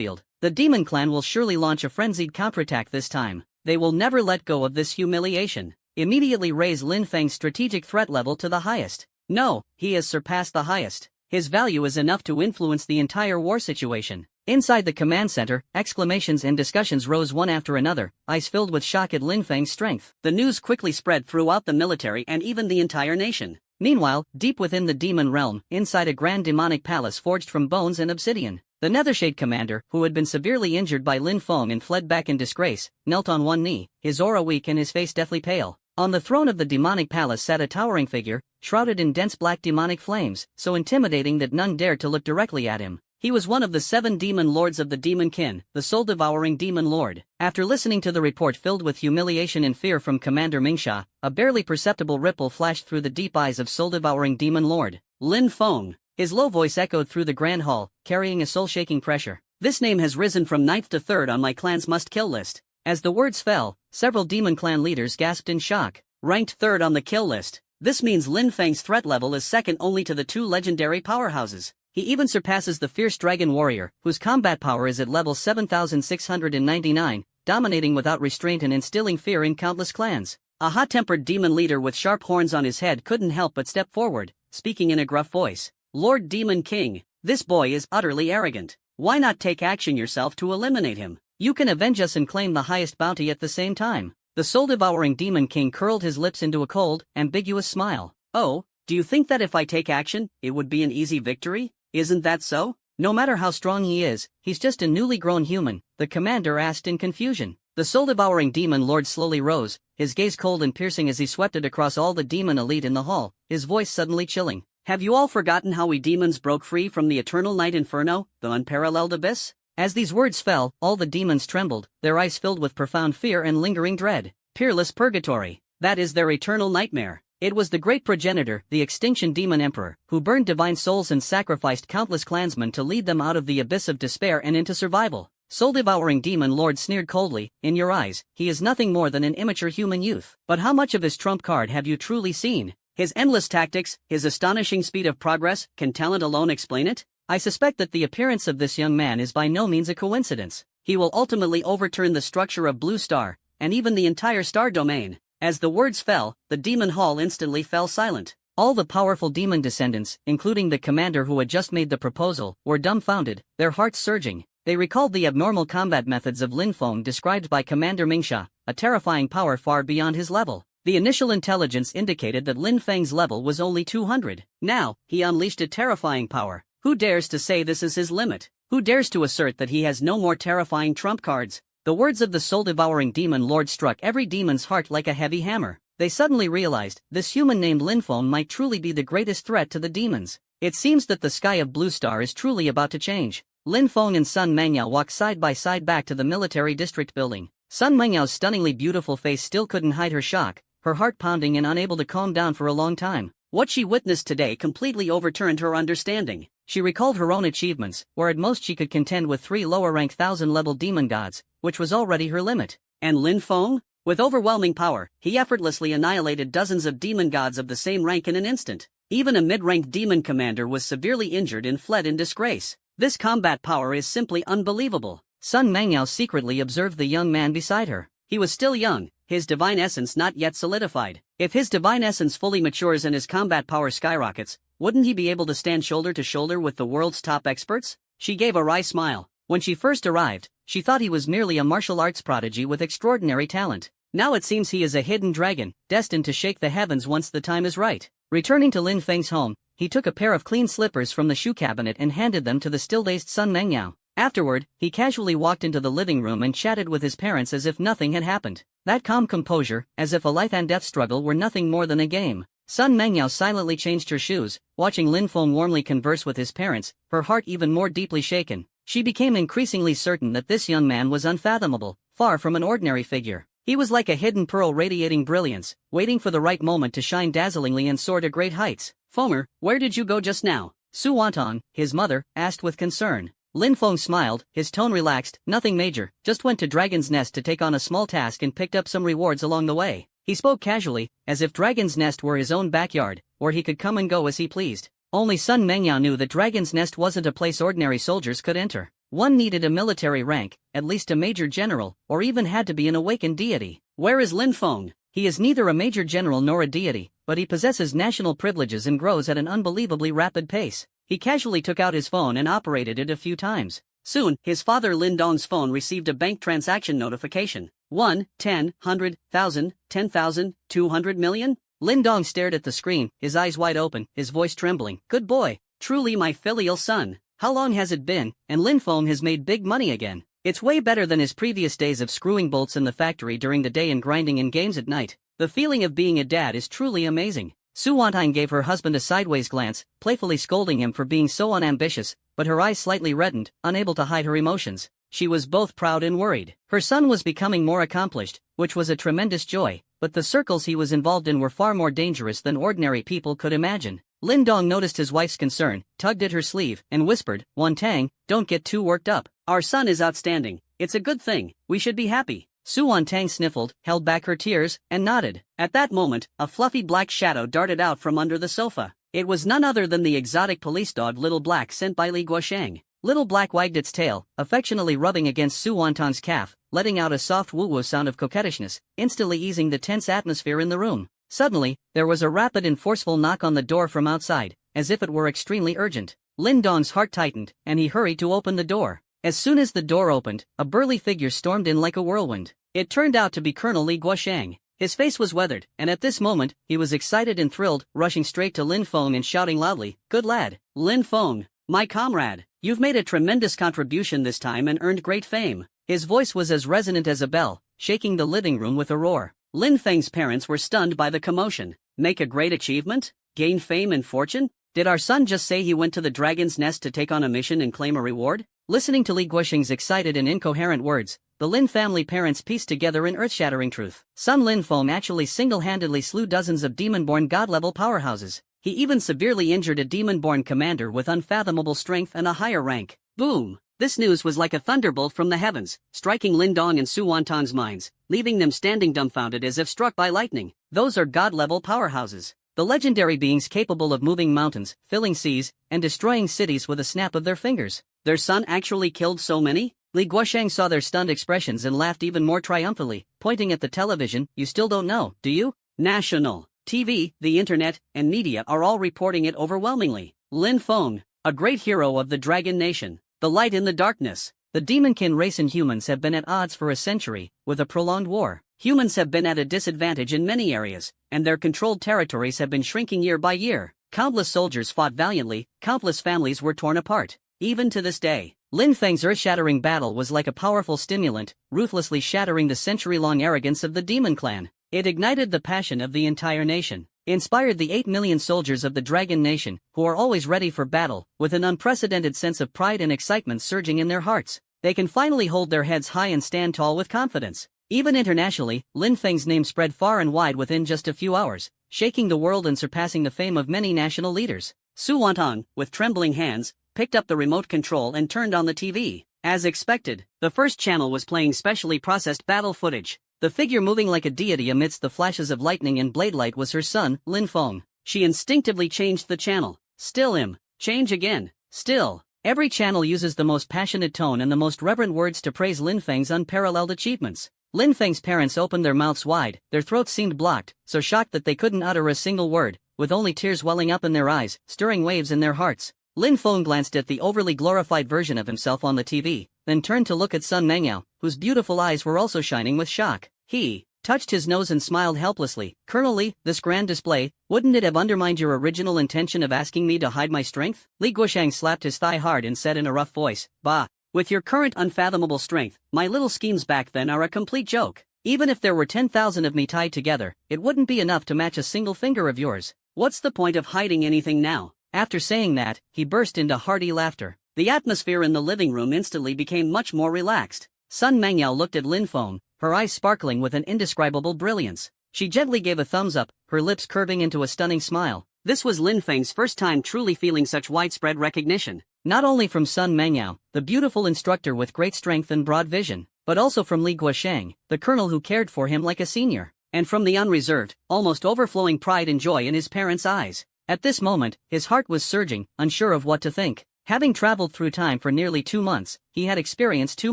battlefield. The demon clan will surely launch a frenzied counterattack this time. They will never let go of this humiliation. Immediately raise Lin Feng's strategic threat level to the highest. No, he has surpassed the highest. His value is enough to influence the entire war situation. Inside the command center, exclamations and discussions rose one after another, eyes filled with shock at Lin Feng's strength. The news quickly spread throughout the military and even the entire nation. Meanwhile, deep within the demon realm, inside a grand demonic palace forged from bones and obsidian, the Nethershade commander, who had been severely injured by Lin Feng and fled back in disgrace, knelt on one knee, his aura weak and his face deathly pale. On the throne of the demonic palace sat a towering figure, shrouded in dense black demonic flames, so intimidating that none dared to look directly at him. He was one of the 7 demon lords of the demon kin, the soul-devouring demon lord. After listening to the report filled with humiliation and fear from Commander Mingsha, a barely perceptible ripple flashed through the deep eyes of soul-devouring demon lord Lin Feng. His low voice echoed through the grand hall, carrying a soul-shaking pressure. This name has risen from 9th to 3rd on my clan's must-kill list. As the words fell, several demon clan leaders gasped in shock. Ranked 3rd on the kill list. This means Lin Feng's threat level is second only to the 2 legendary powerhouses. He even surpasses the fierce dragon warrior, whose combat power is at level 7699, dominating without restraint and instilling fear in countless clans. A hot-tempered demon leader with sharp horns on his head couldn't help but step forward, speaking in a gruff voice. Lord Demon King, this boy is utterly arrogant. Why not take action yourself to eliminate him? You can avenge us and claim the highest bounty at the same time. The soul-devouring demon king curled his lips into a cold, ambiguous smile. Oh, do you think that if I take action, it would be an easy victory? Isn't that so? No matter how strong he is, he's just a newly grown human, the commander asked in confusion. The soul-devouring demon lord slowly rose, his gaze cold and piercing as he swept it across all the demon elite in the hall, his voice suddenly chilling. Have you all forgotten how we demons broke free from the eternal night inferno, the unparalleled abyss? As these words fell, all the demons trembled, their eyes filled with profound fear and lingering dread. Peerless purgatory. That is their eternal nightmare. It was the great progenitor, the extinction demon emperor, who burned divine souls and sacrificed countless clansmen to lead them out of the abyss of despair and into survival. Soul-devouring demon lord sneered coldly, in your eyes, he is nothing more than an immature human youth. But how much of his trump card have you truly seen? His endless tactics, his astonishing speed of progress, can talent alone explain it? I suspect that the appearance of this young man is by no means a coincidence. He will ultimately overturn the structure of Blue Star, and even the entire star domain. As the words fell, the demon hall instantly fell silent. All the powerful demon descendants, including the commander who had just made the proposal, were dumbfounded, their hearts surging. They recalled the abnormal combat methods of Lin Feng described by Commander Mingsha, a terrifying power far beyond his level. The initial intelligence indicated that Lin Feng's level was only 200. Now, he unleashed a terrifying power. Who dares to say this is his limit? Who dares to assert that he has no more terrifying trump cards? The words of the soul-devouring demon lord struck every demon's heart like a heavy hammer. They suddenly realized, this human named Lin Feng might truly be the greatest threat to the demons. It seems that the sky of Blue Star is truly about to change. Lin Feng and Sun Mengyao walked side by side back to the military district building. Sun Mengyao's stunningly beautiful face still couldn't hide her shock, her heart pounding and unable to calm down for a long time. What she witnessed today completely overturned her understanding. She recalled her own achievements, where at most she could contend with 3 lower-rank 1000-level demon gods, which was already her limit. And Lin Feng? With overwhelming power, he effortlessly annihilated dozens of demon gods of the same rank in an instant. Even a mid-ranked demon commander was severely injured and fled in disgrace. This combat power is simply unbelievable. Sun Mengyao secretly observed the young man beside her. He was still young, his divine essence not yet solidified. If his divine essence fully matures and his combat power skyrockets, wouldn't he be able to stand shoulder to shoulder with the world's top experts? She gave a wry smile. When she first arrived, she thought he was merely a martial arts prodigy with extraordinary talent. Now it seems he is a hidden dragon, destined to shake the heavens once the time is right. Returning to Lin Feng's home, he took a pair of clean slippers from the shoe cabinet and handed them to the still-dazed Sun Mengyao. Afterward, he casually walked into the living room and chatted with his parents as if nothing had happened. That calm composure, as if a life-and-death struggle were nothing more than a game. Sun Mengyao silently changed her shoes, watching Lin Feng warmly converse with his parents, her heart even more deeply shaken. She became increasingly certain that this young man was unfathomable, far from an ordinary figure. He was like a hidden pearl radiating brilliance, waiting for the right moment to shine dazzlingly and soar to great heights. Fomer, where did you go just now? Su Wantong, his mother, asked with concern. Lin Feng smiled, his tone relaxed. Nothing major, just went to Dragon's Nest to take on a small task and picked up some rewards along the way. He spoke casually, as if Dragon's Nest were his own backyard, where he could come and go as he pleased. Only Sun Mengyao knew that Dragon's Nest wasn't a place ordinary soldiers could enter. One needed a military rank, at least a major general, or even had to be an awakened deity. Where is Lin Feng? He is neither a major general nor a deity, but he possesses national privileges and grows at an unbelievably rapid pace. He casually took out his phone and operated it a few times. Soon, his father Lin Dong's phone received a bank transaction notification. 1, 10, 100, 1,000, 10,000, 200 million? Lin Dong stared at the screen, his eyes wide open, his voice trembling. Good boy, truly my filial son. How long has it been? And Lin Feng has made big money again. It's way better than his previous days of screwing bolts in the factory during the day and grinding in games at night. The feeling of being a dad is truly amazing. Su Wantine gave her husband a sideways glance, playfully scolding him for being so unambitious, but her eyes slightly reddened, unable to hide her emotions. She was both proud and worried. Her son was becoming more accomplished, which was a tremendous joy, but the circles he was involved in were far more dangerous than ordinary people could imagine. Lin Dong noticed his wife's concern, tugged at her sleeve, and whispered, Wantang, don't get too worked up. Our son is outstanding. It's a good thing. We should be happy. Su Wantang sniffled, held back her tears, and nodded. At that moment, a fluffy black shadow darted out from under the sofa. It was none other than the exotic police dog Little Black sent by Li Guosheng. Little Black wagged its tail, affectionately rubbing against Su Wantang's calf, letting out a soft woo-woo sound of coquettishness, instantly easing the tense atmosphere in the room. Suddenly, there was a rapid and forceful knock on the door from outside, as if it were extremely urgent. Lin Dong's heart tightened, and he hurried to open the door. As soon as the door opened, a burly figure stormed in like a whirlwind. It turned out to be Colonel Li Guosheng. His face was weathered, and at this moment, he was excited and thrilled, rushing straight to Lin Feng and shouting loudly, Good lad, Lin Feng, my comrade, you've made a tremendous contribution this time and earned great fame. His voice was as resonant as a bell, shaking the living room with a roar. Lin Feng's parents were stunned by the commotion. Make a great achievement? Gain fame and fortune? Did our son just say he went to the dragon's nest to take on a mission and claim a reward? Listening to Li Guosheng's excited and incoherent words, the Lin family parents pieced together an earth-shattering truth. Son Lin Feng actually single-handedly slew dozens of demon-born god-level powerhouses. He even severely injured a demon-born commander with unfathomable strength and a higher rank. Boom! This news was like a thunderbolt from the heavens, striking Lin Dong and Su Wantang's minds, leaving them standing dumbfounded as if struck by lightning. Those are god-level powerhouses. The legendary beings capable of moving mountains, filling seas, and destroying cities with a snap of their fingers. Their son actually killed so many? Li Guosheng saw their stunned expressions and laughed even more triumphantly, pointing at the television. You still don't know, do you? National TV, the internet, and media are all reporting it overwhelmingly. Lin Feng, a great hero of the Dragon Nation. The light in the darkness. The demonkin race and humans have been at odds for a century, with a prolonged war. Humans have been at a disadvantage in many areas, and their controlled territories have been shrinking year by year. Countless soldiers fought valiantly, countless families were torn apart. Even to this day, Lin Feng's earth-shattering battle was like a powerful stimulant, ruthlessly shattering the century-long arrogance of the demon clan. It ignited the passion of the entire nation, inspired the 8 million soldiers of the Dragon Nation, who are always ready for battle, with an unprecedented sense of pride and excitement surging in their hearts. They can finally hold their heads high and stand tall with confidence. Even internationally, Lin Feng's name spread far and wide within just a few hours, shaking the world and surpassing the fame of many national leaders. Su Wantang, with trembling hands, picked up the remote control and turned on the TV. As expected, the first channel was playing specially processed battle footage. The figure moving like a deity amidst the flashes of lightning and blade light was her son, Lin Feng. She instinctively changed the channel. Still him. Change again. Still. Every channel uses the most passionate tone and the most reverent words to praise Lin Feng's unparalleled achievements. Lin Feng's parents opened their mouths wide, their throats seemed blocked, so shocked that they couldn't utter a single word, with only tears welling up in their eyes, stirring waves in their hearts. Lin Feng glanced at the overly glorified version of himself on the TV, then turned to look at Sun Mengyao, whose beautiful eyes were also shining with shock. He touched his nose and smiled helplessly. Colonel Li, this grand display, wouldn't it have undermined your original intention of asking me to hide my strength? Li Guosheng slapped his thigh hard and said in a rough voice, Bah! With your current unfathomable strength, my little schemes back then are a complete joke. Even if there were 10,000 of me tied together, it wouldn't be enough to match a single finger of yours. What's the point of hiding anything now? After saying that, he burst into hearty laughter. The atmosphere in the living room instantly became much more relaxed. Sun Mengyao looked at Lin Feng, her eyes sparkling with an indescribable brilliance. She gently gave a thumbs up, her lips curving into a stunning smile. This was Lin Feng's first time truly feeling such widespread recognition. Not only from Sun Mengyao, the beautiful instructor with great strength and broad vision, but also from Li Guosheng, the colonel who cared for him like a senior, and from the unreserved, almost overflowing pride and joy in his parents' eyes. At this moment, his heart was surging, unsure of what to think. Having traveled through time for nearly 2 months, he had experienced too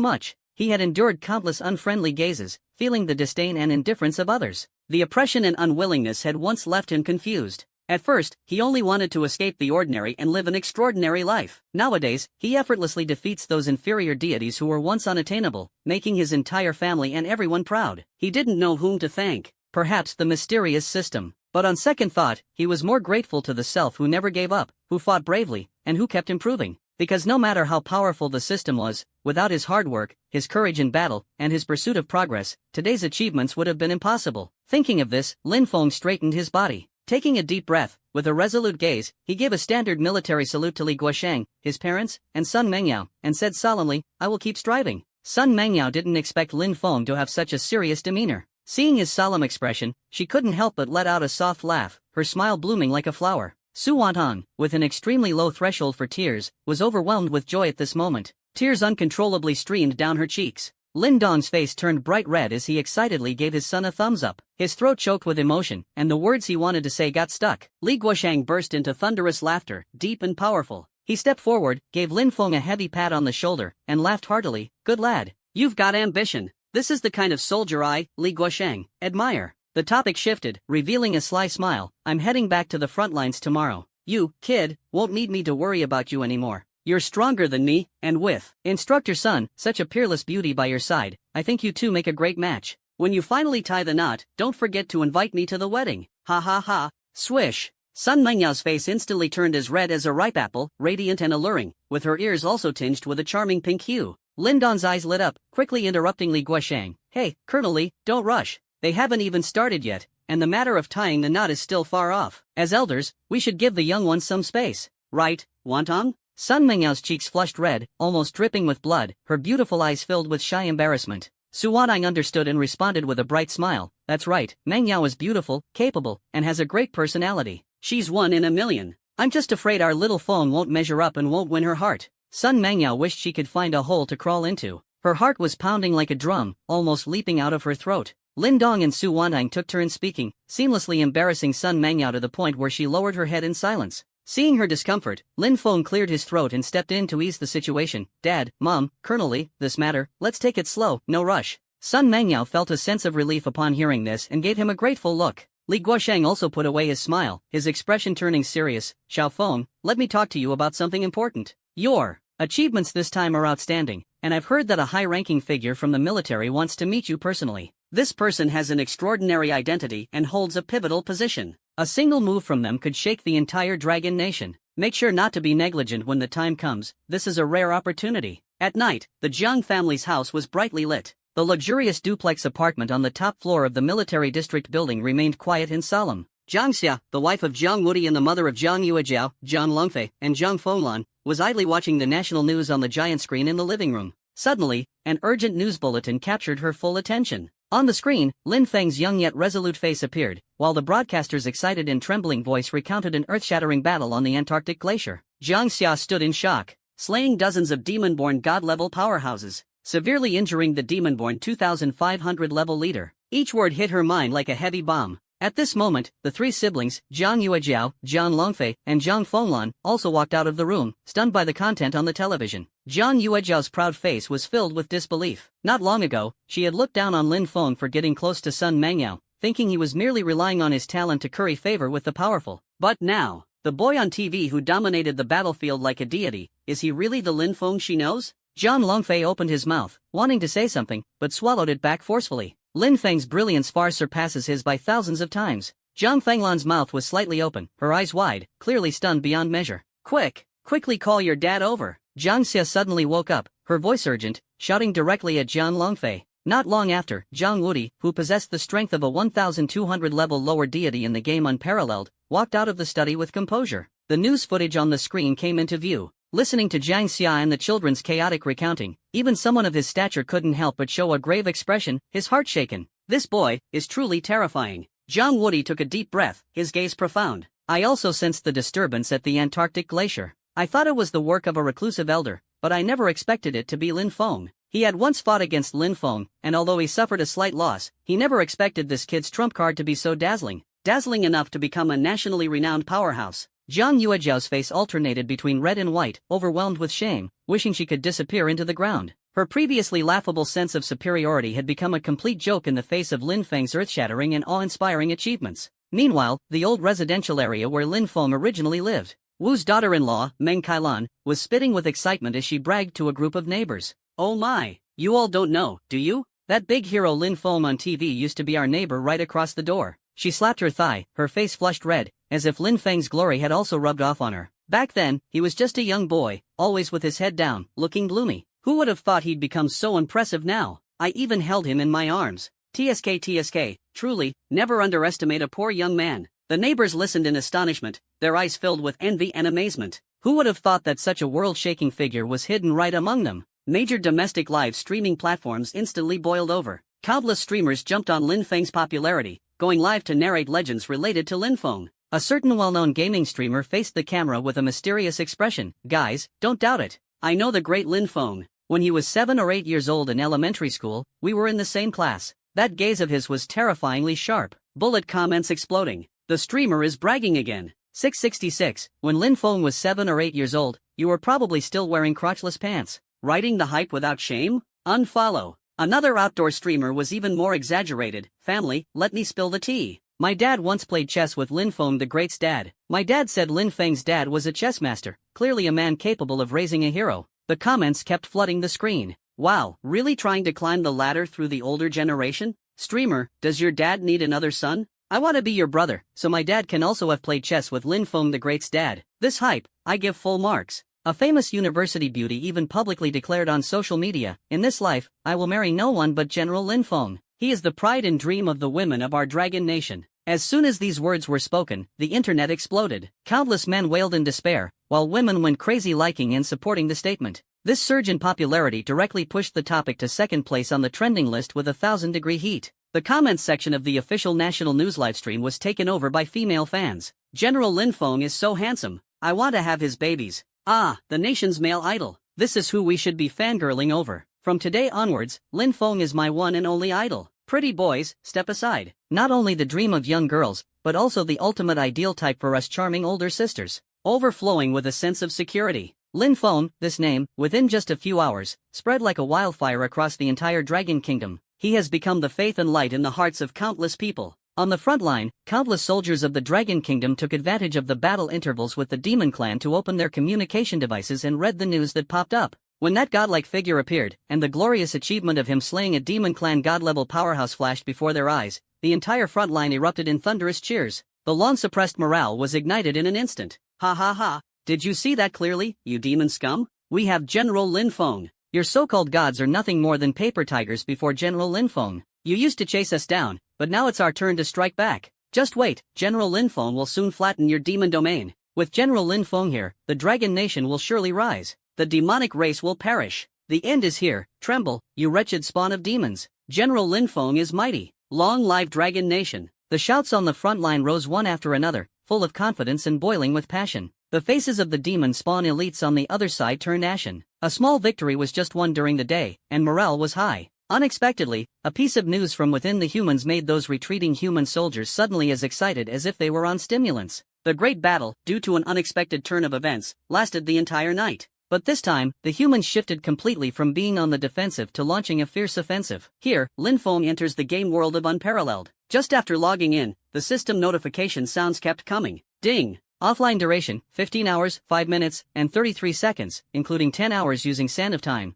much. He had endured countless unfriendly gazes, feeling the disdain and indifference of others. The oppression and unwillingness had once left him confused. At first, he only wanted to escape the ordinary and live an extraordinary life. Nowadays, he effortlessly defeats those inferior deities who were once unattainable, making his entire family and everyone proud. He didn't know whom to thank. Perhaps the mysterious system. But on second thought, he was more grateful to the self who never gave up, who fought bravely, and who kept improving. Because no matter how powerful the system was, without his hard work, his courage in battle, and his pursuit of progress, today's achievements would have been impossible. Thinking of this, Lin Feng straightened his body. Taking a deep breath, with a resolute gaze, he gave a standard military salute to Li Guosheng, his parents, and Sun Mengyao, and said solemnly, "I will keep striving." Sun Mengyao didn't expect Lin Feng to have such a serious demeanor. Seeing his solemn expression, she couldn't help but let out a soft laugh, her smile blooming like a flower. Su Wantong, with an extremely low threshold for tears, was overwhelmed with joy at this moment. Tears uncontrollably streamed down her cheeks. Lin Dong's face turned bright red as he excitedly gave his son a thumbs up. His throat choked with emotion, and the words he wanted to say got stuck. Li Guosheng burst into thunderous laughter, deep and powerful. He stepped forward, gave Lin Feng a heavy pat on the shoulder, and laughed heartily. "Good lad. You've got ambition. This is the kind of soldier I, Li Guosheng, admire." The topic shifted, revealing a sly smile. "I'm heading back to the front lines tomorrow. You, kid, won't need me to worry about you anymore. You're stronger than me, and with instructor Sun, such a peerless beauty by your side, I think you two make a great match. When you finally tie the knot, don't forget to invite me to the wedding. Ha ha ha." Swish. Sun Mengyao's face instantly turned as red as a ripe apple, radiant and alluring, with her ears also tinged with a charming pink hue. Lin Dong's eyes lit up, quickly interrupting Li Guosheng. "Hey, Colonel Li, don't rush. They haven't even started yet, and the matter of tying the knot is still far off. As elders, we should give the young ones some space. Right, Wantong?" Sun Mengyao's cheeks flushed red, almost dripping with blood, her beautiful eyes filled with shy embarrassment. Su Wantong understood and responded with a bright smile. "That's right, Mengyao is beautiful, capable, and has a great personality. She's one in a million. I'm just afraid our little Feng won't measure up and won't win her heart." Sun Mengyao wished she could find a hole to crawl into. Her heart was pounding like a drum, almost leaping out of her throat. Lin Dong and Su Wantong took turns speaking, seamlessly embarrassing Sun Mengyao to the point where she lowered her head in silence. Seeing her discomfort, Lin Feng cleared his throat and stepped in to ease the situation. "Dad, Mom, Colonel Li, this matter, let's take it slow, no rush." Sun Mengyao felt a sense of relief upon hearing this and gave him a grateful look. Li Guosheng also put away his smile, his expression turning serious. "Xiao Feng, let me talk to you about something important. Your achievements this time are outstanding, and I've heard that a high-ranking figure from the military wants to meet you personally. This person has an extraordinary identity and holds a pivotal position. A single move from them could shake the entire Dragon Nation. Make sure not to be negligent when the time comes. This is a rare opportunity." At night, the Jiang family's house was brightly lit. The luxurious duplex apartment on the top floor of the military district building remained quiet and solemn. Jiang Xia, the wife of Jiang Wudi and the mother of Jiang Yuejiao, Jiang Longfei, and Jiang Fenglan, was idly watching the national news on the giant screen in the living room. Suddenly, an urgent news bulletin captured her full attention. On the screen, Lin Feng's young yet resolute face appeared, while the broadcaster's excited and trembling voice recounted an earth-shattering battle on the Antarctic glacier. Jiang Xia stood in shock, slaying dozens of demon-born god-level powerhouses, severely injuring the demon-born 2,500-level leader. Each word hit her mind like a heavy bomb. At this moment, the three siblings, Jiang Yuejiao, Jiang Longfei, and Jiang Fenglan, also walked out of the room, stunned by the content on the television. Jiang Yuejiao's proud face was filled with disbelief. Not long ago, she had looked down on Lin Feng for getting close to Sun Mengyao, thinking he was merely relying on his talent to curry favor with the powerful. But now, the boy on TV who dominated the battlefield like a deity, is he really the Lin Feng she knows? Jiang Longfei opened his mouth, wanting to say something, but swallowed it back forcefully. Lin Feng's brilliance far surpasses his by thousands of times. Jiang Fenglan's mouth was slightly open, her eyes wide, clearly stunned beyond measure. Quickly call your dad over." Jiang Xia suddenly woke up, her voice urgent, shouting directly at Jiang Longfei. Not long after, Jiang Wudi, who possessed the strength of a 1,200-level lower deity in the game unparalleled, walked out of the study with composure. The news footage on the screen came into view. Listening to Jiang Xia and the children's chaotic recounting, even someone of his stature couldn't help but show a grave expression, his heart shaken. This boy is truly terrifying. Jiang Wudi took a deep breath, his gaze profound. "I also sensed the disturbance at the Antarctic glacier. I thought it was the work of a reclusive elder, but I never expected it to be Lin Feng. He had once fought against Lin Feng, and although he suffered a slight loss, he never expected this kid's trump card to be so dazzling enough to become a nationally renowned powerhouse." Jiang Yuejiao's face alternated between red and white, overwhelmed with shame, wishing she could disappear into the ground. Her previously laughable sense of superiority had become a complete joke in the face of Lin Feng's earth-shattering and awe-inspiring achievements. Meanwhile, the old residential area where Lin Feng originally lived, Wu's daughter-in-law, Meng Kailan, was spitting with excitement as she bragged to a group of neighbors. "Oh my, you all don't know, do you? That big hero Lin Feng on TV used to be our neighbor right across the door." She slapped her thigh, her face flushed red, as if Lin Feng's glory had also rubbed off on her. Back then, he was just a young boy, always with his head down, looking gloomy. Who would have thought he'd become so impressive now? I even held him in my arms. TSK, truly, never underestimate a poor young man. The neighbors listened in astonishment, their eyes filled with envy and amazement. Who would have thought that such a world-shaking figure was hidden right among them? Major domestic live streaming platforms instantly boiled over. Countless streamers jumped on Lin Feng's popularity, going live to narrate legends related to Lin Feng. A certain well-known gaming streamer faced the camera with a mysterious expression. "Guys, don't doubt it. I know the great Lin Feng. When he was 7 or 8 years old in elementary school, we were in the same class." That gaze of his was terrifyingly sharp. Bullet comments exploding. The streamer is bragging again. 666. When Lin Feng was 7 or 8 years old, you were probably still wearing crotchless pants. Riding the hype without shame? Unfollow. Another outdoor streamer was even more exaggerated. "Family, let me spill the tea. My dad once played chess with Lin Feng the Great's dad. My dad said Lin Feng's dad was a chess master, clearly a man capable of raising a hero." The comments kept flooding the screen. "Wow, really trying to climb the ladder through the older generation? Streamer, does your dad need another son? I want to be your brother, so my dad can also have played chess with Lin Feng the Great's dad." This hype, I give full marks. A famous university beauty even publicly declared on social media, "In this life, I will marry no one but General Lin Feng. He is the pride and dream of the women of our dragon nation." As soon as these words were spoken, the internet exploded. Countless men wailed in despair, while women went crazy liking and supporting the statement. This surge in popularity directly pushed the topic to second place on the trending list with 1,000-degree heat. The comments section of the official national news livestream was taken over by female fans. "General Lin Feng is so handsome. I want to have his babies. Ah, the nation's male idol. This is who we should be fangirling over. From today onwards, Lin Feng is my one and only idol. Pretty boys, step aside." Not only the dream of young girls, but also the ultimate ideal type for us charming older sisters. Overflowing with a sense of security. Lin Feng, this name, within just a few hours, spread like a wildfire across the entire Dragon Kingdom. He has become the faith and light in the hearts of countless people. On the front line, countless soldiers of the Dragon Kingdom took advantage of the battle intervals with the Demon Clan to open their communication devices and read the news that popped up. When that godlike figure appeared, and the glorious achievement of him slaying a Demon Clan god-level powerhouse flashed before their eyes, the entire front line erupted in thunderous cheers. The long-suppressed morale was ignited in an instant. "Ha ha ha, did you see that clearly, you demon scum? We have General Lin Feng. Your so-called gods are nothing more than paper tigers before General Lin Feng. You used to chase us down, but now it's our turn to strike back. Just wait, General Lin Feng will soon flatten your demon domain. With General Lin Feng here, the Dragon Nation will surely rise. The demonic race will perish. The end is here. Tremble, you wretched spawn of demons. General Lin Feng is mighty. Long live Dragon Nation." The shouts on the front line rose one after another, full of confidence and boiling with passion. The faces of the demon spawn elites on the other side turned ashen. A small victory was just won during the day, and morale was high. Unexpectedly, a piece of news from within the humans made those retreating human soldiers suddenly as excited as if they were on stimulants. The great battle, due to an unexpected turn of events, lasted the entire night. But this time, the humans shifted completely from being on the defensive to launching a fierce offensive. Here, Lin Feng enters the game world of unparalleled. Just after logging in, the system notification sounds kept coming. Ding! Offline duration, 15 hours, 5 minutes, and 33 seconds, including 10 hours using Sand of Time.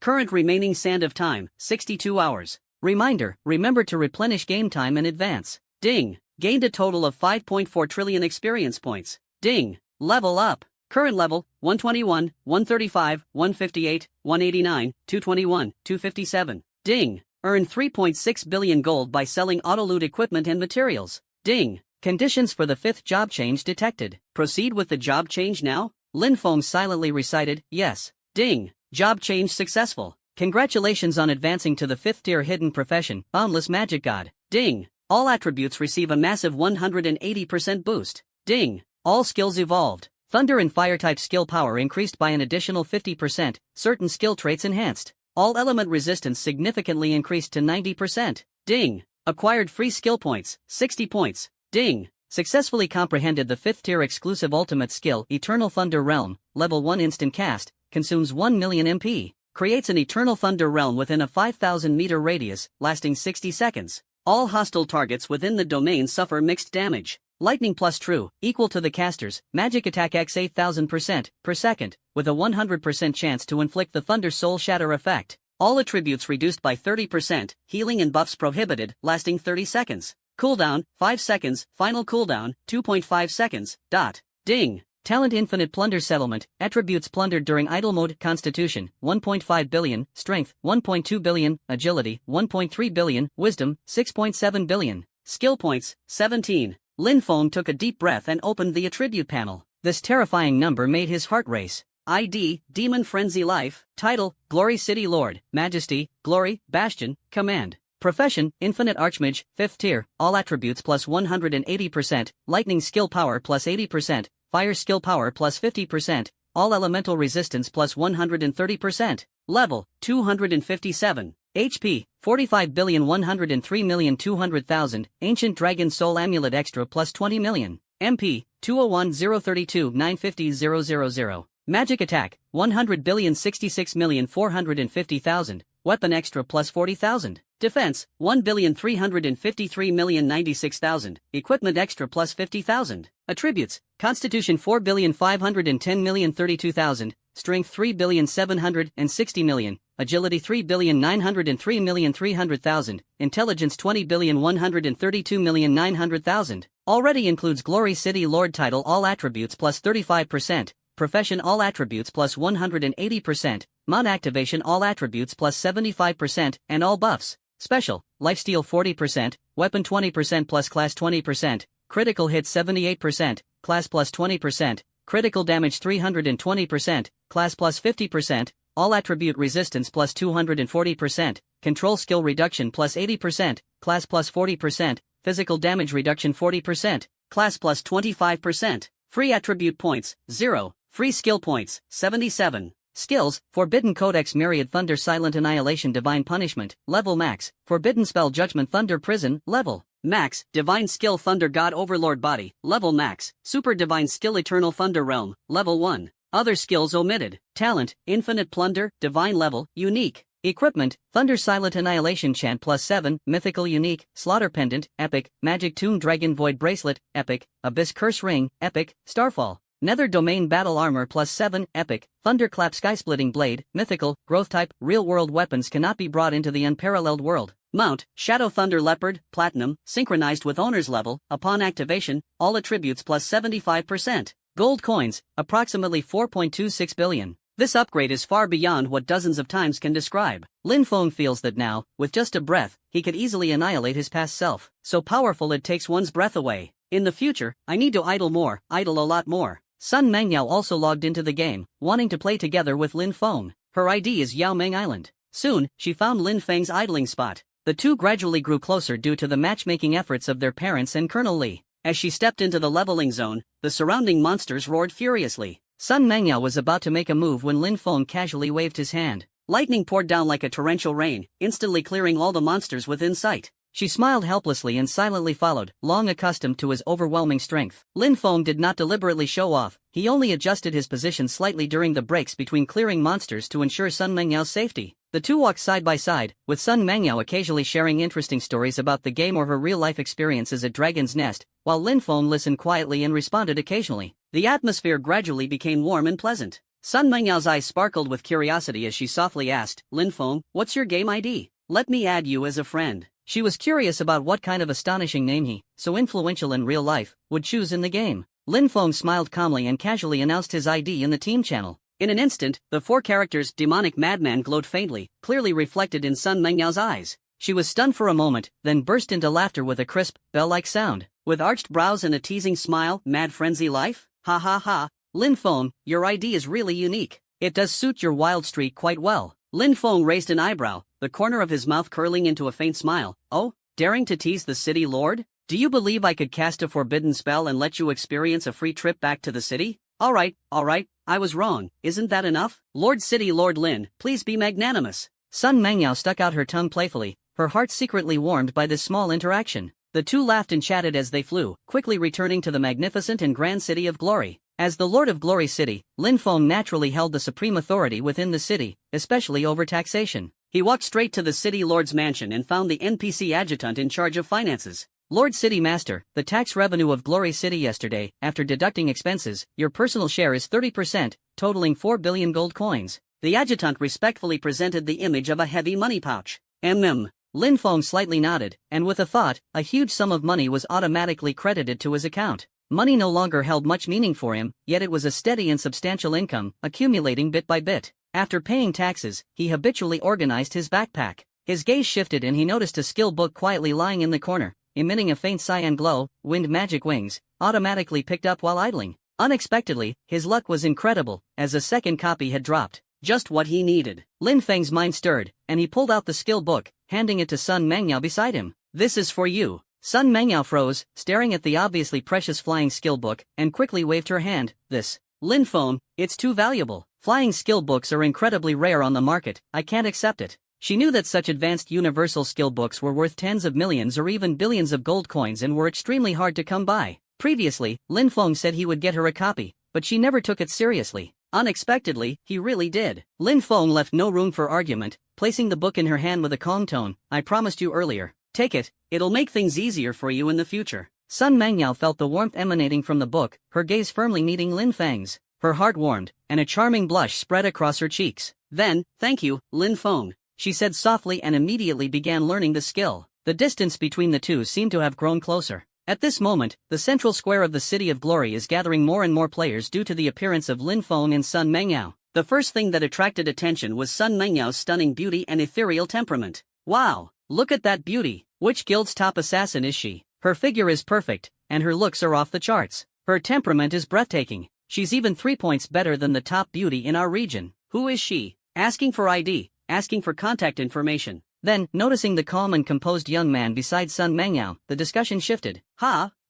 Current remaining Sand of Time, 62 hours. Reminder, remember to replenish game time in advance. Ding! Gained a total of 5.4 trillion experience points. Ding! Level up. Current level, 121, 135, 158, 189, 221, 257. Ding! Earn 3.6 billion gold by selling auto-loot equipment and materials. Ding! Conditions for the 5th job change detected. Proceed with the job change now? Lin Feng silently recited, yes. Ding! Job change successful. Congratulations on advancing to the 5th tier hidden profession, Boundless Magic God. Ding! All attributes receive a massive 180% boost. Ding! All skills evolved. Thunder and Fire-type skill power increased by an additional 50%, certain skill traits enhanced. All element resistance significantly increased to 90%. Ding! Acquired free skill points, 60 points. Ding! Successfully comprehended the 5th tier exclusive ultimate skill Eternal Thunder Realm, level 1 instant cast, consumes 1 million MP, creates an Eternal Thunder Realm within a 5,000 meter radius, lasting 60 seconds. All hostile targets within the domain suffer mixed damage. Lightning plus true, equal to the caster's magic attack x 8000% per second, with a 100% chance to inflict the Thunder Soul Shatter effect. All attributes reduced by 30%, healing and buffs prohibited, lasting 30 seconds. Cooldown, 5 seconds, final cooldown, 2.5 seconds, Ding. Talent Infinite Plunder Settlement, attributes plundered during idle mode Constitution, 1.5 billion, Strength, 1.2 billion, Agility, 1.3 billion, Wisdom, 6.7 billion. Skill points, 17. Lin Feng took a deep breath and opened the attribute panel. This terrifying number made his heart race. ID, Demon Frenzy Life, Title, Glory City Lord, Majesty, Glory, Bastion, Command. Profession, Infinite Archmage, 5th tier, all attributes plus 180%, Lightning skill power plus 80%, Fire skill power plus 50%, all elemental resistance plus 130%. Level, 257. HP, 45,103,200,000, Ancient Dragon Soul Amulet Extra plus 20 million. MP, 201,032,950,000. Magic Attack, 100,066,450,000, Weapon Extra plus 40,000. Defense, 1,353,096,000, Equipment Extra plus 50,000. Attributes, Constitution 4,510,032,000, Strength 3,760,000,000, Agility 3,903,300,000, Intelligence 20,132,900,000. Already includes Glory City Lord title all attributes plus 35%, Profession all attributes plus 180%, Mount Activation all attributes plus 75%, and all buffs. Special, Lifesteal 40%, Weapon 20% plus Class 20%, Critical Hit 78%, Class plus 20%, Critical Damage 320%, Class plus 50%, All Attribute Resistance plus 240%, Control Skill Reduction plus 80%, Class plus 40%, Physical Damage Reduction 40%, Class plus 25%. Free Attribute Points, 0. Free Skill Points, 77. Skills, Forbidden Codex Myriad Thunder Silent Annihilation Divine Punishment, Level Max, Forbidden Spell Judgment Thunder Prison, Level Max, Divine Skill Thunder God Overlord Body, Level Max, Super Divine Skill Eternal Thunder Realm, Level 1. Other skills omitted. Talent, Infinite Plunder, Divine Level, Unique. Equipment, Thunder Silent Annihilation Chant plus 7, Mythical Unique, Slaughter Pendant, Epic, Magic Tomb Dragon Void Bracelet, Epic, Abyss Curse Ring, Epic, Starfall. Nether Domain Battle Armor plus 7, Epic, Thunderclap Skysplitting Blade, Mythical, Growth Type, Real-World Weapons cannot be brought into the unparalleled world. Mount, Shadow Thunder Leopard, Platinum, synchronized with Owner's Level, upon activation, all attributes plus 75%. Gold Coins, approximately 4.26 billion. This upgrade is far beyond what dozens of times can describe. Lin Feng feels that now, with just a breath, he could easily annihilate his past self. So powerful it takes one's breath away. In the future, I need to idle a lot more. Sun Mengyao also logged into the game, wanting to play together with Lin Feng. Her ID is Yao Meng Island. Soon, she found Lin Feng's idling spot. The two gradually grew closer due to the matchmaking efforts of their parents and Colonel Li. As she stepped into the leveling zone, the surrounding monsters roared furiously. Sun Mengyao was about to make a move when Lin Feng casually waved his hand. Lightning poured down like a torrential rain, instantly clearing all the monsters within sight. She smiled helplessly and silently followed, long accustomed to his overwhelming strength. Lin Feng did not deliberately show off, he only adjusted his position slightly during the breaks between clearing monsters to ensure Sun Mengyao's safety. The two walked side by side, with Sun Mengyao occasionally sharing interesting stories about the game or her real-life experiences at Dragon's Nest, while Lin Feng listened quietly and responded occasionally. The atmosphere gradually became warm and pleasant. Sun Mengyao's eyes sparkled with curiosity as she softly asked, "Lin Feng, what's your game ID? Let me add you as a friend." She was curious about what kind of astonishing name he, so influential in real life, would choose in the game. Lin Feng smiled calmly and casually announced his ID in the team channel. In an instant, the four characters Demonic Madman glowed faintly, clearly reflected in Sun Mengyao's eyes. She was stunned for a moment, then burst into laughter with a crisp, bell-like sound. With arched brows and a teasing smile, Mad Frenzy Life? Ha ha ha. Lin Feng, your ID is really unique. It does suit your wild streak quite well. Lin Feng raised an eyebrow, the corner of his mouth curling into a faint smile. Oh, daring to tease the city lord? Do you believe I could cast a forbidden spell and let you experience a free trip back to the city? Alright, I was wrong, isn't that enough? Lord City Lord Lin, please be magnanimous. Sun Mengyao stuck out her tongue playfully, her heart secretly warmed by this small interaction. The two laughed and chatted as they flew, quickly returning to the magnificent and grand city of Glory. As the Lord of Glory City, Lin Feng naturally held the supreme authority within the city, especially over taxation. He walked straight to the city lord's mansion and found the NPC adjutant in charge of finances. Lord City Master, the tax revenue of Glory City yesterday, after deducting expenses, your personal share is 30%, totaling 4 billion gold coins. The adjutant respectfully presented the image of a heavy money pouch. Lin Feng slightly nodded, and with a thought, a huge sum of money was automatically credited to his account. Money no longer held much meaning for him, yet it was a steady and substantial income, accumulating bit by bit. After paying taxes, he habitually organized his backpack. His gaze shifted and he noticed a skill book quietly lying in the corner, emitting a faint cyan glow. Wind magic wings, automatically picked up while idling. Unexpectedly, his luck was incredible, as a second copy had dropped. Just what he needed. Lin Feng's mind stirred, and he pulled out the skill book, handing it to Sun Mengyao beside him. This is for you. Sun Mengyao froze, staring at the obviously precious flying skill book, and quickly waved her hand. This. Lin Feng, it's too valuable. Flying skill books are incredibly rare on the market, I can't accept it. She knew that such advanced universal skill books were worth tens of millions or even billions of gold coins and were extremely hard to come by. Previously, Lin Feng said he would get her a copy, but she never took it seriously. Unexpectedly, he really did. Lin Feng left no room for argument, placing the book in her hand with a calm tone. I promised you earlier. Take it, it'll make things easier for you in the future. Sun Mengyao felt the warmth emanating from the book, her gaze firmly meeting Lin Feng's. Her heart warmed, and a charming blush spread across her cheeks. Then, thank you, Lin Feng, she said softly and immediately began learning the skill. The distance between the two seemed to have grown closer. At this moment, the central square of the City of Glory is gathering more and more players due to the appearance of Lin Feng and Sun Mengyao. The first thing that attracted attention was Sun Mengyao's stunning beauty and ethereal temperament. Wow, look at that beauty. Which guild's top assassin is she? Her figure is perfect, and her looks are off the charts. Her temperament is breathtaking. She's even 3 points better than the top beauty in our region. Who is she? Asking for ID, asking for contact information. Then, noticing the calm and composed young man beside Sun Mengyao, the discussion shifted.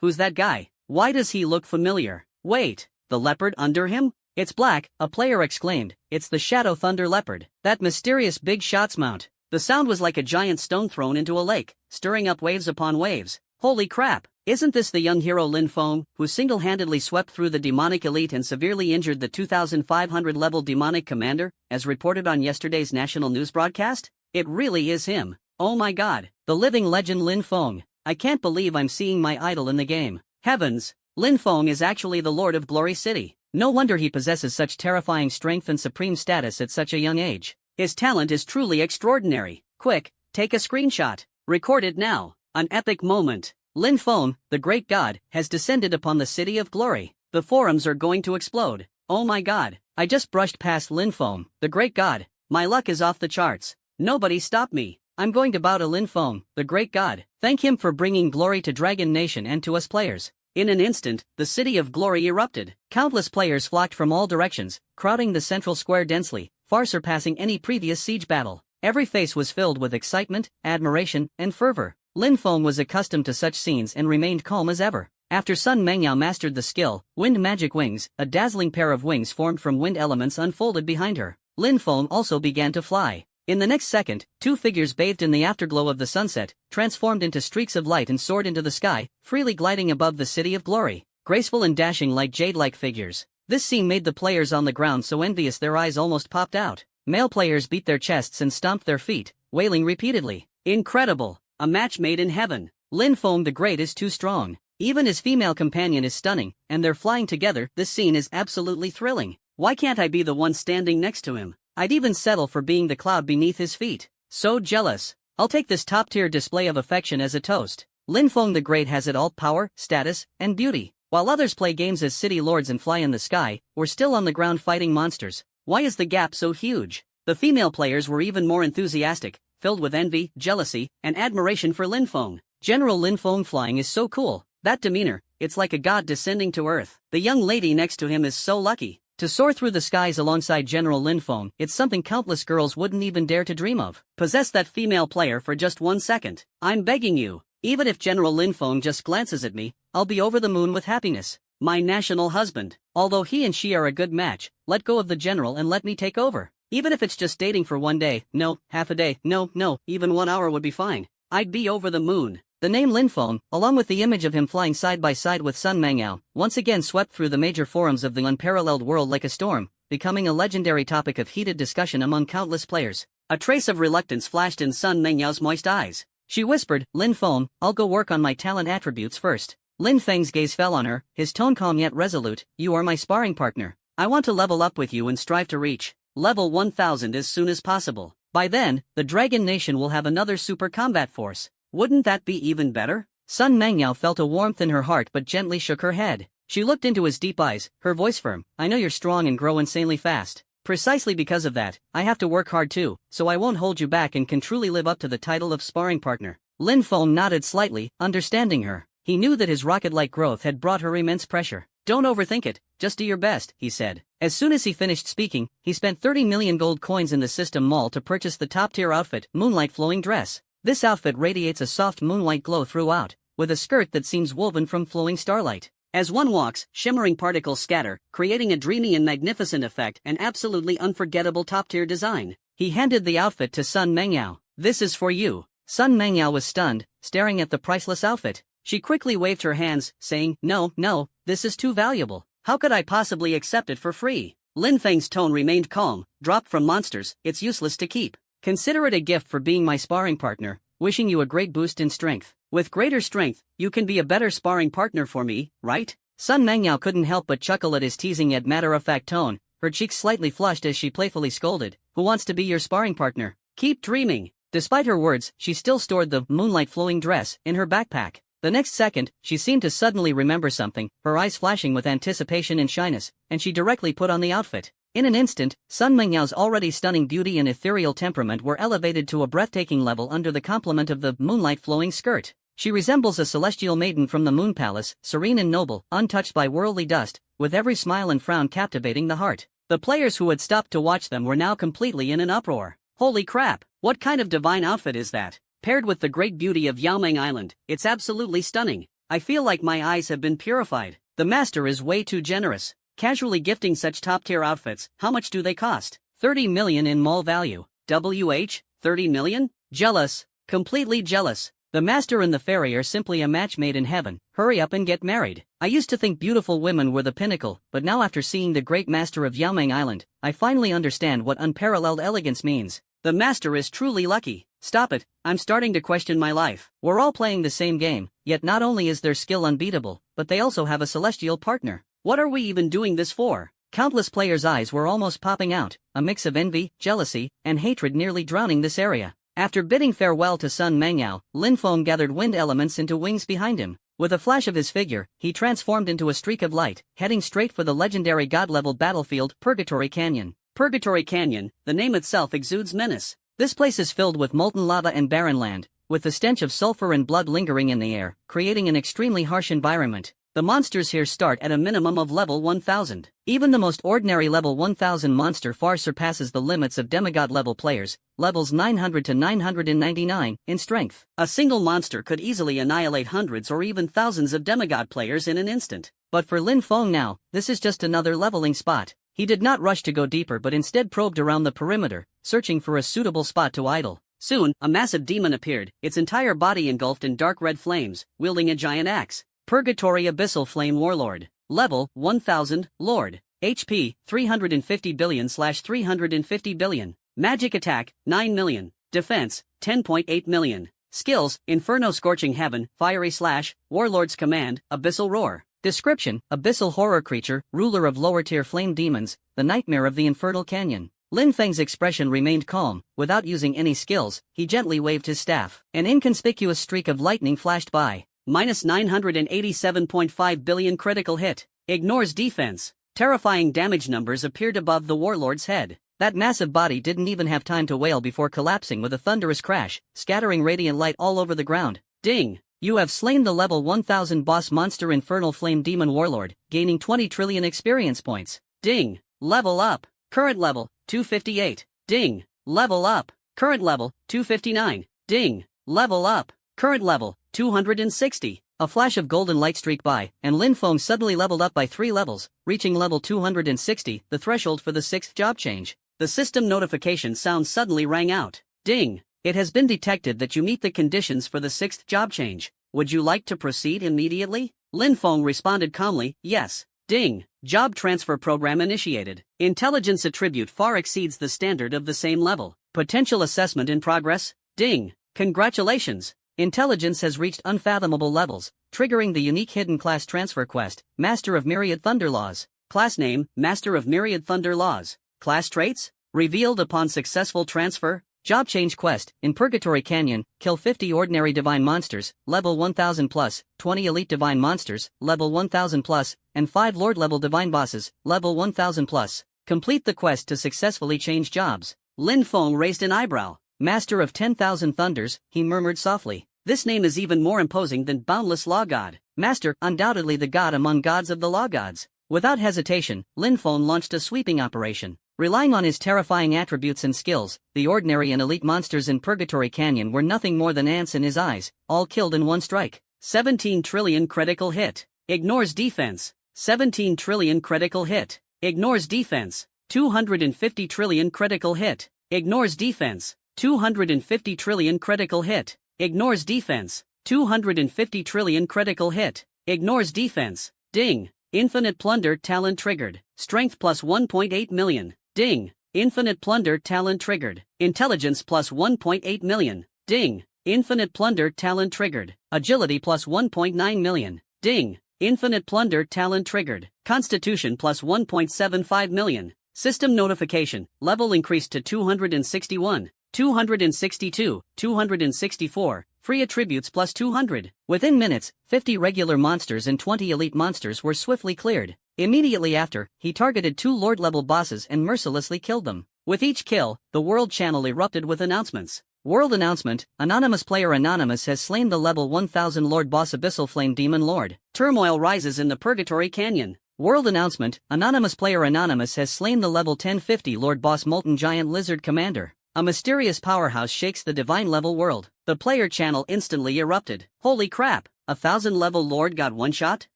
Who's that guy? Why does he look familiar? Wait, the leopard under him? It's black, a player exclaimed. It's the Shadow Thunder Leopard. That mysterious big shots mount. The sound was like a giant stone thrown into a lake, stirring up waves upon waves. Holy crap, isn't this the young hero Lin Feng, who single-handedly swept through the demonic elite and severely injured the 2,500 level demonic commander, as reported on yesterday's national news broadcast? It really is him. Oh my god, the living legend Lin Feng. I can't believe I'm seeing my idol in the game. Heavens, Lin Feng is actually the Lord of Glory City. No wonder he possesses such terrifying strength and supreme status at such a young age. His talent is truly extraordinary. Quick, take a screenshot. Record it now. An epic moment. Lin Feng, the great god, has descended upon the City of Glory. The forums are going to explode. Oh my god, I just brushed past Lin Feng, the great god. My luck is off the charts. Nobody stop me. I'm going to bow to Lin Feng, the great god. Thank him for bringing glory to Dragon Nation and to us players. In an instant, the City of Glory erupted. Countless players flocked from all directions, crowding the central square densely, far surpassing any previous siege battle. Every face was filled with excitement, admiration, and fervor. Lin Feng was accustomed to such scenes and remained calm as ever. After Sun Mengyao mastered the skill, Wind Magic Wings, a dazzling pair of wings formed from wind elements unfolded behind her. Lin Feng also began to fly. In the next second, two figures bathed in the afterglow of the sunset, transformed into streaks of light and soared into the sky, freely gliding above the City of Glory. Graceful and dashing like jade-like figures. This scene made the players on the ground so envious their eyes almost popped out. Male players beat their chests and stomped their feet, wailing repeatedly. Incredible! A match made in heaven. Lin Feng the Great is too strong. Even his female companion is stunning, and they're flying together. This scene is absolutely thrilling. Why can't I be the one standing next to him? I'd even settle for being the cloud beneath his feet. So jealous. I'll take this top-tier display of affection as a toast. Lin Feng the Great has it all: power, status, and beauty. While others play games as city lords and fly in the sky, we're still on the ground fighting monsters. Why is the gap so huge? The female players were even more enthusiastic, filled with envy, jealousy, and admiration for Lin Feng. General Lin Feng flying is so cool. That demeanor, it's like a god descending to earth. The young lady next to him is so lucky. To soar through the skies alongside General Lin Feng, it's something countless girls wouldn't even dare to dream of. Possess that female player for just 1 second. I'm begging you. Even if General Lin Feng just glances at me, I'll be over the moon with happiness. My national husband. Although he and she are a good match, let go of the general and let me take over. Even if it's just dating for 1 day, no, half a day, no, even 1 hour would be fine. I'd be over the moon. The name Lin Feng, along with the image of him flying side by side with Sun Mengyao, once again swept through the major forums of the unparalleled world like a storm, becoming a legendary topic of heated discussion among countless players. A trace of reluctance flashed in Sun Mengyao's moist eyes. She whispered, "Lin Feng, I'll go work on my talent attributes first." Lin Feng's gaze fell on her, his tone calm yet resolute. "You are my sparring partner. I want to level up with you and strive to reach level 1000 as soon as possible. By then, the Dragon Nation will have another super combat force. Wouldn't that be even better?" Sun Mengyao felt a warmth in her heart but gently shook her head. She looked into his deep eyes, her voice firm. "I know you're strong and grow insanely fast. Precisely because of that, I have to work hard too, so I won't hold you back and can truly live up to the title of sparring partner." Lin Feng nodded slightly, understanding her. He knew that his rocket-like growth had brought her immense pressure. "Don't overthink it, just do your best," he said. As soon as he finished speaking, he spent 30 million gold coins in the system mall to purchase the top-tier outfit, Moonlight Flowing Dress. This outfit radiates a soft moonlight glow throughout, with a skirt that seems woven from flowing starlight. As one walks, shimmering particles scatter, creating a dreamy and magnificent effect, an absolutely unforgettable top-tier design. He handed the outfit to Sun Mengyao. "This is for you." Sun Mengyao was stunned, staring at the priceless outfit. She quickly waved her hands, saying, No, this is too valuable. How could I possibly accept it for free?" Lin Feng's tone remained calm. "Dropped from monsters, it's useless to keep. Consider it a gift for being my sparring partner, wishing you a great boost in strength. With greater strength, you can be a better sparring partner for me, right?" Sun Mengyao couldn't help but chuckle at his teasing yet matter-of-fact tone. Her cheeks slightly flushed as she playfully scolded, "Who wants to be your sparring partner? Keep dreaming." Despite her words, she still stored the moonlight flowing dress in her backpack. The next second, she seemed to suddenly remember something, her eyes flashing with anticipation and shyness, and she directly put on the outfit. In an instant, Sun Mengyao's already stunning beauty and ethereal temperament were elevated to a breathtaking level under the complement of the moonlight flowing skirt. She resembles a celestial maiden from the Moon Palace, serene and noble, untouched by worldly dust, with every smile and frown captivating the heart. The players who had stopped to watch them were now completely in an uproar. "Holy crap, what kind of divine outfit is that? Paired with the great beauty of Yaoming Island, it's absolutely stunning. I feel like my eyes have been purified. The master is way too generous. Casually gifting such top-tier outfits, how much do they cost? 30 million in mall value. 30 million? Jealous. Completely jealous. The master and the fairy are simply a match made in heaven. Hurry up and get married." I used to think beautiful women were the pinnacle, but now after seeing the great master of Yaoming Island, I finally understand what unparalleled elegance means. The master is truly lucky. Stop it, I'm starting to question my life. We're all playing the same game, yet not only is their skill unbeatable, but they also have a celestial partner. What are we even doing this for? Countless players' eyes were almost popping out, a mix of envy, jealousy, and hatred nearly drowning this area. After bidding farewell to Sun Mengyao, Lin Feng gathered wind elements into wings behind him. With a flash of his figure, he transformed into a streak of light, heading straight for the legendary god-level battlefield, Purgatory Canyon. Purgatory Canyon, the name itself exudes menace. This place is filled with molten lava and barren land, with the stench of sulfur and blood lingering in the air, creating an extremely harsh environment. The monsters here start at a minimum of level 1000. Even the most ordinary level 1000 monster far surpasses the limits of demigod-level players, levels 900 to 999, in strength. A single monster could easily annihilate hundreds or even thousands of demigod players in an instant. But for Lin Feng now, this is just another leveling spot. He did not rush to go deeper but instead probed around the perimeter, searching for a suitable spot to idle. Soon, a massive demon appeared, its entire body engulfed in dark red flames, wielding a giant axe. Purgatory Abyssal Flame Warlord. Level 1000, Lord. HP 350 billion/350 billion. Magic attack 9 million. Defense 10.8 million. Skills: Inferno Scorching Heaven, Fiery Slash, Warlord's Command, Abyssal Roar. Description: Abyssal horror creature, ruler of lower-tier flame demons, the nightmare of the infernal canyon. Lin Feng's expression remained calm. Without using any skills, he gently waved his staff. An inconspicuous streak of lightning flashed by. Minus 987.5 billion critical hit. Ignores defense. Terrifying damage numbers appeared above the warlord's head. That massive body didn't even have time to wail before collapsing with a thunderous crash, scattering radiant light all over the ground. Ding! You have slain the level 1000 boss monster Infernal Flame Demon Warlord, gaining 20 trillion experience points. Ding! Level up. Current level 258. Ding! Level up. Current level 259. Ding! Level up. Current level 260. A flash of golden light streaked by, and Lin Feng suddenly leveled up by 3 levels, reaching level 260, the threshold for the 6th job change. The system notification sound suddenly rang out. Ding! It has been detected that you meet the conditions for the 6th job change. Would you like to proceed immediately? Lin Feng responded calmly, yes. Ding. Job transfer program initiated. Intelligence attribute far exceeds the standard of the same level. Potential assessment in progress. Ding. Congratulations. Intelligence has reached unfathomable levels, triggering the unique hidden class transfer quest, Master of Myriad Thunder Laws. Class name, Master of Myriad Thunder Laws. Class traits? Revealed upon successful transfer. Job change quest, in Purgatory Canyon, kill 50 ordinary divine monsters, level 1000 plus, 20 elite divine monsters, level 1000 plus, and 5 lord level divine bosses, level 1000 plus. Complete the quest to successfully change jobs. Lin Feng raised an eyebrow. Master of 10,000 thunders, he murmured softly. This name is even more imposing than Boundless Law God. Master, undoubtedly the god among gods of the law gods. Without hesitation, Lin Feng launched a sweeping operation. Relying on his terrifying attributes and skills, the ordinary and elite monsters in Purgatory Canyon were nothing more than ants in his eyes, all killed in one strike. 17 trillion critical hit. Ignores defense. 17 trillion critical hit. Ignores defense. 250 trillion critical hit. Ignores defense. 250 trillion critical hit. Ignores defense. 250 trillion critical hit. Ignores defense. Ding. Infinite plunder talent triggered. Strength plus 1.8 million. Ding. Infinite plunder talent triggered. Intelligence plus 1.8 million. Ding. Infinite plunder talent triggered. Agility plus 1.9 million. Ding. Infinite plunder talent triggered. Constitution plus 1.75 million. System notification. Level increased to 261, 262, 264. Free attributes plus 200. Within minutes, 50 regular monsters and 20 elite monsters were swiftly cleared. Immediately after, he targeted 2 lord-level bosses and mercilessly killed them. With each kill, the world channel erupted with announcements. World announcement, Anonymous player Anonymous has slain the level 1000 Lord boss Abyssal Flame Demon Lord. Turmoil rises in the Purgatory Canyon. World announcement, Anonymous player Anonymous has slain the level 1050 Lord boss Molten Giant Lizard Commander. A mysterious powerhouse shakes the divine level world. The player channel instantly erupted. Holy crap, 1000 level Lord got one shot?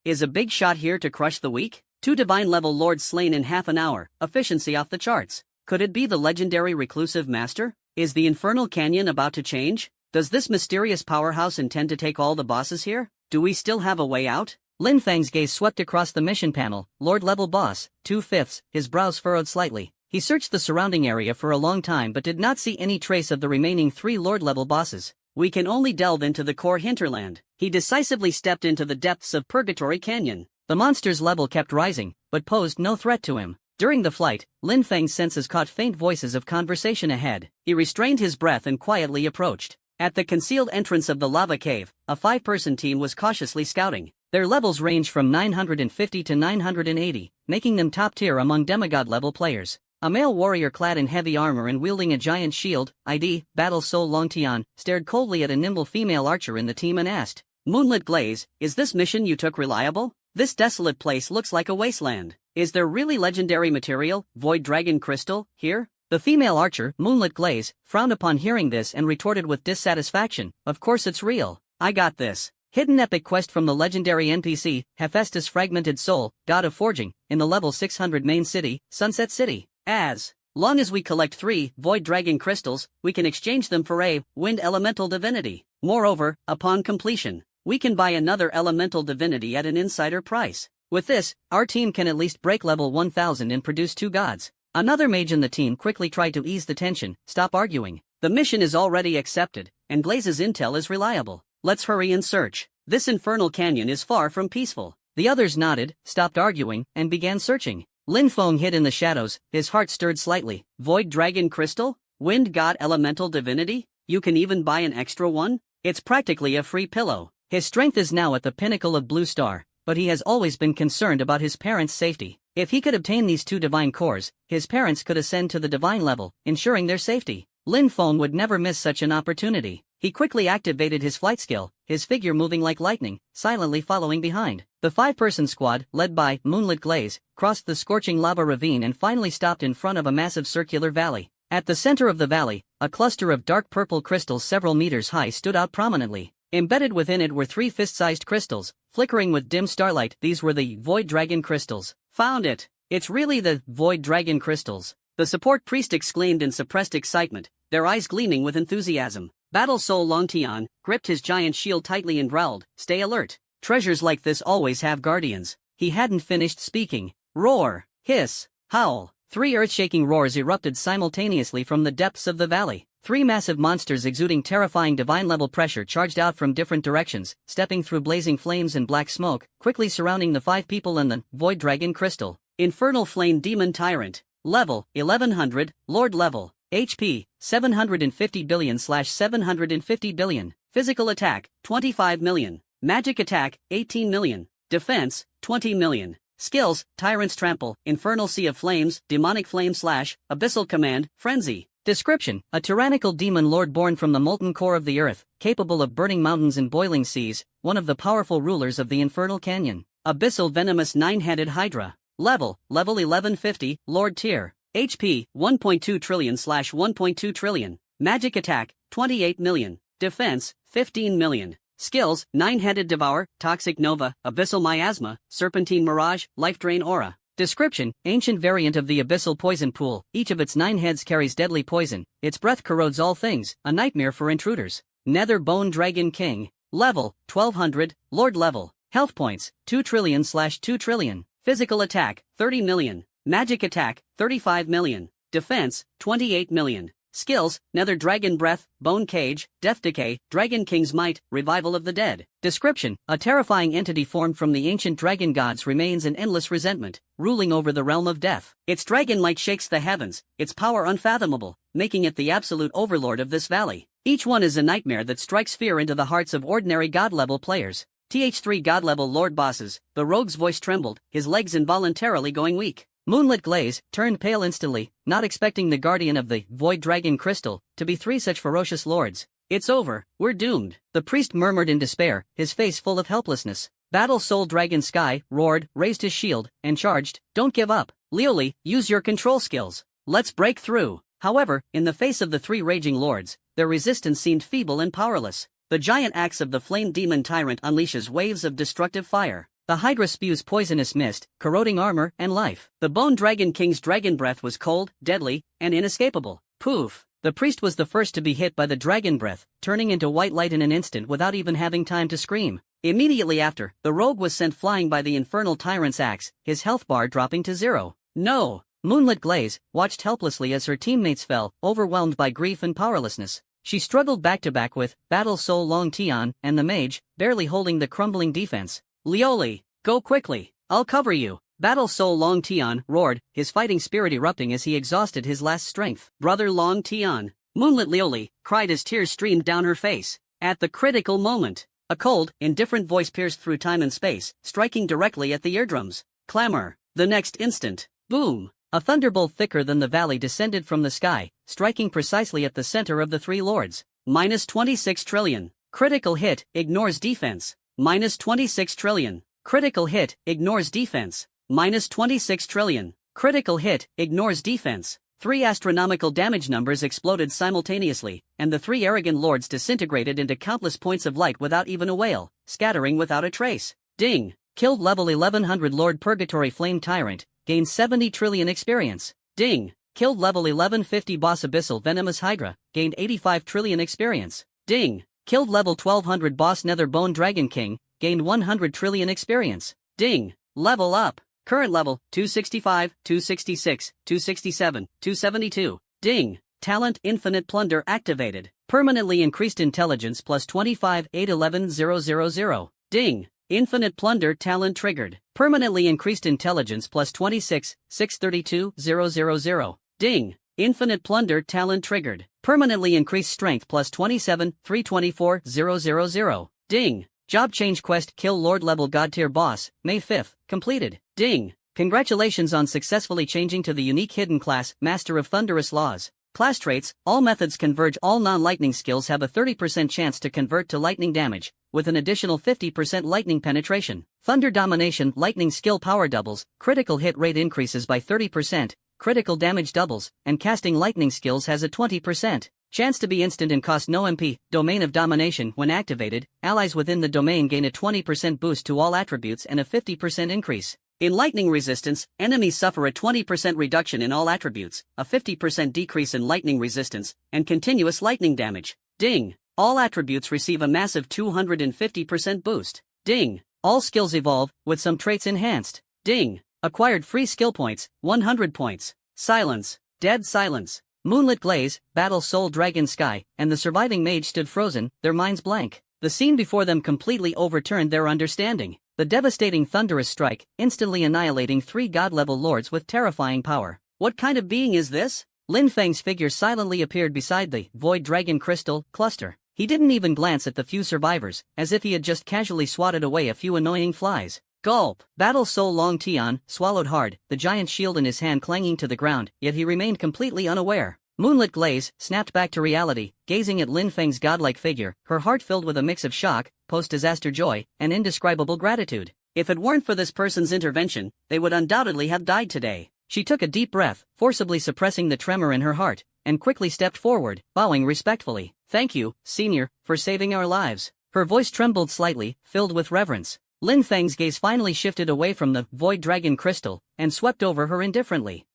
Is a big shot here to crush the weak? 2 divine level Lords slain in half an hour, efficiency off the charts. Could it be the legendary reclusive master? Is the Infernal Canyon about to change? Does this mysterious powerhouse intend to take all the bosses here? Do we still have a way out? Lin Feng's gaze swept across the mission panel. Lord level boss, 2/5, his brows furrowed slightly. He searched the surrounding area for a long time but did not see any trace of the remaining 3 Lord-level bosses. We can only delve into the core hinterland. He decisively stepped into the depths of Purgatory Canyon. The monster's level kept rising, but posed no threat to him. During the flight, Lin Feng's senses caught faint voices of conversation ahead. He restrained his breath and quietly approached. At the concealed entrance of the lava cave, a 5-person team was cautiously scouting. Their levels range from 950 to 980, making them top tier among demigod-level players. A male warrior clad in heavy armor and wielding a giant shield, ID, Battle Soul Longtian, stared coldly at a nimble female archer in the team and asked, "Moonlit Glaze, is this mission you took reliable? This desolate place looks like a wasteland. Is there really legendary material, Void Dragon Crystal, here?" The female archer, Moonlit Glaze, frowned upon hearing this and retorted with dissatisfaction, "Of course it's real. I got this. Hidden epic quest from the legendary NPC, Hephaestus Fragmented Soul, God of Forging, in the level 600 main city, Sunset City. As long as we collect 3 Void Dragon Crystals, we can exchange them for a Wind Elemental Divinity. Moreover, upon completion, we can buy another Elemental Divinity at an insider price. With this, our team can at least break level 1000 and produce 2 gods." Another mage in the team quickly tried to ease the tension. "Stop arguing. The mission is already accepted, and Glaze's intel is reliable. Let's hurry and search. This infernal canyon is far from peaceful." The others nodded, stopped arguing, and began searching. Lin Feng hid in the shadows, his heart stirred slightly. Void Dragon Crystal? Wind God Elemental Divinity? You can even buy an extra one? It's practically a free pillow. His strength is now at the pinnacle of Blue Star, but he has always been concerned about his parents' safety. If he could obtain these 2 divine cores, his parents could ascend to the divine level, ensuring their safety. Lin Feng would never miss such an opportunity. He quickly activated his flight skill, his figure moving like lightning, silently following behind. The 5-person squad, led by Moonlit Glaze, crossed the scorching lava ravine and finally stopped in front of a massive circular valley. At the center of the valley, a cluster of dark purple crystals several meters high stood out prominently. Embedded within it were 3 fist-sized crystals, flickering with dim starlight. These were the Void Dragon Crystals. "Found it! It's really the Void Dragon Crystals," the support priest exclaimed in suppressed excitement, their eyes gleaming with enthusiasm. Battle Soul Longtian gripped his giant shield tightly and growled, "Stay alert. Treasures like this always have guardians." He hadn't finished speaking. Roar, hiss, howl. 3 earth-shaking roars erupted simultaneously from the depths of the valley. 3 massive monsters exuding terrifying divine-level pressure charged out from different directions, stepping through blazing flames and black smoke, quickly surrounding the 5 people and the Void Dragon Crystal. Infernal Flame Demon Tyrant. Level, 1100, Lord level. HP, 750 billion/750 billion. Physical attack, 25 million. Magic attack, 18 million. Defense, 20 million. Skills, Tyrant's Trample, Infernal Sea of Flames, Demonic Flame Slash, Abyssal Command, Frenzy. Description: a tyrannical demon lord born from the molten core of the earth, capable of burning mountains and boiling seas, one of the powerful rulers of the Infernal Canyon. Abyssal Venomous 9-Headed Hydra. Level 1150, Lord Tier. HP, 1.2 trillion/1.2 trillion. Magic attack, 28 million. Defense, 15 million. Skills, 9-Headed Devour, Toxic Nova, Abyssal Miasma, Serpentine Mirage, Life Drain Aura. Description: ancient variant of the Abyssal Poison Pool, each of its 9 heads carries deadly poison, its breath corrodes all things, a nightmare for intruders. Nether Bone Dragon King. Level, 1200, Lord level. Health points, 2 trillion/2 trillion. Physical attack, 30 million. Magic attack, 35 million. Defense, 28 million. Skills, Nether Dragon Breath, Bone Cage, Death Decay, Dragon King's Might, Revival of the Dead. Description: a terrifying entity formed from the ancient dragon gods remains in endless resentment, ruling over the realm of death. Its dragon might shakes the heavens, its power unfathomable, making it the absolute overlord of this valley. Each one is a nightmare that strikes fear into the hearts of ordinary god-level players. TH3 god-level lord bosses. The rogue's voice trembled, his legs involuntarily going weak. Moonlit Glaze turned pale instantly, not expecting the guardian of the Void Dragon Crystal to be 3 such ferocious lords. "It's over, we're doomed," the priest murmured in despair, his face full of helplessness. Battle Soul Dragon Sky roared, raised his shield, and charged. "Don't give up. Lioli, use your control skills. Let's break through." However, in the face of the 3 raging lords, their resistance seemed feeble and powerless. The giant axe of the Flame Demon Tyrant unleashes waves of destructive fire. The Hydra spews poisonous mist, corroding armor and life. The Bone Dragon King's dragon breath was cold, deadly, and inescapable. Poof! The priest was the first to be hit by the dragon breath, turning into white light in an instant without even having time to scream. Immediately after, the rogue was sent flying by the infernal tyrant's axe, his health bar dropping to 0. No! Moonlit Glaze watched helplessly as her teammates fell, overwhelmed by grief and powerlessness. She struggled back to back with Battle Soul Longtian and the mage, barely holding the crumbling defense. "Lioli, go quickly, I'll cover you." Battle Soul Longtian roared, his fighting spirit erupting as he exhausted his last strength. "Brother Longtian," Moonlit Lioli cried as tears streamed down her face. At the critical moment, a cold, indifferent voice pierced through time and space, striking directly at the eardrums. Clamor. The next instant, boom! A thunderbolt thicker than the valley descended from the sky, striking precisely at the center of the 3 lords. -26 trillion. Critical hit, ignores defense. -26 trillion. Critical hit, ignores defense. -26 trillion. Critical hit, ignores defense. 3 astronomical damage numbers exploded simultaneously, and the 3 arrogant lords disintegrated into countless points of light without even a wail, scattering without a trace. Ding! Killed level 1100 Lord Purgatory Flame Tyrant, gained 70 trillion experience. Ding! Killed level 1150 Boss Abyssal Venomous Hydra, gained 85 trillion experience. Ding! Killed level 1200 Boss Nether Bone Dragon King, gained 100 trillion experience. Ding! Level up. Current level, 265, 266, 267, 272. Ding! Talent Infinite Plunder activated. Permanently increased intelligence plus 25, 811,000. Ding! Infinite Plunder talent triggered. Permanently increased intelligence plus 26, 632,000. Ding! Infinite Plunder talent triggered. Permanently increased strength plus 27, 324,000. Ding! Job change quest kill Lord level God tier boss, May 5th, completed. Ding! Congratulations on successfully changing to the unique hidden class, Master of Thunderous Laws. Class traits, all methods converge. All non-lightning skills have a 30% chance to convert to lightning damage, with an additional 50% lightning penetration. Thunder Domination lightning skill power doubles, critical hit rate increases by 30%, critical damage doubles, and casting lightning skills has a 20% chance to be instant and cost no MP. Domain of Domination when activated, allies within the domain gain a 20% boost to all attributes and a 50% increase in lightning resistance. Enemies suffer a 20% reduction in all attributes, a 50% decrease in lightning resistance, and continuous lightning damage. Ding! All attributes receive a massive 250% boost. Ding. All skills evolve, with some traits enhanced. Ding. Acquired free skill points, 100 points. Silence. Dead silence. Moonlit glaze, battle soul dragon sky, and the surviving mage stood frozen, their minds blank. The scene before them completely overturned their understanding. The devastating thunderous strike, instantly annihilating 3 god-level lords with terrifying power. What kind of being is this? Lin Feng's figure silently appeared beside the Void Dragon Crystal cluster. He didn't even glance at the few survivors, as if he had just casually swatted away a few annoying flies. Gulp! Battle Soul Long Tian swallowed hard, the giant shield in his hand clanging to the ground, yet he remained completely unaware. Moonlit Glaze snapped back to reality, gazing at Lin Feng's godlike figure, her heart filled with a mix of shock, post-disaster joy, and indescribable gratitude. If it weren't for this person's intervention, they would undoubtedly have died today. She took a deep breath, forcibly suppressing the tremor in her heart, and quickly stepped forward, bowing respectfully. "Thank you, Senior, for saving our lives." Her voice trembled slightly, filled with reverence. Lin Feng's gaze finally shifted away from the Void Dragon Crystal, and swept over her indifferently.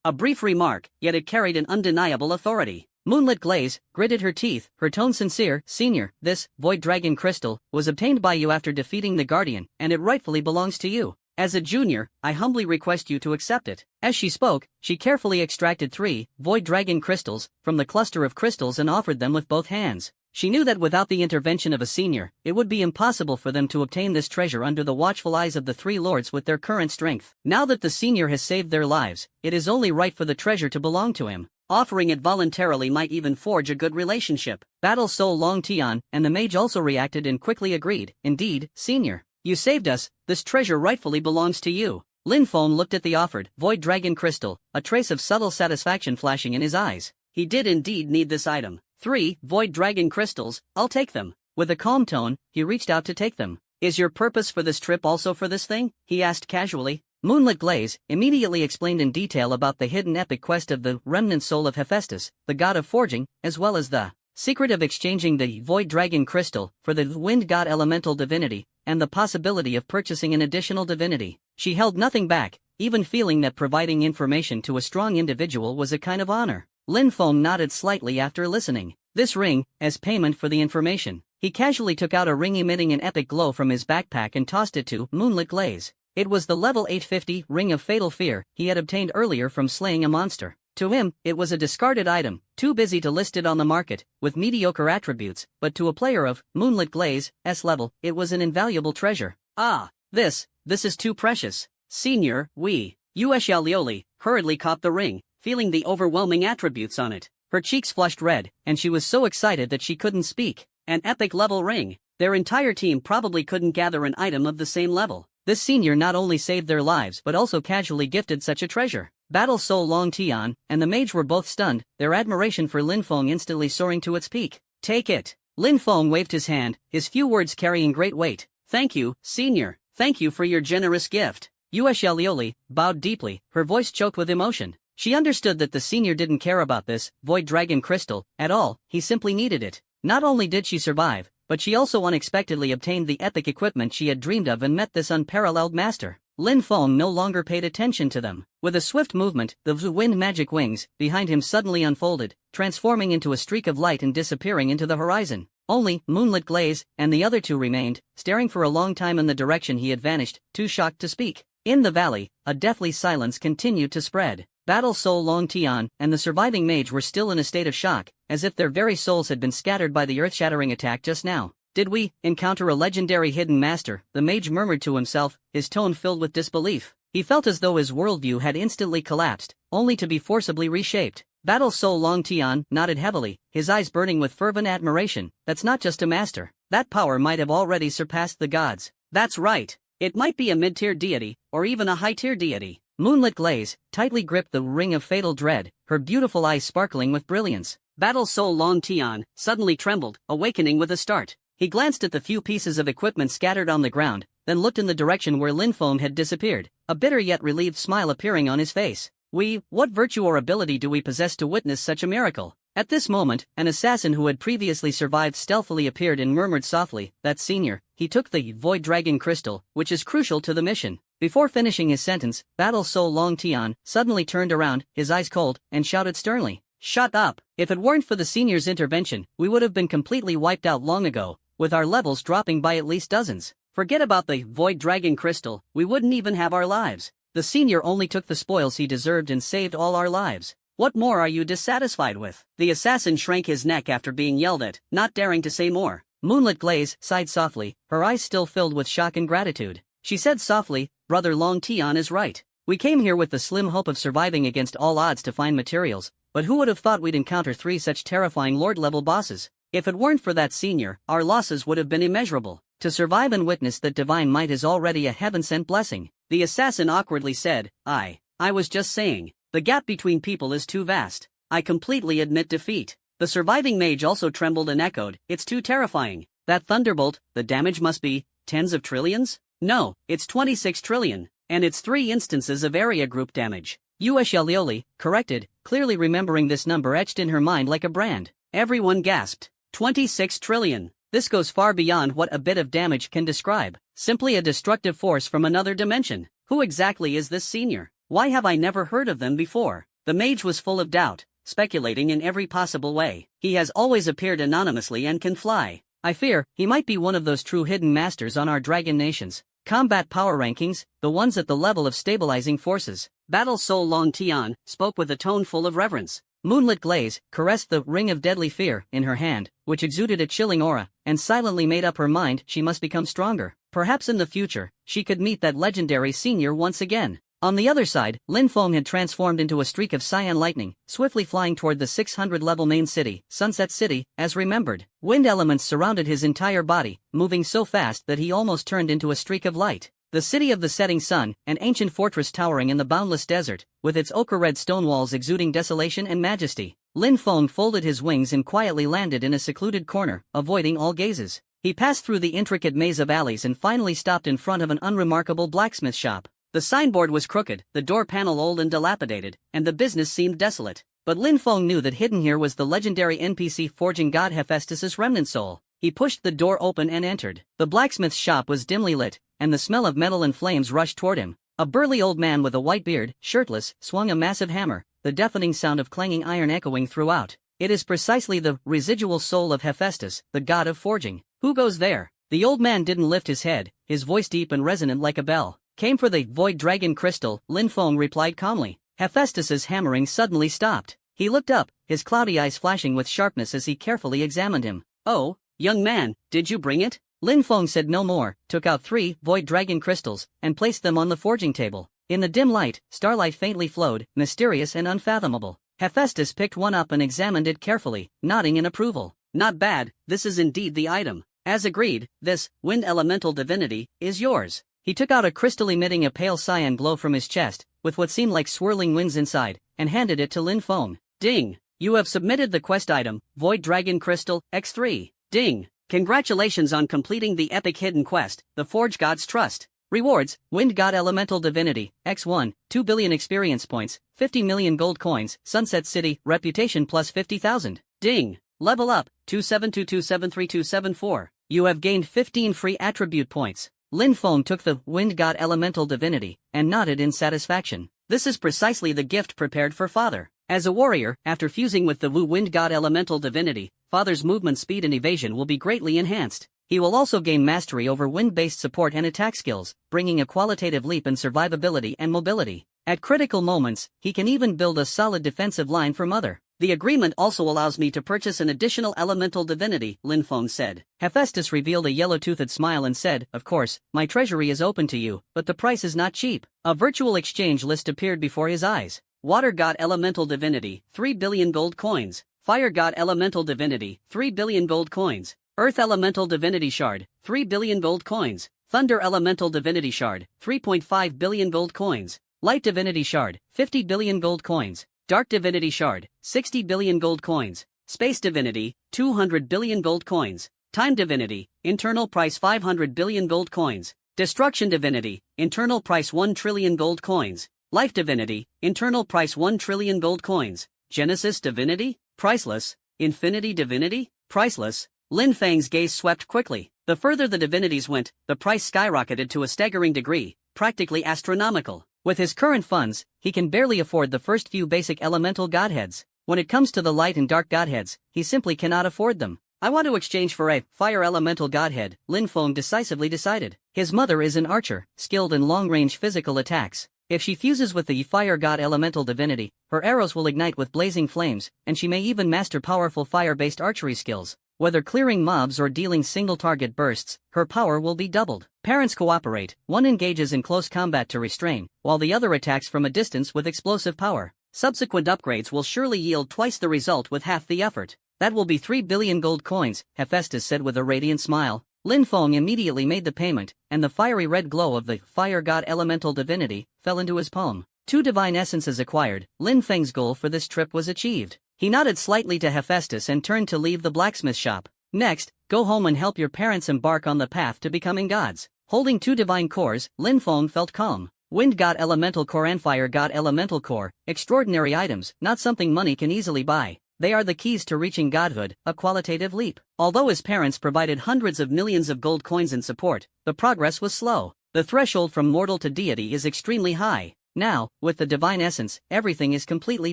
A brief remark, yet it carried an undeniable authority. Moonlit Glaze gritted her teeth, her tone sincere. "Senior, this Void Dragon Crystal was obtained by you after defeating the Guardian, and it rightfully belongs to you. As a junior, I humbly request you to accept it." As she spoke, she carefully extracted 3 Void Dragon Crystals from the cluster of crystals and offered them with both hands. She knew that without the intervention of a senior, it would be impossible for them to obtain this treasure under the watchful eyes of the 3 lords with their current strength. Now that the senior has saved their lives, it is only right for the treasure to belong to him. Offering it voluntarily might even forge a good relationship. Battle Soul Long Tian and the mage also reacted and quickly agreed. "Indeed, Senior. You saved us, this treasure rightfully belongs to you." Lin Feng looked at the offered Void Dragon Crystal, a trace of subtle satisfaction flashing in his eyes. He did indeed need this item. 3 Void Dragon Crystals, I'll take them. With a calm tone, he reached out to take them. "Is your purpose for this trip also for this thing?" he asked casually. Moonlit Glaze immediately explained in detail about the hidden epic quest of the remnant soul of Hephaestus, the god of forging, as well as the secret of exchanging the Void Dragon Crystal for the wind god elemental divinity, and the possibility of purchasing an additional divinity. She held nothing back, even feeling that providing information to a strong individual was a kind of honor. Lin Feng nodded slightly after listening. "This ring, as payment for the information." He casually took out a ring emitting an epic glow from his backpack and tossed it to Moonlit Glaze. It was the level 850 Ring of Fatal Fear he had obtained earlier from slaying a monster. To him, it was a discarded item, too busy to list it on the market, with mediocre attributes, but to a player of Moonlit Glaze's level, it was an invaluable treasure. "Ah, this is too precious. Senior, Yue Xiaolioli hurriedly caught the ring, feeling the overwhelming attributes on it. Her cheeks flushed red, and she was so excited that she couldn't speak. An epic level ring. Their entire team probably couldn't gather an item of the same level. This senior not only saved their lives but also casually gifted such a treasure. Battle Soul Long Tian and the mage were both stunned, their admiration for Lin Feng instantly soaring to its peak. "Take it." Lin Feng waved his hand, his few words carrying great weight. "Thank you, Senior. Thank you for your generous gift." Yue Xiaolioli bowed deeply, her voice choked with emotion. She understood that the senior didn't care about this Void Dragon Crystal at all, he simply needed it. Not only did she survive, but she also unexpectedly obtained the epic equipment she had dreamed of and met this unparalleled master. Lin Feng no longer paid attention to them. With a swift movement, the wind magic wings behind him suddenly unfolded, transforming into a streak of light and disappearing into the horizon. Only Moonlit Glaze and the other 2 remained, staring for a long time in the direction he had vanished, too shocked to speak. In the valley, a deathly silence continued to spread. Battle Soul Long Tian and the surviving mage were still in a state of shock, as if their very souls had been scattered by the earth-shattering attack just now. "Did we encounter a legendary hidden master?" the mage murmured to himself, his tone filled with disbelief. He felt as though his worldview had instantly collapsed, only to be forcibly reshaped. Battle Soul Long Tian nodded heavily, his eyes burning with fervent admiration. "That's not just a master. That power might have already surpassed the gods." "That's right. It might be a mid-tier deity, or even a high-tier deity." Moonlit Glaze tightly gripped the Ring of Fatal Dread, her beautiful eyes sparkling with brilliance. Battle Soul Long Tian suddenly trembled, awakening with a start. He glanced at the few pieces of equipment scattered on the ground, then looked in the direction where Lin Feng had disappeared, a bitter yet relieved smile appearing on his face. What virtue or ability do we possess to witness such a miracle?" At this moment, an assassin who had previously survived stealthily appeared and murmured softly, "That's Senior. He took the Void Dragon Crystal, which is crucial to the mission." Before finishing his sentence, Battle Soul Long Tian suddenly turned around, his eyes cold, and shouted sternly, Shut up. If it weren't for the senior's intervention, we would have been completely wiped out long ago, with our levels dropping by at least dozens. Forget about the Void Dragon Crystal, we wouldn't even have our lives. The senior only took the spoils he deserved and saved all our lives. What more are you dissatisfied with? The assassin shrank his neck after being yelled at, not daring to say more. Moonlit Glaze sighed softly, her eyes still filled with shock and gratitude. She said softly, Brother Long Tian is right. We came here with the slim hope of surviving against all odds to find materials, but who would have thought we'd encounter 3 such terrifying Lord-level bosses? If it weren't for that senior, our losses would have been immeasurable. To survive and witness that divine might is already a heaven-sent blessing. The assassin awkwardly said, I was just saying, the gap between people is too vast. I completely admit defeat. The surviving mage also trembled and echoed, it's too terrifying. That thunderbolt, the damage must be tens of trillions? No, it's 26 trillion, and it's 3 instances of area group damage. Ushelioli corrected, clearly remembering this number etched in her mind like a brand. Everyone gasped. 26 trillion. This goes far beyond what a bit of damage can describe. Simply a destructive force from another dimension. Who exactly is this senior? Why have I never heard of them before? The mage was full of doubt, speculating in every possible way. He has always appeared anonymously and can fly. I fear, he might be one of those true hidden masters on our dragon nations. Combat power rankings, the ones at the level of stabilizing forces. Battle Soul Long Tian spoke with a tone full of reverence. Moonlit Glaze caressed the ring of deadly fear in her hand, which exuded a chilling aura, and silently made up her mind she must become stronger. Perhaps in the future, she could meet that legendary senior once again. On the other side, Lin Feng had transformed into a streak of cyan lightning, swiftly flying toward the 600-level main city, Sunset City, as remembered. Wind elements surrounded his entire body, moving so fast that he almost turned into a streak of light. The city of the setting sun, an ancient fortress towering in the boundless desert, with its ochre-red stone walls exuding desolation and majesty. Lin Feng folded his wings and quietly landed in a secluded corner, avoiding all gazes. He passed through the intricate maze of alleys and finally stopped in front of an unremarkable blacksmith shop. The signboard was crooked, the door panel old and dilapidated, and the business seemed desolate. But Lin Feng knew that hidden here was the legendary NPC forging god Hephaestus's remnant soul. He pushed the door open and entered. The blacksmith's shop was dimly lit, and the smell of metal and flames rushed toward him. A burly old man with a white beard, shirtless, swung a massive hammer, the deafening sound of clanging iron echoing throughout. It is precisely the residual soul of Hephaestus, the god of forging. Who goes there? The old man didn't lift his head, his voice deep and resonant like a bell. Came for the Void Dragon Crystal, Lin Feng replied calmly. Hephaestus's hammering suddenly stopped. He looked up, his cloudy eyes flashing with sharpness as he carefully examined him. Oh, young man, did you bring it? Lin Feng said no more, took out 3 Void Dragon Crystals, and placed them on the forging table. In the dim light, starlight faintly flowed, mysterious and unfathomable. Hephaestus picked one up and examined it carefully, nodding in approval. Not bad, this is indeed the item. As agreed, this, wind elemental divinity, is yours. He took out a crystal emitting a pale cyan glow from his chest, with what seemed like swirling winds inside, and handed it to Lin Feng. Ding! You have submitted the quest item, Void Dragon Crystal, X3. Ding! Congratulations on completing the epic hidden quest, the Forge God's Trust. Rewards, Wind God Elemental Divinity, X1, 2 billion experience points, 50 million gold coins, Sunset City, reputation plus 50,000. Ding! Level up, 2722732774. You have gained 15 free attribute points. Lin Feng took the Wind God Elemental Divinity, and nodded in satisfaction. This is precisely the gift prepared for Father. As a warrior, after fusing with the Wu Wind God Elemental Divinity, Father's movement speed and evasion will be greatly enhanced. He will also gain mastery over wind-based support and attack skills, bringing a qualitative leap in survivability and mobility. At critical moments, he can even build a solid defensive line for Mother. The agreement also allows me to purchase an additional elemental divinity, Lin Feng said. Hephaestus revealed a yellow-toothed smile and said, of course, my treasury is open to you, but the price is not cheap. A virtual exchange list appeared before his eyes. Water God Elemental Divinity, 3 billion gold coins. Fire God Elemental Divinity, 3 billion gold coins. Earth Elemental Divinity Shard, 3 billion gold coins. Thunder Elemental Divinity Shard, 3.5 billion gold coins. Light Divinity Shard, 50 billion gold coins. Dark Divinity Shard, 60 billion gold coins. Space Divinity, 200 billion gold coins. Time Divinity, internal price 500 billion gold coins. Destruction Divinity, internal price 1 trillion gold coins. Life Divinity, internal price 1 trillion gold coins. Genesis Divinity, priceless. Infinity Divinity, priceless. Lin Feng's gaze swept quickly. The further the divinities went, the price skyrocketed to a staggering degree, practically astronomical. With his current funds, he can barely afford the first few basic elemental godheads. When it comes to the light and dark godheads, he simply cannot afford them. I want to exchange for a fire elemental godhead, Lin Feng decisively decided. His mother is an archer, skilled in long-range physical attacks. If she fuses with the fire god elemental divinity, her arrows will ignite with blazing flames, and she may even master powerful fire-based archery skills. Whether clearing mobs or dealing single-target bursts, her power will be doubled. Parents cooperate, one engages in close combat to restrain, while the other attacks from a distance with explosive power. Subsequent upgrades will surely yield twice the result with half the effort. That will be 3 billion gold coins, Hephaestus said with a radiant smile. Lin Feng immediately made the payment, and the fiery red glow of the fire god elemental divinity fell into his palm. 2 divine essences acquired, Lin Feng's goal for this trip was achieved. He nodded slightly to Hephaestus and turned to leave the blacksmith shop. Next, go home and help your parents embark on the path to becoming gods. Holding 2 divine cores, Lin Feng felt calm. Wind god elemental core and fire god elemental core, extraordinary items, not something money can easily buy. They are the keys to reaching godhood, a qualitative leap. Although his parents provided hundreds of millions of gold coins in support, the progress was slow. The threshold from mortal to deity is extremely high. Now, with the divine essence, everything is completely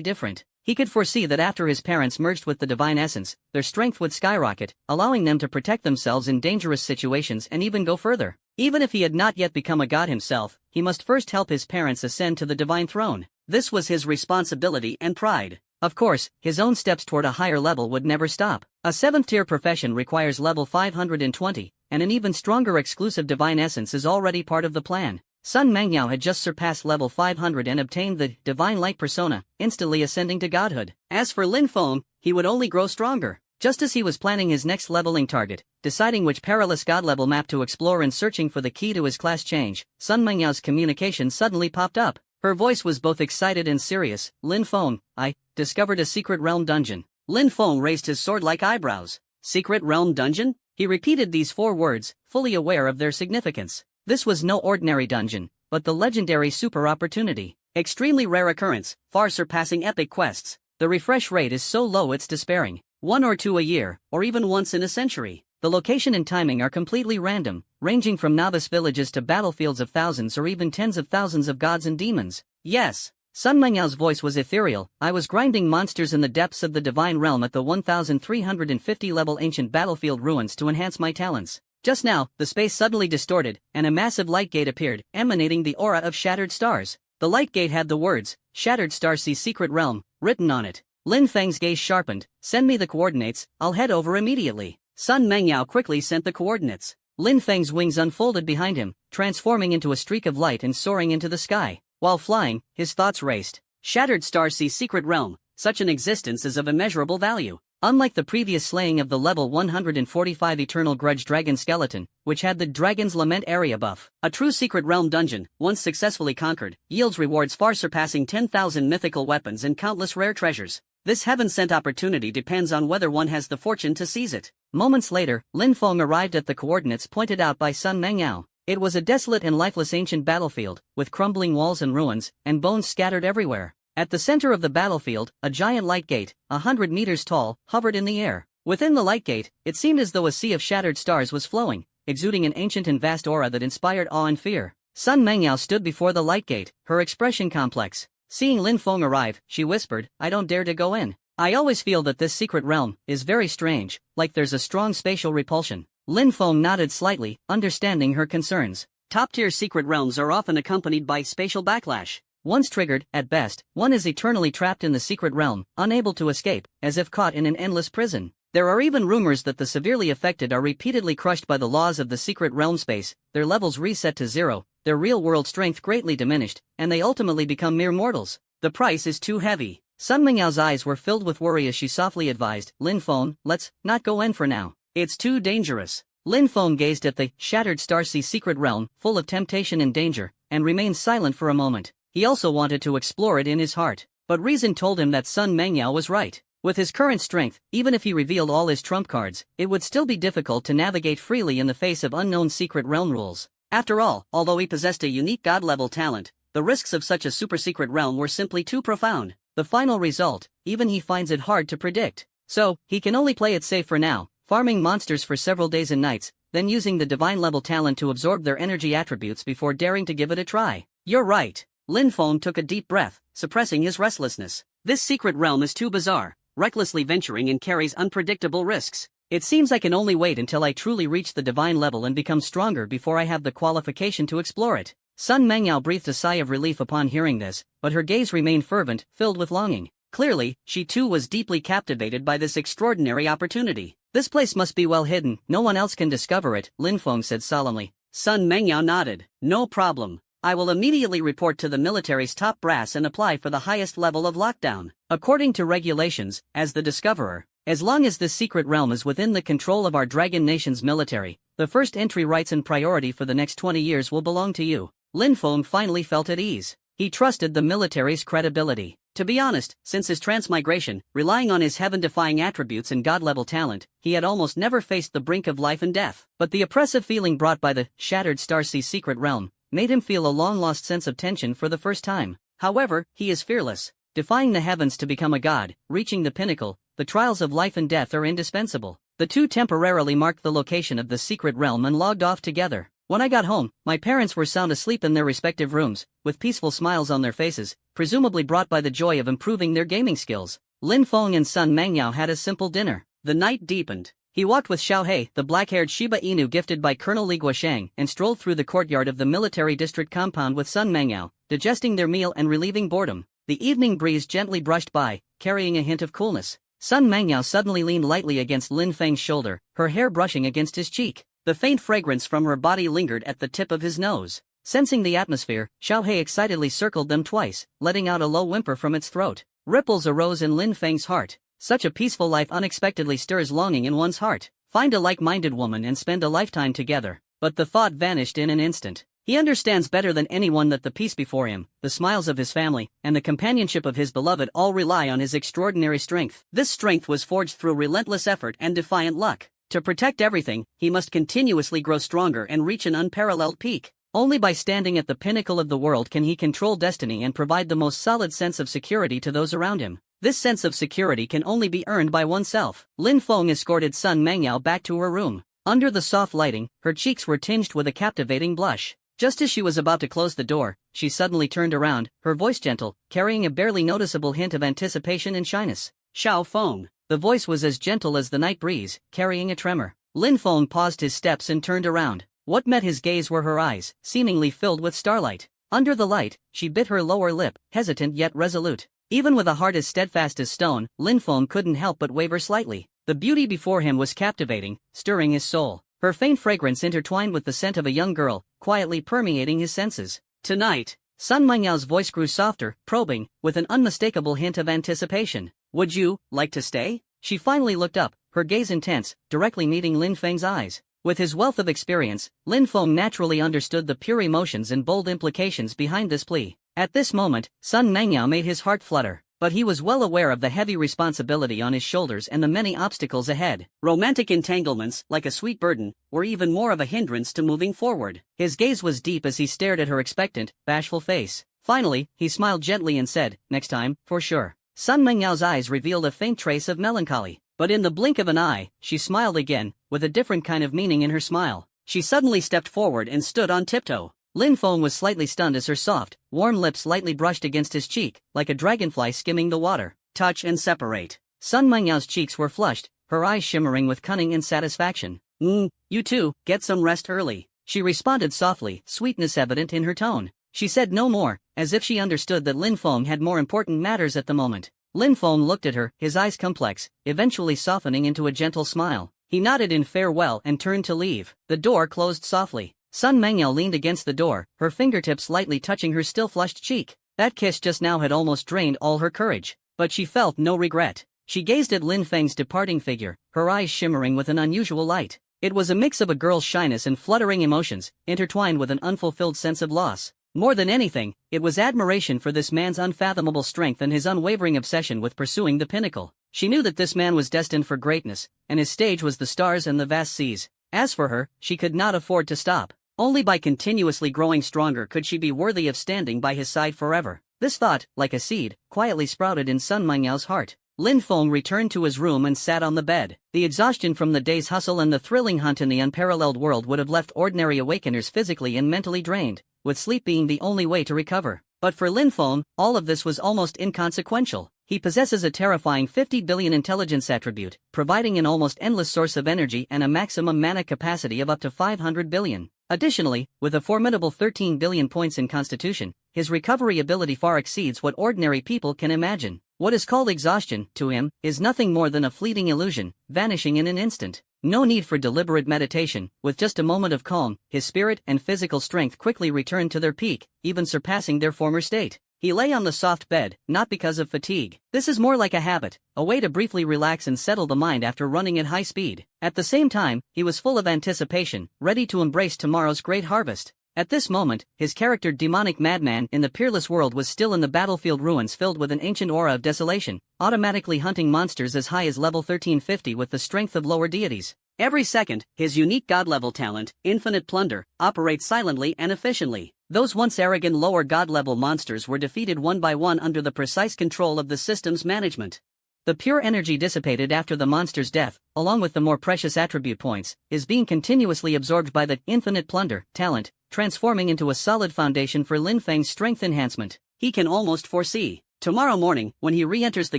different. He could foresee that after his parents merged with the divine essence, their strength would skyrocket, allowing them to protect themselves in dangerous situations and even go further. Even if he had not yet become a god himself, he must first help his parents ascend to the divine throne. This was his responsibility and pride. Of course, his own steps toward a higher level would never stop. A 7th-tier profession requires level 520, and an even stronger exclusive divine essence is already part of the plan. Sun Mengyao had just surpassed level 500 and obtained the divine light persona, instantly ascending to godhood. As for Lin Feng, he would only grow stronger. Just as he was planning his next leveling target, deciding which perilous god-level map to explore and searching for the key to his class change, Sun Mengyao's communication suddenly popped up. Her voice was both excited and serious. Lin Feng, I discovered a secret realm dungeon. Lin Feng raised his sword-like eyebrows. Secret realm dungeon? He repeated these 4 words, fully aware of their significance. This was no ordinary dungeon, but the legendary super opportunity. Extremely rare occurrence, far surpassing epic quests. The refresh rate is so low it's despairing. 1 or 2 a year, or even once in a century. The location and timing are completely random, ranging from novice villages to battlefields of thousands or even tens of thousands of gods and demons. Yes. Sun Mengyao's voice was ethereal. I was grinding monsters in the depths of the divine realm at the 1350 level ancient battlefield ruins to enhance my talents. Just now, the space suddenly distorted, and a massive light gate appeared, emanating the aura of shattered stars. The light gate had the words, Shattered Star Sea Secret Realm, written on it. Lin Feng's gaze sharpened. Send me the coordinates, I'll head over immediately. Sun Mengyao quickly sent the coordinates. Lin Feng's wings unfolded behind him, transforming into a streak of light and soaring into the sky. While flying, his thoughts raced. Shattered Star Sea Secret Realm, such an existence is of immeasurable value. Unlike the previous slaying of the level 145 Eternal Grudge Dragon Skeleton, which had the Dragon's Lament area buff, a true secret realm dungeon, once successfully conquered, yields rewards far surpassing 10,000 mythical weapons and countless rare treasures. This heaven-sent opportunity depends on whether one has the fortune to seize it. Moments later, Lin Feng arrived at the coordinates pointed out by Sun Mengyao. It was a desolate and lifeless ancient battlefield, with crumbling walls and ruins, and bones scattered everywhere. At the center of the battlefield, a giant light gate, 100 meters tall, hovered in the air. Within the light gate, it seemed as though a sea of shattered stars was flowing, exuding an ancient and vast aura that inspired awe and fear. Sun Mengyao stood before the light gate, her expression complex. Seeing Lin Feng arrive, she whispered, I don't dare to go in. I always feel that this secret realm is very strange, like there's a strong spatial repulsion. Lin Feng nodded slightly, understanding her concerns. Top-tier secret realms are often accompanied by spatial backlash. Once triggered, at best, one is eternally trapped in the secret realm, unable to escape, as if caught in an endless prison. There are even rumors that the severely affected are repeatedly crushed by the laws of the secret realm space, their levels reset to 0, their real-world strength greatly diminished, and they ultimately become mere mortals. The price is too heavy. Sun Mengyao's eyes were filled with worry as she softly advised, Lin Feng, let's not go in for now. It's too dangerous. Lin Feng gazed at the shattered Starsea secret realm, full of temptation and danger, and remained silent for a moment. He also wanted to explore it in his heart, but reason told him that Sun Mengyao was right. With his current strength, even if he revealed all his trump cards, it would still be difficult to navigate freely in the face of unknown secret realm rules. After all, although he possessed a unique god-level talent, the risks of such a super-secret realm were simply too profound. The final result, even he finds it hard to predict. So, he can only play it safe for now, farming monsters for several days and nights, then using the divine-level talent to absorb their energy attributes before daring to give it a try. You're right. Lin Feng took a deep breath, suppressing his restlessness. This secret realm is too bizarre, recklessly venturing and carries unpredictable risks. It seems I can only wait until I truly reach the divine level and become stronger before I have the qualification to explore it. Sun Mengyao breathed a sigh of relief upon hearing this, but her gaze remained fervent, filled with longing. Clearly, she too was deeply captivated by this extraordinary opportunity. This place must be well hidden, no one else can discover it, Lin Feng said solemnly. Sun Mengyao nodded. No problem. I will immediately report to the military's top brass and apply for the highest level of lockdown. According to regulations, as the discoverer, as long as this secret realm is within the control of our Dragon Nation's military, the first entry rights and priority for the next 20 years will belong to you. Lin Feng finally felt at ease. He trusted the military's credibility. To be honest, since his transmigration, relying on his heaven-defying attributes and god-level talent, he had almost never faced the brink of life and death. But the oppressive feeling brought by the shattered Starsea secret realm made him feel a long-lost sense of tension for the first time. However, he is fearless. Defying the heavens to become a god, reaching the pinnacle, the trials of life and death are indispensable. The two temporarily marked the location of the secret realm and logged off together. When I got home, my parents were sound asleep in their respective rooms, with peaceful smiles on their faces, presumably brought by the joy of improving their gaming skills. Lin Feng and Sun Mengyao had a simple dinner. The night deepened. He walked with Xiao He, the black-haired Shiba Inu gifted by Colonel Li Guoshang, and strolled through the courtyard of the military district compound with Sun Mengyao, digesting their meal and relieving boredom. The evening breeze gently brushed by, carrying a hint of coolness. Sun Mengyao suddenly leaned lightly against Lin Feng's shoulder, her hair brushing against his cheek. The faint fragrance from her body lingered at the tip of his nose. Sensing the atmosphere, Xiao He excitedly circled them twice, letting out a low whimper from its throat. Ripples arose in Lin Feng's heart. Such a peaceful life unexpectedly stirs longing in one's heart. Find a like-minded woman and spend a lifetime together. But the thought vanished in an instant. He understands better than anyone that the peace before him, the smiles of his family, and the companionship of his beloved all rely on his extraordinary strength. This strength was forged through relentless effort and defiant luck. To protect everything, he must continuously grow stronger and reach an unparalleled peak. Only by standing at the pinnacle of the world can he control destiny and provide the most solid sense of security to those around him. This sense of security can only be earned by oneself. Lin Feng escorted Sun Mengyao back to her room. Under the soft lighting, her cheeks were tinged with a captivating blush. Just as she was about to close the door, she suddenly turned around, her voice gentle, carrying a barely noticeable hint of anticipation and shyness. Xiao Feng. The voice was as gentle as the night breeze, carrying a tremor. Lin Feng paused his steps and turned around. What met his gaze were her eyes, seemingly filled with starlight. Under the light, she bit her lower lip, hesitant yet resolute. Even with a heart as steadfast as stone, Lin Feng couldn't help but waver slightly. The beauty before him was captivating, stirring his soul. Her faint fragrance intertwined with the scent of a young girl, quietly permeating his senses. Tonight, Sun Mengyao voice grew softer, probing, with an unmistakable hint of anticipation. Would you like to stay? She finally looked up, her gaze intense, directly meeting Lin Feng's eyes. With his wealth of experience, Lin Feng naturally understood the pure emotions and bold implications behind this plea. At this moment, Sun Mengyao made his heart flutter, but he was well aware of the heavy responsibility on his shoulders and the many obstacles ahead. Romantic entanglements, like a sweet burden, were even more of a hindrance to moving forward. His gaze was deep as he stared at her expectant, bashful face. Finally, he smiled gently and said, "Next time, for sure." Sun Mengyao's eyes revealed a faint trace of melancholy, but in the blink of an eye, she smiled again, with a different kind of meaning in her smile. She suddenly stepped forward and stood on tiptoe. Lin Feng was slightly stunned as her soft, warm lips lightly brushed against his cheek, like a dragonfly skimming the water. Touch and separate. Sun Mengyao's cheeks were flushed, her eyes shimmering with cunning and satisfaction. You too, get some rest early," she responded softly, sweetness evident in her tone. She said no more, as if she understood that Lin Feng had more important matters at the moment. Lin Feng looked at her, his eyes complex, eventually softening into a gentle smile. He nodded in farewell and turned to leave. The door closed softly. Sun Mengyao leaned against the door, her fingertips lightly touching her still flushed cheek. That kiss just now had almost drained all her courage, but she felt no regret. She gazed at Lin Feng's departing figure, her eyes shimmering with an unusual light. It was a mix of a girl's shyness and fluttering emotions, intertwined with an unfulfilled sense of loss. More than anything, it was admiration for this man's unfathomable strength and his unwavering obsession with pursuing the pinnacle. She knew that this man was destined for greatness, and his stage was the stars and the vast seas. As for her, she could not afford to stop. Only by continuously growing stronger could she be worthy of standing by his side forever. This thought, like a seed, quietly sprouted in Sun Mengyao's heart. Lin Feng returned to his room and sat on the bed. The exhaustion from the day's hustle and the thrilling hunt in the unparalleled world would have left ordinary awakeners physically and mentally drained, with sleep being the only way to recover. But for Lin Feng, all of this was almost inconsequential. He possesses a terrifying 50 billion intelligence attribute, providing an almost endless source of energy and a maximum mana capacity of up to 500 billion. Additionally, with a formidable 13 billion points in constitution, his recovery ability far exceeds what ordinary people can imagine. What is called exhaustion, to him, is nothing more than a fleeting illusion, vanishing in an instant. No need for deliberate meditation, with just a moment of calm, his spirit and physical strength quickly return to their peak, even surpassing their former state. He lay on the soft bed, not because of fatigue. This is more like a habit, a way to briefly relax and settle the mind after running at high speed. At the same time, he was full of anticipation, ready to embrace tomorrow's great harvest. At this moment, his character demonic madman in the peerless world was still in the battlefield ruins filled with an ancient aura of desolation, automatically hunting monsters as high as level 1350 with the strength of lower deities. Every second, his unique god-level talent, Infinite Plunder, operates silently and efficiently. Those once arrogant lower god-level monsters were defeated one by one under the precise control of the system's management. The pure energy dissipated after the monster's death, along with the more precious attribute points, is being continuously absorbed by the Infinite Plunder talent, transforming into a solid foundation for Lin Feng's strength enhancement. He can almost foresee. Tomorrow morning, when he re-enters the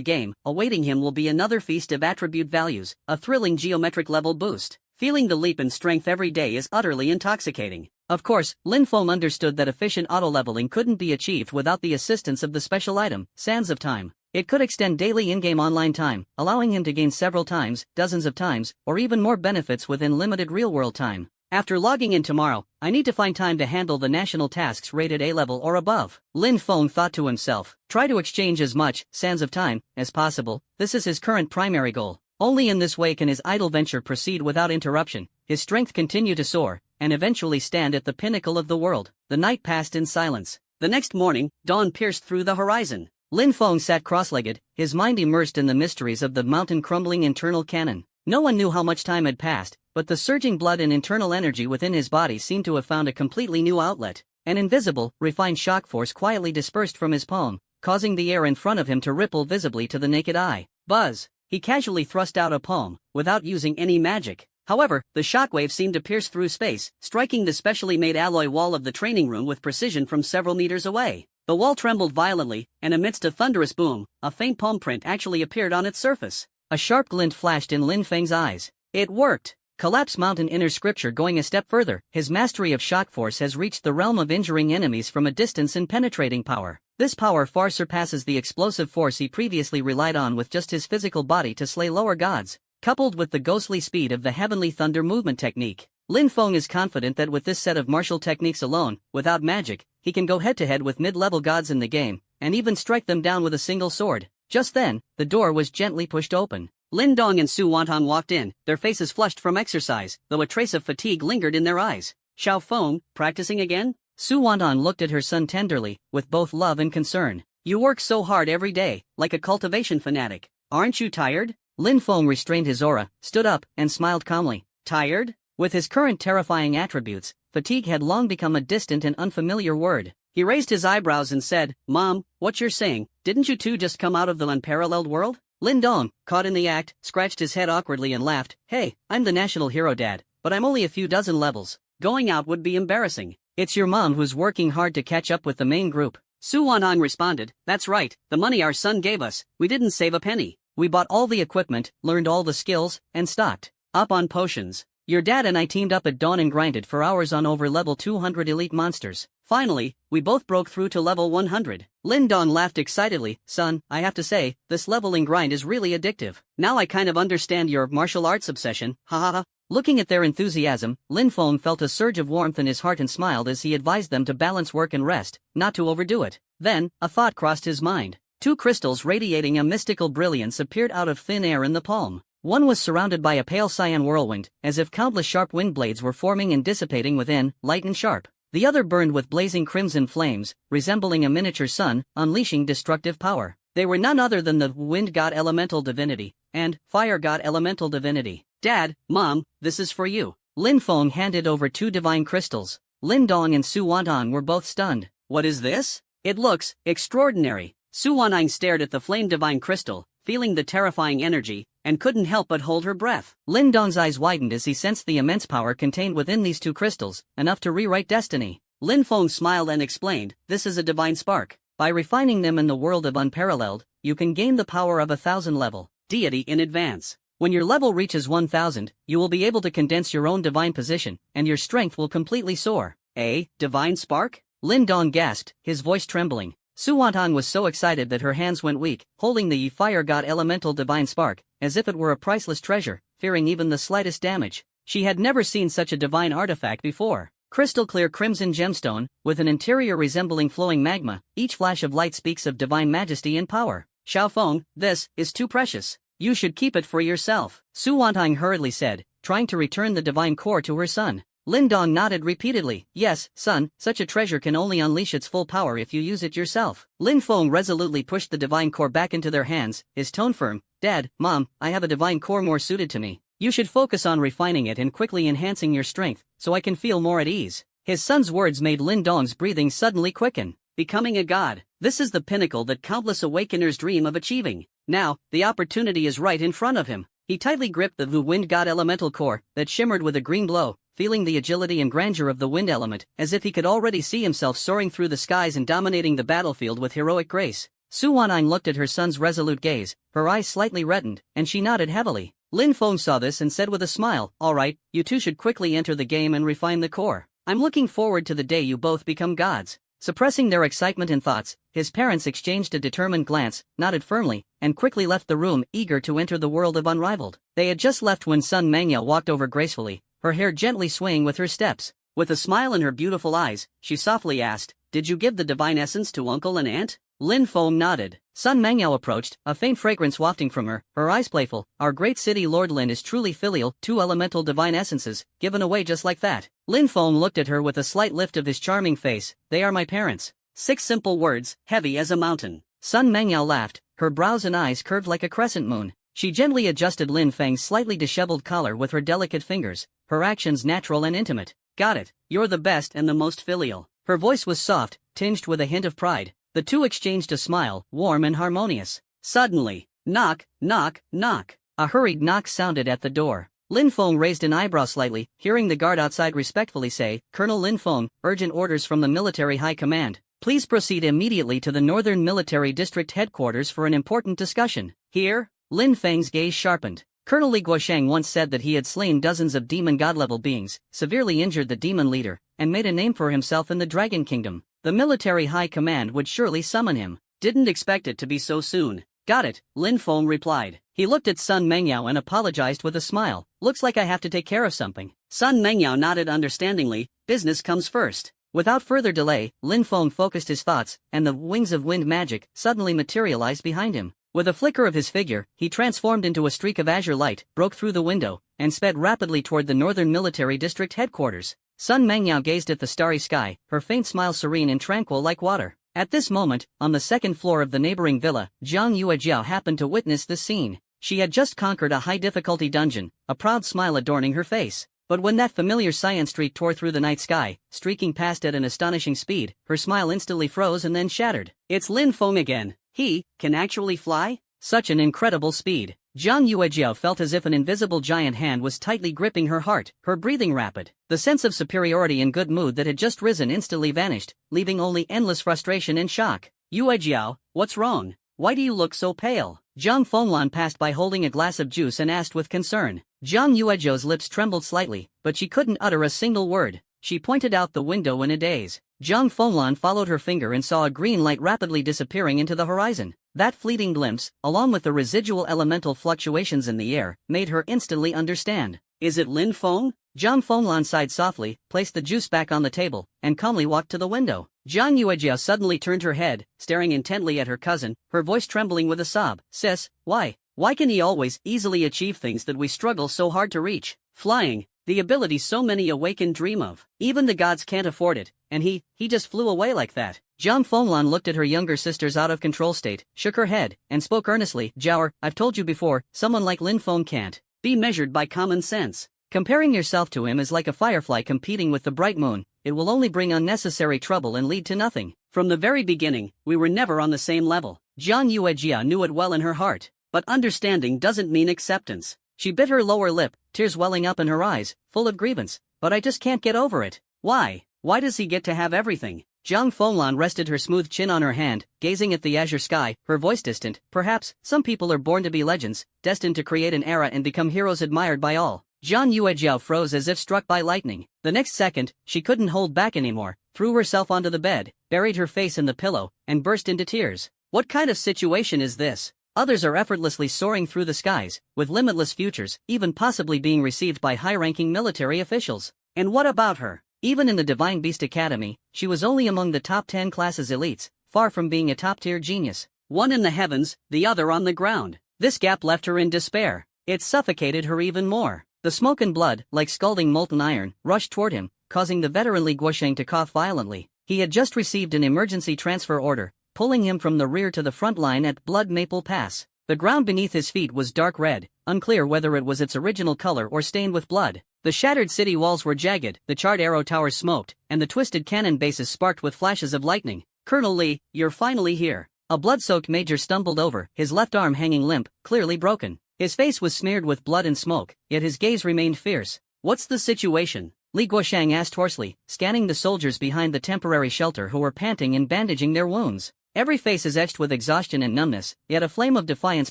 game, awaiting him will be another feast of attribute values, a thrilling geometric level boost. Feeling the leap in strength every day is utterly intoxicating. Of course, Lin Feng understood that efficient auto-leveling couldn't be achieved without the assistance of the special item, Sands of Time. It could extend daily in-game online time, allowing him to gain several times, dozens of times, or even more benefits within limited real-world time. After logging in tomorrow, I need to find time to handle the national tasks rated A level or above. Lin Feng thought to himself. Try to exchange as much sands of time as possible. This is his current primary goal. Only in this way can his idle venture proceed without interruption, his strength continue to soar, and eventually stand at the pinnacle of the world. The night passed in silence. The next morning, dawn pierced through the horizon. Lin Feng sat cross-legged, his mind immersed in the mysteries of the mountain-crumbling internal cannon. No one knew how much time had passed, but the surging blood and internal energy within his body seemed to have found a completely new outlet. An invisible, refined shock force quietly dispersed from his palm, causing the air in front of him to ripple visibly to the naked eye. Buzz! He casually thrust out a palm, without using any magic. However, the shockwave seemed to pierce through space, striking the specially made alloy wall of the training room with precision from several meters away. The wall trembled violently, and amidst a thunderous boom, a faint palm print actually appeared on its surface. A sharp glint flashed in Lin Feng's eyes. It worked! Collapse Mountain Inner Scripture. Going a step further, his mastery of shock force has reached the realm of injuring enemies from a distance in penetrating power. This power far surpasses the explosive force he previously relied on with just his physical body to slay lower gods. Coupled with the ghostly speed of the Heavenly Thunder movement technique, Lin Feng is confident that with this set of martial techniques alone, without magic, he can go head-to-head with mid-level gods in the game, and even strike them down with a single sword. Just then, the door was gently pushed open. Lin Dong and Su Wantong walked in, their faces flushed from exercise, though a trace of fatigue lingered in their eyes. Xiao Feng, practicing again? Su Wantong looked at her son tenderly, with both love and concern. You work so hard every day, like a cultivation fanatic. Aren't you tired? Lin Feng restrained his aura, stood up, and smiled calmly. Tired? With his current terrifying attributes, fatigue had long become a distant and unfamiliar word. He raised his eyebrows and said, Mom, what you're saying, didn't you two just come out of the unparalleled world? Lin Dong, caught in the act, scratched his head awkwardly and laughed. Hey, I'm the national hero, Dad, but I'm only a few dozen levels. Going out would be embarrassing. It's your mom who's working hard to catch up with the main group. Su Wanhong responded, That's right, the money our son gave us, we didn't save a penny. We bought all the equipment, learned all the skills, and stocked up on potions. Your dad and I teamed up at dawn and grinded for hours on over level 200 elite monsters. Finally, we both broke through to level 100. Lin Dong laughed excitedly. Son, I have to say, this leveling grind is really addictive. Now I kind of understand your martial arts obsession, ha ha ha. Looking at their enthusiasm, Lin Feng felt a surge of warmth in his heart and smiled as he advised them to balance work and rest, not to overdo it. Then, a thought crossed his mind. Two crystals radiating a mystical brilliance appeared out of thin air in the palm. One was surrounded by a pale cyan whirlwind, as if countless sharp wind blades were forming and dissipating within, light and sharp. The other burned with blazing crimson flames, resembling a miniature sun, unleashing destructive power. They were none other than the Wind God Elemental Divinity, and Fire God Elemental Divinity. Dad, Mom, this is for you. Lin Feng handed over two divine crystals. Lin Dong and Su Wantong were both stunned. What is this? It looks extraordinary. Su Wantong stared at the flame divine crystal, feeling the terrifying energy, and couldn't help but hold her breath. Lin Dong's eyes widened as he sensed the immense power contained within these two crystals, enough to rewrite destiny. Lin Feng smiled and explained, This is a divine spark. By refining them in the world of unparalleled, you can gain the power of 1,000-level deity in advance. When your level reaches 1,000, you will be able to condense your own divine position, and your strength will completely soar. A divine spark? Lin Dong gasped, his voice trembling. Su Wantong was so excited that her hands went weak, holding the fire god elemental divine spark, as if it were a priceless treasure, fearing even the slightest damage. She had never seen such a divine artifact before. Crystal clear crimson gemstone, with an interior resembling flowing magma, each flash of light speaks of divine majesty and power. Xiaofeng, this is too precious. You should keep it for yourself, Su Wantong hurriedly said, trying to return the divine core to her son. Lin Dong nodded repeatedly. Yes, son, such a treasure can only unleash its full power if you use it yourself. Lin Feng resolutely pushed the divine core back into their hands, his tone firm. Dad, Mom, I have a divine core more suited to me. You should focus on refining it and quickly enhancing your strength, so I can feel more at ease. His son's words made Lin Dong's breathing suddenly quicken. Becoming a god. This is the pinnacle that countless awakeners dream of achieving. Now, the opportunity is right in front of him. He tightly gripped the Vu Wind God elemental core that shimmered with a green glow, feeling the agility and grandeur of the wind element, as if he could already see himself soaring through the skies and dominating the battlefield with heroic grace. Su Wantong looked at her son's resolute gaze, her eyes slightly reddened, and she nodded heavily. Lin Feng saw this and said with a smile, all right, you two should quickly enter the game and refine the core. I'm looking forward to the day you both become gods. Suppressing their excitement and thoughts, his parents exchanged a determined glance, nodded firmly, and quickly left the room, eager to enter the world of Unrivaled. They had just left when Sun Mangyao walked over gracefully, her hair gently swaying with her steps. With a smile in her beautiful eyes, she softly asked, did you give the divine essence to uncle and aunt? Lin Feng nodded. Sun Mangyao approached, a faint fragrance wafting from her, her eyes playful. Our great city Lord Lin is truly filial, 2 elemental divine essences, given away just like that. Lin Feng looked at her with a slight lift of his charming face. They are my parents. 6 simple words, heavy as a mountain. Sun Mangyao laughed, her brows and eyes curved like a crescent moon. She gently adjusted Lin Feng's slightly disheveled collar with her delicate fingers, her actions natural and intimate. Got it, you're the best and the most filial. Her voice was soft, tinged with a hint of pride. The two exchanged a smile, warm and harmonious. Suddenly, knock, knock, knock. A hurried knock sounded at the door. Lin Feng raised an eyebrow slightly, hearing the guard outside respectfully say, Colonel Lin Feng, urgent orders from the military high command. Please proceed immediately to the Northern Military District headquarters for an important discussion. Here? Lin Feng's gaze sharpened. Colonel Li Guosheng once said that he had slain dozens of demon god-level beings, severely injured the demon leader, and made a name for himself in the Dragon Kingdom. The military high command would surely summon him. Didn't expect it to be so soon. Got it, Lin Feng replied. He looked at Sun Mengyao and apologized with a smile. Looks like I have to take care of something. Sun Mengyao nodded understandingly. Business comes first. Without further delay, Lin Feng focused his thoughts, and the wings of wind magic suddenly materialized behind him. With a flicker of his figure, he transformed into a streak of azure light, broke through the window, and sped rapidly toward the Northern Military District headquarters. Sun Mengyao gazed at the starry sky, her faint smile serene and tranquil like water. At this moment, on the second floor of the neighboring villa, Jiang Yuejiao happened to witness the scene. She had just conquered a high-difficulty dungeon, a proud smile adorning her face. But when that familiar cyan streak tore through the night sky, streaking past at an astonishing speed, her smile instantly froze and then shattered. It's Lin Feng again. He can actually fly? Such an incredible speed. Jiang Yuejiao felt as if an invisible giant hand was tightly gripping her heart, her breathing rapid. The sense of superiority and good mood that had just risen instantly vanished, leaving only endless frustration and shock. Yuejiao, what's wrong? Why do you look so pale? Zhang Fenglan passed by holding a glass of juice and asked with concern. Jiang Yuejiao's lips trembled slightly, but she couldn't utter a single word. She pointed out the window in a daze. Zhang Fenglan followed her finger and saw a green light rapidly disappearing into the horizon. That fleeting glimpse, along with the residual elemental fluctuations in the air, made her instantly understand. Is it Lin Feng? Zhang Fenglan sighed softly, placed the juice back on the table, and calmly walked to the window. Jiang Yuejiao suddenly turned her head, staring intently at her cousin, her voice trembling with a sob. Sis, why? Why can he always easily achieve things that we struggle so hard to reach? Flying, the ability so many awakened dream of. Even the gods can't afford it, and he just flew away like that. Zhang Fenglan looked at her younger sister's out-of-control state, shook her head, and spoke earnestly. Jiaoer, I've told you before, someone like Lin Feng can't be measured by common sense. Comparing yourself to him is like a firefly competing with the bright moon. It will only bring unnecessary trouble and lead to nothing. From the very beginning, we were never on the same level. Jiang Yuejia knew it well in her heart. But understanding doesn't mean acceptance. She bit her lower lip, tears welling up in her eyes, full of grievance. But I just can't get over it. Why? Why does he get to have everything? Zhang Fenglan rested her smooth chin on her hand, gazing at the azure sky, her voice distant. Perhaps, some people are born to be legends, destined to create an era and become heroes admired by all. Zhang Yuejiao froze as if struck by lightning. The next second, she couldn't hold back anymore, threw herself onto the bed, buried her face in the pillow, and burst into tears. What kind of situation is this? Others are effortlessly soaring through the skies, with limitless futures, even possibly being received by high-ranking military officials. And what about her? Even in the Divine Beast Academy, she was only among the top 10 classes elites, far from being a top-tier genius. One in the heavens, the other on the ground. This gap left her in despair. It suffocated her even more. The smoke and blood, like scalding molten iron, rushed toward him, causing the veteran Li Guosheng to cough violently. He had just received an emergency transfer order, pulling him from the rear to the front line at Blood Maple Pass. The ground beneath his feet was dark red, unclear whether it was its original color or stained with blood. The shattered city walls were jagged, the charred arrow towers smoked, and the twisted cannon bases sparked with flashes of lightning. "Colonel Li, you're finally here." A blood-soaked major stumbled over, his left arm hanging limp, clearly broken. His face was smeared with blood and smoke, yet his gaze remained fierce. "What's the situation?" Li Guosheng asked hoarsely, scanning the soldiers behind the temporary shelter who were panting and bandaging their wounds. Every face is etched with exhaustion and numbness, yet a flame of defiance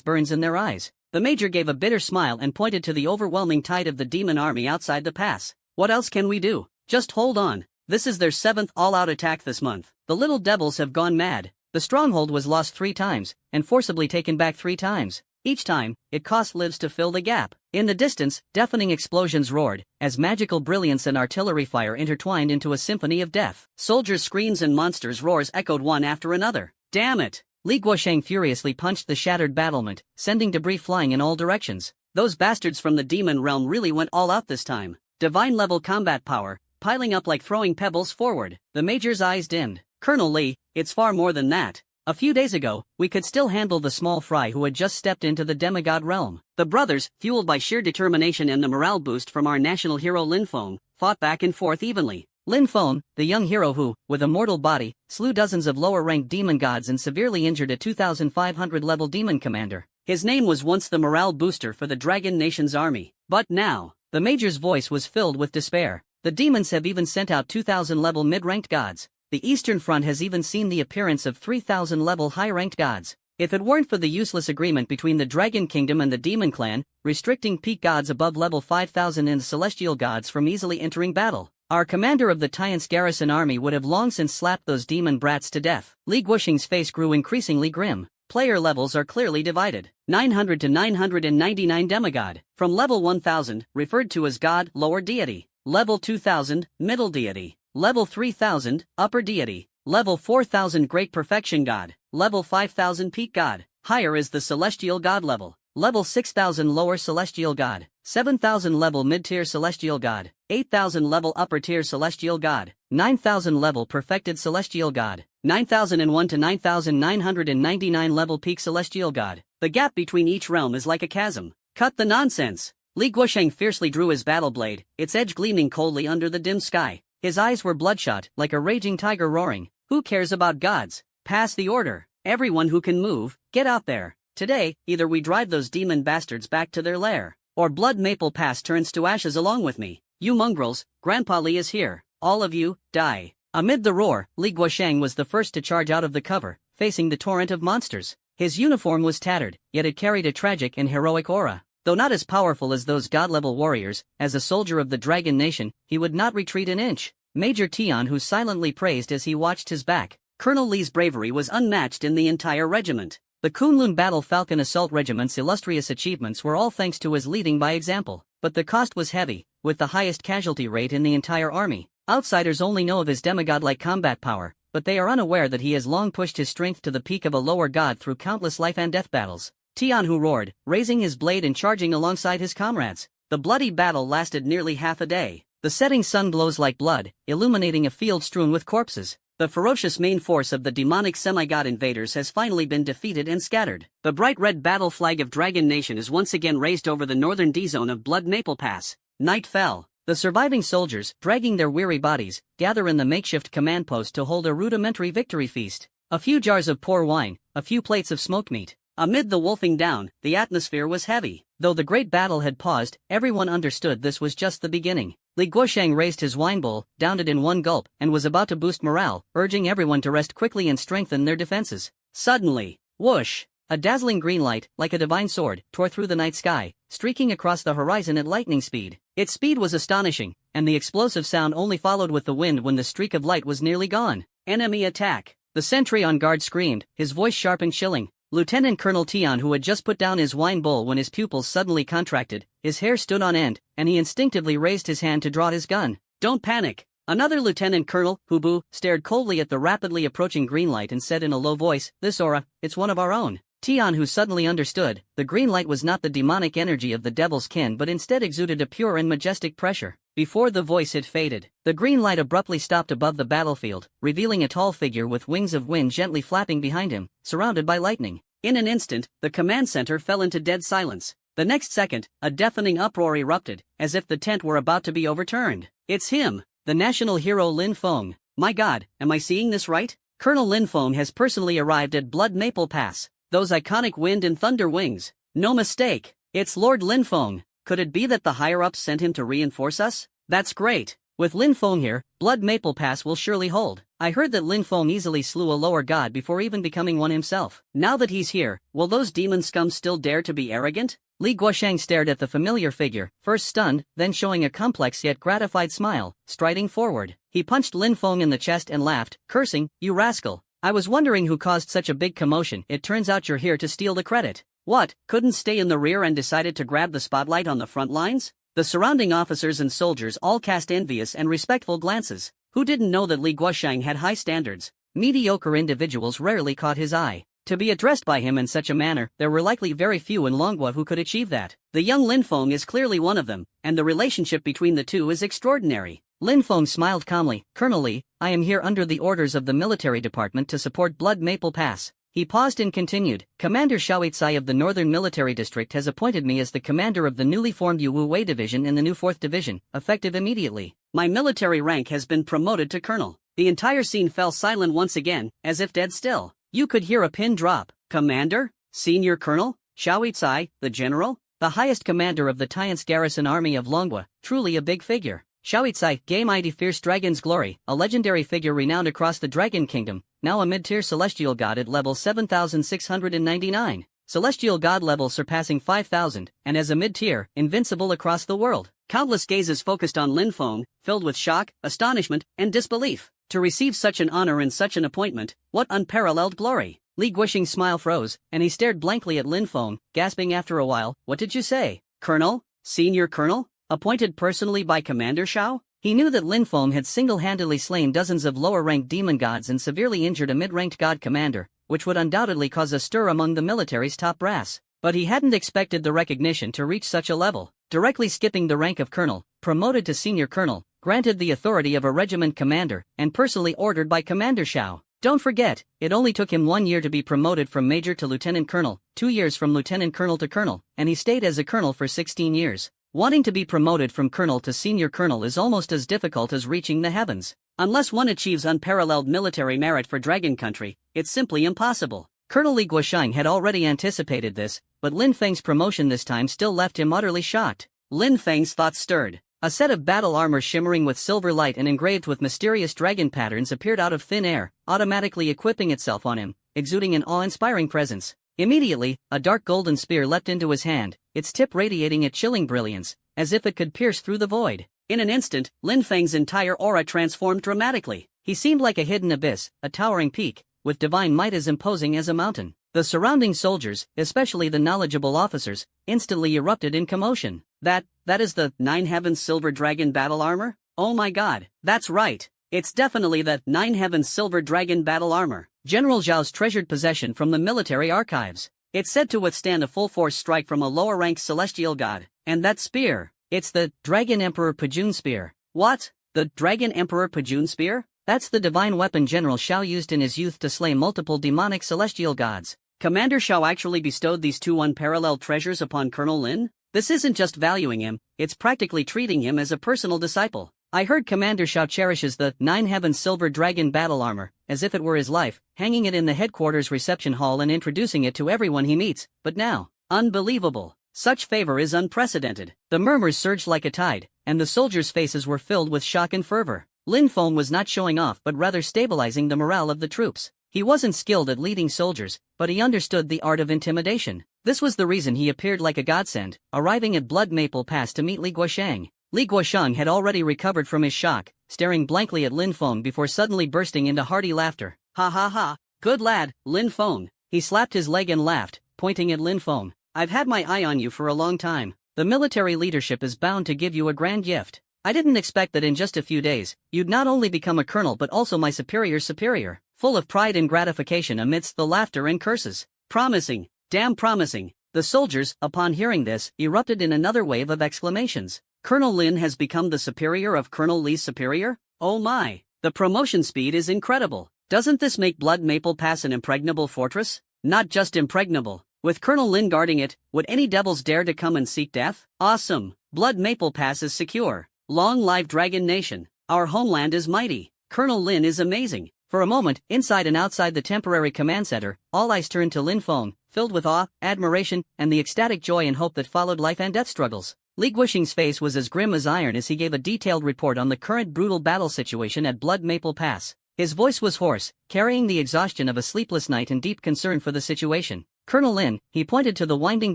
burns in their eyes. The major gave a bitter smile and pointed to the overwhelming tide of the demon army outside the pass. "What else can we do? Just hold on. This is their 7th all-out attack this month. The little devils have gone mad." The stronghold was lost 3 times, and forcibly taken back 3 times. Each time, it cost lives to fill the gap. In the distance, deafening explosions roared, as magical brilliance and artillery fire intertwined into a symphony of death. Soldiers' screams and monsters' roars echoed one after another. "Damn it!" Li Guosheng furiously punched the shattered battlement, sending debris flying in all directions. Those bastards from the demon realm really went all out this time. Divine-level combat power, piling up like throwing pebbles forward. The major's eyes dimmed. "Colonel Li, it's far more than that. A few days ago, we could still handle the small fry who had just stepped into the demigod realm. The brothers, fueled by sheer determination and the morale boost from our national hero Lin Feng, fought back and forth evenly. Lin Feng, the young hero who, with a mortal body, slew dozens of lower-ranked demon gods and severely injured a 2,500-level demon commander. His name was once the morale booster for the Dragon Nation's army. But now, the major's voice was filled with despair. The demons have even sent out 2,000-level mid-ranked gods. The Eastern Front has even seen the appearance of 3,000-level high-ranked gods. If it weren't for the useless agreement between the Dragon Kingdom and the Demon Clan, restricting peak gods above level 5,000 and celestial gods from easily entering battle, our commander of the Tian's garrison army would have long since slapped those demon brats to death. Li Guosheng's face grew increasingly grim. Player levels are clearly divided. 900 to 999 demigod. From level 1000, referred to as god, lower deity. Level 2000, middle deity. Level 3000, upper deity. Level 4000, great perfection god. Level 5000, peak god. Higher is the celestial god level. Level 6000, lower celestial god. 7000 level mid-tier celestial god. 8000 level upper-tier celestial god. 9000 level perfected celestial god. 9001 to 9999 level peak celestial god. The gap between each realm is like a chasm. Cut the nonsense. Li Guosheng fiercely drew his battle blade, its edge gleaming coldly under the dim sky. His eyes were bloodshot, like a raging tiger roaring. "Who cares about gods? Pass the order. Everyone who can move, get out there. Today, either we drive those demon bastards back to their lair, or Blood Maple Pass turns to ashes along with me. You mongrels, Grandpa Li is here. All of you, die." Amid the roar, Li Guosheng was the first to charge out of the cover, facing the torrent of monsters. His uniform was tattered, yet it carried a tragic and heroic aura. Though not as powerful as those god-level warriors, as a soldier of the Dragon Nation, he would not retreat an inch. Major Tian who silently praised as he watched his back. Colonel Li's bravery was unmatched in the entire regiment. The Kunlun Battle Falcon Assault Regiment's illustrious achievements were all thanks to his leading by example. But the cost was heavy, with the highest casualty rate in the entire army. Outsiders only know of his demigod-like combat power, but they are unaware that he has long pushed his strength to the peak of a lower god through countless life-and-death battles. Tian Hu roared, raising his blade and charging alongside his comrades. The bloody battle lasted nearly half a day. The setting sun glows like blood, illuminating a field strewn with corpses. The ferocious main force of the demonic semi-god invaders has finally been defeated and scattered. The bright red battle flag of Dragon Nation is once again raised over the northern D-zone of Blood Maple Pass. Night fell. The surviving soldiers, dragging their weary bodies, gather in the makeshift command post to hold a rudimentary victory feast. A few jars of poor wine, a few plates of smoked meat. Amid the wolfing down, the atmosphere was heavy. Though the great battle had paused, everyone understood this was just the beginning. Li Guosheng raised his wine bowl, downed it in one gulp, and was about to boost morale, urging everyone to rest quickly and strengthen their defenses. Suddenly, whoosh! A dazzling green light, like a divine sword, tore through the night sky, streaking across the horizon at lightning speed. Its speed was astonishing, and the explosive sound only followed with the wind when the streak of light was nearly gone. Enemy attack! The sentry on guard screamed, his voice sharp and chilling. Lieutenant Colonel Tian, who had just put down his wine bowl when his pupils suddenly contracted, his hair stood on end, and he instinctively raised his hand to draw his gun. Don't panic! Another Lieutenant Colonel, Hubu, stared coldly at the rapidly approaching green light and said in a low voice, "This aura, it's one of our own." Tian, who suddenly understood, the green light was not the demonic energy of the devil's kin but instead exuded a pure and majestic pressure. Before the voice had faded, the green light abruptly stopped above the battlefield, revealing a tall figure with wings of wind gently flapping behind him, surrounded by lightning. In an instant, the command center fell into dead silence. The next second, a deafening uproar erupted, as if the tent were about to be overturned. It's him, the national hero Lin Feng. My God, am I seeing this right? Colonel Lin Feng has personally arrived at Blood Maple Pass. Those iconic wind and thunder wings. No mistake, it's Lord Lin Feng. Could it be that the higher-ups sent him to reinforce us? That's great. With Lin Feng here, Blood Maple Pass will surely hold. I heard that Lin Feng easily slew a lower god before even becoming one himself. Now that he's here, will those demon scum still dare to be arrogant? Li Guosheng stared at the familiar figure, first stunned, then showing a complex yet gratified smile, striding forward. He punched Lin Feng in the chest and laughed, cursing, "You rascal. I was wondering who caused such a big commotion. It turns out you're here to steal the credit. What, couldn't stay in the rear and decided to grab the spotlight on the front lines?" The surrounding officers and soldiers all cast envious and respectful glances. Who didn't know that Li Guosheng had high standards? Mediocre individuals rarely caught his eye. To be addressed by him in such a manner, there were likely very few in Longhua who could achieve that. The young Lin Feng is clearly one of them, and the relationship between the two is extraordinary. Lin Feng smiled calmly. "Colonel Li, I am here under the orders of the military department to support Blood Maple Pass." He paused and continued, "Commander Xiaoitsai of the Northern Military District has appointed me as the commander of the newly formed Yu Wu Wei Division in the new 4th Division, effective immediately. My military rank has been promoted to colonel." The entire scene fell silent once again, as if dead still. You could hear a pin drop. Commander? Senior Colonel? Xiaoitsai, the general? The highest commander of the Tian's garrison army of Longhua, truly a big figure. Xiaoitsai, Gay Mighty Fierce Dragon's Glory, a legendary figure renowned across the Dragon Kingdom, now a mid-tier celestial god at level 7699. Celestial god level surpassing 5000, and as a mid-tier, invincible across the world. Countless gazes focused on Lin Feng, filled with shock, astonishment, and disbelief. To receive such an honor and such an appointment, what unparalleled glory! Li Guosheng's smile froze, and he stared blankly at Lin Feng, gasping after a while, "What did you say? Colonel? Senior Colonel? Appointed personally by Commander Xiao?" He knew that Lin Feng had single-handedly slain dozens of lower-ranked demon gods and severely injured a mid-ranked god commander, which would undoubtedly cause a stir among the military's top brass. But he hadn't expected the recognition to reach such a level. Directly skipping the rank of colonel, promoted to senior colonel, granted the authority of a regiment commander, and personally ordered by Commander Xiao. Don't forget, it only took him 1 year to be promoted from major to lieutenant colonel, 2 years from lieutenant colonel to colonel, and he stayed as a colonel for 16 years. Wanting to be promoted from colonel to senior colonel is almost as difficult as reaching the heavens. Unless one achieves unparalleled military merit for Dragon Country, it's simply impossible. Colonel Li Guosheng had already anticipated this, but Lin Feng's promotion this time still left him utterly shocked. Lin Feng's thoughts stirred. A set of battle armor shimmering with silver light and engraved with mysterious dragon patterns appeared out of thin air, automatically equipping itself on him, exuding an awe-inspiring presence. Immediately, a dark golden spear leapt into his hand, its tip radiating a chilling brilliance, as if it could pierce through the void. In an instant, Lin Feng's entire aura transformed dramatically. He seemed like a hidden abyss, a towering peak, with divine might as imposing as a mountain. The surrounding soldiers, especially the knowledgeable officers, instantly erupted in commotion. That is the Nine Heavens Silver Dragon battle armor? Oh my god, that's right. It's definitely the Nine Heavens Silver Dragon battle armor. General Zhao's treasured possession from the military archives. It's said to withstand a full-force strike from a lower-ranked celestial god. And that spear, it's the Dragon Emperor Pajun Spear. What? The Dragon Emperor Pajun Spear? That's the divine weapon General Xiao used in his youth to slay multiple demonic celestial gods. Commander Xiao actually bestowed these two unparalleled treasures upon Colonel Lin? This isn't just valuing him, it's practically treating him as a personal disciple. I heard Commander Xiao cherishes the Nine Heavens Silver Dragon battle armor, as if it were his life, hanging it in the headquarters reception hall and introducing it to everyone he meets, but now, unbelievable. Such favor is unprecedented. The murmurs surged like a tide, and the soldiers' faces were filled with shock and fervor. Lin Feng was not showing off but rather stabilizing the morale of the troops. He wasn't skilled at leading soldiers, but he understood the art of intimidation. This was the reason he appeared like a godsend, arriving at Blood Maple Pass to meet Li Guosheng. Li Guosheng had already recovered from his shock, staring blankly at Lin Feng before suddenly bursting into hearty laughter. Ha ha ha, good lad, Lin Feng. He slapped his leg and laughed, pointing at Lin Feng. I've had my eye on you for a long time. The military leadership is bound to give you a grand gift. I didn't expect that in just a few days, you'd not only become a colonel but also my superior's superior. Full of pride and gratification amidst the laughter and curses. Promising, damn promising. The soldiers, upon hearing this, erupted in another wave of exclamations. Colonel Lin has become the superior of Colonel Li's superior? Oh my, the promotion speed is incredible. Doesn't this make Blood Maple Pass an impregnable fortress? Not just impregnable. With Colonel Lin guarding it, would any devils dare to come and seek death? Awesome. Blood Maple Pass is secure. Long live Dragon Nation. Our homeland is mighty. Colonel Lin is amazing. For a moment, inside and outside the temporary command center, all eyes turned to Lin Feng, filled with awe, admiration, and the ecstatic joy and hope that followed life and death struggles. Li Guosheng's face was as grim as iron as he gave a detailed report on the current brutal battle situation at Blood Maple Pass. His voice was hoarse, carrying the exhaustion of a sleepless night and deep concern for the situation. Colonel Lin, he pointed to the winding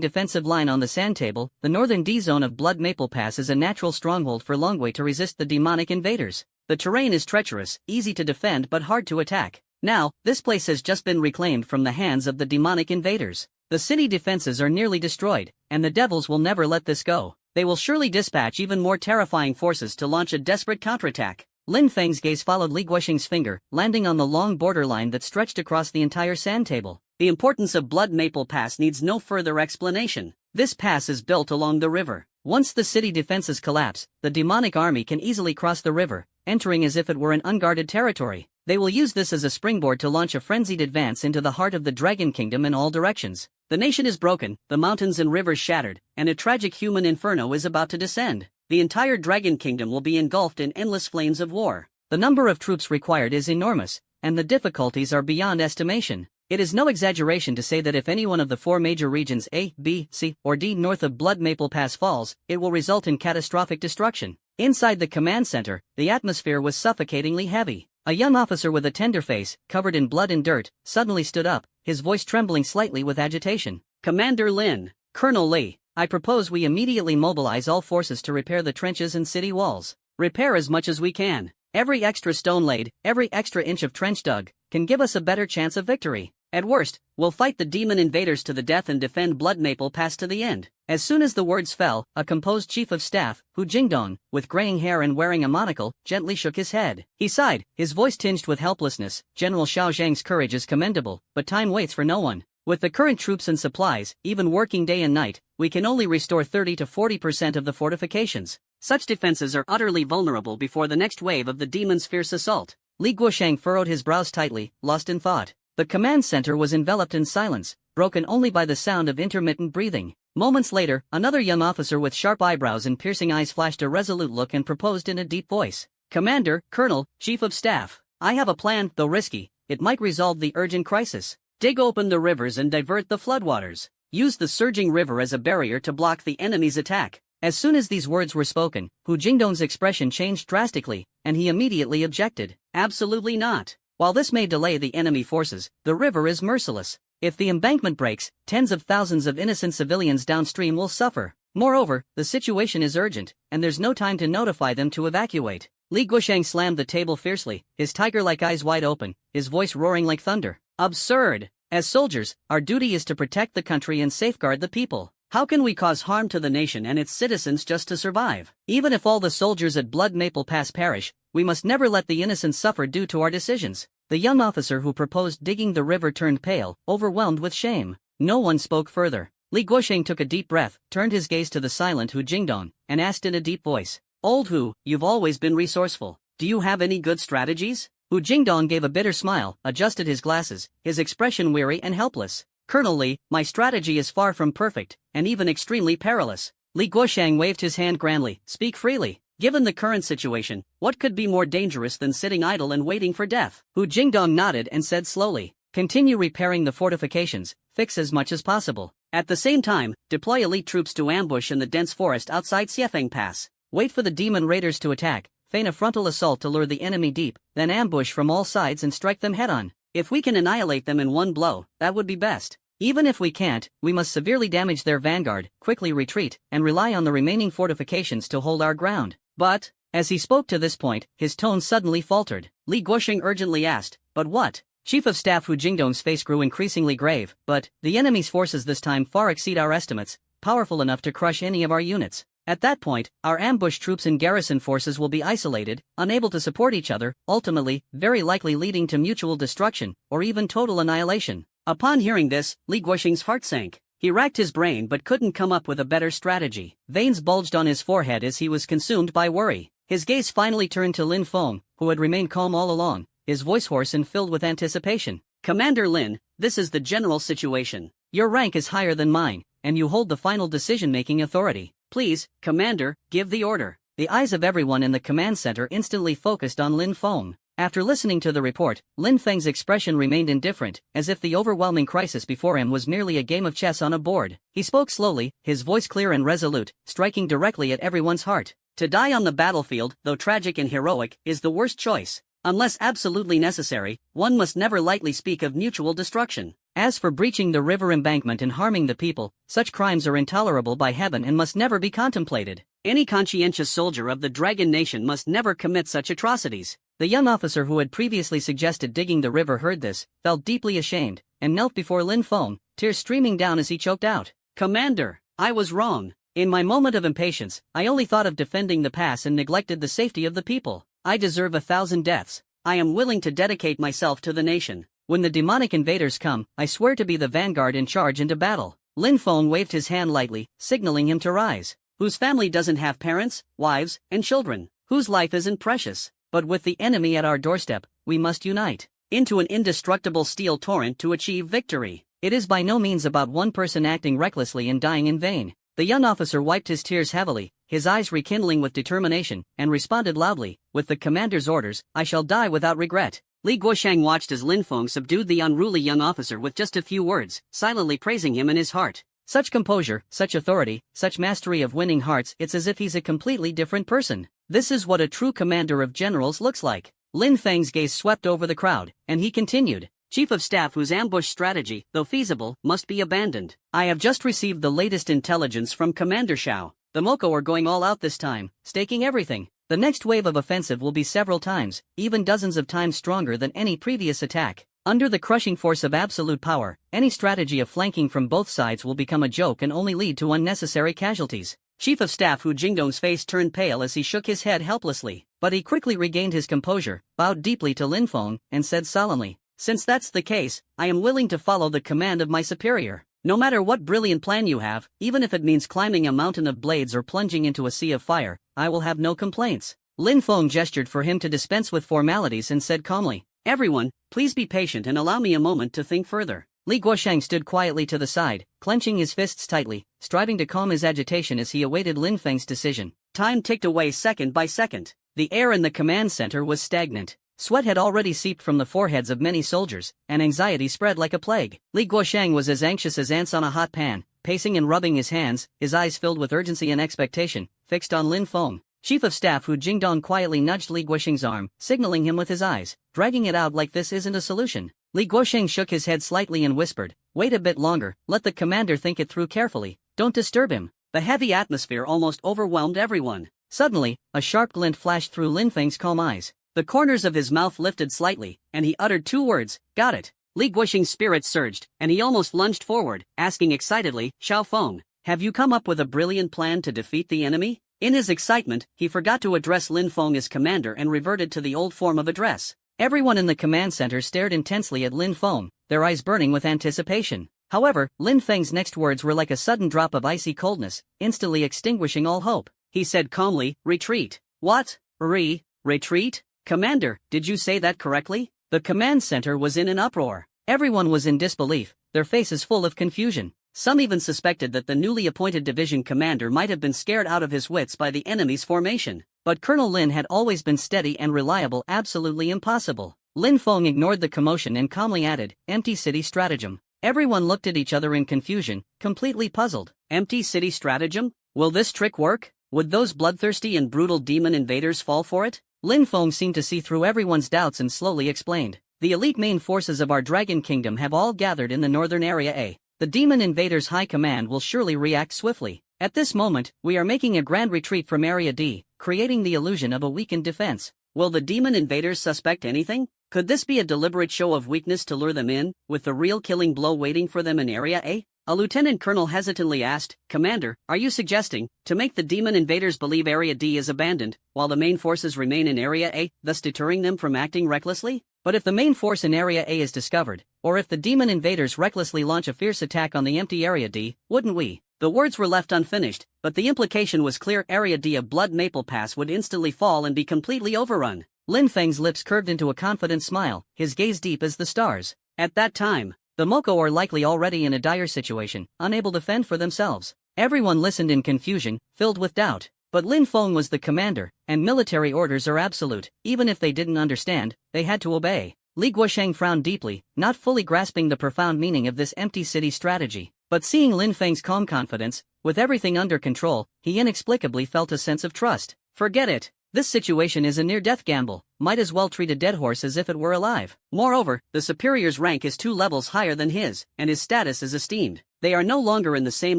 defensive line on the sand table. The northern D-zone of Blood Maple Pass is a natural stronghold for Longwei to resist the demonic invaders. The terrain is treacherous, easy to defend but hard to attack. Now, this place has just been reclaimed from the hands of the demonic invaders. The city defenses are nearly destroyed, and the devils will never let this go. They will surely dispatch even more terrifying forces to launch a desperate counterattack. Lin Feng's gaze followed Li Guosheng's finger, landing on the long borderline that stretched across the entire sand table. The importance of Blood Maple Pass needs no further explanation. This pass is built along the river. Once the city defenses collapse, the demonic army can easily cross the river, entering as if it were an unguarded territory. They will use this as a springboard to launch a frenzied advance into the heart of the Dragon Kingdom in all directions. The nation is broken, the mountains and rivers shattered, and a tragic human inferno is about to descend. The entire Dragon Kingdom will be engulfed in endless flames of war. The number of troops required is enormous, and the difficulties are beyond estimation. It is no exaggeration to say that if any one of the four major regions A, B, C, or D north of Blood Maple Pass falls, it will result in catastrophic destruction. Inside the command center, the atmosphere was suffocatingly heavy. A young officer with a tender face, covered in blood and dirt, suddenly stood up, his voice trembling slightly with agitation. Commander Lin, Colonel Li, I propose we immediately mobilize all forces to repair the trenches and city walls. Repair as much as we can. Every extra stone laid, every extra inch of trench dug, can give us a better chance of victory. At worst, we'll fight the demon invaders to the death and defend Blood Maple Pass to the end. As soon as the words fell, a composed chief of staff, Hu Jingdong, with graying hair and wearing a monocle, gently shook his head. He sighed, his voice tinged with helplessness. General Xiao Zhang's courage is commendable, but time waits for no one. With the current troops and supplies, even working day and night, we can only restore 30 to 40% of the fortifications. Such defenses are utterly vulnerable before the next wave of the demon's fierce assault. Li Guosheng furrowed his brows tightly, lost in thought. The command center was enveloped in silence, broken only by the sound of intermittent breathing. Moments later, another young officer with sharp eyebrows and piercing eyes flashed a resolute look and proposed in a deep voice. Commander, Colonel, Chief of Staff, I have a plan, though risky. It might resolve the urgent crisis. Dig open the rivers and divert the floodwaters. Use the surging river as a barrier to block the enemy's attack. As soon as these words were spoken, Hu Jingdong's expression changed drastically, and he immediately objected. Absolutely not. While this may delay the enemy forces, the river is merciless. If the embankment breaks, tens of thousands of innocent civilians downstream will suffer. Moreover, the situation is urgent, and there's no time to notify them to evacuate. Li Guosheng slammed the table fiercely, his tiger-like eyes wide open, his voice roaring like thunder. Absurd! As soldiers, our duty is to protect the country and safeguard the people. How can we cause harm to the nation and its citizens just to survive? Even if all the soldiers at Blood Maple Pass perish, we must never let the innocent suffer due to our decisions. The young officer who proposed digging the river turned pale, overwhelmed with shame. No one spoke further. Li Guosheng took a deep breath, turned his gaze to the silent Hu Jingdong, and asked in a deep voice, Old Hu, you've always been resourceful. Do you have any good strategies? Hu Jingdong gave a bitter smile, adjusted his glasses, his expression weary and helpless. Colonel Li, my strategy is far from perfect, and even extremely perilous. Li Guosheng waved his hand grandly. Speak freely. Given the current situation, what could be more dangerous than sitting idle and waiting for death? Hu Jingdong nodded and said slowly, continue repairing the fortifications, fix as much as possible. At the same time, deploy elite troops to ambush in the dense forest outside Xiefeng Pass. Wait for the demon raiders to attack, feign a frontal assault to lure the enemy deep, then ambush from all sides and strike them head-on. If we can annihilate them in one blow, that would be best. Even if we can't, we must severely damage their vanguard, quickly retreat, and rely on the remaining fortifications to hold our ground. But, as he spoke to this point, his tone suddenly faltered. Li Guosheng urgently asked, "But what?" Chief of Staff Hu Jingdong's face grew increasingly grave. "But, the enemy's forces this time far exceed our estimates, powerful enough to crush any of our units. At that point, our ambush troops and garrison forces will be isolated, unable to support each other, ultimately, very likely leading to mutual destruction, or even total annihilation." Upon hearing this, Li Guosheng's heart sank. He racked his brain but couldn't come up with a better strategy. Veins bulged on his forehead as he was consumed by worry. His gaze finally turned to Lin Feng, who had remained calm all along, his voice hoarse and filled with anticipation. "Commander Lin, this is the general situation. Your rank is higher than mine, and you hold the final decision-making authority. Please, Commander, give the order." The eyes of everyone in the command center instantly focused on Lin Feng. After listening to the report, Lin Feng's expression remained indifferent, as if the overwhelming crisis before him was merely a game of chess on a board. He spoke slowly, his voice clear and resolute, striking directly at everyone's heart. "To die on the battlefield, though tragic and heroic, is the worst choice. Unless absolutely necessary, one must never lightly speak of mutual destruction. As for breaching the river embankment and harming the people, such crimes are intolerable by heaven and must never be contemplated. Any conscientious soldier of the Dragon Nation must never commit such atrocities." The young officer who had previously suggested digging the river heard this, felt deeply ashamed, and knelt before Lin Feng, tears streaming down as he choked out, "Commander, I was wrong. In my moment of impatience, I only thought of defending the pass and neglected the safety of the people. I deserve 1,000 deaths. I am willing to dedicate myself to the nation. When the demonic invaders come, I swear to be the vanguard in charge into battle." Lin Feng waved his hand lightly, signaling him to rise. "Whose family doesn't have parents, wives, and children? Whose life isn't precious? But with the enemy at our doorstep, we must unite into an indestructible steel torrent to achieve victory. It is by no means about one person acting recklessly and dying in vain." The young officer wiped his tears heavily, his eyes rekindling with determination, and responded loudly, "With the commander's orders, I shall die without regret." Li Guosheng watched as Lin Feng subdued the unruly young officer with just a few words, silently praising him in his heart. Such composure, such authority, such mastery of winning hearts, it's as if he's a completely different person. This is what a true commander of generals looks like. Lin Feng's gaze swept over the crowd, and he continued, "Chief of Staff whose ambush strategy, though feasible, must be abandoned. I have just received the latest intelligence from Commander Shao. The Moko are going all out this time, staking everything. The next wave of offensive will be several times, even dozens of times stronger than any previous attack. Under the crushing force of absolute power, any strategy of flanking from both sides will become a joke and only lead to unnecessary casualties." Chief of Staff Hu Jingdong's face turned pale as he shook his head helplessly, but he quickly regained his composure, bowed deeply to Lin Feng, and said solemnly, "Since that's the case, I am willing to follow the command of my superior. No matter what brilliant plan you have, even if it means climbing a mountain of blades or plunging into a sea of fire, I will have no complaints." Lin Feng gestured for him to dispense with formalities and said calmly, "Everyone, please be patient and allow me a moment to think further." Li Guosheng stood quietly to the side, clenching his fists tightly, striving to calm his agitation as he awaited Lin Feng's decision. Time ticked away second by second. The air in the command center was stagnant. Sweat had already seeped from the foreheads of many soldiers, and anxiety spread like a plague. Li Guosheng was as anxious as ants on a hot pan, pacing and rubbing his hands, his eyes filled with urgency and expectation, fixed on Lin Feng. Chief of Staff Hu Jingdong quietly nudged Li Guosheng's arm, signaling him with his eyes, "Dragging it out like this isn't a solution." Li Guosheng shook his head slightly and whispered, "Wait a bit longer, let the commander think it through carefully, don't disturb him." The heavy atmosphere almost overwhelmed everyone. Suddenly, a sharp glint flashed through Lin Feng's calm eyes. The corners of his mouth lifted slightly, and he uttered two words, "Got it." Li Guosheng's spirits surged, and he almost lunged forward, asking excitedly, "Xiao Feng, have you come up with a brilliant plan to defeat the enemy?" In his excitement, he forgot to address Lin Feng as commander and reverted to the old form of address. Everyone in the command center stared intensely at Lin Feng, their eyes burning with anticipation. However, Lin Feng's next words were like a sudden drop of icy coldness, instantly extinguishing all hope. He said calmly, "Retreat." "What? Retreat? Commander, did you say that correctly?" The command center was in an uproar. Everyone was in disbelief, their faces full of confusion. Some even suspected that the newly appointed division commander might have been scared out of his wits by the enemy's formation. But Colonel Lin had always been steady and reliable, absolutely impossible. Lin Feng ignored the commotion and calmly added, "Empty city stratagem. Everyone looked at each other in confusion, completely puzzled. Empty city stratagem? Will this trick work? Would those bloodthirsty and brutal demon invaders fall for it? Lin Feng seemed to see through everyone's doubts and slowly explained. The elite main forces of our Dragon Kingdom have all gathered in the northern area A. The demon invaders' high command will surely react swiftly. At this moment, we are making a grand retreat from Area D, creating the illusion of a weakened defense. Will the demon invaders suspect anything? Could this be a deliberate show of weakness to lure them in, with the real killing blow waiting for them in Area A? A lieutenant colonel hesitantly asked, "Commander, are you suggesting to make the demon invaders believe Area D is abandoned, while the main forces remain in Area A, thus deterring them from acting recklessly? But if the main force in Area A is discovered, or if the demon invaders recklessly launch a fierce attack on the empty Area D, wouldn't we?" The words were left unfinished, but the implication was clear. Area D of Blood Maple Pass would instantly fall and be completely overrun. Lin Feng's lips curved into a confident smile, his gaze deep as the stars. At that time, the Moko are likely already in a dire situation, unable to fend for themselves. Everyone listened in confusion, filled with doubt. But Lin Feng was the commander, and military orders are absolute. Even if they didn't understand, they had to obey. Li Guosheng frowned deeply, not fully grasping the profound meaning of this empty city strategy. But seeing Lin Feng's calm confidence, with everything under control, he inexplicably felt a sense of trust. Forget it. This situation is a near-death gamble. Might as well treat a dead horse as if it were alive. Moreover, the superior's rank is 2 levels higher than his, and his status is esteemed. They are no longer in the same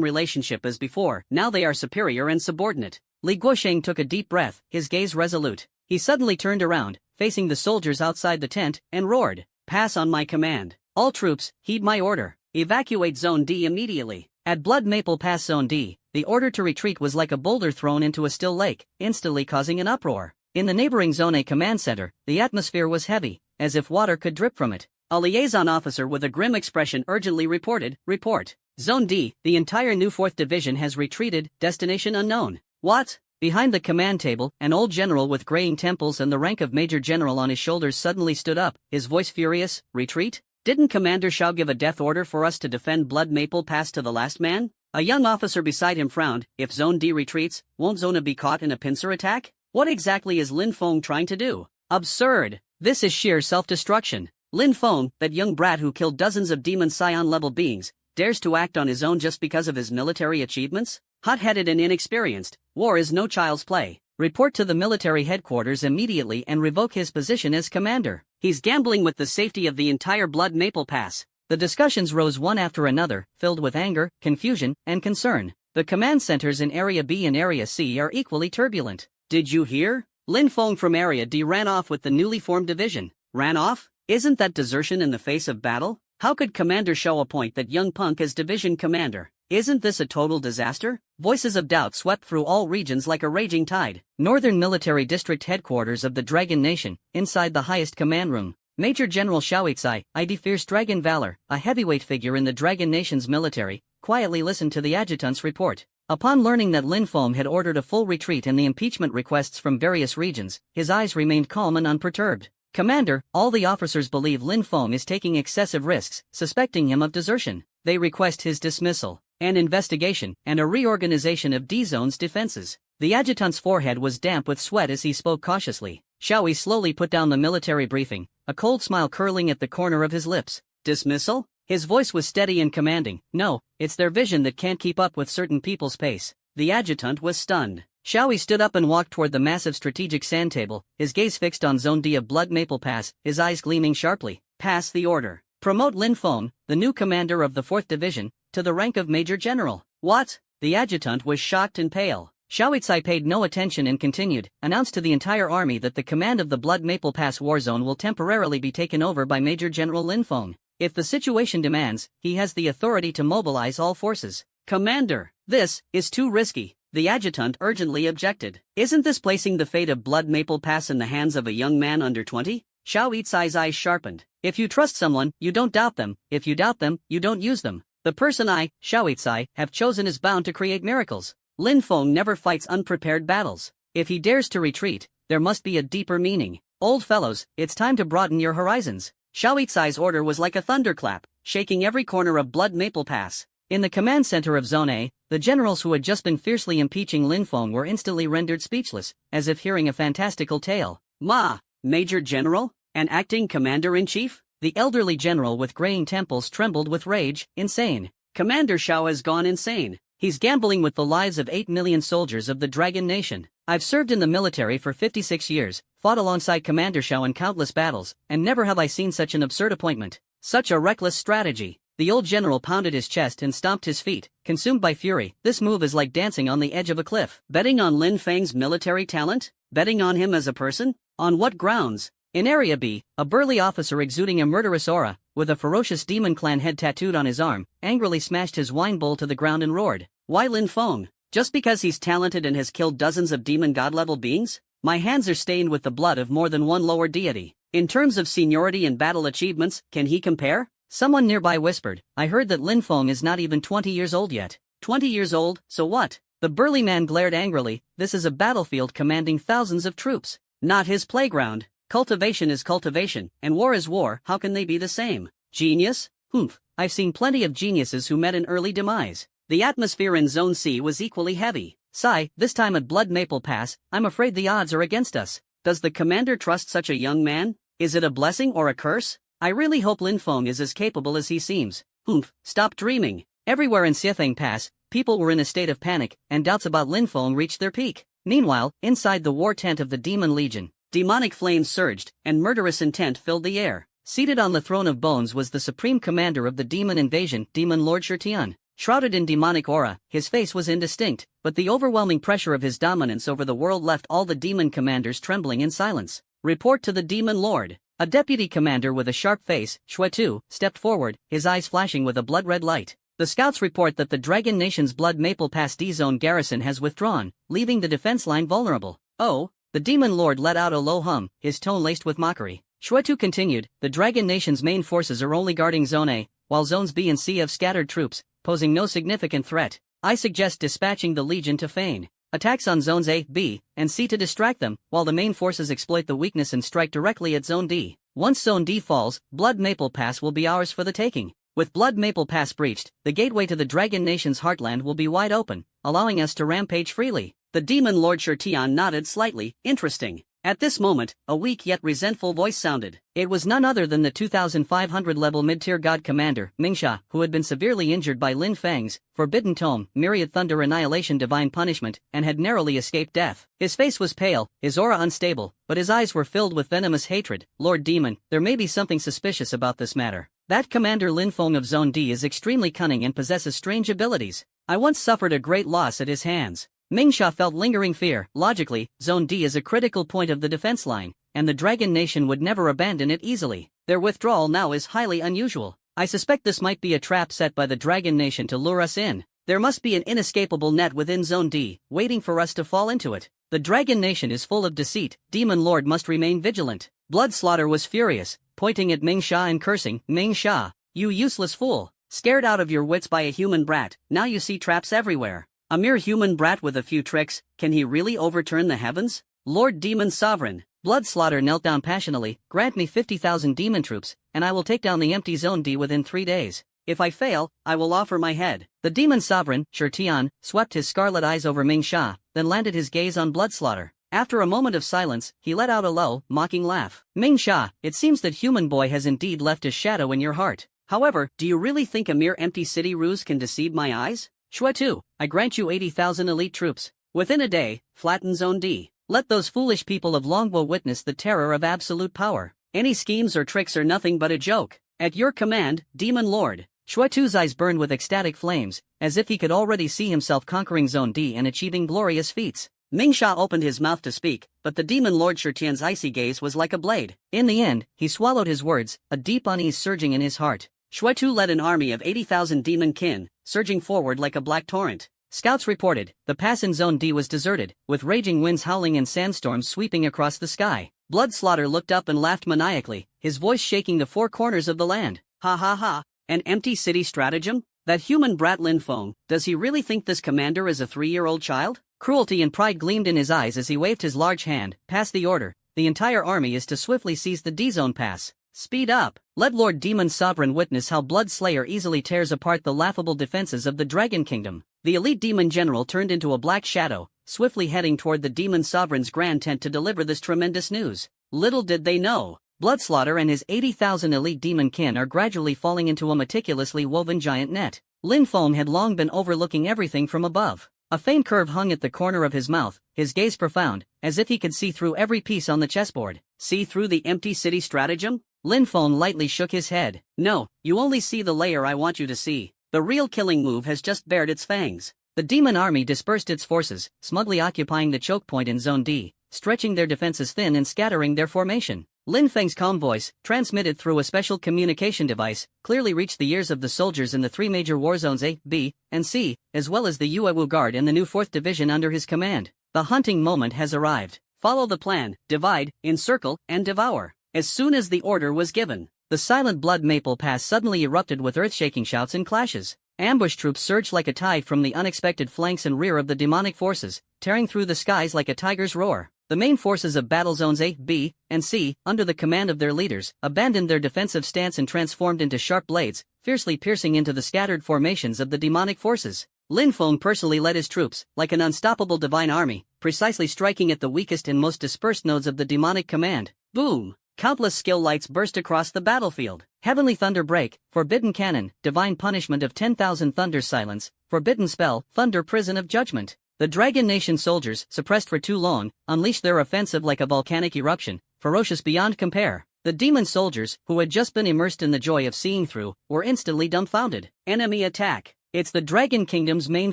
relationship as before. Now they are superior and subordinate. Li Guosheng took a deep breath, his gaze resolute. He suddenly turned around, facing the soldiers outside the tent, and roared, "Pass on my command. All troops, heed my order. Evacuate Zone D immediately." At Blood Maple Pass Zone D, the order to retreat was like a boulder thrown into a still lake, instantly causing an uproar. In the neighboring Zone A command center, the atmosphere was heavy, as if water could drip from it. A liaison officer with a grim expression urgently reported, "Report. Zone D, the entire new 4th Division has retreated, destination unknown." What? Behind the command table, an old general with graying temples and the rank of Major General on his shoulders suddenly stood up, his voice furious. "Retreat? Didn't Commander Shao give a death order for us to defend Blood Maple Pass to the last man?" A young officer beside him frowned. "If Zone D retreats, won't Zone A be caught in a pincer attack? What exactly is Lin Feng trying to do?" Absurd. This is sheer self-destruction. Lin Feng, that young brat who killed dozens of demon scion-level beings, dares to act on his own just because of his military achievements? Hot-headed and inexperienced, war is no child's play. Report to the military headquarters immediately and revoke his position as commander. He's gambling with the safety of the entire Blood Maple Pass. The discussions rose one after another, filled with anger, confusion, and concern. The command centers in Area B and Area C are equally turbulent. Did you hear? Lin Feng from Area D ran off with the newly formed division. Ran off? Isn't that desertion in the face of battle? How could Commander Shao appoint that young punk as division commander? Isn't this a total disaster? Voices of doubt swept through all regions like a raging tide. Northern Military District Headquarters of the Dragon Nation, inside the highest command room. Major General Xiaoitzai, ID Fierce Dragon Valor, a heavyweight figure in the Dragon Nation's military, quietly listened to the adjutant's report. Upon learning that Lin Feng had ordered a full retreat and the impeachment requests from various regions, his eyes remained calm and unperturbed. "Commander, all the officers believe Lin Feng is taking excessive risks, suspecting him of desertion. They request his dismissal, an investigation, and a reorganization of D-Zone's defenses." The adjutant's forehead was damp with sweat as he spoke cautiously. Xiaoi slowly put down the military briefing, a cold smile curling at the corner of his lips. "Dismissal?" His voice was steady and commanding. "No, it's their vision that can't keep up with certain people's pace." The adjutant was stunned. Xiaoi stood up and walked toward the massive strategic sand table, his gaze fixed on Zone D of Blood Maple Pass, his eyes gleaming sharply. "Pass the order. Promote Lin Feng, the new commander of the 4th Division, to the rank of Major General." "What?" The adjutant was shocked and pale. Xiaoitzai paid no attention and continued, "Announced to the entire army that the command of the Blood Maple Pass war zone will temporarily be taken over by Major General Lin Feng. If the situation demands, he has the authority to mobilize all forces." "Commander, this is too risky," the adjutant urgently objected. "Isn't this placing the fate of Blood Maple Pass in the hands of a young man under 20? Xiaoitzai's eyes sharpened. "If you trust someone, you don't doubt them. If you doubt them, you don't use them. The person I, Xiaoitzai, have chosen is bound to create miracles. Lin Feng never fights unprepared battles. If he dares to retreat, there must be a deeper meaning. Old fellows, it's time to broaden your horizons." Xiaoitzai's order was like a thunderclap, shaking every corner of Blood Maple Pass. In the command center of Zone A, the generals who had just been fiercely impeaching Lin Feng were instantly rendered speechless, as if hearing a fantastical tale. "Ma, Major General? An acting commander-in-chief?" The The elderly general with graying temples trembled with rage. Insane. Commander Shao has gone insane. He's gambling with the lives of 8 million soldiers of the Dragon Nation. I've served in the military for 56 years, fought alongside Commander Shao in countless battles, and never have I seen such an absurd appointment. Such a reckless strategy. The old general pounded his chest and stomped his feet, consumed by fury. This move is like dancing on the edge of a cliff. Betting on Lin Feng's military talent? Betting on him as a person? On what grounds? In Area B, a burly officer exuding a murderous aura, with a ferocious demon clan head tattooed on his arm, angrily smashed his wine bowl to the ground and roared. Why Lin Feng? Just because he's talented and has killed dozens of demon god-level beings? My hands are stained with the blood of more than one lower deity. In terms of seniority and battle achievements, can he compare? Someone nearby whispered, I heard that Lin Feng is not even 20 years old yet. 20 years old, so what? The burly man glared angrily. This is a battlefield commanding thousands of troops. Not his playground. Cultivation is cultivation, and war is war. How can they be the same? Genius? Humph. I've seen plenty of geniuses who met an early demise. The atmosphere in Zone C was equally heavy. Sigh, this time at Blood Maple Pass, I'm afraid the odds are against us. Does the commander trust such a young man? Is it a blessing or a curse? I really hope Lin Feng is as capable as he seems. Humph, stop dreaming. Everywhere in Xiatheng Pass, people were in a state of panic, and doubts about Lin Feng reached their peak. Meanwhile, inside the war tent of the Demon Legion, demonic flames surged, and murderous intent filled the air. Seated on the throne of bones was the supreme commander of the demon invasion, Demon Lord Shirtian. Shrouded in demonic aura, his face was indistinct, but the overwhelming pressure of his dominance over the world left all the demon commanders trembling in silence. Report to the Demon Lord. A deputy commander with a sharp face, Shuetu, stepped forward, his eyes flashing with a blood-red light. The scouts report that the Dragon Nation's Blood Maple Pass D-Zone garrison has withdrawn, leaving the defense line vulnerable. Oh? The Demon Lord let out a low hum, his tone laced with mockery. Shuetu continued, the Dragon Nation's main forces are only guarding Zone A, while Zones B and C have scattered troops, posing no significant threat. I suggest dispatching the Legion to feign attacks on Zones A, B, and C to distract them, while the main forces exploit the weakness and strike directly at Zone D. Once Zone D falls, Blood Maple Pass will be ours for the taking. With Blood Maple Pass breached, the gateway to the Dragon Nation's heartland will be wide open, allowing us to rampage freely. The Demon Lord Shirtian nodded slightly. Interesting. At this moment, a weak yet resentful voice sounded. It was none other than the 2,500-level mid-tier god commander, Mingsha, who had been severely injured by Lin Feng's Forbidden Tome, Myriad Thunder Annihilation Divine Punishment, and had narrowly escaped death. His face was pale, his aura unstable, but his eyes were filled with venomous hatred. Lord Demon, there may be something suspicious about this matter. That Commander Lin Feng of Zone D is extremely cunning and possesses strange abilities. I once suffered a great loss at his hands. Mingsha felt lingering fear. Logically, Zone D is a critical point of the defense line, and the Dragon Nation would never abandon it easily. Their withdrawal now is highly unusual. I suspect this might be a trap set by the Dragon Nation to lure us in. There must be an inescapable net within Zone D, waiting for us to fall into it. The Dragon Nation is full of deceit. Demon Lord must remain vigilant. Bloodslaughter was furious, pointing at Mingsha and cursing, Mingsha, you useless fool. Scared out of your wits by a human brat, now you see traps everywhere. A mere human brat with a few tricks, can he really overturn the heavens? Lord Demon Sovereign. Bloodslaughter knelt down passionately, grant me 50,000 demon troops, and I will take down the empty Zone D within 3 days. If I fail, I will offer my head. The Demon Sovereign, Shirtian, swept his scarlet eyes over Mingsha, then landed his gaze on Bloodslaughter. After a moment of silence, he let out a low, mocking laugh. Mingsha, it seems that Human Boy has indeed left a shadow in your heart. However, do you really think a mere empty city ruse can deceive my eyes? Shuetu, I grant you 80,000 elite troops. Within a day, flatten Zone D. Let those foolish people of Longbo witness the terror of absolute power. Any schemes or tricks are nothing but a joke. At your command, Demon Lord. Shuetu's eyes burned with ecstatic flames, as if he could already see himself conquering Zone D and achieving glorious feats. Mingsha opened his mouth to speak, but the Demon Lord Shirtian's icy gaze was like a blade. In the end, he swallowed his words, a deep unease surging in his heart. Shuetu led an army of 80,000 demon kin, surging forward like a black torrent. Scouts reported, the pass in Zone D was deserted, with raging winds howling and sandstorms sweeping across the sky. Bloodslaughter looked up and laughed maniacally, his voice shaking the four corners of the land. Ha ha ha, an empty city stratagem? That human brat Lin Feng, does he really think this commander is a 3-year-old child? Cruelty and pride gleamed in his eyes as he waved his large hand. Pass the order. The entire army is to swiftly seize the D-Zone pass. Speed up. Let Lord Demon Sovereign witness how Bloodslayer easily tears apart the laughable defenses of the Dragon Kingdom. The elite demon general turned into a black shadow, swiftly heading toward the Demon Sovereign's grand tent to deliver this tremendous news. Little did they know, Bloodslaughter and his 80,000 elite demon kin are gradually falling into a meticulously woven giant net. Lin Feng had long been overlooking everything from above. A faint curve hung at the corner of his mouth, his gaze profound, as if he could see through every piece on the chessboard. See through the empty city stratagem? Lin Feng lightly shook his head. No, you only see the layer I want you to see. The real killing move has just bared its fangs. The demon army dispersed its forces, smugly occupying the choke point in Zone D, stretching their defenses thin and scattering their formation. Lin Feng's calm voice, transmitted through a special communication device, clearly reached the ears of the soldiers in the three major war zones A, B, and C, as well as the Yuewu Guard and the new 4th Division under his command. The hunting moment has arrived. Follow the plan, divide, encircle, and devour. As soon as the order was given, the silent Blood Maple Pass suddenly erupted with earth-shaking shouts and clashes. Ambush troops surged like a tide from the unexpected flanks and rear of the demonic forces, tearing through the skies like a tiger's roar. The main forces of battle zones A, B, and C, under the command of their leaders, abandoned their defensive stance and transformed into sharp blades, fiercely piercing into the scattered formations of the demonic forces. Lin Feng personally led his troops, like an unstoppable divine army, precisely striking at the weakest and most dispersed nodes of the demonic command. Boom! Countless skill lights burst across the battlefield. Heavenly Thunder Break, Forbidden Cannon, Divine Punishment of 10,000 Thunder Silence, Forbidden Spell, Thunder Prison of Judgment. The Dragon Nation soldiers, suppressed for too long, unleashed their offensive like a volcanic eruption, ferocious beyond compare. The demon soldiers, who had just been immersed in the joy of seeing through, were instantly dumbfounded. Enemy attack. It's the Dragon Kingdom's main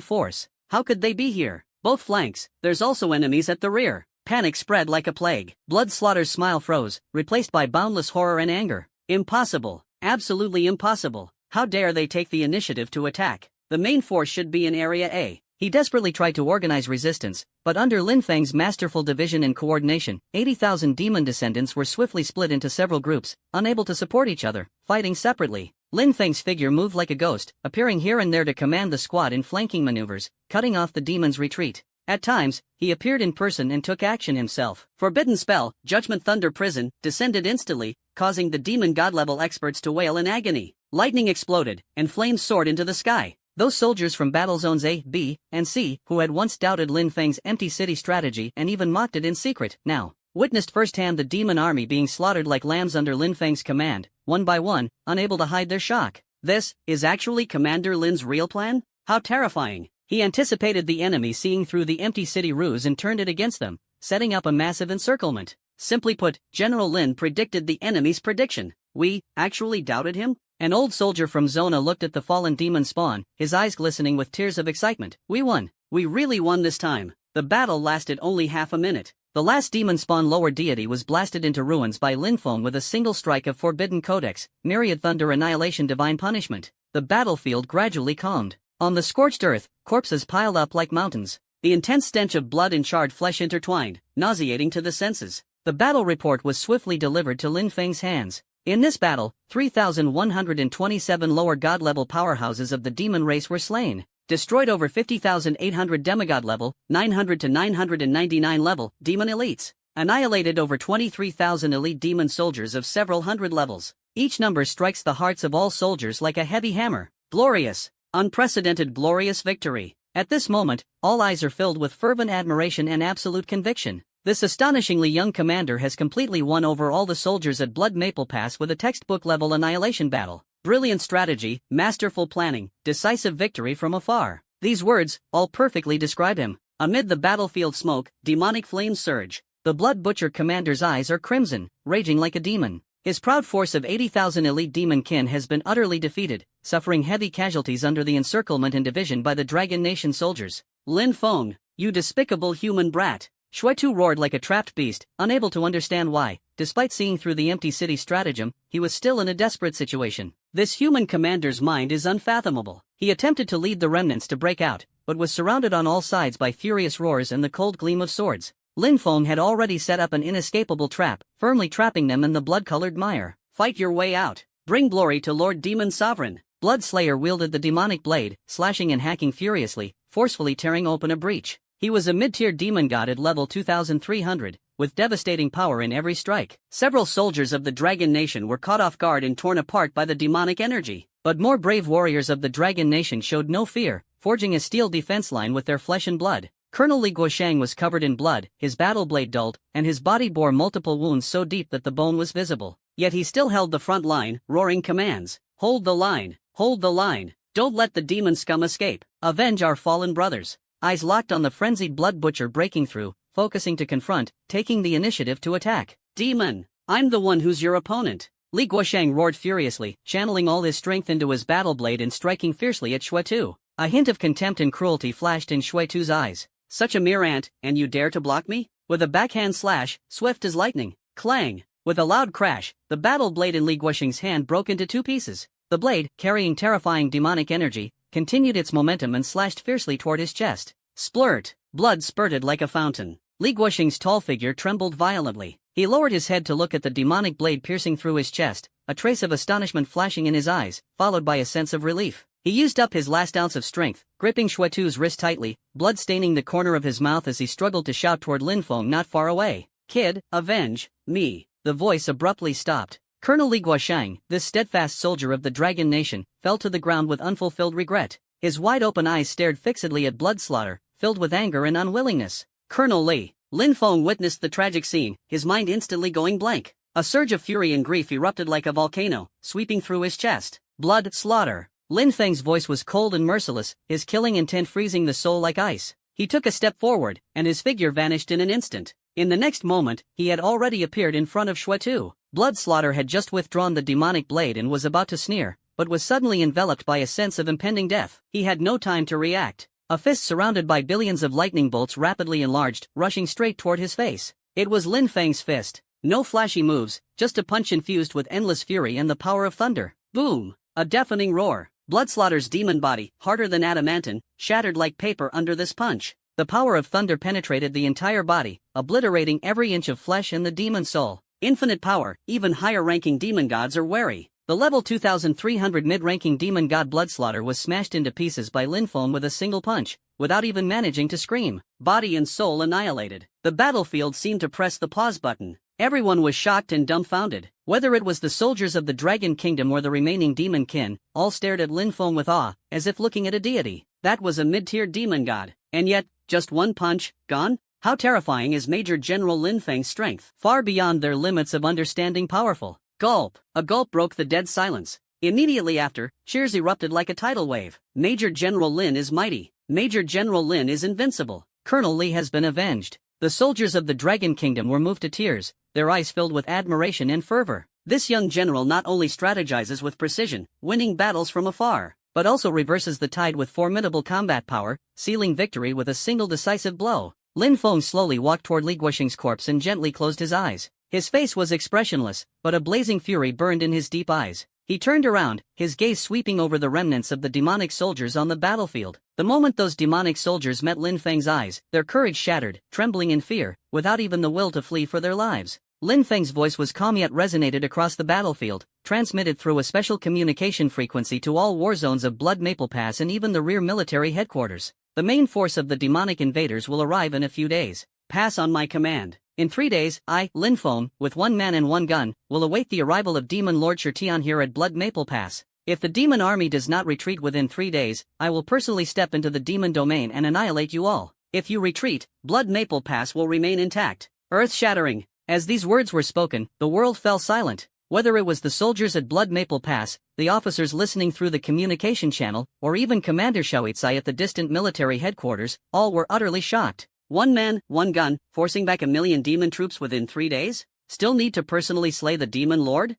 force. How could they be here? Both flanks, there's also enemies at the rear. Panic spread like a plague. Bloodslaughter's smile froze, replaced by boundless horror and anger. Impossible. Absolutely impossible. How dare they take the initiative to attack? The main force should be in Area A. He desperately tried to organize resistance, but under Lin Feng's masterful division and coordination, 80,000 demon descendants were swiftly split into several groups, unable to support each other, fighting separately. Lin Feng's figure moved like a ghost, appearing here and there to command the squad in flanking maneuvers, cutting off the demon's retreat. At times, he appeared in person and took action himself. Forbidden Spell, Judgment Thunder Prison, descended instantly, causing the demon god-level experts to wail in agony. Lightning exploded, and flames soared into the sky. Those soldiers from battle zones A, B, and C, who had once doubted Lin Feng's empty city strategy and even mocked it in secret, now witnessed firsthand the demon army being slaughtered like lambs under Lin Feng's command, one by one, unable to hide their shock. This is actually Commander Lin's real plan? How terrifying. He anticipated the enemy seeing through the empty city ruse and turned it against them, setting up a massive encirclement. Simply put, General Lin predicted the enemy's prediction. We actually doubted him? An old soldier from Zona looked at the fallen demon spawn, his eyes glistening with tears of excitement. We won. We really won this time. The battle lasted only half a minute. The last demon spawn lower deity was blasted into ruins by Lin Feng with a single strike of Forbidden Codex, Myriad Thunder Annihilation Divine Punishment. The battlefield gradually calmed. On the scorched earth, corpses piled up like mountains. The intense stench of blood and charred flesh intertwined, nauseating to the senses. The battle report was swiftly delivered to Lin Feng's hands. In this battle, 3,127 lower god-level powerhouses of the demon race were slain. Destroyed over 50,800 demigod level, 900 to 999 level, demon elites. Annihilated over 23,000 elite demon soldiers of several hundred levels. Each number strikes the hearts of all soldiers like a heavy hammer. Glorious. Unprecedented glorious victory. At this moment, all eyes are filled with fervent admiration and absolute conviction. This astonishingly young commander has completely won over all the soldiers at Blood Maple Pass with a textbook-level annihilation battle. Brilliant strategy, masterful planning, decisive victory from afar. These words, all perfectly describe him. Amid the battlefield smoke, demonic flames surge. The Blood Butcher commander's eyes are crimson, raging like a demon. His proud force of 80,000 elite demon kin has been utterly defeated, suffering heavy casualties under the encirclement and division by the Dragon Nation soldiers. Lin Feng, you despicable human brat. Shuai-Tu roared like a trapped beast, unable to understand why, despite seeing through the empty city stratagem, he was still in a desperate situation. This human commander's mind is unfathomable. He attempted to lead the remnants to break out, but was surrounded on all sides by furious roars and the cold gleam of swords. Lin Feng had already set up an inescapable trap, firmly trapping them in the blood-colored mire. Fight your way out. Bring glory to Lord Demon Sovereign. Bloodslayer wielded the demonic blade, slashing and hacking furiously, forcefully tearing open a breach. He was a mid-tier demon god at level 2300, with devastating power in every strike. Several soldiers of the Dragon Nation were caught off guard and torn apart by the demonic energy. But more brave warriors of the Dragon Nation showed no fear, forging a steel defense line with their flesh and blood. Colonel Li Guosheng was covered in blood, his battle blade dulled, and his body bore multiple wounds so deep that the bone was visible. Yet he still held the front line, roaring commands. Hold the line, hold the line, don't let the demon scum escape, avenge our fallen brothers. Eyes locked on the frenzied blood butcher breaking through, focusing to confront, taking the initiative to attack. Demon, I'm the one who's your opponent. Li Guosheng roared furiously, channeling all his strength into his battle blade and striking fiercely at Xuetu. A hint of contempt and cruelty flashed in Xuetu's eyes. Such a mere ant, and you dare to block me? With a backhand slash, swift as lightning. Clang! With a loud crash, the battle blade in Li Guosheng's hand broke into two pieces. The blade, carrying terrifying demonic energy, continued its momentum and slashed fiercely toward his chest. Splurt! Blood spurted like a fountain. Li Guosheng's tall figure trembled violently. He lowered his head to look at the demonic blade piercing through his chest, a trace of astonishment flashing in his eyes, followed by a sense of relief. He used up his last ounce of strength, gripping Xuetu's wrist tightly, blood staining the corner of his mouth as he struggled to shout toward Lin Feng not far away. Kid, avenge me. The voice abruptly stopped. Colonel Li Guosheng, this steadfast soldier of the Dragon Nation, fell to the ground with unfulfilled regret. His wide-open eyes stared fixedly at Bloodslaughter, filled with anger and unwillingness. Colonel Li. Lin Feng witnessed the tragic scene, his mind instantly going blank. A surge of fury and grief erupted like a volcano, sweeping through his chest. Blood, slaughter. Lin Feng's voice was cold and merciless, his killing intent freezing the soul like ice. He took a step forward, and his figure vanished in an instant. In the next moment, he had already appeared in front of Xuetu. Bloodslaughter had just withdrawn the demonic blade and was about to sneer, but was suddenly enveloped by a sense of impending death. He had no time to react. A fist surrounded by billions of lightning bolts rapidly enlarged, rushing straight toward his face. It was Lin Feng's fist. No flashy moves, just a punch infused with endless fury and the power of thunder. Boom! A deafening roar. Bloodslaughter's demon body, harder than adamantine, shattered like paper under this punch. The power of thunder penetrated the entire body, obliterating every inch of flesh in the demon soul. Infinite power, even higher-ranking demon gods are wary. The level 2300 mid-ranking demon god Bloodslaughter was smashed into pieces by Lin Feng with a single punch, without even managing to scream. Body and soul annihilated. The battlefield seemed to press the pause button. Everyone was shocked and dumbfounded. Whether it was the soldiers of the Dragon Kingdom or the remaining demon kin, all stared at Lin Feng with awe, as if looking at a deity. That was a mid-tier demon god. And yet, just one punch, gone? How terrifying is Major General Lin Feng's strength? Far beyond their limits of understanding powerful. Gulp! A gulp broke the dead silence. Immediately after, cheers erupted like a tidal wave. Major General Lin is mighty. Major General Lin is invincible. Colonel Li has been avenged. The soldiers of the Dragon Kingdom were moved to tears, their eyes filled with admiration and fervor. This young general not only strategizes with precision, winning battles from afar, but also reverses the tide with formidable combat power, sealing victory with a single decisive blow. Lin Feng slowly walked toward Li Guosheng's corpse and gently closed his eyes. His face was expressionless, but a blazing fury burned in his deep eyes. He turned around, his gaze sweeping over the remnants of the demonic soldiers on the battlefield. The moment those demonic soldiers met Lin Feng's eyes, their courage shattered, trembling in fear, without even the will to flee for their lives. Lin Feng's voice was calm yet resonated across the battlefield, transmitted through a special communication frequency to all war zones of Blood Maple Pass and even the rear military headquarters. The main force of the demonic invaders will arrive in a few days. Pass on my command. In 3 days, I, Lin Feng, with 1 man and 1 gun, will await the arrival of Demon Lord Shirtian here at Blood Maple Pass. If the demon army does not retreat within 3 days, I will personally step into the demon domain and annihilate you all. If you retreat, Blood Maple Pass will remain intact. Earth-shattering. As these words were spoken, the world fell silent. Whether it was the soldiers at Blood Maple Pass, the officers listening through the communication channel, or even Commander Shaoitsai at the distant military headquarters, all were utterly shocked. 1 man, 1 gun, forcing back 1 million demon troops within 3 days? Still need to personally slay the demon lord?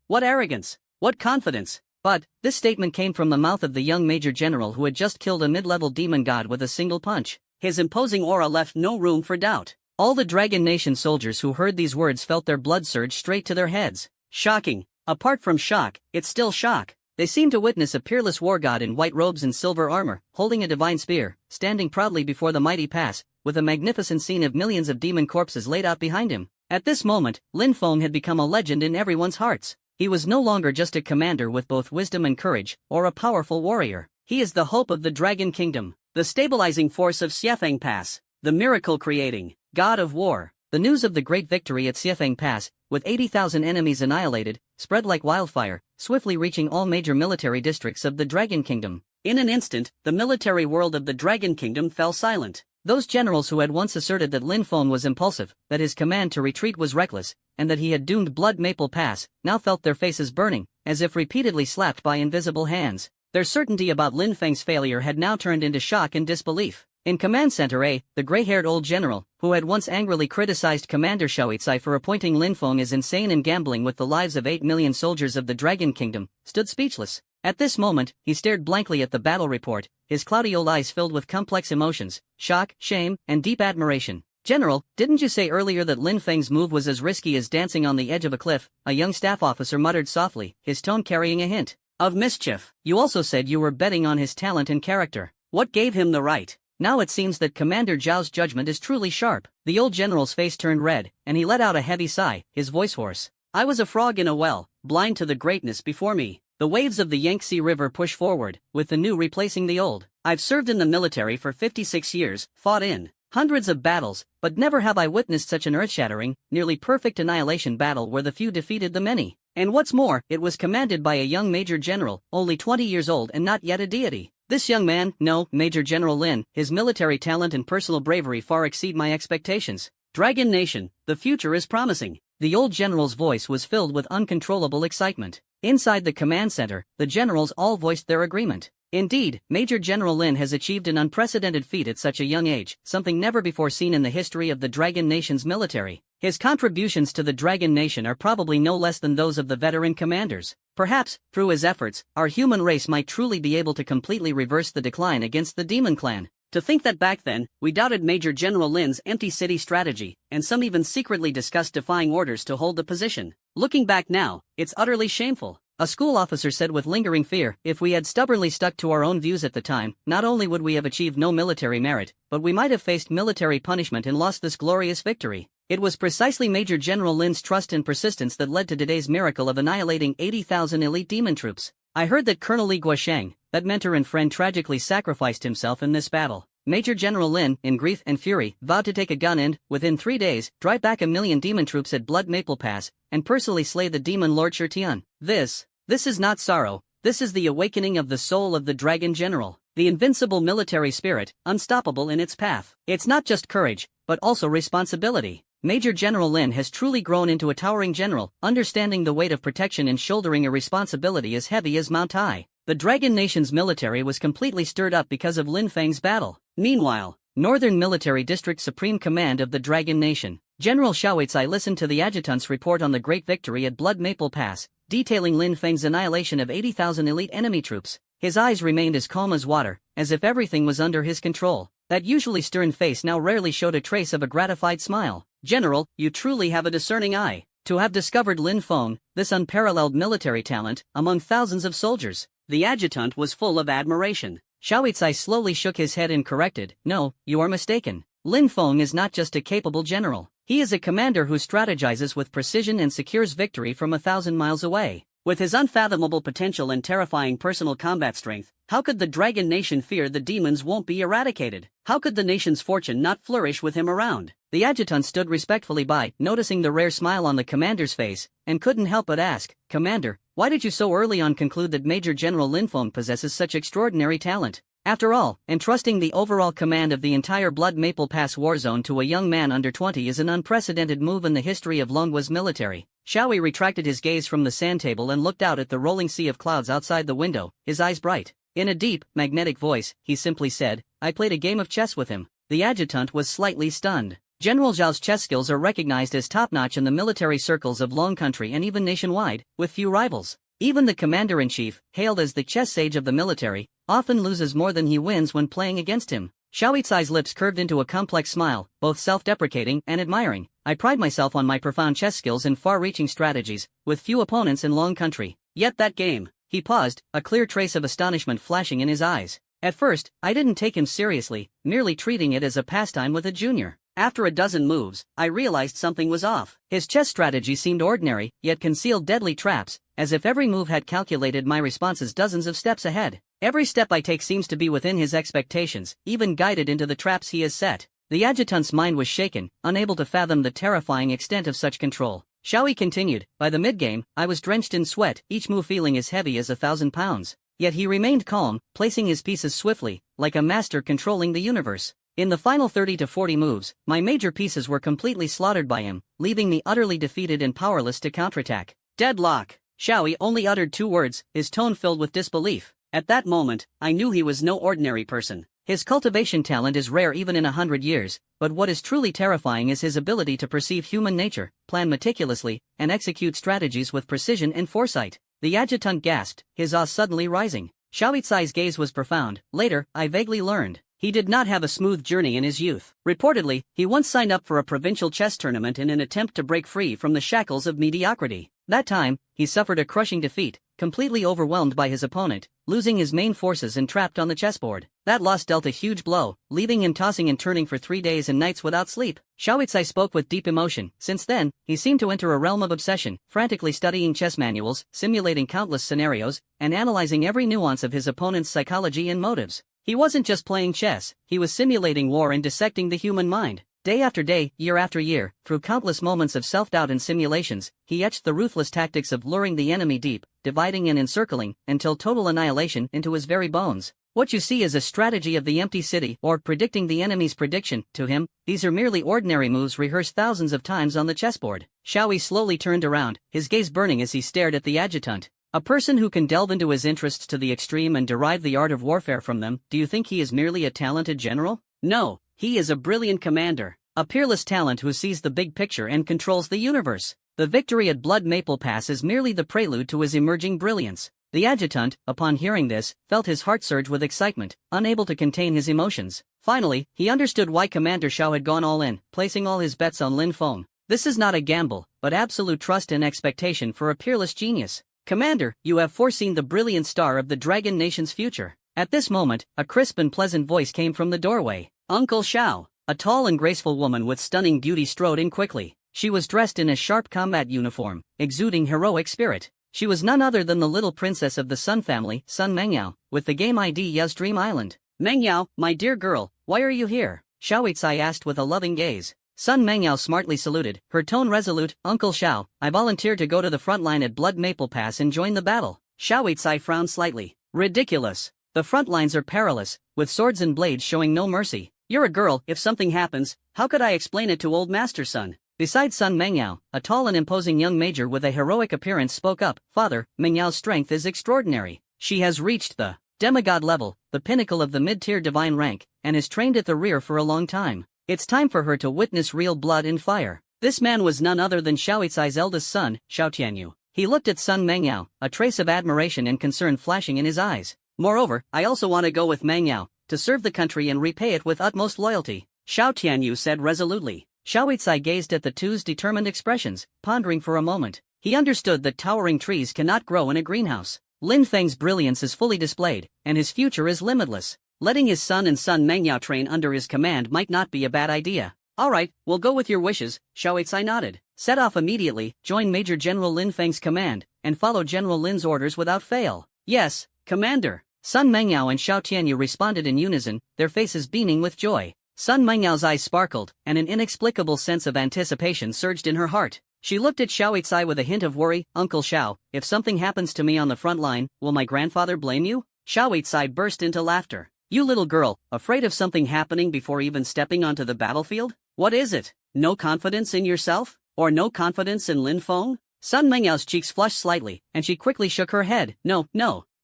What arrogance! What confidence! But, this statement came from the mouth of the young major general who had just killed a mid-level demon god with a single punch. His imposing aura left no room for doubt. All the Dragon Nation soldiers who heard these words felt their blood surge straight to their heads. Shocking. Apart from shock, it's still shock. They seemed to witness a peerless war god in white robes and silver armor, holding a divine spear, standing proudly before the mighty pass, with a magnificent scene of millions of demon corpses laid out behind him. At this moment, Lin Feng had become a legend in everyone's hearts. He was no longer just a commander with both wisdom and courage, or a powerful warrior. He is the hope of the Dragon Kingdom, the stabilizing force of Xiefeng Pass, the miracle-creating god of war. The news of the great victory at Xiefeng Pass, with 80,000 enemies annihilated, spread like wildfire, swiftly reaching all major military districts of the Dragon Kingdom. In an instant, the military world of the Dragon Kingdom fell silent. Those generals who had once asserted that Lin Feng was impulsive, that his command to retreat was reckless, and that he had doomed Blood Maple Pass, now felt their faces burning, as if repeatedly slapped by invisible hands. Their certainty about Lin Feng's failure had now turned into shock and disbelief. In Command Center A, the gray-haired old general, who had once angrily criticized Commander Xiaoicai for appointing Lin Feng as insane and gambling with the lives of 8 million soldiers of the Dragon Kingdom, stood speechless. At this moment, he stared blankly at the battle report, his cloudy old eyes filled with complex emotions, shock, shame, and deep admiration. "General, didn't you say earlier that Lin Feng's move was as risky as dancing on the edge of a cliff?" a young staff officer muttered softly, his tone carrying a hint of mischief. "You also said you were betting on his talent and character. What gave him the right?" Now it seems that Commander Zhao's judgment is truly sharp. The old general's face turned red, and he let out a heavy sigh, his voice hoarse. "I was a frog in a well, blind to the greatness before me. The waves of the Yangtze River push forward, with the new replacing the old. I've served in the military for 56 years, fought in hundreds of battles, but never have I witnessed such an earth-shattering, nearly perfect annihilation battle where the few defeated the many. And what's more, it was commanded by a young Major General, only 20 years old and not yet a deity. This young man, no, Major General Lin, his military talent and personal bravery far exceed my expectations. Dragon Nation, the future is promising." The old general's voice was filled with uncontrollable excitement. Inside the command center, the generals all voiced their agreement. Indeed, Major General Lin has achieved an unprecedented feat at such a young age, something never before seen in the history of the Dragon Nation's military. His contributions to the Dragon Nation are probably no less than those of the veteran commanders. Perhaps, through his efforts, our human race might truly be able to completely reverse the decline against the Demon Clan. To think that back then, we doubted Major General Lin's empty city strategy, and some even secretly discussed defying orders to hold the position. Looking back now, it's utterly shameful. A school officer said with lingering fear, "If we had stubbornly stuck to our own views at the time, not only would we have achieved no military merit, but we might have faced military punishment and lost this glorious victory." It was precisely Major General Lin's trust and persistence that led to today's miracle of annihilating 80,000 elite demon troops. I heard that Colonel Li Guosheng, that mentor and friend, tragically sacrificed himself in this battle. Major General Lin, in grief and fury, vowed to take a gun and, within 3 days, drive back 1 million demon troops at Blood Maple Pass, and personally slay the demon Lord Shirtian. This is not sorrow, this is the awakening of the soul of the Dragon General, the invincible military spirit, unstoppable in its path. It's not just courage, but also responsibility. Major General Lin has truly grown into a towering general, understanding the weight of protection and shouldering a responsibility as heavy as Mount Tai. The Dragon Nation's military was completely stirred up because of Lin Feng's battle. Meanwhile, Northern Military District Supreme Command of the Dragon Nation. General Xiaoicai listened to the adjutant's report on the great victory at Blood Maple Pass, detailing Lin Feng's annihilation of 80,000 elite enemy troops. His eyes remained as calm as water, as if everything was under his control. That usually stern face now rarely showed a trace of a gratified smile. "General, you truly have a discerning eye. To have discovered Lin Feng, this unparalleled military talent, among thousands of soldiers." The adjutant was full of admiration. Xiaoicai slowly shook his head and corrected, "No, you are mistaken. Lin Feng is not just a capable general. He is a commander who strategizes with precision and secures victory from 1,000 miles away. With his unfathomable potential and terrifying personal combat strength, how could the Dragon Nation fear the demons won't be eradicated? How could the nation's fortune not flourish with him around?" The adjutant stood respectfully by, noticing the rare smile on the commander's face, and couldn't help but ask, "Commander, why did you so early on conclude that Major General Lin Feng possesses such extraordinary talent?" After all, entrusting the overall command of the entire Blood Maple Pass war zone to a young man under 20 is an unprecedented move in the history of Longhua's military. Xiaoi retracted his gaze from the sand table and looked out at the rolling sea of clouds outside the window, his eyes bright. In a deep, magnetic voice, he simply said, "I played a game of chess with him." The adjutant was slightly stunned. General Zhao's chess skills are recognized as top-notch in the military circles of Long Country and even nationwide, with few rivals. Even the commander-in-chief, hailed as the chess sage of the military, often loses more than he wins when playing against him. Xiaoicai's lips curved into a complex smile, both self-deprecating and admiring. "I pride myself on my profound chess skills and far-reaching strategies, with few opponents in Long Country. Yet that game..." He paused, a clear trace of astonishment flashing in his eyes. "At first, I didn't take him seriously, merely treating it as a pastime with a junior. After a dozen moves, I realized something was off. His chess strategy seemed ordinary, yet concealed deadly traps, as if every move had calculated my responses dozens of steps ahead. Every step I take seems to be within his expectations, even guided into the traps he has set." The adjutant's mind was shaken, unable to fathom the terrifying extent of such control. Xiaoi continued, "By the mid-game, I was drenched in sweat, each move feeling as heavy as 1,000 pounds. Yet he remained calm, placing his pieces swiftly, like a master controlling the universe. In the final 30 to 40 moves, my major pieces were completely slaughtered by him, leaving me utterly defeated and powerless to counterattack. Deadlock. Xiaoyi only uttered 2 words, his tone filled with disbelief. At that moment, I knew he was no ordinary person. His cultivation talent is rare even in 100 years, but what is truly terrifying is his ability to perceive human nature, plan meticulously, and execute strategies with precision and foresight. The adjutant gasped, his awe suddenly rising. Xiao Cai's gaze was profound. Later, I vaguely learned he did not have a smooth journey in his youth. Reportedly, he once signed up for a provincial chess tournament in an attempt to break free from the shackles of mediocrity. That time, he suffered a crushing defeat, completely overwhelmed by his opponent, losing his main forces and trapped on the chessboard. That loss dealt a huge blow, leaving him tossing and turning for 3 days and nights without sleep. Xiao Cai spoke with deep emotion. Since then, he seemed to enter a realm of obsession, frantically studying chess manuals, simulating countless scenarios, and analyzing every nuance of his opponent's psychology and motives. He wasn't just playing chess, he was simulating war and dissecting the human mind. Day after day, year after year, through countless moments of self-doubt and simulations, he etched the ruthless tactics of luring the enemy deep, dividing and encircling, until total annihilation into his very bones. What you see is a strategy of the empty city, or predicting the enemy's prediction. To him, these are merely ordinary moves rehearsed thousands of times on the chessboard. Xiaoyi slowly turned around, his gaze burning as he stared at the adjutant. A person who can delve into his interests to the extreme and derive the art of warfare from them, do you think he is merely a talented general? No, he is a brilliant commander, a peerless talent who sees the big picture and controls the universe. The victory at Blood Maple Pass is merely the prelude to his emerging brilliance. The adjutant, upon hearing this, felt his heart surge with excitement, unable to contain his emotions. Finally, he understood why Commander Xiao had gone all in, placing all his bets on Lin Feng. This is not a gamble, but absolute trust and expectation for a peerless genius. Commander, you have foreseen the brilliant star of the Dragon Nation's future. At this moment, a crisp and pleasant voice came from the doorway. Uncle Xiao. A tall and graceful woman with stunning beauty strode in quickly. She was dressed in a sharp combat uniform, exuding heroic spirit. She was none other than the little princess of the Sun family, Sun Mengyao, with the game ID Ya's Dream Island. Mengyao, my dear girl, why are you here? Xiao Cai asked with a loving gaze. Sun Mengyao smartly saluted, her tone resolute. Uncle Xiao, I volunteered to go to the front line at Blood Maple Pass and join the battle. Xiao Cai frowned slightly. Ridiculous. The front lines are perilous, with swords and blades showing no mercy. You're a girl, if something happens, how could I explain it to old Master Sun? Besides Sun Mengyao, a tall and imposing young major with a heroic appearance spoke up. Father, Mengyao's strength is extraordinary. She has reached the demigod level, the pinnacle of the mid-tier divine rank, and is trained at the rear for a long time. It's time for her to witness real blood and fire. This man was none other than Xiao Cai's eldest son, Xiao Tianyu. He looked at Sun Mengyao, a trace of admiration and concern flashing in his eyes. Moreover, I also want to go with Mengyao, to serve the country and repay it with utmost loyalty, Xiao Tianyu said resolutely. Xiao Cai gazed at the two's determined expressions, pondering for a moment. He understood that towering trees cannot grow in a greenhouse. Lin Feng's brilliance is fully displayed, and his future is limitless. Letting his son and Sun Mengyao train under his command might not be a bad idea. All right, we'll go with your wishes, Xiao Cai nodded. Set off immediately, join Major General Lin Feng's command, and follow General Lin's orders without fail. Yes, Commander. Sun Mengyao and Xiao Tianyu responded in unison, their faces beaming with joy. Sun Mengyao's eyes sparkled, and an inexplicable sense of anticipation surged in her heart. She looked at Xiao Cai with a hint of worry. Uncle Xiao, if something happens to me on the front line, will my grandfather blame you? Xiao Cai burst into laughter. You little girl, afraid of something happening before even stepping onto the battlefield? What is it? No confidence in yourself? Or no confidence in Lin Feng? Sun Mengyao's cheeks flushed slightly, and she quickly shook her head. No,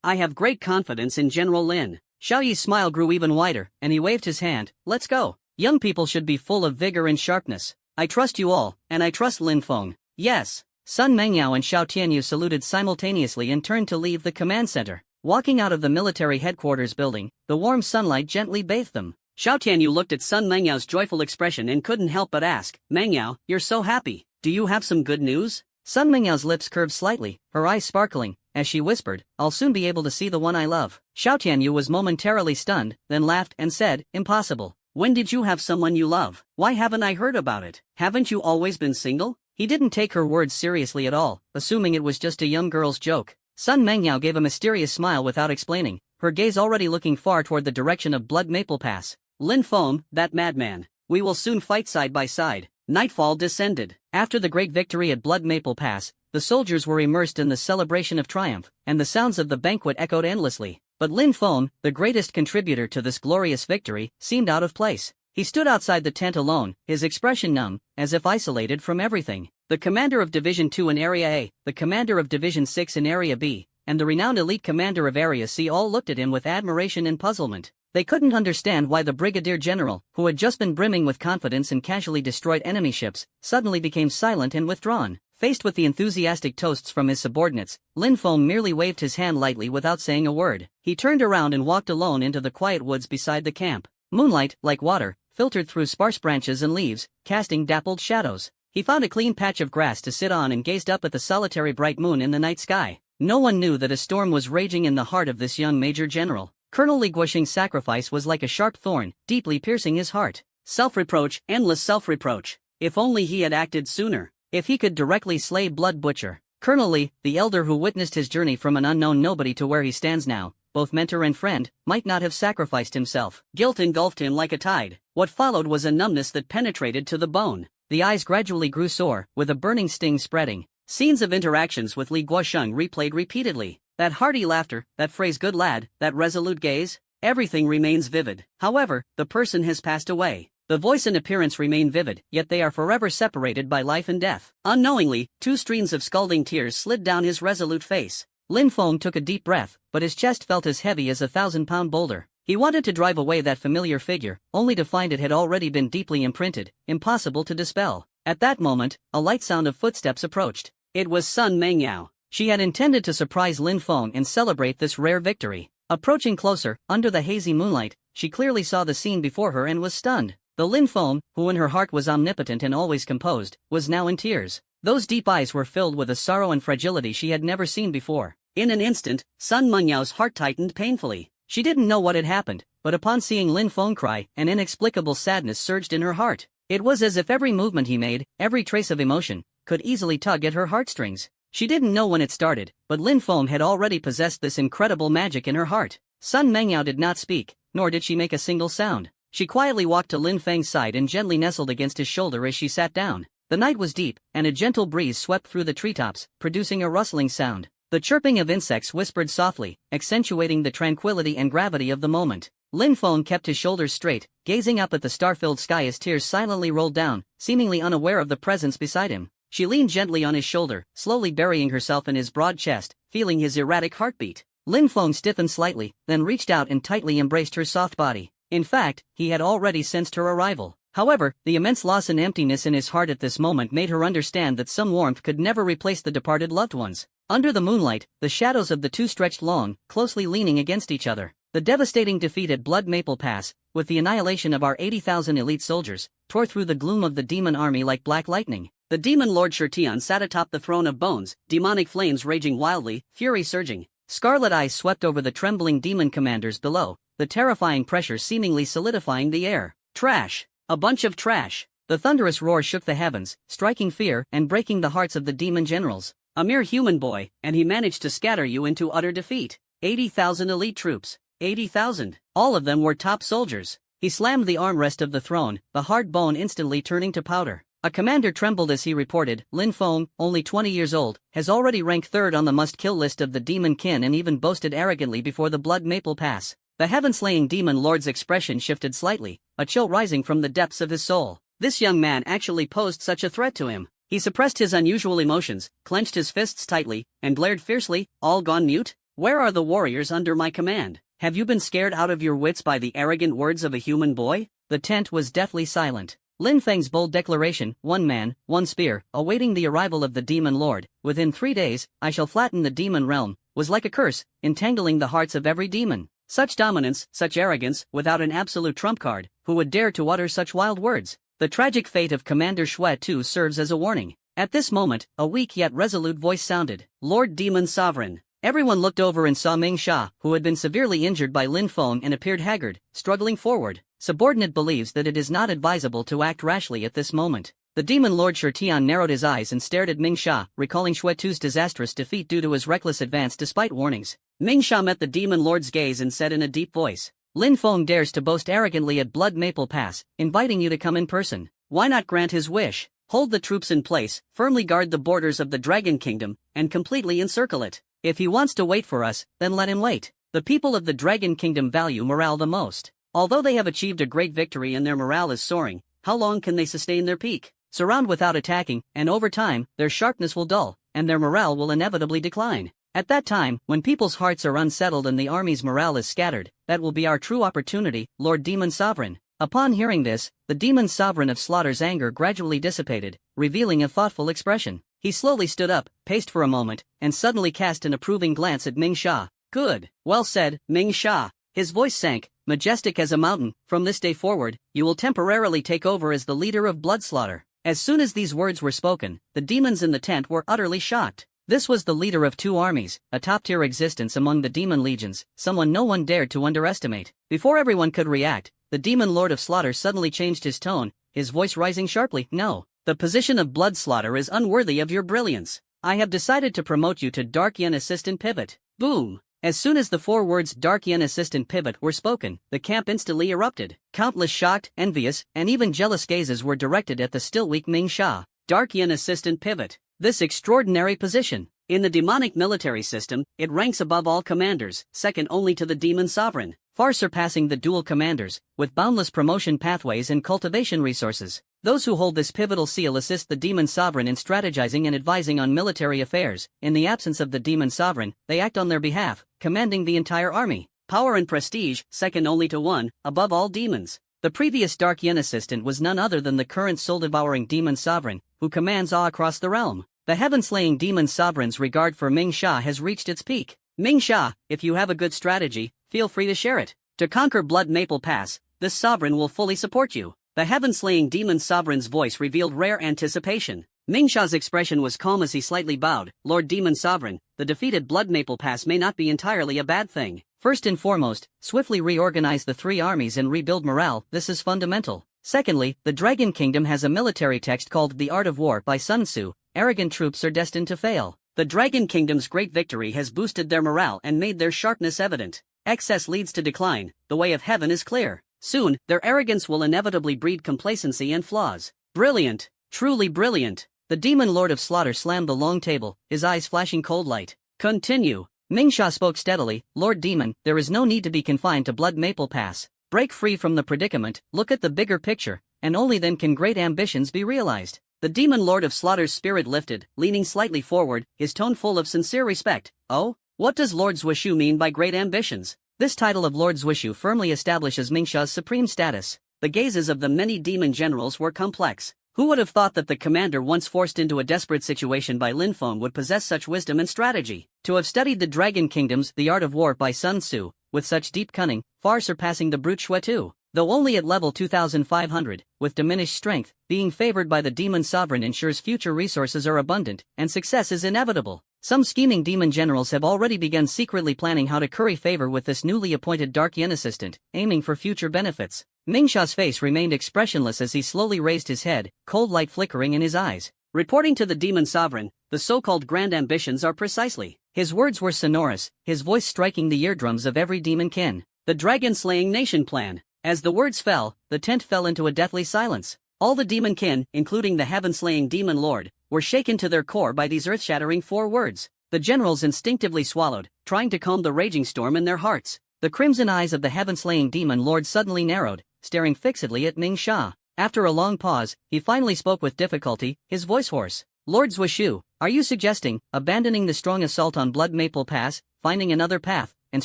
I have great confidence in General Lin. Xiao Yi's smile grew even wider, and he waved his hand. Let's go. Young people should be full of vigor and sharpness. I trust you all, and I trust Lin Feng. Yes. Sun Mengyao and Xiao Tianyu saluted simultaneously and turned to leave the command center. Walking out of the military headquarters building, the warm sunlight gently bathed them. Xiao Tianyu looked at Sun Mengyao's joyful expression and couldn't help but ask, Mengyao, you're so happy. Do you have some good news? Sun Mengyao's lips curved slightly, her eyes sparkling, as she whispered, I'll soon be able to see the one I love. Xiao Tianyu was momentarily stunned, then laughed and said, Impossible. When did you have someone you love? Why haven't I heard about it? Haven't you always been single? He didn't take her words seriously at all, assuming it was just a young girl's joke. Sun Mengyao gave a mysterious smile without explaining, her gaze already looking far toward the direction of Blood Maple Pass. Lin Feng, that madman. We will soon fight side by side. Nightfall descended. After the great victory at Blood Maple Pass, the soldiers were immersed in the celebration of triumph, and the sounds of the banquet echoed endlessly. But Lin Feng, the greatest contributor to this glorious victory, seemed out of place. He stood outside the tent alone, his expression numb, as if isolated from everything. The commander of Division 2 in Area A, the commander of Division 6 in Area B, and the renowned elite commander of Area C all looked at him with admiration and puzzlement. They couldn't understand why the brigadier general, who had just been brimming with confidence and casually destroyed enemy ships, suddenly became silent and withdrawn. Faced with the enthusiastic toasts from his subordinates, Lin Feng merely waved his hand lightly without saying a word. He turned around and walked alone into the quiet woods beside the camp. Moonlight, like water, filtered through sparse branches and leaves, casting dappled shadows. He found a clean patch of grass to sit on and gazed up at the solitary bright moon in the night sky. No one knew that a storm was raging in the heart of this young major general. Colonel Li Guoxing's sacrifice was like a sharp thorn, deeply piercing his heart. Self-reproach, endless self-reproach. If only he had acted sooner. If he could directly slay Blood Butcher. Colonel Li, the elder who witnessed his journey from an unknown nobody to where he stands now, both mentor and friend, might not have sacrificed himself. Guilt engulfed him like a tide. What followed was a numbness that penetrated to the bone. The eyes gradually grew sore, with a burning sting spreading. Scenes of interactions with Li Guoxing replayed repeatedly. That hearty laughter, that phrase "good lad," that resolute gaze, everything remains vivid. However, the person has passed away. The voice and appearance remain vivid, yet they are forever separated by life and death. Unknowingly, 2 streams of scalding tears slid down his resolute face. Lin Feng took a deep breath, but his chest felt as heavy as a 1,000-pound boulder. He wanted to drive away that familiar figure, only to find it had already been deeply imprinted, impossible to dispel. At that moment, a light sound of footsteps approached. It was Sun Mengyao. She had intended to surprise Lin Feng and celebrate this rare victory. Approaching closer, under the hazy moonlight, she clearly saw the scene before her and was stunned. The Lin Feng, who in her heart was omnipotent and always composed, was now in tears. Those deep eyes were filled with a sorrow and fragility she had never seen before. In an instant, Sun Mengyao's heart tightened painfully. She didn't know what had happened, but upon seeing Lin Feng cry, an inexplicable sadness surged in her heart. It was as if every movement he made, every trace of emotion, could easily tug at her heartstrings. She didn't know when it started, but Lin Feng had already possessed this incredible magic in her heart. Sun Mengyao did not speak, nor did she make a single sound. She quietly walked to Lin Feng's side and gently nestled against his shoulder as she sat down. The night was deep, and a gentle breeze swept through the treetops, producing a rustling sound. The chirping of insects whispered softly, accentuating the tranquility and gravity of the moment. Lin Feng kept his shoulders straight, gazing up at the star-filled sky as tears silently rolled down, seemingly unaware of the presence beside him. She leaned gently on his shoulder, slowly burying herself in his broad chest, feeling his erratic heartbeat. Lin Feng stiffened slightly, then reached out and tightly embraced her soft body. In fact, he had already sensed her arrival. However, the immense loss and emptiness in his heart at this moment made her understand that some warmth could never replace the departed loved ones. Under the moonlight, the shadows of the two stretched long, closely leaning against each other. The devastating defeat at Blood Maple Pass, with the annihilation of our 80,000 elite soldiers, tore through the gloom of the demon army like black lightning. The demon Lord Shirtian sat atop the throne of bones, demonic flames raging wildly, fury surging. Scarlet eyes swept over the trembling demon commanders below, the terrifying pressure seemingly solidifying the air. Trash! A bunch of trash! The thunderous roar shook the heavens, striking fear and breaking the hearts of the demon generals. A mere human boy, and he managed to scatter you into utter defeat. 80,000 elite troops. 80,000. All of them were top soldiers. He slammed the armrest of the throne, the hard bone instantly turning to powder. A commander trembled as he reported, Lin Feng, only 20 years old, has already ranked third on the must-kill list of the demon kin and even boasted arrogantly before the Blood Maple Pass. The heaven-slaying demon lord's expression shifted slightly, a chill rising from the depths of his soul. This young man actually posed such a threat to him. He suppressed his unusual emotions, clenched his fists tightly, and glared fiercely, all gone mute? Where are the warriors under my command? Have you been scared out of your wits by the arrogant words of a human boy? The tent was deathly silent. Lin Feng's bold declaration, one man, one spear, awaiting the arrival of the demon lord, within 3 days, I shall flatten the demon realm, was like a curse, entangling the hearts of every demon. Such dominance, such arrogance, without an absolute trump card, who would dare to utter such wild words? The tragic fate of Commander Shui too serves as a warning. At this moment, a weak yet resolute voice sounded, Lord Demon Sovereign. Everyone looked over and saw Ming Sha, who had been severely injured by Lin Feng and appeared haggard, struggling forward. Subordinate believes that it is not advisable to act rashly at this moment. The demon Lord Shirtian narrowed his eyes and stared at Ming Sha, recalling Shui Tu's disastrous defeat due to his reckless advance despite warnings. Ming Sha met the demon lord's gaze and said in a deep voice, Lin Feng dares to boast arrogantly at Blood Maple Pass, inviting you to come in person. Why not grant his wish? Hold the troops in place, firmly guard the borders of the Dragon Kingdom, and completely encircle it. If he wants to wait for us, then let him wait. The people of the Dragon Kingdom value morale the most. Although they have achieved a great victory and their morale is soaring, how long can they sustain their peak? Surround without attacking, and over time, their sharpness will dull, and their morale will inevitably decline. At that time, when people's hearts are unsettled and the army's morale is scattered, that will be our true opportunity, Lord Demon Sovereign. Upon hearing this, the Demon Sovereign of Slaughter's anger gradually dissipated, revealing a thoughtful expression. He slowly stood up, paced for a moment, and suddenly cast an approving glance at Ming Sha. Good. Well said, Ming Sha. His voice sank, majestic as a mountain. From this day forward, you will temporarily take over as the leader of blood slaughter. As soon as these words were spoken, the demons in the tent were utterly shocked. This was the leader of two armies, a top-tier existence among the demon legions, someone no one dared to underestimate. Before everyone could react, the demon lord of slaughter suddenly changed his tone, his voice rising sharply. No, the position of blood slaughter is unworthy of your brilliance. I have decided to promote you to Dark Yin Assistant Pivot. Boom! As soon as the four words Dark Yin Assistant Pivot were spoken, the camp instantly erupted. Countless shocked, envious, and even jealous gazes were directed at the still weak Ming Sha. Dark Yin Assistant Pivot. This extraordinary position. In the demonic military system, it ranks above all commanders, second only to the Demon Sovereign, far surpassing the dual commanders, with boundless promotion pathways and cultivation resources. Those who hold this pivotal seal assist the Demon Sovereign in strategizing and advising on military affairs. In the absence of the Demon Sovereign, they act on their behalf, commanding the entire army. Power and prestige, second only to one, above all demons. The previous Dark Yin assistant was none other than the current soul-devouring Demon Sovereign, who commands awe across the realm. The heaven-slaying Demon Sovereign's regard for Ming Sha has reached its peak. Ming Sha, if you have a good strategy, feel free to share it. To conquer Blood Maple Pass, this sovereign will fully support you. The heaven-slaying Demon Sovereign's voice revealed rare anticipation. Ming Sha's expression was calm as he slightly bowed. Lord Demon Sovereign, the defeated Blood Maple Pass may not be entirely a bad thing. First and foremost, swiftly reorganize the three armies and rebuild morale. This is fundamental. Secondly, the Dragon Kingdom has a military text called The Art of War by Sun Tzu. Arrogant troops are destined to fail. The Dragon Kingdom's great victory has boosted their morale and made their sharpness evident. Excess leads to decline. The way of heaven is clear. Soon, their arrogance will inevitably breed complacency and flaws. Brilliant. Truly brilliant. The Demon Lord of Slaughter slammed the long table, his eyes flashing cold light. Continue. Ming Sha spoke steadily. Lord Demon, there is no need to be confined to Blood Maple Pass. Break free from the predicament, look at the bigger picture, and only then can great ambitions be realized. The Demon Lord of Slaughter's spirit lifted, leaning slightly forward, his tone full of sincere respect. Oh? What does Lord Zwishu mean by great ambitions? This title of Lord Zwishu firmly establishes Ming Sha's supreme status. The gazes of the many demon generals were complex. Who would have thought that the commander once forced into a desperate situation by Lin Feng would possess such wisdom and strategy? To have studied the Dragon Kingdom's The Art of War by Sun Tzu, with such deep cunning, far surpassing the brute Xue Tu. Though only at level 2500, with diminished strength, being favored by the Demon Sovereign ensures future resources are abundant, and success is inevitable. Some scheming demon generals have already begun secretly planning how to curry favor with this newly appointed Dark Yin assistant, aiming for future benefits. Ming Sha's face remained expressionless as he slowly raised his head, cold light flickering in his eyes. Reporting to the Demon Sovereign, the so-called grand ambitions are precisely. His words were sonorous, his voice striking the eardrums of every demon kin. The dragon-slaying nation plan. As the words fell, the tent fell into a deathly silence. All the demon kin, including the heaven-slaying demon lord, were shaken to their core by these earth-shattering 4 words. The generals instinctively swallowed, trying to calm the raging storm in their hearts. The crimson eyes of the heaven-slaying demon lord suddenly narrowed, staring fixedly at Ming Sha. After a long pause, he finally spoke with difficulty, his voice hoarse. Lord Zwishu, are you suggesting, abandoning the strong assault on Blood Maple Pass, finding another path, and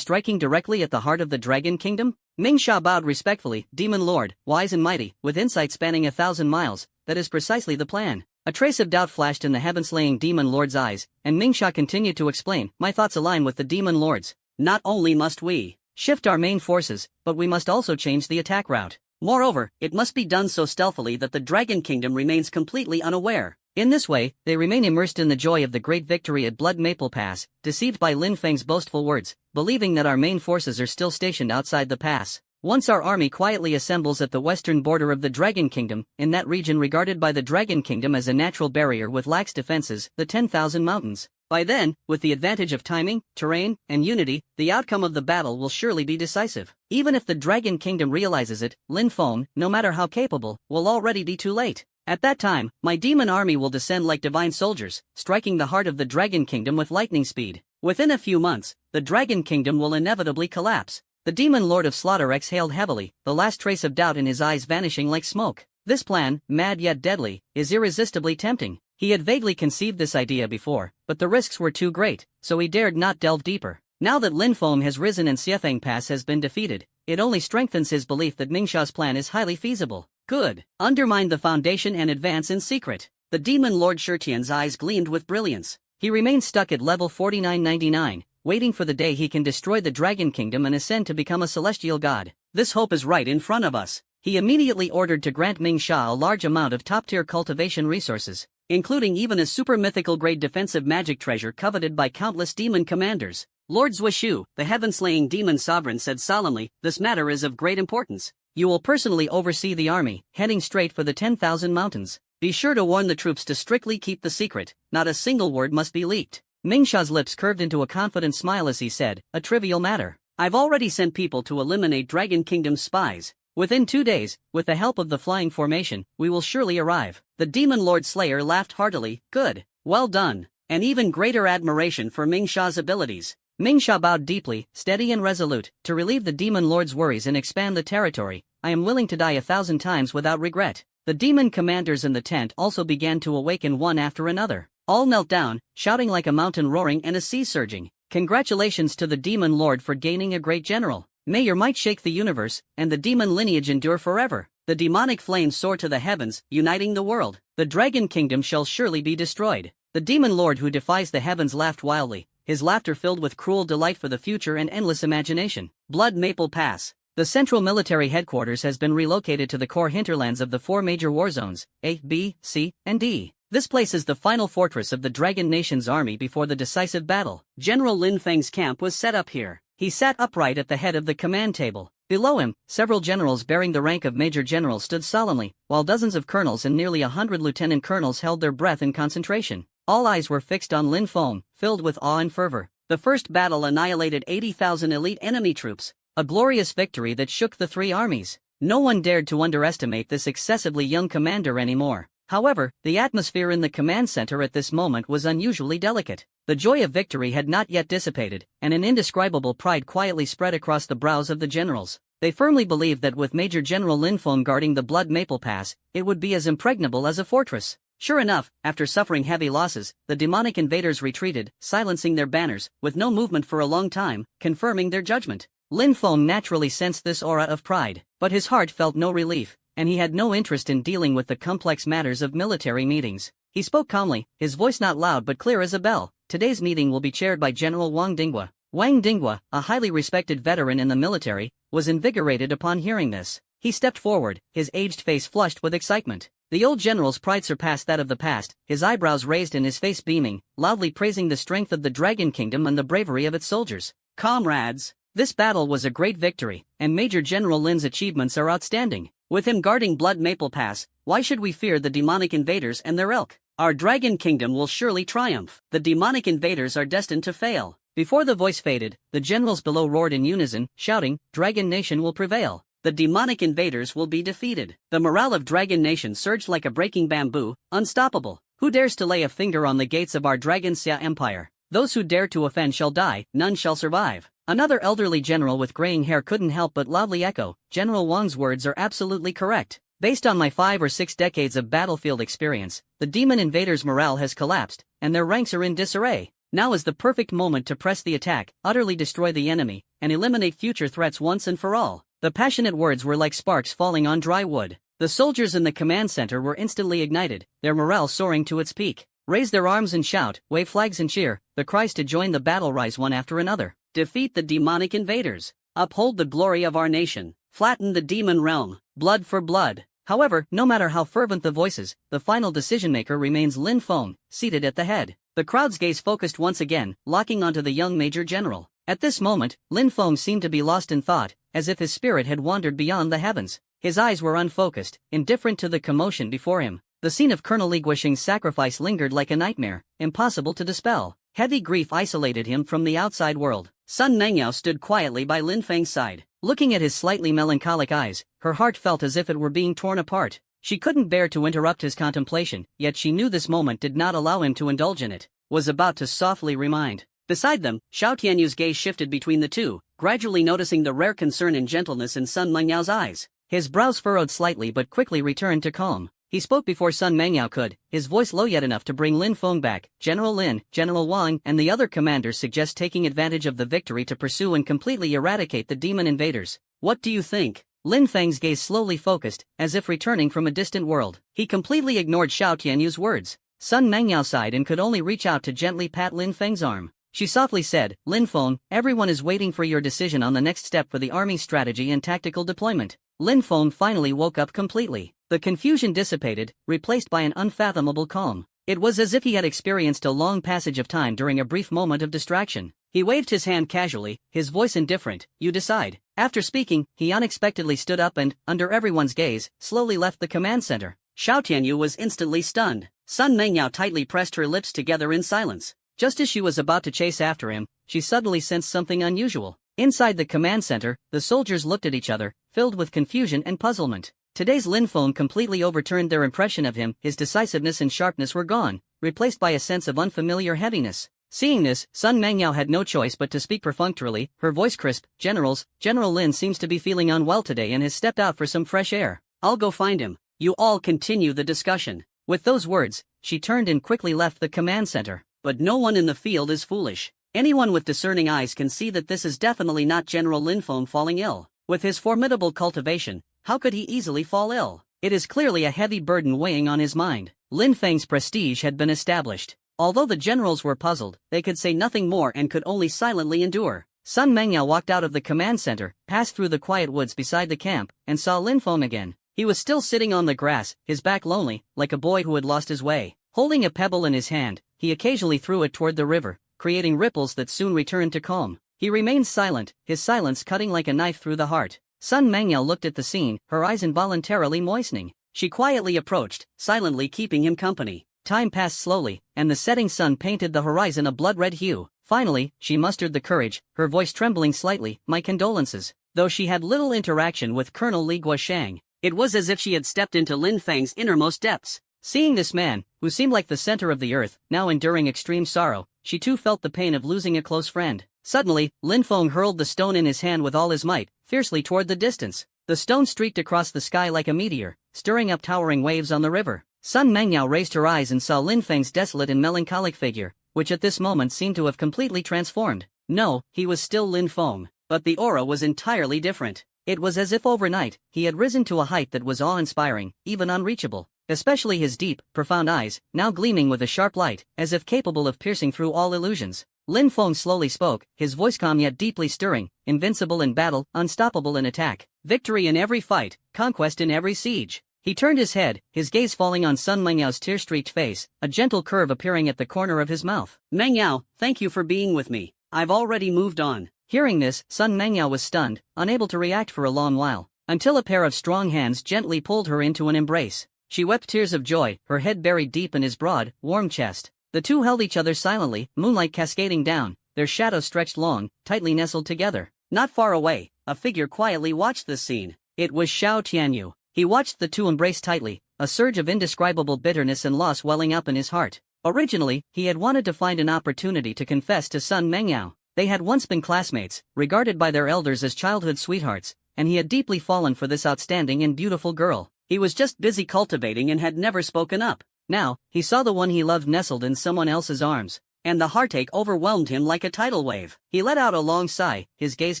striking directly at the heart of the Dragon Kingdom? Ming Sha bowed respectfully. Demon Lord, wise and mighty, with insight spanning 1,000 miles, that is precisely the plan. A trace of doubt flashed in the heaven-slaying demon lord's eyes, and Ming Sha continued to explain, my thoughts align with the demon lord's. Not only must we shift our main forces, but we must also change the attack route. Moreover, it must be done so stealthily that the Dragon Kingdom remains completely unaware. In this way, they remain immersed in the joy of the great victory at Blood Maple Pass, deceived by Lin Feng's boastful words, believing that our main forces are still stationed outside the pass. Once our army quietly assembles at the western border of the Dragon Kingdom, in that region regarded by the Dragon Kingdom as a natural barrier with lax defenses, the 10,000 mountains. By then, with the advantage of timing, terrain, and unity, the outcome of the battle will surely be decisive. Even if the Dragon Kingdom realizes it, Lin Feng, no matter how capable, will already be too late. At that time, my demon army will descend like divine soldiers, striking the heart of the Dragon Kingdom with lightning speed. Within a few months, the Dragon Kingdom will inevitably collapse. The demon lord of slaughter exhaled heavily, the last trace of doubt in his eyes vanishing like smoke. This plan, mad yet deadly, is irresistibly tempting. He had vaguely conceived this idea before, but the risks were too great, so he dared not delve deeper. Now that Lin Feng has risen and Xiefeng Pass has been defeated, it only strengthens his belief that Mingsha's plan is highly feasible. Good. Undermine the foundation and advance in secret. The demon lord Shirtian's eyes gleamed with brilliance. He remained stuck at level 4999, waiting for the day he can destroy the Dragon Kingdom and ascend to become a celestial god. This hope is right in front of us. He immediately ordered to grant Mingsha a large amount of top-tier cultivation resources, including even a super mythical grade defensive magic treasure coveted by countless demon commanders. Lord Zhuishu, the heaven-slaying demon sovereign, said solemnly, "This matter is of great importance. You will personally oversee the army, heading straight for the 10,000 mountains. Be sure to warn the troops to strictly keep the secret. Not a single word must be leaked." Mingsha's lips curved into a confident smile as he said, "A trivial matter. I've already sent people to eliminate Dragon Kingdom's spies. Within 2 days, with the help of the flying formation, we will surely arrive." The demon lord slayer laughed heartily. "Good. Well done." An even greater admiration for Mingsha's abilities. Mingsha bowed deeply, steady and resolute. "To relieve the demon lord's worries and expand the territory, I am willing to die 1,000 times without regret." The demon commanders in the tent also began to awaken one after another. All knelt down, shouting like a mountain roaring and a sea surging. "Congratulations to the demon lord for gaining a great general. May your might shake the universe, and the demon lineage endure forever." The demonic flames soared to the heavens, uniting the world. "The Dragon Kingdom shall surely be destroyed." The demon lord who defies the heavens laughed wildly, his laughter filled with cruel delight for the future and endless imagination. Blood Maple Pass. The central military headquarters has been relocated to the core hinterlands of the 4 major war zones, A, B, C, and D. This place is the final fortress of the Dragon Nation's army before the decisive battle. General Lin Feng's camp was set up here. He sat upright at the head of the command table. Below him, several generals bearing the rank of major general stood solemnly, while dozens of colonels and nearly 100 lieutenant colonels held their breath in concentration. All eyes were fixed on Lin Feng, filled with awe and fervor. The first battle annihilated 80,000 elite enemy troops. A glorious victory that shook the 3 armies. No one dared to underestimate this excessively young commander anymore. However, the atmosphere in the command center at this moment was unusually delicate. The joy of victory had not yet dissipated, and an indescribable pride quietly spread across the brows of the generals. They firmly believed that with Major General Lin Feng guarding the Blood Maple Pass, it would be as impregnable as a fortress. Sure enough, after suffering heavy losses, the demonic invaders retreated, silencing their banners, with no movement for a long time, confirming their judgment. Lin Feng naturally sensed this aura of pride, but his heart felt no relief, and he had no interest in dealing with the complex matters of military meetings. He spoke calmly, his voice not loud but clear as a bell. "Today's meeting will be chaired by General Wang Dinghua." Wang Dinghua, a highly respected veteran in the military, was invigorated upon hearing this. He stepped forward, his aged face flushed with excitement. The old general's pride surpassed that of the past, his eyebrows raised and his face beaming, loudly praising the strength of the Dragon Kingdom and the bravery of its soldiers. "Comrades, this battle was a great victory, and Major General Lin's achievements are outstanding. With him guarding Blood Maple Pass, why should we fear the demonic invaders and their ilk? Our Dragon Kingdom will surely triumph. The demonic invaders are destined to fail." Before the voice faded, the generals below roared in unison, shouting, "Dragon Nation will prevail. The demonic invaders will be defeated." The morale of Dragon Nation surged like a breaking bamboo, unstoppable. "Who dares to lay a finger on the gates of our Dragon Xia Empire? Those who dare to offend shall die, none shall survive." Another elderly general with graying hair couldn't help but loudly echo, "General Wang's words are absolutely correct. Based on my 5 or 6 decades of battlefield experience, the demon invaders' morale has collapsed, and their ranks are in disarray. Now is the perfect moment to press the attack, utterly destroy the enemy, and eliminate future threats once and for all." The passionate words were like sparks falling on dry wood. The soldiers in the command center were instantly ignited, their morale soaring to its peak. Raise their arms and shout, wave flags and cheer, the cries to join the battle rise one after another. Defeat the demonic invaders. Uphold the glory of our nation. Flatten the demon realm. Blood for blood. However, no matter how fervent the voices, the final decision-maker remains Lin Feng, seated at the head. The crowd's gaze focused once again, locking onto the young Major General. At this moment, Lin Feng seemed to be lost in thought, as if his spirit had wandered beyond the heavens. His eyes were unfocused, indifferent to the commotion before him. The scene of Colonel Li Guixing's sacrifice lingered like a nightmare, impossible to dispel. Heavy grief isolated him from the outside world. Sun Mengyao stood quietly by Lin Feng's side. Looking at his slightly melancholic eyes, her heart felt as if it were being torn apart. She couldn't bear to interrupt his contemplation, yet she knew this moment did not allow him to indulge in it. Was about to softly remind. Beside them, Xiao Tianyu's gaze shifted between the two, gradually noticing the rare concern and gentleness in Sun Menyao's eyes. His brows furrowed slightly but quickly returned to calm. He spoke before Sun Mengyao could, his voice low yet enough to bring Lin Feng back. General Lin, General Wang, and the other commanders suggest taking advantage of the victory to pursue and completely eradicate the demon invaders. What do you think? Lin Feng's gaze slowly focused, as if returning from a distant world. He completely ignored Xiao Tianyu's words. Sun Mengyao sighed and could only reach out to gently pat Lin Feng's arm. She softly said, Lin Feng, everyone is waiting for your decision on the next step for the army's strategy and tactical deployment. Lin Feng finally woke up completely. The confusion dissipated, replaced by an unfathomable calm. It was as if he had experienced a long passage of time during a brief moment of distraction. He waved his hand casually, his voice indifferent. You decide. After speaking, he unexpectedly stood up and, under everyone's gaze, slowly left the command center. Xiao Tianyu was instantly stunned. Sun Mengyao tightly pressed her lips together in silence. Just as she was about to chase after him, she suddenly sensed something unusual. Inside the command center, the soldiers looked at each other, filled with confusion and puzzlement. Today's Lin Feng completely overturned their impression of him. His decisiveness and sharpness were gone, replaced by a sense of unfamiliar heaviness. Seeing this, Sun Mengyao had no choice but to speak perfunctorily, her voice crisp. Generals, General Lin seems to be feeling unwell today and has stepped out for some fresh air. I'll go find him. You all continue the discussion. With those words, she turned and quickly left the command center. But no one in the field is foolish. Anyone with discerning eyes can see that this is definitely not General Lin Feng falling ill. With his formidable cultivation, how could he easily fall ill? It is clearly a heavy burden weighing on his mind. Lin Feng's prestige had been established. Although the generals were puzzled, they could say nothing more and could only silently endure. Sun Mengyao walked out of the command center, passed through the quiet woods beside the camp, and saw Lin Feng again. He was still sitting on the grass, his back lonely, like a boy who had lost his way. Holding a pebble in his hand, he occasionally threw it toward the river, creating ripples that soon returned to calm. He remained silent, his silence cutting like a knife through the heart. Sun Mengyao looked at the scene, her eyes involuntarily moistening. She quietly approached, silently keeping him company. Time passed slowly, and the setting sun painted the horizon a blood-red hue. Finally, she mustered the courage, her voice trembling slightly. My condolences. Though she had little interaction with Colonel Li Guoshang, it was as if she had stepped into Lin Feng's innermost depths. Seeing this man, who seemed like the center of the earth, now enduring extreme sorrow, she too felt the pain of losing a close friend. Suddenly, Lin Feng hurled the stone in his hand with all his might, fiercely toward the distance. The stone streaked across the sky like a meteor, stirring up towering waves on the river. Sun Mengyao raised her eyes and saw Lin Feng's desolate and melancholic figure, which at this moment seemed to have completely transformed. No, he was still Lin Feng, but the aura was entirely different. It was as if overnight, he had risen to a height that was awe-inspiring, even unreachable. Especially his deep, profound eyes, now gleaming with a sharp light, as if capable of piercing through all illusions. Lin Feng slowly spoke, his voice calm yet deeply stirring, invincible in battle, unstoppable in attack, victory in every fight, conquest in every siege. He turned his head, his gaze falling on Sun Menyao's tear-streaked face, a gentle curve appearing at the corner of his mouth. Mengyao, thank you for being with me. I've already moved on. Hearing this, Sun Mengyao was stunned, unable to react for a long while, until a pair of strong hands gently pulled her into an embrace. She wept tears of joy, her head buried deep in his broad, warm chest. The two held each other silently, moonlight cascading down, their shadows stretched long, tightly nestled together. Not far away, a figure quietly watched this scene. It was Xiao Tianyu. He watched the two embrace tightly, a surge of indescribable bitterness and loss welling up in his heart. Originally, he had wanted to find an opportunity to confess to Sun Mengyao. They had once been classmates, regarded by their elders as childhood sweethearts, and he had deeply fallen for this outstanding and beautiful girl. He was just busy cultivating and had never spoken up. Now, he saw the one he loved nestled in someone else's arms, and the heartache overwhelmed him like a tidal wave. He let out a long sigh, his gaze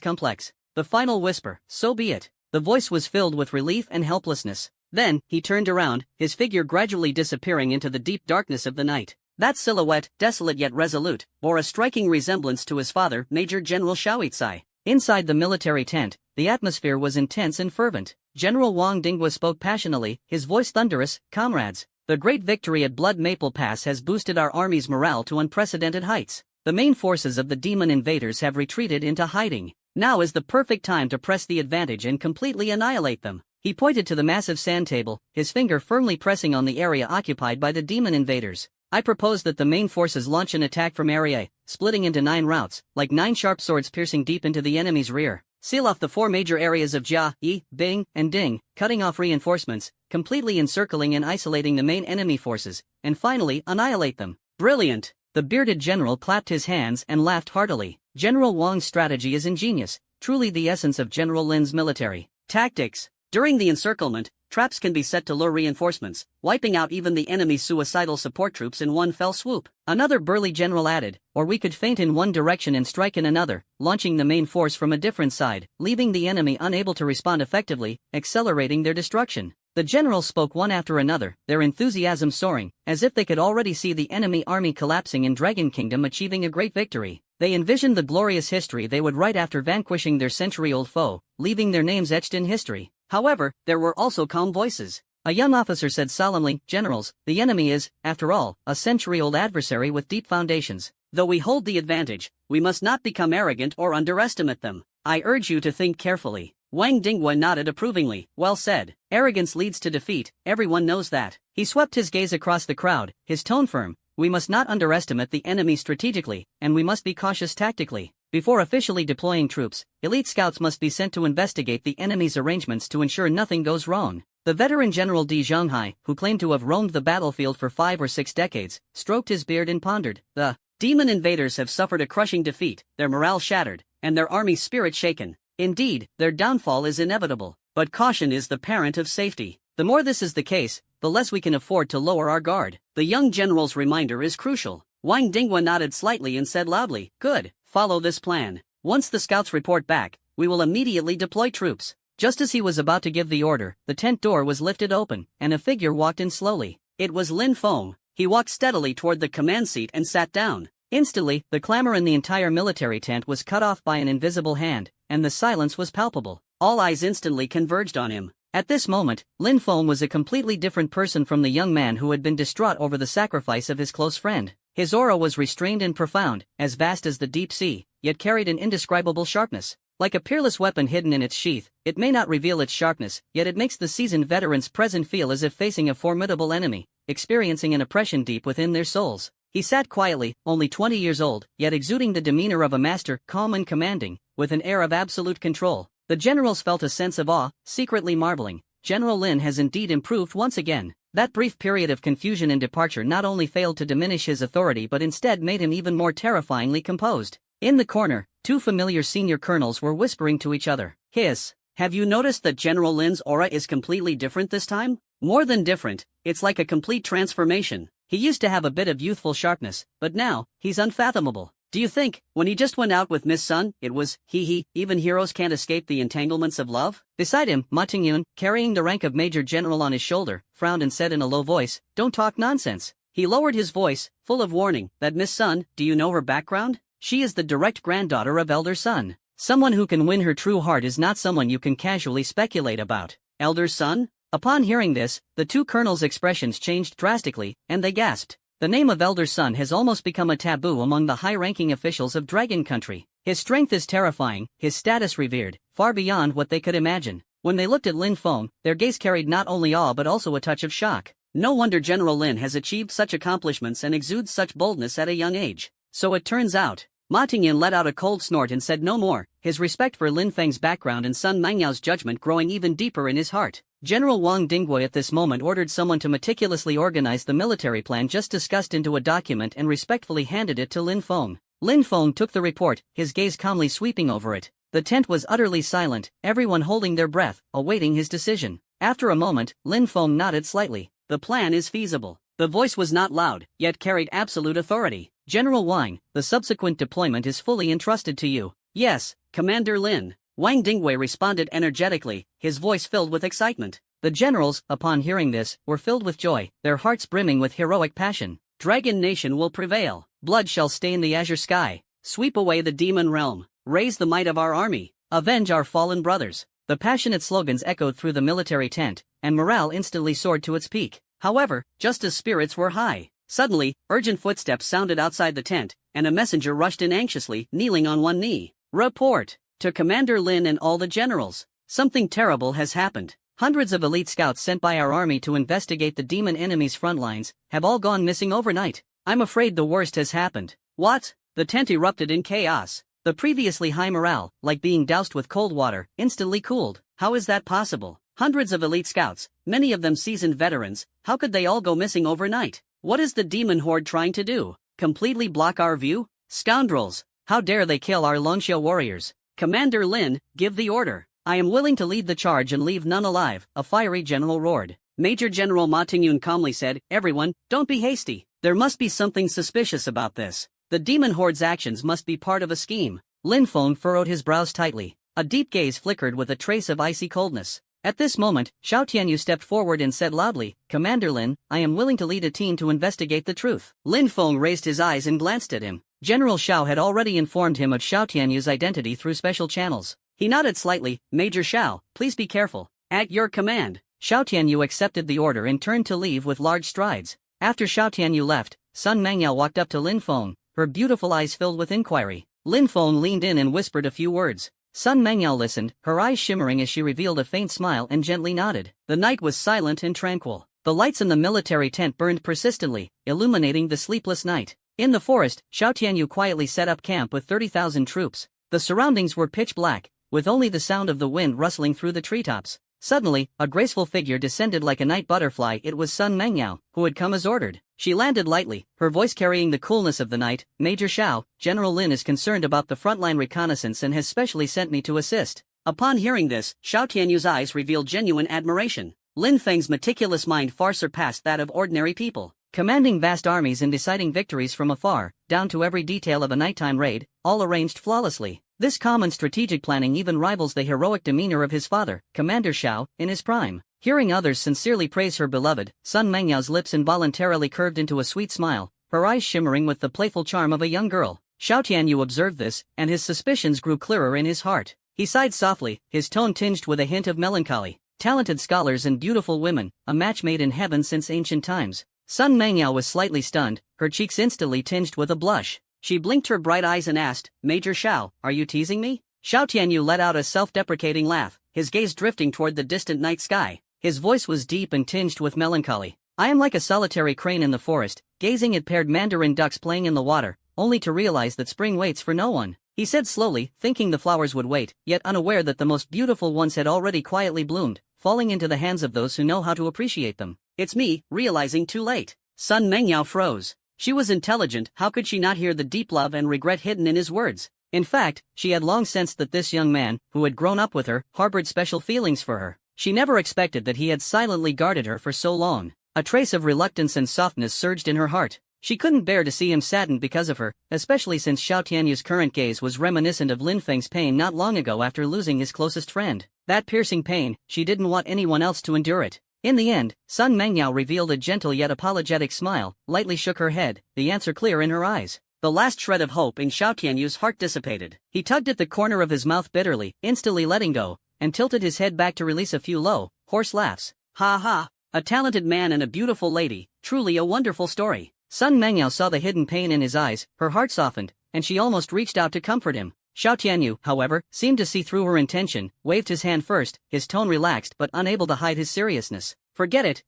complex. The final whisper, so be it. The voice was filled with relief and helplessness. Then, he turned around, his figure gradually disappearing into the deep darkness of the night. That silhouette, desolate yet resolute, bore a striking resemblance to his father, Major General Xiaoizai. Inside the military tent, the atmosphere was intense and fervent. General Wang Dinghua spoke passionately, his voice thunderous. Comrades, the great victory at Blood Maple Pass has boosted our army's morale to unprecedented heights. The main forces of the demon invaders have retreated into hiding. Now is the perfect time to press the advantage and completely annihilate them. He pointed to the massive sand table, his finger firmly pressing on the area occupied by the demon invaders. I propose that the main forces launch an attack from Area A, splitting into 9 routes, like 9 sharp swords piercing deep into the enemy's rear. Seal off the 4 major areas of Jia, Yi, Bing, and Ding, cutting off reinforcements, completely encircling and isolating the main enemy forces, and finally annihilate them. Brilliant! The bearded general clapped his hands and laughed heartily. General Wang's strategy is ingenious, truly the essence of General Lin's military tactics. During the encirclement, traps can be set to lure reinforcements, wiping out even the enemy's suicidal support troops in one fell swoop. Another burly general added, or we could feint in one direction and strike in another, launching the main force from a different side, leaving the enemy unable to respond effectively, accelerating their destruction. The generals spoke one after another, their enthusiasm soaring, as if they could already see the enemy army collapsing and Dragon Kingdom achieving a great victory. They envisioned the glorious history they would write after vanquishing their century-old foe, leaving their names etched in history. However, there were also calm voices. A young officer said solemnly, "Generals, the enemy is, after all, a century-old adversary with deep foundations. Though we hold the advantage, we must not become arrogant or underestimate them. I urge you to think carefully." Wang Dinggui nodded approvingly. "Well said. Arrogance leads to defeat, everyone knows that." He swept his gaze across the crowd, his tone firm. "We must not underestimate the enemy strategically, and we must be cautious tactically. Before officially deploying troops, elite scouts must be sent to investigate the enemy's arrangements to ensure nothing goes wrong." The veteran General Di Zhonghai, who claimed to have roamed the battlefield for 5 or 6 decades, stroked his beard and pondered. "The demon invaders have suffered a crushing defeat, their morale shattered, and their army's spirit shaken. Indeed, their downfall is inevitable, but caution is the parent of safety. The more this is the case, the less we can afford to lower our guard. The young general's reminder is crucial." Wang Dinggui nodded slightly and said loudly, "Good, follow this plan. Once the scouts report back, we will immediately deploy troops." Just as he was about to give the order, the tent door was lifted open, and a figure walked in slowly. It was Lin Feng. He walked steadily toward the command seat and sat down. Instantly, the clamor in the entire military tent was cut off by an invisible hand, and the silence was palpable. All eyes instantly converged on him. At this moment, Lin Feng was a completely different person from the young man who had been distraught over the sacrifice of his close friend. His aura was restrained and profound, as vast as the deep sea, yet carried an indescribable sharpness. Like a peerless weapon hidden in its sheath, it may not reveal its sharpness, yet it makes the seasoned veterans present feel as if facing a formidable enemy, experiencing an oppression deep within their souls. He sat quietly, only 20 years old, yet exuding the demeanor of a master, calm and commanding, with an air of absolute control. The generals felt a sense of awe, secretly marveling. General Lin has indeed improved once again. That brief period of confusion and departure not only failed to diminish his authority but instead made him even more terrifyingly composed. In the corner, 2 familiar senior colonels were whispering to each other. "Hiss, have you noticed that General Lin's aura is completely different this time? More than different, it's like a complete transformation. He used to have a bit of youthful sharpness, but now, he's unfathomable. Do you think, when he just went out with Miss Sun, it was, even heroes can't escape the entanglements of love?" Beside him, Ma Tingyun, carrying the rank of Major General on his shoulder, frowned and said in a low voice, "Don't talk nonsense." He lowered his voice, full of warning. "That Miss Sun, do you know her background? She is the direct granddaughter of Elder Sun. Someone who can win her true heart is not someone you can casually speculate about." "Elder Sun?" Upon hearing this, the 2 colonels' expressions changed drastically, and they gasped. The name of Elder Sun has almost become a taboo among the high-ranking officials of Dragon Country. His strength is terrifying, his status revered, far beyond what they could imagine. When they looked at Lin Feng, their gaze carried not only awe but also a touch of shock. No wonder General Lin has achieved such accomplishments and exudes such boldness at a young age. So it turns out. Ma Tingyan let out a cold snort and said no more, his respect for Lin Feng's background and Sun Mangyao judgment growing even deeper in his heart. General Wang Dinggui at this moment ordered someone to meticulously organize the military plan just discussed into a document and respectfully handed it to Lin Feng. Lin Feng took the report, his gaze calmly sweeping over it. The tent was utterly silent, everyone holding their breath, awaiting his decision. After a moment, Lin Feng nodded slightly. "The plan is feasible." The voice was not loud, yet carried absolute authority. "General Wang, the subsequent deployment is fully entrusted to you." "Yes, Commander Lin." Wang Dinggui responded energetically, his voice filled with excitement. The generals, upon hearing this, were filled with joy, their hearts brimming with heroic passion. Dragon Nation will prevail. Blood shall stain the azure sky. Sweep away the demon realm. Raise the might of our army. Avenge our fallen brothers. The passionate slogans echoed through the military tent, and morale instantly soared to its peak. However, just as spirits were high, suddenly, urgent footsteps sounded outside the tent, and a messenger rushed in anxiously, kneeling on one knee. "Report to Commander Lin and all the generals. Something terrible has happened. Hundreds of elite scouts sent by our army to investigate the demon enemy's front lines have all gone missing overnight. I'm afraid the worst has happened." "What?" The tent erupted in chaos. The previously high morale, like being doused with cold water, instantly cooled. How is that possible? Hundreds of elite scouts, many of them seasoned veterans, how could they all go missing overnight? What is the demon horde trying to do? Completely block our view? Scoundrels! How dare they kill our Longxiao warriors? Commander Lin, give the order. I am willing to lead the charge and leave none alive, a fiery general roared. Major General Ma Tingyun calmly said, everyone, don't be hasty. There must be something suspicious about this. The demon horde's actions must be part of a scheme. Lin Feng furrowed his brows tightly. A deep gaze flickered with a trace of icy coldness. At this moment, Xiao Tianyu stepped forward and said loudly, Commander Lin, I am willing to lead a team to investigate the truth. Lin Feng raised his eyes and glanced at him. General Xiao had already informed him of Xiao Tianyu's identity through special channels. He nodded slightly, Major Xiao, please be careful. At your command. Xiao Tianyu accepted the order and turned to leave with large strides. After Xiao Tianyu left, Sun Mengyao walked up to Lin Feng, her beautiful eyes filled with inquiry. Lin Feng leaned in and whispered a few words. Sun Mengyao listened, her eyes shimmering as she revealed a faint smile and gently nodded. The night was silent and tranquil. The lights in the military tent burned persistently, illuminating the sleepless night. In the forest, Xiao Tianyu quietly set up camp with 30,000 troops. The surroundings were pitch black, with only the sound of the wind rustling through the treetops. Suddenly, a graceful figure descended like a night butterfly. It was Sun Mengyao, who had come as ordered. She landed lightly, her voice carrying the coolness of the night. Major Xiao, General Lin is concerned about the frontline reconnaissance and has specially sent me to assist. Upon hearing this, Xiao Tianyu's eyes revealed genuine admiration. Lin Feng's meticulous mind far surpassed that of ordinary people. Commanding vast armies and deciding victories from afar, down to every detail of a nighttime raid, all arranged flawlessly. This common strategic planning even rivals the heroic demeanor of his father, Commander Xiao, in his prime. Hearing others sincerely praise her beloved, Sun Mengyao's lips involuntarily curved into a sweet smile, her eyes shimmering with the playful charm of a young girl. Xiao Tianyu observed this, and his suspicions grew clearer in his heart. He sighed softly, his tone tinged with a hint of melancholy. Talented scholars and beautiful women, a match made in heaven since ancient times. Sun Mengyao was slightly stunned, her cheeks instantly tinged with a blush. She blinked her bright eyes and asked, Major Xiao, are you teasing me? Xiao Tianyu let out a self-deprecating laugh, his gaze drifting toward the distant night sky. His voice was deep and tinged with melancholy. I am like a solitary crane in the forest, gazing at paired mandarin ducks playing in the water, only to realize that spring waits for no one. He said slowly, thinking the flowers would wait, yet unaware that the most beautiful ones had already quietly bloomed, falling into the hands of those who know how to appreciate them. It's me, realizing too late. Sun Mengyao froze. She was intelligent, how could she not hear the deep love and regret hidden in his words? In fact, she had long sensed that this young man, who had grown up with her, harbored special feelings for her. She never expected that he had silently guarded her for so long. A trace of reluctance and softness surged in her heart. She couldn't bear to see him saddened because of her, especially since Xiao Tianyu's current gaze was reminiscent of Lin Feng's pain not long ago after losing his closest friend. That piercing pain, she didn't want anyone else to endure it. In the end, Sun Mengyao revealed a gentle yet apologetic smile, lightly shook her head, the answer clear in her eyes. The last shred of hope in Xiao Tianyu's heart dissipated. He tugged at the corner of his mouth bitterly, instantly letting go, and tilted his head back to release a few low, hoarse laughs. Ha ha! A talented man and a beautiful lady, truly a wonderful story. Sun Mengyao saw the hidden pain in his eyes, her heart softened, and she almost reached out to comfort him. Xiao Tianyu, however, seemed to see through her intention, waved his hand first, his tone relaxed but unable to hide his seriousness. Forget it,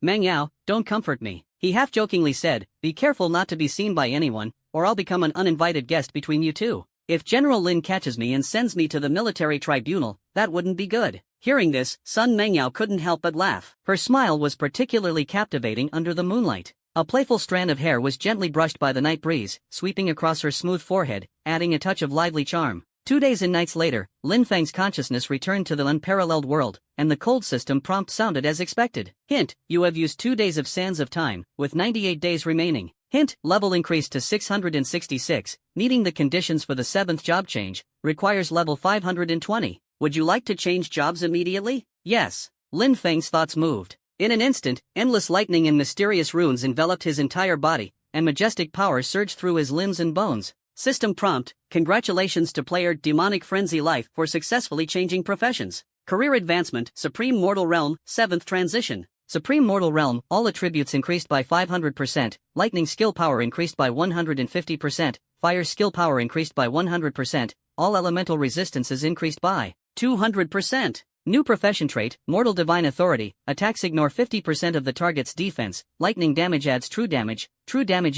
Mengyao, don't comfort me. He half-jokingly said, be careful not to be seen by anyone, or I'll become an uninvited guest between you two. If General Lin catches me and sends me to the military tribunal, that wouldn't be good. Hearing this, Sun Mengyao couldn't help but laugh. Her smile was particularly captivating under the moonlight. A playful strand of hair was gently brushed by the night breeze, sweeping across her smooth forehead, adding a touch of lively charm. 2 days and nights later, Lin Feng's consciousness returned to the unparalleled world, and the cold system prompt sounded as expected. Hint, you have used 2 days of sands of time, with 98 days remaining. Hint, level increased to 666, needing the conditions for the 7th job change, requires level 520. Would you like to change jobs immediately? Yes. Lin Feng's thoughts moved. In an instant, endless lightning and mysterious runes enveloped his entire body, and majestic power surged through his limbs and bones. System prompt, congratulations to player Demonic Frenzy Life for successfully changing professions. Career advancement, Supreme Mortal Realm, 7th transition. Supreme Mortal Realm, all attributes increased by 500%, lightning skill power increased by 150%, fire skill power increased by 100%, all elemental resistances increased by 200%. New profession trait, Mortal Divine Authority, attacks ignore 50% of the target's defense, lightning damage adds true damage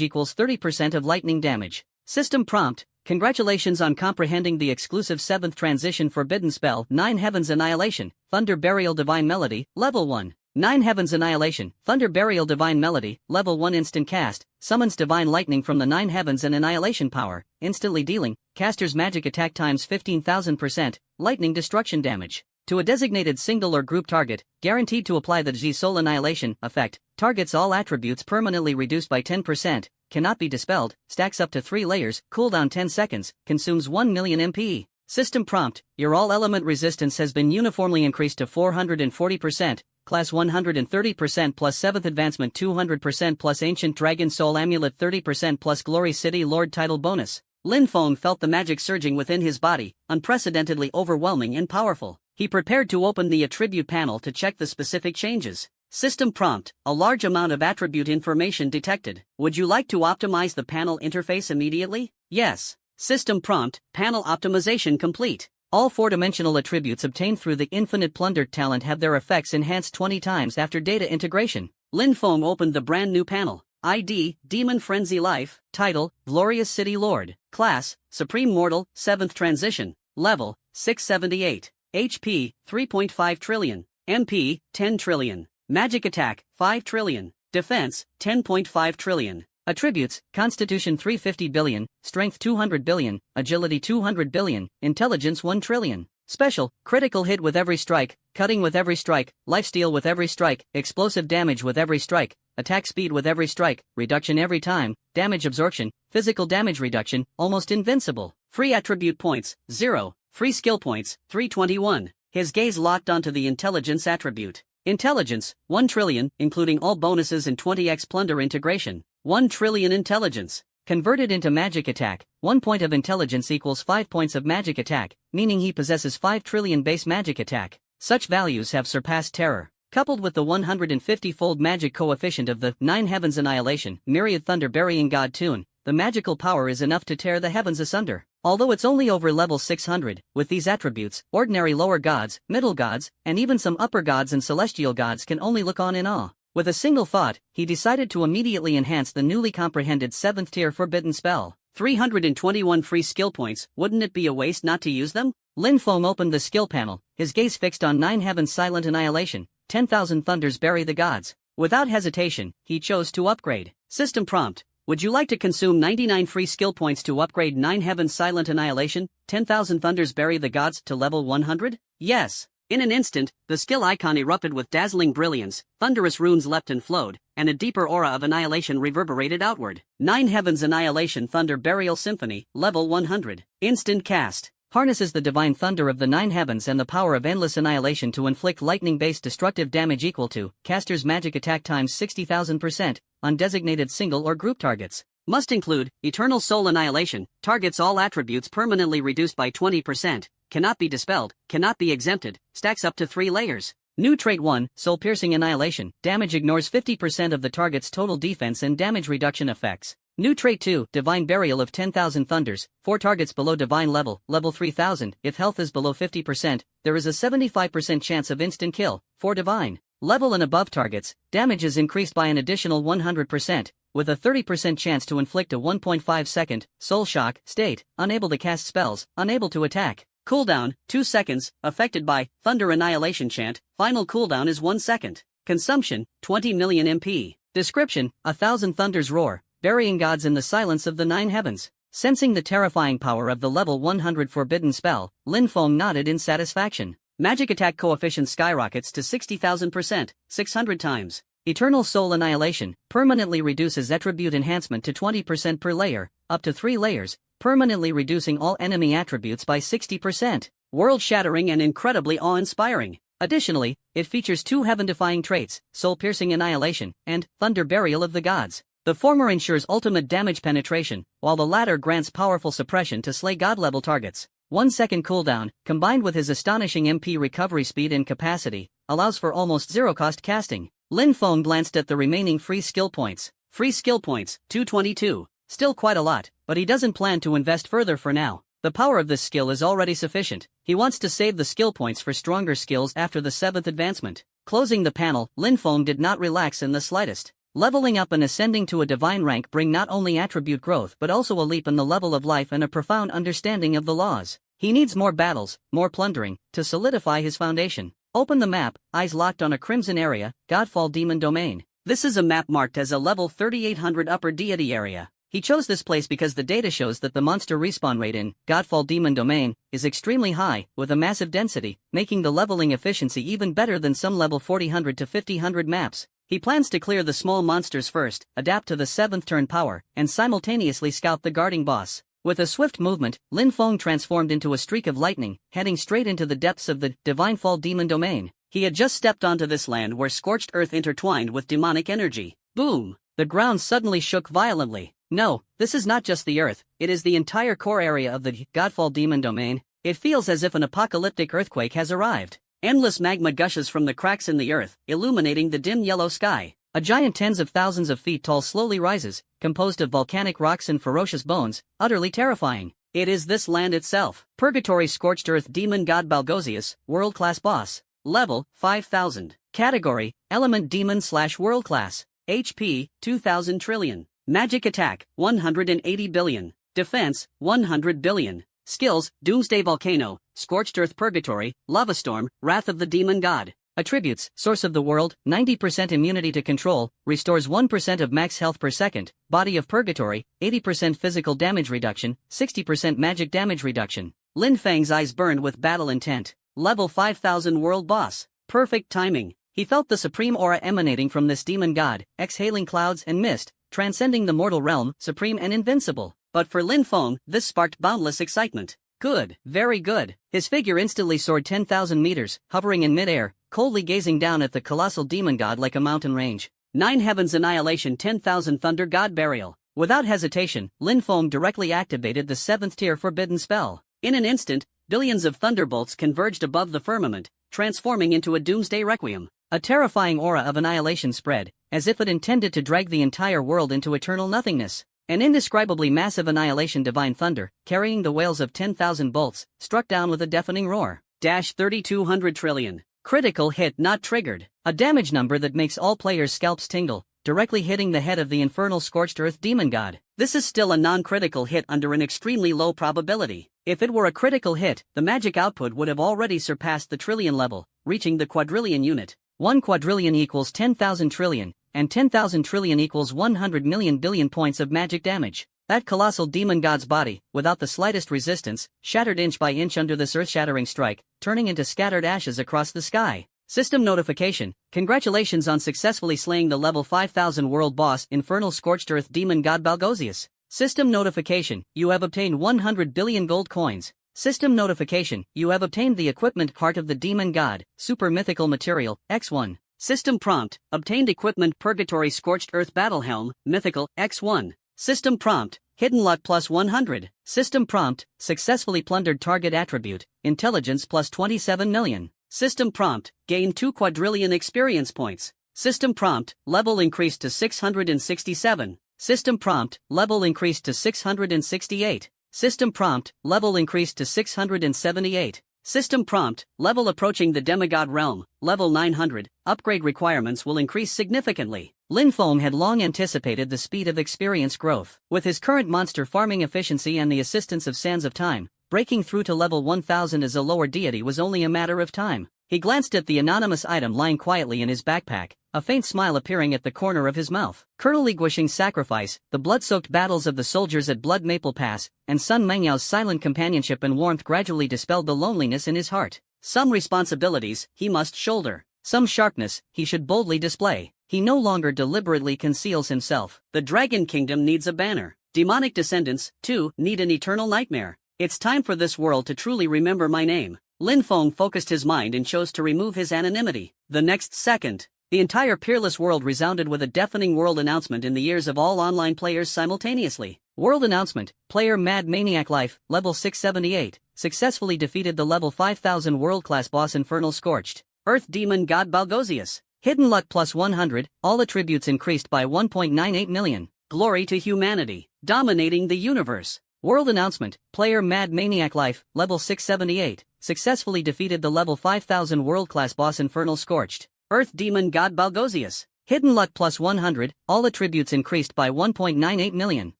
equals 30% of lightning damage. System prompt, congratulations on comprehending the exclusive 7th transition forbidden spell 9 Heavens Annihilation, Thunder Burial Divine Melody, level 1. 9 Heavens Annihilation, Thunder Burial Divine Melody, Level 1 Instant Cast, summons Divine Lightning from the 9 Heavens and Annihilation power, instantly dealing, caster's magic attack times 15,000%, lightning destruction damage. To a designated single or group target, guaranteed to apply the Z-Soul Annihilation effect, targets all attributes permanently reduced by 10%, cannot be dispelled, stacks up to 3 layers, cooldown 10 seconds, consumes 1 million MP. System prompt, your all-element resistance has been uniformly increased to 440%, class 130% plus 7th advancement 200% plus ancient dragon soul amulet 30% plus glory city lord title bonus. Lin Feng felt the magic surging within his body, unprecedentedly overwhelming and powerful. He prepared to open the attribute panel to check the specific changes. System prompt, a large amount of attribute information detected. Would you like to optimize the panel interface immediately? Yes. System prompt, panel optimization complete. All 4-dimensional attributes obtained through the Infinite Plunder talent have their effects enhanced 20 times after data integration. Lin Feng opened the brand new panel. ID, Demon Frenzy Life. Title, Glorious City Lord. Class, Supreme Mortal, 7th Transition. Level, 678. HP, 3.5 trillion. MP, 10 trillion. Magic attack, 5 trillion. Defense, 10.5 trillion. Attributes, Constitution 350 billion, Strength 200 billion, Agility 200 billion, Intelligence 1 trillion. Special, critical hit with every strike, cutting with every strike, lifesteal with every strike, explosive damage with every strike, attack speed with every strike, reduction every time, damage absorption, physical damage reduction, almost invincible. Free attribute points, 0. Free skill points, 321. His gaze locked onto the intelligence attribute. Intelligence, 1 trillion, including all bonuses and 20x plunder integration. 1 trillion intelligence. Converted into magic attack, 1 point of intelligence equals 5 points of magic attack, meaning he possesses 5 trillion base magic attack. Such values have surpassed terror. Coupled with the 150-fold magic coefficient of the 9 Heavens Annihilation, Myriad Thunder Burying God tune, the magical power is enough to tear the heavens asunder. Although it's only over level 600, with these attributes, ordinary lower gods, middle gods, and even some upper gods and celestial gods can only look on in awe. With a single thought, he decided to immediately enhance the newly comprehended 7th tier forbidden spell. 321 free skill points, wouldn't it be a waste not to use them? Lin Feng opened the skill panel, his gaze fixed on 9 Heavens Silent Annihilation, 10,000 Thunders Bury the Gods. Without hesitation, he chose to upgrade. System prompt, would you like to consume 99 free skill points to upgrade 9 Heavens Silent Annihilation, 10,000 Thunders Bury the Gods to level 100? Yes. In an instant, the skill icon erupted with dazzling brilliance, thunderous runes leapt and flowed, and a deeper aura of annihilation reverberated outward. 9 Heavens Annihilation Thunder Burial Symphony, level 100. Instant cast. Harnesses the divine thunder of the 9 heavens and the power of endless annihilation to inflict lightning-based destructive damage equal to caster's magic attack times 60,000% on designated single or group targets. Must include Eternal Soul Annihilation, targets all attributes permanently reduced by 20%. Cannot be dispelled, cannot be exempted, stacks up to 3 layers. New trait 1, Soul Piercing Annihilation, damage ignores 50% of the target's total defense and damage reduction effects. New trait 2, Divine Burial of 10,000 Thunders, 4 targets below divine level, level 3000, if health is below 50%, there is a 75% chance of instant kill. For divine level and above targets, damage is increased by an additional 100%, with a 30% chance to inflict a 1.5 second soul shock state, unable to cast spells, unable to attack. Cooldown, 2 seconds, affected by Thunder Annihilation Chant, final cooldown is 1 second. Consumption, 20 million MP. Description, 1,000 thunders roar, burying gods in the silence of the 9 heavens. Sensing the terrifying power of the level 100 forbidden spell, Lin Feng nodded in satisfaction. Magic attack coefficient skyrockets to 60,000%, 600 times. Eternal Soul Annihilation, permanently reduces attribute enhancement to 20% per layer, up to 3 layers, permanently reducing all enemy attributes by 60%. World-shattering and incredibly awe-inspiring. Additionally, it features 2 heaven-defying traits, Soul-Piercing Annihilation, and Thunder Burial of the Gods. The former ensures ultimate damage penetration, while the latter grants powerful suppression to slay god-level targets. 1 second cooldown, combined with his astonishing MP recovery speed and capacity, allows for almost zero-cost casting. Lin Feng glanced at the remaining free skill points. Free skill points, 222. Still quite a lot, but he doesn't plan to invest further for now. The power of this skill is already sufficient. He wants to save the skill points for stronger skills after the 7th advancement. Closing the panel, Lin Feng did not relax in the slightest. Leveling up and ascending to a divine rank bring not only attribute growth but also a leap in the level of life and a profound understanding of the laws. He needs more battles, more plundering, to solidify his foundation. Open the map, eyes locked on a crimson area, Godfall Demon Domain. This is a map marked as a level 3800 upper deity area. He chose this place because the data shows that the monster respawn rate in Godfall Demon Domain is extremely high, with a massive density, making the leveling efficiency even better than some level 4000 to 5000 maps. He plans to clear the small monsters first, adapt to the 7th turn power, and simultaneously scout the guarding boss. With a swift movement, Lin Feng transformed into a streak of lightning, heading straight into the depths of the Divine Fall Demon Domain. He had just stepped onto this land where scorched earth intertwined with demonic energy. Boom! The ground suddenly shook violently. No, this is not just the earth, it is the entire core area of the Godfall Demon Domain. It feels as if an apocalyptic earthquake has arrived. Endless magma gushes from the cracks in the earth, illuminating the dim yellow sky. A giant tens of thousands of feet tall slowly rises, composed of volcanic rocks and ferocious bones, utterly terrifying. It is this land itself. Purgatory Scorched Earth Demon God Balgosius, World-Class Boss. Level, 5000. Category, Element Demon / World Class. HP, 2000 trillion. Magic Attack, 180 billion. Defense, 100 billion. Skills, Doomsday Volcano, Scorched Earth Purgatory, Lava Storm, Wrath of the Demon God. Attributes, Source of the World, 90% immunity to control, restores 1% of max health per second, Body of Purgatory, 80% physical damage reduction, 60% magic damage reduction. Lin Feng's eyes burned with battle intent. Level 5000 World Boss. Perfect timing. He felt the supreme aura emanating from this demon god, exhaling clouds and mist, transcending the mortal realm, supreme and invincible. But for Lin Feng, this sparked boundless excitement. Good, very good. His figure instantly soared 10,000 meters, hovering in midair, coldly gazing down at the colossal demon god like a mountain range. 9 Heavens Annihilation 10,000 Thunder God Burial. Without hesitation, Lin Feng directly activated the 7th tier forbidden spell. In an instant, billions of thunderbolts converged above the firmament, transforming into a doomsday requiem. A terrifying aura of annihilation spread, as if it intended to drag the entire world into eternal nothingness. An indescribably massive annihilation divine thunder, carrying the wails of 10,000 bolts, struck down with a deafening roar. 3200 trillion. Critical hit not triggered. A damage number that makes all players' scalps tingle, directly hitting the head of the infernal scorched earth demon god. This is still a non-critical hit under an extremely low probability. If it were a critical hit, the magic output would have already surpassed the trillion level, reaching the quadrillion unit. 1 quadrillion equals 10,000 trillion, and 10,000 trillion equals 100 million billion points of magic damage. That colossal demon god's body, without the slightest resistance, shattered inch by inch under this earth-shattering strike, turning into scattered ashes across the sky. System notification: congratulations on successfully slaying the level 5000 world boss Infernal Scorched Earth Demon God Balgosius. System notification: you have obtained 100 billion gold coins. System notification: you have obtained the equipment part of the Demon God, Super Mythical Material, X1. System prompt: obtained equipment Purgatory Scorched Earth Battle Helm, Mythical, X1. System prompt: Hidden Luck plus 100. System prompt: successfully plundered target attribute, Intelligence plus 27 million. System prompt: gain 2 quadrillion experience points. System prompt: level increased to 667. System prompt: level increased to 668. System prompt: level increased to 678. System prompt: level approaching the demigod realm, level 900. Upgrade requirements will increase significantly. Lin Feng had long anticipated the speed of experience growth. With his current monster farming efficiency and the assistance of Sands of Time, breaking through to level 1000 as a lower deity was only a matter of time. He glanced at the anonymous item lying quietly in his backpack, a faint smile appearing at the corner of his mouth. Colonel Li Guoxing's sacrifice, the blood-soaked battles of the soldiers at Blood Maple Pass, and Sun Mengyao's silent companionship and warmth gradually dispelled the loneliness in his heart. Some responsibilities he must shoulder. Some sharpness he should boldly display. He no longer deliberately conceals himself. The Dragon Kingdom needs a banner. Demonic descendants, too, need an eternal nightmare. It's time for this world to truly remember my name. Lin Feng focused his mind and chose to remove his anonymity. The next second, the entire peerless world resounded with a deafening world announcement in the ears of all online players simultaneously. World announcement: player Mad Maniac Life, level 678, successfully defeated the level 5000 world-class boss Infernal Scorched Earth Demon God Balgosius. Hidden Luck plus 100, all attributes increased by 1.98 million. Glory to humanity, dominating the universe. World announcement: player Mad Maniac Life, level 678, successfully defeated the level 5000 world-class boss Infernal Scorched Earth Demon God Balgosius. Hidden Luck plus 100, all attributes increased by 1.98 million.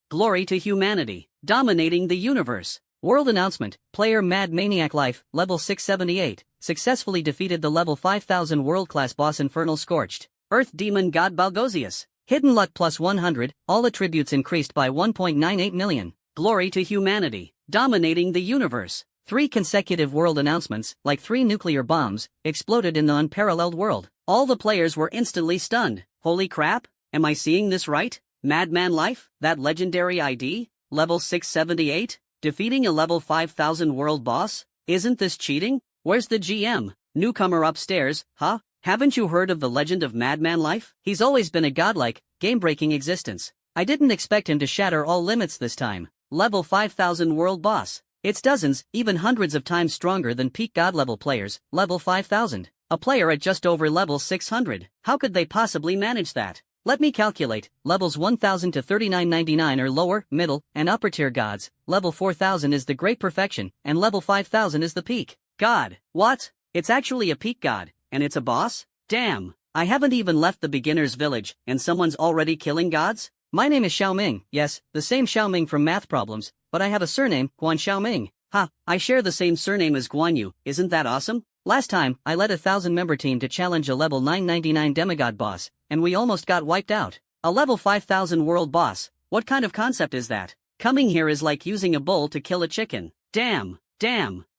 Glory to humanity, dominating the universe. World announcement, player Mad Maniac Life, level 678, successfully defeated the level 5000 world-class boss Infernal Scorched Earth Demon God Balgosius. Hidden luck plus 100, all attributes increased by 1.98 million. Glory to humanity, dominating the universe. 3 consecutive world announcements, like 3 nuclear bombs, exploded in the unparalleled world. All the players were instantly stunned. Holy crap, am I seeing this right? Madman Life, that legendary ID? Level 678? Defeating a level 5000 world boss? Isn't this cheating? Where's the GM? Newcomer upstairs, huh? Haven't you heard of the legend of Madman Life? He's always been a godlike, game-breaking existence. I didn't expect him to shatter all limits this time. Level 5000 world boss. It's dozens, even hundreds of times stronger than peak god level players, level 5000. A player at just over level 600. How could they possibly manage that? Let me calculate. Levels 1000 to 3999 are lower, middle, and upper tier gods. Level 4000 is the great perfection, and level 5000 is the peak god. What? It's actually a peak god. And it's a boss? Damn, I haven't even left the beginner's village, and someone's already killing gods? My name is Xiaoming, yes, the same Xiaoming from Math Problems, but I have a surname, Guan Xiaoming. Ha, I share the same surname as Guan Yu, isn't that awesome? Last time, I led a 1000-member team to challenge a level 999 demigod boss, and we almost got wiped out. A level 5000 world boss, what kind of concept is that? Coming here is like using a bull to kill a chicken. Damn.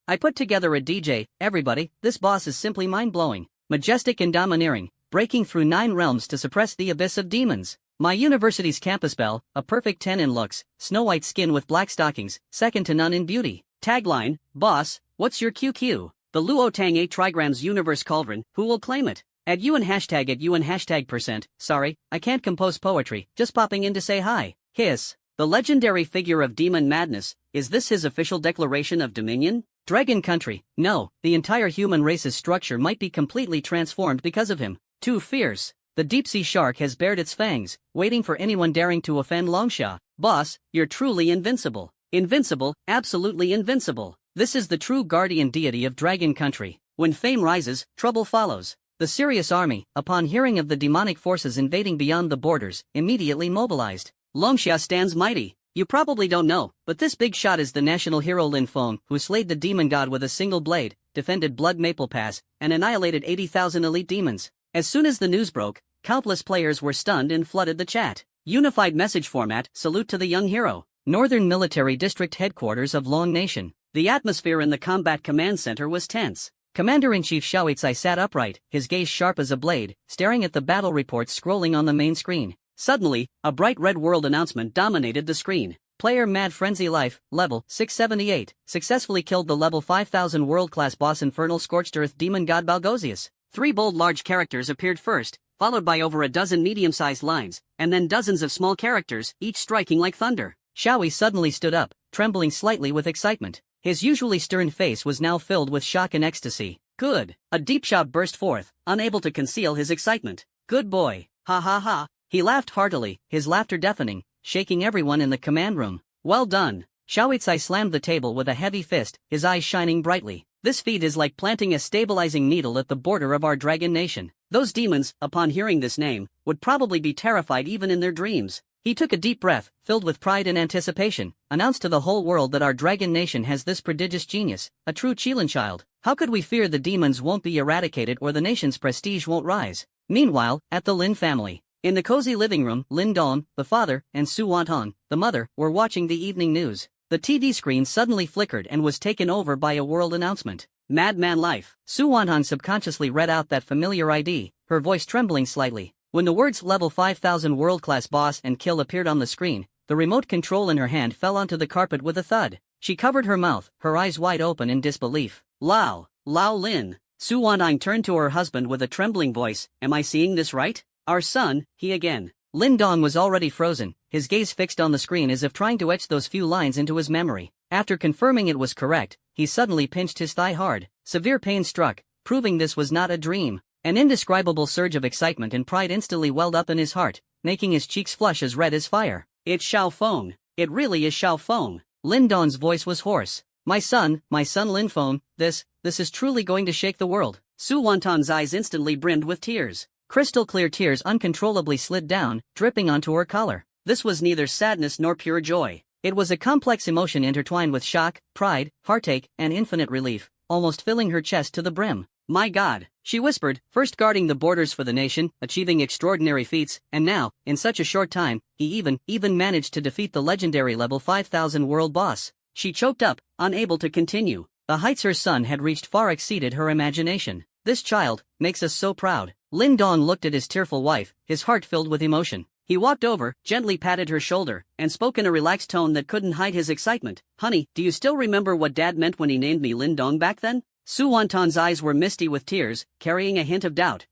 I put together a DJ, everybody, this boss is simply mind-blowing, majestic and domineering, breaking through 9 realms to suppress the abyss of demons. My university's campus belle, a perfect 10 in looks, snow-white skin with black stockings, second to none in beauty. Tagline, boss, what's your QQ? The Luotang 8 trigrams universe cauldron, who will claim it? At you and hashtag %, sorry, I can't compose poetry, just popping in to say hi. Hiss. The legendary figure of demon madness, is this his official declaration of dominion? Dragon country, no, the entire human race's structure might be completely transformed because of him. Too fierce. The deep-sea shark has bared its fangs, waiting for anyone daring to offend Longsha. Boss, you're truly invincible. Invincible, absolutely invincible. This is the true guardian deity of Dragon country. When fame rises, trouble follows. The Sirius army, upon hearing of the demonic forces invading beyond the borders, immediately mobilized. Longsha stands mighty. You probably don't know, but this big shot is the national hero Lin Feng, who slayed the demon god with a single blade, defended Blood Maple Pass, and annihilated 80,000 elite demons. As soon as the news broke, countless players were stunned and flooded the chat. Unified message format, salute to the young hero. Northern Military District headquarters of Long Nation. The atmosphere in the combat command center was tense. Commander-in-Chief Xiao Weicai sat upright, his gaze sharp as a blade, staring at the battle reports scrolling on the main screen. Suddenly, a bright red world announcement dominated the screen. Player Mad Frenzy Life, level 678, successfully killed the level 5000 world-class boss Infernal Scorched Earth Demon God Balgosius. 3 bold large characters appeared first, followed by over a dozen medium-sized lines, and then dozens of small characters, each striking like thunder. Xiaowei suddenly stood up, trembling slightly with excitement. His usually stern face was now filled with shock and ecstasy. Good. A deep shout burst forth, unable to conceal his excitement. Good boy. Ha ha ha. He laughed heartily, his laughter deafening, shaking everyone in the command room. Well done. Xiao Weicai slammed the table with a heavy fist, his eyes shining brightly. This feat is like planting a stabilizing needle at the border of our dragon nation. Those demons, upon hearing this name, would probably be terrified even in their dreams. He took a deep breath, filled with pride and anticipation, announced to the whole world that our dragon nation has this prodigious genius, a true Qilin child. How could we fear the demons won't be eradicated or the nation's prestige won't rise? Meanwhile, at the Lin family. In the cozy living room, Lin Dong, the father, and Su Wanton, the mother, were watching the evening news. The TV screen suddenly flickered and was taken over by a world announcement. Madman Life. Su Wanton subconsciously read out that familiar ID, her voice trembling slightly. When the words level 5000 world-class boss and kill appeared on the screen, the remote control in her hand fell onto the carpet with a thud. She covered her mouth, her eyes wide open in disbelief. Lao Lin. Su Wanting turned to her husband with a trembling voice. Am I seeing this right? Our son, he again. Lin Dong was already frozen, his gaze fixed on the screen as if trying to etch those few lines into his memory. After confirming it was correct, he suddenly pinched his thigh hard. Severe pain struck, proving this was not a dream. An indescribable surge of excitement and pride instantly welled up in his heart, making his cheeks flush as red as fire. It's Xiao Feng. It really is Xiao Feng. Lin Dong's voice was hoarse. My son Lin Feng, this is truly going to shake the world. Su Wanton's eyes instantly brimmed with tears. Crystal clear tears uncontrollably slid down, dripping onto her collar. This was neither sadness nor pure joy. It was a complex emotion intertwined with shock, pride, heartache, and infinite relief, almost filling her chest to the brim. "My God," she whispered, first guarding the borders for the nation, achieving extraordinary feats, and now, in such a short time, he even managed to defeat the legendary level 5000 world boss. She choked up, unable to continue. The heights her son had reached far exceeded her imagination. "This child makes us so proud." Lin Dong looked at his tearful wife, his heart filled with emotion. He walked over, gently patted her shoulder, and spoke in a relaxed tone that couldn't hide his excitement. "Honey, do you still remember what Dad meant when he named me Lin Dong back then?" Su Wonton's eyes were misty with tears, carrying a hint of doubt.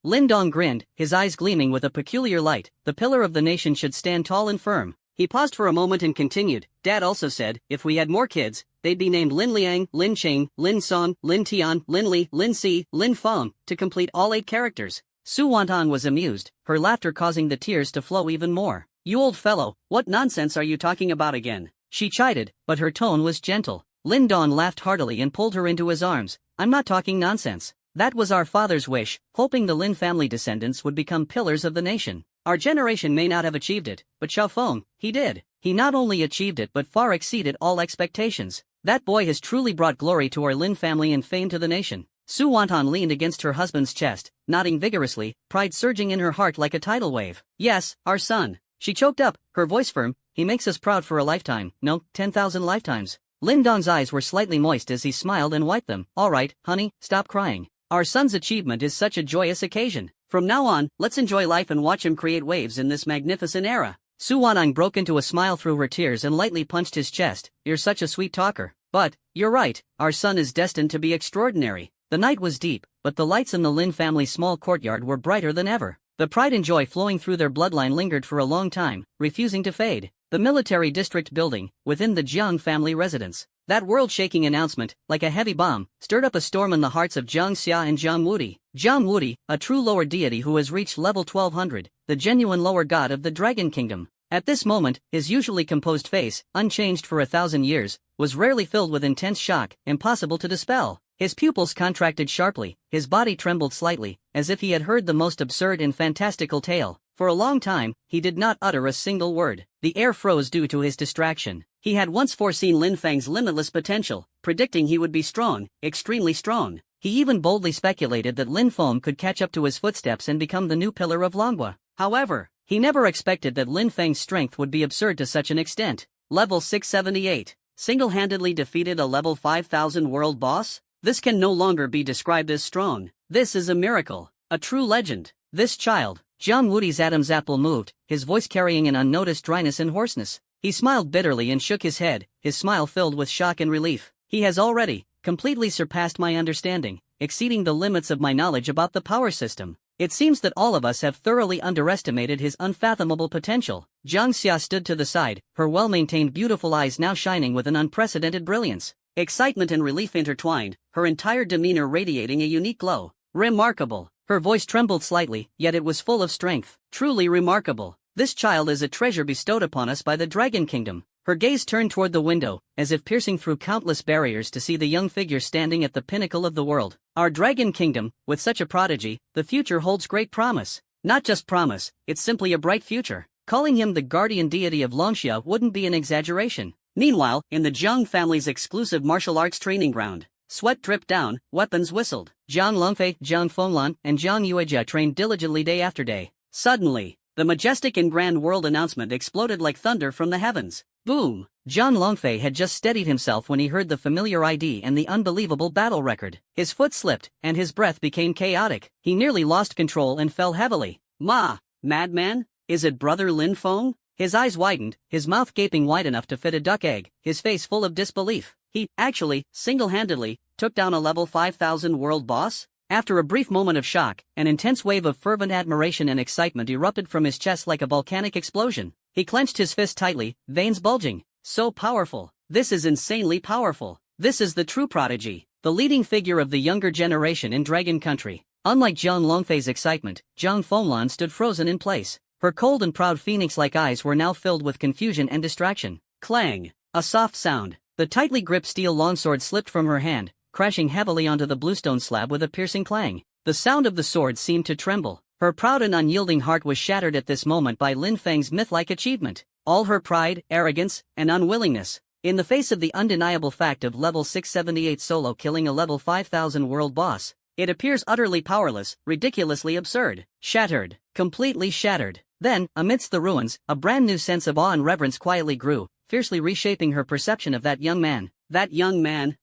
Lin Dong grinned, his eyes gleaming with a peculiar light. "The pillar of the nation should stand tall and firm." He paused for a moment and continued. "Dad also said, if we had more kids, they'd be named Lin Liang, Lin Cheng, Lin Song, Lin Tian, Lin Li, Lin Si, Lin Feng, to complete all 8 characters. Su Wonton was amused, her laughter causing the tears to flow even more. "You old fellow, what nonsense are you talking about again?" she chided, but her tone was gentle. Lin Dong laughed heartily and pulled her into his arms. "I'm not talking nonsense. That was our father's wish, hoping the Lin family descendants would become pillars of the nation. Our generation may not have achieved it, but Xiaofeng, he did. He not only achieved it but far exceeded all expectations. That boy has truly brought glory to our Lin family and fame to the nation." Su Wonton leaned against her husband's chest, nodding vigorously, pride surging in her heart like a tidal wave. "Yes, our son." She choked up, her voice firm. "He makes us proud for a lifetime, no, 10,000 lifetimes." Lin Dong's eyes were slightly moist as he smiled and wiped them. "All right, honey, stop crying. Our son's achievement is such a joyous occasion. From now on, let's enjoy life and watch him create waves in this magnificent era." Su Wanang broke into a smile through her tears and lightly punched his chest. "You're such a sweet talker. But, you're right, our son is destined to be extraordinary." The night was deep, but the lights in the Lin family's small courtyard were brighter than ever. The pride and joy flowing through their bloodline lingered for a long time, refusing to fade. The military district building, within the Jiang family residence. That world-shaking announcement, like a heavy bomb, stirred up a storm in the hearts of Jiang Xia and Jiang Wudi. Jiang Wudi, a true lower deity who has reached level 1200, the genuine lower god of the Dragon Kingdom. At this moment, his usually composed face, unchanged for 1,000 years, was rarely filled with intense shock, impossible to dispel. His pupils contracted sharply, his body trembled slightly, as if he had heard the most absurd and fantastical tale. For a long time, he did not utter a single word. The air froze due to his distraction. He had once foreseen Lin Feng's limitless potential, predicting he would be strong, extremely strong. He even boldly speculated that Lin Feng could catch up to his footsteps and become the new pillar of Longhua. However, he never expected that Lin Feng's strength would be absurd to such an extent. Level 678. Single-handedly defeated a level 5000 world boss? This can no longer be described as strong. This is a miracle. A true legend. This child. Jiang Wudi's Adam's apple moved, his voice carrying an unnoticed dryness and hoarseness. He smiled bitterly and shook his head, his smile filled with shock and relief. He has already completely surpassed my understanding, exceeding the limits of my knowledge about the power system. It seems that all of us have thoroughly underestimated his unfathomable potential. Jiang Xia stood to the side, her well-maintained beautiful eyes now shining with an unprecedented brilliance. Excitement and relief intertwined, her entire demeanor radiating a unique glow. Remarkable. Her voice trembled slightly, yet it was full of strength. Truly remarkable. This child is a treasure bestowed upon us by the Dragon Kingdom. Her gaze turned toward the window, as if piercing through countless barriers to see the young figure standing at the pinnacle of the world. Our Dragon Kingdom, with such a prodigy, the future holds great promise. Not just promise, it's simply a bright future. Calling him the guardian deity of Longxia wouldn't be an exaggeration. Meanwhile, in the Jiang family's exclusive martial arts training ground, sweat dripped down, weapons whistled. Jiang Longfei, Jiang Fenglan, and Jiang Yuejia trained diligently day after day. Suddenly, the majestic and grand world announcement exploded like thunder from the heavens. Boom! Jiang Longfei had just steadied himself when he heard the familiar ID and the unbelievable battle record. His foot slipped, and his breath became chaotic. He nearly lost control and fell heavily. Madman? Is it Brother Lin Feng? His eyes widened, his mouth gaping wide enough to fit a duck egg, his face full of disbelief. He, actually, single-handedly, took down a level 5000 world boss? After a brief moment of shock, an intense wave of fervent admiration and excitement erupted from his chest like a volcanic explosion. He clenched his fist tightly, veins bulging. So powerful. This is insanely powerful. This is the true prodigy, the leading figure of the younger generation in Dragon Country. Unlike Jiang Longfei's excitement, Jiang Fenglan stood frozen in place. Her cold and proud phoenix-like eyes were now filled with confusion and distraction. Clang! A soft sound. The tightly gripped steel longsword slipped from her hand, crashing heavily onto the bluestone slab with a piercing clang. The sound of the sword seemed to tremble. Her proud and unyielding heart was shattered at this moment by Lin Feng's myth-like achievement. All her pride, arrogance, and unwillingness. In the face of the undeniable fact of level 678 solo killing a level 5000 world boss, it appears utterly powerless, ridiculously absurd, shattered, completely shattered. Then, amidst the ruins, a brand new sense of awe and reverence quietly grew, fiercely reshaping her perception of that young man. That young man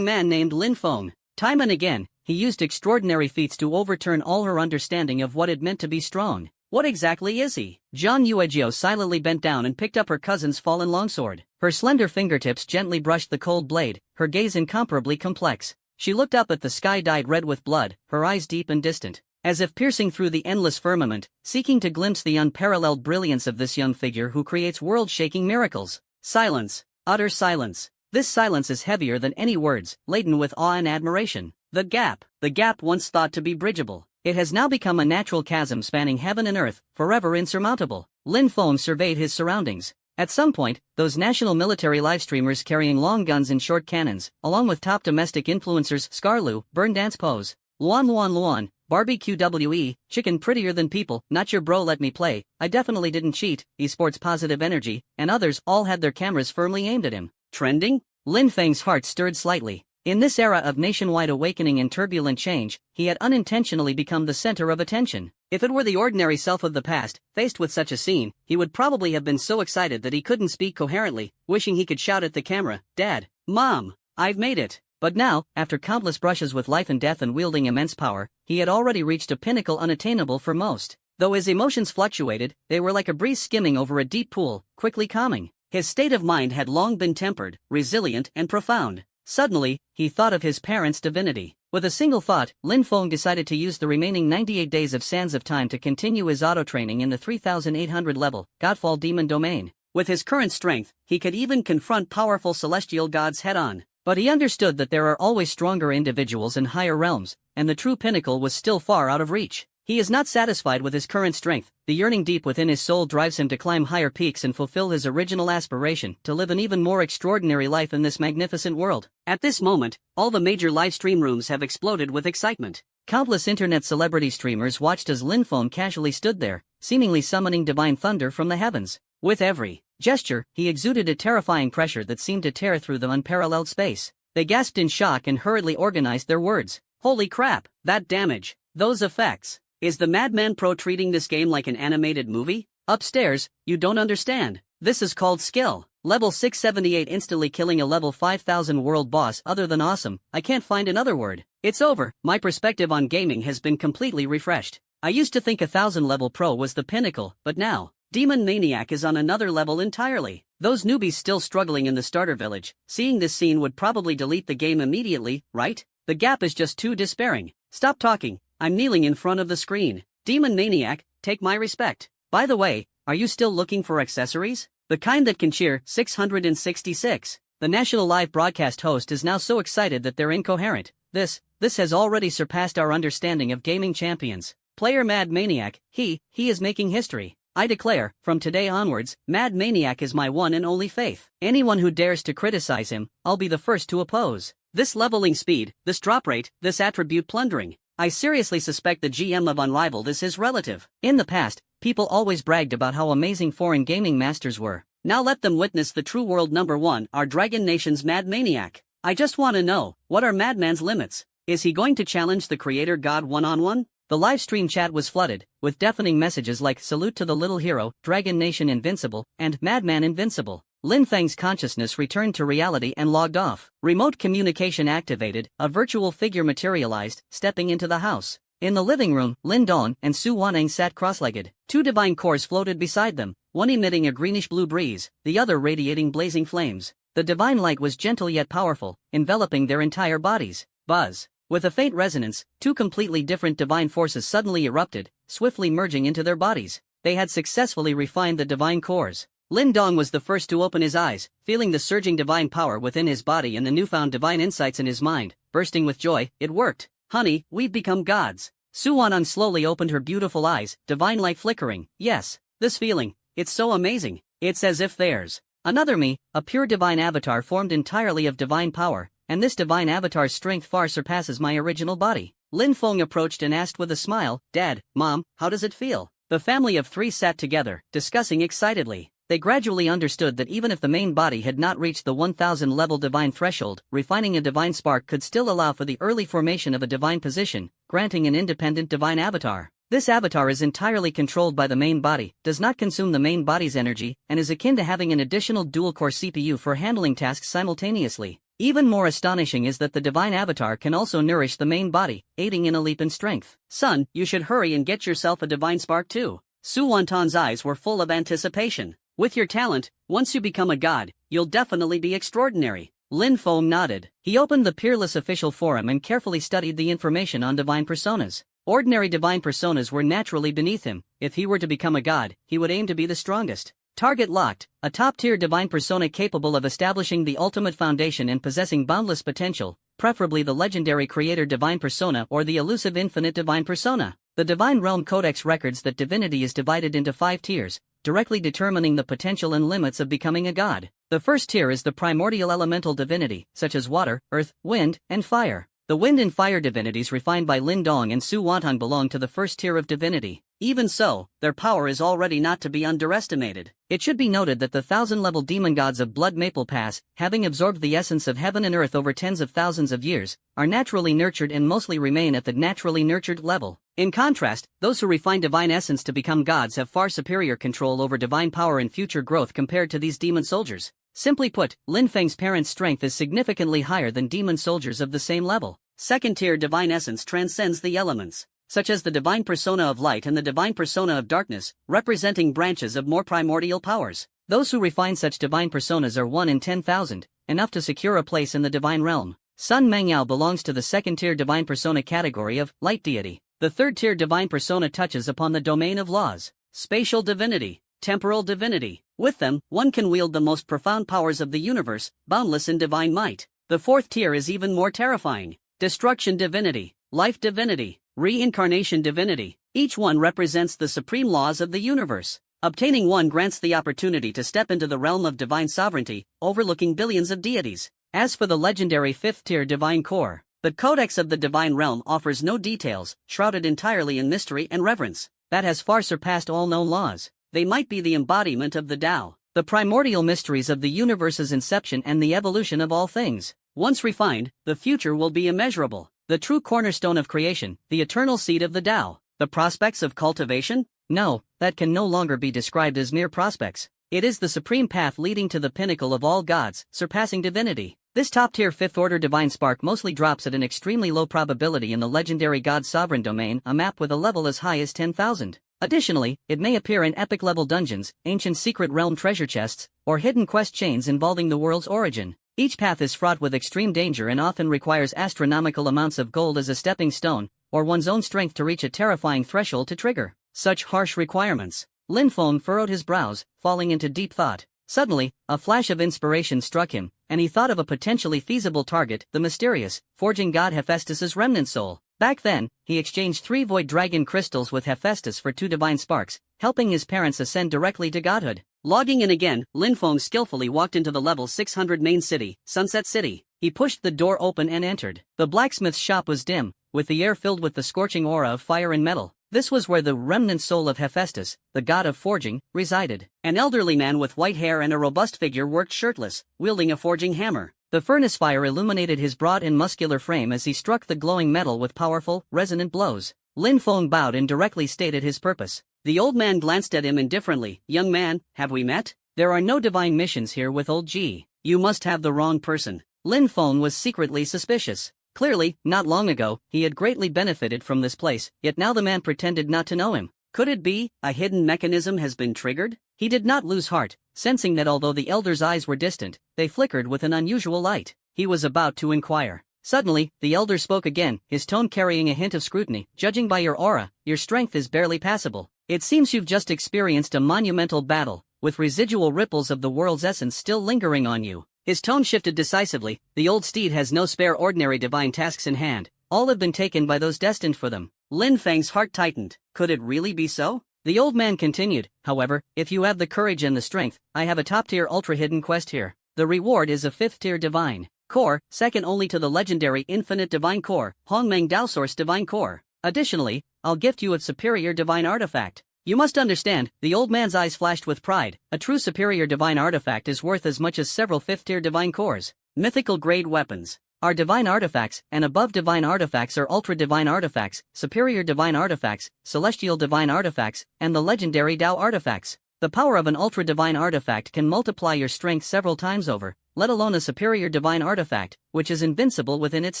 named Lin Feng. Time and again, he used extraordinary feats to overturn all her understanding of what it meant to be strong. What exactly is he? Zhang Yuejiao silently bent down and picked up her cousin's fallen longsword. Her slender fingertips gently brushed the cold blade, her gaze incomparably complex. She looked up at the sky dyed red with blood, her eyes deep and distant, as if piercing through the endless firmament, seeking to glimpse the unparalleled brilliance of this young figure who creates world-shaking miracles. Silence. Utter silence. This silence is heavier than any words, laden with awe and admiration. The gap once thought to be bridgeable. It has now become a natural chasm spanning heaven and earth, forever insurmountable. Lin Feng surveyed his surroundings. At some point, those national military livestreamers carrying long guns and short cannons, along with top domestic influencers Scarlu, Burn Dance Pose, Luan, Barbie QWE, Chicken Prettier Than People, Not Your Bro Let Me Play, I Definitely Didn't Cheat, Esports Positive Energy, and others all had their cameras firmly aimed at him. Trending? Lin Feng's heart stirred slightly. In this era of nationwide awakening and turbulent change, he had unintentionally become the center of attention. If it were the ordinary self of the past, faced with such a scene, he would probably have been so excited that he couldn't speak coherently, wishing he could shout at the camera, "Dad, Mom, I've made it." But now, after countless brushes with life and death and wielding immense power, he had already reached a pinnacle unattainable for most. Though his emotions fluctuated, they were like a breeze skimming over a deep pool, quickly calming. His state of mind had long been tempered, resilient, and profound. Suddenly, he thought of his parents' divinity. With a single thought, Lin Feng decided to use the remaining 98 days of Sands of Time to continue his auto-training in the 3800 level, Godfall Demon Domain. With his current strength, he could even confront powerful celestial gods head-on. But he understood that there are always stronger individuals in higher realms, and the true pinnacle was still far out of reach. He is not satisfied with his current strength. The yearning deep within his soul drives him to climb higher peaks and fulfill his original aspiration, to live an even more extraordinary life in this magnificent world. At this moment, all the major live stream rooms have exploded with excitement. Countless internet celebrity streamers watched as Lin Feng casually stood there, seemingly summoning divine thunder from the heavens. With every gesture, he exuded a terrifying pressure that seemed to tear through the unparalleled space. They gasped in shock and hurriedly organized their words. Holy crap, that damage, those effects. Is the Madman Pro treating this game like an animated movie? Upstairs, you don't understand. This is called skill. Level 678 instantly killing a level 5000 world boss other than awesome. I can't find another word. It's over. My perspective on gaming has been completely refreshed. I used to think 1000 level pro was the pinnacle, but now, Demon Maniac is on another level entirely. Those newbies still struggling in the starter village, seeing this scene would probably delete the game immediately, right? The gap is just too despairing. Stop talking. I'm kneeling in front of the screen. Demon Maniac, take my respect. By the way, are you still looking for accessories? The kind that can cheer 666. The national live broadcast host is now so excited that they're incoherent. This has already surpassed our understanding of gaming champions. Player Mad Maniac, he is making history. I declare, from today onwards, Mad Maniac is my one and only faith. Anyone who dares to criticize him, I'll be the first to oppose. This leveling speed, this drop rate, this attribute plundering. I seriously suspect the GM of Unrivaled is his relative. In the past, people always bragged about how amazing foreign gaming masters were. Now let them witness the true world #1, our Dragon Nation's Mad Maniac. I just want to know, what are Madman's limits? Is he going to challenge the creator god one-on-one? The live stream chat was flooded, with deafening messages like "Salute to the Little Hero," "Dragon Nation Invincible," and "Madman Invincible." Lin Feng's consciousness returned to reality and logged off. Remote communication activated, a virtual figure materialized, stepping into the house. In the living room, Lin Dong and Su Waneng sat cross-legged. Two divine cores floated beside them, one emitting a greenish-blue breeze, the other radiating blazing flames. The divine light was gentle yet powerful, enveloping their entire bodies. Buzz. With a faint resonance, two completely different divine forces suddenly erupted, swiftly merging into their bodies. They had successfully refined the divine cores. Lin Dong was the first to open his eyes, feeling the surging divine power within his body and the newfound divine insights in his mind. Bursting with joy, it worked. Honey, we've become gods. Su Waneng slowly opened her beautiful eyes, divine light flickering. Yes, this feeling, it's so amazing. It's as if there's another me, a pure divine avatar formed entirely of divine power, and this divine avatar's strength far surpasses my original body. Lin Feng approached and asked with a smile, "Dad, Mom, how does it feel?" The family of three sat together, discussing excitedly. They gradually understood that even if the main body had not reached the 1000 level divine threshold, refining a divine spark could still allow for the early formation of a divine position, granting an independent divine avatar. This avatar is entirely controlled by the main body, does not consume the main body's energy, and is akin to having an additional dual-core CPU for handling tasks simultaneously. Even more astonishing is that the divine avatar can also nourish the main body, aiding in a leap in strength. Son, you should hurry and get yourself a divine spark too. Su Wonton's eyes were full of anticipation. With your talent, once you become a god, you'll definitely be extraordinary. Lin Feng nodded. He opened the Peerless official forum and carefully studied the information on divine personas. Ordinary divine personas were naturally beneath him. If he were to become a god, he would aim to be the strongest. Target locked, a top-tier divine persona capable of establishing the ultimate foundation and possessing boundless potential, preferably the legendary creator divine persona or the elusive infinite divine persona. The Divine Realm Codex records that divinity is divided into 5 tiers, directly determining the potential and limits of becoming a god. The first tier is the primordial elemental divinity, such as water, earth, wind, and fire. The wind and fire divinities refined by Lin Dong and Su Wonton belong to the first tier of divinity. Even so, their power is already not to be underestimated. It should be noted that the 1000-level demon gods of Blood Maple Pass, having absorbed the essence of heaven and earth over tens of thousands of years, are naturally nurtured and mostly remain at the naturally nurtured level. In contrast, those who refine divine essence to become gods have far superior control over divine power and future growth compared to these demon soldiers. Simply put, Lin Feng's parent's strength is significantly higher than demon soldiers of the same level. Second-tier divine essence transcends the elements, such as the divine persona of light and the divine persona of darkness, representing branches of more primordial powers. Those who refine such divine personas are 1 in 10,000, enough to secure a place in the divine realm. Sun Mengyao belongs to the second-tier divine persona category of light deity. The third-tier divine persona touches upon the domain of laws, spatial divinity, temporal divinity. With them, one can wield the most profound powers of the universe, boundless in divine might. The fourth tier is even more terrifying. Destruction divinity, life divinity, reincarnation divinity. Each one represents the supreme laws of the universe. Obtaining one grants the opportunity to step into the realm of divine sovereignty, overlooking billions of deities. As for the legendary fifth-tier divine core, the Codex of the Divine Realm offers no details, shrouded entirely in mystery and reverence. That has far surpassed all known laws. They might be the embodiment of the Tao, the primordial mysteries of the universe's inception and the evolution of all things. Once refined, the future will be immeasurable. The true cornerstone of creation, the eternal seed of the Tao. The prospects of cultivation? No, that can no longer be described as mere prospects. It is the supreme path leading to the pinnacle of all gods, surpassing divinity. This top-tier fifth-order divine spark mostly drops at an extremely low probability in the legendary god's sovereign domain, a map with a level as high as 10,000. Additionally, it may appear in epic-level dungeons, ancient secret realm treasure chests, or hidden quest chains involving the world's origin. Each path is fraught with extreme danger and often requires astronomical amounts of gold as a stepping stone, or one's own strength to reach a terrifying threshold to trigger such harsh requirements. Lin Feng furrowed his brows, falling into deep thought. Suddenly, a flash of inspiration struck him, and he thought of a potentially feasible target, the mysterious, forging god Hephaestus's remnant soul. Back then, he exchanged 3 void dragon crystals with Hephaestus for 2 divine sparks, helping his parents ascend directly to godhood. Logging in again, Lin Feng skillfully walked into the level 600 main city, Sunset City. He pushed the door open and entered. The blacksmith's shop was dim, with the air filled with the scorching aura of fire and metal. This was where the remnant soul of Hephaestus, the god of forging, resided. An elderly man with white hair and a robust figure worked shirtless, wielding a forging hammer. The furnace fire illuminated his broad and muscular frame as he struck the glowing metal with powerful, resonant blows. Lin Feng bowed and directly stated his purpose. The old man glanced at him indifferently. "Young man, have we met? There are no divine missions here with old G. You must have the wrong person." Lin Feng was secretly suspicious. Clearly, not long ago, he had greatly benefited from this place, yet now the man pretended not to know him. Could it be a hidden mechanism has been triggered? He did not lose heart, sensing that although the elder's eyes were distant, they flickered with an unusual light. He was about to inquire. Suddenly, the elder spoke again, his tone carrying a hint of scrutiny. "Judging by your aura, your strength is barely passable. It seems you've just experienced a monumental battle, with residual ripples of the world's essence still lingering on you." His tone shifted decisively. The old steed has no spare ordinary divine tasks in hand. All have been taken by those destined for them. Lin Feng's heart tightened. Could it really be so? The old man continued, "However, if you have the courage and the strength, I have a top-tier ultra-hidden quest here. The reward is a 5th-tier divine core, second only to the legendary infinite divine core, Hongmeng Dao Source divine core. Additionally, I'll gift you a superior divine artifact. You must understand, the old man's eyes flashed with pride. A true superior divine artifact is worth as much as several fifth-tier divine cores. Mythical grade weapons are divine artifacts, and above divine artifacts are ultra-divine artifacts, superior divine artifacts, celestial divine artifacts, and the legendary Tao artifacts. The power of an ultra-divine artifact can multiply your strength several times over, let alone a superior divine artifact, which is invincible within its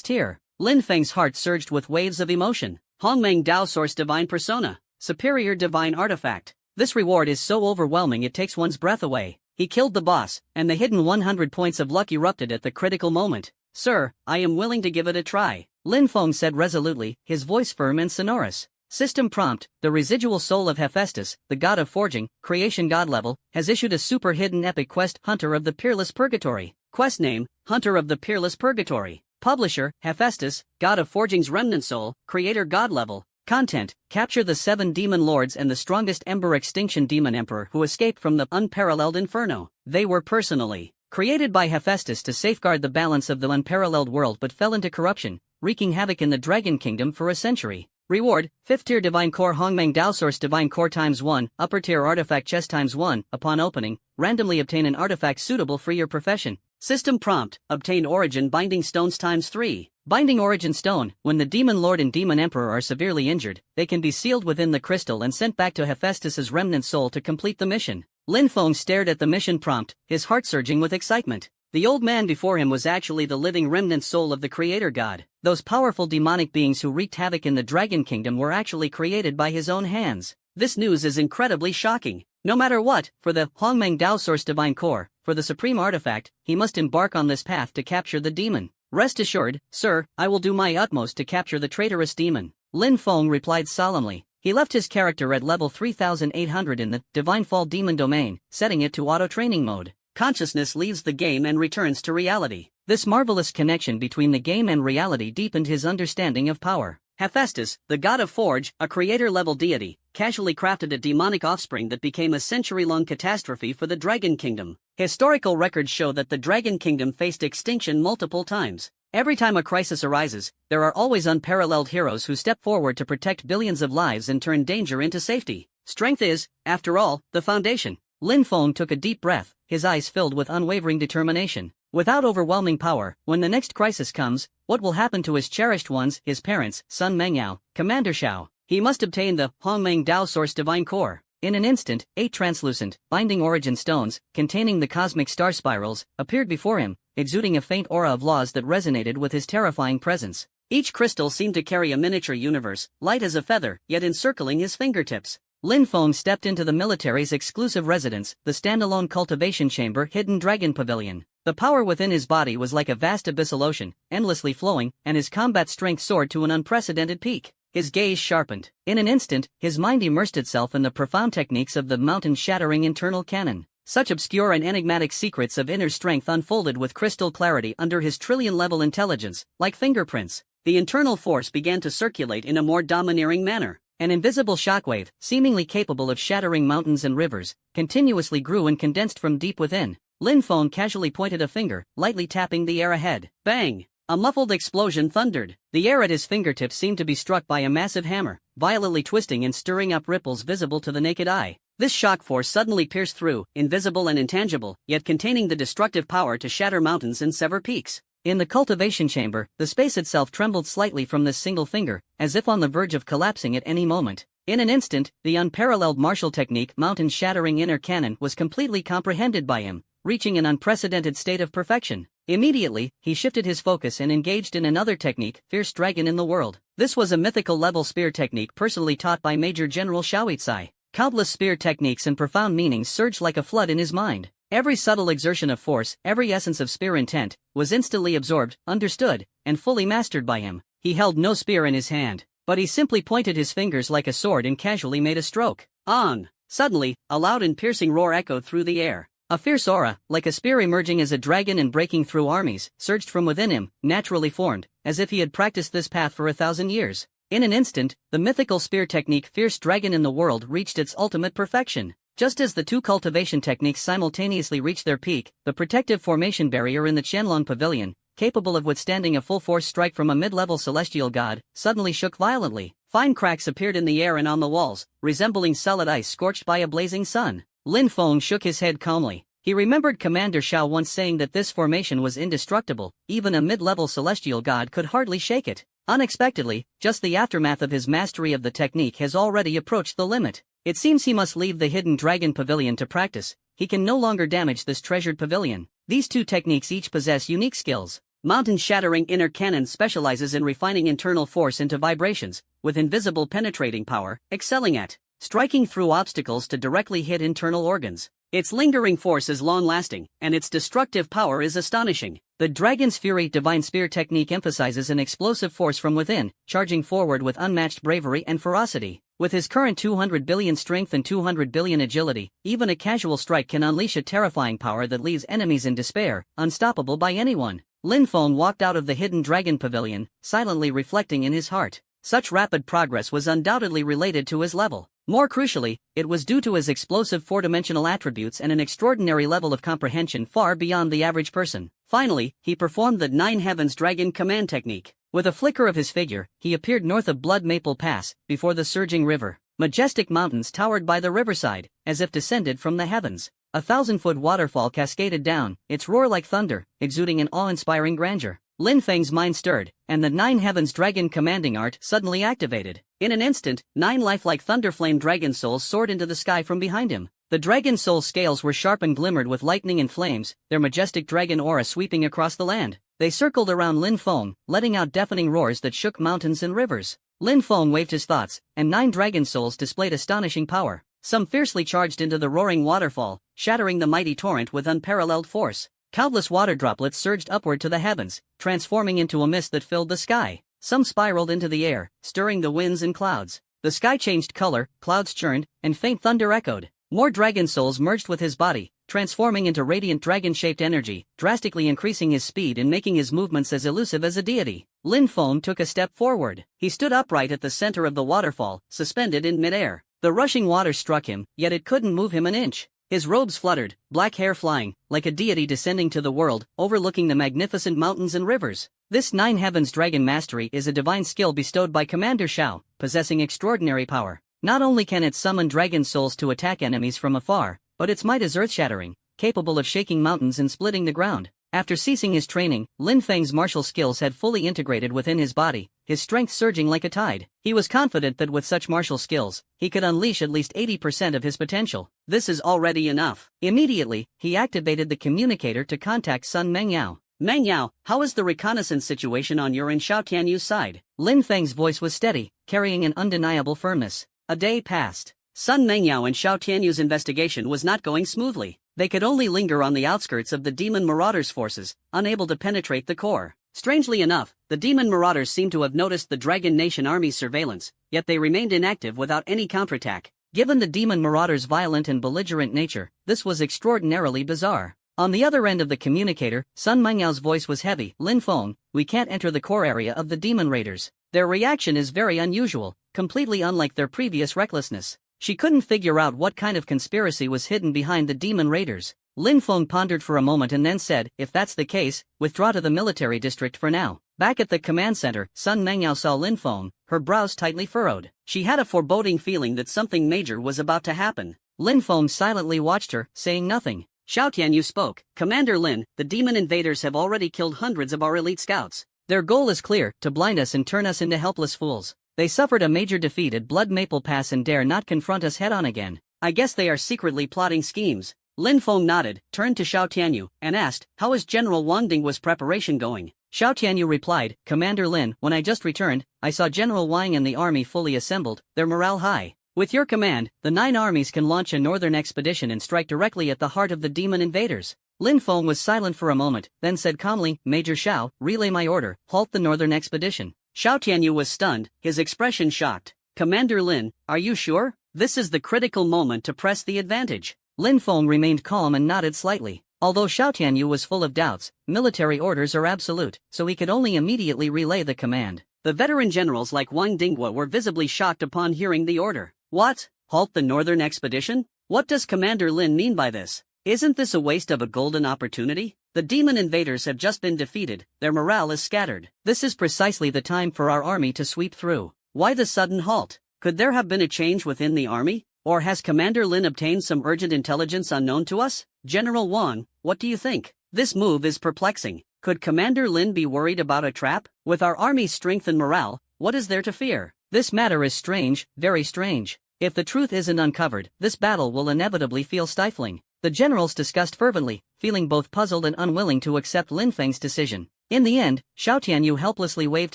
tier. Lin Feng's heart surged with waves of emotion. Hongmeng Dao Source Divine Persona. Superior divine artifact. This reward is so overwhelming it takes one's breath away. He killed the boss, and the hidden 100 points of luck erupted at the critical moment. Sir, I am willing to give it a try, Lin Feng said resolutely, his voice firm and sonorous. System prompt: the residual soul of Hephaestus, the god of forging, creation god level, has issued a super hidden epic quest, Hunter of the Peerless Purgatory. Quest name: Hunter of the Peerless Purgatory. Publisher: Hephaestus, god of forging's remnant soul, creator god level. Content: capture the 7 demon lords and the strongest Ember Extinction Demon Emperor who escaped from the unparalleled inferno. They were personally created by Hephaestus to safeguard the balance of the unparalleled world but fell into corruption, wreaking havoc in the Dragon Kingdom for a century. Reward: 5th tier Divine Core Hongmeng Dao Source Divine Core ×1, upper tier Artifact Chest ×1. Upon opening, randomly obtain an artifact suitable for your profession. System prompt: obtain Origin Binding Stones ×3. Binding Origin Stone: when the Demon Lord and Demon Emperor are severely injured, they can be sealed within the crystal and sent back to Hephaestus's remnant soul to complete the mission. Lin Feng stared at the mission prompt, his heart surging with excitement. The old man before him was actually the living remnant soul of the creator god. Those powerful demonic beings who wreaked havoc in the Dragon Kingdom were actually created by his own hands. This news is incredibly shocking. No matter what, for the Hongmeng Dao Source Divine Core, for the supreme artifact, he must embark on this path to capture the demon. Rest assured, sir, I will do my utmost to capture the traitorous demon, Lin Feng replied solemnly. He left his character at level 3800 in the Divine Fall Demon domain, setting it to auto-training mode. Consciousness leaves the game and returns to reality. This marvelous connection between the game and reality deepened his understanding of power. Hephaestus, the god of Forge, a creator-level deity, casually crafted a demonic offspring that became a century-long catastrophe for the Dragon Kingdom. Historical records show that the Dragon Kingdom faced extinction multiple times. Every time a crisis arises, there are always unparalleled heroes who step forward to protect billions of lives and turn danger into safety. Strength is, after all, the foundation. Lin Feng took a deep breath, his eyes filled with unwavering determination. Without overwhelming power, when the next crisis comes, what will happen to his cherished ones, his parents, Sun Mengyao, Commander Xiao? He must obtain the Hongmeng Dao Source Divine Core. In an instant, 8 translucent, binding origin stones, containing the cosmic star spirals, appeared before him, exuding a faint aura of laws that resonated with his terrifying presence. Each crystal seemed to carry a miniature universe, light as a feather, yet encircling his fingertips. Lin Feng stepped into the military's exclusive residence, the standalone cultivation chamber Hidden Dragon Pavilion. The power within his body was like a vast abyssal ocean, endlessly flowing, and his combat strength soared to an unprecedented peak. His gaze sharpened. In an instant, his mind immersed itself in the profound techniques of the mountain-shattering internal cannon. Such obscure and enigmatic secrets of inner strength unfolded with crystal clarity under his trillion-level intelligence, like fingerprints. The internal force began to circulate in a more domineering manner. An invisible shockwave, seemingly capable of shattering mountains and rivers, continuously grew and condensed from deep within. Lin Feng casually pointed a finger, lightly tapping the air ahead. Bang! A muffled explosion thundered. The air at his fingertips seemed to be struck by a massive hammer, violently twisting and stirring up ripples visible to the naked eye. This shock force suddenly pierced through, invisible and intangible, yet containing the destructive power to shatter mountains and sever peaks. In the cultivation chamber, the space itself trembled slightly from this single finger, as if on the verge of collapsing at any moment. In an instant, the unparalleled martial technique mountain-shattering inner cannon was completely comprehended by him, reaching an unprecedented state of perfection. Immediately, he shifted his focus and engaged in another technique, Fierce Dragon in the World. This was a mythical-level spear technique personally taught by Major General Xiaoitsai. Countless spear techniques and profound meanings surged like a flood in his mind. Every subtle exertion of force, every essence of spear intent, was instantly absorbed, understood, and fully mastered by him. He held no spear in his hand, but he simply pointed his fingers like a sword and casually made a stroke. On! Suddenly, a loud and piercing roar echoed through the air. A fierce aura, like a spear emerging as a dragon and breaking through armies, surged from within him, naturally formed, as if he had practiced this path for 1,000 years. In an instant, the mythical spear technique Fierce Dragon in the World reached its ultimate perfection. Just as the two cultivation techniques simultaneously reached their peak, the protective formation barrier in the Qianlong Pavilion, capable of withstanding a full-force strike from a mid-level celestial god, suddenly shook violently. Fine cracks appeared in the air and on the walls, resembling solid ice scorched by a blazing sun. Lin Feng shook his head calmly. He remembered Commander Shao once saying that this formation was indestructible, even a mid-level celestial god could hardly shake it. Unexpectedly, just the aftermath of his mastery of the technique has already approached the limit. It seems he must leave the hidden dragon pavilion to practice. He can no longer damage this treasured pavilion. These two techniques each possess unique skills. Mountain-shattering inner cannon specializes in refining internal force into vibrations, with invisible penetrating power, excelling at striking through obstacles to directly hit internal organs. Its lingering force is long-lasting, and its destructive power is astonishing. The Dragon's Fury Divine Spear technique emphasizes an explosive force from within, charging forward with unmatched bravery and ferocity. With his current 200 billion strength and 200 billion agility, even a casual strike can unleash a terrifying power that leaves enemies in despair, unstoppable by anyone. Lin Feng walked out of the hidden dragon pavilion, silently reflecting in his heart. Such rapid progress was undoubtedly related to his level. More crucially, it was due to his explosive four-dimensional attributes and an extraordinary level of comprehension far beyond the average person. Finally, he performed the Nine Heavens Dragon Command technique. With a flicker of his figure, he appeared north of Blood Maple Pass, before the surging river. Majestic mountains towered by the riverside, as if descended from the heavens. A 1,000-foot waterfall cascaded down, its roar like thunder, exuding an awe-inspiring grandeur. Lin Feng's mind stirred, and the Nine Heavens Dragon commanding art suddenly activated. In an instant, 9 lifelike thunderflame dragon souls soared into the sky from behind him. The dragon soul scales were sharp and glimmered with lightning and flames, their majestic dragon aura sweeping across the land. They circled around Lin Feng, letting out deafening roars that shook mountains and rivers. Lin Feng waved his thoughts, and 9 dragon souls displayed astonishing power. Some fiercely charged into the roaring waterfall, shattering the mighty torrent with unparalleled force. Countless water droplets surged upward to the heavens, transforming into a mist that filled the sky. Some spiraled into the air, stirring the winds and clouds. The sky changed color, clouds churned, and faint thunder echoed. More dragon souls merged with his body, transforming into radiant dragon-shaped energy, drastically increasing his speed and making his movements as elusive as a deity. Lin Feng took a step forward. He stood upright at the center of the waterfall, suspended in midair. The rushing water struck him, yet it couldn't move him an inch. His robes fluttered, black hair flying, like a deity descending to the world, overlooking the magnificent mountains and rivers. This Nine Heavens Dragon Mastery is a divine skill bestowed by Commander Shao, possessing extraordinary power. Not only can it summon dragon souls to attack enemies from afar, but its might is earth-shattering, capable of shaking mountains and splitting the ground. After ceasing his training, Lin Feng's martial skills had fully integrated within his body, his strength surging like a tide. He was confident that with such martial skills, he could unleash at least 80% of his potential. This is already enough. Immediately, he activated the communicator to contact Sun Mengyao. Mengyao, how is the reconnaissance situation on your and Xiao Tianyu's side? Lin Feng's voice was steady, carrying an undeniable firmness. A day passed. Sun Mengyao and Xiao Tianyu's investigation was not going smoothly. They could only linger on the outskirts of the demon marauders' forces, unable to penetrate the core. Strangely enough, the demon marauders seemed to have noticed the Dragon Nation army's surveillance, yet they remained inactive without any counterattack. Given the demon marauders' violent and belligerent nature, this was extraordinarily bizarre. On the other end of the communicator, Sun Mengyao voice was heavy. Lin Feng, we can't enter the core area of the demon raiders. Their reaction is very unusual, completely unlike their previous recklessness. She couldn't figure out what kind of conspiracy was hidden behind the demon raiders. Lin Feng pondered for a moment and then said, if that's the case, withdraw to the military district for now. Back at the command center, Sun Mengyao saw Lin Feng, her brows tightly furrowed. She had a foreboding feeling that something major was about to happen. Lin Feng silently watched her, saying nothing. Xiao Tianyu spoke. Commander Lin, the demon invaders have already killed hundreds of our elite scouts. Their goal is clear, to blind us and turn us into helpless fools. They suffered a major defeat at Blood Maple Pass and dare not confront us head-on again. I guess they are secretly plotting schemes. Lin Feng nodded, turned to Xiao Tianyu, and asked, how is General Wang Dinghua's preparation going? Xiao Tianyu replied, Commander Lin, when I just returned, I saw General Wang and the army fully assembled, their morale high. With your command, the 9 armies can launch a northern expedition and strike directly at the heart of the demon invaders. Lin Feng was silent for a moment, then said calmly, Major Xiao, relay my order, halt the northern expedition. Xiao Tianyu was stunned, his expression shocked. Commander Lin, are you sure? This is the critical moment to press the advantage. Lin Feng remained calm and nodded slightly. Although Xiao Tianyu was full of doubts, military orders are absolute, so he could only immediately relay the command. The veteran generals like Wang Dinghua were visibly shocked upon hearing the order. What? Halt the northern expedition? What does Commander Lin mean by this? Isn't this a waste of a golden opportunity? The demon invaders have just been defeated, their morale is scattered. This is precisely the time for our army to sweep through. Why the sudden halt? Could there have been a change within the army? Or has Commander Lin obtained some urgent intelligence unknown to us? General Wang, what do you think? This move is perplexing. Could Commander Lin be worried about a trap? With our army's strength and morale, what is there to fear? This matter is strange, very strange. If the truth isn't uncovered, this battle will inevitably feel stifling. The generals discussed fervently, feeling both puzzled and unwilling to accept Lin Feng's decision. In the end, Xiao Tianyu helplessly waved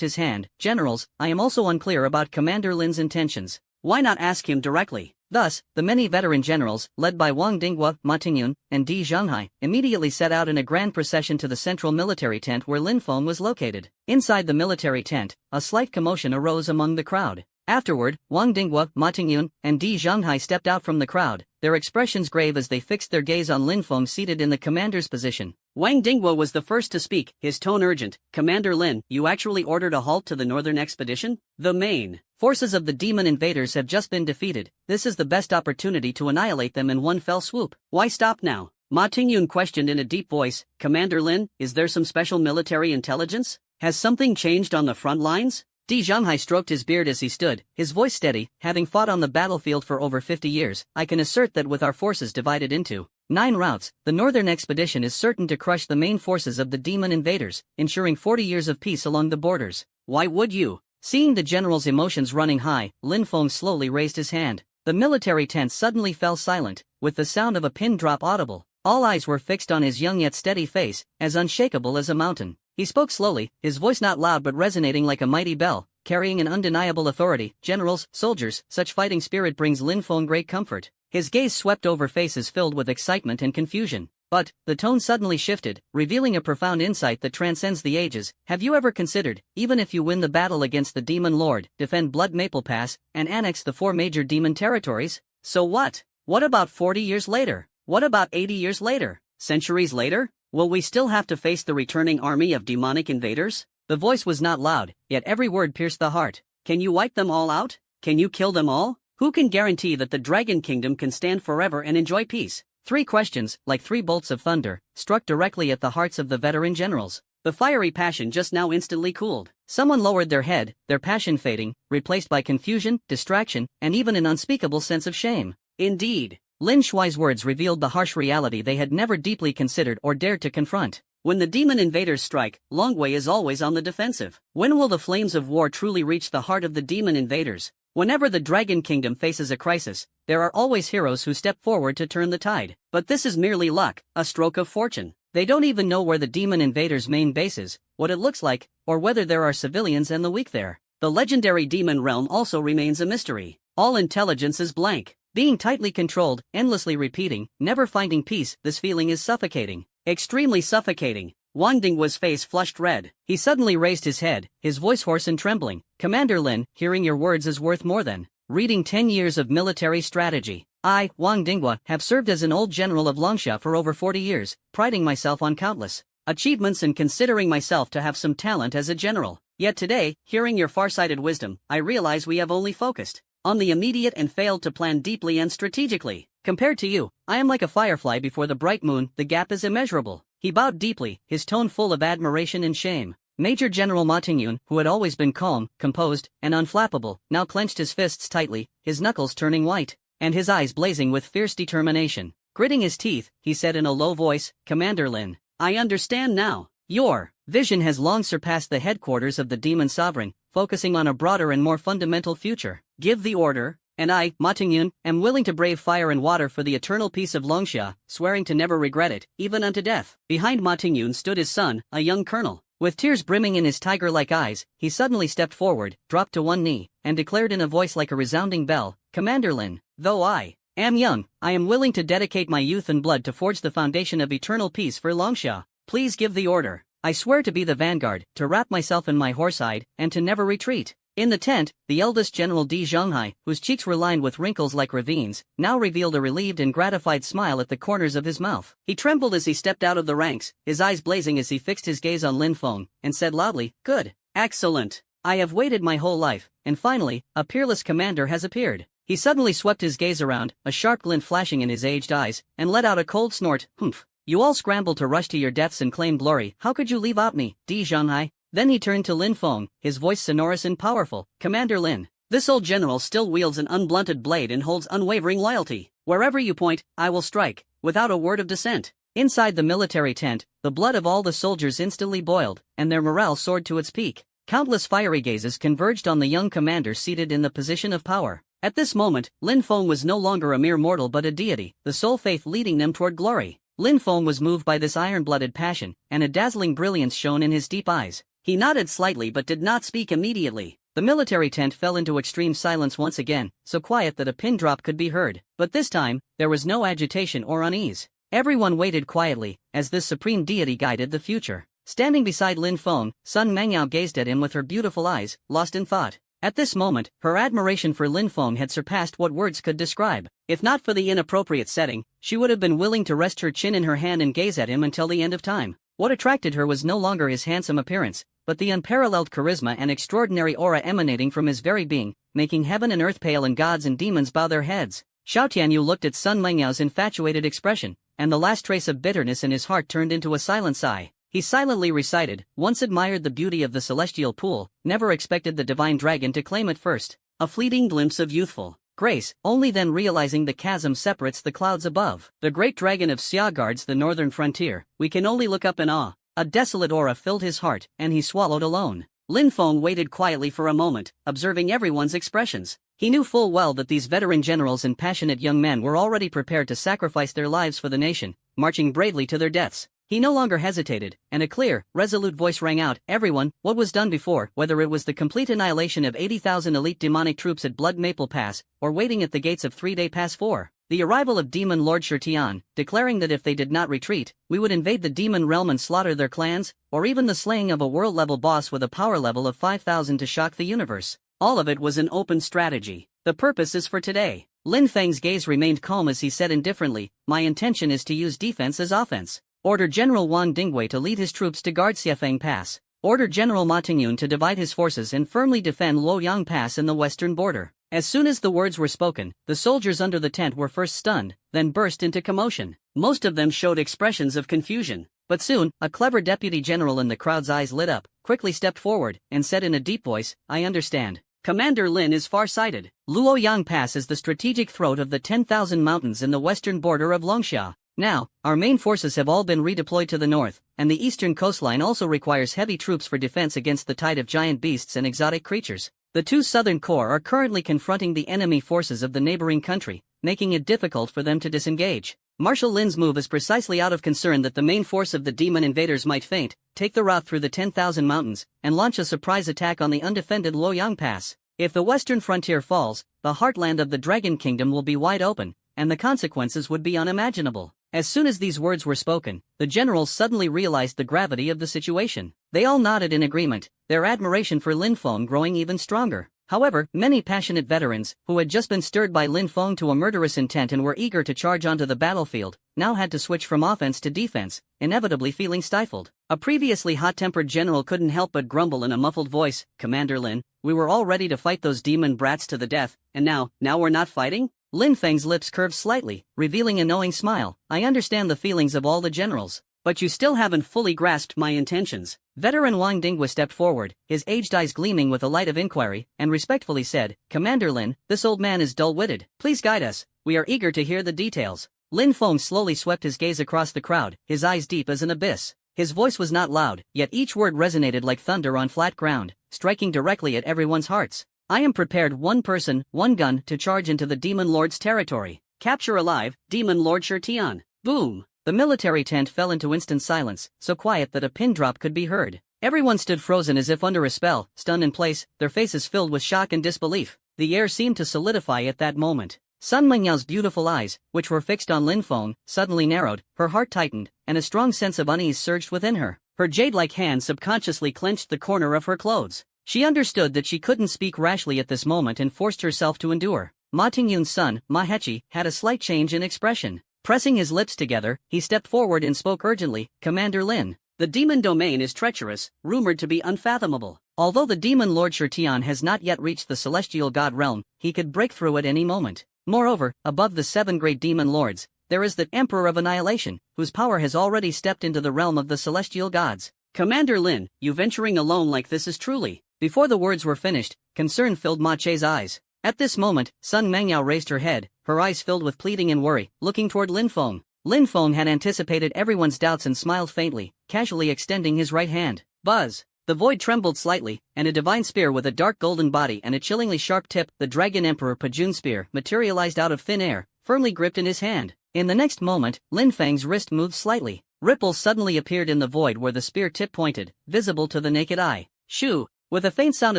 his hand. Generals, I am also unclear about Commander Lin's intentions. Why not ask him directly? Thus, the many veteran generals, led by Wang Dinghua, Ma Tingyun, and Di Zhanghai, immediately set out in a grand procession to the central military tent where Lin Feng was located. Inside the military tent, a slight commotion arose among the crowd. Afterward, Wang Dinghua, Ma Tingyun, and Di Zhanghai stepped out from the crowd, their expressions grave as they fixed their gaze on Lin Feng seated in the commander's position. Wang Dinghua was the first to speak, his tone urgent. Commander Lin, you actually ordered a halt to the northern expedition? The main forces of the demon invaders have just been defeated. This is the best opportunity to annihilate them in one fell swoop. Why stop now? Ma Tingyun questioned in a deep voice. Commander Lin, is there some special military intelligence? Has something changed on the front lines? Di Zhanghai stroked his beard as he stood, his voice steady. Having fought on the battlefield for over 50 years, I can assert that with our forces divided into 9 routes, the northern expedition is certain to crush the main forces of the demon invaders, ensuring 40 years of peace along the borders. Why would you? Seeing the general's emotions running high, Lin Feng slowly raised his hand. The military tent suddenly fell silent, with the sound of a pin drop audible. All eyes were fixed on his young yet steady face, as unshakable as a mountain. He spoke slowly, his voice not loud but resonating like a mighty bell, carrying an undeniable authority. Generals, soldiers, such fighting spirit brings Lin Feng great comfort. His gaze swept over faces filled with excitement and confusion. But, the tone suddenly shifted, revealing a profound insight that transcends the ages. Have you ever considered, even if you win the battle against the Demon Lord, defend Blood Maple Pass, and annex the 4 major demon territories? So what? What about 40 years later? What about 80 years later? Centuries later? Will we still have to face the returning army of demonic invaders? The voice was not loud, yet every word pierced the heart. Can you wipe them all out? Can you kill them all? Who can guarantee that the Dragon Kingdom can stand forever and enjoy peace? 3 questions, like 3 bolts of thunder, struck directly at the hearts of the veteran generals. The fiery passion just now instantly cooled. Someone lowered their head, their passion fading, replaced by confusion, distraction, and even an unspeakable sense of shame. Indeed, Lin Shuai's words revealed the harsh reality they had never deeply considered or dared to confront. When the demon invaders strike, Longwei is always on the defensive. When will the flames of war truly reach the heart of the demon invaders? Whenever the Dragon Kingdom faces a crisis, there are always heroes who step forward to turn the tide. But this is merely luck, a stroke of fortune. They don't even know where the demon invaders' main base is, what it looks like, or whether there are civilians and the weak there. The legendary demon realm also remains a mystery. All intelligence is blank. Being tightly controlled, endlessly repeating, never finding peace, this feeling is suffocating. Extremely suffocating. Wang Dinghua's face flushed red. He suddenly raised his head, his voice hoarse and trembling. Commander Lin, hearing your words is worth more than reading 10 years of military strategy. I, Wang Dinghua, have served as an old general of Longsha for over 40 years, priding myself on countless achievements and considering myself to have some talent as a general. Yet today, hearing your far-sighted wisdom, I realize we have only focused on the immediate and failed to plan deeply and strategically. Compared to you, I am like a firefly before the bright moon, the gap is immeasurable. He bowed deeply, his tone full of admiration and shame. Major General Ma Tingyun, who had always been calm, composed, and unflappable, now clenched his fists tightly, his knuckles turning white, and his eyes blazing with fierce determination. Gritting his teeth, he said in a low voice, Commander Lin, I understand now. Your vision has long surpassed the headquarters of the Demon Sovereign, focusing on a broader and more fundamental future. Give the order, and I, Ma Tingyun, am willing to brave fire and water for the eternal peace of Longsha, swearing to never regret it, even unto death. Behind Ma Tingyun stood his son, a young colonel. With tears brimming in his tiger-like eyes, he suddenly stepped forward, dropped to one knee, and declared in a voice like a resounding bell, Commander Lin, though I am young, I am willing to dedicate my youth and blood to forge the foundation of eternal peace for Longsha. Please give the order. I swear to be the vanguard, to wrap myself in my horsehide, and to never retreat. In the tent, the eldest General Di Zhanghai, whose cheeks were lined with wrinkles like ravines, now revealed a relieved and gratified smile at the corners of his mouth. He trembled as he stepped out of the ranks, his eyes blazing as he fixed his gaze on Lin Feng, and said loudly, Good. Excellent. I have waited my whole life, and finally, a peerless commander has appeared. He suddenly swept his gaze around, a sharp glint flashing in his aged eyes, and let out a cold snort, Humph. You all scrambled to rush to your deaths and claim glory. How could you leave out me, Di Zhanghai? Then he turned to Lin Feng, his voice sonorous and powerful. Commander Lin, This old general still wields an unblunted blade and holds unwavering loyalty. Wherever you point, I will strike, without a word of dissent. Inside the military tent, the blood of all the soldiers instantly boiled, and their morale soared to its peak. Countless fiery gazes converged on the young commander seated in the position of power. At this moment, Lin Feng was no longer a mere mortal but a deity, the sole faith leading them toward glory. Lin Feng was moved by this iron-blooded passion, and a dazzling brilliance shone in his deep eyes. He nodded slightly but did not speak immediately. The military tent fell into extreme silence once again, so quiet that a pin drop could be heard. But this time, there was no agitation or unease. Everyone waited quietly, as this supreme deity guided the future. Standing beside Lin Feng, Sun Mengyao gazed at him with her beautiful eyes, lost in thought. At this moment, her admiration for Lin Feng had surpassed what words could describe. If not for the inappropriate setting, she would have been willing to rest her chin in her hand and gaze at him until the end of time. What attracted her was no longer his handsome appearance, but the unparalleled charisma and extraordinary aura emanating from his very being, making heaven and earth pale and gods and demons bow their heads. Xiao Tianyu looked at Sun Mengyao's infatuated expression, and the last trace of bitterness in his heart turned into a silent sigh. He silently recited, once admired the beauty of the celestial pool, never expected the divine dragon to claim it first. A fleeting glimpse of youthful grace, only then realizing the chasm separates the clouds above. The great dragon of Xia guards the northern frontier, we can only look up in awe. A desolate aura filled his heart, and he swallowed alone. Lin Feng waited quietly for a moment, observing everyone's expressions. He knew full well that these veteran generals and passionate young men were already prepared to sacrifice their lives for the nation, marching bravely to their deaths. He no longer hesitated, and a clear, resolute voice rang out, "Everyone, what was done before, whether it was the complete annihilation of 80,000 elite demonic troops at Blood Maple Pass, or waiting at the gates of 3-day Pass 4, the arrival of Demon Lord Shirtian, declaring that if they did not retreat, we would invade the demon realm and slaughter their clans, or even the slaying of a world-level boss with a power level of 5,000 to shock the universe. All of it was an open strategy. The purpose is for today." Lin Feng's gaze remained calm as he said indifferently, "My intention is to use defense as offense. Order General Wang Dingwei to lead his troops to guard Xiefeng Pass. Order General Ma Tingyun to divide his forces and firmly defend Luoyang Pass in the western border." As soon as the words were spoken, the soldiers under the tent were first stunned, then burst into commotion. Most of them showed expressions of confusion. But soon, a clever deputy general in the crowd's eyes lit up, quickly stepped forward, and said in a deep voice, "I understand. Commander Lin is far-sighted. Luoyang Pass is the strategic throat of the 10,000 mountains in the western border of Longxia. Now, our main forces have all been redeployed to the north, and the eastern coastline also requires heavy troops for defense against the tide of giant beasts and exotic creatures. The two southern corps are currently confronting the enemy forces of the neighboring country, making it difficult for them to disengage. Marshal Lin's move is precisely out of concern that the main force of the demon invaders might feint, take the route through the 10,000 mountains, and launch a surprise attack on the undefended Luoyang Pass. If the western frontier falls, the heartland of the Dragon Kingdom will be wide open, and the consequences would be unimaginable." As soon as these words were spoken, the generals suddenly realized the gravity of the situation. They all nodded in agreement, their admiration for Lin Feng growing even stronger. However, many passionate veterans, who had just been stirred by Lin Feng to a murderous intent and were eager to charge onto the battlefield, now had to switch from offense to defense, inevitably feeling stifled. A previously hot-tempered general couldn't help but grumble in a muffled voice, "Commander Lin, we were all ready to fight those demon brats to the death, and now we're not fighting?" Lin Feng's lips curved slightly, revealing a knowing smile. "I understand the feelings of all the generals, but you still haven't fully grasped my intentions." Veteran Wang Dingwa stepped forward, his aged eyes gleaming with a light of inquiry, and respectfully said, "Commander Lin, this old man is dull-witted. Please guide us. We are eager to hear the details." Lin Feng slowly swept his gaze across the crowd, his eyes deep as an abyss. His voice was not loud, yet each word resonated like thunder on flat ground, striking directly at everyone's hearts. "I am prepared, one person, one gun, to charge into the Demon Lord's territory. Capture alive, Demon Lord Shirtian." Boom! The military tent fell into instant silence, so quiet that a pin drop could be heard. Everyone stood frozen as if under a spell, stunned in place, their faces filled with shock and disbelief. The air seemed to solidify at that moment. Sun Mengyao's beautiful eyes, which were fixed on Lin Feng, suddenly narrowed, her heart tightened, and a strong sense of unease surged within her. Her jade-like hand subconsciously clenched the corner of her clothes. She understood that she couldn't speak rashly at this moment and forced herself to endure. Ma Tingyun's son, Ma Hechi, had a slight change in expression. Pressing his lips together, he stepped forward and spoke urgently, "Commander Lin, the demon domain is treacherous, rumored to be unfathomable. Although the demon Lord Shirtian has not yet reached the celestial god realm, he could break through at any moment. Moreover, above the 7 great demon lords, there is the Emperor of Annihilation, whose power has already stepped into the realm of the celestial gods. Commander Lin, you venturing alone like this is truly Before the words were finished, concern filled Ma Che's eyes. At this moment, Sun Mengyao raised her head, her eyes filled with pleading and worry, looking toward Lin Feng. Lin Feng had anticipated everyone's doubts and smiled faintly, casually extending his right hand. Buzz! The void trembled slightly, and a divine spear with a dark golden body and a chillingly sharp tip, the Dragon Emperor Pajun spear, materialized out of thin air, firmly gripped in his hand. In the next moment, Lin Feng's wrist moved slightly. Ripples suddenly appeared in the void where the spear tip pointed, visible to the naked eye. Shoo! With a faint sound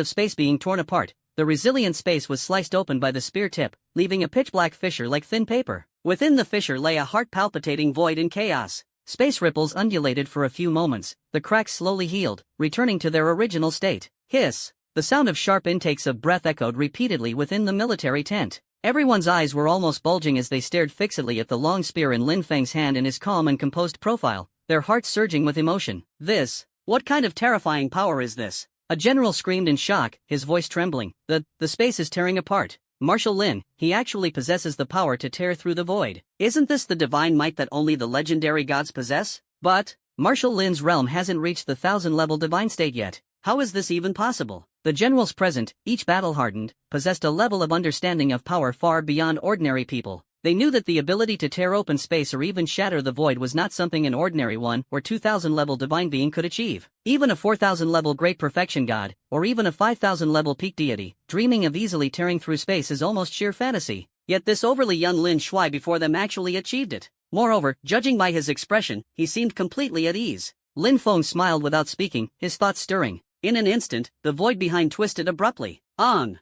of space being torn apart, the resilient space was sliced open by the spear tip, leaving a pitch-black fissure like thin paper. Within the fissure lay a heart-palpitating void in chaos. Space ripples undulated for a few moments, the cracks slowly healed, returning to their original state. Hiss! The sound of sharp intakes of breath echoed repeatedly within the military tent. Everyone's eyes were almost bulging as they stared fixedly at the long spear in Lin Feng's hand and his calm and composed profile, their hearts surging with emotion. What kind of terrifying power is this? A general screamed in shock, his voice trembling. The space is tearing apart. Marshal Lin, he actually possesses the power to tear through the void. Isn't this the divine might that only the legendary gods possess? But Marshal Lin's realm hasn't reached the 1000-level divine state yet. How is this even possible? The generals present, each battle-hardened, possessed a level of understanding of power far beyond ordinary people. They knew that the ability to tear open space or even shatter the void was not something an ordinary 1 or 2000-level divine being could achieve. Even a 4000-level great perfection god, or even a 5000-level peak deity, dreaming of easily tearing through space is almost sheer fantasy. Yet this overly young Lin Shui before them actually achieved it. Moreover, judging by his expression, he seemed completely at ease. Lin Feng smiled without speaking, his thoughts stirring. In an instant, the void behind twisted abruptly. On!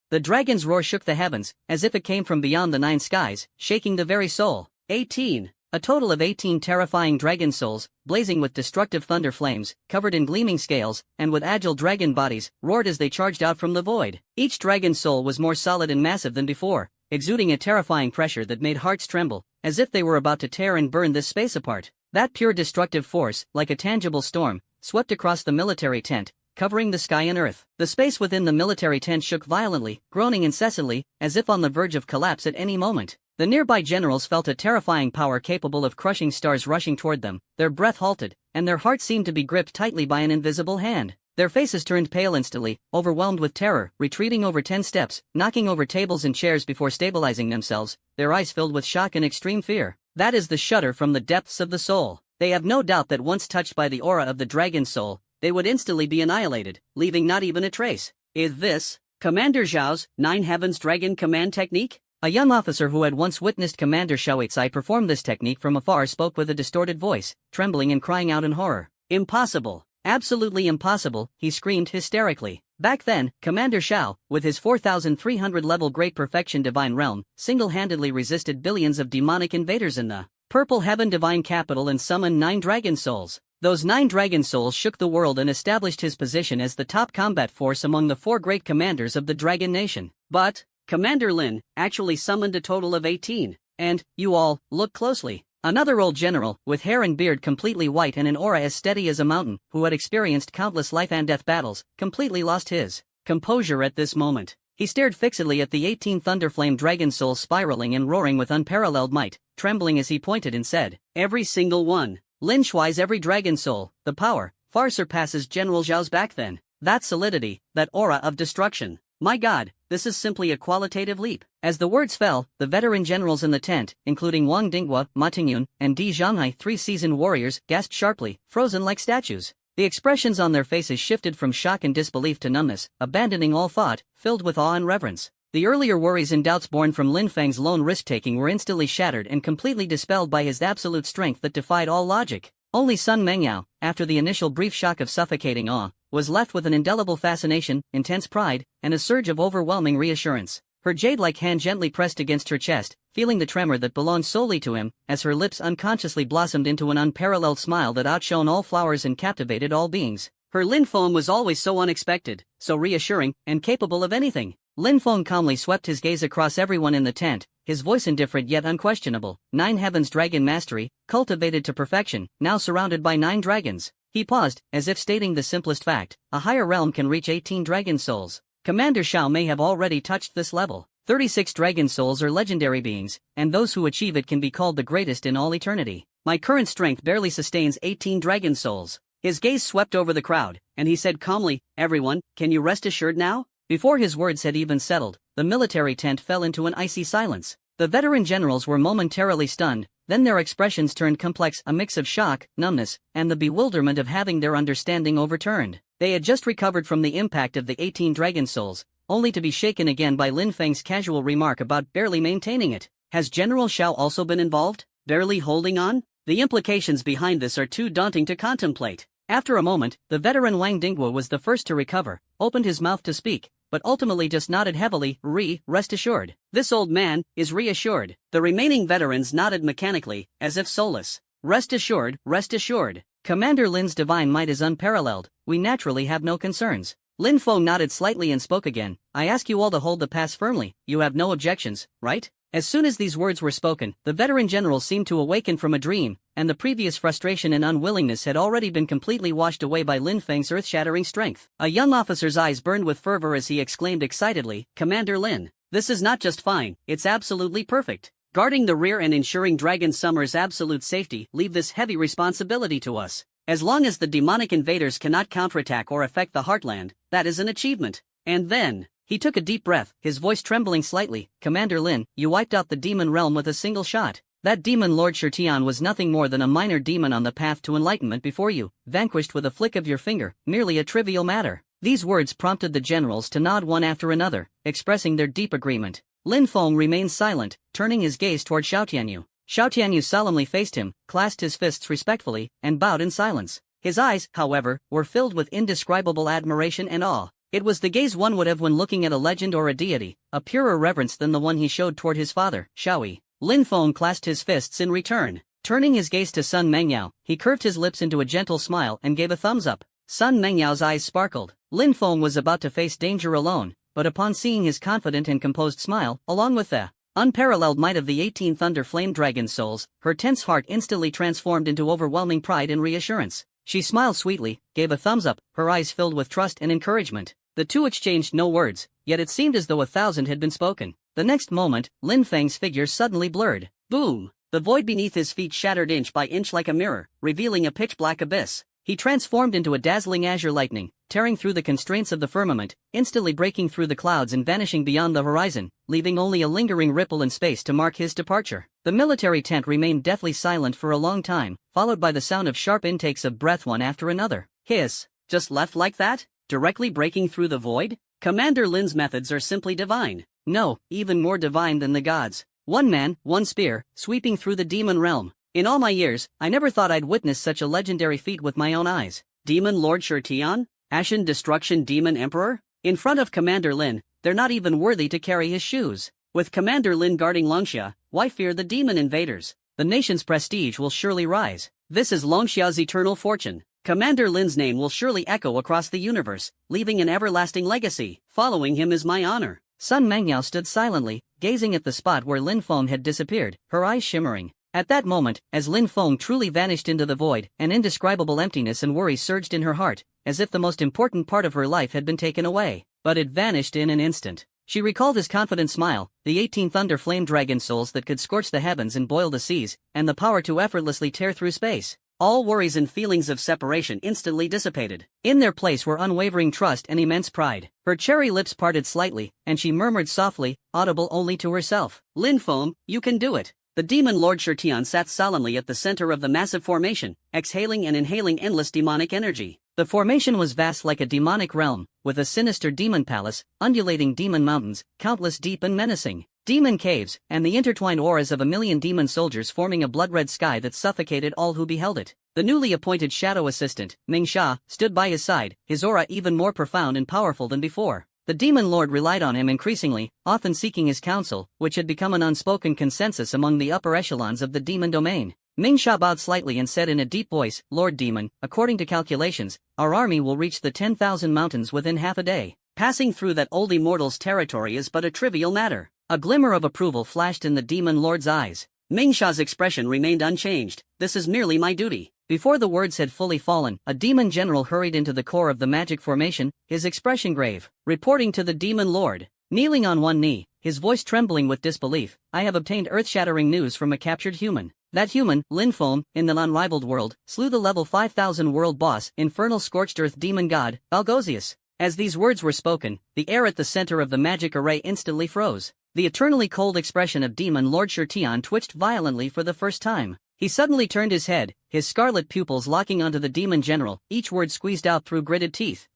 The dragon's roar shook the heavens, as if it came from beyond the 9 skies, shaking the very soul. 18. A total of 18 terrifying dragon souls, blazing with destructive thunder flames, covered in gleaming scales, and with agile dragon bodies, roared as they charged out from the void. Each dragon soul was more solid and massive than before, exuding a terrifying pressure that made hearts tremble, as if they were about to tear and burn this space apart. That pure destructive force, like a tangible storm, swept across the military tent, covering the sky and earth. The space within the military tent shook violently, groaning incessantly, as if on the verge of collapse at any moment. The nearby generals felt a terrifying power capable of crushing stars rushing toward them, their breath halted, and their hearts seemed to be gripped tightly by an invisible hand. Their faces turned pale instantly, overwhelmed with terror, retreating over 10 steps, knocking over tables and chairs before stabilizing themselves, their eyes filled with shock and extreme fear. That is the shudder from the depths of the soul. They have no doubt that once touched by the aura of the dragon soul, they would instantly be annihilated, leaving not even a trace. Is this Commander Zhao's 9 Heavens Dragon Command Technique? A young officer who had once witnessed Commander Xiaoizi perform this technique from afar spoke with a distorted voice, trembling and crying out in horror. Impossible! Absolutely impossible, he screamed hysterically. Back then, Commander Xiao, with his 4,300-level Great Perfection Divine Realm, single-handedly resisted billions of demonic invaders in the Purple Heaven Divine Capital and summoned 9 dragon souls. Those 9 dragon souls shook the world and established his position as the top combat force among the 4 great commanders of the Dragon Nation. But Commander Lin actually summoned a total of 18. And, you all, look closely. Another old general, with hair and beard completely white and an aura as steady as a mountain, who had experienced countless life and death battles, completely lost his composure at this moment. He stared fixedly at the 18 thunderflame dragon souls spiraling and roaring with unparalleled might, trembling as he pointed and said, "Every single one. Lin Shui's every dragon soul, the power, far surpasses General Zhao's back then. That solidity, that aura of destruction. My God, this is simply a qualitative leap." As the words fell, the veteran generals in the tent, including Wang Dinghua, Ma Tingyun, and Di Zhanghai, 3 seasoned warriors, gasped sharply, frozen like statues. The expressions on their faces shifted from shock and disbelief to numbness, abandoning all thought, filled with awe and reverence. The earlier worries and doubts born from Lin Feng's lone risk-taking were instantly shattered and completely dispelled by his absolute strength that defied all logic. Only Sun Mengyao, after the initial brief shock of suffocating awe, was left with an indelible fascination, intense pride, and a surge of overwhelming reassurance. Her jade-like hand gently pressed against her chest, feeling the tremor that belonged solely to him, as her lips unconsciously blossomed into an unparalleled smile that outshone all flowers and captivated all beings. Her Lin Feng was always so unexpected, so reassuring, and capable of anything. Lin Feng calmly swept his gaze across everyone in the tent, his voice indifferent yet unquestionable. 9 Heavens Dragon Mastery, cultivated to perfection, now surrounded by 9 dragons. He paused, as if stating the simplest fact: a higher realm can reach 18 dragon souls. Commander Xiao may have already touched this level. 36 dragon souls are legendary beings, and those who achieve it can be called the greatest in all eternity. My current strength barely sustains 18 dragon souls. His gaze swept over the crowd, and he said calmly, "Everyone, can you rest assured now?" Before his words had even settled, the military tent fell into an icy silence. The veteran generals were momentarily stunned, then their expressions turned complex, a mix of shock, numbness, and the bewilderment of having their understanding overturned. They had just recovered from the impact of the 18 dragon souls, only to be shaken again by Lin Feng's casual remark about barely maintaining it. Has General Xiao also been involved? Barely holding on? The implications behind this are too daunting to contemplate. After a moment, the veteran Wang Dinghua was the first to recover, opened his mouth to speak, but ultimately just nodded heavily. Rest assured. This old man is reassured. The remaining veterans nodded mechanically, as if soulless. Rest assured, rest assured. Commander Lin's divine might is unparalleled, we naturally have no concerns. Lin Feng nodded slightly and spoke again. I ask you all to hold the pass firmly, you have no objections, right? As soon as these words were spoken, the veteran general seemed to awaken from a dream, and the previous frustration and unwillingness had already been completely washed away by Lin Feng's earth-shattering strength. A young officer's eyes burned with fervor as he exclaimed excitedly, Commander Lin, this is not just fine, it's absolutely perfect. Guarding the rear and ensuring Dragon Summer's absolute safety, leave this heavy responsibility to us. As long as the demonic invaders cannot counterattack or affect the Heartland, that is an achievement. And then, he took a deep breath, his voice trembling slightly. Commander Lin, you wiped out the demon realm with a single shot. That demon Lord Shirtian was nothing more than a minor demon on the path to enlightenment before you, vanquished with a flick of your finger, merely a trivial matter. These words prompted the generals to nod one after another, expressing their deep agreement. Lin Feng remained silent, turning his gaze toward Xiao Tianyu. Xiao Tianyu solemnly faced him, clasped his fists respectfully, and bowed in silence. His eyes, however, were filled with indescribable admiration and awe. It was the gaze one would have when looking at a legend or a deity, a purer reverence than the one he showed toward his father, Xiaoyi. Lin Feng clasped his fists in return. Turning his gaze to Sun Mengyao, he curved his lips into a gentle smile and gave a thumbs up. Sun Mengyao's eyes sparkled. Lin Feng was about to face danger alone, but upon seeing his confident and composed smile, along with the unparalleled might of the 18 Thunder Flame Dragon souls, her tense heart instantly transformed into overwhelming pride and reassurance. She smiled sweetly, gave a thumbs up, her eyes filled with trust and encouragement. The two exchanged no words, yet it seemed as though 1,000 had been spoken. The next moment, Lin Feng's figure suddenly blurred. Boom! The void beneath his feet shattered inch by inch like a mirror, revealing a pitch-black abyss. He transformed into a dazzling azure lightning, tearing through the constraints of the firmament, instantly breaking through the clouds and vanishing beyond the horizon, leaving only a lingering ripple in space to mark his departure. The military tent remained deathly silent for a long time, followed by the sound of sharp intakes of breath one after another. Hiss! Just left like that? Directly breaking through the void? Commander Lin's methods are simply divine. No, even more divine than the gods. One man, one spear, sweeping through the demon realm. In all my years, I never thought I'd witness such a legendary feat with my own eyes. Demon Lord Shirtian? Ashen Destruction Demon Emperor? In front of Commander Lin, they're not even worthy to carry his shoes. With Commander Lin guarding Longxia, why fear the demon invaders? The nation's prestige will surely rise. This is Longxia's eternal fortune. Commander Lin's name will surely echo across the universe, leaving an everlasting legacy. Following him is my honor. Sun Mengyao stood silently, gazing at the spot where Lin Feng had disappeared, her eyes shimmering. At that moment, as Lin Feng truly vanished into the void, an indescribable emptiness and worry surged in her heart, as if the most important part of her life had been taken away. But it vanished in an instant. She recalled his confident smile, the 18 Thunder Flame Dragon souls that could scorch the heavens and boil the seas, and the power to effortlessly tear through space. All worries and feelings of separation instantly dissipated. In their place were unwavering trust and immense pride. Her cherry lips parted slightly, and she murmured softly, audible only to herself, Lin Feng, you can do it. The demon Lord Shirtian sat solemnly at the center of the massive formation, exhaling and inhaling endless demonic energy. The formation was vast like a demonic realm, with a sinister demon palace, undulating demon mountains, countless deep and menacing demon caves, and the intertwined auras of a million demon soldiers forming a blood-red sky that suffocated all who beheld it. The newly appointed shadow assistant, Ming Sha, stood by his side, his aura even more profound and powerful than before. The demon lord relied on him increasingly, often seeking his counsel, which had become an unspoken consensus among the upper echelons of the demon domain. Ming Sha bowed slightly and said in a deep voice, Lord Demon, according to calculations, our army will reach the 10,000 mountains within half a day. Passing through that old immortal's territory is but a trivial matter. A glimmer of approval flashed in the demon lord's eyes. Ming Sha's expression remained unchanged. This is merely my duty. Before the words had fully fallen, a demon general hurried into the core of the magic formation, his expression grave, reporting to the demon lord. Kneeling on one knee, his voice trembling with disbelief, I have obtained earth-shattering news from a captured human. That human, Lin Feng, in the unrivaled world, slew the level 5000 world boss, infernal scorched earth demon god, Balgosius. As these words were spoken, the air at the center of the magic array instantly froze. The eternally cold expression of Demon Lord Shirtian twitched violently for the first time. He suddenly turned his head, his scarlet pupils locking onto the demon general, each word squeezed out through gritted teeth.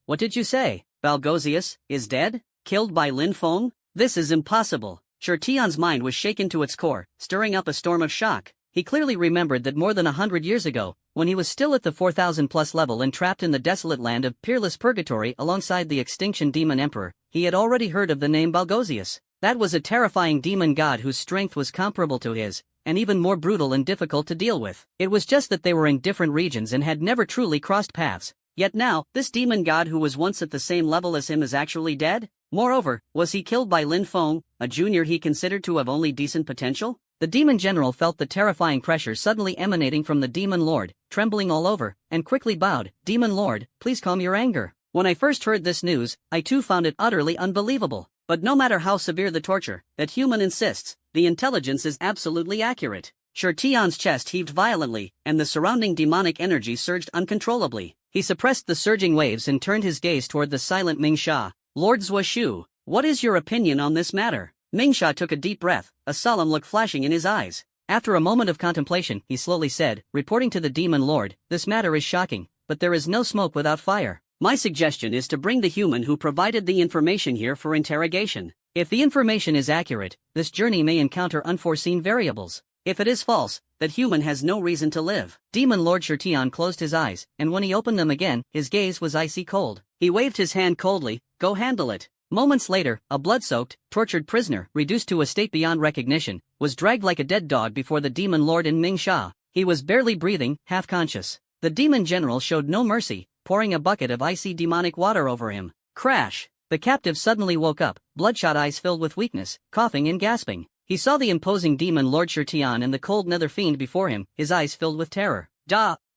What did you say? Balgosius is dead? Killed by Lin Feng? This is impossible. Shirtian's mind was shaken to its core, stirring up a storm of shock. He clearly remembered that more than 100 years ago, when he was still at the 4000+ level and trapped in the desolate land of peerless purgatory alongside the extinction demon emperor, he had already heard of the name Balgosius. That was a terrifying demon god whose strength was comparable to his, and even more brutal and difficult to deal with. It was just that they were in different regions and had never truly crossed paths. Yet now, this demon god who was once at the same level as him is actually dead? Moreover, was he killed by Lin Feng, a junior he considered to have only decent potential? The demon general felt the terrifying pressure suddenly emanating from the demon lord, trembling all over, and quickly bowed. Demon lord, please calm your anger. When I first heard this news, I too found it utterly unbelievable. But no matter how severe the torture, that human insists, the intelligence is absolutely accurate. Shirtian's chest heaved violently, and the surrounding demonic energy surged uncontrollably. He suppressed the surging waves and turned his gaze toward the silent Mingsha. Lord Zuoshu, what is your opinion on this matter? Mingsha took a deep breath, a solemn look flashing in his eyes. After a moment of contemplation, he slowly said, reporting to the demon lord, this matter is shocking, but there is no smoke without fire. My suggestion is to bring the human who provided the information here for interrogation. If the information is accurate, this journey may encounter unforeseen variables. If it is false, that human has no reason to live. Demon Lord Shirtian closed his eyes, and when he opened them again, his gaze was icy cold. He waved his hand coldly, go handle it. Moments later, a blood-soaked, tortured prisoner, reduced to a state beyond recognition, was dragged like a dead dog before the demon lord in Mingsha. He was barely breathing, half-conscious. The demon general showed no mercy, pouring a bucket of icy demonic water over him. Crash! The captive suddenly woke up, bloodshot eyes filled with weakness, coughing and gasping. He saw the imposing demon Lord Shirtian and the cold nether fiend before him, his eyes filled with terror.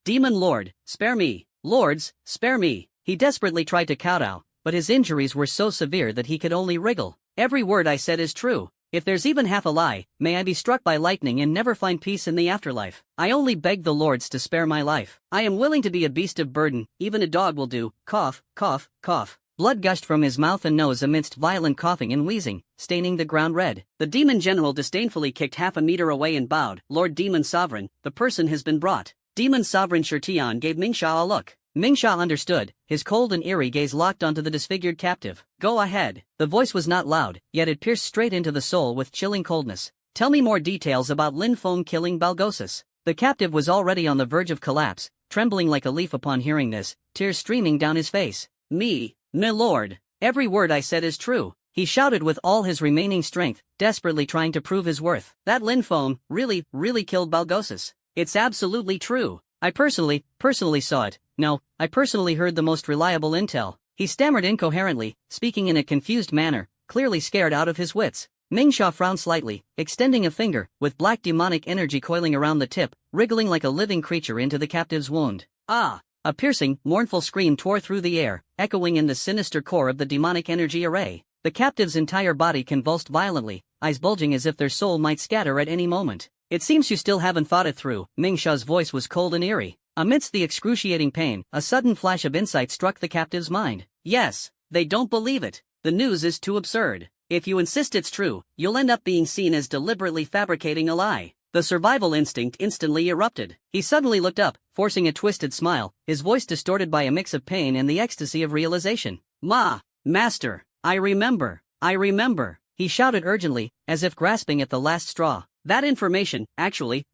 Demon Lord, spare me! Lords, spare me! He desperately tried to kowtow, but his injuries were so severe that he could only wriggle. Every word I said is true. If there's even half a lie, may I be struck by lightning and never find peace in the afterlife. I only beg the lords to spare my life. I am willing to be a beast of burden, even a dog will do. Cough, cough, cough. Blood gushed from his mouth and nose amidst violent coughing and wheezing, staining the ground red. The demon general disdainfully kicked half a meter away and bowed. Lord Demon Sovereign, the person has been brought. Demon Sovereign Shirtian gave Mingsha a look. Mingsha understood, his cold and eerie gaze locked onto the disfigured captive. Go ahead. The voice was not loud, yet it pierced straight into the soul with chilling coldness. Tell me more details about Lin Feng killing Balgosius. The captive was already on the verge of collapse, trembling like a leaf upon hearing this, tears streaming down his face. My lord, every word I said is true. He shouted with all his remaining strength, desperately trying to prove his worth. That Lin Feng really killed Balgosius. It's absolutely true. I personally saw it. No, I personally heard the most reliable intel. He stammered incoherently, speaking in a confused manner, clearly scared out of his wits. Mingsha frowned slightly, extending a finger, with black demonic energy coiling around the tip, wriggling like a living creature into the captive's wound. A piercing, mournful scream tore through the air, echoing in the sinister core of the demonic energy array. The captive's entire body convulsed violently, eyes bulging as if their soul might scatter at any moment. It seems you still haven't thought it through. Mingsha's voice was cold and eerie. Amidst the excruciating pain, a sudden flash of insight struck the captive's mind. Yes, they don't believe it. The news is too absurd. If you insist it's true, you'll end up being seen as deliberately fabricating a lie. The survival instinct instantly erupted. He suddenly looked up, forcing a twisted smile, his voice distorted by a mix of pain and the ecstasy of realization. Master, I remember. He shouted urgently, as if grasping at the last straw. That information, actually,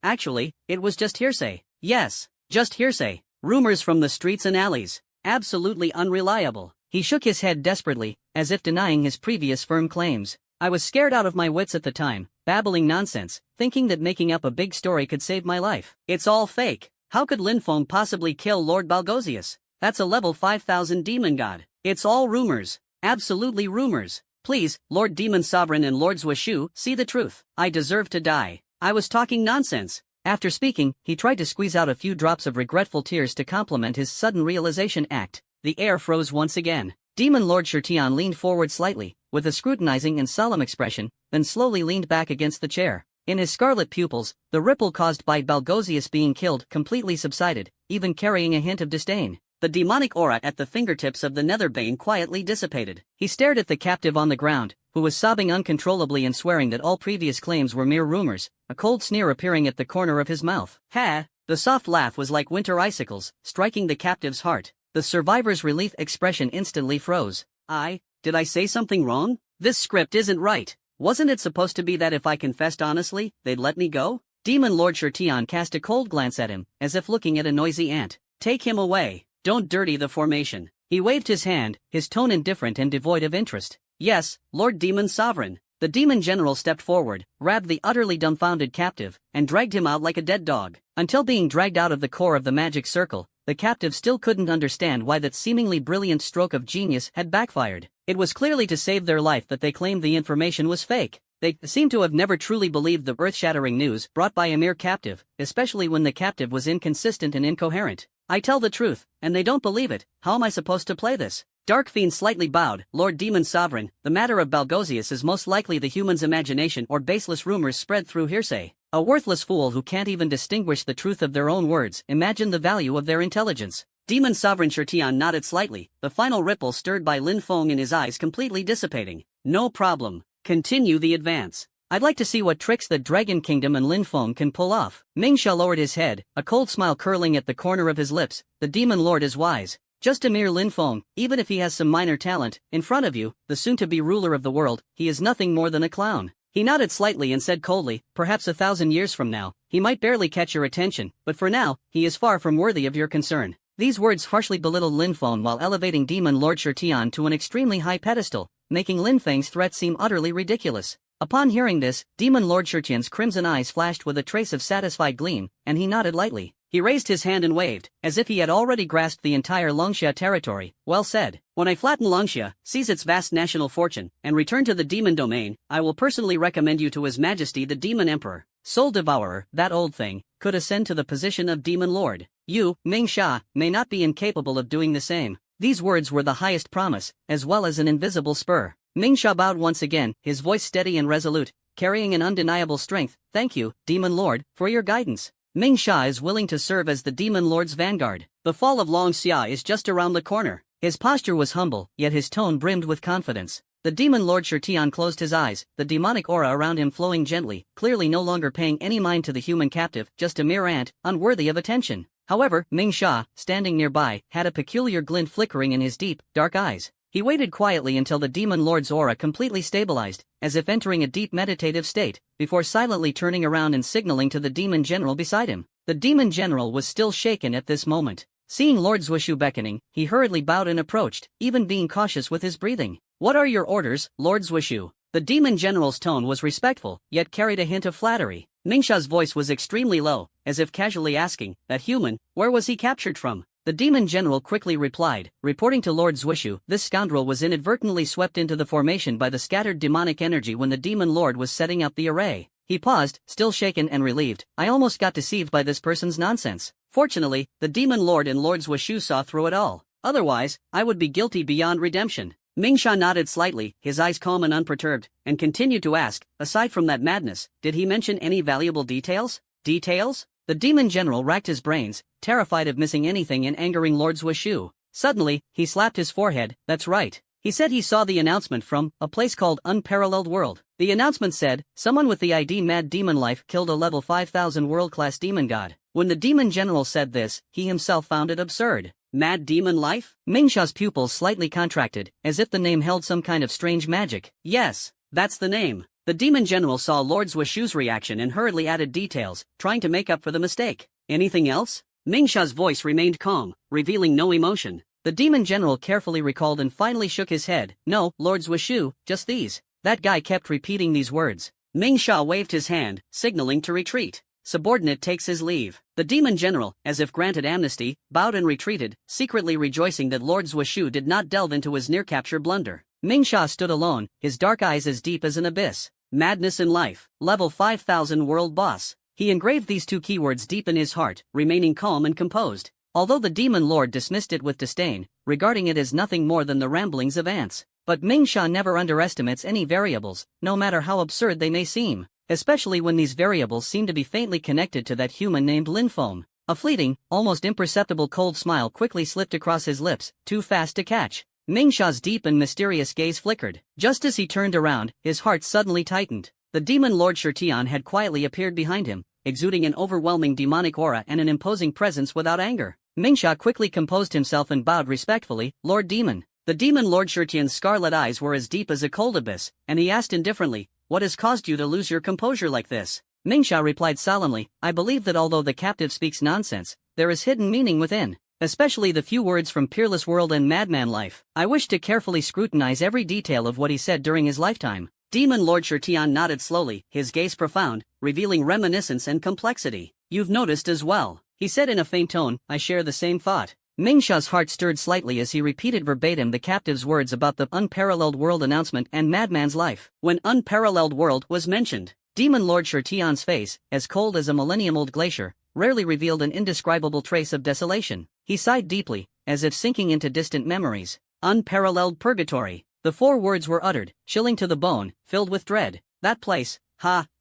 it was just hearsay. Yes, just hearsay. Rumors from the streets and alleys. Absolutely unreliable. He shook his head desperately, as if denying his previous firm claims. I was scared out of my wits at the time, babbling nonsense, thinking that making up a big story could save my life. It's all fake. How could Lin Feng possibly kill Lord Balgosius? That's a level 5000 demon god. It's all rumors. Absolutely rumors. Please, Lord Demon Sovereign and Lord Zuoshu, see the truth. I deserve to die. I was talking nonsense. After speaking, he tried to squeeze out a few drops of regretful tears to complement his sudden realization act. The air froze once again. Demon Lord Shirtian leaned forward slightly, with a scrutinizing and solemn expression, then slowly leaned back against the chair. In his scarlet pupils, the ripple caused by Balgosius being killed completely subsided, even carrying a hint of disdain. The demonic aura at the fingertips of the Netherbane quietly dissipated. He stared at the captive on the ground, who was sobbing uncontrollably and swearing that all previous claims were mere rumors, a cold sneer appearing at the corner of his mouth. Ha! The soft laugh was like winter icicles, striking the captive's heart. The survivor's relief expression instantly froze. Did I say something wrong? This script isn't right. Wasn't it supposed to be that if I confessed honestly, they'd let me go? Demon Lord Shirtion cast a cold glance at him, as if looking at a noisy ant. Take him away. Don't dirty the formation. He waved his hand, his tone indifferent and devoid of interest. Yes, Lord Demon Sovereign. The demon general stepped forward, grabbed the utterly dumbfounded captive, and dragged him out like a dead dog. Until being dragged out of the core of the magic circle, the captive still couldn't understand why that seemingly brilliant stroke of genius had backfired. It was clearly to save their life that they claimed the information was fake. They seemed to have never truly believed the earth-shattering news brought by a mere captive, especially when the captive was inconsistent and incoherent. I tell the truth, and they don't believe it. How am I supposed to play this? Dark Fiend slightly bowed. Lord Demon Sovereign, the matter of Balgosius is most likely the human's imagination or baseless rumors spread through hearsay. A worthless fool who can't even distinguish the truth of their own words. Imagine the value of their intelligence. Demon Sovereign Shirtion nodded slightly, the final ripple stirred by Lin Feng in his eyes completely dissipating. No problem. Continue the advance. I'd like to see what tricks the Dragon Kingdom and Lin Feng can pull off. Mingsha lowered his head, a cold smile curling at the corner of his lips. The Demon Lord is wise. Just a mere Lin Feng, even if he has some minor talent, in front of you, the soon-to-be ruler of the world, he is nothing more than a clown. He nodded slightly and said coldly, perhaps 1,000 years from now, he might barely catch your attention, but for now, he is far from worthy of your concern. These words harshly belittled Lin Feng while elevating Demon Lord Shirtion to an extremely high pedestal, making Lin Feng's threat seem utterly ridiculous. Upon hearing this, Demon Lord Shirtion's crimson eyes flashed with a trace of satisfied gleam, and he nodded lightly. He raised his hand and waved, as if he had already grasped the entire Longxia territory. Well said. When I flatten Longxia, seize its vast national fortune, and return to the demon domain, I will personally recommend you to His Majesty the Demon Emperor. Soul Devourer, that old thing, could ascend to the position of Demon Lord. You, Mingsha, may not be incapable of doing the same. These words were the highest promise, as well as an invisible spur. Mingsha bowed once again, his voice steady and resolute, carrying an undeniable strength. Thank you, Demon Lord, for your guidance. Mingsha is willing to serve as the Demon Lord's vanguard. The fall of Longxia is just around the corner. His posture was humble, yet his tone brimmed with confidence. The Demon Lord Shirtion closed his eyes, the demonic aura around him flowing gently, clearly no longer paying any mind to the human captive, just a mere ant, unworthy of attention. However, Mingsha, standing nearby, had a peculiar glint flickering in his deep, dark eyes. He waited quietly until the Demon Lord's aura completely stabilized, as if entering a deep meditative state, before silently turning around and signaling to the Demon General beside him. The Demon General was still shaken at this moment. Seeing Lord Zwishu beckoning, he hurriedly bowed and approached, even being cautious with his breathing. What are your orders, Lord Zwishu? The Demon General's tone was respectful, yet carried a hint of flattery. Mingsha's voice was extremely low, as if casually asking, that human, where was he captured from? The Demon General quickly replied, reporting to Lord Zwishu, this scoundrel was inadvertently swept into the formation by the scattered demonic energy when the Demon Lord was setting up the array. He paused, still shaken and relieved. I almost got deceived by this person's nonsense. Fortunately, the Demon Lord and Lord Zwishu saw through it all. Otherwise, I would be guilty beyond redemption. Mingsha nodded slightly, his eyes calm and unperturbed, and continued to ask, aside from that madness, did he mention any valuable details? Details? The Demon General racked his brains, terrified of missing anything and angering Lord Zwishu. Suddenly, he slapped his forehead. That's right. He said he saw the announcement from a place called Unparalleled World. The announcement said, someone with the ID Mad Demon Life killed a level 5000 world-class demon god. When the Demon General said this, he himself found it absurd. Mad Demon Life? Mingsha's pupils slightly contracted, as if the name held some kind of strange magic. Yes, that's the name. The Demon General saw Lord Zwishu's reaction and hurriedly added details, trying to make up for the mistake. Anything else? Mingsha's voice remained calm, revealing no emotion. The Demon General carefully recalled and finally shook his head. No, Lord Zwishu, just these. That guy kept repeating these words. Mingsha waved his hand, signaling to retreat. Subordinate takes his leave. The Demon General, as if granted amnesty, bowed and retreated, secretly rejoicing that Lord Zwishu did not delve into his near-capture blunder. Mingsha stood alone, his dark eyes as deep as an abyss. Madness in life, level 5000 world boss. He engraved these two keywords deep in his heart, remaining calm and composed. Although the Demon Lord dismissed it with disdain, regarding it as nothing more than the ramblings of ants. But Mingsha never underestimates any variables, no matter how absurd they may seem. especially when these variables seem to be faintly connected to that human named Lin Feng. A fleeting, almost imperceptible cold smile quickly slipped across his lips, too fast to catch. Ming Sha's deep and mysterious gaze flickered. Just as he turned around, his heart suddenly tightened. The demon Lord Shirtian had quietly appeared behind him, exuding an overwhelming demonic aura and an imposing presence without anger. Ming Sha quickly composed himself and bowed respectfully. "Lord Demon." The demon Lord Shirtian's scarlet eyes were as deep as a cold abyss, and he asked indifferently, "What has caused you to lose your composure like this?" Ming Sha replied solemnly, "I believe that although the captive speaks nonsense, there is hidden meaning within, especially the few words from Peerless World and Madman Life. I wish to carefully scrutinize every detail of what he said during his lifetime." Demon Lord Shirtian nodded slowly, his gaze profound, revealing reminiscence and complexity. "You've noticed as well," he said in a faint tone. "I share the same thought." Ming Sha's heart stirred slightly as he repeated verbatim the captive's words about the Unparalleled World announcement and Madman's Life. When Unparalleled World was mentioned, Demon Lord Shirtian's face, as cold as a millennium-old glacier, rarely revealed an indescribable trace of desolation. He sighed deeply, as if sinking into distant memories. Unparalleled Purgatory. The 4 words were uttered, chilling to the bone, filled with dread. That place,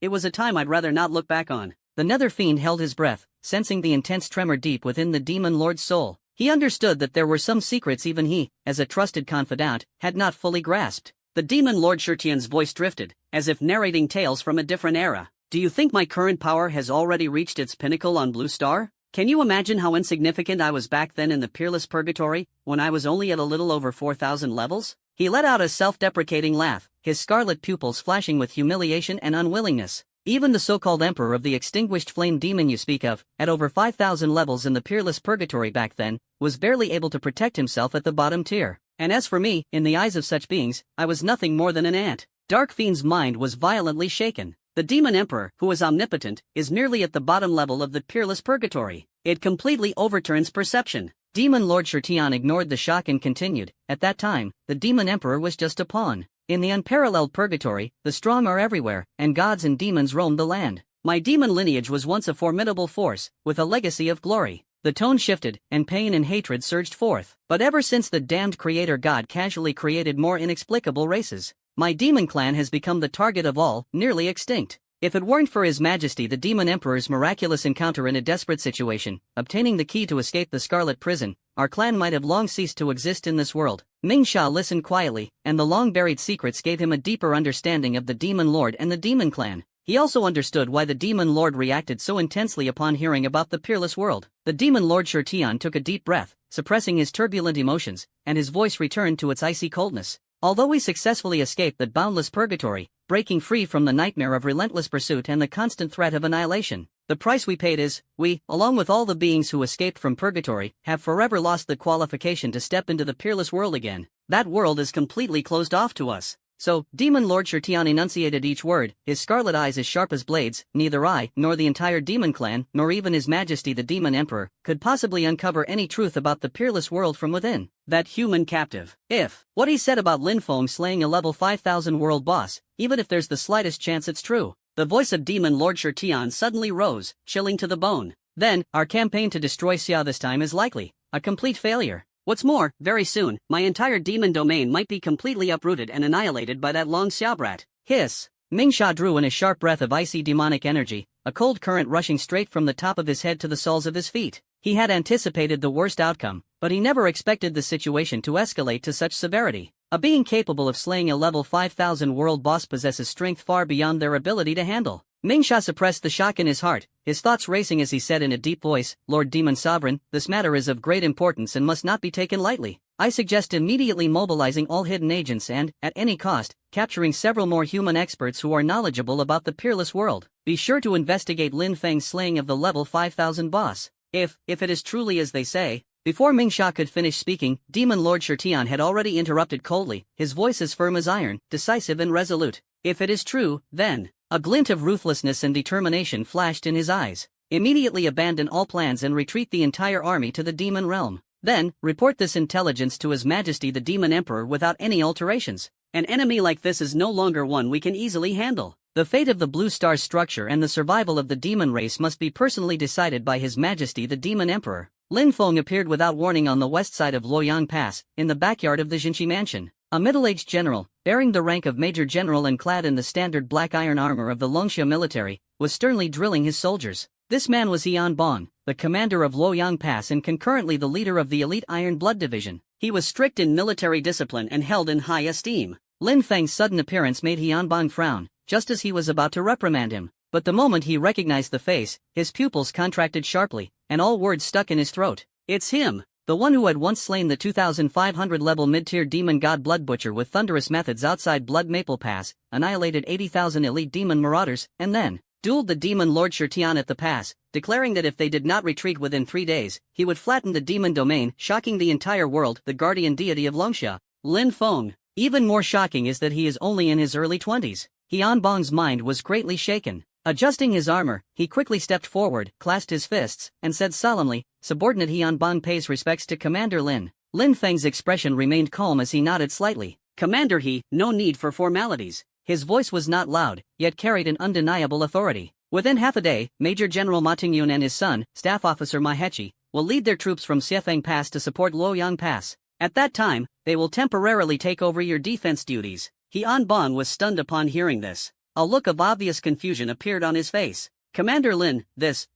it was a time I'd rather not look back on. The nether fiend held his breath, sensing the intense tremor deep within the demon lord's soul. He understood that there were some secrets even he, as a trusted confidant, had not fully grasped. The demon Lord Shirtian's voice drifted, as if narrating tales from a different era. "Do you think my current power has already reached its pinnacle on Blue Star? Can you imagine how insignificant I was back then in the Peerless Purgatory, when I was only at a little over 4,000 levels?" He let out a self-deprecating laugh, his scarlet pupils flashing with humiliation and unwillingness. "Even the so-called emperor of the extinguished flame demon you speak of, at over 5,000 levels in the Peerless Purgatory back then, was barely able to protect himself at the bottom tier. And as for me, in the eyes of such beings, I was nothing more than an ant." Dark Fiend's mind was violently shaken. The demon emperor, who is omnipotent, is merely at the bottom level of the Peerless Purgatory. It completely overturns perception. Demon Lord Shirtian ignored the shock and continued, "At that time, the demon emperor was just a pawn. In the unparalleled purgatory, the strong are everywhere, and gods and demons roam the land. My demon lineage was once a formidable force, with a legacy of glory." The tone shifted, and pain and hatred surged forth. "But ever since the damned creator god casually created more inexplicable races, my demon clan has become the target of all, nearly extinct. If it weren't for His Majesty the Demon Emperor's miraculous encounter in a desperate situation, obtaining the key to escape the Scarlet Prison, our clan might have long ceased to exist in this world." Ming Sha listened quietly, and the long-buried secrets gave him a deeper understanding of the Demon Lord and the Demon Clan. He also understood why the Demon Lord reacted so intensely upon hearing about the Peerless World. The Demon Lord Shirtian took a deep breath, suppressing his turbulent emotions, and his voice returned to its icy coldness. "Although we successfully escaped that boundless purgatory, breaking free from the nightmare of relentless pursuit and the constant threat of annihilation, the price we paid is, we, along with all the beings who escaped from purgatory, have forever lost the qualification to step into the Peerless World again. That world is completely closed off to us." So, Demon Lord Shirtian enunciated each word, his scarlet eyes as sharp as blades. "Neither I, nor the entire Demon Clan, nor even His Majesty the Demon Emperor, could possibly uncover any truth about the Peerless World from within. That human captive. If what he said about Lin Feng slaying a level 5,000 world boss, even if there's the slightest chance it's true." The voice of Demon Lord Shirtian suddenly rose, chilling to the bone. "Then, our campaign to destroy Xia this time is likely a complete failure. What's more, very soon, my entire demon domain might be completely uprooted and annihilated by that long Xiaobrat." Hiss! Ming Sha drew in a sharp breath of icy demonic energy, a cold current rushing straight from the top of his head to the soles of his feet. He had anticipated the worst outcome, but he never expected the situation to escalate to such severity. A being capable of slaying a level 5,000 world boss possesses strength far beyond their ability to handle. Ming Sha suppressed the shock in his heart, his thoughts racing as he said in a deep voice, "Lord Demon Sovereign, this matter is of great importance and must not be taken lightly. I suggest immediately mobilizing all hidden agents and, at any cost, capturing several more human experts who are knowledgeable about the Peerless World. Be sure to investigate Lin Feng's slaying of the level 5,000 boss. If it is truly as they say." Before Ming Sha could finish speaking, Demon Lord Shirtian had already interrupted coldly, his voice as firm as iron, decisive and resolute. "If it is true, then..." A glint of ruthlessness and determination flashed in his eyes. "Immediately abandon all plans and retreat the entire army to the demon realm. Then, report this intelligence to His Majesty the Demon Emperor without any alterations. An enemy like this is no longer one we can easily handle. The fate of the Blue Star's structure and the survival of the demon race must be personally decided by His Majesty the Demon Emperor." Lin Feng appeared without warning on the west side of Luoyang Pass, in the backyard of the Jinshi Mansion. A middle-aged general, bearing the rank of major general and clad in the standard black iron armor of the Longxia military, was sternly drilling his soldiers. This man was Yan Bong, the commander of Luoyang Pass and concurrently the leader of the elite Iron Blood Division. He was strict in military discipline and held in high esteem. Lin Feng's sudden appearance made Yan Bong frown, just as he was about to reprimand him. But the moment he recognized the face, his pupils contracted sharply, and all words stuck in his throat. It's him! The one who had once slain the 2,500 level mid-tier demon god Blood Butcher with thunderous methods outside Blood Maple Pass, annihilated 80,000 elite demon marauders, and then dueled the demon Lord Shirtian at the pass, declaring that if they did not retreat within 3 days, he would flatten the demon domain, shocking the entire world, the guardian deity of Longxia, Lin Feng. Even more shocking is that he is only in his early 20s. Yan Bong's mind was greatly shaken. Adjusting his armor, he quickly stepped forward, clasped his fists, and said solemnly, "Subordinate Yan Bong pays respects to Commander Lin." Lin Feng's expression remained calm as he nodded slightly. "Commander He, no need for formalities." His voice was not loud, yet carried an undeniable authority. Within half a day, Major General Ma Tingyun and his son, Staff Officer Ma Hechi, will lead their troops from Xiefeng Pass to support Luoyang Pass. At that time, they will temporarily take over your defense duties. Yan Bong was stunned upon hearing this. A look of obvious confusion appeared on his face. "Commander Lin,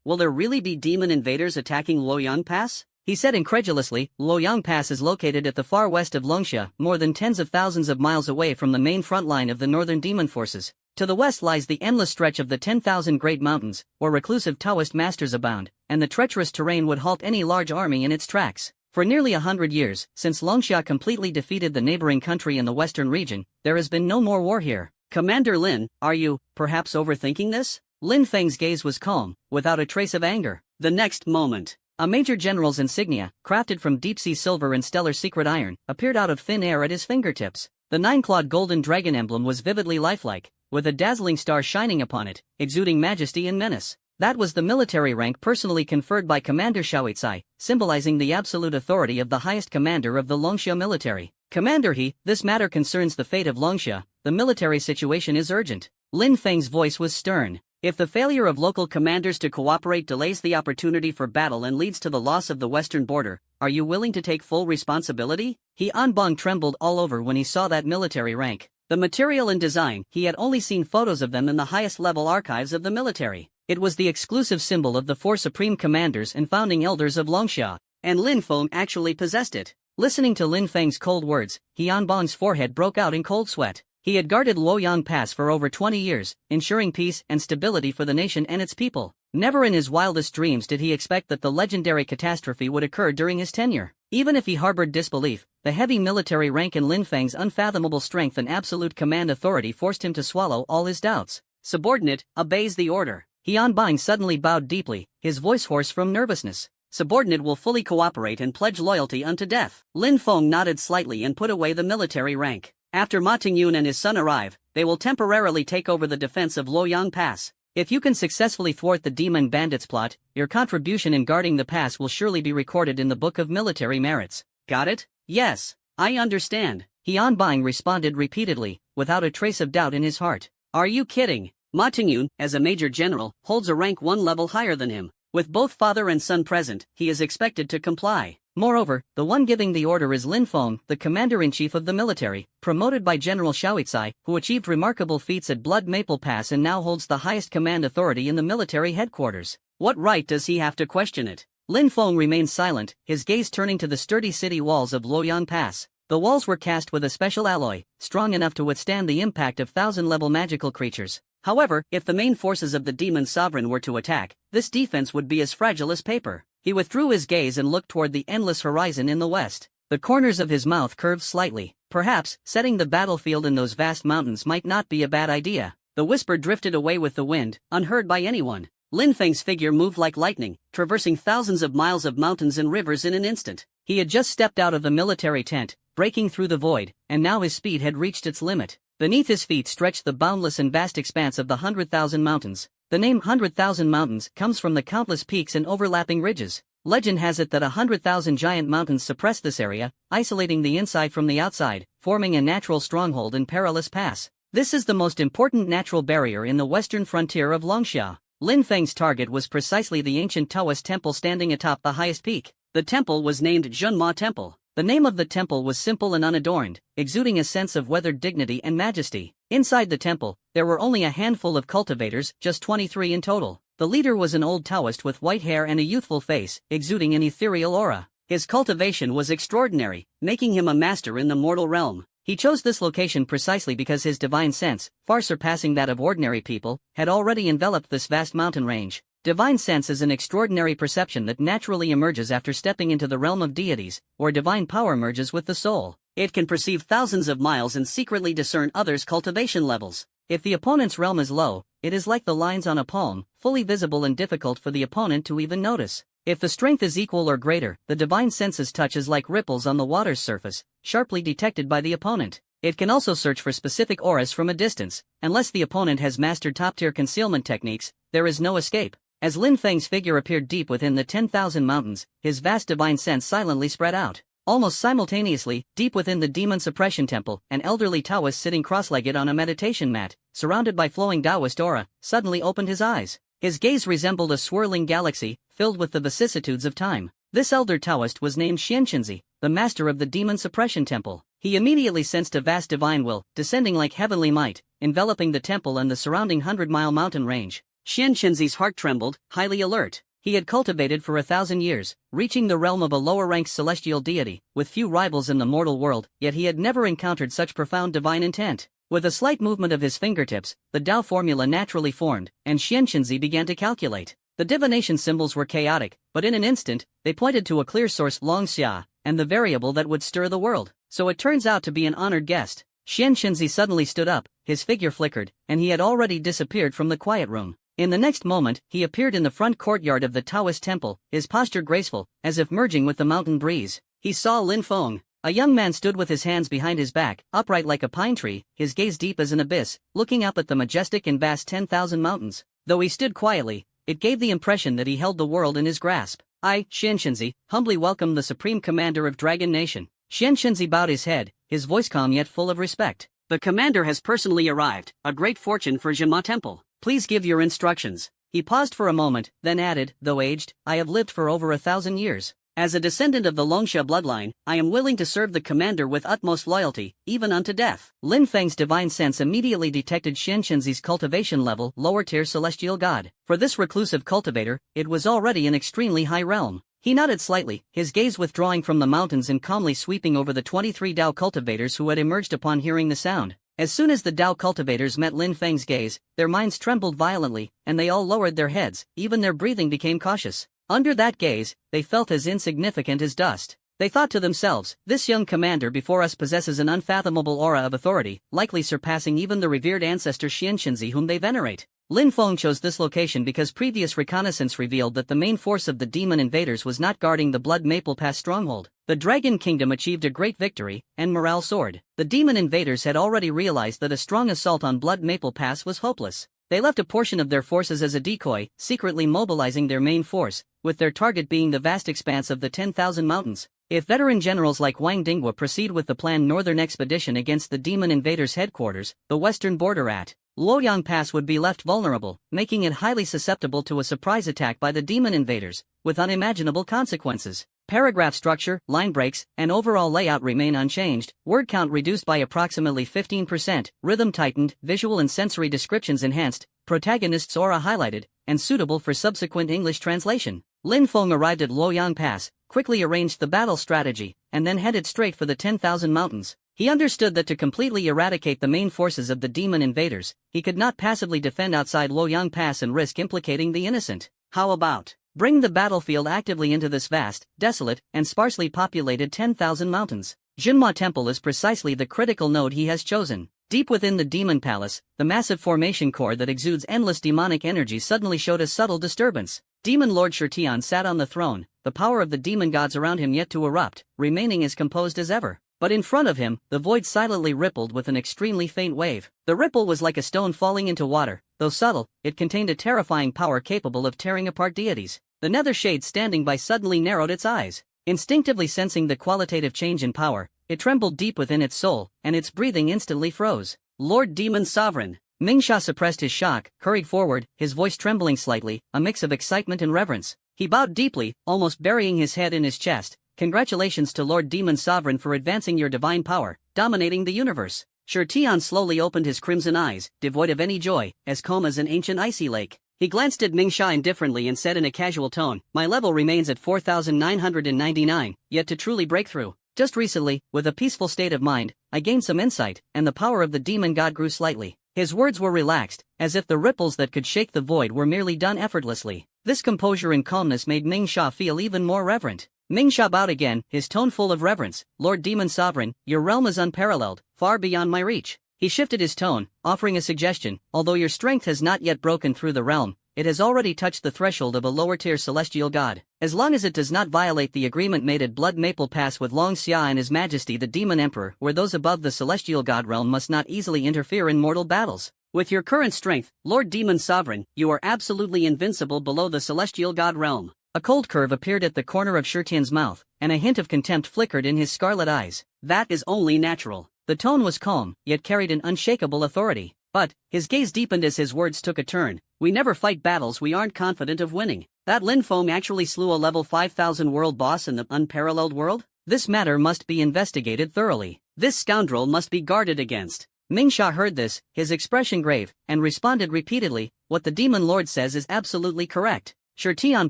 will there really be demon invaders attacking Luoyang Pass?" He said incredulously. Luoyang Pass is located at the far west of Longxia, more than tens of thousands of miles away from the main front line of the northern demon forces. To the west lies the endless stretch of the 10,000 Great Mountains, where reclusive Taoist masters abound, and the treacherous terrain would halt any large army in its tracks. For nearly 100 years, since Longxia completely defeated the neighboring country in the western region, there has been no more war here. "Commander Lin, are you, perhaps overthinking this?" Lin Feng's gaze was calm, without a trace of anger. The next moment, a major general's insignia, crafted from deep-sea silver and stellar secret iron, appeared out of thin air at his fingertips. The 9-clawed golden dragon emblem was vividly lifelike, with a dazzling star shining upon it, exuding majesty and menace. That was the military rank personally conferred by Commander Xiaoicai, symbolizing the absolute authority of the highest commander of the Longxia military. "Commander He, this matter concerns the fate of Longxia. The military situation is urgent." Lin Feng's voice was stern. "If the failure of local commanders to cooperate delays the opportunity for battle and leads to the loss of the western border, are you willing to take full responsibility?" Yan Bong trembled all over when he saw that military rank. The material and design, he had only seen photos of them in the highest level archives of the military. It was the exclusive symbol of the 4 supreme commanders and founding elders of Longxia, and Lin Feng actually possessed it. Listening to Lin Feng's cold words, Yan Bong's forehead broke out in cold sweat. He had guarded Luoyang Pass for over 20 years, ensuring peace and stability for the nation and its people. Never in his wildest dreams did he expect that the legendary catastrophe would occur during his tenure. Even if he harbored disbelief, the heavy military rank in Lin Feng's unfathomable strength and absolute command authority forced him to swallow all his doubts. "Subordinate, obeys the order." Yan Bong suddenly bowed deeply, his voice hoarse from nervousness. "Subordinate will fully cooperate and pledge loyalty unto death." Lin Feng nodded slightly and put away the military rank. "After Ma Tingyun and his son arrive, they will temporarily take over the defense of Luoyang Pass. If you can successfully thwart the demon bandits' plot, your contribution in guarding the pass will surely be recorded in the Book of Military Merits." "Got it? Yes, I understand," Yan Bong responded repeatedly, without a trace of doubt in his heart. "Are you kidding? Ma Tingyun, as a major general, holds a rank 1 level higher than him. With both father and son present, he is expected to comply. Moreover, the one giving the order is Lin Feng, the commander-in-chief of the military, promoted by General Xiaoicai, who achieved remarkable feats at Blood Maple Pass and now holds the highest command authority in the military headquarters. What right does he have to question it?" Lin Feng remained silent, his gaze turning to the sturdy city walls of Luoyang Pass. The walls were cast with a special alloy, strong enough to withstand the impact of 1,000-level magical creatures. However, if the main forces of the demon sovereign were to attack, this defense would be as fragile as paper. He withdrew his gaze and looked toward the endless horizon in the west. The corners of his mouth curved slightly. Perhaps, setting the battlefield in those vast mountains might not be a bad idea. The whisper drifted away with the wind, unheard by anyone. Lin Feng's figure moved like lightning, traversing thousands of miles of mountains and rivers in an instant. He had just stepped out of the military tent, breaking through the void, and now his speed had reached its limit. Beneath his feet stretched the boundless and vast expanse of the 100,000 Mountains. The name 100,000 Mountains comes from the countless peaks and overlapping ridges. Legend has it that 100,000 giant mountains suppress this area, isolating the inside from the outside, forming a natural stronghold and perilous pass. This is the most important natural barrier in the western frontier of Longxia. Lin Feng's target was precisely the ancient Taoist temple standing atop the highest peak. The temple was named Zhenma Temple. The name of the temple was simple and unadorned, exuding a sense of weathered dignity and majesty. Inside the temple, there were only a handful of cultivators, just 23 in total. The leader was an old Taoist with white hair and a youthful face, exuding an ethereal aura. His cultivation was extraordinary, making him a master in the mortal realm. He chose this location precisely because his divine sense, far surpassing that of ordinary people, had already enveloped this vast mountain range. Divine sense is an extraordinary perception that naturally emerges after stepping into the realm of deities, where divine power merges with the soul. It can perceive thousands of miles and secretly discern others' cultivation levels. If the opponent's realm is low, it is like the lines on a palm, fully visible and difficult for the opponent to even notice. If the strength is equal or greater, the divine sense's touch is like ripples on the water's surface, sharply detected by the opponent. It can also search for specific auras from a distance. Unless the opponent has mastered top-tier concealment techniques, there is no escape. As Lin Feng's figure appeared deep within the 10,000 mountains, his vast divine sense silently spread out. Almost simultaneously, deep within the demon suppression temple, an elderly Taoist sitting cross-legged on a meditation mat, surrounded by flowing Taoist aura, suddenly opened his eyes. His gaze resembled a swirling galaxy, filled with the vicissitudes of time. This elder Taoist was named Xianxinzi, the master of the demon suppression temple. He immediately sensed a vast divine will, descending like heavenly might, enveloping the temple and the surrounding 100-mile mountain range. Xianxinzi's heart trembled, highly alert. He had cultivated for 1,000 years, reaching the realm of a lower-ranked celestial deity, with few rivals in the mortal world, yet he had never encountered such profound divine intent. With a slight movement of his fingertips, the Tao formula naturally formed, and Xianxinzi began to calculate. The divination symbols were chaotic, but in an instant, they pointed to a clear source, Long Xia, and the variable that would stir the world. So it turns out to be an honored guest. Xianxinzi suddenly stood up, his figure flickered, and he had already disappeared from the quiet room. In the next moment, he appeared in the front courtyard of the Taoist temple, his posture graceful, as if merging with the mountain breeze. He saw Lin Feng. A young man stood with his hands behind his back, upright like a pine tree, his gaze deep as an abyss, looking up at the majestic and vast 10,000 mountains. Though he stood quietly, it gave the impression that he held the world in his grasp. I, Xianxinzi, humbly welcome the supreme commander of Dragon Nation. Xianxinzi bowed his head, his voice calm yet full of respect. The commander has personally arrived, a great fortune for Jinma Temple. Please give your instructions. He paused for a moment, then added, though aged, I have lived for over 1,000 years. As a descendant of the Longsha bloodline, I am willing to serve the commander with utmost loyalty, even unto death. Lin Feng's divine sense immediately detected Xianxinzi's cultivation level, lower-tier celestial god. For this reclusive cultivator, it was already an extremely high realm. He nodded slightly, his gaze withdrawing from the mountains and calmly sweeping over the 23 Dao cultivators who had emerged upon hearing the sound. As soon as the Dao cultivators met Lin Feng's gaze, their minds trembled violently, and they all lowered their heads, even their breathing became cautious. Under that gaze, they felt as insignificant as dust. They thought to themselves, this young commander before us possesses an unfathomable aura of authority, likely surpassing even the revered ancestor Xianxinzi whom they venerate. Lin Feng chose this location because previous reconnaissance revealed that the main force of the demon invaders was not guarding the Blood Maple Pass stronghold. The Dragon Kingdom achieved a great victory, and morale soared. The demon invaders had already realized that a strong assault on Blood Maple Pass was hopeless. They left a portion of their forces as a decoy, secretly mobilizing their main force, with their target being the vast expanse of the 10,000 mountains. If veteran generals like Wang Dingwa proceed with the planned northern expedition against the demon invaders' headquarters, the western border at Luoyang Pass would be left vulnerable, making it highly susceptible to a surprise attack by the demon invaders, with unimaginable consequences. Paragraph structure, line breaks, and overall layout remain unchanged, word count reduced by approximately 15%, rhythm tightened, visual and sensory descriptions enhanced, protagonist's aura highlighted, and suitable for subsequent English translation. Lin Feng arrived at Luoyang Pass, quickly arranged the battle strategy, and then headed straight for the 10,000 mountains. He understood that to completely eradicate the main forces of the demon invaders, he could not passively defend outside Luoyang Pass and risk implicating the innocent. How about bring the battlefield actively into this vast, desolate, and sparsely populated 10,000 mountains? Jinma Temple is precisely the critical node he has chosen. Deep within the Demon Palace, the massive formation core that exudes endless demonic energy suddenly showed a subtle disturbance. Demon Lord Shirtian sat on the throne, the power of the demon gods around him yet to erupt, remaining as composed as ever. But in front of him, the void silently rippled with an extremely faint wave. The ripple was like a stone falling into water. Though subtle, it contained a terrifying power capable of tearing apart deities. The nether shade standing by suddenly narrowed its eyes. Instinctively sensing the qualitative change in power, it trembled deep within its soul, and its breathing instantly froze. Lord Demon Sovereign. Mingsha suppressed his shock, hurried forward, his voice trembling slightly, a mix of excitement and reverence. He bowed deeply, almost burying his head in his chest, Congratulations to Lord Demon Sovereign for advancing your divine power, dominating the universe. Sure Tian slowly opened his crimson eyes, devoid of any joy, as calm as an ancient icy lake. He glanced at Mingsha indifferently and said in a casual tone, my level remains at 4,999, yet to truly break through. Just recently, with a peaceful state of mind, I gained some insight, and the power of the demon god grew slightly. His words were relaxed, as if the ripples that could shake the void were merely done effortlessly. This composure and calmness made Mingsha feel even more reverent. Mingsha bowed again, his tone full of reverence. Lord Demon Sovereign, your realm is unparalleled, far beyond my reach. He shifted his tone, offering a suggestion. Although your strength has not yet broken through the realm, it has already touched the threshold of a lower-tier celestial god. As long as it does not violate the agreement made at Blood Maple Pass with Long Xia and His Majesty the Demon Emperor, where those above the celestial god realm must not easily interfere in mortal battles. With your current strength, Lord Demon Sovereign, you are absolutely invincible below the celestial god realm. A cold curve appeared at the corner of Shirtian's mouth, and a hint of contempt flickered in his scarlet eyes. That is only natural. The tone was calm, yet carried an unshakable authority. But, his gaze deepened as his words took a turn. We never fight battles we aren't confident of winning. That Lin Feng actually slew a level 5,000 world boss in the unparalleled world? This matter must be investigated thoroughly. This scoundrel must be guarded against. Mingsha heard this, his expression grave, and responded repeatedly, what the demon lord says is absolutely correct. Shirtian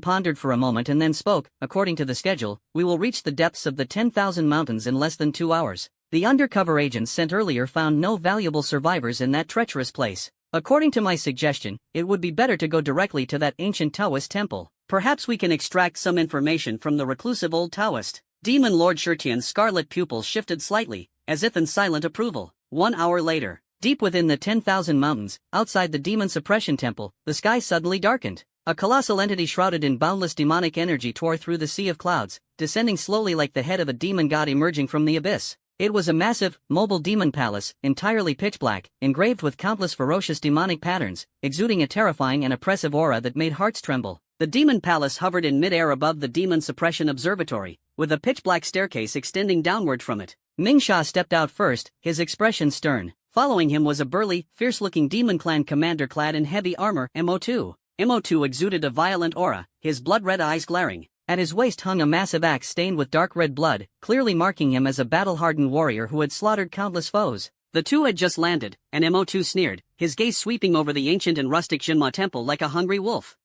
pondered for a moment and then spoke, according to the schedule, we will reach the depths of the 10,000 mountains in less than 2 hours. The undercover agents sent earlier found no valuable survivors in that treacherous place. According to my suggestion, it would be better to go directly to that ancient Taoist temple. Perhaps we can extract some information from the reclusive old Taoist. Demon Lord Shirtian's scarlet pupils shifted slightly, as if in silent approval. 1 hour later, deep within the 10,000 mountains, outside the demon suppression temple, the sky suddenly darkened. A colossal entity shrouded in boundless demonic energy tore through the sea of clouds, descending slowly like the head of a demon god emerging from the abyss. It was a massive, mobile demon palace, entirely pitch black, engraved with countless ferocious demonic patterns, exuding a terrifying and oppressive aura that made hearts tremble. The demon palace hovered in mid-air above the demon suppression observatory, with a pitch-black staircase extending downward from it. Mingsha stepped out first, his expression stern. Following him was a burly, fierce-looking demon clan commander clad in heavy armor, Mo2. Mo2 exuded a violent aura, his blood-red eyes glaring. At his waist hung a massive axe stained with dark red blood, clearly marking him as a battle-hardened warrior who had slaughtered countless foes. The two had just landed, and Mo2 sneered, his gaze sweeping over the ancient and rustic Jinma temple like a hungry wolf.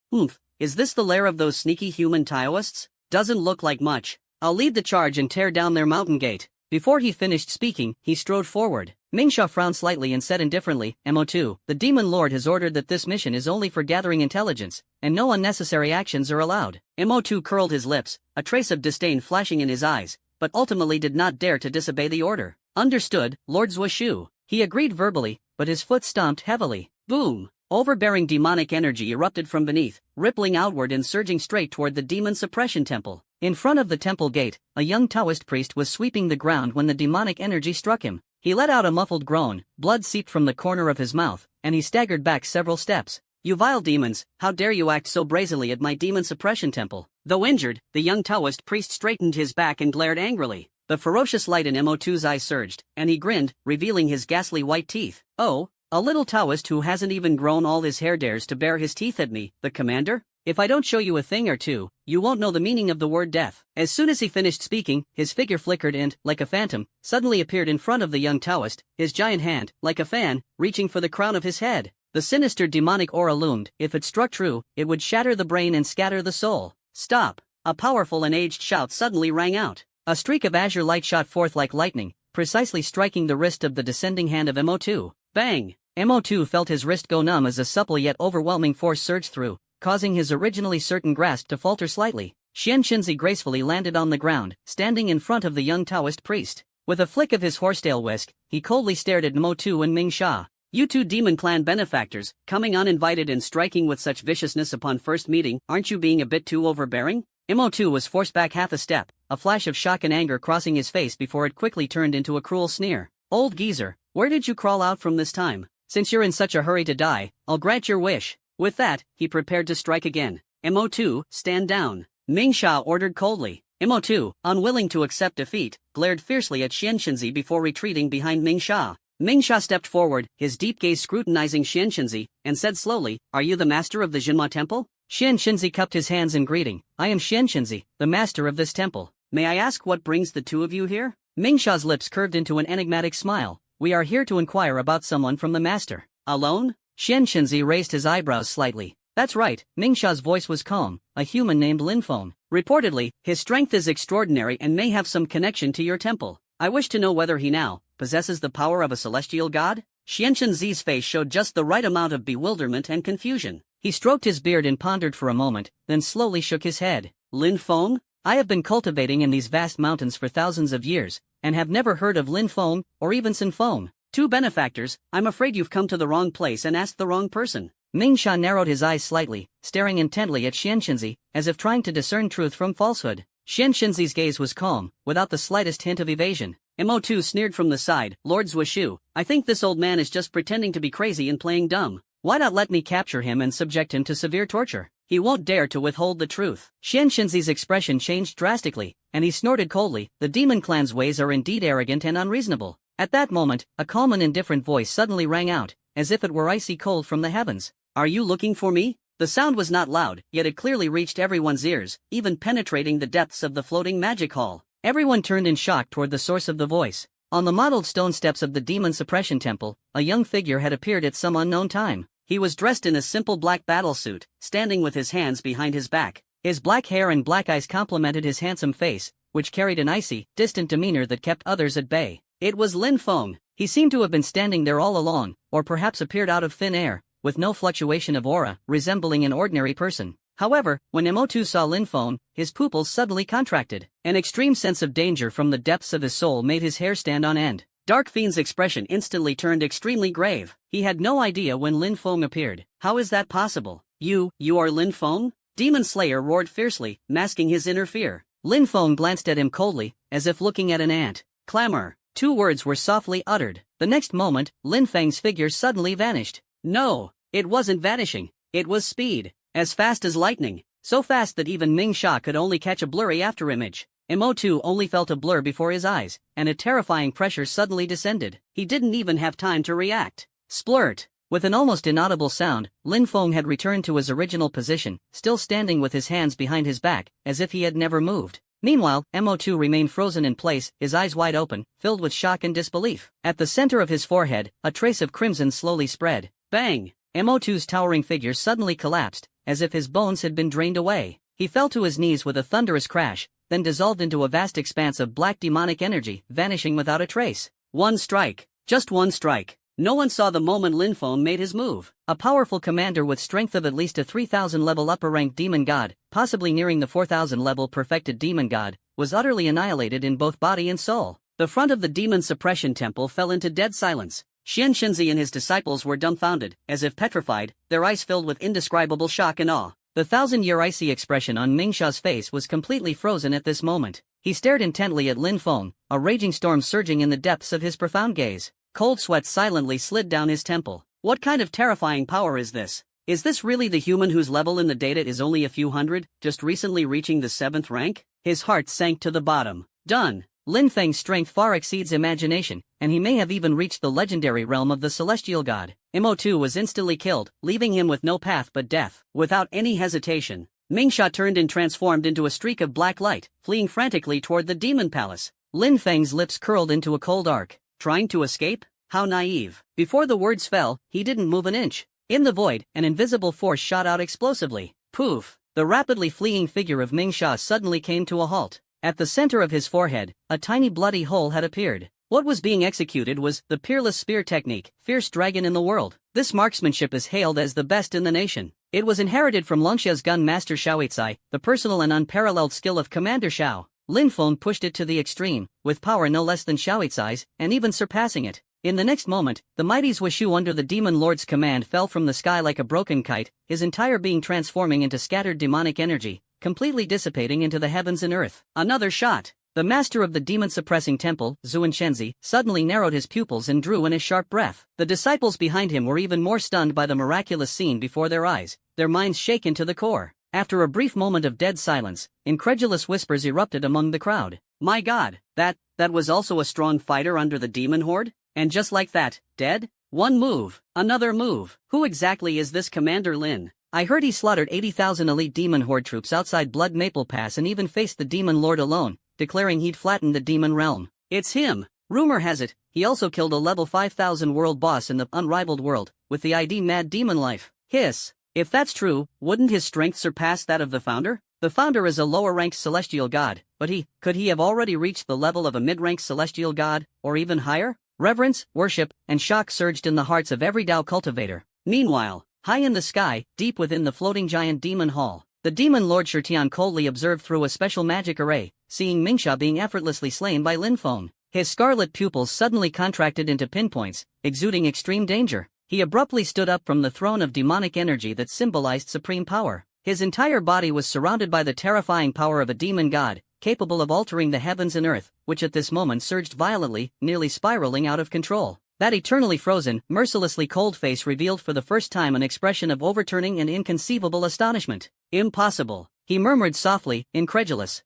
Is this the lair of those sneaky human Taoists? Doesn't look like much. I'll lead the charge and tear down their mountain gate. Before he finished speaking, he strode forward. Mingsha frowned slightly and said indifferently, Mo2, the demon lord has ordered that this mission is only for gathering intelligence, and no unnecessary actions are allowed. Mo2 curled his lips, a trace of disdain flashing in his eyes, but ultimately did not dare to disobey the order. Understood, Lord Zuoshu. He agreed verbally, but his foot stomped heavily. Boom! Overbearing demonic energy erupted from beneath, rippling outward and surging straight toward the demon suppression temple. In front of the temple gate, a young Taoist priest was sweeping the ground when the demonic energy struck him. He let out a muffled groan, blood seeped from the corner of his mouth, and he staggered back several steps. You vile demons, how dare you act so brazenly at my demon suppression temple? Though injured, the young Taoist priest straightened his back and glared angrily. The ferocious light in Mo2's eyes surged, and he grinned, revealing his ghastly white teeth. Oh, a little Taoist who hasn't even grown all his hair dares to bare his teeth at me, the commander? If I don't show you a thing or two, you won't know the meaning of the word death. As soon as he finished speaking, his figure flickered and, like a phantom, suddenly appeared in front of the young Taoist, his giant hand, like a fan, reaching for the crown of his head. The sinister demonic aura loomed. If it struck true, it would shatter the brain and scatter the soul. Stop! A powerful and aged shout suddenly rang out. A streak of azure light shot forth like lightning, precisely striking the wrist of the descending hand of Mo2. Bang! Mo2 felt his wrist go numb as a supple yet overwhelming force surged through, causing his originally certain grasp to falter slightly. Xianxinzi gracefully landed on the ground, standing in front of the young Taoist priest. With a flick of his horsetail whisk, he coldly stared at Mo2 and Mingsha. You two demon clan benefactors, coming uninvited and striking with such viciousness upon first meeting, aren't you being a bit too overbearing? Mo2 was forced back half a step, a flash of shock and anger crossing his face before it quickly turned into a cruel sneer. Old geezer, where did you crawl out from this time? Since you're in such a hurry to die, I'll grant your wish. With that, he prepared to strike again. Mo2, stand down. Mingsha ordered coldly. Mo2, unwilling to accept defeat, glared fiercely at Xianxinzi before retreating behind Mingsha. Mingsha stepped forward, his deep gaze scrutinizing Xianxinzi, and said slowly, Are you the master of the Jinma temple? Xianxinzi cupped his hands in greeting. I am Xianxinzi, the master of this temple. May I ask what brings the two of you here? Mingsha's lips curved into an enigmatic smile. We are here to inquire about someone from the master. Alone? Xian Shenzi raised his eyebrows slightly. That's right, Mingsha's voice was calm, a human named Lin Feng. Reportedly, his strength is extraordinary and may have some connection to your temple. I wish to know whether he now possesses the power of a celestial god? Xian Shenzi's face showed just the right amount of bewilderment and confusion. He stroked his beard and pondered for a moment, then slowly shook his head. Lin Feng? I have been cultivating in these vast mountains for thousands of years, and have never heard of Lin Feng, or even Sin Feng. Two benefactors. I'm afraid you've come to the wrong place and asked the wrong person. Mingsha narrowed his eyes slightly, staring intently at Xian Shenzi, as if trying to discern truth from falsehood. Xian Shenzi's gaze was calm, without the slightest hint of evasion. Mo2 sneered from the side. Lord Zuishu, I think this old man is just pretending to be crazy and playing dumb. Why not let me capture him and subject him to severe torture? He won't dare to withhold the truth. Xian Shenzi's expression changed drastically, and he snorted coldly. The demon clan's ways are indeed arrogant and unreasonable. At that moment, a calm and indifferent voice suddenly rang out, as if it were icy cold from the heavens. Are you looking for me? The sound was not loud, yet it clearly reached everyone's ears, even penetrating the depths of the floating magic hall. Everyone turned in shock toward the source of the voice. On the mottled stone steps of the demon suppression temple, a young figure had appeared at some unknown time. He was dressed in a simple black battlesuit, standing with his hands behind his back. His black hair and black eyes complemented his handsome face, which carried an icy, distant demeanor that kept others at bay. It was Lin Feng. He seemed to have been standing there all along, or perhaps appeared out of thin air, with no fluctuation of aura, resembling an ordinary person. However, when Mo2 saw Lin Feng, his pupils suddenly contracted. An extreme sense of danger from the depths of his soul made his hair stand on end. Dark Fiend's expression instantly turned extremely grave. He had no idea when Lin Feng appeared. How is that possible? You are Lin Feng? Demon Slayer roared fiercely, masking his inner fear. Lin Feng glanced at him coldly, as if looking at an ant. Clamor. Two words were softly uttered. The next moment, Lin Feng's figure suddenly vanished. No, it wasn't vanishing. It was speed. As fast as lightning. So fast that even Ming Sha could only catch a blurry afterimage. Mo2 only felt a blur before his eyes, and a terrifying pressure suddenly descended. He didn't even have time to react. Splurt! With an almost inaudible sound, Lin Feng had returned to his original position, still standing with his hands behind his back, as if he had never moved. Meanwhile, Mo2 remained frozen in place, his eyes wide open, filled with shock and disbelief. At the center of his forehead, a trace of crimson slowly spread. Bang! Mo2's towering figure suddenly collapsed, as if his bones had been drained away. He fell to his knees with a thunderous crash, then dissolved into a vast expanse of black demonic energy, vanishing without a trace. One strike. Just one strike. No one saw the moment Lin Feng made his move. A powerful commander with strength of at least a 3000 level upper-ranked demon god, possibly nearing the 4000 level perfected demon god, was utterly annihilated in both body and soul. The front of the demon suppression temple fell into dead silence. Xian Shenzi and his disciples were dumbfounded, as if petrified, their eyes filled with indescribable shock and awe. The thousand-year icy expression on Mingsha's face was completely frozen at this moment. He stared intently at Lin Feng, a raging storm surging in the depths of his profound gaze. Cold sweat silently slid down his temple. What kind of terrifying power is this? Is this really the human whose level in the data is only a few hundred, just recently reaching the 7th rank? His heart sank to the bottom. Done. Lin Feng's strength far exceeds imagination, and he may have even reached the legendary realm of the celestial god. Mo2 was instantly killed, leaving him with no path but death. Without any hesitation, Mingsha turned and transformed into a streak of black light, fleeing frantically toward the demon palace. Lin Feng's lips curled into a cold arc. Trying to escape? How naive. Before the words fell, he didn't move an inch. In the void, an invisible force shot out explosively. Poof! The rapidly fleeing figure of Mingsha suddenly came to a halt. At the center of his forehead, a tiny bloody hole had appeared. What was being executed was the peerless spear technique, fierce dragon in the world. This marksmanship is hailed as the best in the nation. It was inherited from Longxia's gun master Xiaoicai, the personal and unparalleled skill of Commander Xiao. Lin Feng pushed it to the extreme, with power no less than Xiaoicai's, and even surpassing it. In the next moment, the mighty Zuishu under the Demon Lord's command fell from the sky like a broken kite, his entire being transforming into scattered demonic energy, completely dissipating into the heavens and earth. Another shot. The master of the demon-suppressing temple, Zuan Shenzi, suddenly narrowed his pupils and drew in a sharp breath. The disciples behind him were even more stunned by the miraculous scene before their eyes, their minds shaken to the core. After a brief moment of dead silence, incredulous whispers erupted among the crowd. My God, that was also a strong fighter under the demon horde? And just like that, dead? One move, another move. Who exactly is this Commander Lin? I heard he slaughtered 80,000 elite demon horde troops outside Blood Maple Pass and even faced the demon lord alone. declaring he'd flattened the demon realm. It's him! Rumor has it, he also killed a level 5000 world boss in the unrivaled world, with the ID Mad Demon Life. Hiss. If that's true, wouldn't his strength surpass that of the founder? The founder is a lower-ranked celestial god, but could he have already reached the level of a mid-ranked celestial god, or even higher? Reverence, worship, and shock surged in the hearts of every Dao cultivator. Meanwhile, high in the sky, deep within the floating giant demon hall, the demon Lord Shirtian coldly observed through a special magic array, seeing Mingsha being effortlessly slain by Lin Feng. His scarlet pupils suddenly contracted into pinpoints, exuding extreme danger. He abruptly stood up from the throne of demonic energy that symbolized supreme power. His entire body was surrounded by the terrifying power of a demon god, capable of altering the heavens and earth, which at this moment surged violently, nearly spiraling out of control. That eternally frozen, mercilessly cold face revealed for the first time an expression of overturning and inconceivable astonishment. Impossible, he murmured softly, incredulous.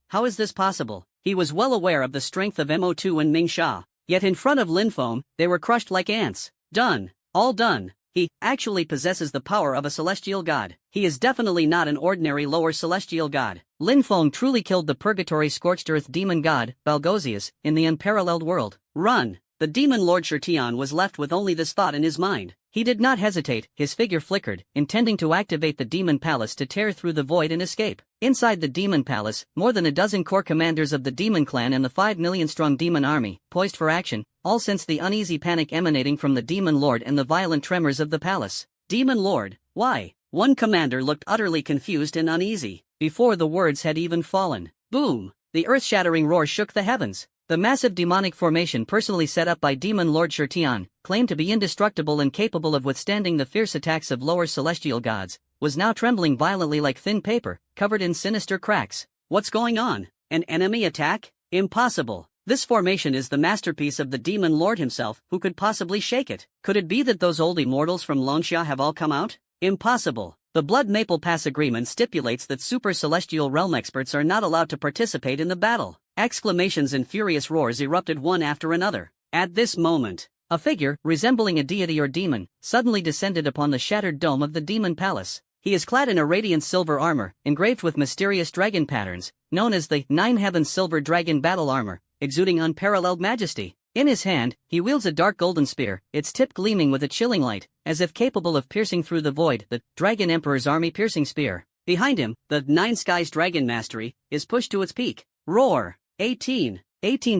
How is this possible? He was well aware of the strength of Mo2 and Mingsha, yet in front of Lin Feng, they were crushed like ants. Done. All done. He actually possesses the power of a celestial god. He is definitely not an ordinary lower celestial god. Lin Feng truly killed the purgatory scorched earth demon god, Balgosius, in the unparalleled world. Run! The demon Lord Shirtian was left with only this thought in his mind. He did not hesitate, his figure flickered, intending to activate the demon palace to tear through the void and escape. Inside the demon palace, more than a dozen core commanders of the demon clan and the 5 million-strong demon army, poised for action, all sensed the uneasy panic emanating from the demon lord and the violent tremors of the palace. Demon lord, why? One commander looked utterly confused and uneasy. Before the words had even fallen, boom! The earth-shattering roar shook the heavens. The massive demonic formation personally set up by Demon Lord Shirtian, claimed to be indestructible and capable of withstanding the fierce attacks of lower celestial gods, was now trembling violently like thin paper, covered in sinister cracks. What's going on? An enemy attack? Impossible. This formation is the masterpiece of the Demon Lord himself. Who could possibly shake it? Could it be that those old immortals from Longxia have all come out? Impossible. The Blood Maple Pass Agreement stipulates that super celestial realm experts are not allowed to participate in the battle. Exclamations and furious roars erupted one after another. At this moment, a figure, resembling a deity or demon, suddenly descended upon the shattered dome of the demon palace. He is clad in a radiant silver armor, engraved with mysterious dragon patterns, known as the 9 Heavens Silver Dragon Battle Armor, exuding unparalleled majesty. In his hand, he wields a dark golden spear, its tip gleaming with a chilling light, as if capable of piercing through the void. The Dragon Emperor's Army Piercing Spear. Behind him, the 9 Skies Dragon Mastery is pushed to its peak. Roar! 18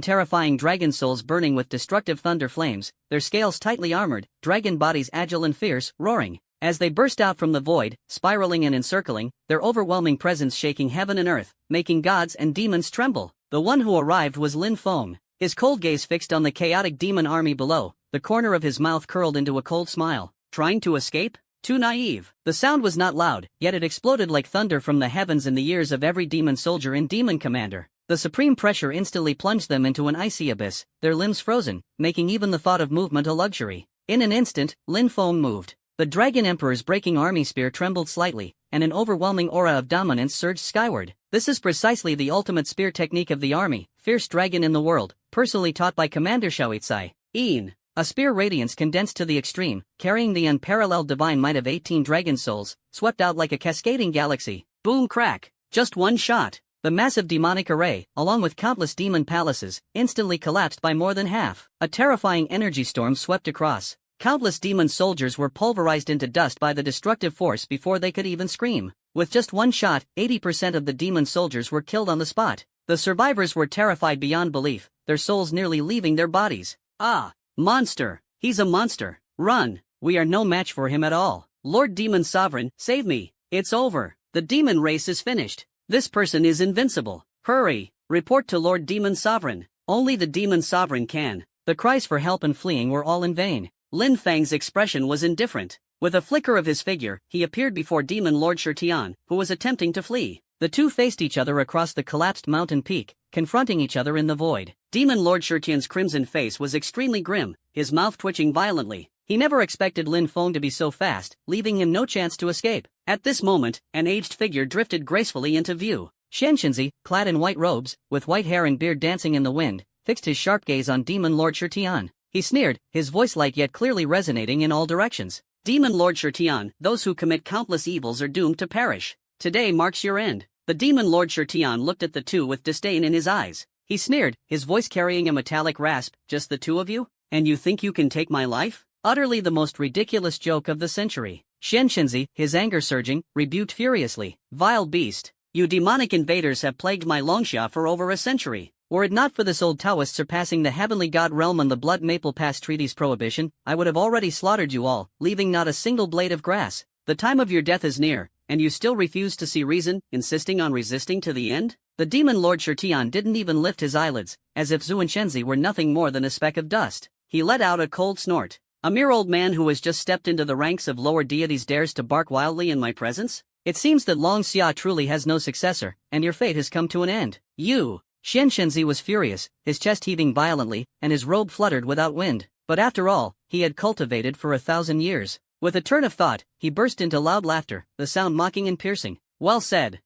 terrifying dragon souls burning with destructive thunder flames, their scales tightly armored, dragon bodies agile and fierce, roaring. As they burst out from the void, spiraling and encircling, their overwhelming presence shaking heaven and earth, making gods and demons tremble. The one who arrived was Lin Feng. His cold gaze fixed on the chaotic demon army below, the corner of his mouth curled into a cold smile. Trying to escape? Too naive. The sound was not loud, yet it exploded like thunder from the heavens in the ears of every demon soldier and demon commander. The supreme pressure instantly plunged them into an icy abyss, their limbs frozen, making even the thought of movement a luxury. In an instant, Lin Feng moved. The Dragon Emperor's breaking army spear trembled slightly, and an overwhelming aura of dominance surged skyward. This is precisely the ultimate spear technique of the army, fierce dragon in the world, personally taught by Commander Xiaoitzai. A spear radiance condensed to the extreme, carrying the unparalleled divine might of 18 dragon souls, swept out like a cascading galaxy. Boom crack! Just one shot. The massive demonic array, along with countless demon palaces, instantly collapsed by more than half. A terrifying energy storm swept across. Countless demon soldiers were pulverized into dust by the destructive force before they could even scream. With just one shot, 80% of the demon soldiers were killed on the spot. The survivors were terrified beyond belief, their souls nearly leaving their bodies. Ah! Monster! He's a monster! Run! We are no match for him at all. Lord Demon Sovereign, save me! It's over! The demon race is finished! This person is invincible! Hurry! Report to Lord Demon Sovereign! Only the Demon Sovereign can. The cries for help and fleeing were all in vain. Lin Feng's expression was indifferent. With a flicker of his figure, he appeared before Demon Lord Shirtian, who was attempting to flee. The two faced each other across the collapsed mountain peak, confronting each other in the void. Demon Lord Shirtian's crimson face was extremely grim, his mouth twitching violently. He never expected Lin Feng to be so fast, leaving him no chance to escape. At this moment, an aged figure drifted gracefully into view. Shen Shenzi, clad in white robes, with white hair and beard dancing in the wind, fixed his sharp gaze on Demon Lord Shirtian. He sneered, his voice light yet clearly resonating in all directions. Demon Lord Shirtian, those who commit countless evils are doomed to perish. Today marks your end. The demon Lord Shirtian looked at the two with disdain in his eyes. He sneered, his voice carrying a metallic rasp, "Just the two of you? And you think you can take my life?" Utterly the most ridiculous joke of the century. Xianxinzi, his anger surging, rebuked furiously, "Vile beast, you demonic invaders have plagued my Longxia for over a century. Were it not for this old Taoist surpassing the heavenly god realm and the Blood Maple Pass Treaty's prohibition, I would have already slaughtered you all, leaving not a single blade of grass. The time of your death is near, and you still refuse to see reason, insisting on resisting to the end?" The demon Lord Shirtian didn't even lift his eyelids, as if Zuanshenzi were nothing more than a speck of dust. He let out a cold snort. "A mere old man who has just stepped into the ranks of lower deities dares to bark wildly in my presence? It seems that Long Xia truly has no successor, and your fate has come to an end. You!" Xianxinzi was furious, his chest heaving violently, and his robe fluttered without wind. But after all, he had cultivated for 1,000 years. With a turn of thought, he burst into loud laughter, the sound mocking and piercing. Well said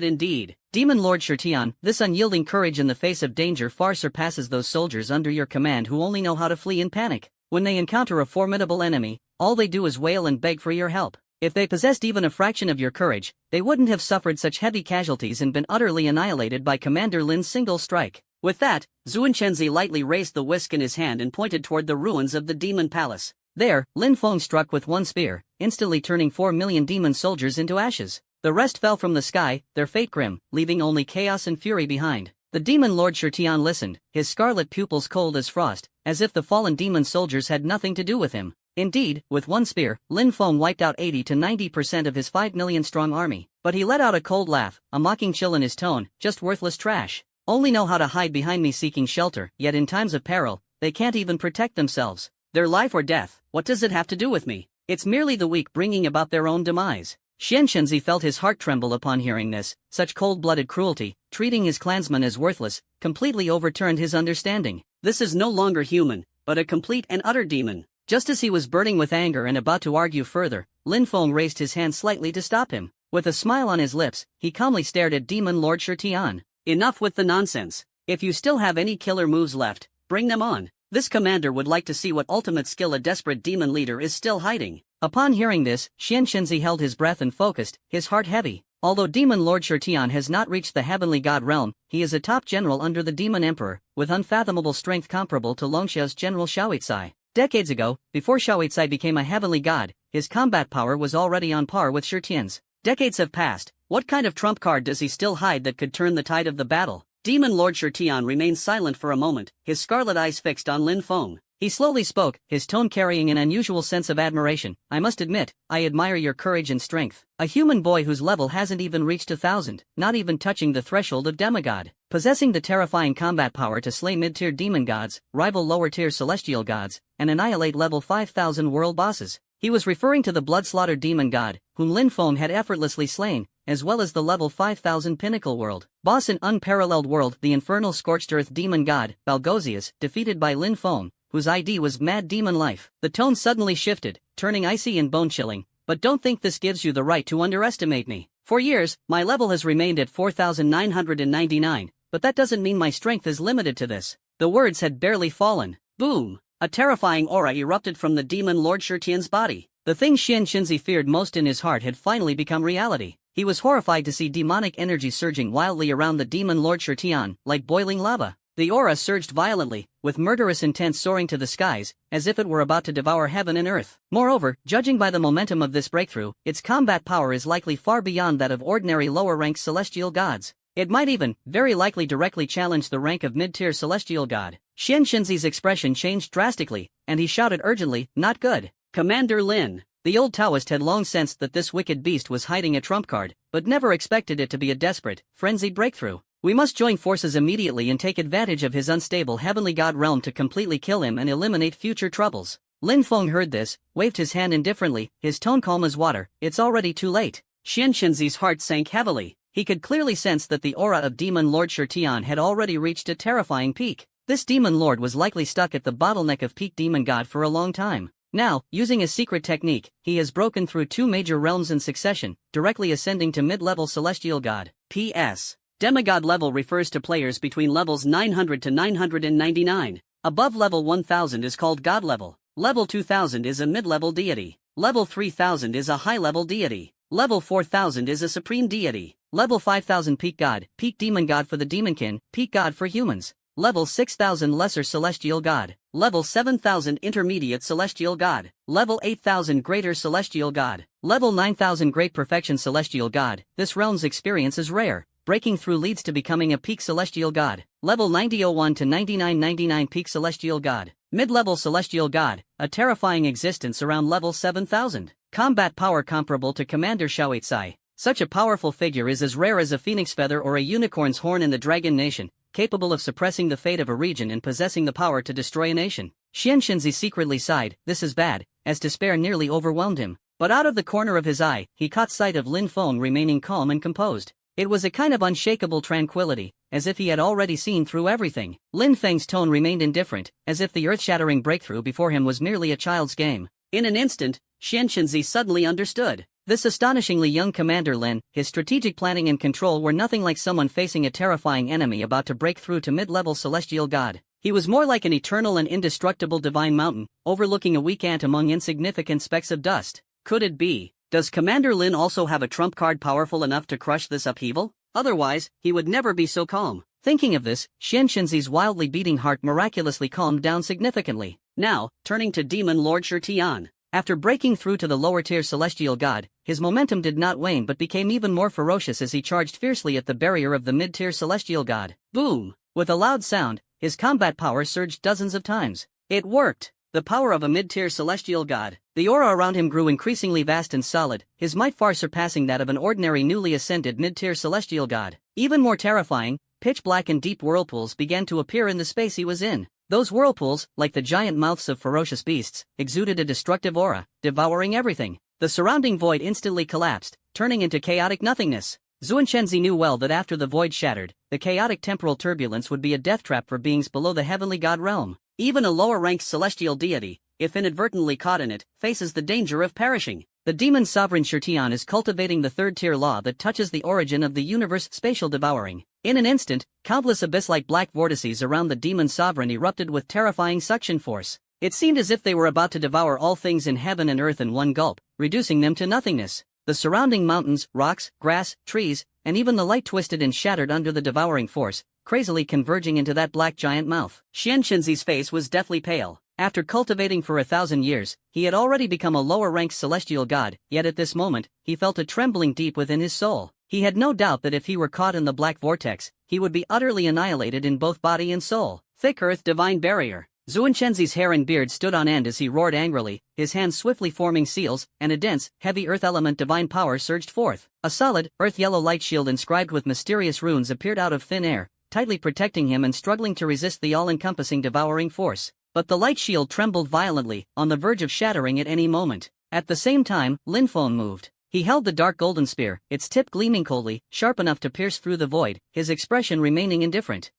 indeed. Demon Lord Shirtian, this unyielding courage in the face of danger far surpasses those soldiers under your command who only know how to flee in panic. When they encounter a formidable enemy, all they do is wail and beg for your help. If they possessed even a fraction of your courage, they wouldn't have suffered such heavy casualties and been utterly annihilated by Commander Lin's single strike. With that, Zuanshenzi lightly raised the whisk in his hand and pointed toward the ruins of the demon palace. There, Lin Feng struck with one spear, instantly turning 4 million demon soldiers into ashes. The rest fell from the sky, their fate grim, leaving only chaos and fury behind. The demon Lord Shirtian listened, his scarlet pupils cold as frost, as if the fallen demon soldiers had nothing to do with him. Indeed, with one spear, Lin Feng wiped out 80 to 90% of his 5 million strong army. But he let out a cold laugh, a mocking chill in his tone, "Just worthless trash. Only know how to hide behind me seeking shelter, yet in times of peril, they can't even protect themselves. Their life or death, what does it have to do with me? It's merely the weak bringing about their own demise." Xianxinzi felt his heart tremble upon hearing this. Such cold-blooded cruelty, treating his clansmen as worthless, completely overturned his understanding. This is no longer human, but a complete and utter demon. Just as he was burning with anger and about to argue further, Lin Feng raised his hand slightly to stop him. With a smile on his lips, he calmly stared at Demon Lord Shirtian. "Enough with the nonsense. If you still have any killer moves left, bring them on. This commander would like to see what ultimate skill a desperate demon leader is still hiding." Upon hearing this, Xianxinzi held his breath and focused, his heart heavy. Although Demon Lord Shirtian has not reached the heavenly god realm, he is a top general under the Demon Emperor, with unfathomable strength comparable to Longxia's General Xiaoitai. Decades ago, before Xiaoitai became a heavenly god, his combat power was already on par with Shirtian's. Decades have passed. What kind of trump card does he still hide that could turn the tide of the battle? Demon Lord Shirtian remained silent for a moment, his scarlet eyes fixed on Lin Feng. He slowly spoke, his tone carrying an unusual sense of admiration. "I must admit, I admire your courage and strength. A human boy whose level hasn't even reached 1,000, not even touching the threshold of demigod. Possessing the terrifying combat power to slay mid-tier demon gods, rival lower-tier celestial gods, and annihilate level 5,000 world bosses." He was referring to the blood-slaughtered demon god, whom Lin Feng had effortlessly slain, as well as the level 5,000 pinnacle world boss in unparalleled world, the infernal scorched earth demon god, Balgosius, defeated by Lin Feng, whose ID was Mad Demon Life. The tone suddenly shifted, turning icy and bone-chilling. "But don't think this gives you the right to underestimate me. For years, my level has remained at 4,999, but that doesn't mean my strength is limited to this." The words had barely fallen. Boom! A terrifying aura erupted from the demon Lord Shirtian's body. The thing Xianxinzi feared most in his heart had finally become reality. He was horrified to see demonic energy surging wildly around the demon Lord Shirtian, like boiling lava. The aura surged violently, with murderous intent soaring to the skies, as if it were about to devour heaven and earth. Moreover, judging by the momentum of this breakthrough, its combat power is likely far beyond that of ordinary lower-ranked celestial gods. It might even, very likely directly challenge the rank of mid-tier celestial god. Xianxinzi's expression changed drastically, and he shouted urgently, "Not good. Commander Lin." The old Taoist had long sensed that this wicked beast was hiding a trump card, but never expected it to be a desperate, frenzied breakthrough. "We must join forces immediately and take advantage of his unstable heavenly god realm to completely kill him and eliminate future troubles." Lin Feng heard this, waved his hand indifferently, his tone calm as water. "It's already too late." Xianxinzi's heart sank heavily. He could clearly sense that the aura of Demon Lord Shirtian had already reached a terrifying peak. This demon lord was likely stuck at the bottleneck of peak demon god for a long time. Now, using a secret technique, he has broken through 2 major realms in succession, directly ascending to mid-level celestial god. P.S. Demigod level refers to players between levels 900 to 999. Above level 1000 is called god level. Level 2000 is a mid-level deity. Level 3000 is a high-level deity. Level 4000 is a supreme deity. Level 5000 peak god, peak demon god for the demonkin, peak god for humans. Level 6000 lesser celestial god. Level 7000 intermediate celestial god. Level 8000 greater celestial god. Level 9000 great perfection celestial god. This realm's experience is rare. Breaking through leads to becoming a peak celestial god. Level 9001 to 9999 peak celestial god. Mid-level celestial god, a terrifying existence around level 7000. Combat power comparable to Commander Xiaoitsai. Such a powerful figure is as rare as a phoenix feather or a unicorn's horn in the Dragon Nation, capable of suppressing the fate of a region and possessing the power to destroy a nation. Xian Shenzi secretly sighed, this is bad, as despair nearly overwhelmed him. But out of the corner of his eye, he caught sight of Lin Feng remaining calm and composed. It was a kind of unshakable tranquility, as if he had already seen through everything. Lin Feng's tone remained indifferent, as if the earth-shattering breakthrough before him was merely a child's game. In an instant, Xian Shenzi suddenly understood. This astonishingly young Commander Lin, his strategic planning and control were nothing like someone facing a terrifying enemy about to break through to mid-level celestial god. He was more like an eternal and indestructible divine mountain, overlooking a weak ant among insignificant specks of dust. Could it be? Does Commander Lin also have a trump card powerful enough to crush this upheaval? Otherwise, he would never be so calm. Thinking of this, Xian Shenzi's wildly beating heart miraculously calmed down significantly. Now, turning to Demon Lord Shi Tian. After breaking through to the lower-tier celestial god, his momentum did not wane but became even more ferocious as he charged fiercely at the barrier of the mid-tier celestial god. Boom! With a loud sound, his combat power surged dozens of times. It worked! The power of a mid-tier celestial god. The aura around him grew increasingly vast and solid, his might far surpassing that of an ordinary newly ascended mid-tier celestial god. Even more terrifying, pitch-black and deep whirlpools began to appear in the space he was in. Those whirlpools, like the giant mouths of ferocious beasts, exuded a destructive aura, devouring everything. The surrounding void instantly collapsed, turning into chaotic nothingness. Zuanshenzi knew well that after the void shattered, the chaotic temporal turbulence would be a death trap for beings below the heavenly god realm. Even a lower-ranked celestial deity, if inadvertently caught in it, faces the danger of perishing. The demon sovereign Shi Tian is cultivating the third-tier law that touches the origin of the universe, spatial devouring. In an instant, countless abyss-like black vortices around the demon sovereign erupted with terrifying suction force. It seemed as if they were about to devour all things in heaven and earth in one gulp, reducing them to nothingness. The surrounding mountains, rocks, grass, trees, and even the light twisted and shattered under the devouring force, crazily converging into that black giant mouth. Xian Shenzi's face was deathly pale. After cultivating for 1,000 years, he had already become a lower-ranked celestial god, yet at this moment, he felt a trembling deep within his soul. He had no doubt that if he were caught in the black vortex, he would be utterly annihilated in both body and soul. Thick earth divine barrier. Zuanshenzi's hair and beard stood on end as he roared angrily, his hands swiftly forming seals, and a dense, heavy earth element divine power surged forth. A solid, earth-yellow light shield inscribed with mysterious runes appeared out of thin air, tightly protecting him and struggling to resist the all-encompassing devouring force. But the light shield trembled violently, on the verge of shattering at any moment. At the same time, Lin Feng moved. He held the dark golden spear, its tip gleaming coldly, sharp enough to pierce through the void, his expression remaining indifferent.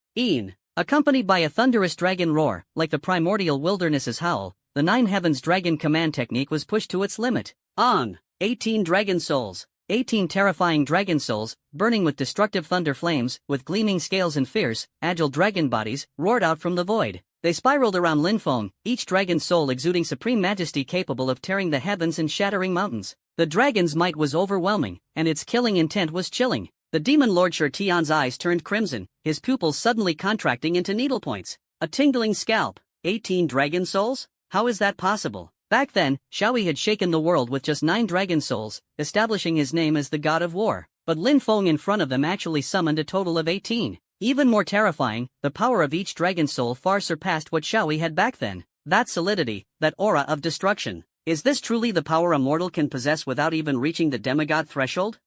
Accompanied by a thunderous dragon roar, like the primordial wilderness's howl, the Nine Heavens dragon command technique was pushed to its limit. 18 dragon souls. 18 terrifying dragon souls, burning with destructive thunder flames, with gleaming scales and fierce, agile dragon bodies, roared out from the void. They spiraled around Lin Feng, each dragon soul exuding supreme majesty capable of tearing the heavens and shattering mountains. The dragon's might was overwhelming, and its killing intent was chilling. The demon lord Shi Tian's eyes turned crimson, his pupils suddenly contracting into needlepoints. A tingling scalp. 18 dragon souls? How is that possible? Back then, Xiaoyi had shaken the world with just 9 dragon souls, establishing his name as the god of war. But Lin Feng in front of them actually summoned a total of 18. Even more terrifying, the power of each dragon soul far surpassed what Xiaoyi had back then. That solidity, that aura of destruction. Is this truly the power a mortal can possess without even reaching the demigod threshold?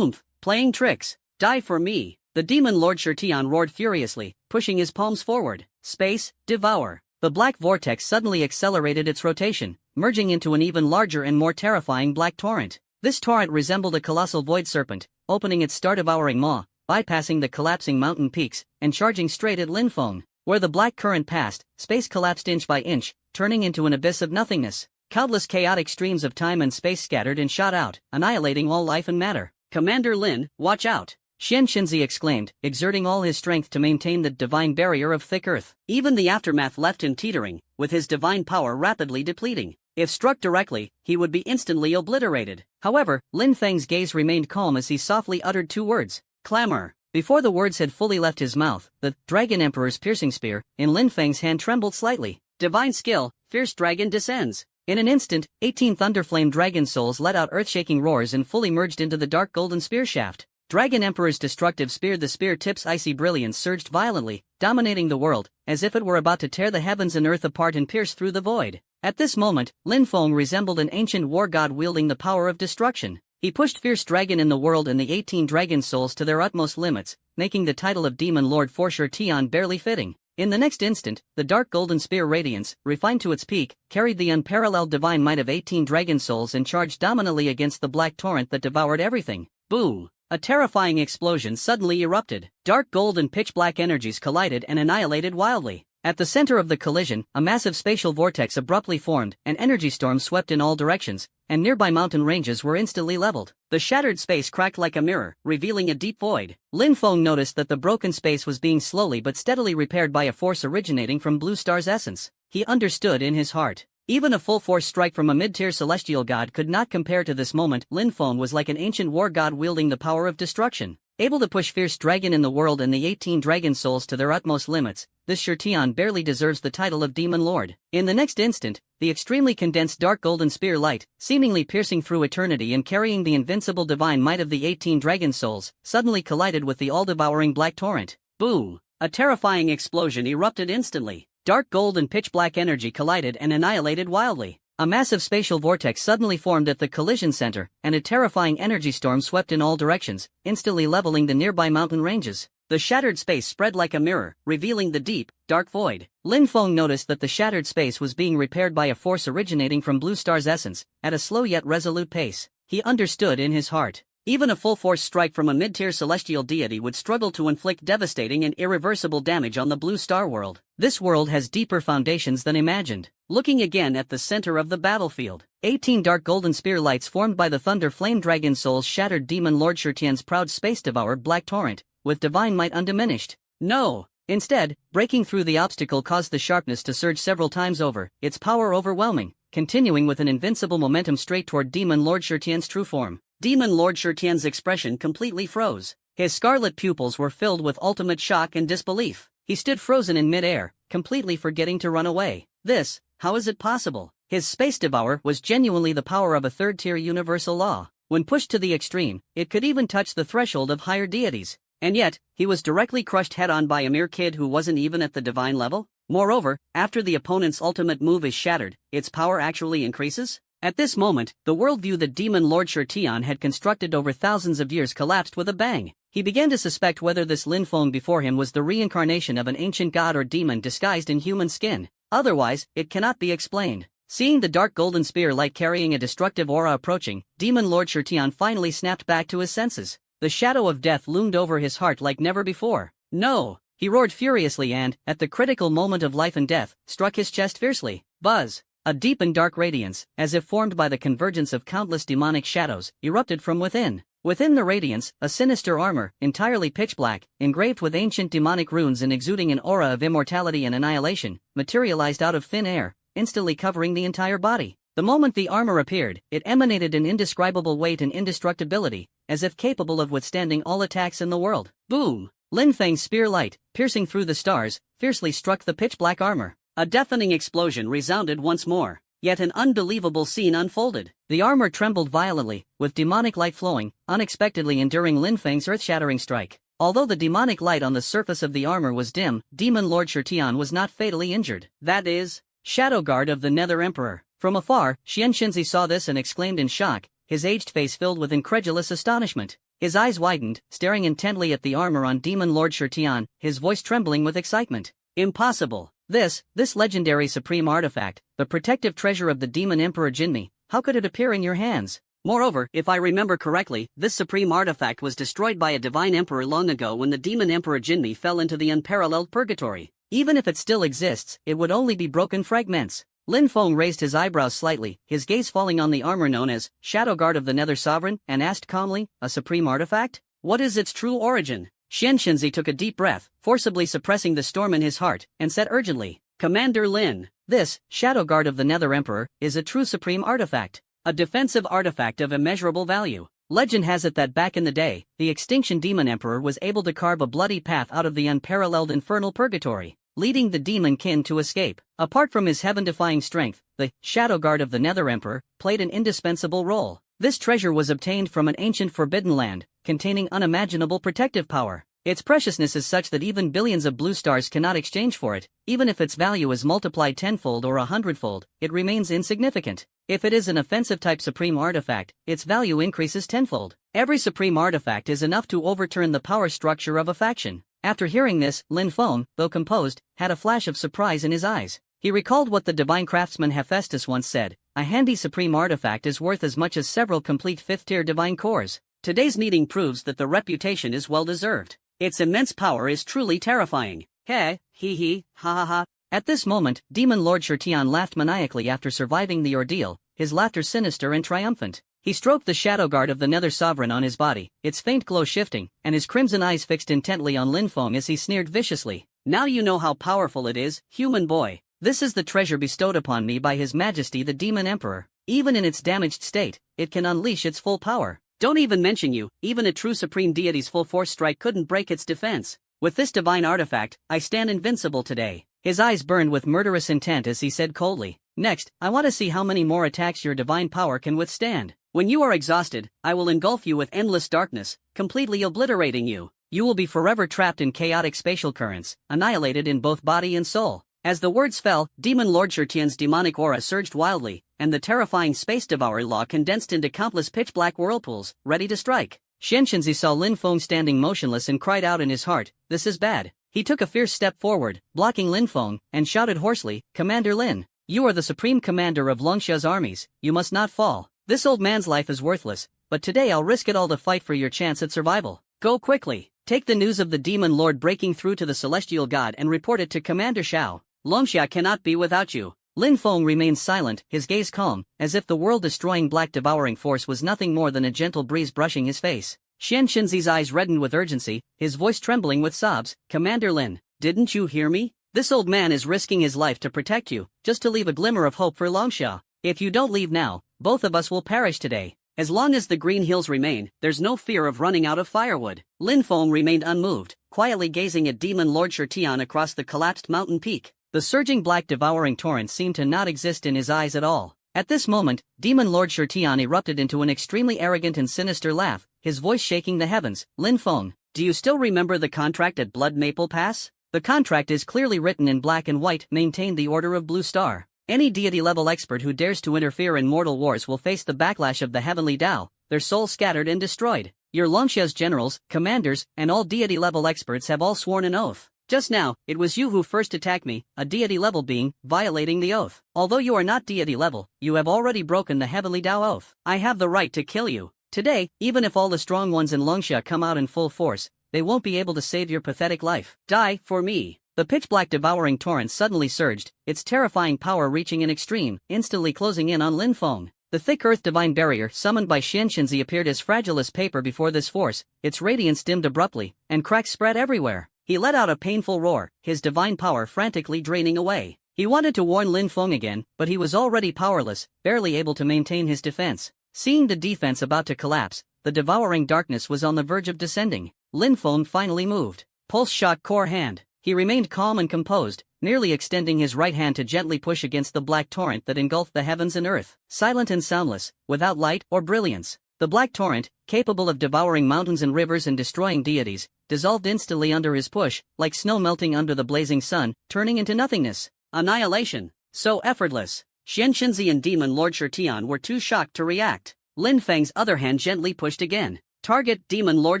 Playing tricks. Die for me. The demon lord Shi Tian roared furiously, pushing his palms forward. Space, devour. The black vortex suddenly accelerated its rotation, merging into an even larger and more terrifying black torrent. This torrent resembled a colossal void serpent, opening its star-devouring maw, bypassing the collapsing mountain peaks, and charging straight at Lin Feng. Where the black current passed, space collapsed inch by inch, turning into an abyss of nothingness. Countless chaotic streams of time and space scattered and shot out, annihilating all life and matter. Commander Lin, watch out! Xian Shenzi exclaimed, exerting all his strength to maintain the divine barrier of thick earth. Even the aftermath left him teetering, with his divine power rapidly depleting. If struck directly, he would be instantly obliterated. However, Lin Feng's gaze remained calm as he softly uttered two words, clamor. Before the words had fully left his mouth, the Dragon Emperor's piercing spear in Lin Feng's hand trembled slightly. Divine skill, fierce dragon descends. In an instant, 18 thunderflame dragon souls let out earth-shaking roars and fully merged into the dark golden spear shaft. Dragon Emperor's destructive spear, the spear tip's icy brilliance surged violently, dominating the world, as if it were about to tear the heavens and earth apart and pierce through the void. At this moment, Lin Feng resembled an ancient war god wielding the power of destruction. He pushed Fierce Dragon in the world and the 18 dragon souls to their utmost limits, making the title of Demon Lord for Sure Tian barely fitting. In the next instant, the dark golden spear radiance, refined to its peak, carried the unparalleled divine might of 18 dragon souls and charged dominantly against the black torrent that devoured everything. Boom! A terrifying explosion suddenly erupted. Dark gold and pitch-black energies collided and annihilated wildly. At the center of the collision, a massive spatial vortex abruptly formed, an energy storm swept in all directions, and nearby mountain ranges were instantly leveled. The shattered space cracked like a mirror, revealing a deep void. Lin Feng noticed that the broken space was being slowly but steadily repaired by a force originating from Blue Star's essence. He understood in his heart. Even a full-force strike from a mid-tier celestial god could not compare to this moment. Lin Feng was like an ancient war god wielding the power of destruction. Able to push Fierce Dragon in the world and the 18 dragon souls to their utmost limits, this Sure Tian barely deserves the title of Demon Lord. In the next instant, the extremely condensed dark golden spear light, seemingly piercing through eternity and carrying the invincible divine might of the 18 dragon souls, suddenly collided with the all-devouring black torrent. Boom! A terrifying explosion erupted instantly. Dark gold and pitch-black energy collided and annihilated wildly. A massive spatial vortex suddenly formed at the collision center, and a terrifying energy storm swept in all directions, instantly leveling the nearby mountain ranges. The shattered space spread like a mirror, revealing the deep, dark void. Lin Feng noticed that the shattered space was being repaired by a force originating from Blue Star's essence, at a slow yet resolute pace. He understood in his heart. Even a full-force strike from a mid-tier celestial deity would struggle to inflict devastating and irreversible damage on the Blue Star world. This world has deeper foundations than imagined. Looking again at the center of the battlefield, 18 dark golden spear lights formed by the Thunder Flame Dragon souls shattered Demon Lord Sure Tian's proud space-devoured black torrent, with divine might undiminished. No! Instead, breaking through the obstacle caused the sharpness to surge several times over, its power overwhelming, continuing with an invincible momentum straight toward Demon Lord Sure Tian's true form. Demon Lord Sure Tian's expression completely froze. His scarlet pupils were filled with ultimate shock and disbelief. He stood frozen in mid-air, completely forgetting to run away. This, how is it possible? His space devour was genuinely the power of a third-tier universal law. When pushed to the extreme, it could even touch the threshold of higher deities. And yet, he was directly crushed head-on by a mere kid who wasn't even at the divine level. Moreover, after the opponent's ultimate move is shattered, its power actually increases? At this moment, the worldview that Demon Lord Sure Tian had constructed over thousands of years collapsed with a bang. He began to suspect whether this Lin Feng before him was the reincarnation of an ancient god or demon disguised in human skin. Otherwise, it cannot be explained. Seeing the dark golden spear light carrying a destructive aura approaching, Demon Lord Sure Tian finally snapped back to his senses. The shadow of death loomed over his heart like never before. No! He roared furiously and, at the critical moment of life and death, struck his chest fiercely. Buzz! A deep and dark radiance, as if formed by the convergence of countless demonic shadows, erupted from within. Within the radiance, a sinister armor, entirely pitch-black, engraved with ancient demonic runes and exuding an aura of immortality and annihilation, materialized out of thin air, instantly covering the entire body. The moment the armor appeared, it emanated an indescribable weight and indestructibility, as if capable of withstanding all attacks in the world. Boom! Lin Feng's spear light, piercing through the stars, fiercely struck the pitch-black armor. A deafening explosion resounded once more, yet an unbelievable scene unfolded. The armor trembled violently, with demonic light flowing, unexpectedly enduring Lin Feng's earth-shattering strike. Although the demonic light on the surface of the armor was dim, Demon Lord Sure Tian was not fatally injured. That is, Shadow Guard of the Nether Emperor. From afar, Xian Xinzi saw this and exclaimed in shock, his aged face filled with incredulous astonishment. His eyes widened, staring intently at the armor on Demon Lord Sure Tian, his voice trembling with excitement. Impossible! This legendary supreme artifact, the protective treasure of the Demon Emperor Jinmi, how could it appear in your hands? Moreover, if I remember correctly, this supreme artifact was destroyed by a divine emperor long ago when the Demon Emperor Jinmi fell into the unparalleled purgatory. Even if it still exists, it would only be broken fragments. Lin Feng raised his eyebrows slightly, his gaze falling on the armor known as Shadow Guard of the Nether Sovereign, and asked calmly, a supreme artifact? What is its true origin? Xian Xinzi took a deep breath, forcibly suppressing the storm in his heart, and said urgently, Commander Lin, This, Shadow Guard of the Nether Emperor, is a true supreme artifact. A defensive artifact of immeasurable value. Legend has it that back in the day, the extinction demon emperor was able to carve a bloody path out of the unparalleled infernal purgatory, leading the demon kin to escape. Apart from his heaven-defying strength, the Shadow Guard of the Nether Emperor played an indispensable role. This treasure was obtained from an ancient forbidden land, containing unimaginable protective power. Its preciousness is such that even billions of blue stars cannot exchange for it. Even if its value is multiplied tenfold or 100-fold, it remains insignificant. If it is an offensive-type supreme artifact, its value increases tenfold. Every supreme artifact is enough to overturn the power structure of a faction. After hearing this, Lin Feng, though composed, had a flash of surprise in his eyes. He recalled what the divine craftsman Hephaestus once said: a handy supreme artifact is worth as much as several complete fifth-tier divine cores. Today's meeting proves that the reputation is well-deserved. Its immense power is truly terrifying. Heh, hee, ha ha ha. At this moment, Demon Lord Shirtian laughed maniacally after surviving the ordeal, his laughter sinister and triumphant. He stroked the Shadow Guard of the Nether Sovereign on his body, its faint glow shifting, and his crimson eyes fixed intently on Lin Feng as he sneered viciously. Now you know how powerful it is, human boy. This is the treasure bestowed upon me by His Majesty the Demon Emperor. Even in its damaged state, it can unleash its full power. Don't even mention you, even a true supreme deity's full force strike couldn't break its defense. With this divine artifact, I stand invincible today. His eyes burned with murderous intent as he said coldly, next, I want to see how many more attacks your divine power can withstand. When you are exhausted, I will engulf you with endless darkness, completely obliterating you. You will be forever trapped in chaotic spatial currents, annihilated in both body and soul. As the words fell, Demon Lord Shirtian's demonic aura surged wildly, and the terrifying space devourer law condensed into countless pitch-black whirlpools, ready to strike. Xianxinzi saw Lin Feng standing motionless and cried out in his heart, this is bad. He took a fierce step forward, blocking Lin Feng, and shouted hoarsely, Commander Lin, you are the supreme commander of Longxia's armies, you must not fall. This old man's life is worthless, but today I'll risk it all to fight for your chance at survival. Go quickly. Take the news of the Demon Lord breaking through to the Celestial God and report it to Commander Xiao. Longxia cannot be without you. Lin Feng remained silent, his gaze calm, as if the world-destroying black devouring force was nothing more than a gentle breeze brushing his face. Xianxinzi's eyes reddened with urgency, his voice trembling with sobs. Commander Lin, didn't you hear me? This old man is risking his life to protect you, just to leave a glimmer of hope for Longxia. If you don't leave now, both of us will perish today. As long as the green hills remain, there's no fear of running out of firewood. Lin Feng remained unmoved, quietly gazing at Demon Lord Shirtian across the collapsed mountain peak. The surging black devouring torrent seemed to not exist in his eyes at all. At this moment, Demon Lord Shirtian erupted into an extremely arrogant and sinister laugh, his voice shaking the heavens. Lin Feng, do you still remember the contract at Blood Maple Pass? The contract is clearly written in black and white, maintain the Order of Blue Star. Any deity-level expert who dares to interfere in mortal wars will face the backlash of the heavenly Tao, their souls scattered and destroyed. Your Longxia's generals, commanders, and all deity-level experts have all sworn an oath. Just now, it was you who first attacked me, a deity-level being, violating the oath. Although you are not deity-level, you have already broken the heavenly Tao oath. I have the right to kill you. Today, even if all the strong ones in Longxia come out in full force, they won't be able to save your pathetic life. Die, for me. The pitch-black devouring torrent suddenly surged, its terrifying power reaching an extreme, instantly closing in on Lin Feng. The thick earth divine barrier summoned by Xianxinzi appeared as fragile as paper before this force, its radiance dimmed abruptly, and cracks spread everywhere. He let out a painful roar, his divine power frantically draining away. He wanted to warn Lin Feng again, but he was already powerless, barely able to maintain his defense. Seeing the defense about to collapse, the devouring darkness was on the verge of descending. Lin Feng finally moved. Pulse shock core hand. He remained calm and composed, nearly extending his right hand to gently push against the black torrent that engulfed the heavens and earth. Silent and soundless, without light or brilliance, the black torrent, capable of devouring mountains and rivers and destroying deities, dissolved instantly under his push, like snow melting under the blazing sun, turning into nothingness. Annihilation. So effortless. Xianxinzi and Demon Lord Shirtian were too shocked to react. Lin Feng's other hand gently pushed again. Target Demon Lord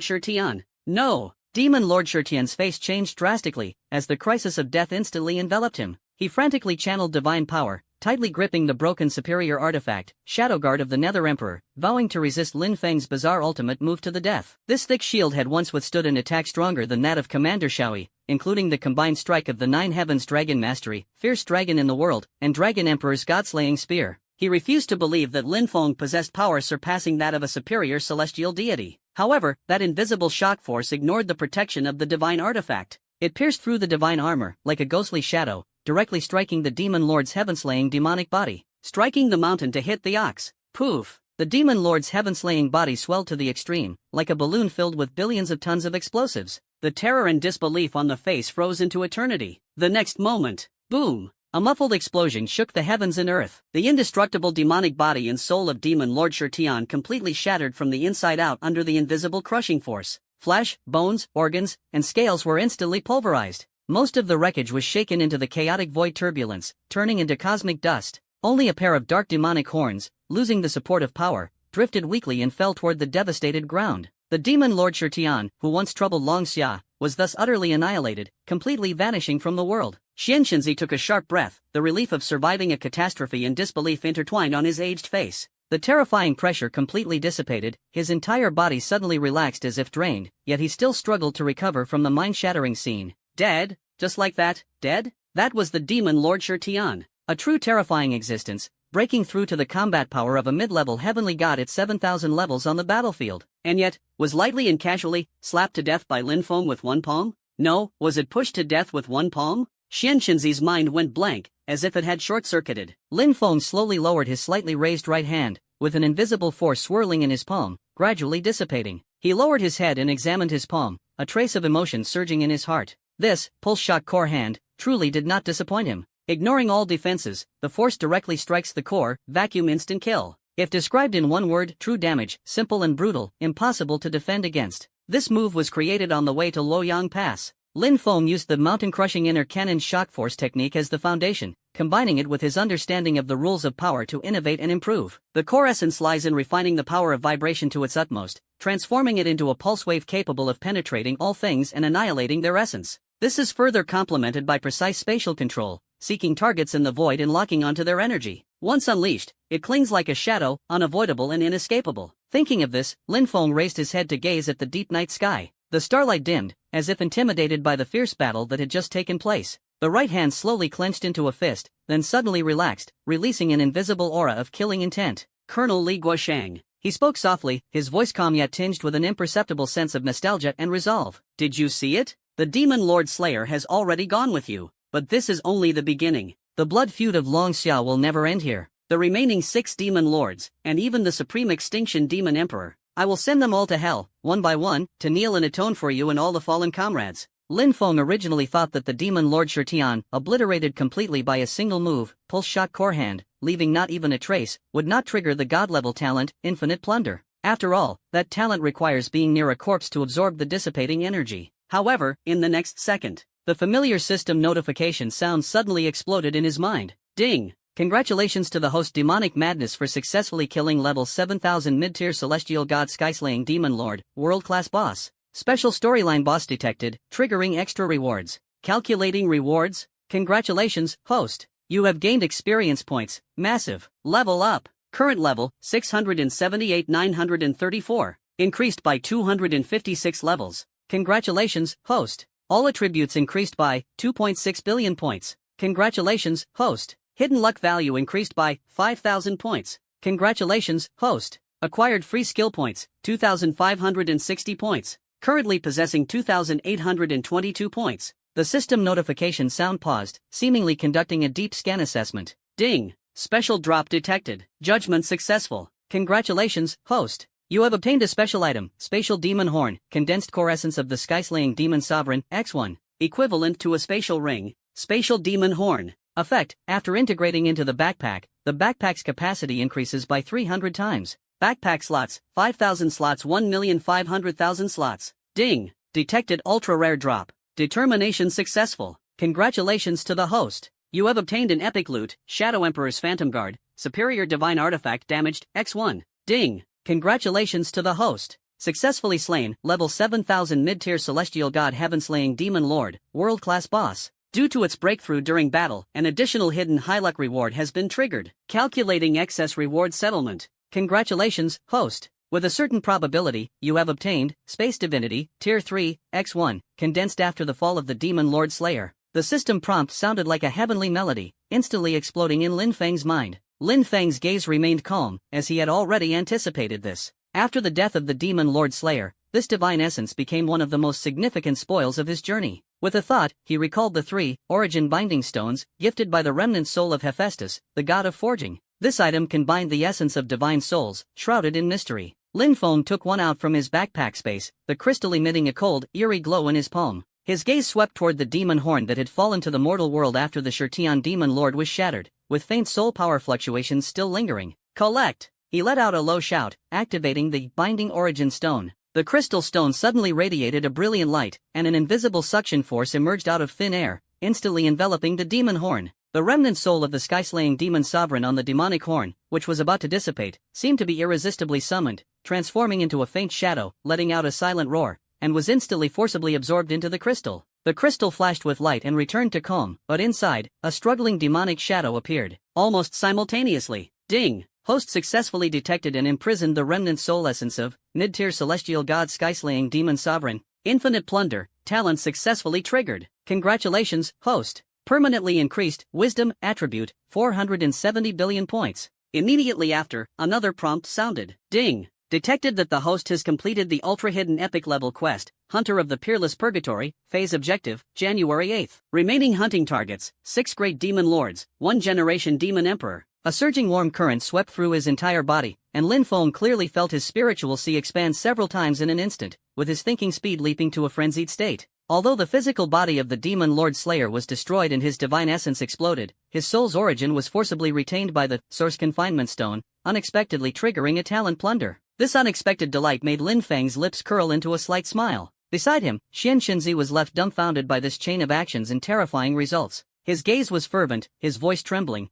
Shirtian. No. Demon Lord Shirtian's face changed drastically, as the crisis of death instantly enveloped him. He frantically channeled divine power, tightly gripping the broken superior artifact, Shadow Guard of the Nether Emperor, vowing to resist Lin Feng's bizarre ultimate move to the death. This thick shield had once withstood an attack stronger than that of Commander Xiaoyi, including the combined strike of the Nine Heavens Dragon Mastery, fierce dragon in the world, and Dragon Emperor's god-slaying spear. He refused to believe that Lin Feng possessed power surpassing that of a superior celestial deity. However, that invisible shock force ignored the protection of the divine artifact. It pierced through the divine armor, like a ghostly shadow, directly striking the demon lord's heaven-slaying demonic body. Striking the mountain to hit the ox. Poof! The demon lord's heaven-slaying body swelled to the extreme, like a balloon filled with billions of tons of explosives. The terror and disbelief on the face froze into eternity. The next moment, boom! A muffled explosion shook the heavens and earth. The indestructible demonic body and soul of Demon Lord Shirtian completely shattered from the inside out under the invisible crushing force. Flesh, bones, organs, and scales were instantly pulverized. Most of the wreckage was shaken into the chaotic void turbulence, turning into cosmic dust. Only a pair of dark demonic horns, losing the support of power, drifted weakly and fell toward the devastated ground. The demon Lord Shirtian, who once troubled Long Xia, was thus utterly annihilated, completely vanishing from the world. Xianxinzi took a sharp breath, the relief of surviving a catastrophe and disbelief intertwined on his aged face. The terrifying pressure completely dissipated, his entire body suddenly relaxed as if drained, yet he still struggled to recover from the mind-shattering scene. Dead? Just like that? Dead? That was the demon Lord Shirtian. A true terrifying existence, breaking through to the combat power of a mid-level heavenly god at 7,000 levels on the battlefield. And yet, was lightly and casually slapped to death by Lin Feng with one palm? No, was it pushed to death with one palm? Xianxinzi's mind went blank, as if it had short-circuited. Lin Feng slowly lowered his slightly raised right hand, with an invisible force swirling in his palm, gradually dissipating. He lowered his head and examined his palm, a trace of emotion surging in his heart. This, pulse-shock core hand, truly did not disappoint him. Ignoring all defenses, the force directly strikes the core, vacuum instant kill. If described in one word, true damage, simple and brutal, impossible to defend against. This move was created on the way to Luoyang Pass. Lin Feng used the mountain-crushing inner cannon shock force technique as the foundation, combining it with his understanding of the rules of power to innovate and improve. The core essence lies in refining the power of vibration to its utmost, transforming it into a pulse wave capable of penetrating all things and annihilating their essence. This is further complemented by precise spatial control, seeking targets in the void and locking onto their energy. Once unleashed, it clings like a shadow, unavoidable and inescapable. Thinking of this, Lin Feng raised his head to gaze at the deep night sky. The starlight dimmed, as if intimidated by the fierce battle that had just taken place. The right hand slowly clenched into a fist, then suddenly relaxed, releasing an invisible aura of killing intent. Colonel Li Guoshang. He spoke softly, his voice calm yet tinged with an imperceptible sense of nostalgia and resolve. Did you see it? The Demon Lord Slayer has already gone with you. But this is only the beginning. The blood feud of Long Xia will never end here. The remaining 6 Demon Lords, and even the Supreme Extinction Demon Emperor, I will send them all to hell, one by one, to kneel and atone for you and all the fallen comrades. Lin Feng originally thought that the Demon Lord Shirtian, obliterated completely by a single move, pulse-shot core hand, leaving not even a trace, would not trigger the god-level talent, Infinite Plunder. After all, that talent requires being near a corpse to absorb the dissipating energy. However, in the next second, the familiar system notification sound suddenly exploded in his mind. Ding! Congratulations to the host Demonic Madness for successfully killing level 7000 mid-tier celestial god Skyslaying Demon Lord, world-class boss. Special storyline boss detected, triggering extra rewards. Calculating rewards? Congratulations, host. You have gained experience points, massive. Level up. Current level, 678,934. Increased by 256 levels. Congratulations, host. All attributes increased by 2.6 billion points. Congratulations, host. Hidden luck value increased by 5,000 points. Congratulations, host. Acquired free skill points, 2,560 points. Currently possessing 2,822 points. The system notification sound paused, seemingly conducting a deep scan assessment. Ding! Special drop detected. Judgment successful. Congratulations, host. You have obtained a special item, Spatial Demon Horn, condensed core essence of the Skyslaying Demon Sovereign, X1, equivalent to a spatial ring. Spatial Demon Horn. Effect, after integrating into the backpack's capacity increases by 300 times. Backpack slots, 5,000 slots 1,500,000 slots. Ding! Detected ultra rare drop. Determination successful. Congratulations to the host. You have obtained an epic loot, Shadow Emperor's Phantom Guard, Superior Divine Artifact damaged, X1. Ding! Congratulations to the host. Successfully slain, level 7000 mid-tier celestial god Heaven-slaying Demon Lord, world-class boss. Due to its breakthrough during battle, an additional hidden high luck reward has been triggered. Calculating excess reward settlement. Congratulations, host. With a certain probability, you have obtained Space Divinity, Tier 3, X1, condensed after the fall of the Demon Lord Slayer. The system prompt sounded like a heavenly melody, instantly exploding in Lin Feng's mind. Lin Feng's gaze remained calm, as he had already anticipated this. After the death of the Demon Lord Slayer, this divine essence became one of the most significant spoils of his journey. With a thought, he recalled the 3 origin binding stones gifted by the remnant soul of Hephaestus, the god of forging. This item combined the essence of divine souls, shrouded in mystery. Lin Feng took one out from his backpack space, the crystal emitting a cold, eerie glow in his palm. His gaze swept toward the demon horn that had fallen to the mortal world after the Shirtian demon lord was shattered, with faint soul power fluctuations still lingering. Collect! He let out a low shout, activating the binding origin stone. The crystal stone suddenly radiated a brilliant light, and an invisible suction force emerged out of thin air, instantly enveloping the demon horn. The remnant soul of the sky-slaying demon sovereign on the demonic horn, which was about to dissipate, seemed to be irresistibly summoned, transforming into a faint shadow, letting out a silent roar, and was instantly forcibly absorbed into the crystal. The crystal flashed with light and returned to calm, but inside, a struggling demonic shadow appeared. Almost simultaneously, ding! Host successfully detected and imprisoned the remnant soul essence of mid-tier celestial god sky-slaying demon sovereign. Infinite plunder, talent successfully triggered. Congratulations, host. Permanently increased, wisdom, attribute, 470 billion points. Immediately after, another prompt sounded. Ding! Detected that the host has completed the ultra-hidden epic level quest, Hunter of the Peerless Purgatory, phase objective, January 8th. Remaining hunting targets, 6 great demon lords, 1 generation demon emperor. A surging warm current swept through his entire body, and Lin Feng clearly felt his spiritual sea expand several times in an instant, with his thinking speed leaping to a frenzied state. Although the physical body of the demon lord slayer was destroyed and his divine essence exploded, his soul's origin was forcibly retained by the source confinement stone, unexpectedly triggering a talent plunder. This unexpected delight made Lin Feng's lips curl into a slight smile. Beside him, Xian Xinzi was left dumbfounded by this chain of actions and terrifying results. His gaze was fervent, his voice trembling.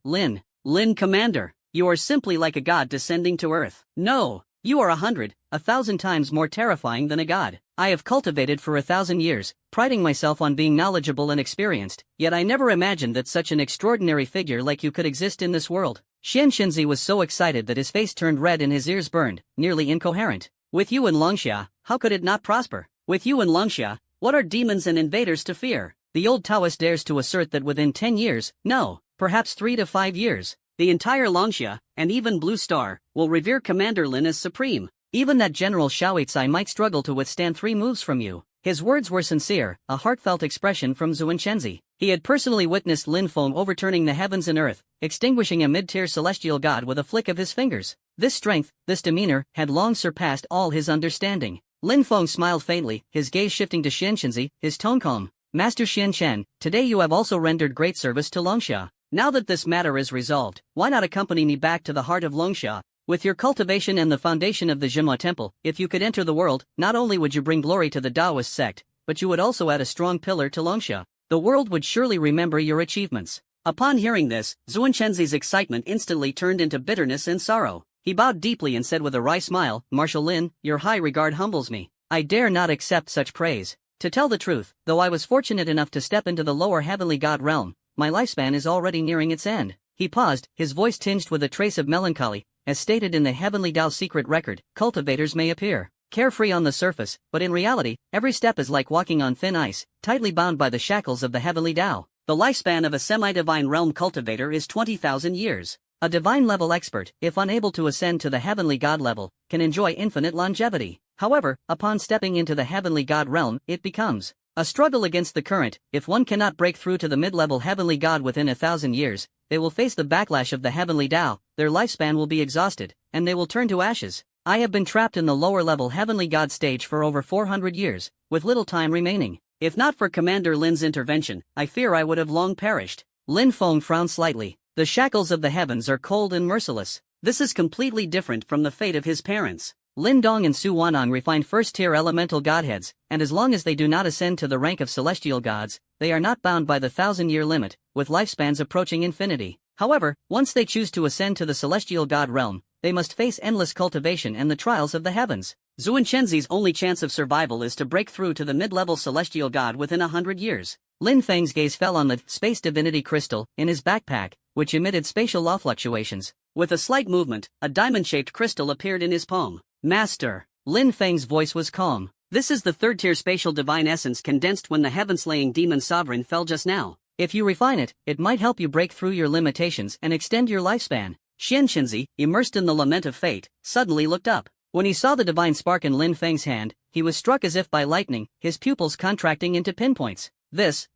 Lin Commander, you are simply like a god descending to earth. No, you are 1,000 times more terrifying than a god. I have cultivated for 1,000 years, priding myself on being knowledgeable and experienced, yet I never imagined that such an extraordinary figure like you could exist in this world. Xian Xinzi was so excited that his face turned red and his ears burned, nearly incoherent. With you in Longxia, how could it not prosper? With you in Longxia, what are demons and invaders to fear? The old Taoist dares to assert that within 10 years, no, perhaps 3 to 5 years, the entire Longxia, and even Blue Star, will revere Commander Lin as supreme. Even that General Xiaoicai might struggle to withstand 3 moves from you. His words were sincere, a heartfelt expression from Zuanshenzi. He had personally witnessed Lin Feng overturning the heavens and earth, extinguishing a mid-tier celestial god with a flick of his fingers. This strength, this demeanor, had long surpassed all his understanding. Lin Feng smiled faintly, his gaze shifting to Xianxinzi, his tone calm. Master Xianchen, today you have also rendered great service to Longxia. Now that this matter is resolved, why not accompany me back to the heart of Longxia? With your cultivation and the foundation of the Jinhua Temple, if you could enter the world, not only would you bring glory to the Taoist sect, but you would also add a strong pillar to Longxia. The world would surely remember your achievements. Upon hearing this, Zuanshenzi's excitement instantly turned into bitterness and sorrow. He bowed deeply and said with a wry smile, Marshal Lin, your high regard humbles me. I dare not accept such praise. To tell the truth, though I was fortunate enough to step into the lower heavenly god realm, my lifespan is already nearing its end. He paused, his voice tinged with a trace of melancholy. As stated in the Heavenly Tao secret record, cultivators may appear carefree on the surface, but in reality, every step is like walking on thin ice, tightly bound by the shackles of the Heavenly Tao. The lifespan of a semi-divine realm cultivator is 20,000 years. A divine-level expert, if unable to ascend to the Heavenly God level, can enjoy infinite longevity. However, upon stepping into the Heavenly God realm, it becomes a struggle against the current. If one cannot break through to the mid-level Heavenly God within 1,000 years, they will face the backlash of the Heavenly Tao, their lifespan will be exhausted, and they will turn to ashes. I have been trapped in the lower-level Heavenly God stage for over 400 years, with little time remaining. If not for Commander Lin's intervention, I fear I would have long perished. Lin Feng frowned slightly. The shackles of the heavens are cold and merciless. This is completely different from the fate of his parents. Lin Dong and Su Wanang refined first-tier elemental godheads, and as long as they do not ascend to the rank of celestial gods, they are not bound by the 1,000-year limit, with lifespans approaching infinity. However, once they choose to ascend to the celestial god realm, they must face endless cultivation and the trials of the heavens. Zuanshenzi's only chance of survival is to break through to the mid-level celestial god within 100 years. Lin Feng's gaze fell on the space divinity crystal in his backpack, which emitted spatial law fluctuations. With a slight movement, a diamond-shaped crystal appeared in his palm. Master. Lin Feng's voice was calm. This is the third-tier spatial divine essence condensed when the heaven-slaying demon sovereign fell just now. If you refine it, it might help you break through your limitations and extend your lifespan. Xianxinzi, immersed in the lament of fate, suddenly looked up. When he saw the divine spark in Lin Feng's hand, he was struck as if by lightning, his pupils contracting into pinpoints. Is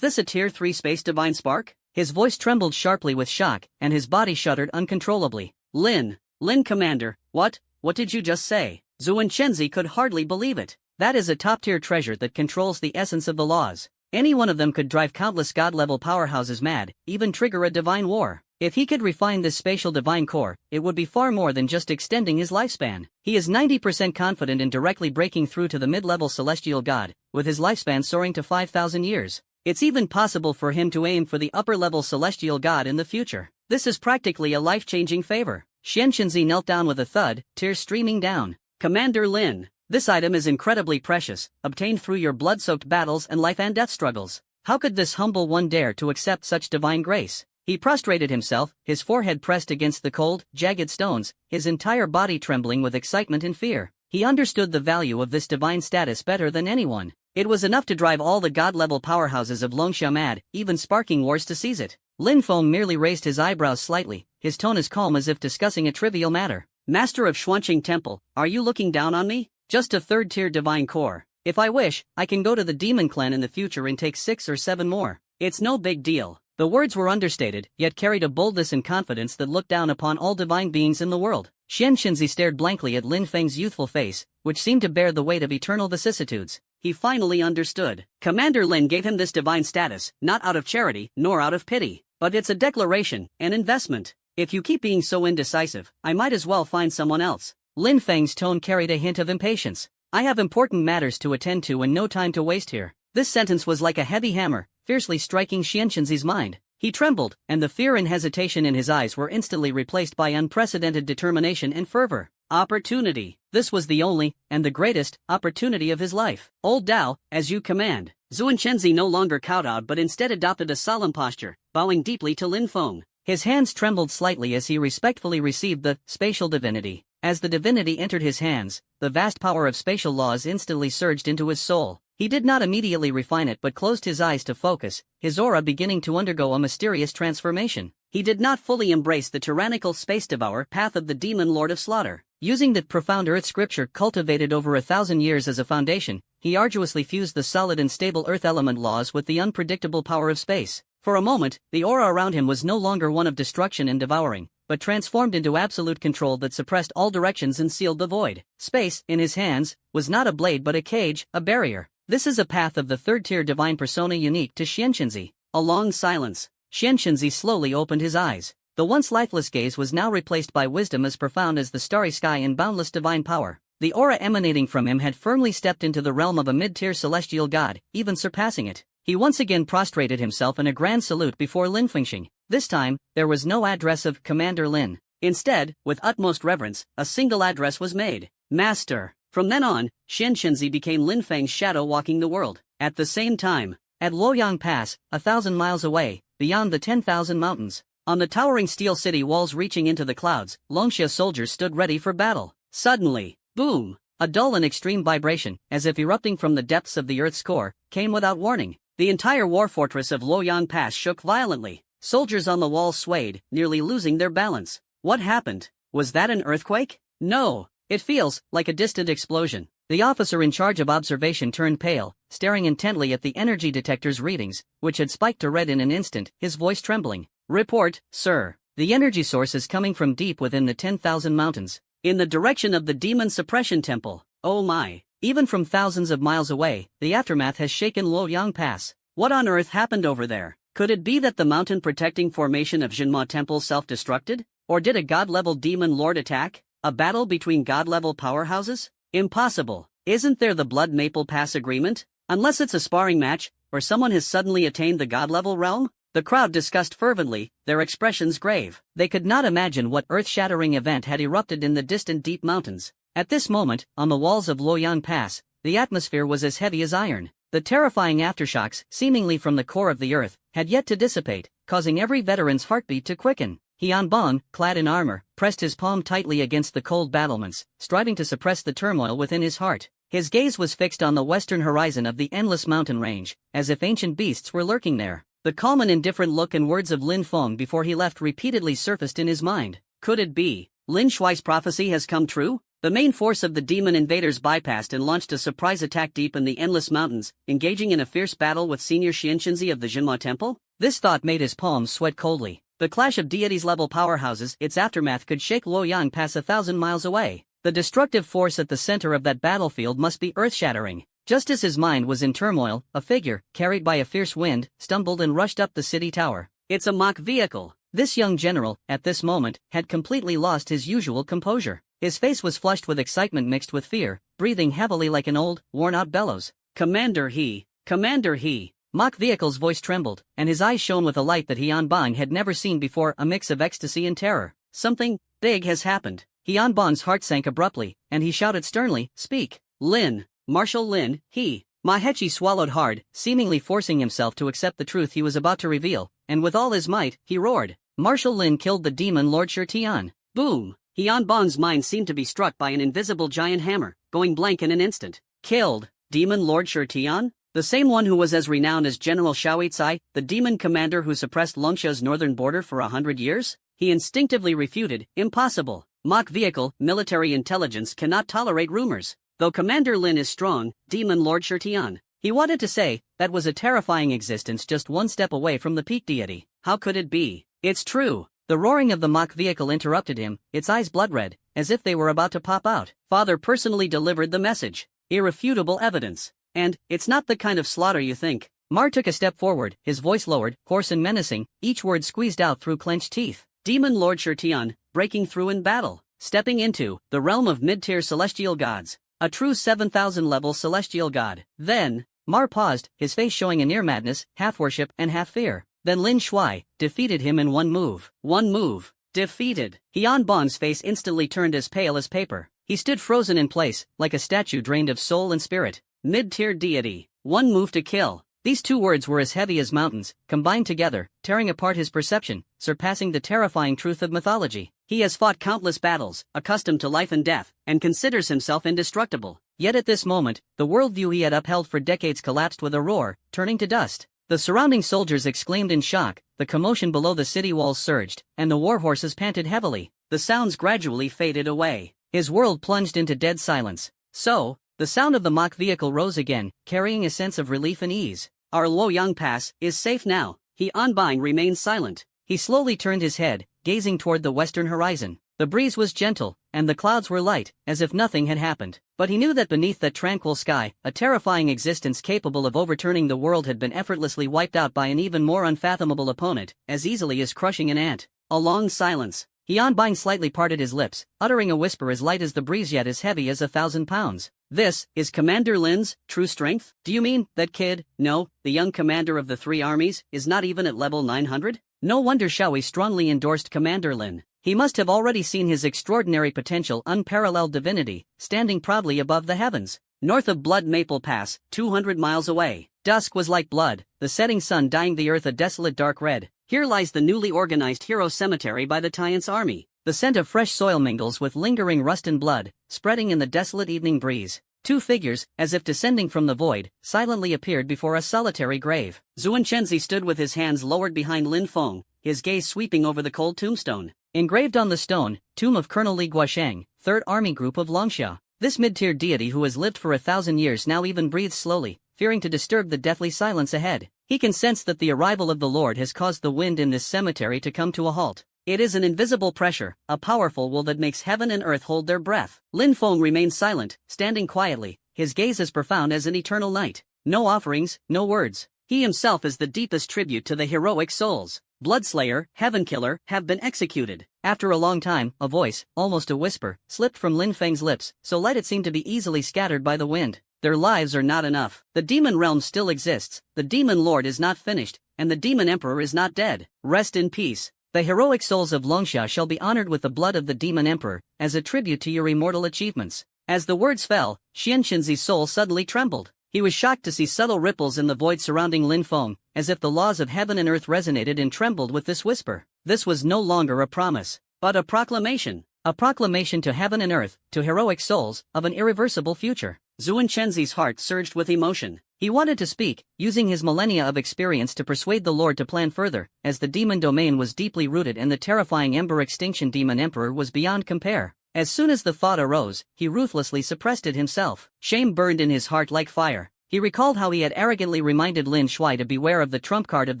this a Tier 3 space divine spark? His voice trembled sharply with shock, and his body shuddered uncontrollably. Lin Commander, what did you just say? Zhuan Chenzi could hardly believe it. That is a top-tier treasure that controls the essence of the laws. Any one of them could drive countless god-level powerhouses mad, even trigger a divine war. If he could refine this spatial divine core, it would be far more than just extending his lifespan. He is 90% confident in directly breaking through to the mid-level celestial god, with his lifespan soaring to 5,000 years. It's even possible for him to aim for the upper-level celestial god in the future. This is practically a life-changing favor. Xianxinzi knelt down with a thud, tears streaming down. Commander Lin, this item is incredibly precious, obtained through your blood-soaked battles and life-and-death struggles. How could this humble one dare to accept such divine grace? He prostrated himself, his forehead pressed against the cold, jagged stones, his entire body trembling with excitement and fear. He understood the value of this divine status better than anyone. It was enough to drive all the god-level powerhouses of Longxia mad, even sparking wars to seize it. Lin Feng merely raised his eyebrows slightly, his tone as calm as if discussing a trivial matter. Master of Xuanqing Temple, are you looking down on me? Just a third-tier divine core. If I wish, I can go to the demon clan in the future and take 6 or 7 more. It's no big deal. The words were understated, yet carried a boldness and confidence that looked down upon all divine beings in the world. Xianxinzi stared blankly at Lin Feng's youthful face, which seemed to bear the weight of eternal vicissitudes. He finally understood. Commander Lin gave him this divine status, not out of charity, nor out of pity. But it's a declaration, an investment. If you keep being so indecisive, I might as well find someone else. Lin Feng's tone carried a hint of impatience. I have important matters to attend to and no time to waste here. This sentence was like a heavy hammer, fiercely striking Xianxinzi's mind. He trembled, and the fear and hesitation in his eyes were instantly replaced by unprecedented determination and fervor. Opportunity. This was the only, and the greatest, opportunity of his life. Old Dao, as you command. Zhuan Chenzi no longer kowtowed but instead adopted a solemn posture, bowing deeply to Lin Feng. His hands trembled slightly as he respectfully received the spatial divinity. As the divinity entered his hands, the vast power of spatial laws instantly surged into his soul. He did not immediately refine it but closed his eyes to focus, his aura beginning to undergo a mysterious transformation. He did not fully embrace the tyrannical space devourer path of the demon lord of slaughter. Using the profound earth scripture cultivated over 1,000 years as a foundation, he arduously fused the solid and stable earth element laws with the unpredictable power of space. For a moment, the aura around him was no longer one of destruction and devouring, but transformed into absolute control that suppressed all directions and sealed the void. Space, in his hands, was not a blade but a cage, a barrier. This is a path of the third-tier divine persona unique to Xianxinzi. A long silence. Xianxinzi slowly opened his eyes. The once lifeless gaze was now replaced by wisdom as profound as the starry sky and boundless divine power. The aura emanating from him had firmly stepped into the realm of a mid-tier celestial god, even surpassing it. He once again prostrated himself in a grand salute before Lin Fengxing. This time, there was no address of Commander Lin. Instead, with utmost reverence, a single address was made. Master. From then on, Xianxinzi became Lin Feng's shadow walking the world. At the same time, at Luoyang Pass, 1,000 miles away, beyond the 10,000 mountains, on the towering steel city walls reaching into the clouds, Longxia soldiers stood ready for battle. Suddenly, boom! A dull and extreme vibration, as if erupting from the depths of the earth's core, came without warning. The entire war fortress of Luoyang Pass shook violently. Soldiers on the walls swayed, nearly losing their balance. What happened? Was that an earthquake? No. It feels like a distant explosion. The officer in charge of observation turned pale, staring intently at the energy detector's readings, which had spiked to red in an instant, his voice trembling. Report, sir. The energy source is coming from deep within the 10,000 mountains, in the direction of the Demon Suppression Temple. Oh my. Even from thousands of miles away, the aftermath has shaken Luoyang Pass. What on earth happened over there? Could it be that the mountain protecting formation of Jinma Temple self-destructed? Or did a god-level demon lord attack? A battle between god-level powerhouses? Impossible. Isn't there the Blood Maple Pass agreement? Unless it's a sparring match, or someone has suddenly attained the god-level realm? The crowd discussed fervently, their expressions grave. They could not imagine what earth-shattering event had erupted in the distant deep mountains. At this moment, on the walls of Luoyang Pass, the atmosphere was as heavy as iron. The terrifying aftershocks, seemingly from the core of the earth, had yet to dissipate, causing every veteran's heartbeat to quicken. Hianbong, clad in armor, pressed his palm tightly against the cold battlements, striving to suppress the turmoil within his heart. His gaze was fixed on the western horizon of the endless mountain range, as if ancient beasts were lurking there. The calm and indifferent look and words of Lin Feng before he left repeatedly surfaced in his mind. Could it be? Lin Shuai's prophecy has come true? The main force of the demon invaders bypassed and launched a surprise attack deep in the endless mountains, engaging in a fierce battle with senior Xianxinzi of the Jinma Temple. This thought made his palms sweat coldly. The clash of deities-level powerhouses, its aftermath could shake Luoyang past 1,000 miles away. The destructive force at the center of that battlefield must be earth-shattering. Just as his mind was in turmoil, a figure, carried by a fierce wind, stumbled and rushed up the city tower. It's a mock vehicle. This young general, at this moment, had completely lost his usual composure. His face was flushed with excitement mixed with fear, breathing heavily like an old, worn-out bellows. Commander He! Commander He! Mock Vehicle's voice trembled, and his eyes shone with a light that Hianbang had never seen before, a mix of ecstasy and terror. Something big has happened. Hianbang's heart sank abruptly, and he shouted sternly, "Speak! Lin! Marshal Lin, he!" Mahechi swallowed hard, seemingly forcing himself to accept the truth he was about to reveal, and with all his might, he roared. Marshal Lin killed the demon Lord Shirtian. Boom! Hianbang's mind seemed to be struck by an invisible giant hammer, going blank in an instant. Killed? Demon Lord Shirtian? The same one who was as renowned as General Xiaoicai, the demon commander who suppressed Longsha's northern border for 100 years? He instinctively refuted, impossible. Mock vehicle, military intelligence cannot tolerate rumors. Though Commander Lin is strong, Demon Lord Shirtian. He wanted to say, that was a terrifying existence just one step away from the peak deity. How could it be? It's true. The roaring of the mock vehicle interrupted him, its eyes blood-red, as if they were about to pop out. Father personally delivered the message. Irrefutable evidence. And, it's not the kind of slaughter you think. Mar took a step forward, his voice lowered, hoarse and menacing, each word squeezed out through clenched teeth. Demon Lord Shirtian, breaking through in battle. Stepping into, the realm of mid-tier celestial gods. A true 7,000-level celestial god. Then, Mar paused, his face showing a near madness, half worship and half fear. Then Lin Shuai defeated him in one move. One move. Defeated. Hianbang's face instantly turned as pale as paper. He stood frozen in place, like a statue drained of soul and spirit. Mid-tier deity. One move to kill. These two words were as heavy as mountains, combined together, tearing apart his perception, surpassing the terrifying truth of mythology. He has fought countless battles, accustomed to life and death, and considers himself indestructible. Yet at this moment, the worldview he had upheld for decades collapsed with a roar, turning to dust. The surrounding soldiers exclaimed in shock, the commotion below the city walls surged, and the war horses panted heavily. The sounds gradually faded away. His world plunged into dead silence. So, the sound of the mock vehicle rose again, carrying a sense of relief and ease. Our Luoyang Pass is safe now. Hianbang remained silent. He slowly turned his head, gazing toward the western horizon. The breeze was gentle, and the clouds were light, as if nothing had happened. But he knew that beneath that tranquil sky, a terrifying existence capable of overturning the world had been effortlessly wiped out by an even more unfathomable opponent, as easily as crushing an ant. A long silence. Hianbang slightly parted his lips, uttering a whisper as light as the breeze yet as heavy as 1,000 pounds. This is Commander Lin's true strength? Do you mean, that kid? No, the young commander of the 3 armies, is not even at level 900? No wonder Xiaoi strongly endorsed Commander Lin. He must have already seen his extraordinary potential, unparalleled divinity, standing proudly above the heavens. North of Blood Maple Pass, 200 miles away. Dusk was like blood, the setting sun dyeing the earth a desolate dark red. Here lies the newly organized hero cemetery by the Tian's army. The scent of fresh soil mingles with lingering rust and blood, spreading in the desolate evening breeze. 2 figures, as if descending from the void, silently appeared before a solitary grave. Zuanchenzi stood with his hands lowered behind Lin Feng, his gaze sweeping over the cold tombstone. Engraved on the stone, Tomb of Colonel Li Guosheng, 3rd Army Group of Longsha. This mid-tier deity who has lived for 1,000 years now even breathes slowly, fearing to disturb the deathly silence ahead. He can sense that the arrival of the Lord has caused the wind in this cemetery to come to a halt. It is an invisible pressure, a powerful will that makes heaven and earth hold their breath. Lin Feng remained silent, standing quietly, his gaze as profound as an eternal night. No offerings, no words. He himself is the deepest tribute to the heroic souls. Bloodslayer, Heavenkiller, have been executed. After a long time, a voice, almost a whisper, slipped from Lin Feng's lips, so light it seemed to be easily scattered by the wind. Their lives are not enough. The demon realm still exists, the demon lord is not finished, and the demon emperor is not dead. Rest in peace. The heroic souls of Longsha shall be honored with the blood of the demon emperor, as a tribute to your immortal achievements. As the words fell, Xianxinzi's soul suddenly trembled. He was shocked to see subtle ripples in the void surrounding Lin Feng, as if the laws of heaven and earth resonated and trembled with this whisper. This was no longer a promise, but a proclamation. A proclamation to heaven and earth, to heroic souls, of an irreversible future. Zuanchenzi's heart surged with emotion. He wanted to speak, using his millennia of experience to persuade the Lord to plan further, as the demon domain was deeply rooted and the terrifying Ember Extinction Demon Emperor was beyond compare. As soon as the thought arose, he ruthlessly suppressed it himself. Shame burned in his heart like fire. He recalled how he had arrogantly reminded Lin Shui to beware of the trump card of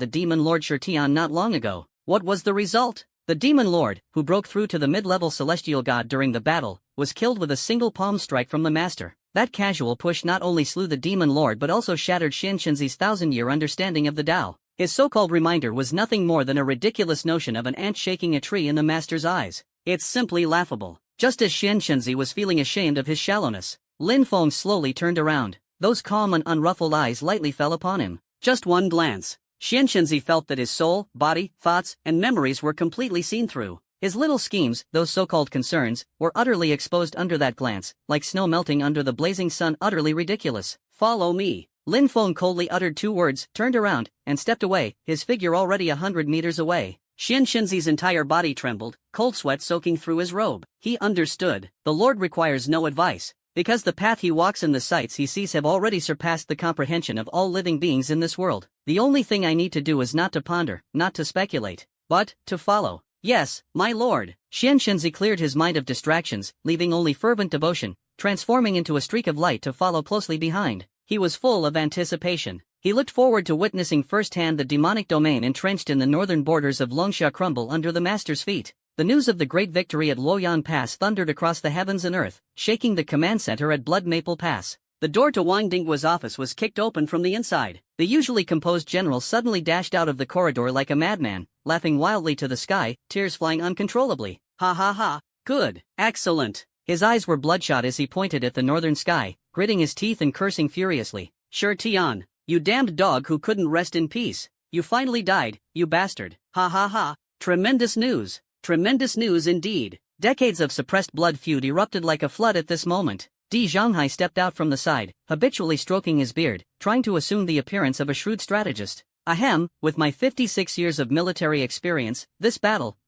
the Demon Lord Shirtian not long ago. What was the result? The Demon Lord, who broke through to the mid-level celestial god during the battle, was killed with a single palm strike from the master. That casual push not only slew the Demon Lord but also shattered Xian Shenzi's 1,000-year understanding of the Tao. His so-called reminder was nothing more than a ridiculous notion of an ant shaking a tree in the master's eyes. It's simply laughable. Just as Xian Shenzi was feeling ashamed of his shallowness, Lin Feng slowly turned around. Those calm and unruffled eyes lightly fell upon him. Just one glance. Xian Shenzi felt that his soul, body, thoughts, and memories were completely seen through. His little schemes, those so-called concerns, were utterly exposed under that glance, like snow melting under the blazing sun, utterly ridiculous. Follow me. Lin Feng coldly uttered 2 words, turned around, and stepped away, his figure already 100 meters away. Xian Shenzi's entire body trembled, cold sweat soaking through his robe. He understood. The Lord requires no advice, because the path he walks and the sights he sees have already surpassed the comprehension of all living beings in this world. The only thing I need to do is not to ponder, not to speculate, but to follow. Yes, my lord. Xian Shenzi cleared his mind of distractions, leaving only fervent devotion, transforming into a streak of light to follow closely behind. He was full of anticipation. He looked forward to witnessing firsthand the demonic domain entrenched in the northern borders of Longsha crumble under the master's feet. The news of the great victory at Luoyan Pass thundered across the heavens and earth, shaking the command center at Blood Maple Pass. The door to Wang Dinggua's office was kicked open from the inside. The usually composed general suddenly dashed out of the corridor like a madman, laughing wildly to the sky, tears flying uncontrollably. Ha ha ha, good, excellent. His eyes were bloodshot as he pointed at the northern sky, gritting his teeth and cursing furiously. Shirtian, you damned dog who couldn't rest in peace. You finally died, you bastard. Ha ha ha, tremendous news. Tremendous news indeed. Decades of suppressed blood feud erupted like a flood at this moment. Di Zhanghai stepped out from the side, habitually stroking his beard, trying to assume the appearance of a shrewd strategist. Ahem, with my 56 years of military experience, this battle.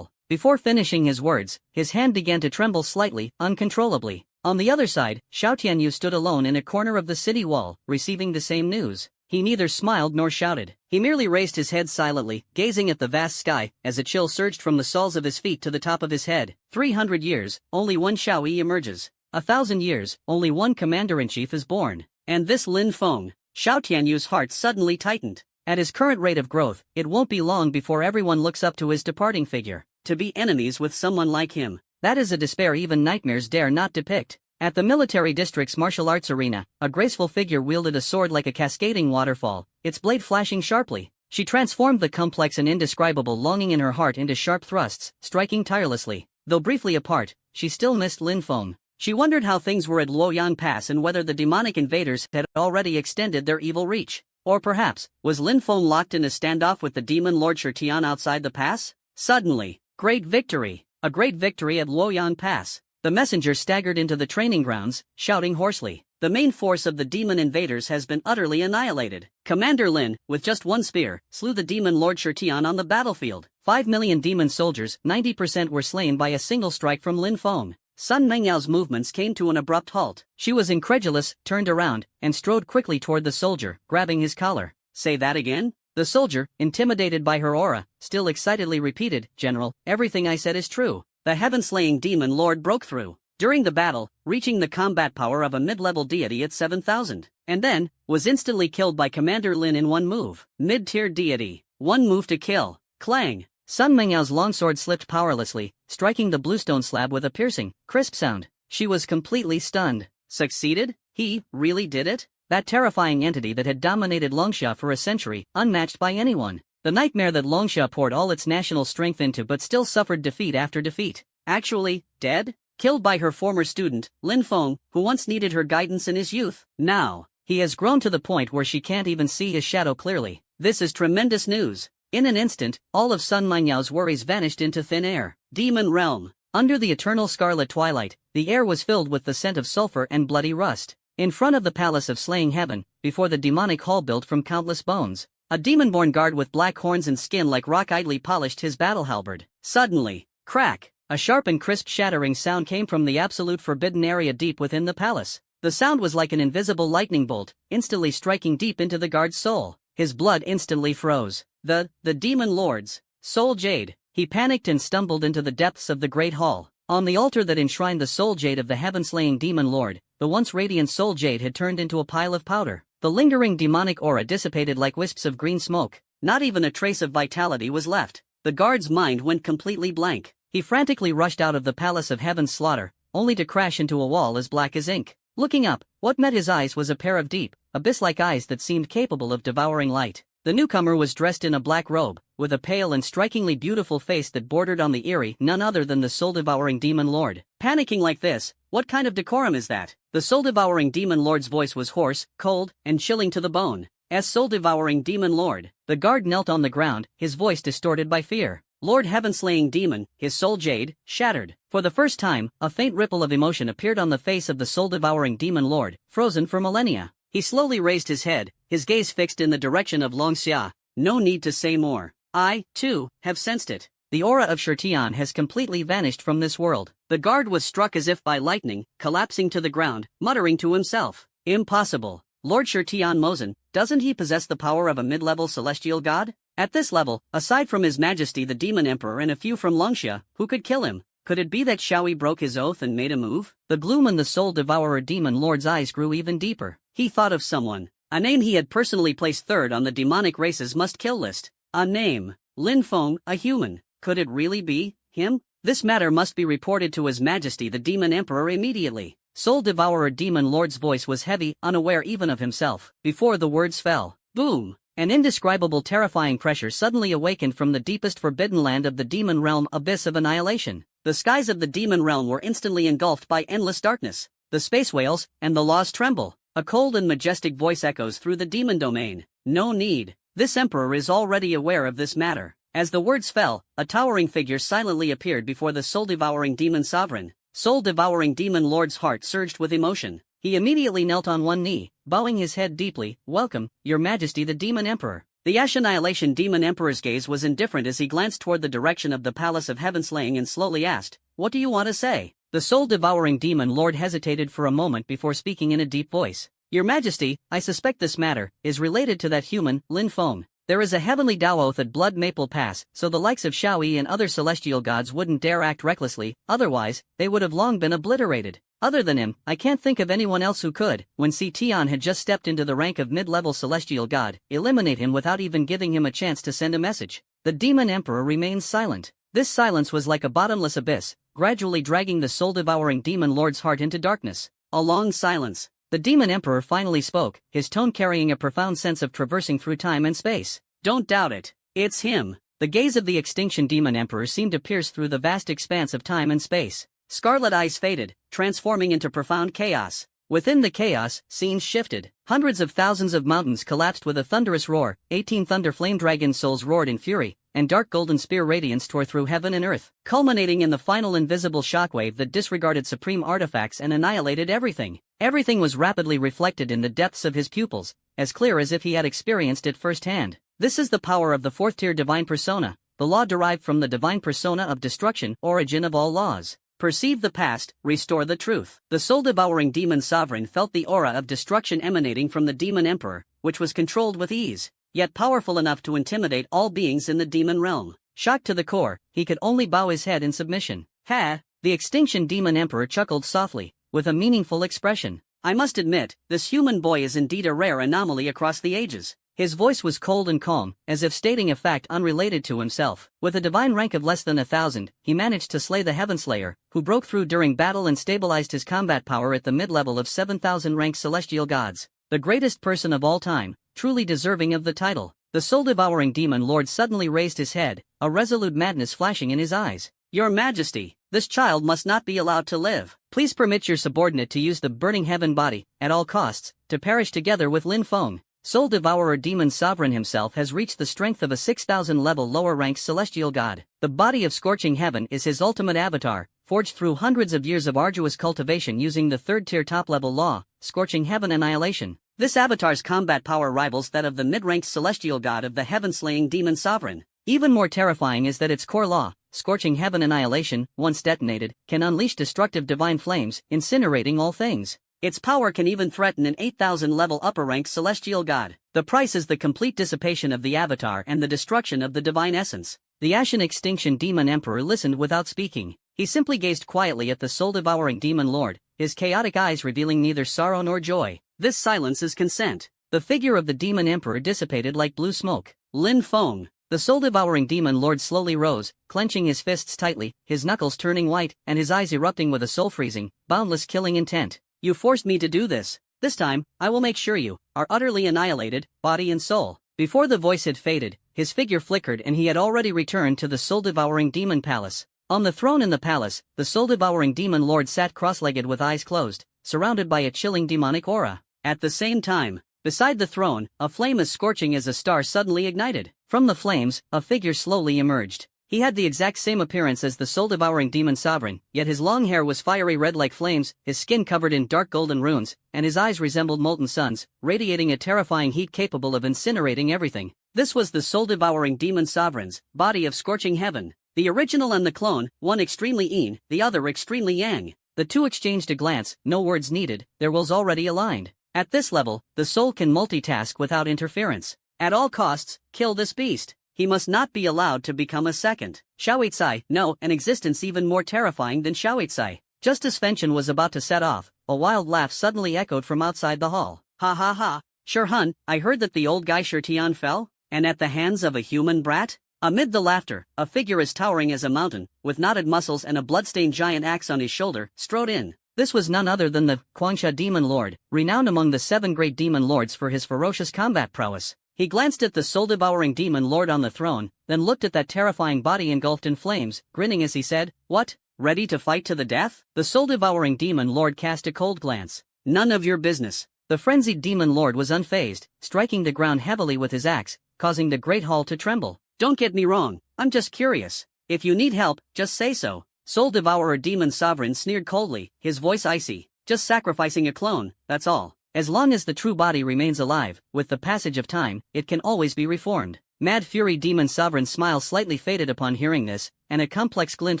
Before finishing his words, his hand began to tremble slightly, uncontrollably. On the other side, Xiao Tianyu stood alone in a corner of the city wall, receiving the same news. He neither smiled nor shouted. He merely raised his head silently, gazing at the vast sky, as a chill surged from the soles of his feet to the top of his head. 300 years, only one Xiao Yi emerges. 1,000 years, only one commander-in-chief is born. And this Lin Feng. Xiao Tianyu's heart suddenly tightened. At his current rate of growth, it won't be long before everyone looks up to his departing figure. To be enemies with someone like him, that is a despair even nightmares dare not depict. At the military district's martial arts arena, a graceful figure wielded a sword like a cascading waterfall, its blade flashing sharply. She transformed the complex and indescribable longing in her heart into sharp thrusts, striking tirelessly. Though briefly apart, she still missed Lin Feng. She wondered how things were at Luoyan Pass and whether the demonic invaders had already extended their evil reach. Or perhaps, was Lin Feng locked in a standoff with the demon Lord Shirtian outside the pass? Suddenly, great victory! A great victory at Luoyan Pass. The messenger staggered into the training grounds, shouting hoarsely. The main force of the demon invaders has been utterly annihilated. Commander Lin, with just one spear, slew the demon Lord Shirtian on the battlefield. 5 million demon soldiers, 90% were slain by a single strike from Lin Feng. Sun Mengyao's movements came to an abrupt halt. She was incredulous, turned around, and strode quickly toward the soldier, grabbing his collar. Say that again? The soldier, intimidated by her aura, still excitedly repeated, General, everything I said is true. The heaven-slaying demon lord broke through during the battle, reaching the combat power of a mid-level deity at 7,000, and then was instantly killed by Commander Lin in one move. Mid-tier deity, one move to kill. Clang! Sun Mengyao's longsword slipped powerlessly, striking the bluestone slab with a piercing, crisp sound. She was completely stunned. Succeeded? He really did it? That terrifying entity that had dominated Longsha for a century, unmatched by anyone. The nightmare that Longsha poured all its national strength into but still suffered defeat after defeat. Actually, dead? Killed by her former student, Lin Feng, who once needed her guidance in his youth. Now, he has grown to the point where she can't even see his shadow clearly. This is tremendous news. In an instant, all of Sun Mengyao's worries vanished into thin air. Demon Realm. Under the eternal scarlet twilight, the air was filled with the scent of sulfur and bloody rust. In front of the palace of slaying heaven, before the demonic hall built from countless bones, a demon-born guard with black horns and skin like rock idly polished his battle halberd. Suddenly, crack! A sharp and crisp shattering sound came from the absolute forbidden area deep within the palace. The sound was like an invisible lightning bolt, instantly striking deep into the guard's soul. His blood instantly froze. The demon lord's soul jade. He panicked and stumbled into the depths of the great hall. On the altar that enshrined the soul jade of the heaven-slaying demon lord, the once radiant soul jade had turned into a pile of powder. The lingering demonic aura dissipated like wisps of green smoke. Not even a trace of vitality was left. The guard's mind went completely blank. He frantically rushed out of the palace of heaven's slaughter, only to crash into a wall as black as ink. Looking up, what met his eyes was a pair of deep, abyss-like eyes that seemed capable of devouring light. The newcomer was dressed in a black robe, with a pale and strikingly beautiful face that bordered on the eerie, none other than the soul-devouring demon lord. Panicking like this, what kind of decorum is that? The soul-devouring demon lord's voice was hoarse, cold, and chilling to the bone. As soul-devouring demon lord, the guard knelt on the ground, his voice distorted by fear. Lord heaven-slaying demon, his soul jade, shattered. For the first time, a faint ripple of emotion appeared on the face of the soul-devouring demon lord, frozen for millennia. He slowly raised his head, his gaze fixed in the direction of Longxia. No need to say more. I, too, have sensed it. The aura of Shirtian has completely vanished from this world. The guard was struck as if by lightning, collapsing to the ground, muttering to himself. Impossible. Lord Shirtian Mozen, doesn't he possess the power of a mid-level celestial god? At this level, aside from His Majesty the Demon Emperor and a few from Longxia, who could kill him? Could it be that Xiaoyi broke his oath and made a move? The gloom in the soul-devourer demon lord's eyes grew even deeper. He thought of someone. A name he had personally placed third on the demonic race's must-kill list. A name. Lin Feng, a human. Could it really be him? This matter must be reported to His Majesty the Demon Emperor immediately. Soul-devourer demon lord's voice was heavy, unaware even of himself. Before the words fell, boom! An indescribable terrifying pressure suddenly awakened from the deepest forbidden land of the demon realm abyss of annihilation. The skies of the demon realm were instantly engulfed by endless darkness. The space whales and the laws tremble. A cold and majestic voice echoes through the demon domain. No need. This emperor is already aware of this matter. As the words fell, a towering figure silently appeared before the soul-devouring demon sovereign. Soul-devouring demon lord's heart surged with emotion. He immediately knelt on one knee, bowing his head deeply. Welcome, Your Majesty the Demon Emperor. The Ash Annihilation Demon Emperor's gaze was indifferent as he glanced toward the direction of the Palace of Heaven Slaying and slowly asked, What do you want to say? The soul-devouring demon lord hesitated for a moment before speaking in a deep voice. Your Majesty, I suspect this matter is related to that human, Lin Feng. There is a heavenly Dao oath at Blood Maple Pass, so the likes of Xiaoyi and other celestial gods wouldn't dare act recklessly, otherwise, they would have long been obliterated. Other than him, I can't think of anyone else who could. When Tian had just stepped into the rank of mid-level celestial god, eliminate him without even giving him a chance to send a message. The demon emperor remained silent. This silence was like a bottomless abyss, gradually dragging the soul-devouring demon lord's heart into darkness. A long silence. The demon emperor finally spoke, his tone carrying a profound sense of traversing through time and space. Don't doubt it. It's him. The gaze of the extinction demon emperor seemed to pierce through the vast expanse of time and space. Scarlet eyes faded, transforming into profound chaos. Within the chaos, scenes shifted. Hundreds of thousands of mountains collapsed with a thunderous roar, 18 thunder flame dragon souls roared in fury, and dark golden spear radiance tore through heaven and earth, culminating in the final invisible shockwave that disregarded supreme artifacts and annihilated everything. Everything was rapidly reflected in the depths of his pupils, as clear as if he had experienced it firsthand. This is the power of the fourth-tier divine persona, the law derived from the divine persona of destruction, origin of all laws. Perceive the past, restore the truth. The soul-devouring demon sovereign felt the aura of destruction emanating from the demon emperor, which was controlled with ease, yet powerful enough to intimidate all beings in the demon realm. Shocked to the core, he could only bow his head in submission. Ha! The extinction demon emperor chuckled softly, with a meaningful expression. I must admit, this human boy is indeed a rare anomaly across the ages. His voice was cold and calm, as if stating a fact unrelated to himself. With a divine rank of less than 1,000, he managed to slay the Heavenslayer, who broke through during battle and stabilized his combat power at the mid-level of 7,000 ranked celestial gods. The greatest person of all time, truly deserving of the title. The soul-devouring demon lord suddenly raised his head, a resolute madness flashing in his eyes. Your Majesty, this child must not be allowed to live. Please permit your subordinate to use the burning heaven body, at all costs, to perish together with Lin Feng. Soul Devourer Demon Sovereign himself has reached the strength of a 6,000 level lower ranked celestial god. The body of scorching heaven is his ultimate avatar, forged through hundreds of years of arduous cultivation using the third tier top level law, scorching heaven annihilation. This avatar's combat power rivals that of the mid-ranked celestial god of the heaven-slaying demon sovereign. Even more terrifying is that its core law, scorching heaven annihilation, once detonated, can unleash destructive divine flames, incinerating all things. Its power can even threaten an 8,000 level upper rank celestial god. The price is the complete dissipation of the avatar and the destruction of the divine essence. The Ashen Extinction Demon Emperor listened without speaking. He simply gazed quietly at the soul-devouring demon lord, his chaotic eyes revealing neither sorrow nor joy. This silence is consent. The figure of the demon emperor dissipated like blue smoke. Lin Feng. The soul-devouring demon lord slowly rose, clenching his fists tightly, his knuckles turning white, and his eyes erupting with a soul-freezing, boundless killing intent. You forced me to do this. This time, I will make sure you are utterly annihilated, body and soul. Before the voice had faded, his figure flickered and he had already returned to the soul-devouring demon palace. On the throne in the palace, the soul-devouring demon lord sat cross-legged with eyes closed, surrounded by a chilling demonic aura. At the same time, beside the throne, a flame as scorching as a star suddenly ignited. From the flames, a figure slowly emerged. He had the exact same appearance as the soul-devouring demon sovereign, yet his long hair was fiery red like flames, his skin covered in dark golden runes, and his eyes resembled molten suns, radiating a terrifying heat capable of incinerating everything. This was the soul-devouring demon sovereign's body of scorching heaven. The original and the clone, one extremely yin, the other extremely yang. The two exchanged a glance, no words needed, their wills already aligned. At this level, the soul can multitask without interference. At all costs, kill this beast. He must not be allowed to become a second Xiaoici, no, an existence even more terrifying than Xiaoici. Just as Fenchen was about to set off, a wild laugh suddenly echoed from outside the hall. Ha ha ha. Sure hun, I heard that the old guy Shirtian fell, and at the hands of a human brat? Amid the laughter, a figure as towering as a mountain, with knotted muscles and a bloodstained giant axe on his shoulder, strode in. This was none other than the Quangsha demon lord, renowned among the 7 great demon lords for his ferocious combat prowess. He glanced at the soul-devouring demon lord on the throne, then looked at that terrifying body engulfed in flames, grinning as he said, "What? Ready to fight to the death?" The soul-devouring demon lord cast a cold glance. "None of your business." The frenzied demon lord was unfazed, striking the ground heavily with his axe, causing the great hall to tremble. "Don't get me wrong, I'm just curious. If you need help, just say so." Soul Devourer Demon Sovereign sneered coldly, his voice icy. "Just sacrificing a clone, that's all. As long as the true body remains alive, with the passage of time, it can always be reformed." Mad Fury Demon Sovereign's smile slightly faded upon hearing this, and a complex glint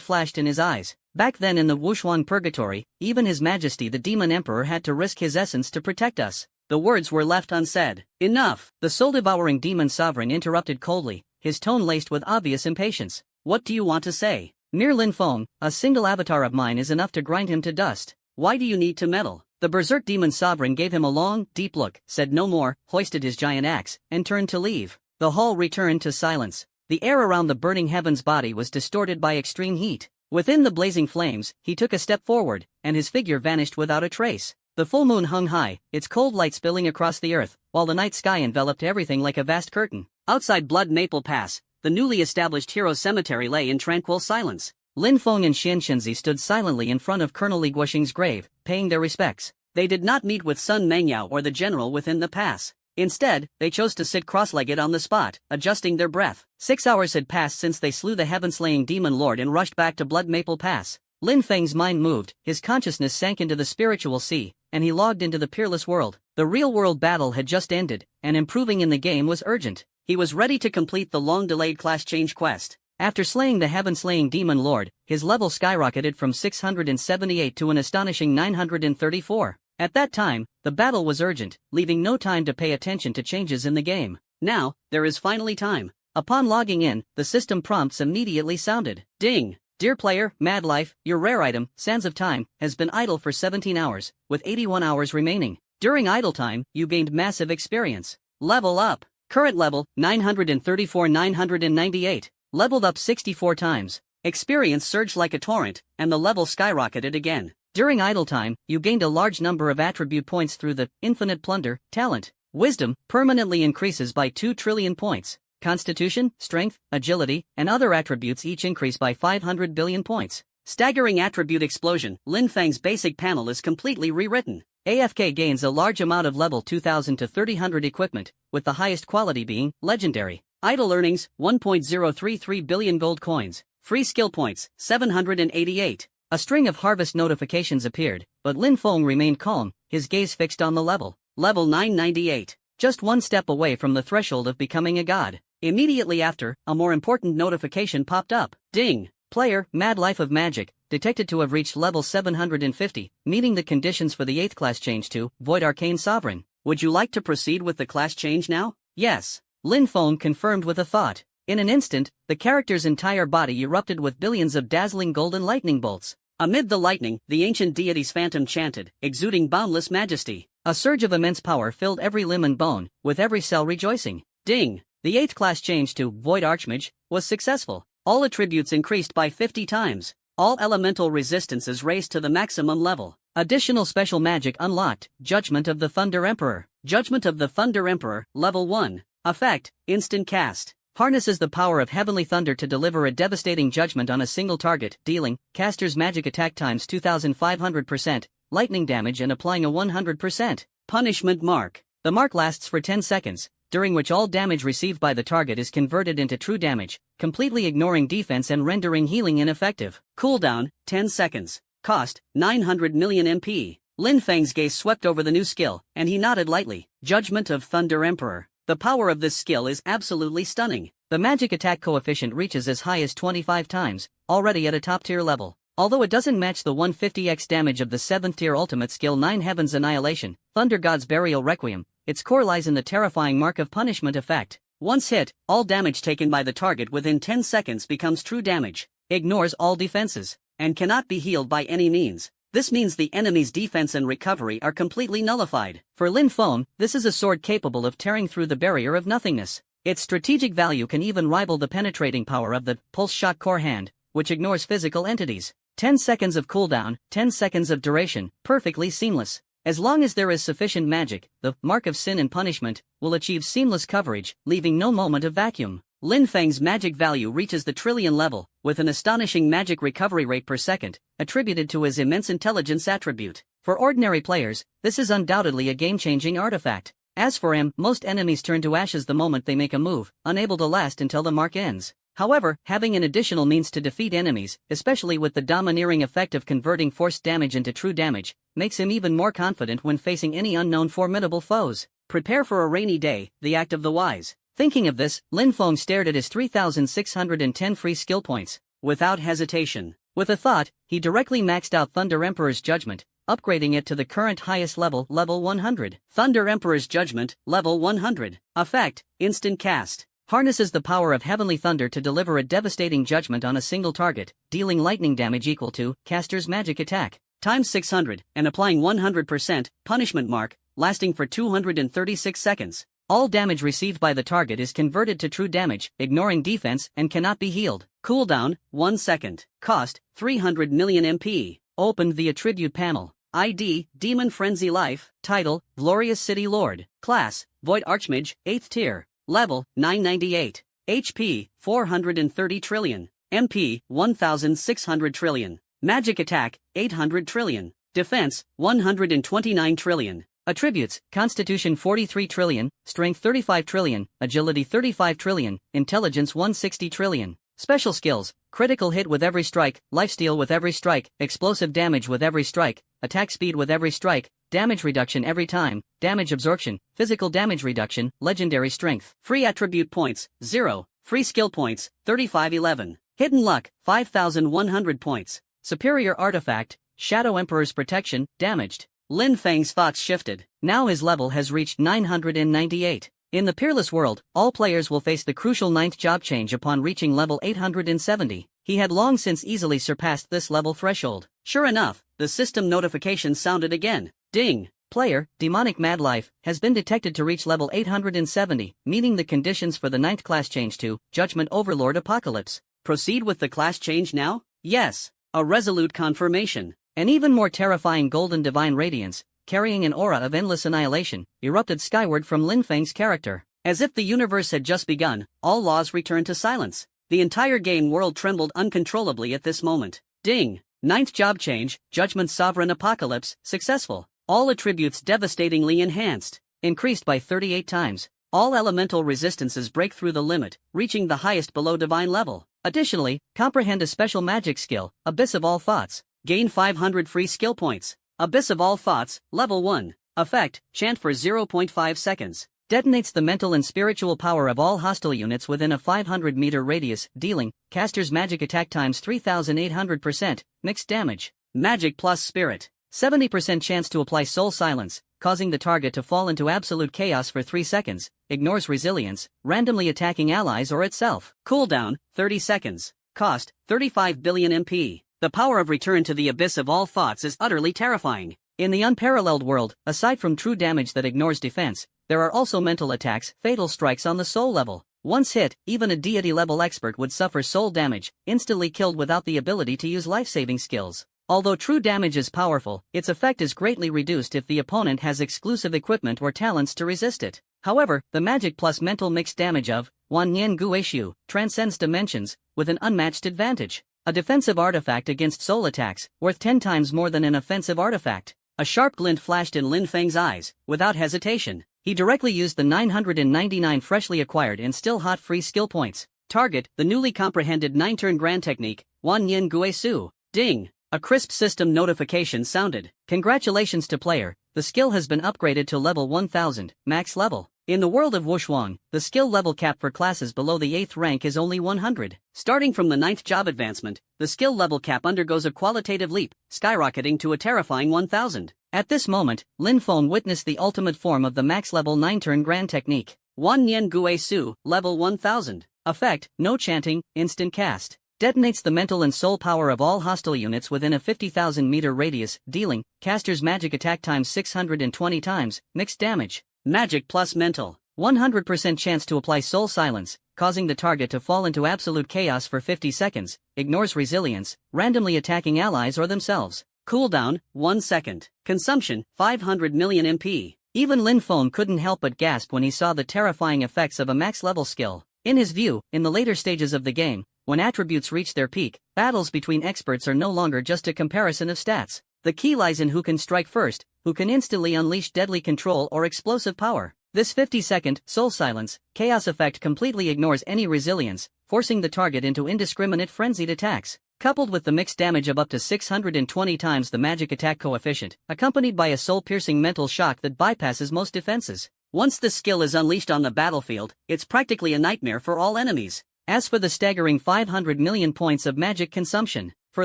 flashed in his eyes. Back then in the Wushuan Purgatory, even His Majesty the Demon Emperor had to risk his essence to protect us. The words were left unsaid. "Enough!" The soul-devouring Demon Sovereign interrupted coldly, his tone laced with obvious impatience. "What do you want to say? Mere Lin Feng, a single avatar of mine is enough to grind him to dust. Why do you need to meddle?" The Berserk Demon Sovereign gave him a long, deep look, said no more, hoisted his giant axe, and turned to leave. The hall returned to silence. The air around the burning heaven's body was distorted by extreme heat. Within the blazing flames, he took a step forward, and his figure vanished without a trace. The full moon hung high, its cold light spilling across the earth, while the night sky enveloped everything like a vast curtain. Outside Blood Maple Pass, the newly established hero cemetery lay in tranquil silence. Lin Feng and Xian Shenzi stood silently in front of Colonel Li Guoxing's grave, paying their respects. They did not meet with Sun Mengyao or the general within the pass. Instead, they chose to sit cross-legged on the spot, adjusting their breath. 6 hours had passed since they slew the heaven-slaying demon lord and rushed back to Blood Maple Pass. Lin Feng's mind moved, his consciousness sank into the spiritual sea, and he logged into the peerless world. The real-world battle had just ended, and improving in the game was urgent. He was ready to complete the long-delayed class change quest. After slaying the heaven-slaying demon lord, his level skyrocketed from 678 to an astonishing 934. At that time, the battle was urgent, leaving no time to pay attention to changes in the game. Now, there is finally time. Upon logging in, the system prompts immediately sounded. Ding! Dear player, Mad Life, your rare item, Sands of Time, has been idle for 17 hours, with 81 hours remaining. During idle time, you gained massive experience. Level up! Current level, 934-998. Leveled up 64 times. Experience surged like a torrent, and the level skyrocketed again. During idle time, you gained a large number of attribute points through the Infinite Plunder talent. Wisdom permanently increases by 2 trillion points. Constitution, Strength, Agility, and other attributes each increase by 500 billion points. Staggering attribute explosion. Lin Feng's basic panel is completely rewritten. AFK gains a large amount of level 2000 to 3000 equipment, with the highest quality being Legendary. Idle earnings, 1.033 billion gold coins. Free skill points, 788. A string of harvest notifications appeared, but Lin Feng remained calm, his gaze fixed on the level. Level 998. Just one step away from the threshold of becoming a god. Immediately after, a more important notification popped up. Ding! Player, Mad Life of Magic, detected to have reached level 750, meeting the conditions for the 8th class change to Void Arcane Sovereign. Would you like to proceed with the class change now? Yes. Lin Feng confirmed with a thought. In an instant, the character's entire body erupted with billions of dazzling golden lightning bolts. Amid the lightning, the ancient deity's phantom chanted, exuding boundless majesty. A surge of immense power filled every limb and bone, with every cell rejoicing. Ding! The 8th class change to Void Archmage was successful. All attributes increased by 50 times. All elemental resistances raised to the maximum level. Additional special magic unlocked, Judgment of the Thunder Emperor. Judgment of the Thunder Emperor, Level 1. Effect, instant cast. Harnesses the power of heavenly thunder to deliver a devastating judgment on a single target, dealing caster's magic attack times 2500%, lightning damage and applying a 100% punishment mark. The mark lasts for 10 seconds, during which all damage received by the target is converted into true damage, completely ignoring defense and rendering healing ineffective. Cooldown, 10 seconds. Cost, 900 million MP. Lin Feng's gaze swept over the new skill, and he nodded lightly. Judgment of Thunder Emperor. The power of this skill is absolutely stunning. The magic attack coefficient reaches as high as 25 times, already at a top-tier level. Although it doesn't match the 150x damage of the 7th-tier ultimate skill 9 Heaven's Annihilation, Thunder God's Burial Requiem, its core lies in the terrifying Mark of Punishment effect. Once hit, all damage taken by the target within 10 seconds becomes true damage, ignores all defenses, and cannot be healed by any means. This means the enemy's defense and recovery are completely nullified. For Lin Feng, this is a sword capable of tearing through the barrier of nothingness. Its strategic value can even rival the penetrating power of the Pulse Shot Core Hand, which ignores physical entities. 10 seconds of cooldown, 10 seconds of duration, perfectly seamless. As long as there is sufficient magic, the Mark of Sin and Punishment will achieve seamless coverage, leaving no moment of vacuum. Lin Feng's magic value reaches the trillion level, with an astonishing magic recovery rate per second, attributed to his immense intelligence attribute. For ordinary players, this is undoubtedly a game-changing artifact. As for him, most enemies turn to ashes the moment they make a move, unable to last until the mark ends. However, having an additional means to defeat enemies, especially with the domineering effect of converting forced damage into true damage, makes him even more confident when facing any unknown formidable foes. Prepare for a rainy day, the act of the wise. Thinking of this, Lin Feng stared at his 3,610 free skill points. Without hesitation. With a thought, he directly maxed out Thunder Emperor's Judgment, upgrading it to the current highest level, level 100. Thunder Emperor's Judgment, level 100. Effect, instant cast. Harnesses the power of heavenly thunder to deliver a devastating judgment on a single target, dealing lightning damage equal to caster's magic attack times 600, and applying 100% punishment mark, lasting for 236 seconds. All damage received by the target is converted to true damage, ignoring defense, and cannot be healed. Cooldown, 1 second. Cost, 300 million MP. Open the attribute panel. ID, Demon Frenzy Life. Title, Glorious City Lord. Class, Void Archmage, 8th tier. Level, 998. HP, 430 trillion. MP, 1,600 trillion. Magic attack, 800 trillion. Defense, 129 trillion. Attributes, Constitution 43 trillion, Strength 35 trillion, Agility 35 trillion, Intelligence 160 trillion. Special skills, Critical hit with every strike, Lifesteal with every strike, Explosive damage with every strike, Attack speed with every strike, Damage reduction every time, Damage absorption, Physical damage reduction, Legendary strength. Free attribute points, 0. Free skill points, 3511. Hidden luck, 5,100 points. Superior artifact, Shadow Emperor's protection, damaged. Lin Feng's thoughts shifted. Now his level has reached 998. In the Peerless world, all players will face the crucial 9th job change upon reaching level 870. He had long since easily surpassed this level threshold. Sure enough, the system notification sounded again. Ding! Player, Demonic Mad Life, has been detected to reach level 870, meeting the conditions for the 9th class change to Judgment Overlord Apocalypse. Proceed with the class change now? Yes. A resolute confirmation. An even more terrifying golden divine radiance, carrying an aura of endless annihilation, erupted skyward from Lin Feng's character. As if the universe had just begun, all laws returned to silence. The entire game world trembled uncontrollably at this moment. Ding! 9th job change, Judgment Sovereign Apocalypse, successful. All attributes devastatingly enhanced, increased by 38 times. All elemental resistances break through the limit, reaching the highest below divine level. Additionally, comprehend a special magic skill, Abyss of All Thoughts. Gain 500 free skill points. Abyss of All Thoughts, Level 1. Effect, chant for 0.5 seconds. Detonates the mental and spiritual power of all hostile units within a 500-meter radius, dealing caster's magic attack times 3,800%, mixed damage. Magic plus Spirit. 70% chance to apply soul silence, causing the target to fall into absolute chaos for 3 seconds, ignores resilience, randomly attacking allies or itself. Cooldown, 30 seconds. Cost, 35 billion MP. The power of return to the abyss of all thoughts is utterly terrifying. In the unparalleled world, aside from true damage that ignores defense, there are also mental attacks, fatal strikes on the soul level. Once hit, even a deity-level expert would suffer soul damage, instantly killed without the ability to use life-saving skills. Although true damage is powerful, its effect is greatly reduced if the opponent has exclusive equipment or talents to resist it. However, the magic plus mental mixed damage of Wan Nian Guishu transcends dimensions, with an unmatched advantage. A defensive artifact against soul attacks, worth 10 times more than an offensive artifact. A sharp glint flashed in Lin Feng's eyes, without hesitation. He directly used the 999 freshly acquired and still hot free skill points. Target, the newly comprehended 9-turn grand technique, Wan Nian Guishu. Ding! A crisp system notification sounded. Congratulations to player, the skill has been upgraded to level 1000, max level. In the world of Wushuang, the skill level cap for classes below the 8th rank is only 100. Starting from the 9th job advancement, the skill level cap undergoes a qualitative leap, skyrocketing to a terrifying 1000. At this moment, Lin Feng witnessed the ultimate form of the max level 9-turn grand technique. Wan Nian Guishu, level 1000. Effect, no chanting, instant cast. Detonates the mental and soul power of all hostile units within a 50,000 meter radius, dealing caster's magic attack times 620 times, mixed damage. Magic plus mental. 100% chance to apply soul silence, causing the target to fall into absolute chaos for 50 seconds, ignores resilience, randomly attacking allies or themselves. Cooldown, 1 second. Consumption, 500 million MP. Even Lin Feng couldn't help but gasp when he saw the terrifying effects of a max-level skill. In his view, in the later stages of the game, when attributes reach their peak, battles between experts are no longer just a comparison of stats. The key lies in who can strike first, who can instantly unleash deadly control or explosive power. This 50-second soul silence chaos effect completely ignores any resilience, forcing the target into indiscriminate frenzied attacks. Coupled with the mixed damage of up to 620 times the magic attack coefficient, accompanied by a soul-piercing mental shock that bypasses most defenses. Once this skill is unleashed on the battlefield, it's practically a nightmare for all enemies. As for the staggering 500 million points of magic consumption, for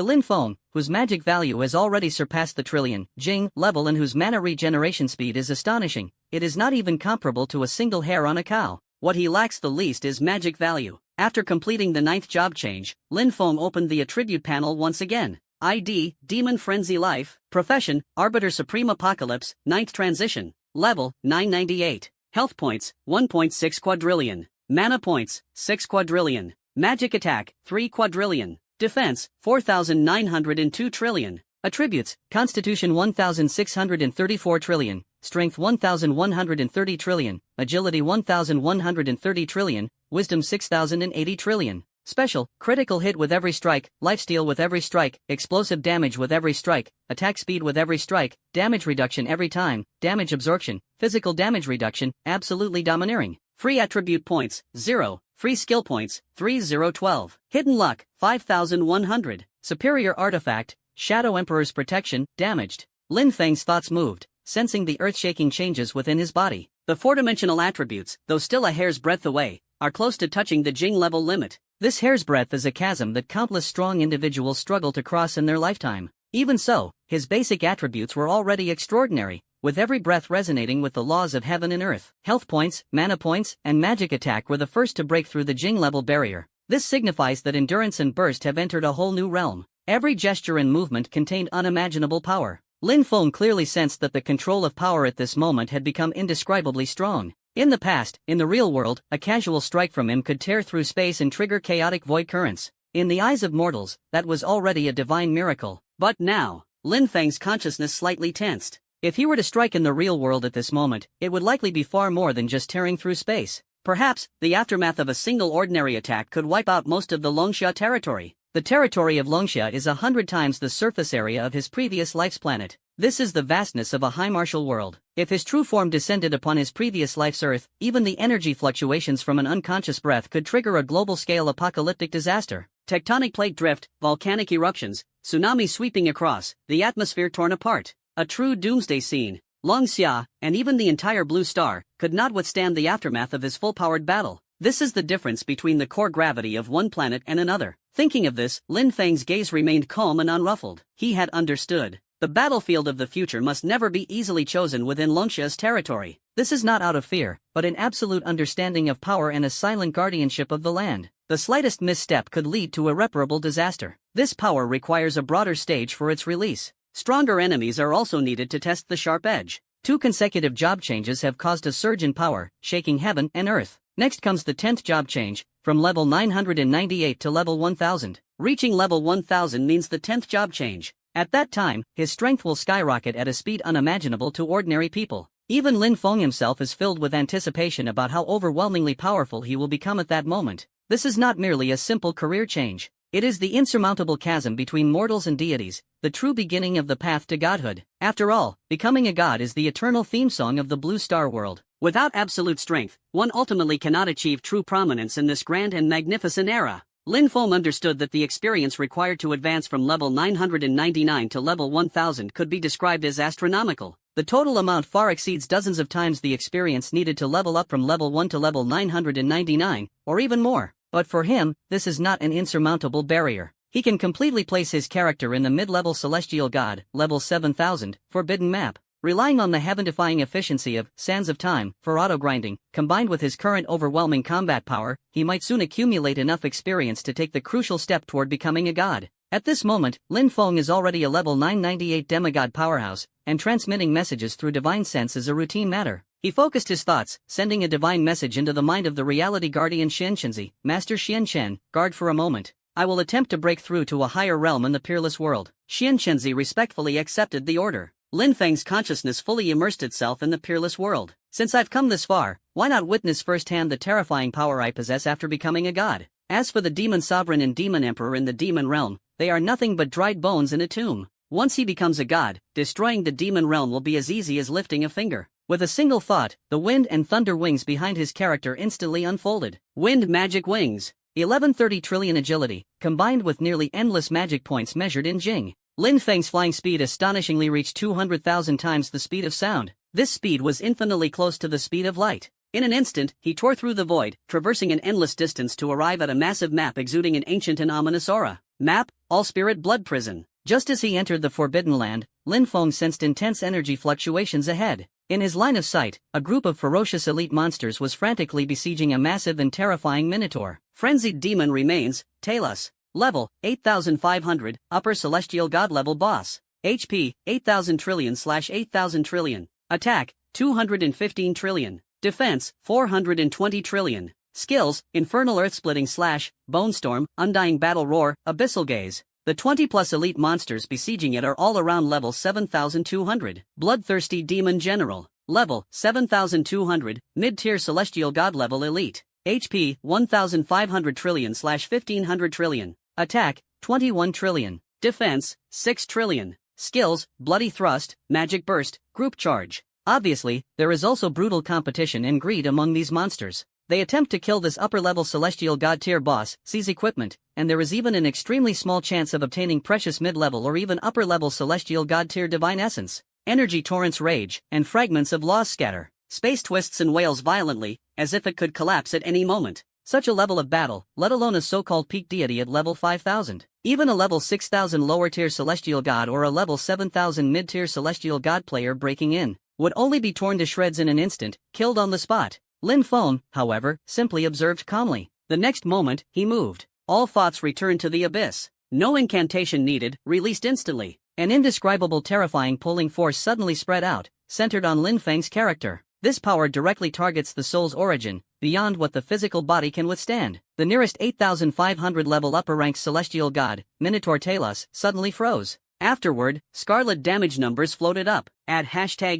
Lin Feng, whose magic value has already surpassed the trillion Jing level and whose mana regeneration speed is astonishing, it is not even comparable to a single hair on a cow. What he lacks the least is magic value. After completing the 9th job change, Lin Feng opened the attribute panel once again. ID, Demon Frenzy Life. Profession, Arbiter Supreme Apocalypse, 9th transition. Level, 998. Health points, 1.6 quadrillion. Mana points, 6 quadrillion. Magic attack, 3 quadrillion. Defense, 4,902 trillion. Attributes, Constitution 1,634 trillion. Strength 1,130 trillion, Agility 1,130 trillion, Wisdom 6,080 trillion. Special, critical hit with every strike, lifesteal with every strike, explosive damage with every strike, attack speed with every strike, damage reduction every time, damage absorption, physical damage reduction, absolutely domineering. Free attribute points, 0. Free skill points, 3012. Hidden luck, 5,100. Superior artifact, Shadow Emperor's protection, damaged. Lin Feng's thoughts moved, sensing the earth-shaking changes within his body. The four-dimensional attributes, though still a hair's breadth away, are close to touching the Jing level limit. This hair's breadth is a chasm that countless strong individuals struggle to cross in their lifetime. Even so, his basic attributes were already extraordinary, with every breath resonating with the laws of heaven and earth. Health points, mana points, and magic attack were the first to break through the Jing level barrier. This signifies that endurance and burst have entered a whole new realm. Every gesture and movement contained unimaginable power. Lin Feng clearly sensed that the control of power at this moment had become indescribably strong. In the past, in the real world, a casual strike from him could tear through space and trigger chaotic void currents. In the eyes of mortals, that was already a divine miracle. But now, Lin Feng's consciousness slightly tensed. If he were to strike in the real world at this moment, it would likely be far more than just tearing through space. Perhaps, the aftermath of a single ordinary attack could wipe out most of the Longxia territory. The territory of Longxia is 100 times the surface area of his previous life's planet. This is the vastness of a high martial world. If his true form descended upon his previous life's Earth, even the energy fluctuations from an unconscious breath could trigger a global-scale apocalyptic disaster. Tectonic plate drift, volcanic eruptions, tsunami sweeping across, the atmosphere torn apart. A true doomsday scene. Longxia, and even the entire Blue Star, could not withstand the aftermath of his full-powered battle. This is the difference between the core gravity of one planet and another. Thinking of this, Lin Feng's gaze remained calm and unruffled. He had understood. The battlefield of the future must never be easily chosen within Longxia's territory. This is not out of fear, but an absolute understanding of power and a silent guardianship of the land. The slightest misstep could lead to irreparable disaster. This power requires a broader stage for its release. Stronger enemies are also needed to test the sharp edge. 2 consecutive job changes have caused a surge in power, shaking heaven and earth. Next comes the 10th job change, from level 998 to level 1000. Reaching level 1000 means the 10th job change. At that time, his strength will skyrocket at a speed unimaginable to ordinary people. Even Lin Feng himself is filled with anticipation about how overwhelmingly powerful he will become at that moment. This is not merely a simple career change. It is the insurmountable chasm between mortals and deities, the true beginning of the path to godhood. After all, becoming a god is the eternal theme song of the Blue Star world. Without absolute strength, one ultimately cannot achieve true prominence in this grand and magnificent era. Lin Feng understood that the experience required to advance from level 999 to level 1000 could be described as astronomical. The total amount far exceeds dozens of times the experience needed to level up from level 1 to level 999, or even more. But for him, this is not an insurmountable barrier. He can completely place his character in the mid-level celestial god, level 7000, forbidden map. Relying on the heaven-defying efficiency of Sands of Time for auto-grinding, combined with his current overwhelming combat power, he might soon accumulate enough experience to take the crucial step toward becoming a god. At this moment, Lin Feng is already a level 998 demigod powerhouse, and transmitting messages through divine sense is a routine matter. He focused his thoughts, sending a divine message into the mind of the reality guardian Xianquanzi. Master Xianquan, guard for a moment. I will attempt to break through to a higher realm in the peerless world. Xianquanzi respectfully accepted the order. Lin Feng's consciousness fully immersed itself in the peerless world. Since I've come this far, why not witness firsthand the terrifying power I possess after becoming a god? As for the demon sovereign and demon emperor in the demon realm, they are nothing but dried bones in a tomb. Once he becomes a god, destroying the demon realm will be as easy as lifting a finger. With a single thought, the wind and thunder wings behind his character instantly unfolded. Wind magic wings. 1130 trillion agility, combined with nearly endless magic points measured in Jing. Lin Feng's flying speed astonishingly reached 200,000 times the speed of sound. This speed was infinitely close to the speed of light. In an instant, he tore through the void, traversing an endless distance to arrive at a massive map exuding an ancient and ominous aura. Map, All-Spirit Blood Prison. Just as he entered the Forbidden Land, Lin Feng sensed intense energy fluctuations ahead. In his line of sight, a group of ferocious elite monsters was frantically besieging a massive and terrifying minotaur. Frenzied demon remains, Talos. Level, 8500, upper celestial god level boss. HP, 8000 trillion/8000 trillion. Attack, 215 trillion. Defense, 420 trillion. Skills, Infernal Earth-Splitting Slash, Bone Storm, Undying Battle Roar, Abyssal Gaze. The 20+ elite monsters besieging it are all around level 7200. Bloodthirsty Demon General. Level 7200, mid-tier celestial god level elite. HP 1500 trillion/1500 trillion. Attack 21 trillion. Defense 6 trillion. Skills, Bloody Thrust, Magic Burst, Group Charge. Obviously, there is also brutal competition and greed among these monsters. They attempt to kill this upper-level celestial god tier boss, seize equipment, and there is even an extremely small chance of obtaining precious mid-level or even upper-level celestial god tier divine essence. Energy torrents rage, and fragments of laws scatter. Space twists and wails violently, as if it could collapse at any moment. Such a level of battle, let alone a so-called peak deity at level 5000. Even a level 6000 lower-tier celestial god or a level 7000 mid-tier celestial god player breaking in, would only be torn to shreds in an instant, killed on the spot. Lin Feng, however, simply observed calmly. The next moment, he moved. All thoughts returned to the abyss. No incantation needed, released instantly. An indescribable terrifying pulling force suddenly spread out, centered on Lin Feng's character. This power directly targets the soul's origin, beyond what the physical body can withstand. The nearest 8500 level upper-ranked celestial god, Minotaur Talos, suddenly froze. Afterward, scarlet damage numbers floated up. Add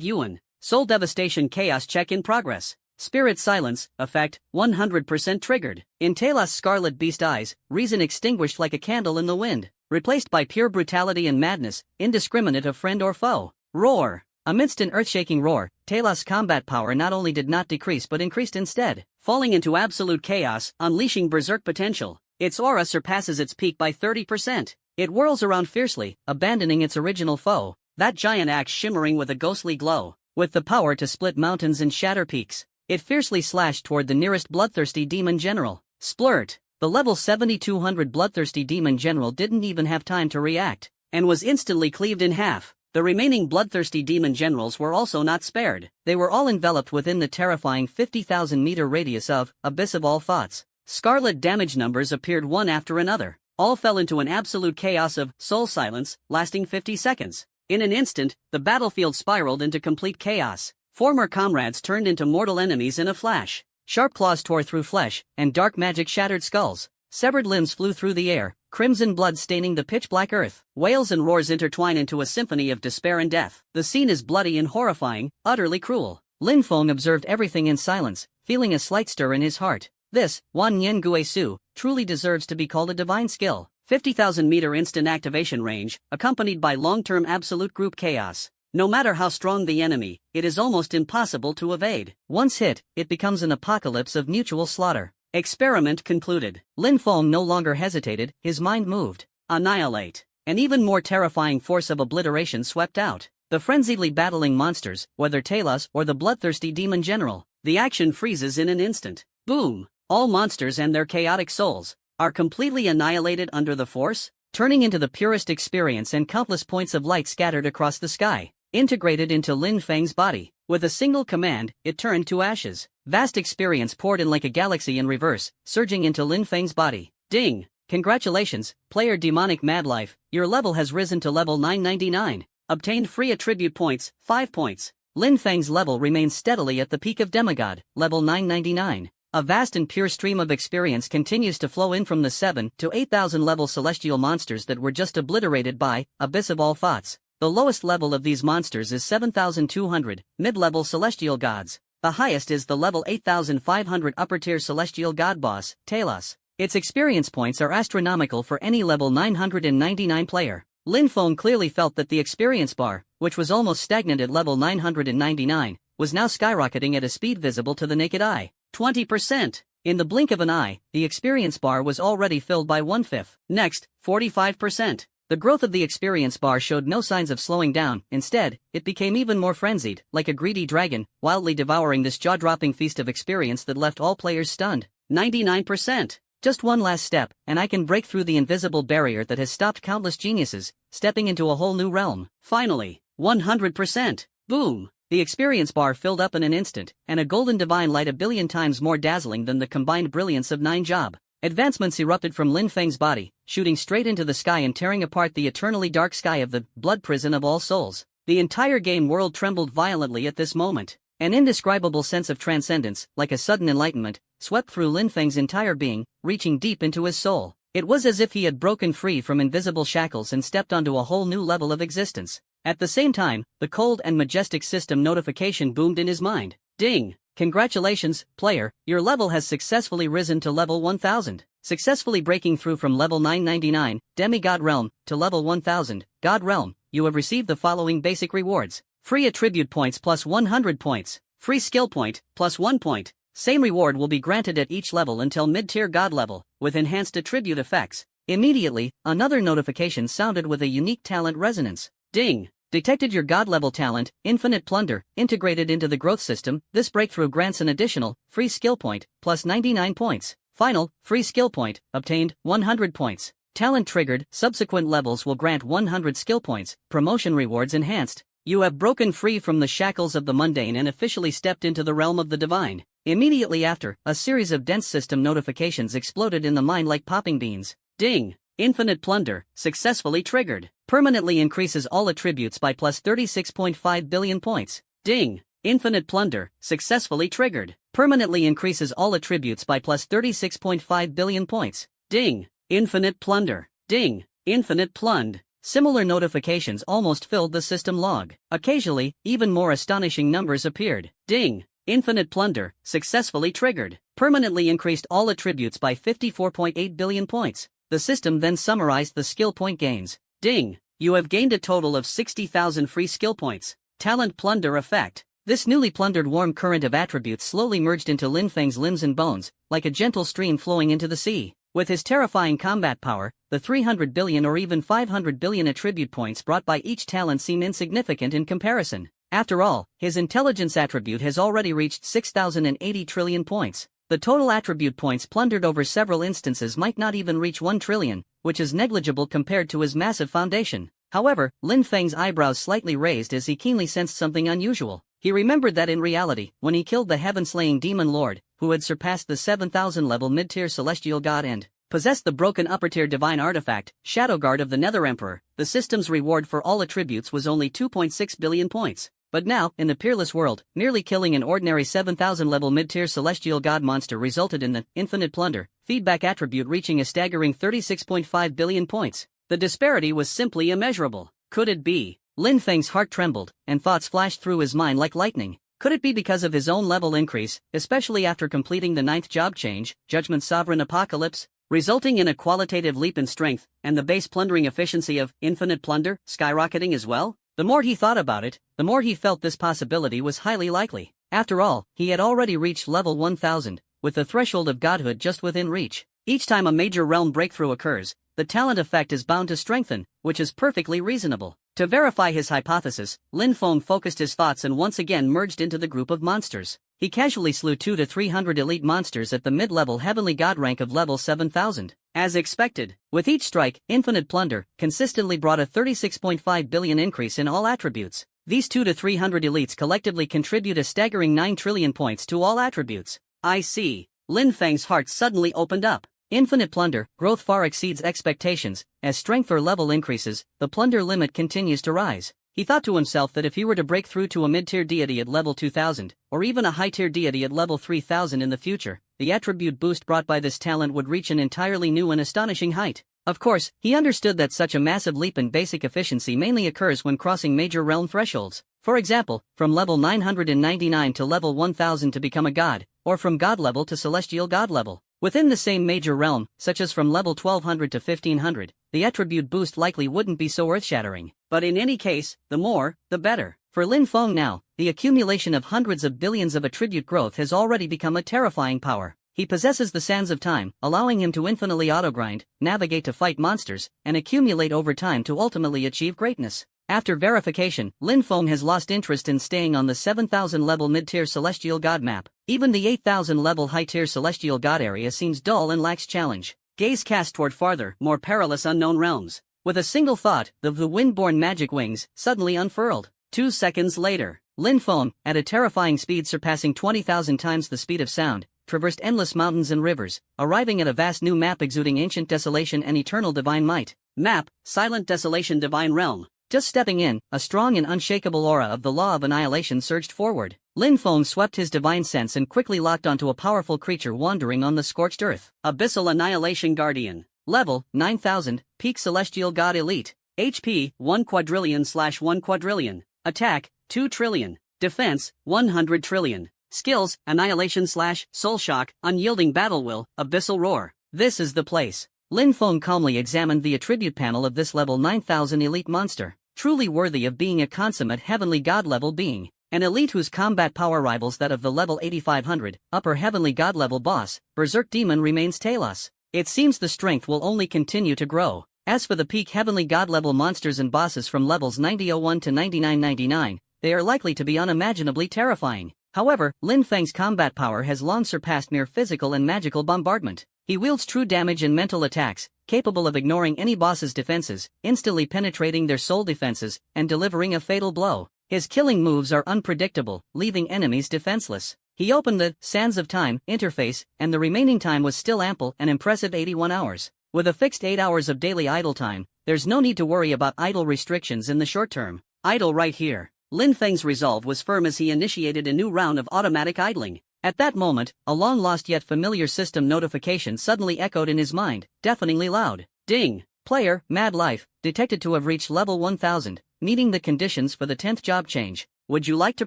#Yuan. Soul Devastation Chaos check in progress. Spirit Silence, effect, 100% triggered. In Talos' scarlet beast eyes, reason extinguished like a candle in the wind, replaced by pure brutality and madness, indiscriminate of friend or foe. Roar. Amidst an earth-shaking roar, Talos' combat power not only did not decrease but increased instead, falling into absolute chaos, unleashing berserk potential. Its aura surpasses its peak by 30%. It whirls around fiercely, abandoning its original foe, that giant axe shimmering with a ghostly glow. With the power to split mountains and shatter peaks, it fiercely slashed toward the nearest bloodthirsty demon general. Splurt! The level 7200 bloodthirsty demon general didn't even have time to react, and was instantly cleaved in half. The remaining bloodthirsty demon generals were also not spared. They were all enveloped within the terrifying 50,000-meter radius of Abyss of All Thoughts. Scarlet damage numbers appeared one after another. All fell into an absolute chaos of soul silence, lasting 50 seconds. In an instant, the battlefield spiraled into complete chaos. Former comrades turned into mortal enemies in a flash. Sharp claws tore through flesh, and dark magic shattered skulls. Severed limbs flew through the air, crimson blood staining the pitch-black earth. Wails and roars intertwine into a symphony of despair and death. The scene is bloody and horrifying, utterly cruel. Lin Feng observed everything in silence, feeling a slight stir in his heart. This, Wan Yen Gui Su, truly deserves to be called a divine skill. 50,000-meter instant activation range, accompanied by long-term absolute group chaos. No matter how strong the enemy, it is almost impossible to evade. Once hit, it becomes an apocalypse of mutual slaughter. Experiment concluded. Lin Feng no longer hesitated, his mind moved. Annihilate. An even more terrifying force of obliteration swept out. The frenziedly battling monsters, whether Talos or the bloodthirsty demon general. The action freezes in an instant. Boom. All monsters and their chaotic souls are completely annihilated under the force, turning into the purest experience, and countless points of light scattered across the sky, integrated into Lin Feng's body. With a single command, it turned to ashes. Vast experience poured in like a galaxy in reverse, surging into Lin Feng's body. Ding! Congratulations, player Demonic Madlife, your level has risen to level 999. Obtained free attribute points, 5 points. Lin Feng's level remains steadily at the peak of Demigod, level 999. A vast and pure stream of experience continues to flow in from the 7 to 8,000 level celestial monsters that were just obliterated by Abyss of All Thoughts. The lowest level of these monsters is 7,200, mid-level celestial gods. The highest is the level 8,500 upper-tier celestial god boss, Talos. Its experience points are astronomical for any level 999 player. Lin Feng clearly felt that the experience bar, which was almost stagnant at level 999, was now skyrocketing at a speed visible to the naked eye. 20%. In the blink of an eye, the experience bar was already filled by 1/5. Next, 45%. The growth of the experience bar showed no signs of slowing down. Instead, it became even more frenzied, like a greedy dragon, wildly devouring this jaw-dropping feast of experience that left all players stunned. 99%. Just one last step, and I can break through the invisible barrier that has stopped countless geniuses, stepping into a whole new realm. Finally, 100%. Boom! The experience bar filled up in an instant, and a golden divine light a billion times more dazzling than the combined brilliance of 9 job. Advancements erupted from Lin Feng's body, shooting straight into the sky and tearing apart the eternally dark sky of the blood prison of all souls. The entire game world trembled violently at this moment. An indescribable sense of transcendence, like a sudden enlightenment, swept through Lin Feng's entire being, reaching deep into his soul. It was as if he had broken free from invisible shackles and stepped onto a whole new level of existence. At the same time, the cold and majestic system notification boomed in his mind. Ding! Congratulations, player, your level has successfully risen to level 1000. Successfully breaking through from level 999, Demigod Realm, to level 1000, God Realm, you have received the following basic rewards. Free attribute points plus 100 points. Free skill point, plus 1 point. Same reward will be granted at each level until mid-tier God level, with enhanced attribute effects. Immediately, another notification sounded with a unique talent resonance. Ding! Detected your God-level talent, Infinite Plunder, integrated into the growth system. This breakthrough grants an additional, free skill point, plus 99 points. Final, free skill point, obtained, 100 points. Talent triggered, subsequent levels will grant 100 skill points. Promotion rewards enhanced. You have broken free from the shackles of the mundane and officially stepped into the realm of the divine. Immediately after, a series of dense system notifications exploded in the mind like popping beans. Ding! Infinite Plunder, successfully triggered. Permanently increases all attributes by plus 36.5 billion points. Ding! Infinite Plunder, successfully triggered. Permanently increases all attributes by plus 36.5 billion points. Ding! Infinite Plunder. Ding! Infinite Plund. Similar notifications almost filled the system log. Occasionally, even more astonishing numbers appeared. Ding! Infinite Plunder, successfully triggered. Permanently increased all attributes by 54.8 billion points. The system then summarized the skill point gains. Ding! You have gained a total of 60,000 free skill points. Talent Plunder effect. This newly plundered warm current of attributes slowly merged into Lin Feng's limbs and bones, like a gentle stream flowing into the sea. With his terrifying combat power, the 300 billion or even 500 billion attribute points brought by each talent seem insignificant in comparison. After all, his intelligence attribute has already reached 6,080 trillion points. The total attribute points plundered over several instances might not even reach 1 trillion, which is negligible compared to his massive foundation. However, Lin Feng's eyebrows slightly raised as he keenly sensed something unusual. He remembered that in reality, when he killed the heaven-slaying demon lord, who had surpassed the 7,000-level mid-tier celestial god and possessed the broken upper-tier divine artifact, Shadow Guard of the Nether Emperor, the system's reward for all attributes was only 2.6 billion points. But now, in the peerless world, merely killing an ordinary 7,000-level mid-tier celestial god monster resulted in the infinite plunder feedback attribute reaching a staggering 36.5 billion points. The disparity was simply immeasurable. Could it be? Lin Feng's heart trembled, and thoughts flashed through his mind like lightning. Could it be because of his own level increase, especially after completing the 9th job change, Judgment Sovereign Apocalypse, resulting in a qualitative leap in strength, and the base plundering efficiency of infinite plunder skyrocketing as well? The more he thought about it, the more he felt this possibility was highly likely. After all, he had already reached level 1000, with the threshold of godhood just within reach. Each time a major realm breakthrough occurs, the talent effect is bound to strengthen, which is perfectly reasonable. To verify his hypothesis, Lin Feng focused his thoughts and once again merged into the group of monsters. He casually slew 200 to 300 elite monsters at the mid-level heavenly god rank of level 7000. As expected, with each strike, Infinite Plunder consistently brought a 36.5 billion increase in all attributes. These 200 to 300 elites collectively contribute a staggering 9 trillion points to all attributes. I see. Lin Feng's heart suddenly opened up. Infinite Plunder growth far exceeds expectations. As strength or level increases, the plunder limit continues to rise. He thought to himself that if he were to break through to a mid-tier deity at level 2000, or even a high-tier deity at level 3000 in the future, the attribute boost brought by this talent would reach an entirely new and astonishing height. Of course, he understood that such a massive leap in basic efficiency mainly occurs when crossing major realm thresholds. For example, from level 999 to level 1000 to become a god, or from god level to celestial god level. Within the same major realm, such as from level 1200 to 1500, the attribute boost likely wouldn't be so earth-shattering. But in any case, the more, the better. For Lin Feng now, the accumulation of hundreds of billions of attribute growth has already become a terrifying power. He possesses the sands of time, allowing him to infinitely auto-grind, navigate to fight monsters, and accumulate over time to ultimately achieve greatness. After verification, Lin Feng has lost interest in staying on the 7,000-level mid-tier celestial god map. Even the 8,000-level high-tier celestial god area seems dull and lacks challenge. Gaze cast toward farther, more perilous unknown realms. With a single thought, the wind-born magic wings suddenly unfurled. 2 seconds later, Lin Feng, at a terrifying speed surpassing 20,000 times the speed of sound, traversed endless mountains and rivers, arriving at a vast new map exuding ancient desolation and eternal divine might. Map, Silent Desolation Divine Realm. Just stepping in, a strong and unshakable aura of the law of annihilation surged forward. Lin Feng swept his divine sense and quickly locked onto a powerful creature wandering on the scorched earth. Abyssal Annihilation Guardian. Level, 9000, Peak Celestial God Elite. HP, 1 quadrillion/1 quadrillion. Attack, 2 trillion. Defense, 100 trillion. Skills, Annihilation/Soul Shock, Unyielding Battle Will, Abyssal Roar. This is the place. Lin Feng calmly examined the attribute panel of this level 9000 elite monster, truly worthy of being a consummate heavenly god-level being, an elite whose combat power rivals that of the level 8500, upper heavenly god-level boss, Berserk Demon remains Talos. It seems the strength will only continue to grow. As for the peak heavenly god-level monsters and bosses from levels 9001 to 9999, they are likely to be unimaginably terrifying. However, Lin Feng's combat power has long surpassed mere physical and magical bombardment. He wields true damage and mental attacks, capable of ignoring any boss's defenses, instantly penetrating their soul defenses, and delivering a fatal blow. His killing moves are unpredictable, leaving enemies defenseless. He opened the Sands of Time interface, and the remaining time was still ample, an impressive 81 hours. With a fixed 8 hours of daily idle time, there's no need to worry about idle restrictions in the short term. Idle right here. Lin Feng's resolve was firm as he initiated a new round of automatic idling. At that moment, a long-lost yet familiar system notification suddenly echoed in his mind, deafeningly loud. Ding! Player, Mad Life, detected to have reached level 1000, meeting the conditions for the 10th job change. Would you like to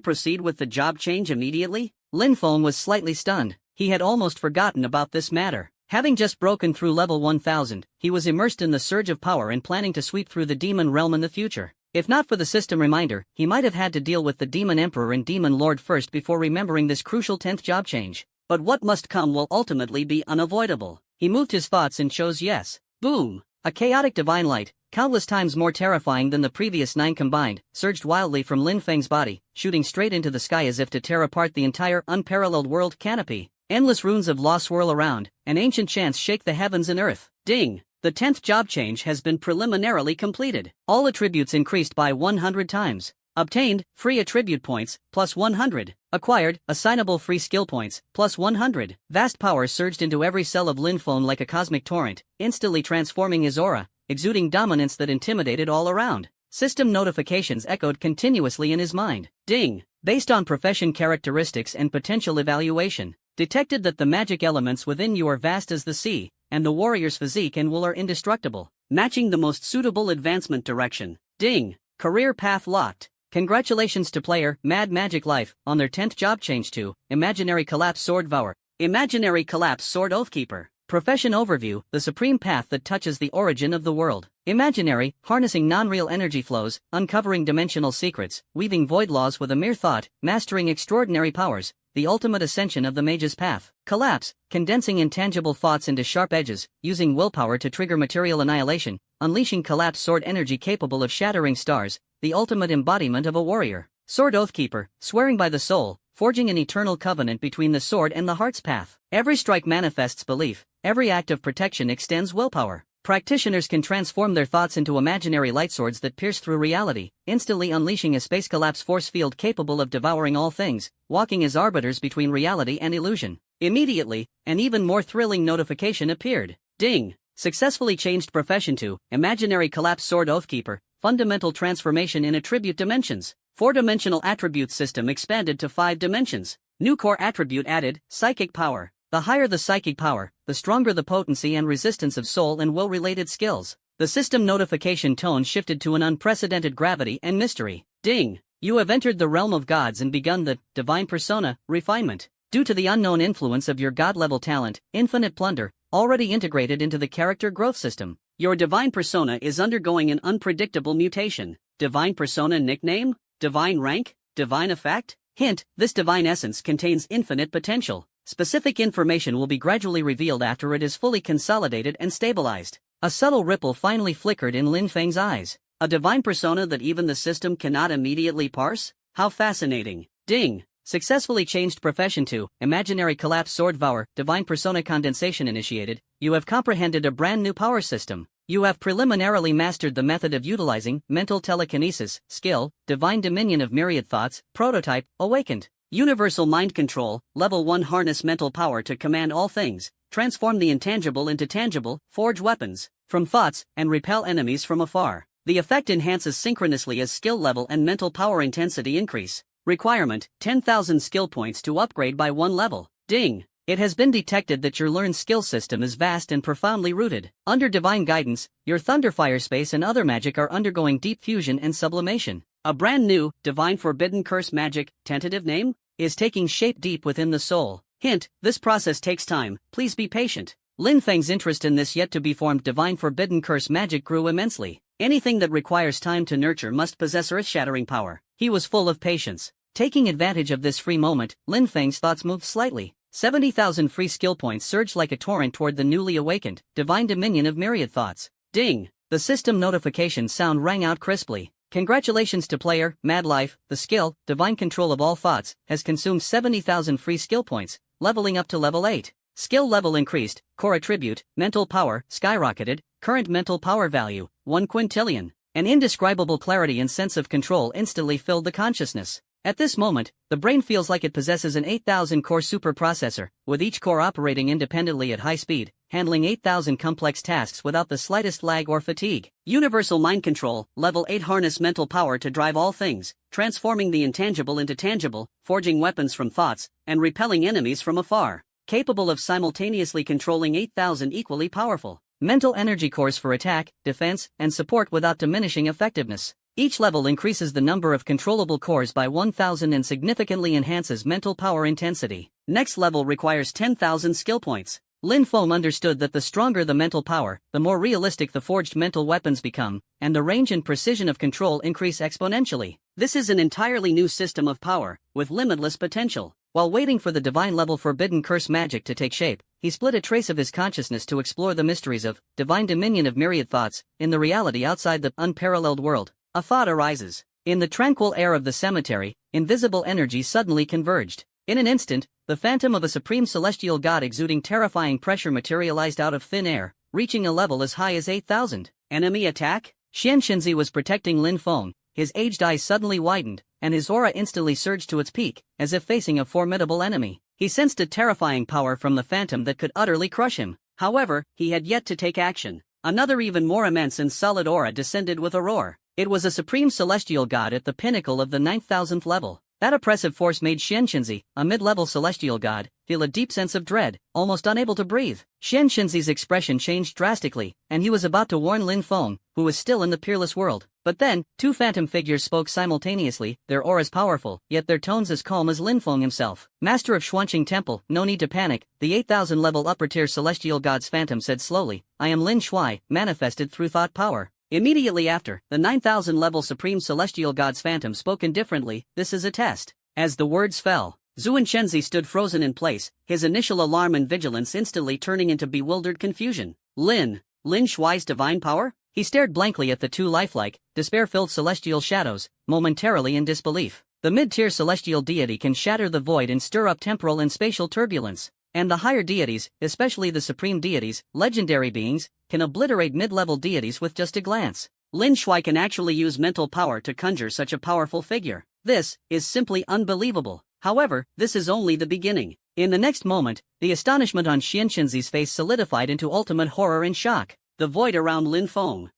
proceed with the job change immediately? Lin Feng was slightly stunned. He had almost forgotten about this matter. Having just broken through level 1000, he was immersed in the surge of power and planning to sweep through the demon realm in the future. If not for the system reminder, he might have had to deal with the Demon Emperor and Demon Lord first before remembering this crucial 10th job change. But what must come will ultimately be unavoidable. He moved his thoughts and chose yes. Boom! A chaotic divine light, countless times more terrifying than the previous 9 combined, surged wildly from Lin Feng's body, shooting straight into the sky as if to tear apart the entire unparalleled world canopy. Endless runes of law swirl around, and ancient chants shake the heavens and earth. Ding! The 10th job change has been preliminarily completed. All attributes increased by 100 times. Obtained, free attribute points, plus 100. Acquired, assignable free skill points, plus 100. Vast power surged into every cell of Lin Feng like a cosmic torrent, instantly transforming his aura, exuding dominance that intimidated all around. System notifications echoed continuously in his mind. Ding! Based on profession characteristics and potential evaluation, detected that the magic elements within you are vast as the sea, and the warrior's physique and will are indestructible, matching the most suitable advancement direction. Ding! Career path locked. Congratulations to player Mad Magic Life on their 10th job change to Imaginary Collapse Sword Vower. Imaginary Collapse Sword Oathkeeper. Profession overview: the supreme path that touches the origin of the world. Imaginary, harnessing non-real energy flows, uncovering dimensional secrets, weaving void laws with a mere thought, mastering extraordinary powers, the ultimate ascension of the mage's path. Collapse, condensing intangible thoughts into sharp edges, using willpower to trigger material annihilation, unleashing collapse sword energy capable of shattering stars, the ultimate embodiment of a warrior. Sword Oathkeeper, swearing by the soul, forging an eternal covenant between the sword and the heart's path. Every strike manifests belief, every act of protection extends willpower. Practitioners can transform their thoughts into imaginary light swords that pierce through reality, instantly unleashing a space collapse force field capable of devouring all things, walking as arbiters between reality and illusion. Immediately, an even more thrilling notification appeared. Ding! Successfully changed profession to Imaginary Collapse Sword Oathkeeper. Fundamental transformation in attribute dimensions. 4-dimensional attribute system expanded to 5 dimensions. New core attribute added, psychic power. The higher the psychic power, the stronger the potency and resistance of soul and will-related skills. The system notification tone shifted to an unprecedented gravity and mystery. Ding! You have entered the realm of gods and begun the divine persona refinement. Due to the unknown influence of your god-level talent, Infinite Plunder, already integrated into the character growth system, your divine persona is undergoing an unpredictable mutation. Divine persona nickname? Divine rank? Divine effect? Hint: this divine essence contains infinite potential. Specific information will be gradually revealed after it is fully consolidated and stabilized. A subtle ripple finally flickered in Lin Feng's eyes. A divine persona that even the system cannot immediately parse? How fascinating. Ding! Successfully changed profession to Imaginary Collapse Sword Vower. Divine persona condensation initiated. You have comprehended a brand new power system. You have preliminarily mastered the method of utilizing mental telekinesis, skill, divine dominion of myriad thoughts, prototype, awakened. Universal mind control, level 1 harness mental power to command all things, transform the intangible into tangible, forge weapons from thoughts, and repel enemies from afar. The effect enhances synchronously as skill level and mental power intensity increase. Requirement: 10,000 skill points to upgrade by 1 level. Ding! It has been detected that your learned skill system is vast and profoundly rooted. Under divine guidance, your Thunderfire space and other magic are undergoing deep fusion and sublimation. A brand new, divine forbidden curse magic, tentative name, is taking shape deep within the soul. Hint: this process takes time, please be patient. Lin Feng's interest in this yet-to-be-formed divine forbidden curse magic grew immensely. Anything that requires time to nurture must possess earth-shattering power. He was full of patience. Taking advantage of this free moment, Lin Feng's thoughts moved slightly. 70,000 free skill points surged like a torrent toward the newly awakened divine dominion of myriad thoughts. Ding! The system notification sound rang out crisply. Congratulations to player Mad Life. The skill, divine control of all thoughts, has consumed 70,000 free skill points, leveling up to level 8. Skill level increased, core attribute, mental power, skyrocketed, current mental power value, 1 quintillion. An indescribable clarity and sense of control instantly filled the consciousness. At this moment, the brain feels like it possesses an 8,000 core superprocessor, with each core operating independently at high speed, handling 8,000 complex tasks without the slightest lag or fatigue. Universal mind control, level 8 harness mental power to drive all things, transforming the intangible into tangible, forging weapons from thoughts, and repelling enemies from afar. Capable of simultaneously controlling 8,000 equally powerful mental energy cores for attack, defense, and support without diminishing effectiveness. Each level increases the number of controllable cores by 1,000 and significantly enhances mental power intensity. Next level requires 10,000 skill points. Lin Feng understood that the stronger the mental power, the more realistic the forged mental weapons become, and the range and precision of control increase exponentially. This is an entirely new system of power, with limitless potential. While waiting for the divine level forbidden curse magic to take shape, he split a trace of his consciousness to explore the mysteries of divine dominion of myriad thoughts in the reality outside the unparalleled world. A thought arises. In the tranquil air of the cemetery, invisible energy suddenly converged. In an instant, the phantom of a supreme celestial god exuding terrifying pressure materialized out of thin air, reaching a level as high as 8,000. Enemy attack? Xianxinzi was protecting Lin Feng. His aged eyes suddenly widened, and his aura instantly surged to its peak, as if facing a formidable enemy. He sensed a terrifying power from the phantom that could utterly crush him. However, he had yet to take action. Another even more immense and solid aura descended with a roar. It was a supreme celestial god at the pinnacle of the 9,000th level. That oppressive force made Xianxinzi, a mid-level celestial god, feel a deep sense of dread, almost unable to breathe. Xianxinzi's expression changed drastically, and he was about to warn Lin Feng, who was still in the peerless world. But then, two phantom figures spoke simultaneously, their auras powerful, yet their tones as calm as Lin Feng himself. Master of Xuanqing Temple, no need to panic, the 8,000 level upper-tier celestial god's phantom said slowly. I am Lin Shuai, manifested through thought power. Immediately after, the 9,000 level supreme celestial god's phantom spoke indifferently. This is a test. As the words fell, Zuan Chenzi stood frozen in place, his initial alarm and vigilance instantly turning into bewildered confusion. Lin Shuai's divine power? He stared blankly at the two lifelike, despair-filled celestial shadows, momentarily in disbelief. The mid-tier celestial deity can shatter the void and stir up temporal and spatial turbulence. And the higher deities, especially the supreme deities, legendary beings, can obliterate mid-level deities with just a glance. Lin Shuai can actually use mental power to conjure such a powerful figure. This is simply unbelievable. However, this is only the beginning. In the next moment, the astonishment on Xianxinzi's face solidified into ultimate horror and shock. The void around Lin Feng.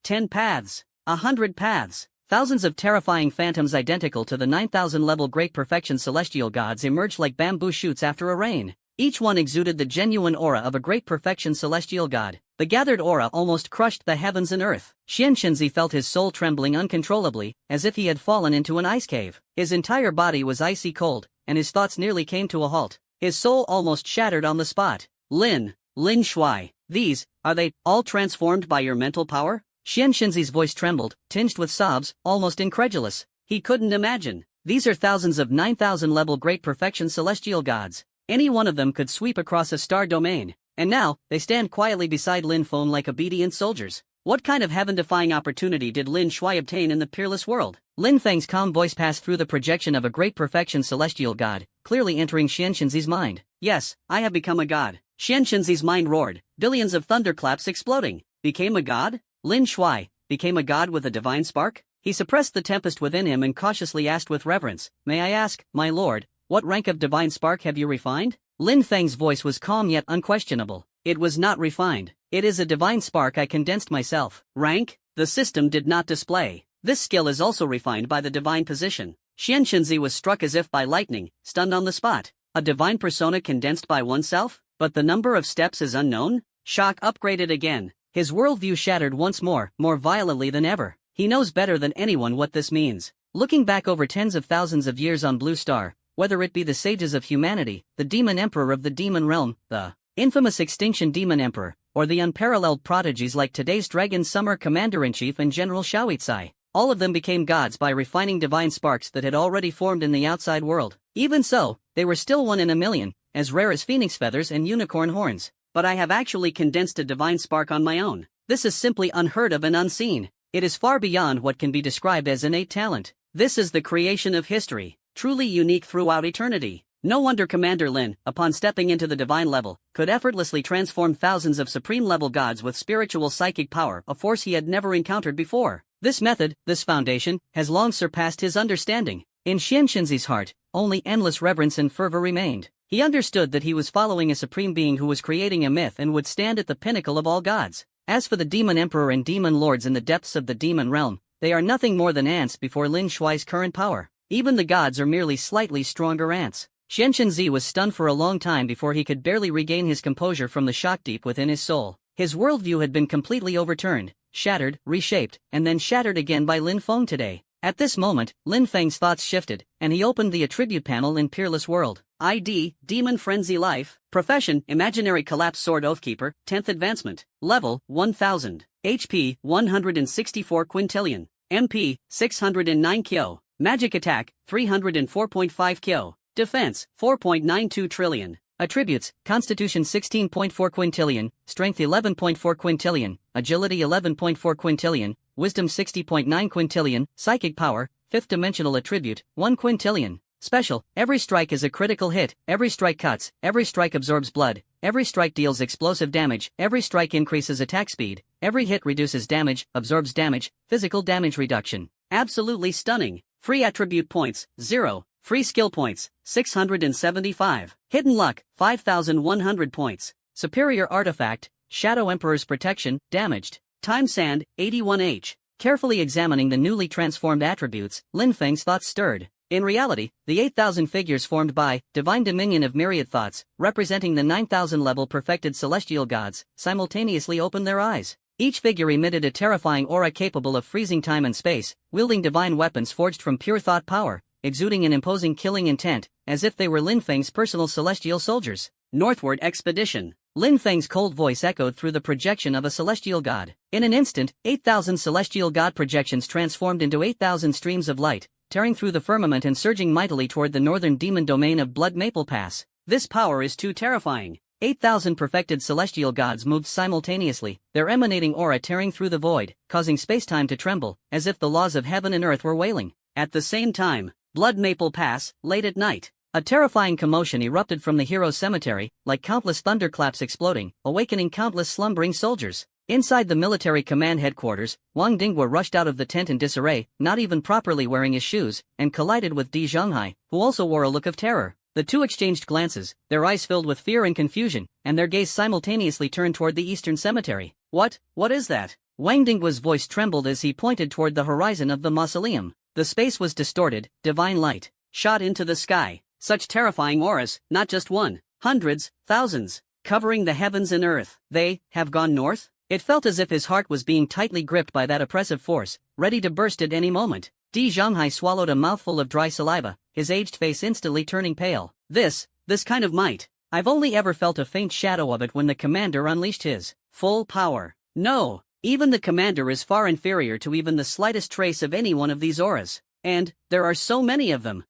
10 paths. 100 paths. Thousands of terrifying phantoms identical to the 9,000 level Great Perfection celestial gods emerged like bamboo shoots after a rain. Each one exuded the genuine aura of a Great Perfection celestial god. The gathered aura almost crushed the heavens and earth. Xianxinzi felt his soul trembling uncontrollably, as if he had fallen into an ice cave. His entire body was icy cold, and his thoughts nearly came to a halt. His soul almost shattered on the spot. Lin Shuai, are they all transformed by your mental power? Xianxinzi's voice trembled, tinged with sobs, almost incredulous. He couldn't imagine. These are thousands of 9,000 level Great Perfection celestial gods. Any one of them could sweep across a star domain. And now, they stand quietly beside Lin Feng like obedient soldiers. What kind of heaven-defying opportunity did Lin Shuai obtain in the peerless world? Lin Feng's calm voice passed through the projection of a Great Perfection celestial god, clearly entering Xianxinzi's mind. Yes, I have become a god. Xianxinzi's mind roared, billions of thunderclaps exploding. Became a god? Lin Shuai became a god with a divine spark? He suppressed the tempest within him and cautiously asked with reverence, May I ask, my lord, what rank of divine spark have you refined? Lin Feng's voice was calm yet unquestionable. It was not refined. It is a divine spark I condensed myself. Rank? The system did not display. This skill is also refined by the divine position. Xianxinzi was struck as if by lightning, stunned on the spot. A divine persona condensed by oneself? But the number of steps is unknown? Shock upgraded again. His worldview shattered once more violently than ever. He knows better than anyone what this means. Looking back over tens of thousands of years on Blue Star, whether it be the sages of humanity, the demon emperor of the demon realm, the infamous extinction demon emperor, or the unparalleled prodigies like today's Dragon Summer Commander-in-Chief and General Shaoitsai, all of them became gods by refining divine sparks that had already formed in the outside world. Even so, they were still one in a million, as rare as phoenix feathers and unicorn horns. But I have actually condensed a divine spark on my own. This is simply unheard of and unseen. It is far beyond what can be described as innate talent. This is the creation of history, truly unique throughout eternity. No wonder Commander Lin, upon stepping into the divine level, could effortlessly transform thousands of supreme-level gods with spiritual psychic power, a force he had never encountered before. This method, this foundation, has long surpassed his understanding. In Xianxinzi's heart, only endless reverence and fervor remained. He understood that he was following a supreme being who was creating a myth and would stand at the pinnacle of all gods. As for the demon emperor and demon lords in the depths of the demon realm, they are nothing more than ants before Lin Shuai's current power. Even the gods are merely slightly stronger ants. Xianxinzi was stunned for a long time before he could barely regain his composure from the shock deep within his soul. His worldview had been completely overturned, shattered, reshaped, and then shattered again by Lin Feng today. At this moment, Lin Feng's thoughts shifted, and he opened the attribute panel in Peerless World. ID, Demon Frenzy Life. Profession, Imaginary Collapse Sword Oathkeeper, 10th Advancement. Level, 1000. HP, 164 quintillion. MP, 609 kyo. Magic Attack, 304.5 kyo. Defense, 4.92 trillion. Attributes, Constitution 16.4 quintillion, Strength 11.4 quintillion, Agility 11.4 quintillion, Wisdom 60.9 quintillion, Psychic Power, 5th Dimensional Attribute, 1 quintillion. Special, every strike is a critical hit, every strike cuts, every strike absorbs blood, every strike deals explosive damage, every strike increases attack speed, every hit reduces damage, absorbs damage, physical damage reduction. Absolutely stunning. Free attribute points, 0. Free skill points, 675. Hidden luck, 5,100 points. Superior artifact, Shadow Emperor's protection, damaged. Time sand, 81H. Carefully examining the newly transformed attributes, Lin Feng's thoughts stirred. In reality, the 8,000 figures formed by Divine Dominion of Myriad Thoughts, representing the 9,000 level perfected celestial gods, simultaneously opened their eyes. Each figure emitted a terrifying aura capable of freezing time and space, wielding divine weapons forged from pure thought power, exuding an imposing killing intent, as if they were Lin Feng's personal celestial soldiers. Northward expedition. Lin Feng's cold voice echoed through the projection of a celestial god. In an instant, 8,000 celestial god projections transformed into 8,000 streams of light, tearing through the firmament and surging mightily toward the northern demon domain of Blood Maple Pass. This power is too terrifying. 8,000 perfected celestial gods moved simultaneously, their emanating aura tearing through the void, causing spacetime to tremble, as if the laws of heaven and earth were wailing. At the same time, Blood Maple Pass, late at night. A terrifying commotion erupted from the hero's cemetery, like countless thunderclaps exploding, awakening countless slumbering soldiers. Inside the military command headquarters, Wang Dinghua rushed out of the tent in disarray, not even properly wearing his shoes, and collided with Di Zhonghai, who also wore a look of terror. The two exchanged glances, their eyes filled with fear and confusion, and their gaze simultaneously turned toward the eastern cemetery. What is that? Wang Dinghua's voice trembled as he pointed toward the horizon of the mausoleum. The space was distorted, divine light shot into the sky. Such terrifying auras, not just one, hundreds, thousands, covering the heavens and earth. They have gone north? It felt as if his heart was being tightly gripped by that oppressive force, ready to burst at any moment. Di Zhonghai swallowed a mouthful of dry saliva, his aged face instantly turning pale. This kind of might. I've only ever felt a faint shadow of it when the commander unleashed his full power. No, even the commander is far inferior to even the slightest trace of any one of these auras. And there are so many of them.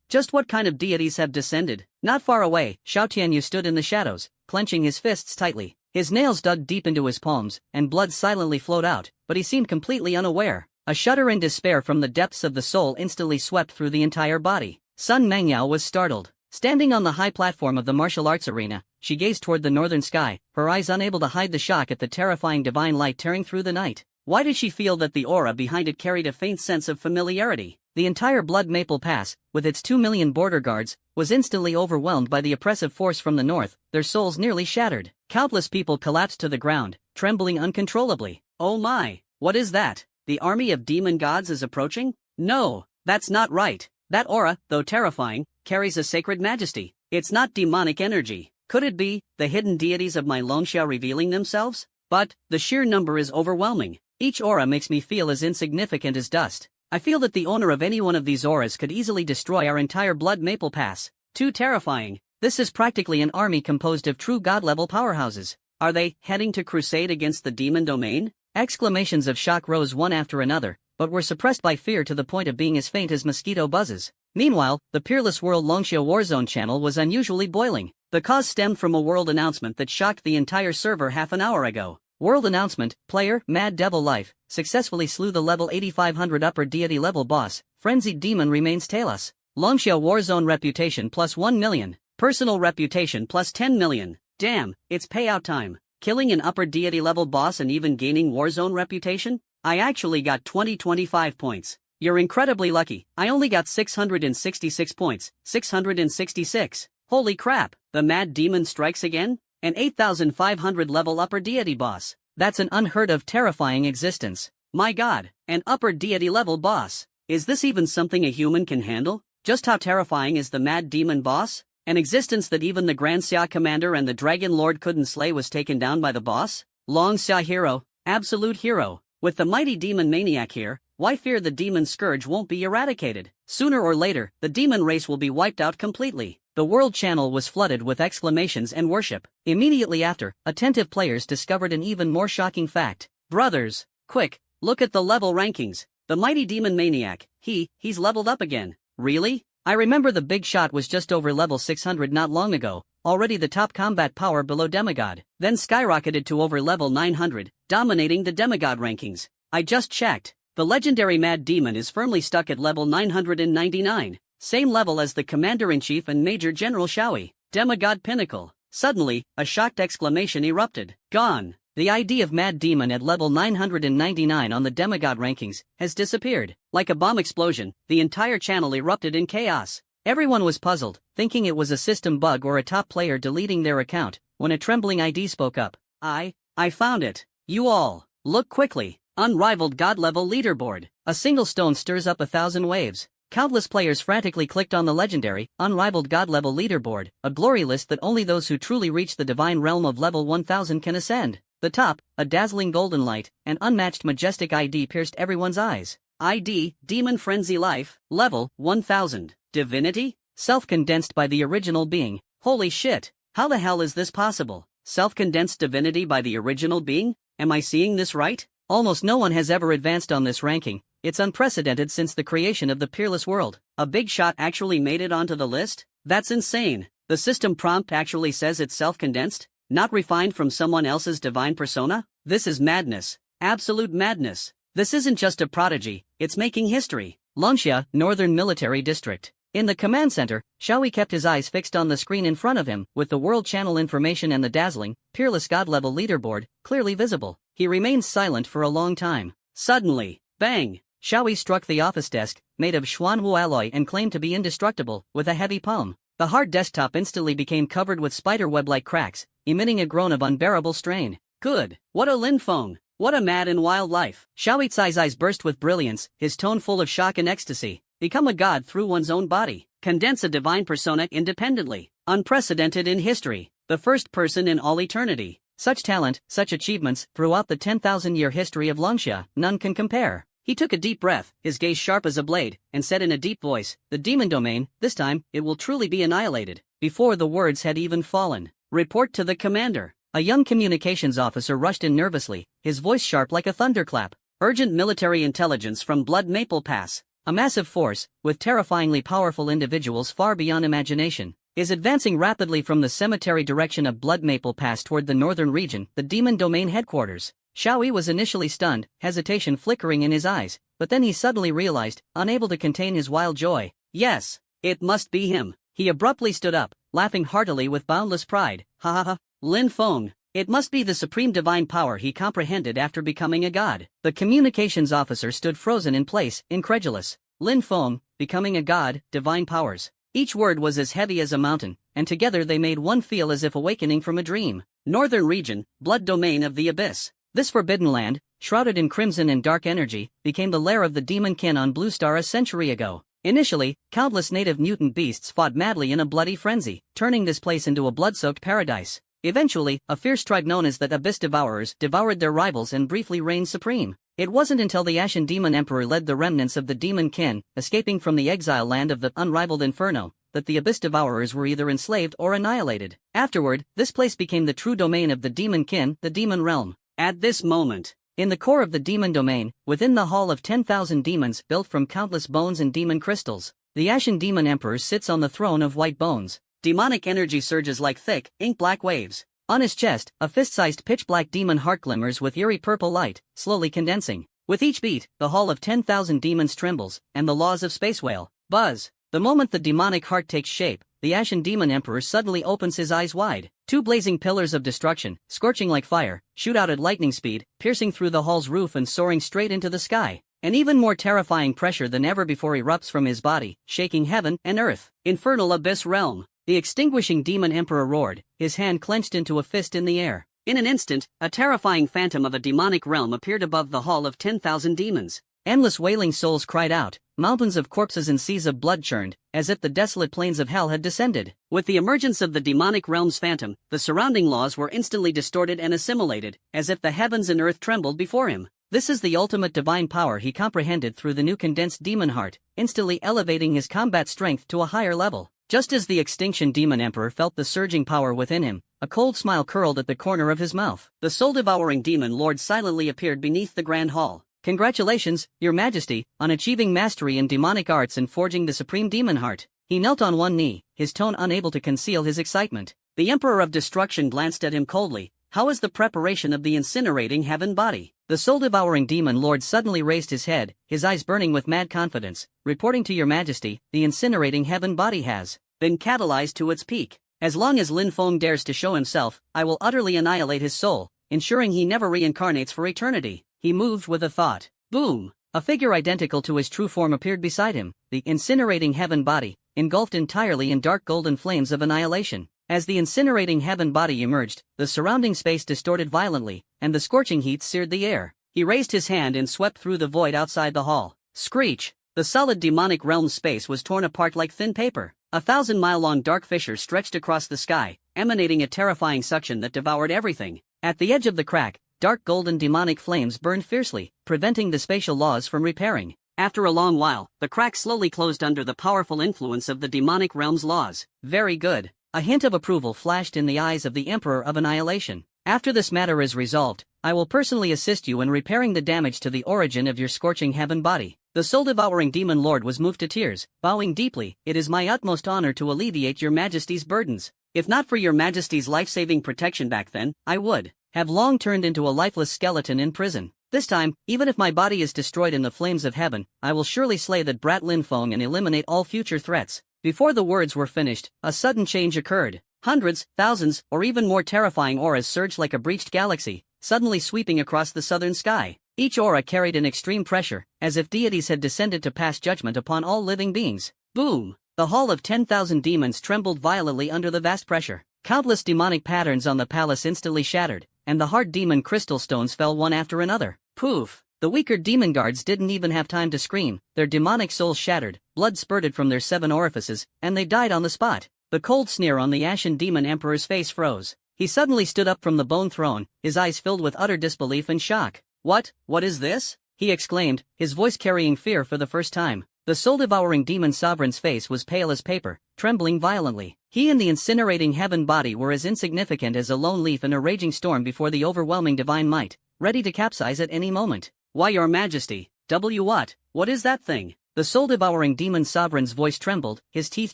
Just what kind of deities have descended? Not far away, Xiao Tianyu stood in the shadows, clenching his fists tightly. His nails dug deep into his palms, and blood silently flowed out, but he seemed completely unaware. A shudder and despair from the depths of the soul instantly swept through the entire body. Sun Mengyao was startled. Standing on the high platform of the martial arts arena, she gazed toward the northern sky, her eyes unable to hide the shock at the terrifying divine light tearing through the night. Why did she feel that the aura behind it carried a faint sense of familiarity? The entire Blood Maple Pass, with its 2 million border guards, was instantly overwhelmed by the oppressive force from the north, their souls nearly shattered. Countless people collapsed to the ground, trembling uncontrollably. Oh my, what is that? The army of demon gods is approaching? No, that's not right. That aura, though terrifying, carries a sacred majesty. It's not demonic energy. Could it be the hidden deities of my Longxia revealing themselves? But the sheer number is overwhelming. Each aura makes me feel as insignificant as dust. I feel that the owner of any one of these auras could easily destroy our entire Blood Maple Pass. Too terrifying. This is practically an army composed of true god-level powerhouses. Are they heading to crusade against the demon domain? Exclamations of shock rose one after another, but were suppressed by fear to the point of being as faint as mosquito buzzes. Meanwhile, the Peerless World Longxia Warzone channel was unusually boiling. The cause stemmed from a world announcement that shocked the entire server half an hour ago. World announcement: player Mad Devil Life successfully slew the level 8500 upper deity level boss. Frenzied demon remains tailless. Longxia Warzone reputation plus 1 million. Personal reputation plus 10 million. Damn, it's payout time. Killing an upper deity level boss and even gaining Warzone reputation? I actually got 25 points. You're incredibly lucky. I only got 666 points. 666. Holy crap, the Mad Demon strikes again? An 8,500 level upper deity boss. That's an unheard of terrifying existence. My god, an upper deity level boss. Is this even something a human can handle? Just how terrifying is the Mad Demon boss? An existence that even the Grand Xia Commander and the Dragon Lord couldn't slay was taken down by the boss? Long Xia hero, absolute hero. With the mighty demon maniac here, why fear the demon scourge won't be eradicated? Sooner or later, the demon race will be wiped out completely. The world channel was flooded with exclamations and worship. Immediately after, attentive players discovered an even more shocking fact. Brothers, quick, look at the level rankings. The mighty demon maniac, he's leveled up again. Really? I remember the big shot was just over level 600 not long ago, already the top combat power below demigod, then skyrocketed to over level 900, dominating the demigod rankings. I just checked. The legendary Mad Demon is firmly stuck at level 999. same level as the Commander-in-Chief and Major General Shaoi. Demigod Pinnacle. Suddenly, a shocked exclamation erupted. Gone. The ID of Mad Demon at level 999 on the demigod rankings has disappeared. Like a bomb explosion, the entire channel erupted in chaos. Everyone was puzzled, thinking it was a system bug or a top player deleting their account, when a trembling ID spoke up. I found it. You all, look quickly. Unrivaled God-level leaderboard. A single stone stirs up 1,000 waves. Countless players frantically clicked on the legendary, unrivaled God-level leaderboard, a glory list that only those who truly reach the divine realm of level 1000 can ascend. The top, a dazzling golden light, an unmatched majestic ID pierced everyone's eyes. ID, Demon Frenzy Life, level 1000. Divinity? Self-condensed by the original being. Holy shit, how the hell is this possible? Self-condensed divinity by the original being? Am I seeing this right? Almost no one has ever advanced on this ranking. It's unprecedented since the creation of the peerless world. A big shot actually made it onto the list? That's insane. The system prompt actually says it's self-condensed? Not refined from someone else's divine persona? This is madness. Absolute madness. This isn't just a prodigy, it's making history. Longxia, Northern Military District. In the command center, Shaoi kept his eyes fixed on the screen in front of him, with the world channel information and the dazzling, peerless god-level leaderboard clearly visible. He remained silent for a long time. Suddenly, bang! Shaoi struck the office desk, made of Xuanwu alloy and claimed to be indestructible, with a heavy palm. The hard desktop instantly became covered with spiderweb-like cracks, emitting a groan of unbearable strain. Good. What a Lin Feng. What a mad and wild life. Xiao Cai's eyes burst with brilliance, his tone full of shock and ecstasy. Become a god through one's own body. Condense a divine persona independently. Unprecedented in history. The first person in all eternity. Such talent, such achievements, throughout the 10,000-year history of Longxia, none can compare. He took a deep breath, his gaze sharp as a blade, and said in a deep voice, "The demon domain, this time, it will truly be annihilated." Before the words had even fallen. Report to the commander. A young communications officer rushed in nervously, his voice sharp like a thunderclap. Urgent military intelligence from Blood Maple Pass. A massive force, with terrifyingly powerful individuals far beyond imagination, is advancing rapidly from the cemetery direction of Blood Maple Pass toward the northern region, the demon domain headquarters. Shaoi was initially stunned, hesitation flickering in his eyes, but then he suddenly realized, unable to contain his wild joy. Yes, it must be him. He abruptly stood up, laughing heartily with boundless pride. Ha ha ha, Lin Feng. It must be the supreme divine power he comprehended after becoming a god. The communications officer stood frozen in place, incredulous. Lin Feng, becoming a god, divine powers. Each word was as heavy as a mountain, and together they made one feel as if awakening from a dream. Northern region, blood domain of the abyss. This forbidden land, shrouded in crimson and dark energy, became the lair of the demon kin on Blue Star a century ago. Initially, countless native mutant beasts fought madly in a bloody frenzy, turning this place into a blood-soaked paradise. Eventually, a fierce tribe known as the Abyss Devourers devoured their rivals and briefly reigned supreme. It wasn't until the Ashen Demon Emperor led the remnants of the demon kin, escaping from the exile land of the unrivaled Inferno, that the Abyss Devourers were either enslaved or annihilated. Afterward, this place became the true domain of the demon kin, the demon realm. At this moment, in the core of the demon domain, within the hall of 10,000 demons built from countless bones and demon crystals, the Ashen Demon Emperor sits on the throne of white bones. Demonic energy surges like thick, ink-black waves. On his chest, a fist-sized pitch-black demon heart glimmers with eerie purple light, slowly condensing. With each beat, the hall of 10,000 demons trembles, and the laws of space wail. Buzz. The moment the demonic heart takes shape, the Ashen Demon Emperor suddenly opens his eyes wide. Two blazing pillars of destruction, scorching like fire, shoot out at lightning speed, piercing through the hall's roof and soaring straight into the sky. An even more terrifying pressure than ever before erupts from his body, shaking heaven and earth. Infernal Abyss Realm. The extinguishing Demon Emperor roared, his hand clenched into a fist in the air. In an instant, a terrifying phantom of a demonic realm appeared above the hall of 10,000 demons. Endless wailing souls cried out, mountains of corpses and seas of blood churned, as if the desolate plains of hell had descended. With the emergence of the demonic realm's phantom, the surrounding laws were instantly distorted and assimilated, as if the heavens and earth trembled before him. This is the ultimate divine power he comprehended through the new condensed demon heart, instantly elevating his combat strength to a higher level. Just as the Extinction Demon Emperor felt the surging power within him, a cold smile curled at the corner of his mouth. The soul-devouring demon lord silently appeared beneath the grand hall. Congratulations, Your Majesty, on achieving mastery in demonic arts and forging the supreme demon heart. He knelt on one knee, his tone unable to conceal his excitement. The Emperor of Destruction glanced at him coldly. How is the preparation of the incinerating heaven body? The soul-devouring demon lord suddenly raised his head, his eyes burning with mad confidence. "Reporting to your majesty, the incinerating heaven body has been catalyzed to its peak. As long as Lin Feng dares to show himself, I will utterly annihilate his soul, ensuring he never reincarnates for eternity." He moved with a thought. Boom! A figure identical to his true form appeared beside him, the incinerating heaven body, engulfed entirely in dark golden flames of annihilation. As the incinerating heaven body emerged, the surrounding space distorted violently, and the scorching heat seared the air. He raised his hand and swept through the void outside the hall. Screech! The solid demonic realm space was torn apart like thin paper. 1,000-mile-long dark fissures stretched across the sky, emanating a terrifying suction that devoured everything. At the edge of the crack, dark golden demonic flames burned fiercely, preventing the spatial laws from repairing. After a long while, the crack slowly closed under the powerful influence of the demonic realm's laws. Very good. A hint of approval flashed in the eyes of the Emperor of Annihilation. After this matter is resolved, I will personally assist you in repairing the damage to the origin of your scorching heaven body. The soul-devouring demon lord was moved to tears, bowing deeply. "It is my utmost honor to alleviate your majesty's burdens. If not for your majesty's life-saving protection back then, I would have long turned into a lifeless skeleton in prison. This time, even if my body is destroyed in the flames of heaven, I will surely slay that brat Lin Feng and eliminate all future threats." Before the words were finished, a sudden change occurred. Hundreds, thousands, or even more terrifying auras surged like a breached galaxy, suddenly sweeping across the southern sky. Each aura carried an extreme pressure, as if deities had descended to pass judgment upon all living beings. Boom! The hall of 10,000 demons trembled violently under the vast pressure. Countless demonic patterns on the palace instantly shattered, and the hard demon crystal stones fell one after another. Poof! The weaker demon guards didn't even have time to scream. Their demonic souls shattered, blood spurted from their 7 orifices, and they died on the spot. The cold sneer on the ashen demon emperor's face froze. He suddenly stood up from the bone throne, his eyes filled with utter disbelief and shock. What is this?" he exclaimed, his voice carrying fear for the first time. The soul-devouring demon sovereign's face was pale as paper, trembling violently. He and the incinerating heaven body were as insignificant as a lone leaf in a raging storm before the overwhelming divine might, ready to capsize at any moment. "Why, your majesty, what is that thing?" The soul-devouring demon sovereign's voice trembled, his teeth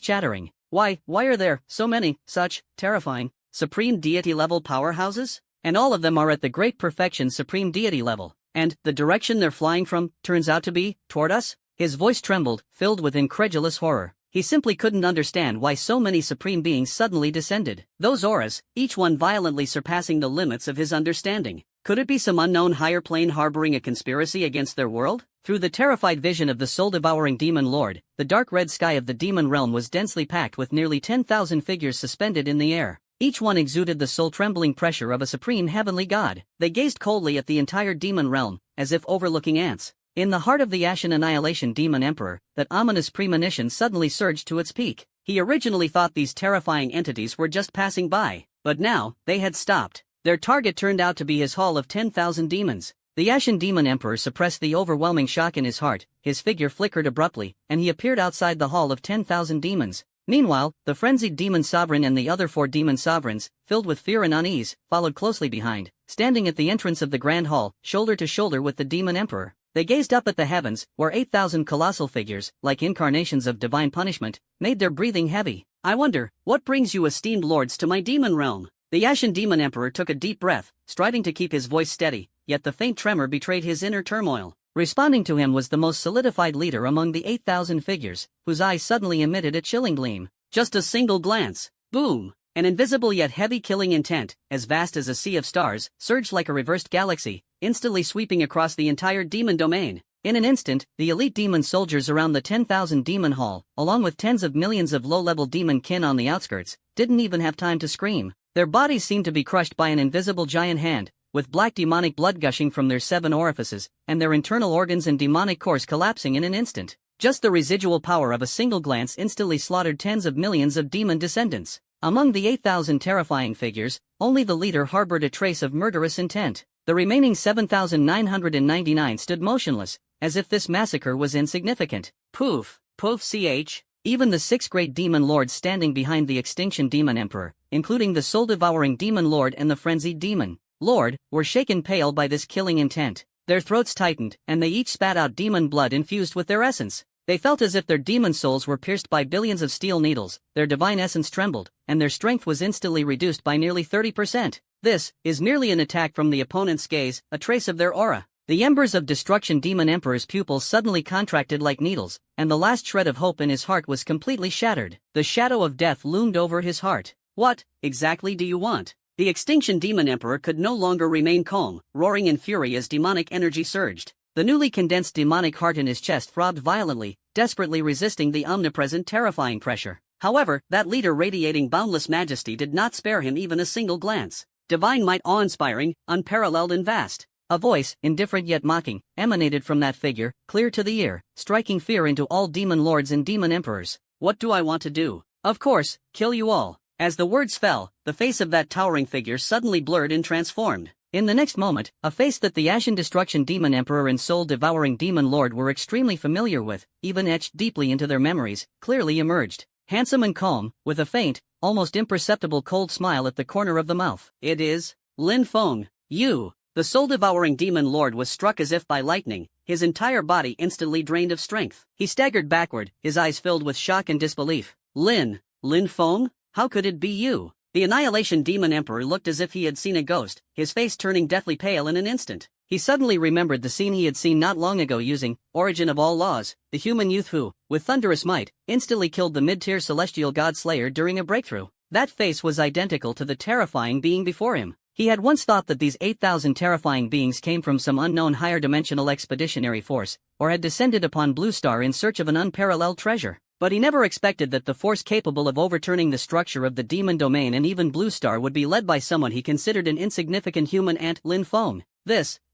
chattering. Why are there so many such terrifying supreme deity-level powerhouses? And all of them are at the great perfection supreme deity level. And the direction they're flying from turns out to be toward us? His voice trembled, filled with incredulous horror. He simply couldn't understand why so many supreme beings suddenly descended. Those auras, each one violently surpassing the limits of his understanding. Could it be some unknown higher plane harboring a conspiracy against their world? Through the terrified vision of the soul-devouring demon lord, the dark red sky of the demon realm was densely packed with nearly 10,000 figures suspended in the air. Each one exuded the soul-trembling pressure of a supreme heavenly god. They gazed coldly at the entire demon realm, as if overlooking ants. In the heart of the ashen annihilation demon emperor, that ominous premonition suddenly surged to its peak. He originally thought these terrifying entities were just passing by, but now, they had stopped. Their target turned out to be his hall of 10,000 demons. The ashen demon emperor suppressed the overwhelming shock in his heart, his figure flickered abruptly, and he appeared outside the hall of 10,000 demons. Meanwhile, the frenzied demon sovereign and the other 4 demon sovereigns, filled with fear and unease, followed closely behind, standing at the entrance of the grand hall, shoulder to shoulder with the demon emperor. They gazed up at the heavens, where 8,000 colossal figures, like incarnations of divine punishment, made their breathing heavy. "I wonder, what brings you esteemed lords to my demon realm?" The ashen demon emperor took a deep breath, striving to keep his voice steady, yet the faint tremor betrayed his inner turmoil. Responding to him was the most solidified leader among the 8,000 figures, whose eyes suddenly emitted a chilling gleam. Just a single glance. Boom! An invisible yet heavy killing intent, as vast as a sea of stars, surged like a reversed galaxy, instantly sweeping across the entire demon domain. In an instant, the elite demon soldiers around the 10,000 demon hall, along with tens of millions of low-level demon kin on the outskirts, didn't even have time to scream. Their bodies seemed to be crushed by an invisible giant hand, with black demonic blood gushing from their 7 orifices, and their internal organs and demonic cores collapsing in an instant. Just the residual power of a single glance instantly slaughtered tens of millions of demon descendants. Among the 8,000 terrifying figures, only the leader harbored a trace of murderous intent. The remaining 7,999 stood motionless, as if this massacre was insignificant. Poof, ch. Even the 6 great demon lords standing behind the extinction demon emperor, including the soul-devouring demon lord and the frenzied demon lord, were shaken pale by this killing intent. Their throats tightened, and they each spat out demon blood infused with their essence. They felt as if their demon souls were pierced by billions of steel needles, their divine essence trembled, and their strength was instantly reduced by nearly 30%. This is merely an attack from the opponent's gaze, a trace of their aura. The embers of destruction Demon Emperor's pupils suddenly contracted like needles, and the last shred of hope in his heart was completely shattered. The shadow of death loomed over his heart. What exactly do you want? The Extinction Demon Emperor could no longer remain calm, roaring in fury as demonic energy surged. The newly condensed demonic heart in his chest throbbed violently, desperately resisting the omnipresent terrifying pressure. However, that leader radiating boundless majesty did not spare him even a single glance. Divine might awe-inspiring, unparalleled and vast. A voice, indifferent yet mocking, emanated from that figure, clear to the ear, striking fear into all demon lords and demon emperors. What do I want to do? Of course, kill you all. As the words fell, the face of that towering figure suddenly blurred and transformed. In the next moment, a face that the Ashen Destruction Demon Emperor and soul-devouring Demon Lord were extremely familiar with, even etched deeply into their memories, clearly emerged. Handsome and calm, with a faint, almost imperceptible cold smile at the corner of the mouth. It is Lin Feng. You. The soul-devouring Demon Lord was struck as if by lightning, his entire body instantly drained of strength. He staggered backward, his eyes filled with shock and disbelief. Lin Feng? How could it be you? The Annihilation Demon Emperor looked as if he had seen a ghost, his face turning deathly pale in an instant. He suddenly remembered the scene he had seen not long ago using Origin of All Laws, the human youth who, with thunderous might, instantly killed the mid-tier celestial god Slayer during a breakthrough. That face was identical to the terrifying being before him. He had once thought that these 8,000 terrifying beings came from some unknown higher-dimensional expeditionary force, or had descended upon Blue Star in search of an unparalleled treasure. But he never expected that the force capable of overturning the structure of the demon domain and even Blue Star would be led by someone he considered an insignificant human ant, Lin Feng.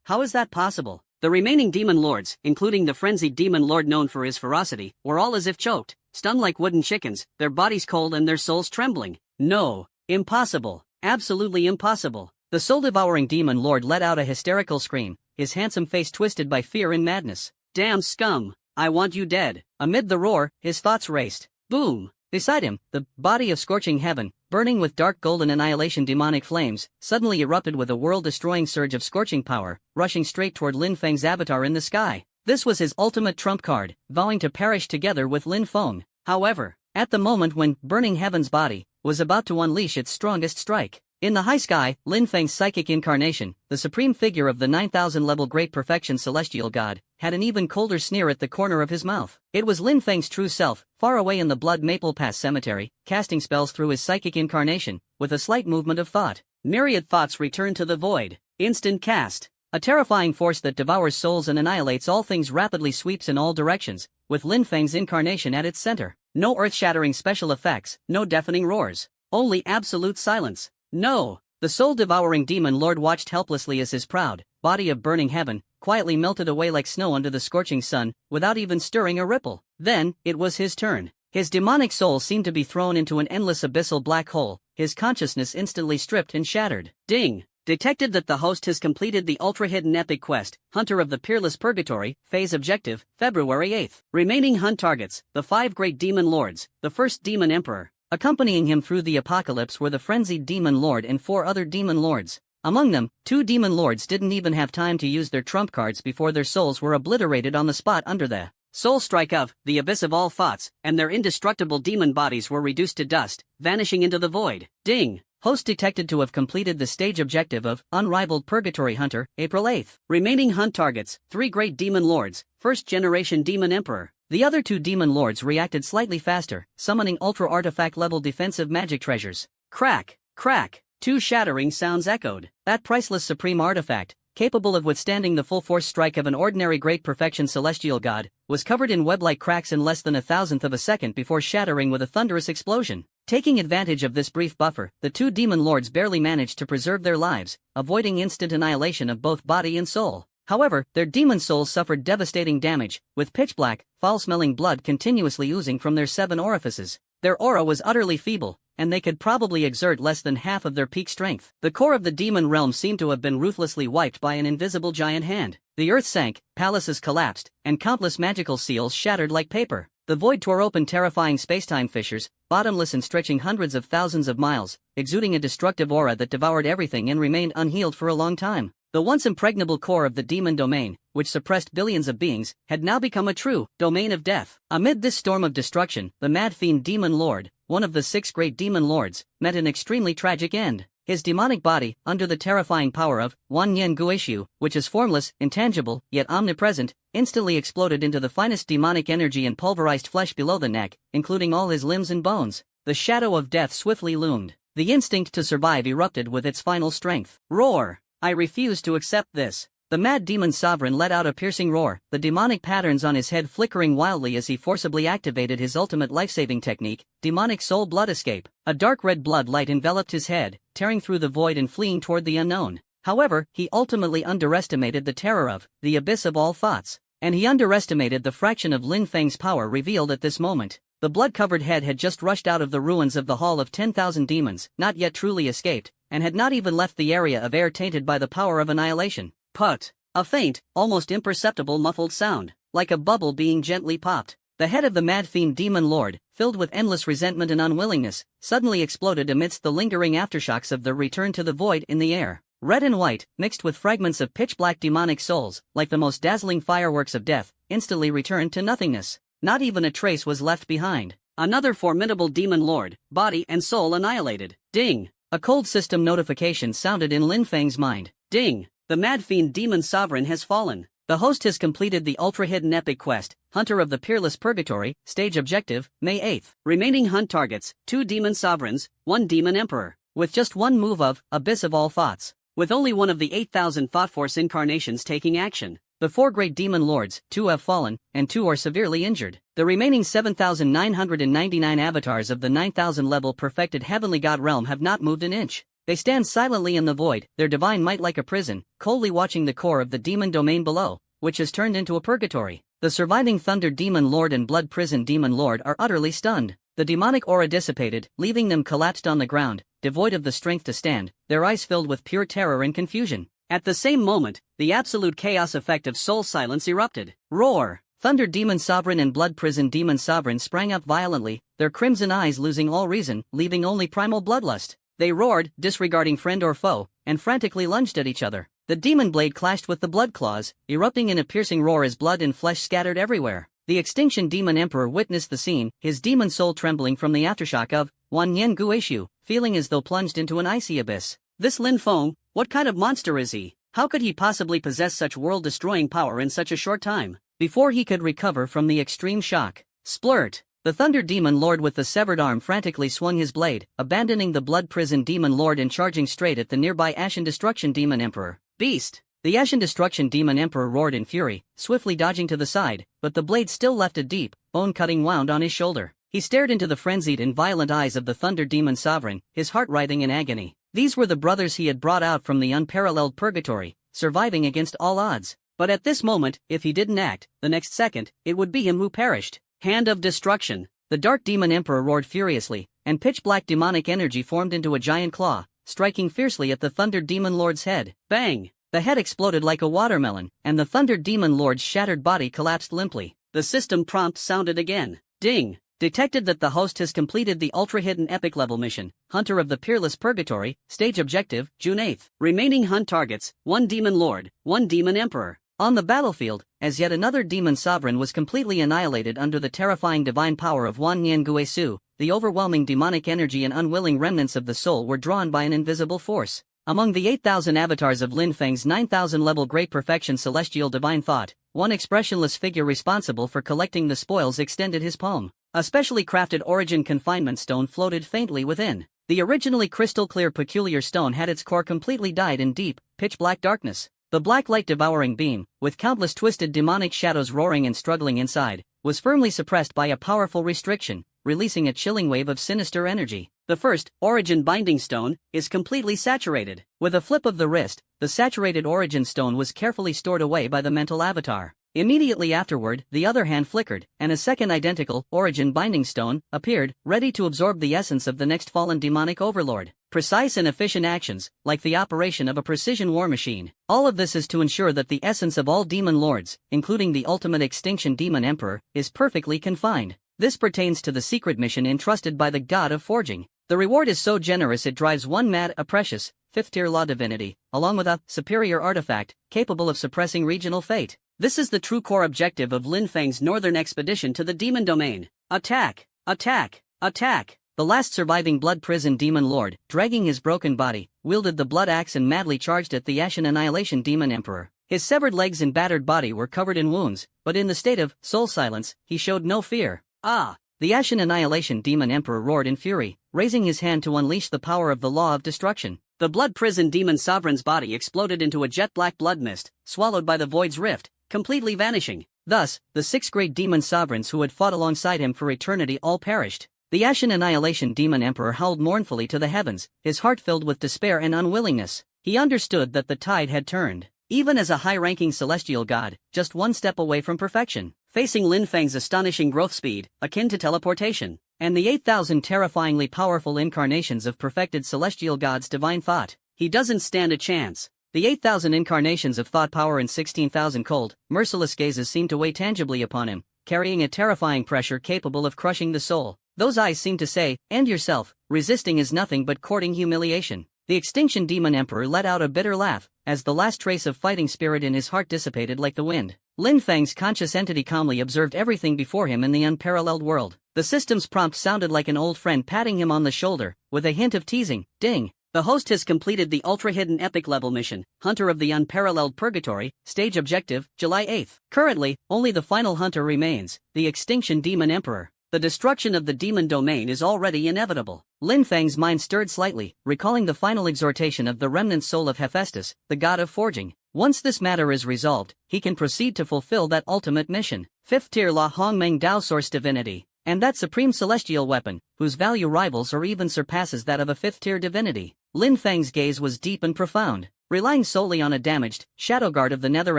How is that possible? The remaining demon lords, including the frenzied demon lord known for his ferocity, were all as if choked, stunned like wooden chickens, their bodies cold and their souls trembling. No. Impossible. Absolutely impossible. The soul-devouring demon lord let out a hysterical scream, his handsome face twisted by fear and madness. Damn scum! I want you dead. Amid the roar, his thoughts raced. Boom! Beside him, the body of scorching heaven, burning with dark golden annihilation demonic flames, suddenly erupted with a world-destroying surge of scorching power, rushing straight toward Lin Feng's avatar in the sky. This was his ultimate trump card, vowing to perish together with Lin Feng. However, at the moment when Burning Heaven's body was about to unleash its strongest strike, in the high sky, Lin Feng's psychic incarnation, the supreme figure of the 9,000-level Great Perfection Celestial God, had an even colder sneer at the corner of his mouth. It was Lin Feng's true self, far away in the Blood Maple Pass Cemetery, casting spells through his psychic incarnation, with a slight movement of thought. Myriad thoughts returned to the void. Instant cast. A terrifying force that devours souls and annihilates all things rapidly sweeps in all directions, with Lin Feng's incarnation at its center. No earth-shattering special effects, no deafening roars. Only absolute silence. No! The soul-devouring demon lord watched helplessly as his proud body of burning heaven quietly melted away like snow under the scorching sun, without even stirring a ripple. Then, it was his turn. His demonic soul seemed to be thrown into an endless abyssal black hole, his consciousness instantly stripped and shattered. Ding! Detected that the host has completed the ultra-hidden epic quest, Hunter of the Peerless Purgatory, phase objective, February 8th. Remaining hunt targets, the 5 great demon lords, the first demon emperor. Accompanying him through the apocalypse were the frenzied demon lord and 4 other demon lords. Among them, 2 demon lords didn't even have time to use their trump cards before their souls were obliterated on the spot under the soul strike of the abyss of all thoughts, and their indestructible demon bodies were reduced to dust, vanishing into the void. Ding! Host detected to have completed the stage objective of Unrivaled Purgatory Hunter, April 8th. Remaining hunt targets, 3 great demon lords, first generation demon emperor. The other 2 demon lords reacted slightly faster, summoning ultra-artifact-level defensive magic treasures. Crack! Crack! 2 shattering sounds echoed. That priceless supreme artifact, capable of withstanding the full-force strike of an ordinary Great Perfection Celestial God, was covered in web-like cracks in less than 1,000th of a second before shattering with a thunderous explosion. Taking advantage of this brief buffer, the 2 demon lords barely managed to preserve their lives, avoiding instant annihilation of both body and soul. However, their demon souls suffered devastating damage, with pitch-black, foul-smelling blood continuously oozing from their 7 orifices. Their aura was utterly feeble, and they could probably exert less than half of their peak strength. The core of the demon realm seemed to have been ruthlessly wiped by an invisible giant hand. The earth sank, palaces collapsed, and countless magical seals shattered like paper. The void tore open terrifying spacetime fissures, bottomless and stretching hundreds of thousands of miles, exuding a destructive aura that devoured everything and remained unhealed for a long time. The once impregnable core of the demon domain, which suppressed billions of beings, had now become a true domain of death. Amid this storm of destruction, the mad fiend demon lord, one of the 6 great demon lords, met an extremely tragic end. His demonic body, under the terrifying power of Wan Yen Guishu, which is formless, intangible, yet omnipresent, instantly exploded into the finest demonic energy and pulverized flesh below the neck, including all his limbs and bones. The shadow of death swiftly loomed. The instinct to survive erupted with its final strength. Roar! I refuse to accept this. The mad demon sovereign let out a piercing roar, the demonic patterns on his head flickering wildly as he forcibly activated his ultimate life-saving technique, demonic soul blood escape. A dark red blood light enveloped his head, tearing through the void and fleeing toward the unknown. However, he ultimately underestimated the terror of the abyss of all thoughts, and he underestimated the fraction of Lin Feng's power revealed at this moment. The blood-covered head had just rushed out of the ruins of the Hall of 10,000 Demons, not yet truly escaped, and had not even left the area of air tainted by the power of annihilation. Put. A faint, almost imperceptible muffled sound, like a bubble being gently popped. The head of the mad fiend demon lord, filled with endless resentment and unwillingness, suddenly exploded amidst the lingering aftershocks of the return to the void in the air. Red and white, mixed with fragments of pitch-black demonic souls, like the most dazzling fireworks of death, instantly returned to nothingness. Not even a trace was left behind. Another formidable demon lord, body and soul annihilated. Ding! A cold system notification sounded in Lin Feng's mind. Ding! The mad fiend demon sovereign has fallen. The host has completed the ultra-hidden epic quest, Hunter of the Peerless Purgatory, stage objective, May 8th. Remaining hunt targets, 2 demon sovereigns, 1 demon emperor. With just one move of Abyss of All Thoughts. With only one of the 8,000 Thought Force incarnations taking action. The 4 great demon lords, 2 have fallen, and 2 are severely injured. The remaining 7,999 avatars of the 9,000 level perfected heavenly god realm have not moved an inch. They stand silently in the void, their divine might like a prison, coldly watching the core of the demon domain below, which has turned into a purgatory. The surviving Thunder Demon Lord and Blood Prison Demon Lord are utterly stunned. The demonic aura dissipated, leaving them collapsed on the ground, devoid of the strength to stand, their eyes filled with pure terror and confusion. At the same moment, the absolute chaos effect of soul silence erupted. Roar! Thunder Demon Sovereign and Blood Prison Demon Sovereign sprang up violently, their crimson eyes losing all reason, leaving only primal bloodlust. They roared, disregarding friend or foe, and frantically lunged at each other. The demon blade clashed with the blood claws, erupting in a piercing roar as blood and flesh scattered everywhere. The Extinction Demon Emperor witnessed the scene, his demon soul trembling from the aftershock of Wan Yen Guishu, feeling as though plunged into an icy abyss. This Lin Feng, what kind of monster is he? How could he possibly possess such world-destroying power in such a short time? Before he could recover from the extreme shock, splurt! The Thunder Demon Lord with the severed arm frantically swung his blade, abandoning the Blood Prison Demon Lord and charging straight at the nearby Ashen Destruction Demon Emperor. Beast! The Ashen Destruction Demon Emperor roared in fury, swiftly dodging to the side, but the blade still left a deep, bone-cutting wound on his shoulder. He stared into the frenzied and violent eyes of the Thunder Demon Sovereign, his heart writhing in agony. These were the brothers he had brought out from the unparalleled purgatory, surviving against all odds. But at this moment, if he didn't act, the next second, it would be him who perished. Hand of Destruction. The Dark Demon Emperor roared furiously, and pitch-black demonic energy formed into a giant claw, striking fiercely at the Thunder Demon Lord's head. Bang! The head exploded like a watermelon, and the Thunder Demon Lord's shattered body collapsed limply. The system prompt sounded again. Ding! Detected that the host has completed the ultra-hidden epic level mission, Hunter of the Peerless Purgatory, stage objective, June 8th. Remaining hunt targets, 1 Demon Lord, 1 Demon Emperor. On the battlefield, as yet another demon sovereign was completely annihilated under the terrifying divine power of Wan Yen Guishu, the overwhelming demonic energy and unwilling remnants of the soul were drawn by an invisible force. Among the 8,000 avatars of Lin Feng's 9,000 level Great Perfection Celestial Divine Thought, one expressionless figure responsible for collecting the spoils extended his palm. A specially crafted origin confinement stone floated faintly within. The originally crystal-clear peculiar stone had its core completely dyed in deep, pitch-black darkness. The black light-devouring beam, with countless twisted demonic shadows roaring and struggling inside, was firmly suppressed by a powerful restriction, releasing a chilling wave of sinister energy. The first, Origin Binding Stone, is completely saturated. With a flip of the wrist, the saturated Origin Stone was carefully stored away by the mental avatar. Immediately afterward, the other hand flickered, and a second identical, Origin Binding Stone, appeared, ready to absorb the essence of the next fallen demonic overlord. Precise and efficient actions, like the operation of a precision war machine. All of this is to ensure that the essence of all demon lords, including the ultimate Extinction Demon Emperor, is perfectly confined. This pertains to the secret mission entrusted by the God of Forging. The reward is so generous it drives one mad, a precious, 5th-tier law divinity, along with a superior artifact, capable of suppressing regional fate. This is the true core objective of Lin Feng's northern expedition to the demon domain. Attack! Attack! Attack! The last surviving blood prison demon lord, dragging his broken body, wielded the blood axe and madly charged at the Ashen Annihilation Demon Emperor. His severed legs and battered body were covered in wounds, but in the state of soul silence, he showed no fear. Ah! The Ashen Annihilation Demon Emperor roared in fury, raising his hand to unleash the power of the law of destruction. The blood prison demon sovereign's body exploded into a jet-black blood mist, swallowed by the void's rift, completely vanishing. Thus, the 6 great demon sovereigns who had fought alongside him for eternity all perished. The Ashen Annihilation Demon Emperor howled mournfully to the heavens, his heart filled with despair and unwillingness. He understood that the tide had turned. Even as a high-ranking celestial god, just one step away from perfection, facing Lin Feng's astonishing growth speed, akin to teleportation, and the 8,000 terrifyingly powerful incarnations of perfected celestial gods' divine thought, he doesn't stand a chance. The 8,000 incarnations of thought power and 16,000 cold, merciless gazes seemed to weigh tangibly upon him, carrying a terrifying pressure capable of crushing the soul. Those eyes seemed to say, "End yourself." Resisting is nothing but courting humiliation. The Extinction Demon Emperor let out a bitter laugh, as the last trace of fighting spirit in his heart dissipated like the wind. Lin Feng's conscious entity calmly observed everything before him in the unparalleled world. The system's prompt sounded like an old friend patting him on the shoulder, with a hint of teasing. Ding! The host has completed the ultra-hidden epic level mission, Hunter of the Unparalleled Purgatory, stage objective, July 8th. Currently, only the final hunter remains, the Extinction Demon Emperor. The destruction of the demon domain is already inevitable. Lin Feng's mind stirred slightly, recalling the final exhortation of the remnant soul of Hephaestus, the god of forging. Once this matter is resolved, he can proceed to fulfill that ultimate mission. 5th tier La Hongmeng Dao Source Divinity. And that supreme celestial weapon, whose value rivals or even surpasses that of a 5th tier divinity. Lin Feng's gaze was deep and profound. Relying solely on a damaged shadow guard of the Nether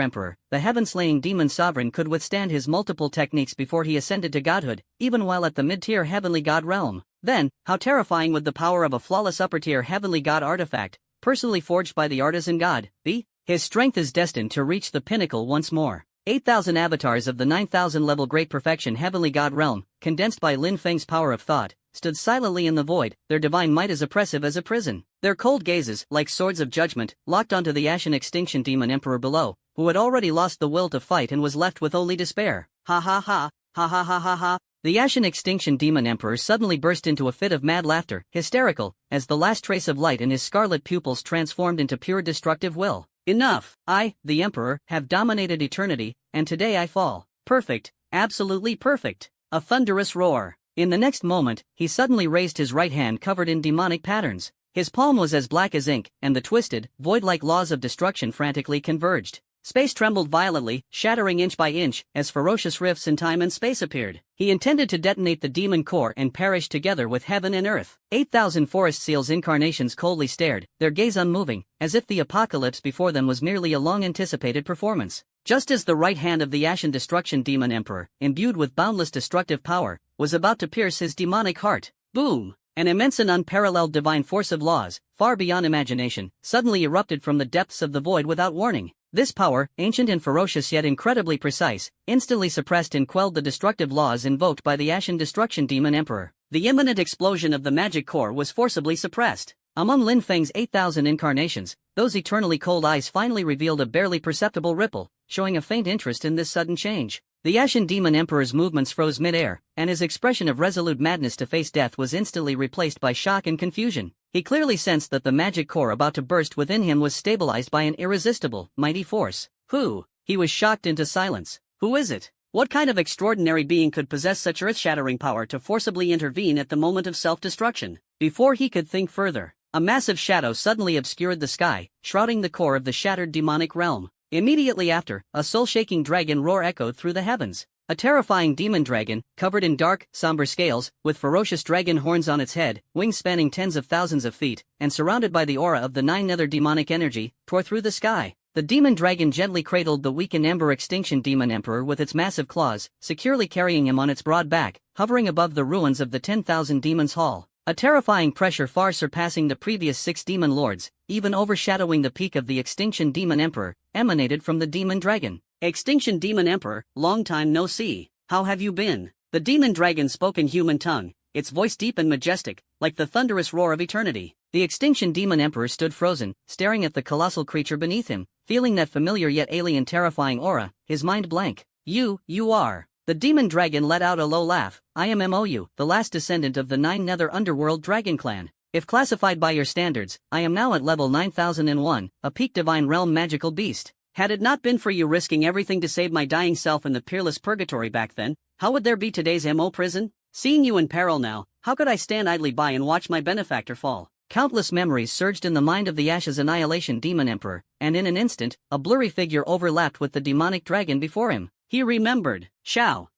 Emperor, the heaven-slaying demon sovereign could withstand his multiple techniques before he ascended to godhood, even while at the mid-tier heavenly god realm. Then, how terrifying would the power of a flawless upper-tier heavenly god artifact, personally forged by the artisan god, be? His strength is destined to reach the pinnacle once more. 8,000 avatars of the 9,000 level Great Perfection Heavenly God Realm, condensed by Lin Feng's power of thought, stood silently in the void, their divine might as oppressive as a prison. Their cold gazes, like swords of judgment, locked onto the Ashen Extinction Demon Emperor below, who had already lost the will to fight and was left with only despair. Ha ha ha, ha ha ha ha ha. The Ashen Extinction Demon Emperor suddenly burst into a fit of mad laughter, hysterical, as the last trace of light in his scarlet pupils transformed into pure destructive will. Enough! I, the Emperor, have dominated eternity, and today I fall. Perfect, absolutely perfect. A thunderous roar. In the next moment, he suddenly raised his right hand covered in demonic patterns. His palm was as black as ink, and the twisted, void-like laws of destruction frantically converged. Space trembled violently, shattering inch by inch, as ferocious rifts in time and space appeared. He intended to detonate the demon core and perish together with heaven and earth. 8,000 forest seals incarnations coldly stared, their gaze unmoving, as if the apocalypse before them was merely a long-anticipated performance. Just as the right hand of the Ashen Destruction Demon Emperor, imbued with boundless destructive power, was about to pierce his demonic heart, boom! An immense and unparalleled divine force of laws, far beyond imagination, suddenly erupted from the depths of the void without warning. This power, ancient and ferocious yet incredibly precise, instantly suppressed and quelled the destructive laws invoked by the Ashen Destruction Demon Emperor. The imminent explosion of the magic core was forcibly suppressed. Among Lin Feng's 8,000 incarnations, those eternally cold eyes finally revealed a barely perceptible ripple, showing a faint interest in this sudden change. The Ashen Demon Emperor's movements froze mid-air, and his expression of resolute madness to face death was instantly replaced by shock and confusion. He clearly sensed that the magic core about to burst within him was stabilized by an irresistible, mighty force. Who? He was shocked into silence. Who is it? What kind of extraordinary being could possess such earth-shattering power to forcibly intervene at the moment of self-destruction? Before he could think further, a massive shadow suddenly obscured the sky, shrouding the core of the shattered demonic realm. Immediately after, a soul-shaking dragon roar echoed through the heavens. A terrifying demon dragon, covered in dark, somber scales, with ferocious dragon horns on its head, wings spanning tens of thousands of feet, and surrounded by the aura of the 9 nether demonic energy, tore through the sky. The demon dragon gently cradled the weakened Ember Extinction Demon Emperor with its massive claws, securely carrying him on its broad back, hovering above the ruins of the 10,000 Demons Hall. A terrifying pressure far surpassing the previous 6 demon lords, even overshadowing the peak of the Extinction Demon Emperor, emanated from the demon dragon. Extinction Demon Emperor, long time no see. How have you been? The demon dragon spoke in human tongue, its voice deep and majestic, like the thunderous roar of eternity. The Extinction Demon Emperor stood frozen, staring at the colossal creature beneath him, feeling that familiar yet alien terrifying aura, his mind blank. You are. The demon dragon let out a low laugh. I am Mou, the last descendant of the 9 Nether Underworld Dragon Clan. If classified by your standards, I am now at level 9001, a peak divine realm magical beast. Had it not been for you risking everything to save my dying self in the peerless purgatory back then, how would there be today's MO prison? Seeing you in peril now, how could I stand idly by and watch my benefactor fall? Countless memories surged in the mind of the Ashes Annihilation Demon Emperor, and in an instant, a blurry figure overlapped with the demonic dragon before him. He remembered. Xiao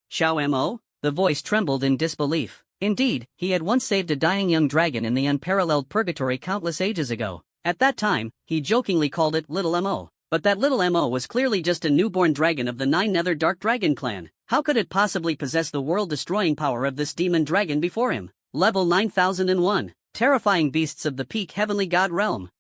Mo? The voice trembled in disbelief. Indeed, he had once saved a dying young dragon in the unparalleled purgatory countless ages ago. At that time, he jokingly called it Little Mo. But that Little Mo was clearly just a newborn dragon of the 9 Nether Dark Dragon Clan. How could it possibly possess the world-destroying power of this demon dragon before him? Level 9001. Terrifying beasts of the peak heavenly god realm.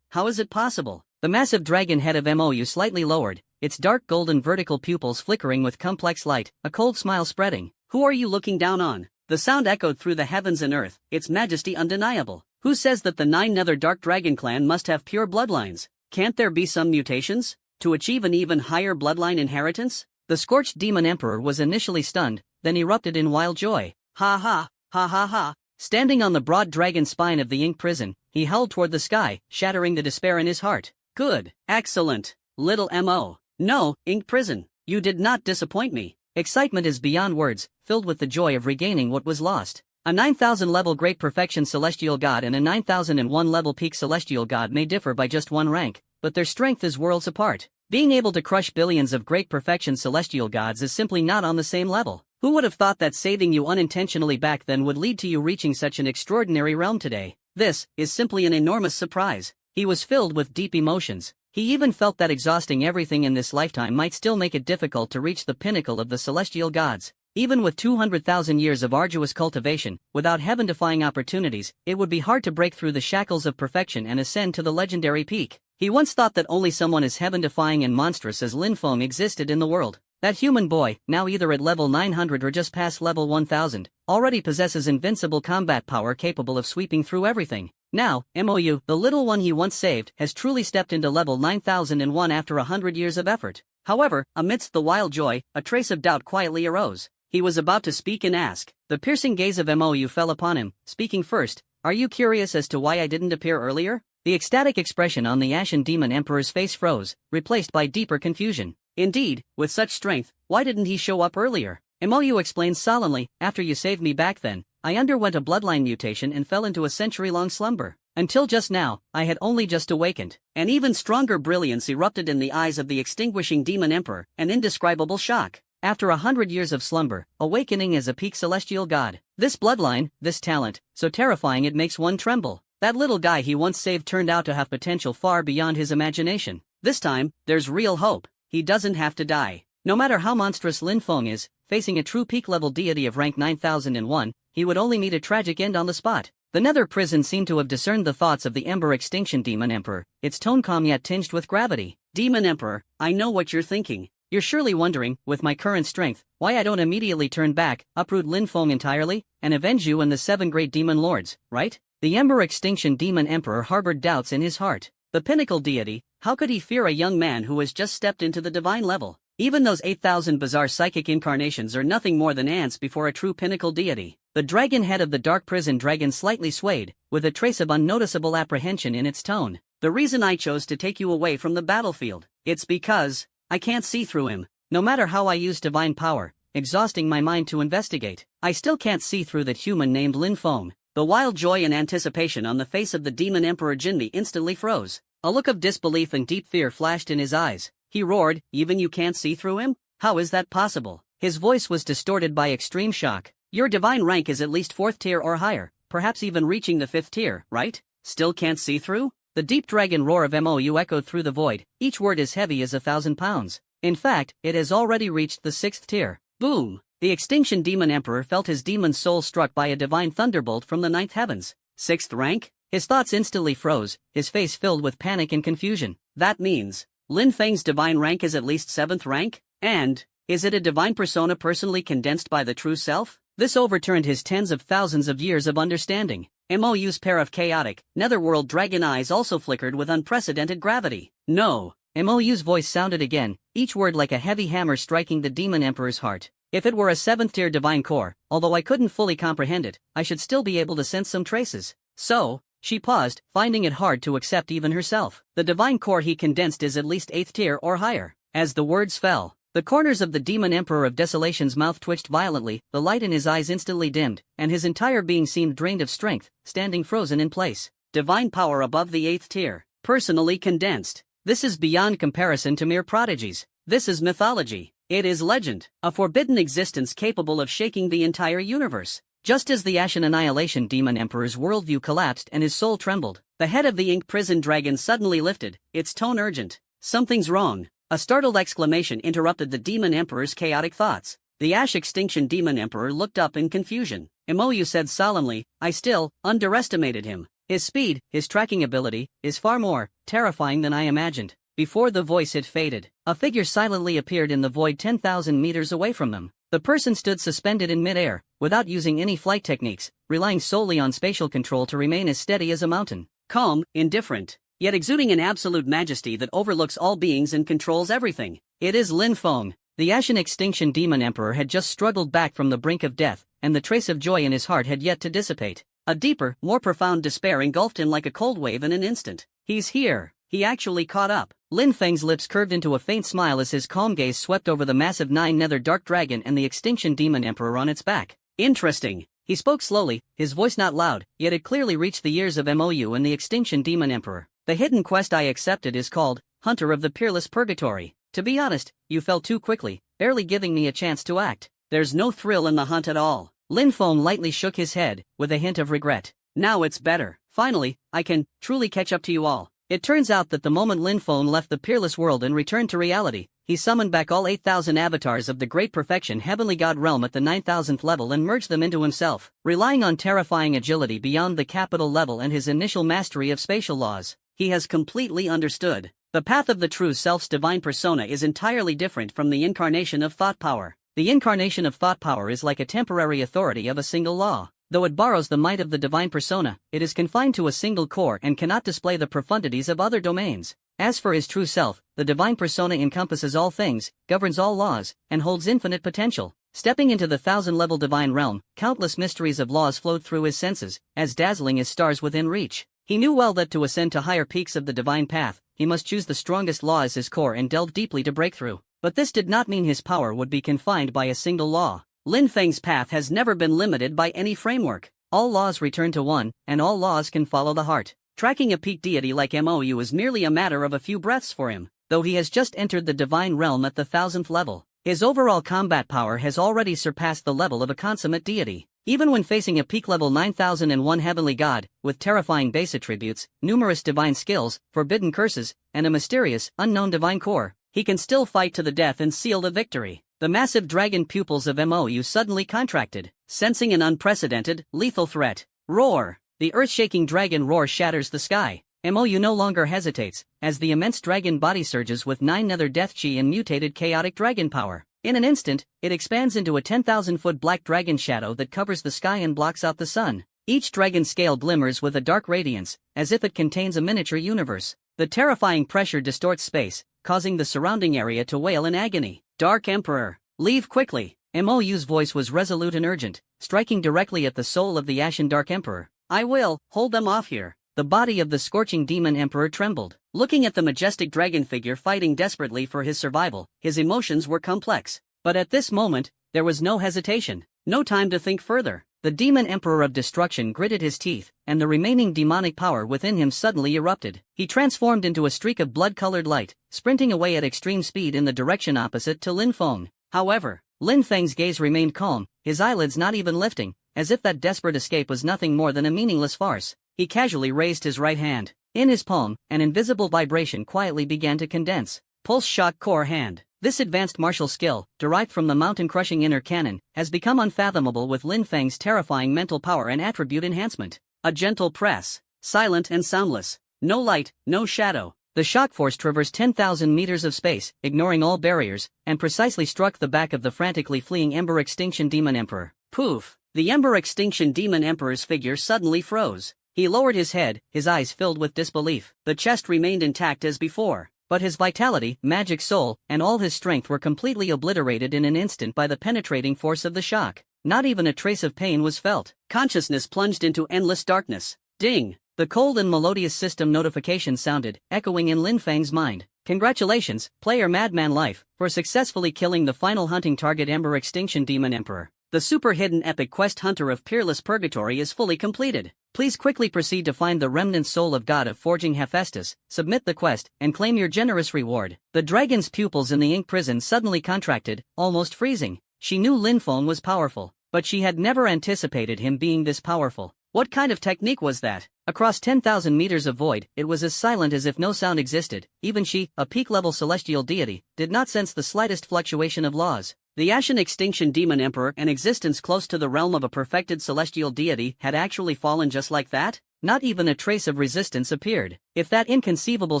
How is it possible? The massive dragon head of Mou slightly lowered, its dark golden vertical pupils flickering with complex light, a cold smile spreading. Who are you looking down on? The sound echoed through the heavens and earth, its majesty undeniable. Who says that the 9 Nether Dark Dragon Clan must have pure bloodlines? Can't there be some mutations? To achieve an even higher bloodline inheritance? The scorched demon emperor was initially stunned, then erupted in wild joy. Ha ha, ha ha ha. Standing on the broad dragon spine of the ink prison, he held toward the sky, shattering the despair in his heart. Good, excellent, Little Mo. No, ink prison, you did not disappoint me. Excitement is beyond words, filled with the joy of regaining what was lost. A 9000 level Great Perfection Celestial God and a 9001 level Peak Celestial God may differ by just one rank, but their strength is worlds apart. Being able to crush billions of Great Perfection Celestial Gods is simply not on the same level. Who would have thought that saving you unintentionally back then would lead to you reaching such an extraordinary realm today? This is simply an enormous surprise. He was filled with deep emotions. He even felt that exhausting everything in this lifetime might still make it difficult to reach the pinnacle of the celestial gods. Even with 200,000 years of arduous cultivation, without heaven-defying opportunities, it would be hard to break through the shackles of perfection and ascend to the legendary peak. He once thought that only someone as heaven-defying and monstrous as Lin Feng existed in the world. That human boy, now either at level 900 or just past level 1000, already possesses invincible combat power capable of sweeping through everything. Now, Mou, the little one he once saved, has truly stepped into level 9001 after 100 years of effort. However, amidst the wild joy, a trace of doubt quietly arose. He was about to speak and ask. The piercing gaze of Mou fell upon him, speaking first. Are you curious as to why I didn't appear earlier? The ecstatic expression on the Ashen Demon Emperor's face froze, replaced by deeper confusion. Indeed, with such strength, why didn't he show up earlier? Mou explained solemnly, after you saved me back then, I underwent a bloodline mutation and fell into a century-long slumber. Until just now, I had only just awakened. An even stronger brilliance erupted in the eyes of the extinguishing Demon Emperor, an indescribable shock. After 100 years of slumber, awakening as a peak celestial god. This bloodline, this talent, so terrifying it makes one tremble. That little guy he once saved turned out to have potential far beyond his imagination. This time, there's real hope. He doesn't have to die. No matter how monstrous Lin Feng is, facing a true peak-level deity of rank 9001, he would only meet a tragic end on the spot. The Nether prison seemed to have discerned the thoughts of the Ember Extinction Demon Emperor, its tone calm yet tinged with gravity. Demon Emperor, I know what you're thinking. You're surely wondering, with my current strength, why I don't immediately turn back, uproot Lin Feng entirely, and avenge you and the 7 great demon lords, right? The Ember Extinction Demon Emperor harbored doubts in his heart. The pinnacle deity, how could he fear a young man who has just stepped into the divine level? Even those 8,000 bizarre psychic incarnations are nothing more than ants before a true pinnacle deity. The dragon head of the dark prison dragon slightly swayed, with a trace of unnoticeable apprehension in its tone. The reason I chose to take you away from the battlefield, it's because I can't see through him. No matter how I use divine power, exhausting my mind to investigate, I still can't see through that human named Lin Feng. The wild joy and anticipation on the face of the Demon Emperor Jinmi instantly froze. A look of disbelief and deep fear flashed in his eyes. He roared, even you can't see through him? How is that possible? His voice was distorted by extreme shock. Your divine rank is at least 4th tier or higher, perhaps even reaching the 5th tier, right? Still can't see through? The deep dragon roar of Mou echoed through the void, each word as heavy as 1,000 pounds. In fact, it has already reached the 6th tier. Boom! The Extinction Demon Emperor felt his demon soul struck by a divine thunderbolt from the 9th heavens. 6th rank? His thoughts instantly froze, his face filled with panic and confusion. That means, Lin Feng's divine rank is at least 7th rank? And, is it a divine persona personally condensed by the true self? This overturned his tens of thousands of years of understanding. Mou's pair of chaotic, netherworld dragon eyes also flickered with unprecedented gravity. No! Mou's voice sounded again, each word like a heavy hammer striking the Demon Emperor's heart. If it were a 7th-tier divine core, although I couldn't fully comprehend it, I should still be able to sense some traces. So, she paused, finding it hard to accept even herself. The divine core he condensed is at least 8th tier or higher. As the words fell, the corners of the Demon Emperor of Desolation's mouth twitched violently, the light in his eyes instantly dimmed, and his entire being seemed drained of strength, standing frozen in place. Divine power above the 8th tier. Personally condensed. This is beyond comparison to mere prodigies. This is mythology. It is legend. A forbidden existence capable of shaking the entire universe. Just as the Ashen Annihilation Demon Emperor's worldview collapsed and his soul trembled, the head of the ink prison dragon suddenly lifted, its tone urgent. Something's wrong. A startled exclamation interrupted the Demon Emperor's chaotic thoughts. The Ash Extinction Demon Emperor looked up in confusion. Imoyu said solemnly, I still underestimated him. His speed, his tracking ability, is far more terrifying than I imagined. Before the voice had faded, a figure silently appeared in the void 10,000 meters away from them. The person stood suspended in midair, without using any flight techniques, relying solely on spatial control to remain as steady as a mountain. Calm, indifferent, yet exuding an absolute majesty that overlooks all beings and controls everything. It is Lin Feng. The Ashen Extinction Demon Emperor had just struggled back from the brink of death, and the trace of joy in his heart had yet to dissipate. A deeper, more profound despair engulfed him like a cold wave in an instant. He's here. He actually caught up. Lin Feng's lips curved into a faint smile as his calm gaze swept over the massive 9-nether dark dragon and the Extinction Demon Emperor on its back. Interesting. He spoke slowly, his voice not loud, yet it clearly reached the ears of Mou and the Extinction Demon Emperor. The hidden quest I accepted is called Hunter of the Peerless Purgatory. To be honest, you fell too quickly, barely giving me a chance to act. There's no thrill in the hunt at all. Lin Feng lightly shook his head, with a hint of regret. Now it's better. Finally, I can truly catch up to you all. It turns out that the moment Lin Feng left the peerless world and returned to reality, he summoned back all 8,000 avatars of the Great Perfection Heavenly God Realm at the 9,000th level and merged them into himself, relying on terrifying agility beyond the capital level and his initial mastery of spatial laws. He has completely understood. The path of the true self's divine persona is entirely different from the incarnation of thought power. The incarnation of thought power is like a temporary authority of a single law. Though it borrows the might of the divine persona, it is confined to a single core and cannot display the profundities of other domains. As for his true self, the divine persona encompasses all things, governs all laws, and holds infinite potential. Stepping into the 1,000-level divine realm, countless mysteries of laws flowed through his senses, as dazzling as stars within reach. He knew well that to ascend to higher peaks of the divine path, he must choose the strongest law as his core and delve deeply to break through. But this did not mean his power would be confined by a single law. Lin Feng's path has never been limited by any framework. All laws return to one, and all laws can follow the heart. Tracking a peak deity like Mou is merely a matter of a few breaths for him, though he has just entered the divine realm at the 1,000th level. His overall combat power has already surpassed the level of a consummate deity. Even when facing a peak level 9001 heavenly god, with terrifying base attributes, numerous divine skills, forbidden curses, and a mysterious, unknown divine core, he can still fight to the death and seal the victory. The massive dragon pupils of Mou suddenly contracted, sensing an unprecedented, lethal threat. Roar! The earth-shaking dragon roar shatters the sky. Mou no longer hesitates, as the immense dragon body surges with 9 nether death chi and mutated chaotic dragon power. In an instant, it expands into a 10,000-foot black dragon shadow that covers the sky and blocks out the sun. Each dragon scale glimmers with a dark radiance, as if it contains a miniature universe. The terrifying pressure distorts space, causing the surrounding area to wail in agony. Dark Emperor, leave quickly. Mou's voice was resolute and urgent, striking directly at the soul of the Ashen Dark Emperor. I will hold them off here. The body of the scorching demon emperor trembled. Looking at the majestic dragon figure fighting desperately for his survival, his emotions were complex. But at this moment, there was no hesitation, no time to think further. The demon emperor of destruction gritted his teeth, and the remaining demonic power within him suddenly erupted. He transformed into a streak of blood-colored light, sprinting away at extreme speed in the direction opposite to Lin Feng. However, Lin Feng's gaze remained calm, his eyelids not even lifting, as if that desperate escape was nothing more than a meaningless farce. He casually raised his right hand. In his palm, an invisible vibration quietly began to condense. Pulse Shock Core Hand. This advanced martial skill, derived from the mountain-crushing inner cannon, has become unfathomable with Lin Feng's terrifying mental power and attribute enhancement. A gentle press. Silent and soundless. No light, no shadow. The shock force traversed 10,000 meters of space, ignoring all barriers, and precisely struck the back of the frantically fleeing Ember Extinction Demon Emperor. Poof! The Ember Extinction Demon Emperor's figure suddenly froze. He lowered his head, his eyes filled with disbelief. The chest remained intact as before. But his vitality, magic soul, and all his strength were completely obliterated in an instant by the penetrating force of the shock. Not even a trace of pain was felt. Consciousness plunged into endless darkness. Ding! The cold and melodious system notification sounded, echoing in Lin Feng's mind. Congratulations, player Madman Life, for successfully killing the final hunting target Ember Extinction Demon Emperor. The super hidden epic quest Hunter of Peerless Purgatory is fully completed. Please quickly proceed to find the remnant soul of God of Forging Hephaestus, submit the quest, and claim your generous reward. The dragon's pupils in the ink prison suddenly contracted, almost freezing. She knew Lin Feng was powerful, but she had never anticipated him being this powerful. What kind of technique was that? Across 10,000 meters of void, it was as silent as if no sound existed. Even she, a peak-level celestial deity, did not sense the slightest fluctuation of laws. The Ashen Extinction Demon Emperor, an existence close to the realm of a perfected celestial deity, had actually fallen just like that? Not even a trace of resistance appeared. If that inconceivable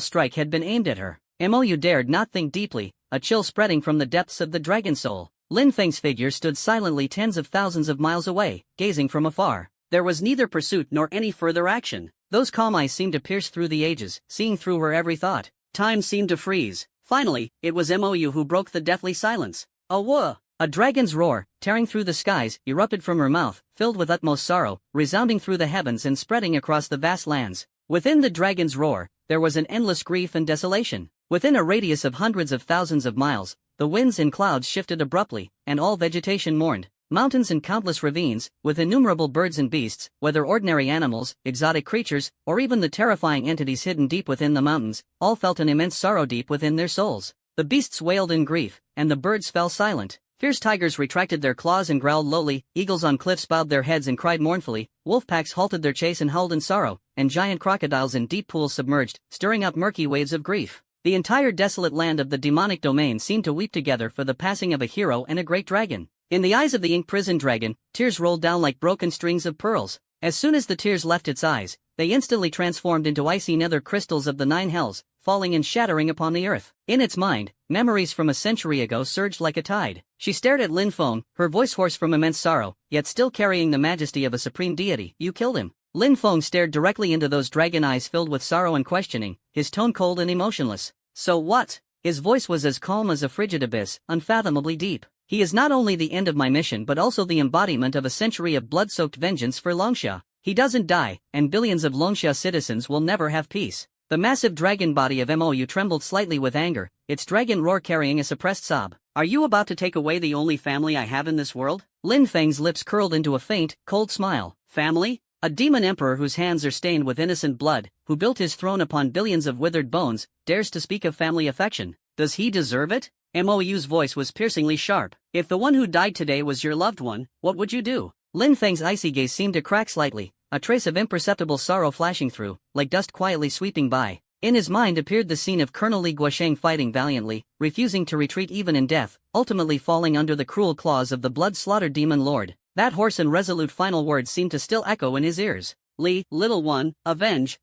strike had been aimed at her, Mou dared not think deeply, a chill spreading from the depths of the dragon soul. Lin Feng's figure stood silently tens of thousands of miles away, gazing from afar. There was neither pursuit nor any further action. Those calm eyes seemed to pierce through the ages, seeing through her every thought. Time seemed to freeze. Finally, it was Mou who broke the deathly silence. A whoa! A dragon's roar, tearing through the skies, erupted from her mouth, filled with utmost sorrow, resounding through the heavens and spreading across the vast lands. Within the dragon's roar, there was an endless grief and desolation. Within a radius of hundreds of thousands of miles, the winds and clouds shifted abruptly, and all vegetation mourned. Mountains and countless ravines, with innumerable birds and beasts, whether ordinary animals, exotic creatures, or even the terrifying entities hidden deep within the mountains, all felt an immense sorrow deep within their souls. The beasts wailed in grief, and the birds fell silent. Fierce tigers retracted their claws and growled lowly, eagles on cliffs bowed their heads and cried mournfully, wolf packs halted their chase and howled in sorrow, and giant crocodiles in deep pools submerged, stirring up murky waves of grief. The entire desolate land of the demonic domain seemed to weep together for the passing of a hero and a great dragon. In the eyes of the ink prison dragon, tears rolled down like broken strings of pearls. As soon as the tears left its eyes, they instantly transformed into icy nether crystals of the nine hells, falling and shattering upon the earth. In its mind, memories from a century ago surged like a tide. She stared at Lin Feng, her voice hoarse from immense sorrow, yet still carrying the majesty of a supreme deity. You killed him. Lin Feng stared directly into those dragon eyes filled with sorrow and questioning, his tone cold and emotionless. So what? His voice was as calm as a frigid abyss, unfathomably deep. He is not only the end of my mission but also the embodiment of a century of blood-soaked vengeance for Longsha. He doesn't die, and billions of Longsha citizens will never have peace. The massive dragon body of Mou trembled slightly with anger, its dragon roar carrying a suppressed sob. Are you about to take away the only family I have in this world? Lin Feng's lips curled into a faint, cold smile. Family? A demon emperor whose hands are stained with innocent blood, who built his throne upon billions of withered bones, dares to speak of family affection. Does he deserve it? Mou's voice was piercingly sharp. If the one who died today was your loved one, what would you do? Lin Feng's icy gaze seemed to crack slightly, a trace of imperceptible sorrow flashing through, like dust quietly sweeping by. In his mind appeared the scene of Colonel Li Guosheng fighting valiantly, refusing to retreat even in death, ultimately falling under the cruel claws of the blood-slaughtered demon lord. That hoarse and resolute final words seemed to still echo in his ears. Li, little one, avenge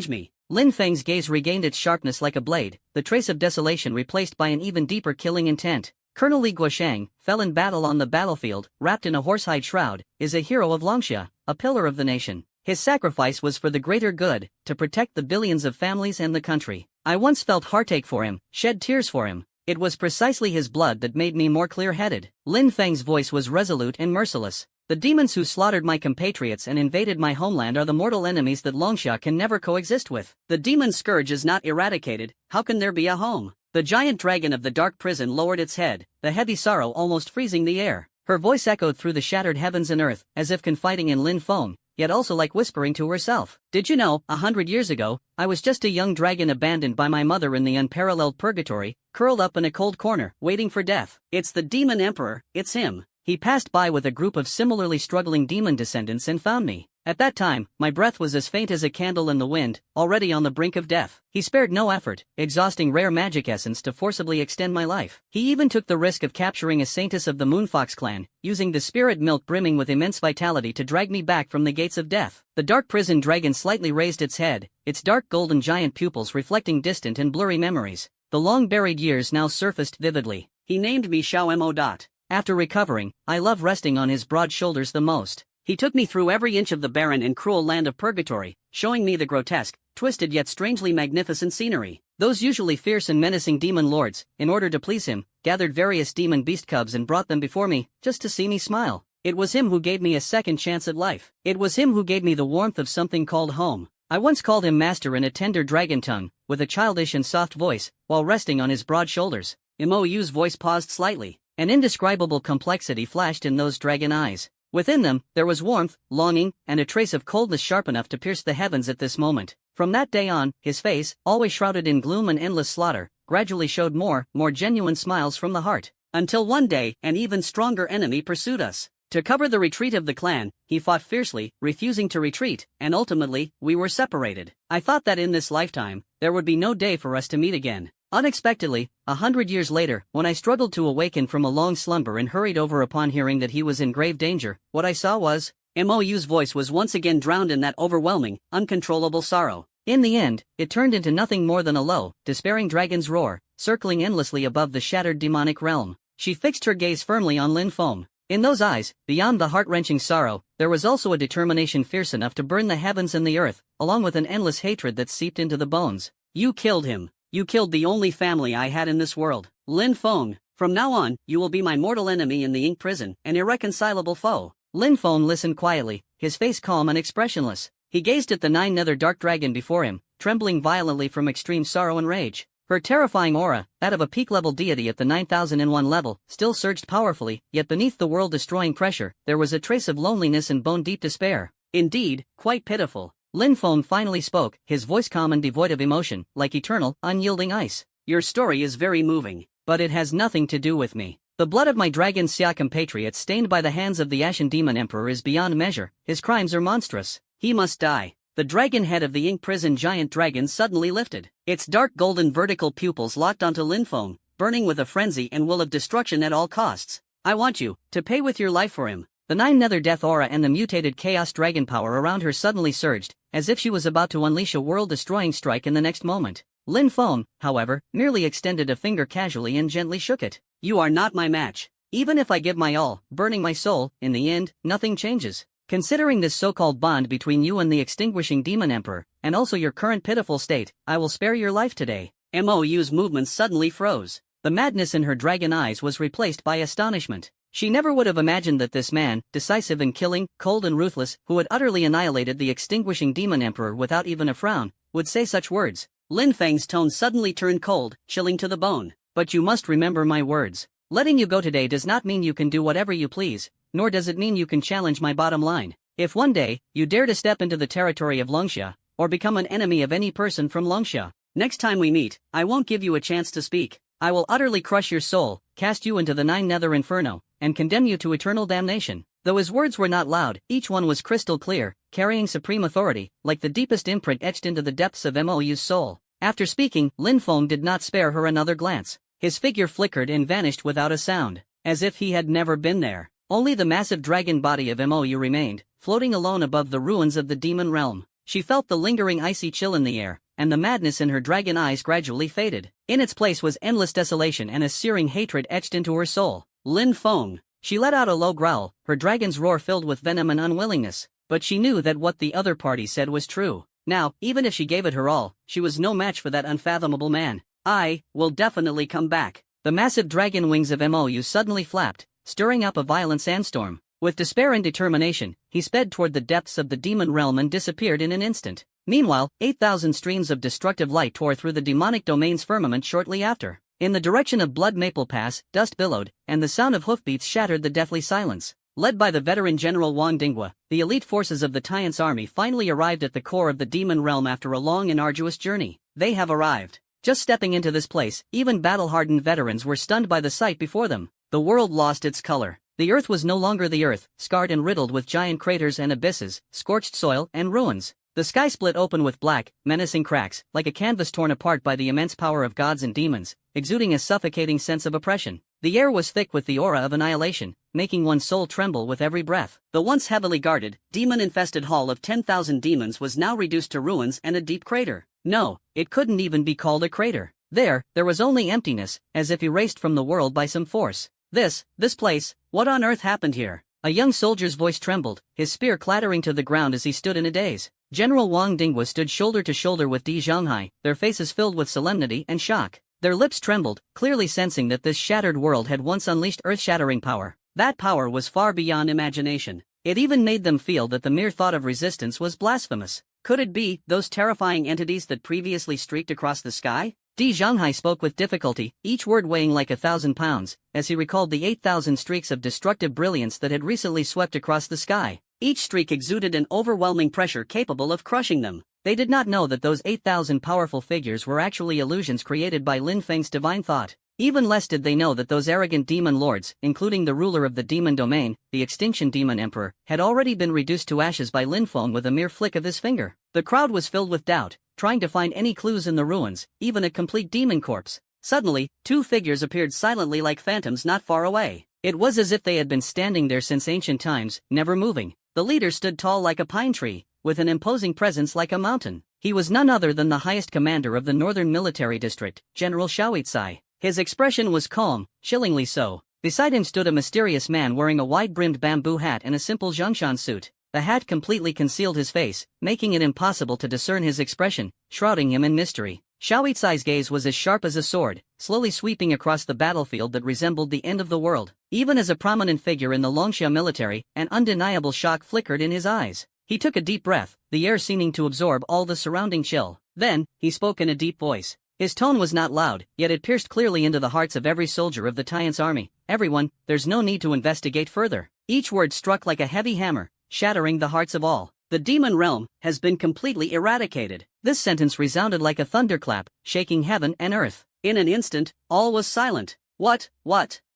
me. Lin Feng's gaze regained its sharpness like a blade, the trace of desolation replaced by an even deeper killing intent. Colonel Li Guosheng, fell in battle on the battlefield, wrapped in a horsehide shroud, is a hero of Longsha, a pillar of the nation. His sacrifice was for the greater good, to protect the billions of families and the country. I once felt heartache for him, shed tears for him. It was precisely his blood that made me more clear-headed. Lin Feng's voice was resolute and merciless. The demons who slaughtered my compatriots and invaded my homeland are the mortal enemies that Longsha can never coexist with. The demon scourge is not eradicated, how can there be a home? The giant dragon of the dark prison lowered its head, the heavy sorrow almost freezing the air. Her voice echoed through the shattered heavens and earth, as if confiding in Lin Feng, yet also like whispering to herself. Did you know, 100 years ago, I was just a young dragon abandoned by my mother in the unparalleled purgatory, curled up in a cold corner, waiting for death. It's the demon emperor, it's him. He passed by with a group of similarly struggling demon descendants and found me. At that time, my breath was as faint as a candle in the wind, already on the brink of death. He spared no effort, exhausting rare magic essence to forcibly extend my life. He even took the risk of capturing a saintess of the Moonfox clan, using the spirit milk brimming with immense vitality to drag me back from the gates of death. The dark prison dragon slightly raised its head, its dark golden giant pupils reflecting distant and blurry memories. The long-buried years now surfaced vividly. He named me Xiao Mo. After recovering, I love resting on his broad shoulders the most. He took me through every inch of the barren and cruel land of purgatory, showing me the grotesque, twisted yet strangely magnificent scenery. Those usually fierce and menacing demon lords, in order to please him, gathered various demon beast cubs and brought them before me, just to see me smile. It was him who gave me a second chance at life. It was him who gave me the warmth of something called home. I once called him master in a tender dragon tongue, with a childish and soft voice, while resting on his broad shoulders. Mo's voice paused slightly. An indescribable complexity flashed in those dragon eyes. Within them, there was warmth, longing, and a trace of coldness sharp enough to pierce the heavens at this moment. From that day on, his face, always shrouded in gloom and endless slaughter, gradually showed more genuine smiles from the heart. Until one day, an even stronger enemy pursued us. To cover the retreat of the clan, he fought fiercely, refusing to retreat, and ultimately, we were separated. I thought that in this lifetime, there would be no day for us to meet again. Unexpectedly, 100 years later, when I struggled to awaken from a long slumber and hurried over upon hearing that he was in grave danger, what I saw was, Mo's voice was once again drowned in that overwhelming, uncontrollable sorrow. In the end, it turned into nothing more than a low, despairing dragon's roar, circling endlessly above the shattered demonic realm. She fixed her gaze firmly on Lin Feng. In those eyes, beyond the heart-wrenching sorrow, there was also a determination fierce enough to burn the heavens and the earth, along with an endless hatred that seeped into the bones. You killed him. You killed the only family I had in this world. Lin Feng, from now on, you will be my mortal enemy in the ink prison, an irreconcilable foe. Lin Feng listened quietly, his face calm and expressionless. He gazed at the nine-nether dark dragon before him, trembling violently from extreme sorrow and rage. Her terrifying aura, that of a peak-level deity at the 9001 level, still surged powerfully, yet beneath the world-destroying pressure, there was a trace of loneliness and bone-deep despair. Indeed, quite pitiful. Lin Feng finally spoke, his voice calm and devoid of emotion, like eternal, unyielding ice. Your story is very moving, but it has nothing to do with me. The blood of my dragon Xia compatriot stained by the hands of the Ashen Demon Emperor is beyond measure. His crimes are monstrous. He must die. The dragon head of the ink prison giant dragon suddenly lifted. Its dark golden vertical pupils locked onto Lin Feng, burning with a frenzy and will of destruction at all costs. I want you to pay with your life for him. The nine-nether death aura and the mutated chaos dragon power around her suddenly surged, as if she was about to unleash a world-destroying strike in the next moment. Lin Feng, however, merely extended a finger casually and gently shook it. You are not my match. Even if I give my all, burning my soul, in the end, nothing changes. Considering this so-called bond between you and the extinguishing demon emperor, and also your current pitiful state, I will spare your life today. Mo's movements suddenly froze. The madness in her dragon eyes was replaced by astonishment. She never would have imagined that this man, decisive and killing, cold and ruthless, who had utterly annihilated the extinguishing demon emperor without even a frown, would say such words. Lin Feng's tone suddenly turned cold, chilling to the bone. But you must remember my words. Letting you go today does not mean you can do whatever you please, nor does it mean you can challenge my bottom line. If one day, you dare to step into the territory of Longxia, or become an enemy of any person from Longxia, next time we meet, I won't give you a chance to speak. I will utterly crush your soul, cast you into the nine-nether inferno, and condemn you to eternal damnation. Though his words were not loud, each one was crystal clear, carrying supreme authority, like the deepest imprint etched into the depths of Mo's soul. After speaking, Lin Feng did not spare her another glance. His figure flickered and vanished without a sound, as if he had never been there. Only the massive dragon body of Mo remained, floating alone above the ruins of the demon realm. She felt the lingering icy chill in the air, and the madness in her dragon eyes gradually faded. In its place was endless desolation and a searing hatred etched into her soul. Lin Feng. She let out a low growl, her dragon's roar filled with venom and unwillingness, but she knew that what the other party said was true. Now, even if she gave it her all, she was no match for that unfathomable man. I will definitely come back. The massive dragon wings of Mo suddenly flapped, stirring up a violent sandstorm. With despair and determination, he sped toward the depths of the demon realm and disappeared in an instant. Meanwhile, 8,000 streams of destructive light tore through the demonic domain's firmament shortly after. In the direction of Blood Maple Pass, dust billowed, and the sound of hoofbeats shattered the deathly silence. Led by the veteran General Wang Dinghua, the elite forces of the Tian's army finally arrived at the core of the demon realm after a long and arduous journey. They have arrived. Just stepping into this place, even battle-hardened veterans were stunned by the sight before them. The world lost its color. The earth was no longer the earth, scarred and riddled with giant craters and abysses, scorched soil and ruins. The sky split open with black, menacing cracks, like a canvas torn apart by the immense power of gods and demons, exuding a suffocating sense of oppression. The air was thick with the aura of annihilation, making one's soul tremble with every breath. The once heavily guarded, demon-infested hall of 10,000 demons was now reduced to ruins and a deep crater. No, it couldn't even be called a crater. There was only emptiness, as if erased from the world by some force. This place, what on earth happened here? A young soldier's voice trembled, his spear clattering to the ground as he stood in a daze. General Wang Dinghua stood shoulder to shoulder with Di Zhonghai, their faces filled with solemnity and shock. Their lips trembled, clearly sensing that this shattered world had once unleashed earth-shattering power. That power was far beyond imagination. It even made them feel that the mere thought of resistance was blasphemous. Could it be those terrifying entities that previously streaked across the sky? Di Zhonghai spoke with difficulty, each word weighing like 1,000 pounds, as he recalled the 8,000 streaks of destructive brilliance that had recently swept across the sky. Each streak exuded an overwhelming pressure capable of crushing them. They did not know that those 8,000 powerful figures were actually illusions created by Lin Feng's divine thought. Even less did they know that those arrogant demon lords, including the ruler of the demon domain, the extinction demon emperor, had already been reduced to ashes by Lin Feng with a mere flick of his finger. The crowd was filled with doubt, trying to find any clues in the ruins, even a complete demon corpse. Suddenly, two figures appeared silently like phantoms not far away. It was as if they had been standing there since ancient times, never moving. The leader stood tall like a pine tree, with an imposing presence like a mountain. He was none other than the highest commander of the Northern Military District, General Xiaoicai. His expression was calm, chillingly so. Beside him stood a mysterious man wearing a wide-brimmed bamboo hat and a simple Zhongshan suit. The hat completely concealed his face, making it impossible to discern his expression, shrouding him in mystery. Xiaoicai's gaze was as sharp as a sword, slowly sweeping across the battlefield that resembled the end of the world. Even as a prominent figure in the Longxia military, an undeniable shock flickered in his eyes. He took a deep breath, the air seeming to absorb all the surrounding chill. Then, he spoke in a deep voice. His tone was not loud, yet it pierced clearly into the hearts of every soldier of the Tian's army. Everyone, there's no need to investigate further. Each word struck like a heavy hammer, shattering the hearts of all. The demon realm has been completely eradicated. This sentence resounded like a thunderclap, shaking heaven and earth. In an instant, all was silent. What?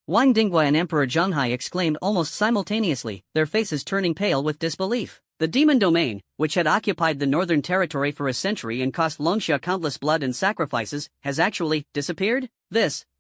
Wang Dinghua and Emperor Zhonghai exclaimed almost simultaneously, their faces turning pale with disbelief. The demon domain, which had occupied the northern territory for a century and cost Longxia countless blood and sacrifices, has actually disappeared?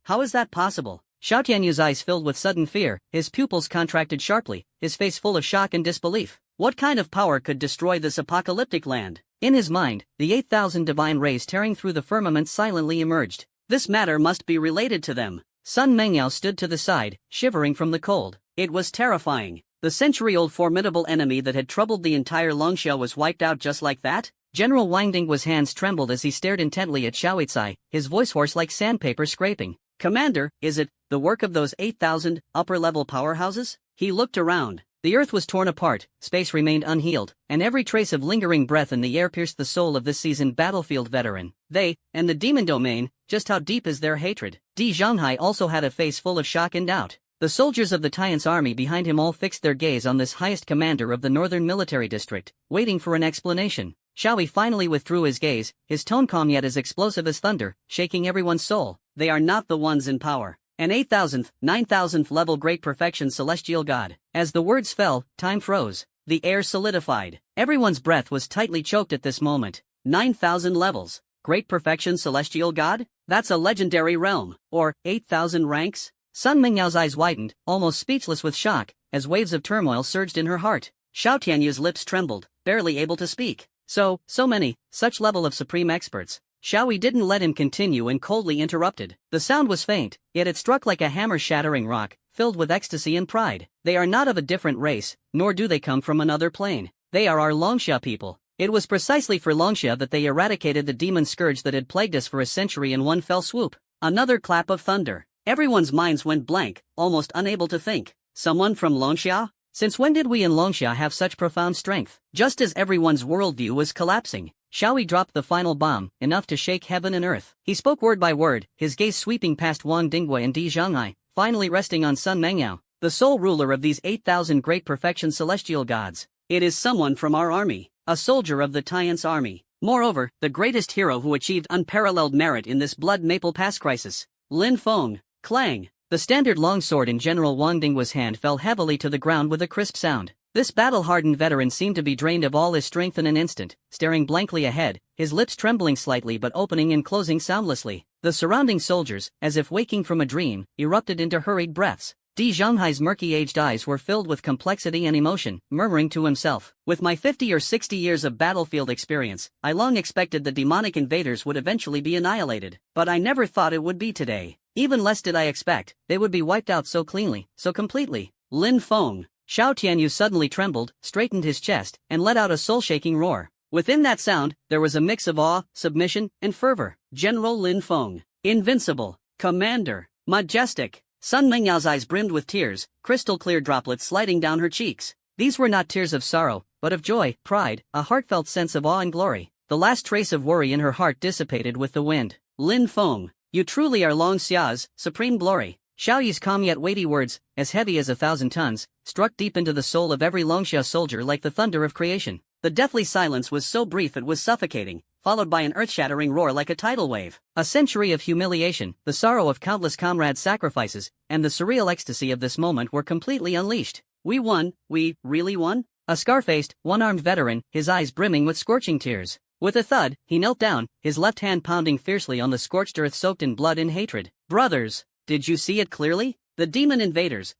How is that possible? Xiao Tianyu's eyes filled with sudden fear, his pupils contracted sharply, his face full of shock and disbelief. What kind of power could destroy this apocalyptic land? In his mind, the 8,000 divine rays tearing through the firmament silently emerged. This matter must be related to them. Sun Mengyao stood to the side, shivering from the cold. It was terrifying. The century-old formidable enemy that had troubled the entire Longxia was wiped out just like that? General Wang Dinghua's hands trembled as he stared intently at Xiaoicai, his voice hoarse like sandpaper scraping. Commander, is it the work of those 8,000 upper-level powerhouses? He looked around. The earth was torn apart, space remained unhealed, and every trace of lingering breath in the air pierced the soul of this seasoned battlefield veteran. They, and the demon domain, just how deep is their hatred? Di Zhonghai also had a face full of shock and doubt. The soldiers of the Tian's army behind him all fixed their gaze on this highest commander of the Northern Military District, waiting for an explanation. Xiaoi finally withdrew his gaze, his tone calm yet as explosive as thunder, shaking everyone's soul. They are not the ones in power. An 8,000th, 9,000th level great perfection celestial god. As the words fell, time froze. The air solidified. Everyone's breath was tightly choked at this moment. 9,000 levels. Great perfection celestial god? That's a legendary realm. Or, 8,000 ranks? Sun Mingyao's eyes widened, almost speechless with shock, as waves of turmoil surged in her heart. Xiao Tianyu's lips trembled, barely able to speak. So many, such level of supreme experts. Xiaoi didn't let him continue and coldly interrupted. The sound was faint, yet it struck like a hammer shattering rock, filled with ecstasy and pride. They are not of a different race, nor do they come from another plane. They are our Longxia people. It was precisely for Longxia that they eradicated the demon scourge that had plagued us for a century in one fell swoop. Another clap of thunder. Everyone's minds went blank, almost unable to think. Someone from Longxia? Since when did we in Longxia have such profound strength? Just as everyone's worldview was collapsing, Xiaoi dropped the final bomb, enough to shake heaven and earth. He spoke word by word, his gaze sweeping past Wang Dinghua and Di Zhonghai, finally resting on Sun Mengyao, the sole ruler of these 8,000 great perfection celestial gods. It is someone from our army, a soldier of the Tian's army. Moreover, the greatest hero who achieved unparalleled merit in this Blood Maple Pass crisis. Lin Feng. Clang. The standard longsword in General Wang Dinghua's hand fell heavily to the ground with a crisp sound. This battle-hardened veteran seemed to be drained of all his strength in an instant, staring blankly ahead, his lips trembling slightly but opening and closing soundlessly. The surrounding soldiers, as if waking from a dream, erupted into hurried breaths. Di Zhonghai's murky-aged eyes were filled with complexity and emotion, murmuring to himself, "With my 50 or 60 years of battlefield experience, I long expected the demonic invaders would eventually be annihilated, but I never thought it would be today. Even less did I expect, they would be wiped out so cleanly, so completely." Lin Feng. Xiao Tianyu suddenly trembled, straightened his chest, and let out a soul-shaking roar. Within that sound, there was a mix of awe, submission, and fervor. General Lin Feng. Invincible. Commander. Majestic. Sun Mingyao's eyes brimmed with tears, crystal-clear droplets sliding down her cheeks. These were not tears of sorrow, but of joy, pride, a heartfelt sense of awe and glory. The last trace of worry in her heart dissipated with the wind. Lin Feng, you truly are Long Xia's supreme glory. Xiao Yi's calm yet weighty words, as heavy as 1,000 tons, struck deep into the soul of every Longxia soldier like the thunder of creation. The deathly silence was so brief it was suffocating, followed by an earth-shattering roar like a tidal wave. A century of humiliation, the sorrow of countless comrades' sacrifices, and the surreal ecstasy of this moment were completely unleashed. We won, we really won? A scar-faced, one-armed veteran, his eyes brimming with scorching tears. With a thud, he knelt down, his left hand pounding fiercely on the scorched earth soaked in blood and hatred. Brothers, did you see it clearly? The demon invaders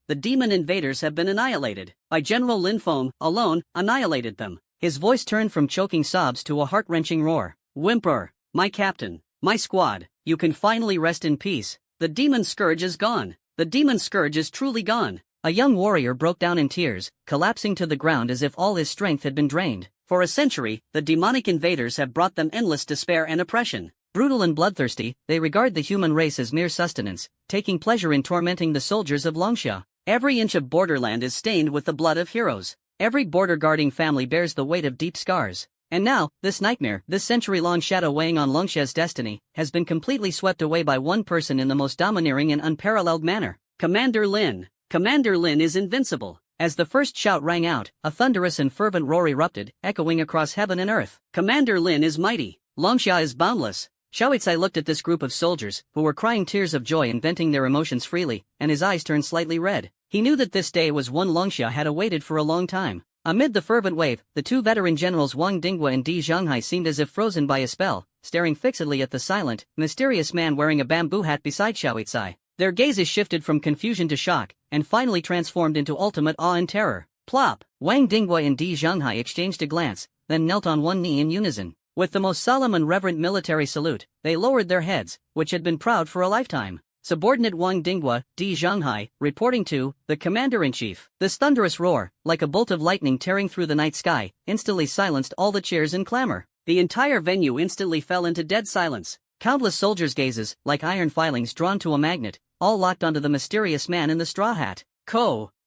have been annihilated. By General Lin Feng, alone, annihilated them. His voice turned from choking sobs to a heart-wrenching roar. Whimper, my captain, my squad, you can finally rest in peace. The demon scourge is gone. The demon scourge is truly gone. A young warrior broke down in tears, collapsing to the ground as if all his strength had been drained. For a century, the demonic invaders have brought them endless despair and oppression. Brutal and bloodthirsty, they regard the human race as mere sustenance, taking pleasure in tormenting the soldiers of Longxia. Every inch of borderland is stained with the blood of heroes. Every border-guarding family bears the weight of deep scars. And now, this nightmare, this century-long shadow weighing on Longxia's destiny, has been completely swept away by one person in the most domineering and unparalleled manner. Commander Lin. Commander Lin is invincible. As the first shout rang out, a thunderous and fervent roar erupted, echoing across heaven and earth. Commander Lin is mighty. Longxia is boundless. Xiao Yitai looked at this group of soldiers, who were crying tears of joy and venting their emotions freely, and his eyes turned slightly red. He knew that this day was one Longxia had awaited for a long time. Amid the fervent wave, the two veteran generals Wang Dinghua and Di Zhonghai seemed as if frozen by a spell, staring fixedly at the silent, mysterious man wearing a bamboo hat beside Xiao Yitai. Their gazes shifted from confusion to shock, and finally transformed into ultimate awe and terror. Plop! Wang Dinghua and Di Zhonghai exchanged a glance, then knelt on one knee in unison. With the most solemn and reverent military salute, they lowered their heads, which had been proud for a lifetime. Subordinate Wang Dinghua, Di Zhonghai, reporting to the Commander-in-Chief. This thunderous roar, like a bolt of lightning tearing through the night sky, instantly silenced all the cheers and clamor. The entire venue instantly fell into dead silence. Countless soldiers' gazes, like iron filings drawn to a magnet, all locked onto the mysterious man in the straw hat.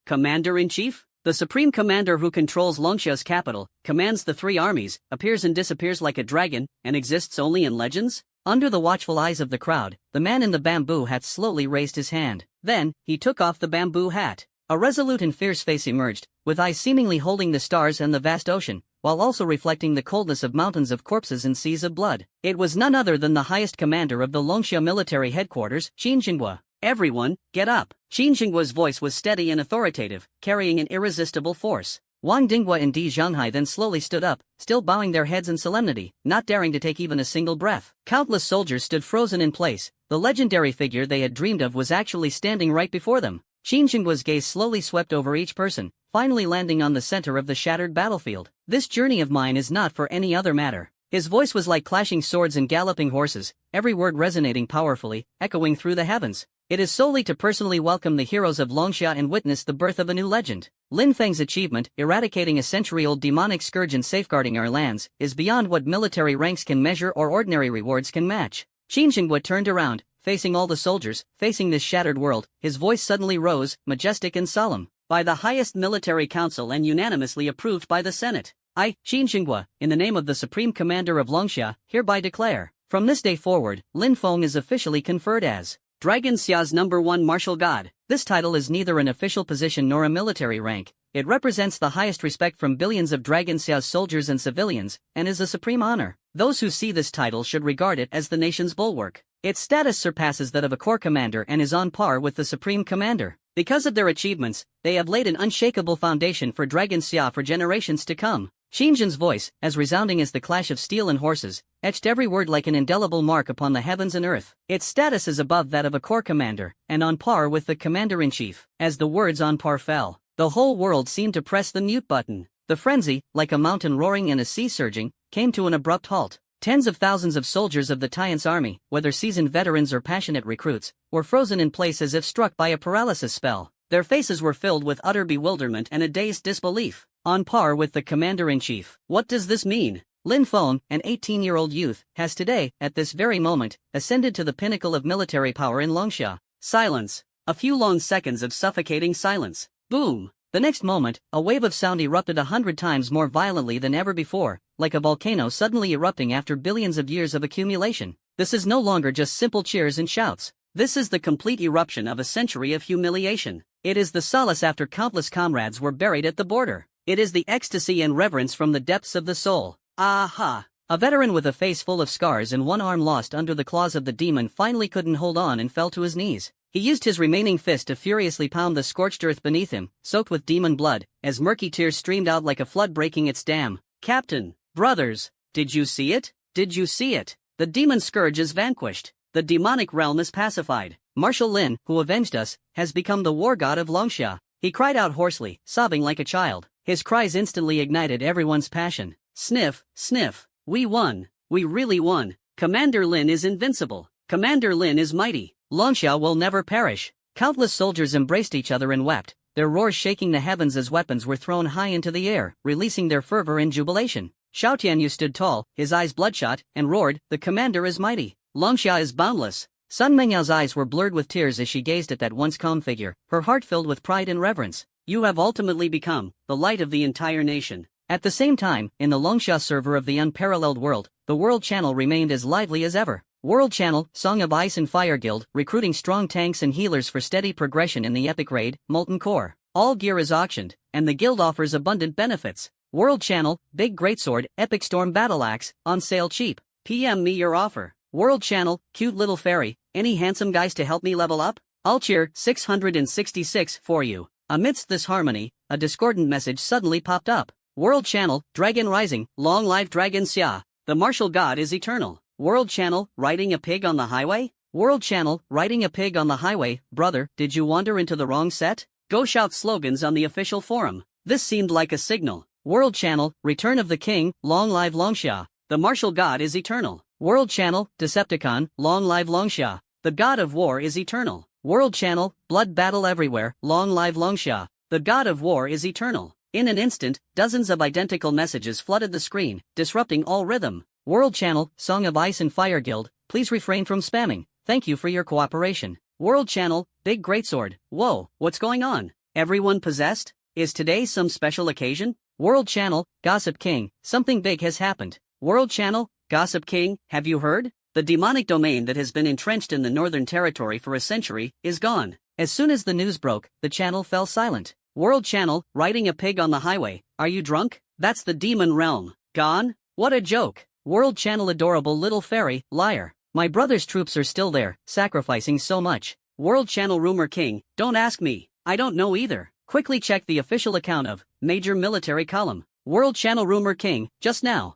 Commander-in-Chief? The supreme commander who controls Longxia's capital, commands the three armies, appears and disappears like a dragon, and exists only in legends? Under the watchful eyes of the crowd, the man in the bamboo hat slowly raised his hand. Then, he took off the bamboo hat. A resolute and fierce face emerged, with eyes seemingly holding the stars and the vast ocean, while also reflecting the coldness of mountains of corpses and seas of blood. It was none other than the highest commander of the Longxia military headquarters, Qin Jinghua. Everyone, get up. Qin Jinghua's voice was steady and authoritative, carrying an irresistible force. Wang Dinghua and Di Zhonghai then slowly stood up, still bowing their heads in solemnity, not daring to take even a single breath. Countless soldiers stood frozen in place. The legendary figure they had dreamed of was actually standing right before them. Qin Jinghua's gaze slowly swept over each person, finally landing on the center of the shattered battlefield. This journey of mine is not for any other matter. His voice was like clashing swords and galloping horses, every word resonating powerfully, echoing through the heavens. It is solely to personally welcome the heroes of Longxia and witness the birth of a new legend. Lin Feng's achievement, eradicating a century-old demonic scourge and safeguarding our lands, is beyond what military ranks can measure or ordinary rewards can match. Qin Jinghua turned around, facing all the soldiers, facing this shattered world. His voice suddenly rose, majestic and solemn. By the highest military council and unanimously approved by the Senate, I, Qin Jinghua, in the name of the Supreme Commander of Longxia, hereby declare, from this day forward, Lin Feng is officially conferred as Dragon Xia's #1 martial god. This title is neither an official position nor a military rank. It represents the highest respect from billions of Dragon Xia's soldiers and civilians, and is a supreme honor. Those who see this title should regard it as the nation's bulwark. Its status surpasses that of a corps commander and is on par with the supreme commander. Because of their achievements, they have laid an unshakable foundation for Dragon Xia for generations to come. Qin Jin's voice, as resounding as the clash of steel and horses, etched every word like an indelible mark upon the heavens and earth. Its status is above that of a corps commander, and on par with the commander-in-chief. As the words on par fell, the whole world seemed to press the mute button. The frenzy, like a mountain roaring and a sea surging, came to an abrupt halt. Tens of thousands of soldiers of the Tian's army, whether seasoned veterans or passionate recruits, were frozen in place as if struck by a paralysis spell. Their faces were filled with utter bewilderment and a dazed disbelief. On par with the commander-in-chief. What does this mean? Lin Feng, an 18-year-old youth, has today, at this very moment, ascended to the pinnacle of military power in Longsha. Silence. A few long seconds of suffocating silence. Boom. The next moment, a wave of sound erupted 100 times more violently than ever before, like a volcano suddenly erupting after billions of years of accumulation. This is no longer just simple cheers and shouts. This is the complete eruption of a century of humiliation. It is the solace after countless comrades were buried at the border. It is the ecstasy and reverence from the depths of the soul. Aha! A veteran with a face full of scars and one arm lost under the claws of the demon finally couldn't hold on and fell to his knees. He used his remaining fist to furiously pound the scorched earth beneath him, soaked with demon blood, as murky tears streamed out like a flood breaking its dam. Captain, brothers, did you see it? Did you see it? The demon scourge is vanquished. The demonic realm is pacified. Marshal Lin, who avenged us, has become the war god of Longsha. He cried out hoarsely, sobbing like a child. His cries instantly ignited everyone's passion. Sniff, sniff. We won. We really won. Commander Lin is invincible. Commander Lin is mighty. Longsha will never perish. Countless soldiers embraced each other and wept, their roars shaking the heavens as weapons were thrown high into the air, releasing their fervor in jubilation. Xiao Tianyu stood tall, his eyes bloodshot, and roared, "The commander is mighty. Longsha is boundless." Sun Mengyao's eyes were blurred with tears as she gazed at that once calm figure, her heart filled with pride and reverence. You have ultimately become the light of the entire nation. At the same time, in the Longsha server of the unparalleled world, the World Channel remained as lively as ever. World Channel, Song of Ice and Fire Guild, recruiting strong tanks and healers for steady progression in the epic raid, Molten Core. All gear is auctioned, and the guild offers abundant benefits. World Channel, Big Greatsword, Epic Storm Battle Axe, on sale cheap. PM me your offer. World Channel, Cute Little Fairy, any handsome guys to help me level up? I'll cheer 666 for you. Amidst this harmony, a discordant message suddenly popped up. World Channel, Dragon Rising, Long Live Dragon Xia. The martial god is eternal. World Channel, riding a pig on the highway? World Channel, riding a pig on the highway. Brother, did you wander into the wrong set? Go shout slogans on the official forum. This seemed like a signal. World Channel, Return of the King, Long Live Longsha. The martial god is eternal. World Channel, Decepticon, Long Live Longsha. The god of war is eternal. World Channel, Blood Battle Everywhere, Long Live Longsha. The god of war is eternal. In an instant, dozens of identical messages flooded the screen, disrupting all rhythm. World Channel, Song of Ice and Fire Guild, please refrain from spamming. Thank you for your cooperation. World Channel, Big Greatsword. Whoa, what's going on? Everyone possessed? Is today some special occasion? World Channel, Gossip King, something big has happened. World Channel, Gossip King, have you heard? The demonic domain that has been entrenched in the Northern Territory for a century is gone. As soon as the news broke, the channel fell silent. World Channel, riding a pig on the highway. Are you drunk? That's the demon realm. Gone? What a joke. World Channel, adorable little fairy, liar. My brother's troops are still there, sacrificing so much. World Channel, Rumor King, don't ask me. I don't know either. Quickly check the official account of Major Military Column. World Channel, Rumor King, just now,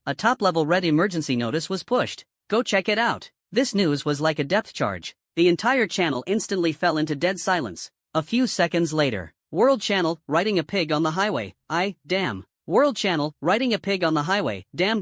a top-level red emergency notice was pushed. Go check it out. This news was like a depth charge. The entire channel instantly fell into dead silence. A few seconds later, World Channel, riding a pig on the highway. Damn. World Channel, riding a pig on the highway. Damn.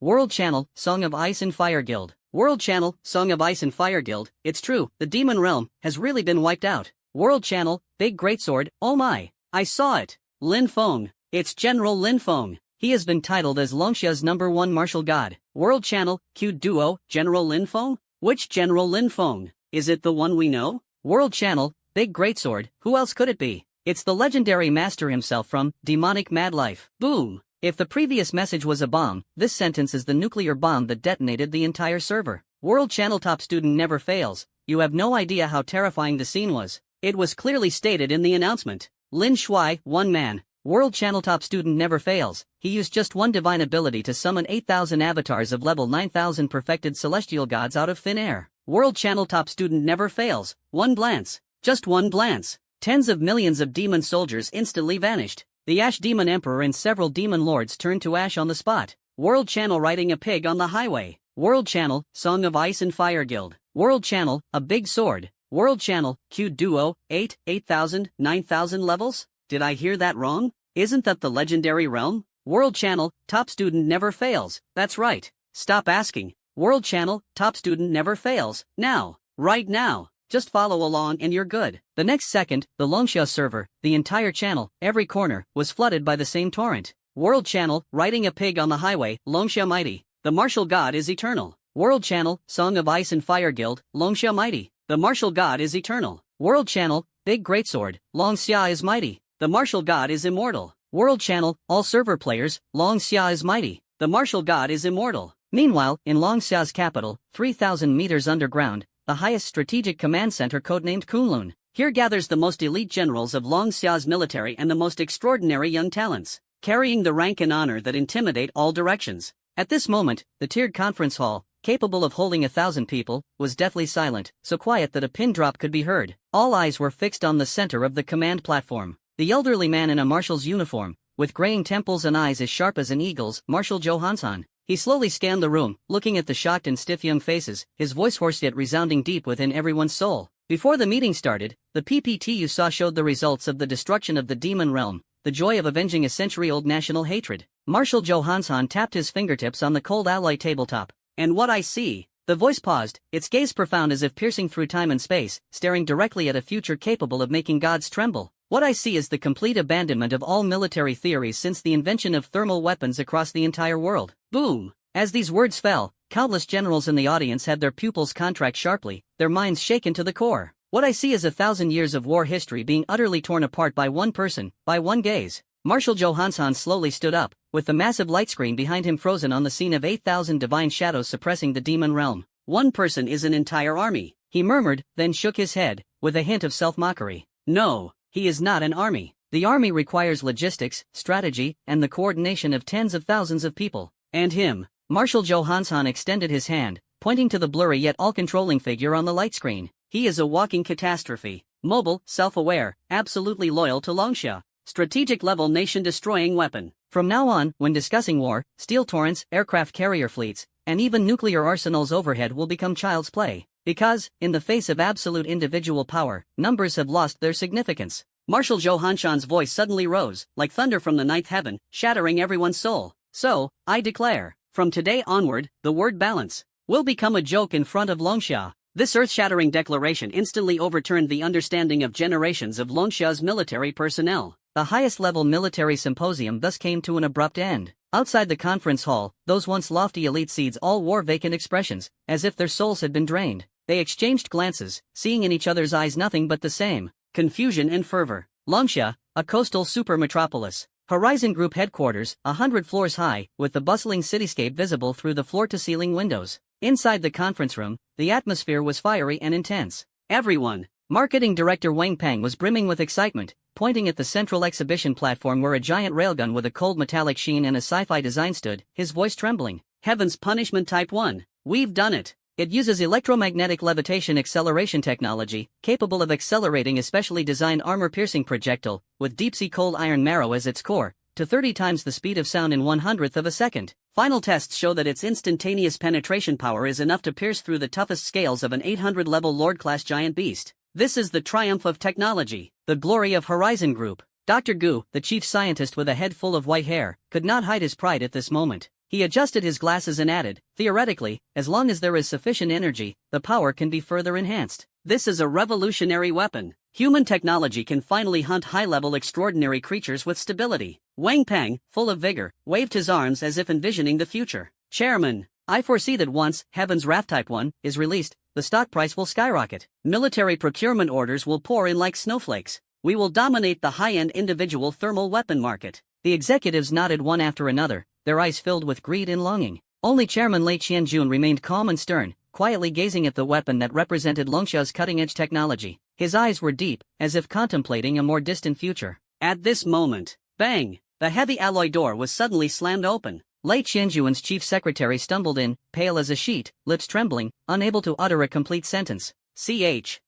World Channel, Song of Ice and Fire Guild. World Channel, Song of Ice and Fire Guild. It's true, the demon realm has really been wiped out. World Channel, Big Greatsword. Oh my. I saw it. Lin Feng. It's General Lin Feng. He has been titled as Longsha's #1 martial god. World Channel, Cute Duo, General Lin Feng? Which General Lin Feng? Is it the one we know? World Channel, Big Greatsword. Who else could it be? It's the legendary master himself from Demonic Mad Life. Boom! If the previous message was a bomb, this sentence is the nuclear bomb that detonated the entire server. World Channel, top student never fails. You have no idea how terrifying the scene was. It was clearly stated in the announcement. Lin Shuai, one man. World Channel, top student never fails. He used just one divine ability to summon 8,000 avatars of level 9,000 perfected celestial gods out of thin air. World Channel, top student never fails. One glance. Just one glance. Tens of millions of demon soldiers instantly vanished. The Ash Demon Emperor and several demon lords turned to ash on the spot. World Channel, riding a pig on the highway. World Channel, Song of Ice and Fire Guild. World Channel, a big sword. World Channel, Cute Duo, 8,000, 9,000 levels? Did I hear that wrong? Isn't that the legendary realm? World Channel, top student never fails. That's right. Stop asking. World Channel, top student never fails. Now. Right now. Just follow along and you're good. The next second, the Longsha server, the entire channel, every corner, was flooded by the same torrent. World Channel, riding a pig on the highway, Longsha Mighty. The martial god is eternal. World Channel, Song of Ice and Fire Guild, Longsha Mighty. The martial god is eternal. World Channel, Big Greatsword, Longxia is mighty. The martial god is immortal. World Channel, all server players, Longxia is mighty. The martial god is immortal. Meanwhile, in Longxia's capital, 3,000 meters underground, the highest strategic command center codenamed Kunlun. Here gathers the most elite generals of Longxia's military and the most extraordinary young talents, carrying the rank and honor that intimidate all directions. At this moment, the tiered conference hall, capable of holding 1,000 people, was deathly silent, so quiet that a pin drop could be heard. All eyes were fixed on the center of the command platform. The elderly man in a marshal's uniform, with graying temples and eyes as sharp as an eagle's, Marshal Johansson. He slowly scanned the room, looking at the shocked and stiff young faces, his voice hoarse yet resounding deep within everyone's soul. Before the meeting started, the PPT you saw showed the results of the destruction of the demon realm, the joy of avenging a century-old national hatred. Marshal Johansson tapped his fingertips on the cold alloy tabletop. And what I see. The voice paused, its gaze profound as if piercing through time and space, staring directly at a future capable of making gods tremble. What I see is the complete abandonment of all military theories since the invention of thermal weapons across the entire world. Boom! As these words fell, countless generals in the audience had their pupils contract sharply, their minds shaken to the core. What I see is 1,000 years of war history being utterly torn apart by one person, by one gaze. Marshal Johansson slowly stood up, with the massive light screen behind him frozen on the scene of 8,000 divine shadows suppressing the demon realm. One person is an entire army, he murmured, then shook his head, with a hint of self-mockery. No, he is not an army. The army requires logistics, strategy, and the coordination of tens of thousands of people. And him. Marshal Johansson extended his hand, pointing to the blurry yet all-controlling figure on the light screen. He is a walking catastrophe. Mobile, self-aware, absolutely loyal to Longxia. Strategic-level nation-destroying weapon. From now on, when discussing war, steel torrents, aircraft carrier fleets, and even nuclear arsenals overhead will become child's play. Because, in the face of absolute individual power, numbers have lost their significance. Marshal Johansson's voice suddenly rose, like thunder from the ninth heaven, shattering everyone's soul. So, I declare, from today onward, the word balance will become a joke in front of Longxia. This earth-shattering declaration instantly overturned the understanding of generations of Longxia's military personnel. The highest-level military symposium thus came to an abrupt end. Outside the conference hall, those once lofty elite seeds all wore vacant expressions, as if their souls had been drained. They exchanged glances, seeing in each other's eyes nothing but the same confusion and fervor. Longxia, a coastal super-metropolis. Horizon Group headquarters, 100 floors high, with the bustling cityscape visible through the floor-to-ceiling windows. Inside the conference room, the atmosphere was fiery and intense. Everyone. Marketing Director Wang Peng was brimming with excitement, pointing at the central exhibition platform where a giant railgun with a cold metallic sheen and a sci-fi design stood, his voice trembling. Heaven's Punishment Type 1. We've done it. It uses electromagnetic levitation acceleration technology, capable of accelerating a specially designed armor-piercing projectile, with deep-sea cold iron marrow as its core, to 30 times the speed of sound in 1/100th of a second. Final tests show that its instantaneous penetration power is enough to pierce through the toughest scales of an 800-level Lord-class giant beast. This is the triumph of technology, the glory of Horizon Group. Dr. Gu, the chief scientist with a head full of white hair, could not hide his pride at this moment. He adjusted his glasses and added, theoretically, as long as there is sufficient energy, the power can be further enhanced. This is a revolutionary weapon. Human technology can finally hunt high-level extraordinary creatures with stability. Wang Peng, full of vigor, waved his arms as if envisioning the future. Chairman, I foresee that once Heaven's Wrath Type 1 is released, the stock price will skyrocket. Military procurement orders will pour in like snowflakes. We will dominate the high-end individual thermal weapon market. The executives nodded one after another, their eyes filled with greed and longing. Only Chairman Lei Qianjun remained calm and stern, quietly gazing at the weapon that represented Longxia's cutting-edge technology. His eyes were deep, as if contemplating a more distant future. At this moment, bang! The heavy alloy door was suddenly slammed open. Lei Qianjun's chief secretary stumbled in, pale as a sheet, lips trembling, unable to utter a complete sentence. CH.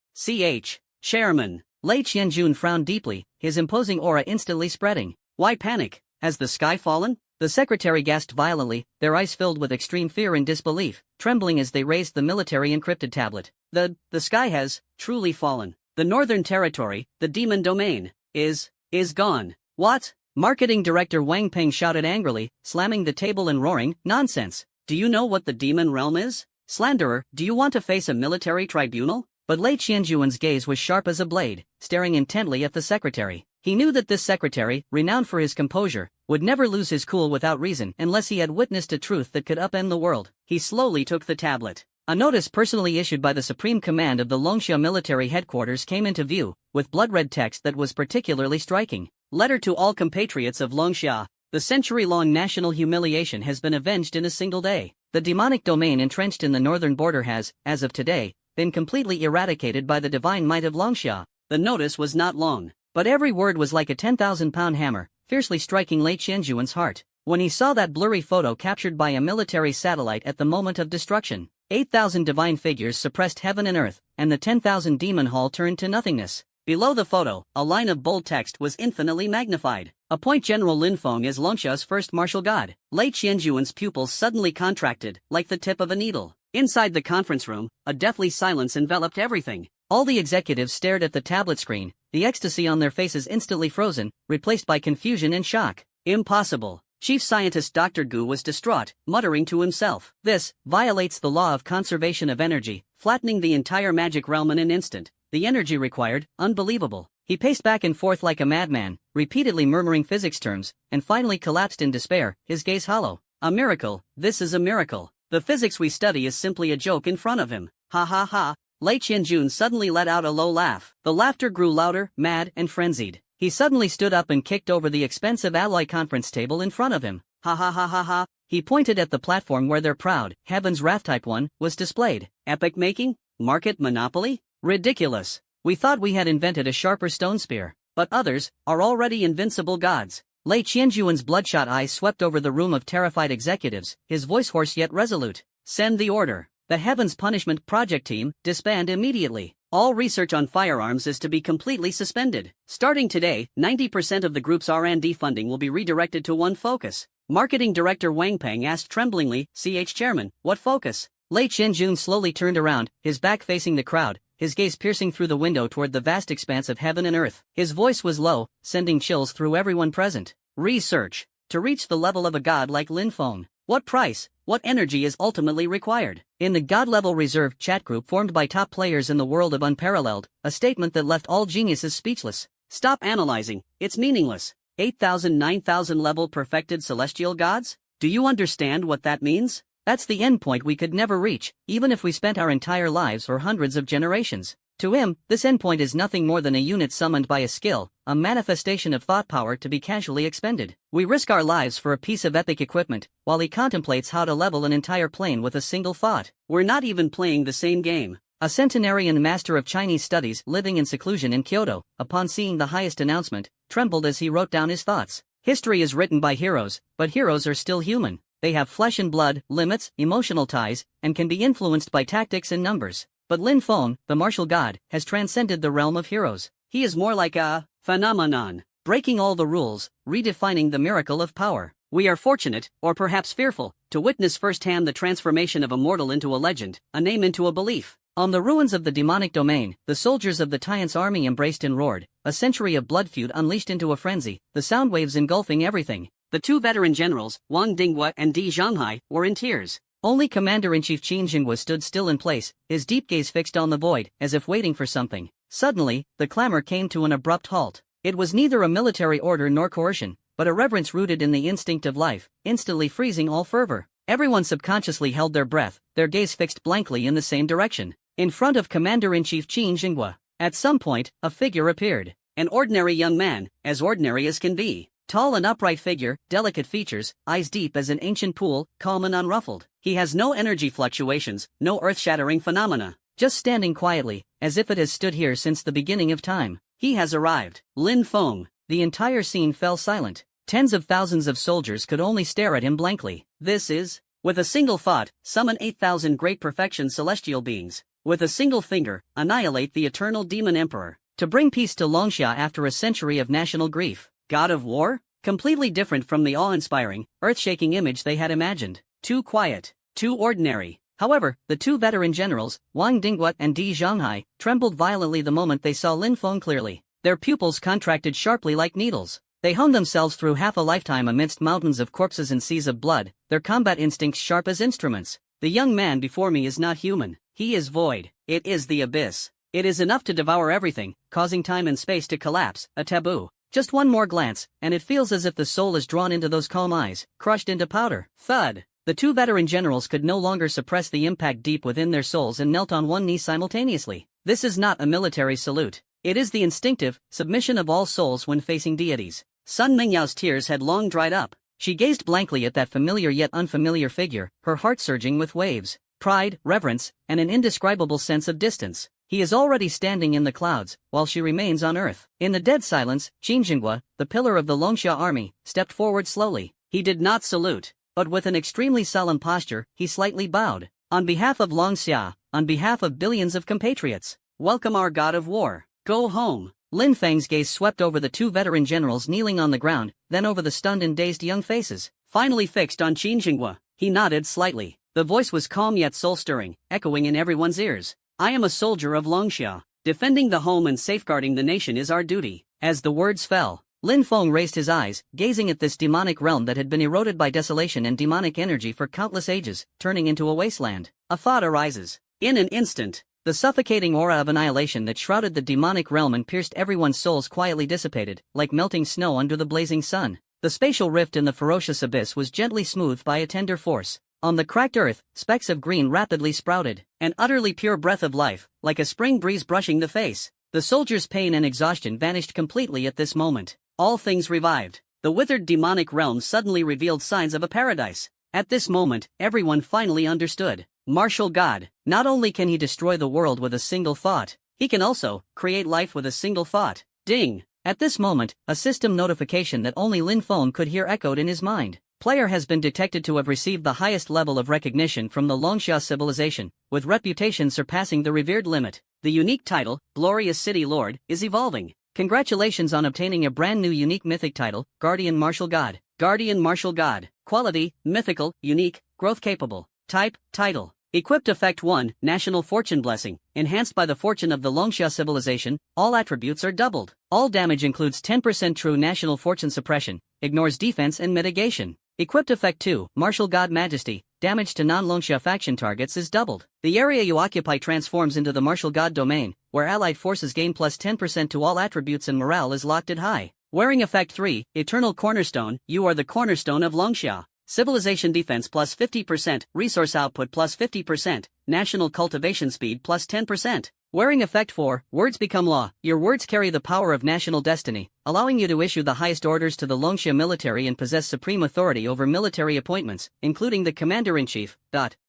Chairman. Lei Qianjun frowned deeply, his imposing aura instantly spreading. Why panic? Has the sky fallen? The secretary gasped violently, their eyes filled with extreme fear and disbelief, trembling as they raised the military encrypted tablet. The sky has truly fallen. The Northern Territory, the demon domain, is gone. What? Marketing Director Wang Peng shouted angrily, slamming the table and roaring, nonsense. Do you know what the demon realm is? Slanderer, do you want to face a military tribunal? But Lei Qianjun's gaze was sharp as a blade, staring intently at the secretary. He knew that this secretary, renowned for his composure, would never lose his cool without reason unless he had witnessed a truth that could upend the world. He slowly took the tablet. A notice personally issued by the Supreme Command of the Longxia Military Headquarters came into view, with blood-red text that was particularly striking. Letter to all compatriots of Longxia. The century-long national humiliation has been avenged in a single day. The demonic domain entrenched in the northern border has, as of today, been completely eradicated by the divine might of Longxia. The notice was not long, but every word was like a 10,000-pound hammer, fiercely striking Lei Qianjuan's heart. When he saw that blurry photo captured by a military satellite at the moment of destruction, 8,000 divine figures suppressed heaven and earth, and the 10,000 demon hall turned to nothingness. Below the photo, a line of bold text was infinitely magnified. Appoint General Lin Feng as Longxia's first martial god. Lei Qianjuan's pupils suddenly contracted, like the tip of a needle. Inside the conference room, a deathly silence enveloped everything. All the executives stared at the tablet screen, the ecstasy on their faces instantly frozen, replaced by confusion and shock. Impossible. Chief Scientist Dr. Gu was distraught, muttering to himself. This violates the law of conservation of energy, flattening the entire magic realm in an instant. The energy required, unbelievable. He paced back and forth like a madman, repeatedly murmuring physics terms, and finally collapsed in despair, his gaze hollow. A miracle, this is a miracle. The physics we study is simply a joke in front of him. Ha ha ha. Lei Qianjun suddenly let out a low laugh. The laughter grew louder, mad, and frenzied. He suddenly stood up and kicked over the expensive alloy conference table in front of him. Ha ha ha ha ha. He pointed at the platform where their proud, Heaven's Wrath Type 1, was displayed. Epic making? Market monopoly? Ridiculous. We thought we had invented a sharper stone spear, but others are already invincible gods. Lei Qianjuan's bloodshot eyes swept over the room of terrified executives, his voice hoarse yet resolute. Send the order. The Heaven's Punishment Project Team, disband immediately. All research on firearms is to be completely suspended. Starting today, 90% of the group's R&D funding will be redirected to one focus. Marketing Director Wang Peng asked tremblingly, Chairman, what focus? Lei Qianjun slowly turned around, his back facing the crowd, his gaze piercing through the window toward the vast expanse of heaven and earth. His voice was low, sending chills through everyone present. Research. To reach the level of a god like Lin Feng. What price, what energy is ultimately required? In the God-level reserve chat group formed by top players in the world of Unparalleled, a statement that left all geniuses speechless. Stop analyzing, it's meaningless. 8,000 9,000 level perfected celestial gods? Do you understand what that means? That's the endpoint we could never reach, even if we spent our entire lives or hundreds of generations. To him, this endpoint is nothing more than a unit summoned by a skill, a manifestation of thought power to be casually expended. We risk our lives for a piece of epic equipment, while he contemplates how to level an entire plane with a single thought. We're not even playing the same game. A centenarian master of Chinese studies living in seclusion in Kyoto, upon seeing the highest announcement, trembled as he wrote down his thoughts. History is written by heroes, but heroes are still human. They have flesh and blood, limits, emotional ties, and can be influenced by tactics and numbers. But Lin Feng, the martial god, has transcended the realm of heroes. He is more like a phenomenon, breaking all the rules, redefining the miracle of power. We are fortunate, or perhaps fearful, to witness firsthand the transformation of a mortal into a legend, a name into a belief. On the ruins of the demonic domain, the soldiers of the Tian's army embraced and roared, a century of blood feud unleashed into a frenzy, the sound waves engulfing everything. The two veteran generals, Wang Dinghua and Di Zhanghai, were in tears. Only Commander-in-Chief Qin Jinghua stood still in place, his deep gaze fixed on the void, as if waiting for something. Suddenly, the clamor came to an abrupt halt. It was neither a military order nor coercion, but a reverence rooted in the instinct of life, instantly freezing all fervor. Everyone subconsciously held their breath, their gaze fixed blankly in the same direction. In front of Commander-in-Chief Qin Jinghua, at some point, a figure appeared. An ordinary young man, as ordinary as can be. Tall and upright figure, delicate features, eyes deep as an ancient pool, calm and unruffled. He has no energy fluctuations, no earth-shattering phenomena. Just standing quietly, as if it has stood here since the beginning of time. He has arrived. Lin Feng. The entire scene fell silent. Tens of thousands of soldiers could only stare at him blankly. This is, with a single thought, summon 8,000 great perfection celestial beings. With a single finger, annihilate the eternal demon emperor. To bring peace to Longxia after a century of national grief. God of War? Completely different from the awe-inspiring, earth-shaking image they had imagined. Too quiet, too ordinary. However, the two veteran generals, Wang Dinghua and Di Zhanghai, trembled violently the moment they saw Lin Feng clearly. Their pupils contracted sharply like needles. They honed themselves through half a lifetime amidst mountains of corpses and seas of blood, their combat instincts sharp as instruments. The young man before me is not human. He is void. It is the abyss. It is enough to devour everything, causing time and space to collapse, a taboo. Just one more glance, and it feels as if the soul is drawn into those calm eyes, crushed into powder. Thud! The two veteran generals could no longer suppress the impact deep within their souls and knelt on one knee simultaneously. This is not a military salute. It is the instinctive submission of all souls when facing deities. Sun Mingyao's tears had long dried up. She gazed blankly at that familiar yet unfamiliar figure, her heart surging with waves, pride, reverence, and an indescribable sense of distance. He is already standing in the clouds, while she remains on earth. In the dead silence, Qin Jinghua, the pillar of the Longxia army, stepped forward slowly. He did not salute, but with an extremely solemn posture, he slightly bowed. On behalf of Longxia, on behalf of billions of compatriots, welcome our god of war. Go home. Lin Feng's gaze swept over the two veteran generals kneeling on the ground, then over the stunned and dazed young faces, finally fixed on Qin Jinghua. He nodded slightly. The voice was calm yet soul-stirring, echoing in everyone's ears. I am a soldier of Longxia. Defending the home and safeguarding the nation is our duty. As the words fell, Lin Feng raised his eyes, gazing at this demonic realm that had been eroded by desolation and demonic energy for countless ages, turning into a wasteland. A thought arises. In an instant, the suffocating aura of annihilation that shrouded the demonic realm and pierced everyone's souls quietly dissipated, like melting snow under the blazing sun. The spatial rift in the ferocious abyss was gently smoothed by a tender force. On the cracked earth, specks of green rapidly sprouted, an utterly pure breath of life, like a spring breeze brushing the face. The soldier's pain and exhaustion vanished completely at this moment. All things revived. The withered demonic realm suddenly revealed signs of a paradise. At this moment, everyone finally understood. Martial God, not only can he destroy the world with a single thought, he can also create life with a single thought. Ding! At this moment, a system notification that only Lin Feng could hear echoed in his mind. Player has been detected to have received the highest level of recognition from the Longxia civilization, with reputation surpassing the revered limit. The unique title, Glorious City Lord, is evolving. Congratulations on obtaining a brand new unique mythic title, Guardian Martial God. Guardian Martial God. Quality, mythical, unique, growth capable. Type, title. Equipped Effect 1, National Fortune Blessing. Enhanced by the fortune of the Longxia civilization, all attributes are doubled. All damage includes 10% true national fortune suppression, ignores defense and mitigation. Equipped Effect 2, Martial God Majesty. Damage to non-Longxia faction targets is doubled. The area you occupy transforms into the Martial God domain, where allied forces gain plus 10% to all attributes and morale is locked at high. Wearing Effect 3, Eternal Cornerstone. You are the cornerstone of Longxia. Civilization defense plus 50%, resource output plus 50%, national cultivation speed plus 10%. Wearing Effect 4, Words Become Law. Your words carry the power of national destiny, allowing you to issue the highest orders to the Longxia military and possess supreme authority over military appointments, including the Commander-in-Chief.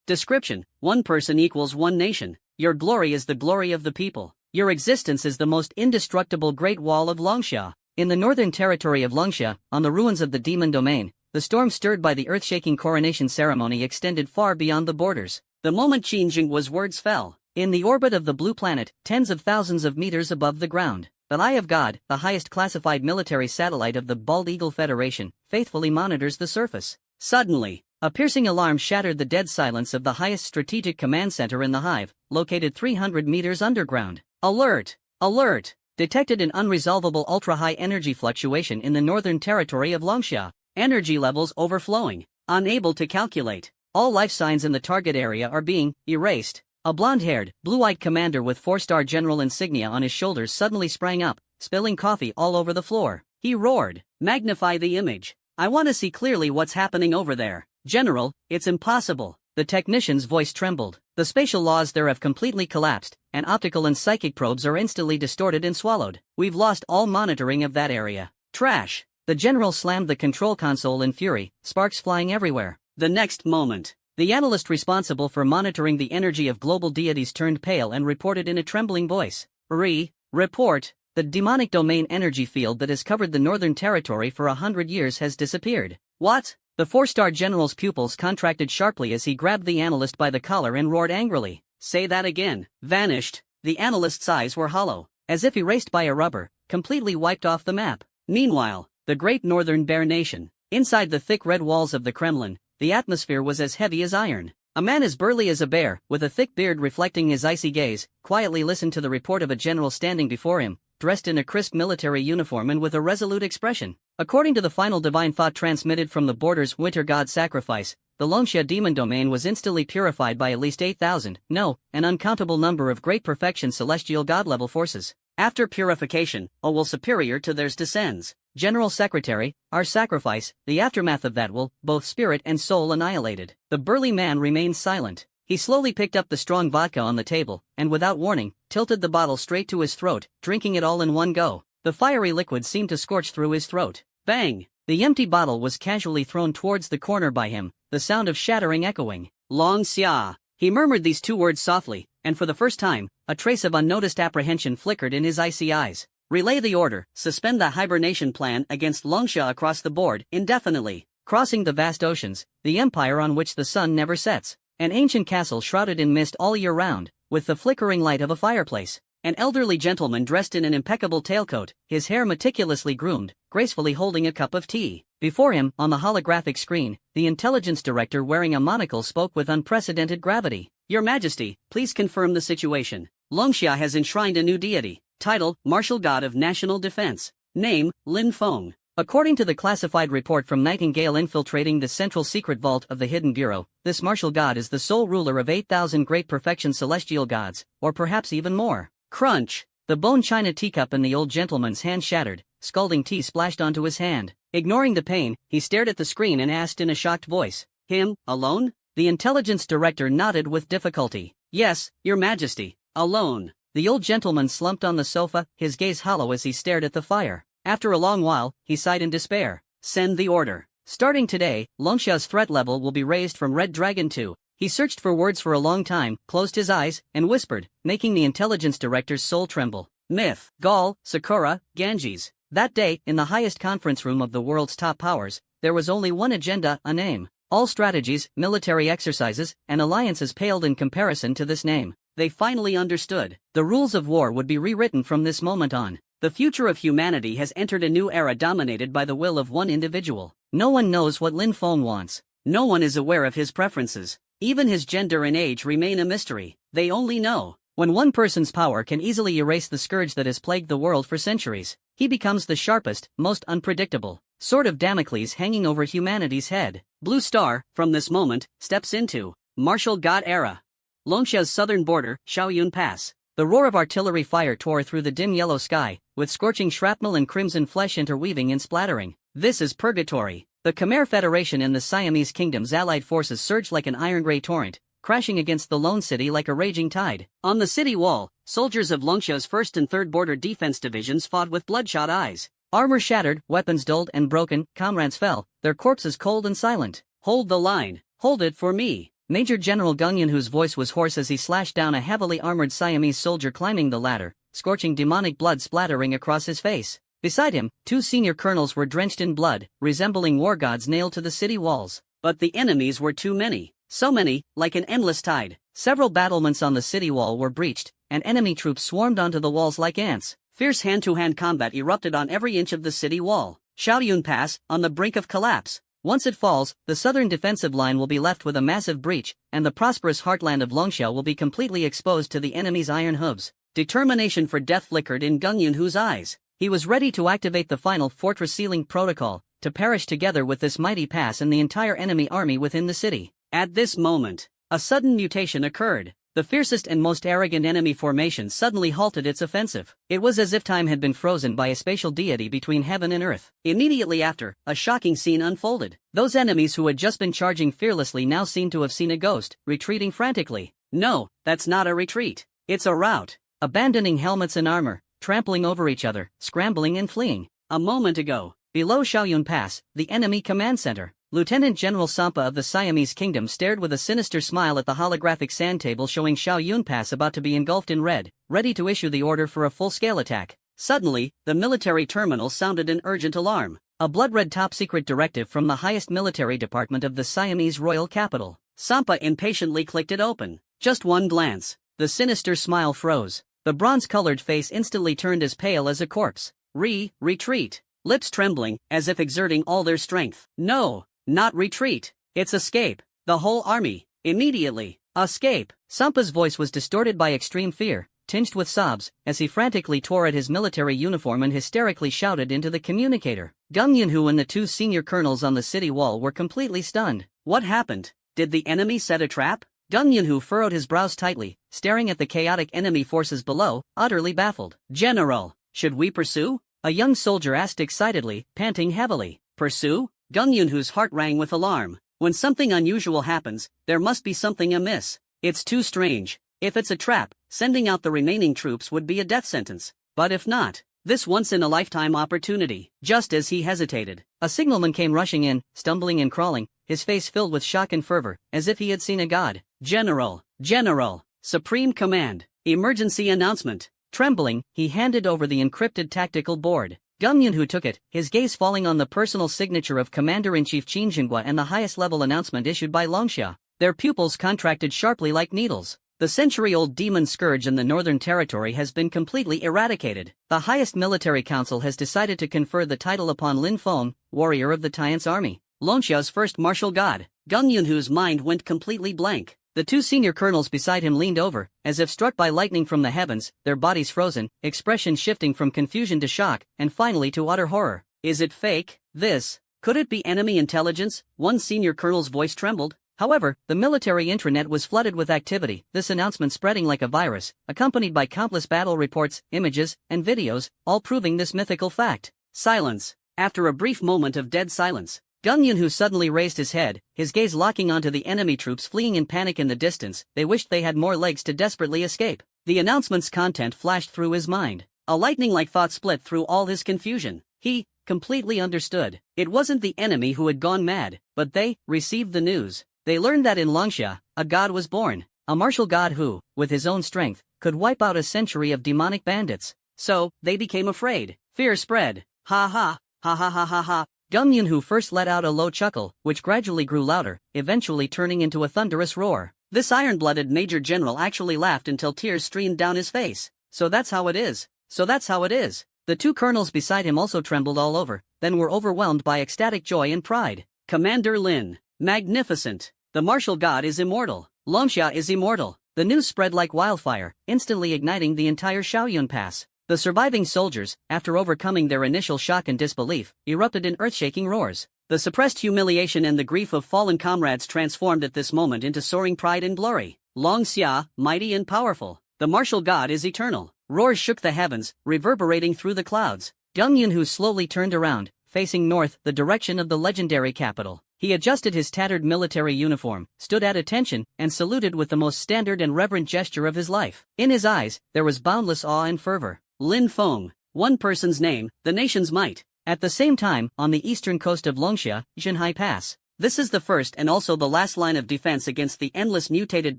Description: one person equals one nation. Your glory is the glory of the people. Your existence is the most indestructible Great Wall of Longxia. In the northern territory of Longxia, on the ruins of the Demon Domain, the storm stirred by the earth-shaking coronation ceremony extended far beyond the borders. The moment Qin Jinghua's words fell, in the orbit of the blue planet, tens of thousands of meters above the ground, the Eye of God, the highest classified military satellite of the Bald Eagle Federation, faithfully monitors the surface. Suddenly, a piercing alarm shattered the dead silence of the highest strategic command center in the hive, located 300 meters underground. Alert! Alert! Detected an unresolvable ultra-high energy fluctuation in the northern territory of Longxia. Energy levels overflowing. Unable to calculate. All life signs in the target area are being erased. A blonde-haired, blue-eyed commander with 4-star general insignia on his shoulders suddenly sprang up, spilling coffee all over the floor. He roared, "Magnify the image. I want to see clearly what's happening over there." "General, it's impossible." The technician's voice trembled. The spatial laws there have completely collapsed, and optical and psychic probes are instantly distorted and swallowed. We've lost all monitoring of that area. Trash. The general slammed the control console in fury, sparks flying everywhere. The next moment, the analyst responsible for monitoring the energy of global deities turned pale and reported in a trembling voice. Report, the demonic domain energy field that has covered the northern territory for 100 years has disappeared. What? The 4-star general's pupils contracted sharply as he grabbed the analyst by the collar and roared angrily. Say that again. Vanished. The analyst's eyes were hollow, as if erased by a rubber, completely wiped off the map. Meanwhile, the great northern bear nation, inside the thick red walls of the Kremlin, the atmosphere was as heavy as iron. A man as burly as a bear, with a thick beard reflecting his icy gaze, quietly listened to the report of a general standing before him, dressed in a crisp military uniform and with a resolute expression. According to the final divine thought transmitted from the border's winter god sacrifice, the Longxia demon domain was instantly purified by at least 8,000, no, an uncountable number of great perfection celestial god-level forces. After purification, a will superior to theirs descends. General Secretary, our sacrifice, the aftermath of that will, both spirit and soul annihilated. The burly man remained silent. He slowly picked up the strong vodka on the table, and without warning, tilted the bottle straight to his throat, drinking it all in one go. The fiery liquid seemed to scorch through his throat. Bang! The empty bottle was casually thrown towards the corner by him, the sound of shattering echoing. Long Xia. He murmured these two words softly, and for the first time, a trace of unnoticed apprehension flickered in his icy eyes. Relay the order, suspend the hibernation plan against Longxia across the board, indefinitely. Crossing the vast oceans, the empire on which the sun never sets. An ancient castle shrouded in mist all year round, with the flickering light of a fireplace. An elderly gentleman dressed in an impeccable tailcoat, his hair meticulously groomed, gracefully holding a cup of tea. Before him, on the holographic screen, the intelligence director wearing a monocle spoke with unprecedented gravity. Your Majesty, please confirm the situation. Longxia has enshrined a new deity. Title, Martial God of National Defense. Name, Lin Feng. According to the classified report from Nightingale infiltrating the central secret vault of the Hidden Bureau, this martial god is the sole ruler of 8,000 great perfection celestial gods, or perhaps even more. Crunch! The bone china teacup in the old gentleman's hand shattered, scalding tea splashed onto his hand. Ignoring the pain, he stared at the screen and asked in a shocked voice, Him, alone? The intelligence director nodded with difficulty. Yes, Your Majesty, alone. The old gentleman slumped on the sofa, his gaze hollow as he stared at the fire. After a long while, he sighed in despair. Send the order. Starting today, Longxia's threat level will be raised from Red Dragon to. He searched for words for a long time, closed his eyes, and whispered, making the intelligence director's soul tremble. Myth, Gaul, Sakura, Ganges. That day, in the highest conference room of the world's top powers, there was only one agenda, a name. All strategies, military exercises, and alliances paled in comparison to this name. They finally understood. The rules of war would be rewritten from this moment on. The future of humanity has entered a new era dominated by the will of one individual. No one knows what Lin Feng wants. No one is aware of his preferences. Even his gender and age remain a mystery. They only know. When one person's power can easily erase the scourge that has plagued the world for centuries, he becomes the sharpest, most unpredictable sword of Damocles hanging over humanity's head. Blue Star, from this moment, steps into Martial God Era. Longxia's southern border, Shaoyun Pass. The roar of artillery fire tore through the dim yellow sky, with scorching shrapnel and crimson flesh interweaving and splattering. This is purgatory. The Khmer Federation and the Siamese Kingdom's allied forces surged like an iron-gray torrent, crashing against the lone city like a raging tide. On the city wall, soldiers of Longxia's 1st and 3rd Border Defense Divisions fought with bloodshot eyes. Armor shattered, weapons dulled and broken, comrades fell, their corpses cold and silent. Hold the line. Hold it for me. Major General Gunyan, whose voice was hoarse as he slashed down a heavily armored Siamese soldier climbing the ladder, scorching demonic blood splattering across his face. Beside him, 2 senior colonels were drenched in blood, resembling war gods nailed to the city walls. But the enemies were too many. So many, like an endless tide. Several battlements on the city wall were breached, and enemy troops swarmed onto the walls like ants. Fierce hand-to-hand combat erupted on every inch of the city wall. Shaoyun Pass, on the brink of collapse. Once it falls, the southern defensive line will be left with a massive breach, and the prosperous heartland of Longxia will be completely exposed to the enemy's iron hooves. Determination for death flickered in Gung Yunhu's eyes. He was ready to activate the final fortress sealing protocol, to perish together with this mighty pass and the entire enemy army within the city. At this moment, a sudden mutation occurred. The fiercest and most arrogant enemy formation suddenly halted its offensive. It was as if time had been frozen by a spatial deity between heaven and earth. Immediately after, a shocking scene unfolded. Those enemies who had just been charging fearlessly now seemed to have seen a ghost, retreating frantically. No, that's not a retreat. It's a rout. Abandoning helmets and armor, trampling over each other, scrambling and fleeing. A moment ago, below Shaoyun Pass, the enemy command center, Lieutenant General Sampa of the Siamese Kingdom stared with a sinister smile at the holographic sand table showing Shaoyun Pass about to be engulfed in red, ready to issue the order for a full-scale attack. Suddenly, the military terminal sounded an urgent alarm. A blood-red top-secret directive from the highest military department of the Siamese royal capital. Sampa impatiently clicked it open. Just one glance. The sinister smile froze. The bronze-colored face instantly turned as pale as a corpse. Retreat. Lips trembling, as if exerting all their strength. No. Not retreat. It's escape. The whole army. Immediately. Escape. Sampa's voice was distorted by extreme fear, tinged with sobs, as he frantically tore at his military uniform and hysterically shouted into the communicator. Gung Yunhu and the 2 senior colonels on the city wall were completely stunned. What happened? Did the enemy set a trap? Gung Yunhu furrowed his brows tightly, staring at the chaotic enemy forces below, utterly baffled. "General, should we pursue?" a young soldier asked excitedly, panting heavily. "Pursue?" Gung Yunhu's heart rang with alarm. When something unusual happens, there must be something amiss. It's too strange. If it's a trap, sending out the remaining troops would be a death sentence. But if not, this once-in-a-lifetime opportunity. Just as he hesitated, a signalman came rushing in, stumbling and crawling, his face filled with shock and fervor, as if he had seen a god. "General, General, Supreme Command, emergency announcement." Trembling, he handed over the encrypted tactical board. Gung Yunhu took it, his gaze falling on the personal signature of Commander-in-Chief Qin Jinghua and the highest-level announcement issued by Longxia. Their pupils contracted sharply like needles. The century-old demon scourge in the Northern Territory has been completely eradicated. The highest military council has decided to confer the title upon Lin Feng, warrior of the Tian's army, Longxia's first martial god. Gung Yunhu's mind went completely blank. The two senior colonels beside him leaned over, as if struck by lightning from the heavens, their bodies frozen, expression shifting from confusion to shock, and finally to utter horror. "Is it fake, this? Could it be enemy intelligence?" One senior colonel's voice trembled. However, the military intranet was flooded with activity, this announcement spreading like a virus, accompanied by countless battle reports, images, and videos, all proving this mythical fact. Silence. After a brief moment of dead silence, Gung Yunhu suddenly raised his head, his gaze locking onto the enemy troops fleeing in panic in the distance. They wished they had more legs to desperately escape. The announcement's content flashed through his mind. A lightning-like thought split through all his confusion. He completely understood. It wasn't the enemy who had gone mad, but they received the news. They learned that in Longxia, a god was born, a martial god who, with his own strength, could wipe out a century of demonic bandits. So, they became afraid. Fear spread. Ha ha, ha ha ha ha ha. Gung Yunhu first let out a low chuckle, which gradually grew louder, eventually turning into a thunderous roar. This iron-blooded major general actually laughed until tears streamed down his face. So that's how it is. So that's how it is. The two colonels beside him also trembled all over, then were overwhelmed by ecstatic joy and pride. "Commander Lin, magnificent! The martial god is immortal. Longxia is immortal." The news spread like wildfire, instantly igniting the entire Shaoyun Pass. The surviving soldiers, after overcoming their initial shock and disbelief, erupted in earth-shaking roars. The suppressed humiliation and the grief of fallen comrades transformed at this moment into soaring pride and glory. "Longxia, mighty and powerful. The martial god is eternal." Roars shook the heavens, reverberating through the clouds. Gung Yunhu slowly turned around, facing north, the direction of the legendary capital. He adjusted his tattered military uniform, stood at attention, and saluted with the most standard and reverent gesture of his life. In his eyes, there was boundless awe and fervor. Lin Feng, one person's name, the nation's might. At the same time, on the eastern coast of Longxia, Jinhai Pass. This is the first and also the last line of defense against the endless mutated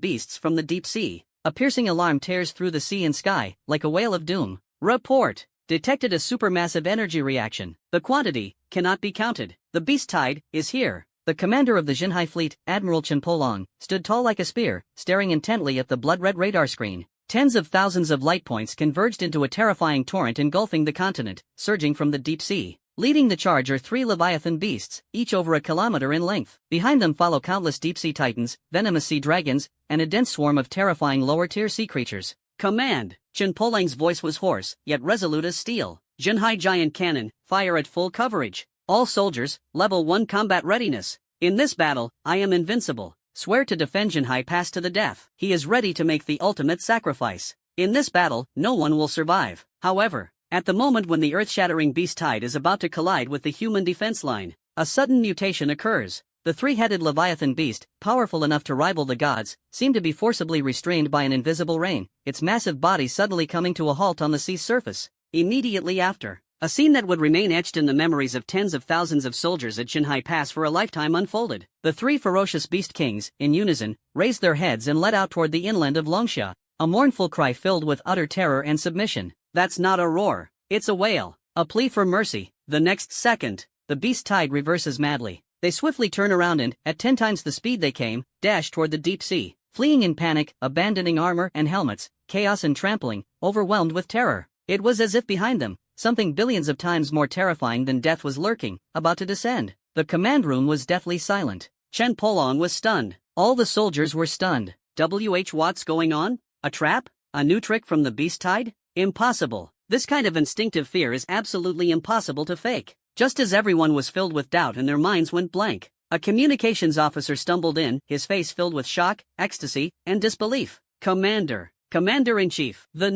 beasts from the deep sea. A piercing alarm tears through the sea and sky, like a wail of doom. Report. Detected a supermassive energy reaction. The quantity cannot be counted. The beast tide is here. The commander of the Jinhai fleet, Admiral Chen Polong, stood tall like a spear, staring intently at the blood-red radar screen. Tens of thousands of light points converged into a terrifying torrent engulfing the continent, surging from the deep sea. Leading the charge are three leviathan beasts, each over a kilometer in length. Behind them follow countless deep-sea titans, venomous sea dragons, and a dense swarm of terrifying lower-tier sea creatures. "Command!" Chen Polang's voice was hoarse, yet resolute as steel. "Jinhai giant cannon, fire at full coverage. All soldiers, level 1 combat readiness. In this battle, I am invincible. Swear to defend Jinhai Pass to the death." He is ready to make the ultimate sacrifice. In this battle, no one will survive. However, at the moment when the earth-shattering beast tide is about to collide with the human defense line, a sudden mutation occurs. The three-headed leviathan beast, powerful enough to rival the gods, seemed to be forcibly restrained by an invisible rein, its massive body suddenly coming to a halt on the sea's surface. Immediately after, a scene that would remain etched in the memories of tens of thousands of soldiers at Jinhai Pass for a lifetime unfolded. The three ferocious beast kings, in unison, raised their heads and led out toward the inland of Longxia, a mournful cry filled with utter terror and submission. That's not a roar, it's a wail, a plea for mercy. The next second, the beast tide reverses madly. They swiftly turn around and, at 10 times the speed they came, dash toward the deep sea, fleeing in panic, abandoning armor and helmets, chaos and trampling, overwhelmed with terror. It was as if behind them, something billions of times more terrifying than death was lurking, about to descend. The command room was deathly silent. Chen Polong was stunned. All the soldiers were stunned. What's going on? A trap? A new trick from the beast tide? Impossible. This kind of instinctive fear is absolutely impossible to fake. Just as everyone was filled with doubt and their minds went blank, A communications officer stumbled in, his face filled with shock, ecstasy, and disbelief. Commander-in-Chief. The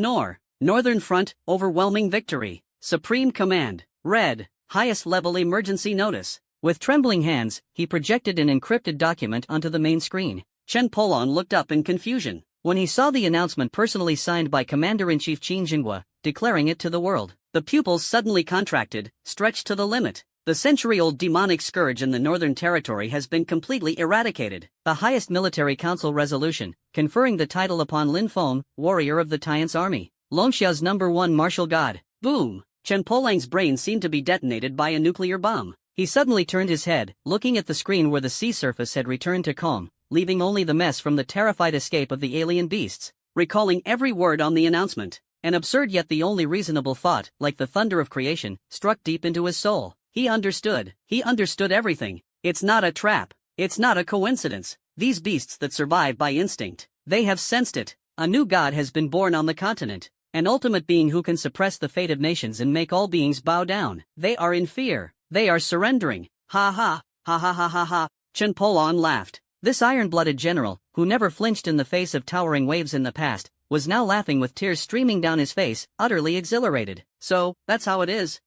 Northern Front, overwhelming victory. Supreme Command. Red. Highest level emergency notice. With trembling hands, he projected an encrypted document onto the main screen. Chen Polon looked up in confusion when he saw the announcement personally signed by Commander-in-Chief Qin Jinghua, declaring it to the world. The pupils suddenly contracted, stretched to the limit. The century-old demonic scourge in the Northern Territory has been completely eradicated. The highest military council resolution, conferring the title upon Lin Feng, warrior of the Tian's army. Longxia's #1 martial god. Boom! Chen Polang's brain seemed to be detonated by a nuclear bomb. He suddenly turned his head, looking at the screen where the sea surface had returned to calm, leaving only the mess from the terrified escape of the alien beasts. Recalling every word on the announcement, an absurd yet the only reasonable thought, like the thunder of creation, struck deep into his soul. He understood everything. It's not a trap. It's not a coincidence. These beasts that survive by instinct, they have sensed it. A new god has been born on the continent. An ultimate being who can suppress the fate of nations and make all beings bow down. They are in fear. They are surrendering. Ha ha, ha ha ha ha ha. Chen Polon laughed. This iron-blooded general, who never flinched in the face of towering waves in the past, was now laughing with tears streaming down his face, utterly exhilarated. So, that's how it is.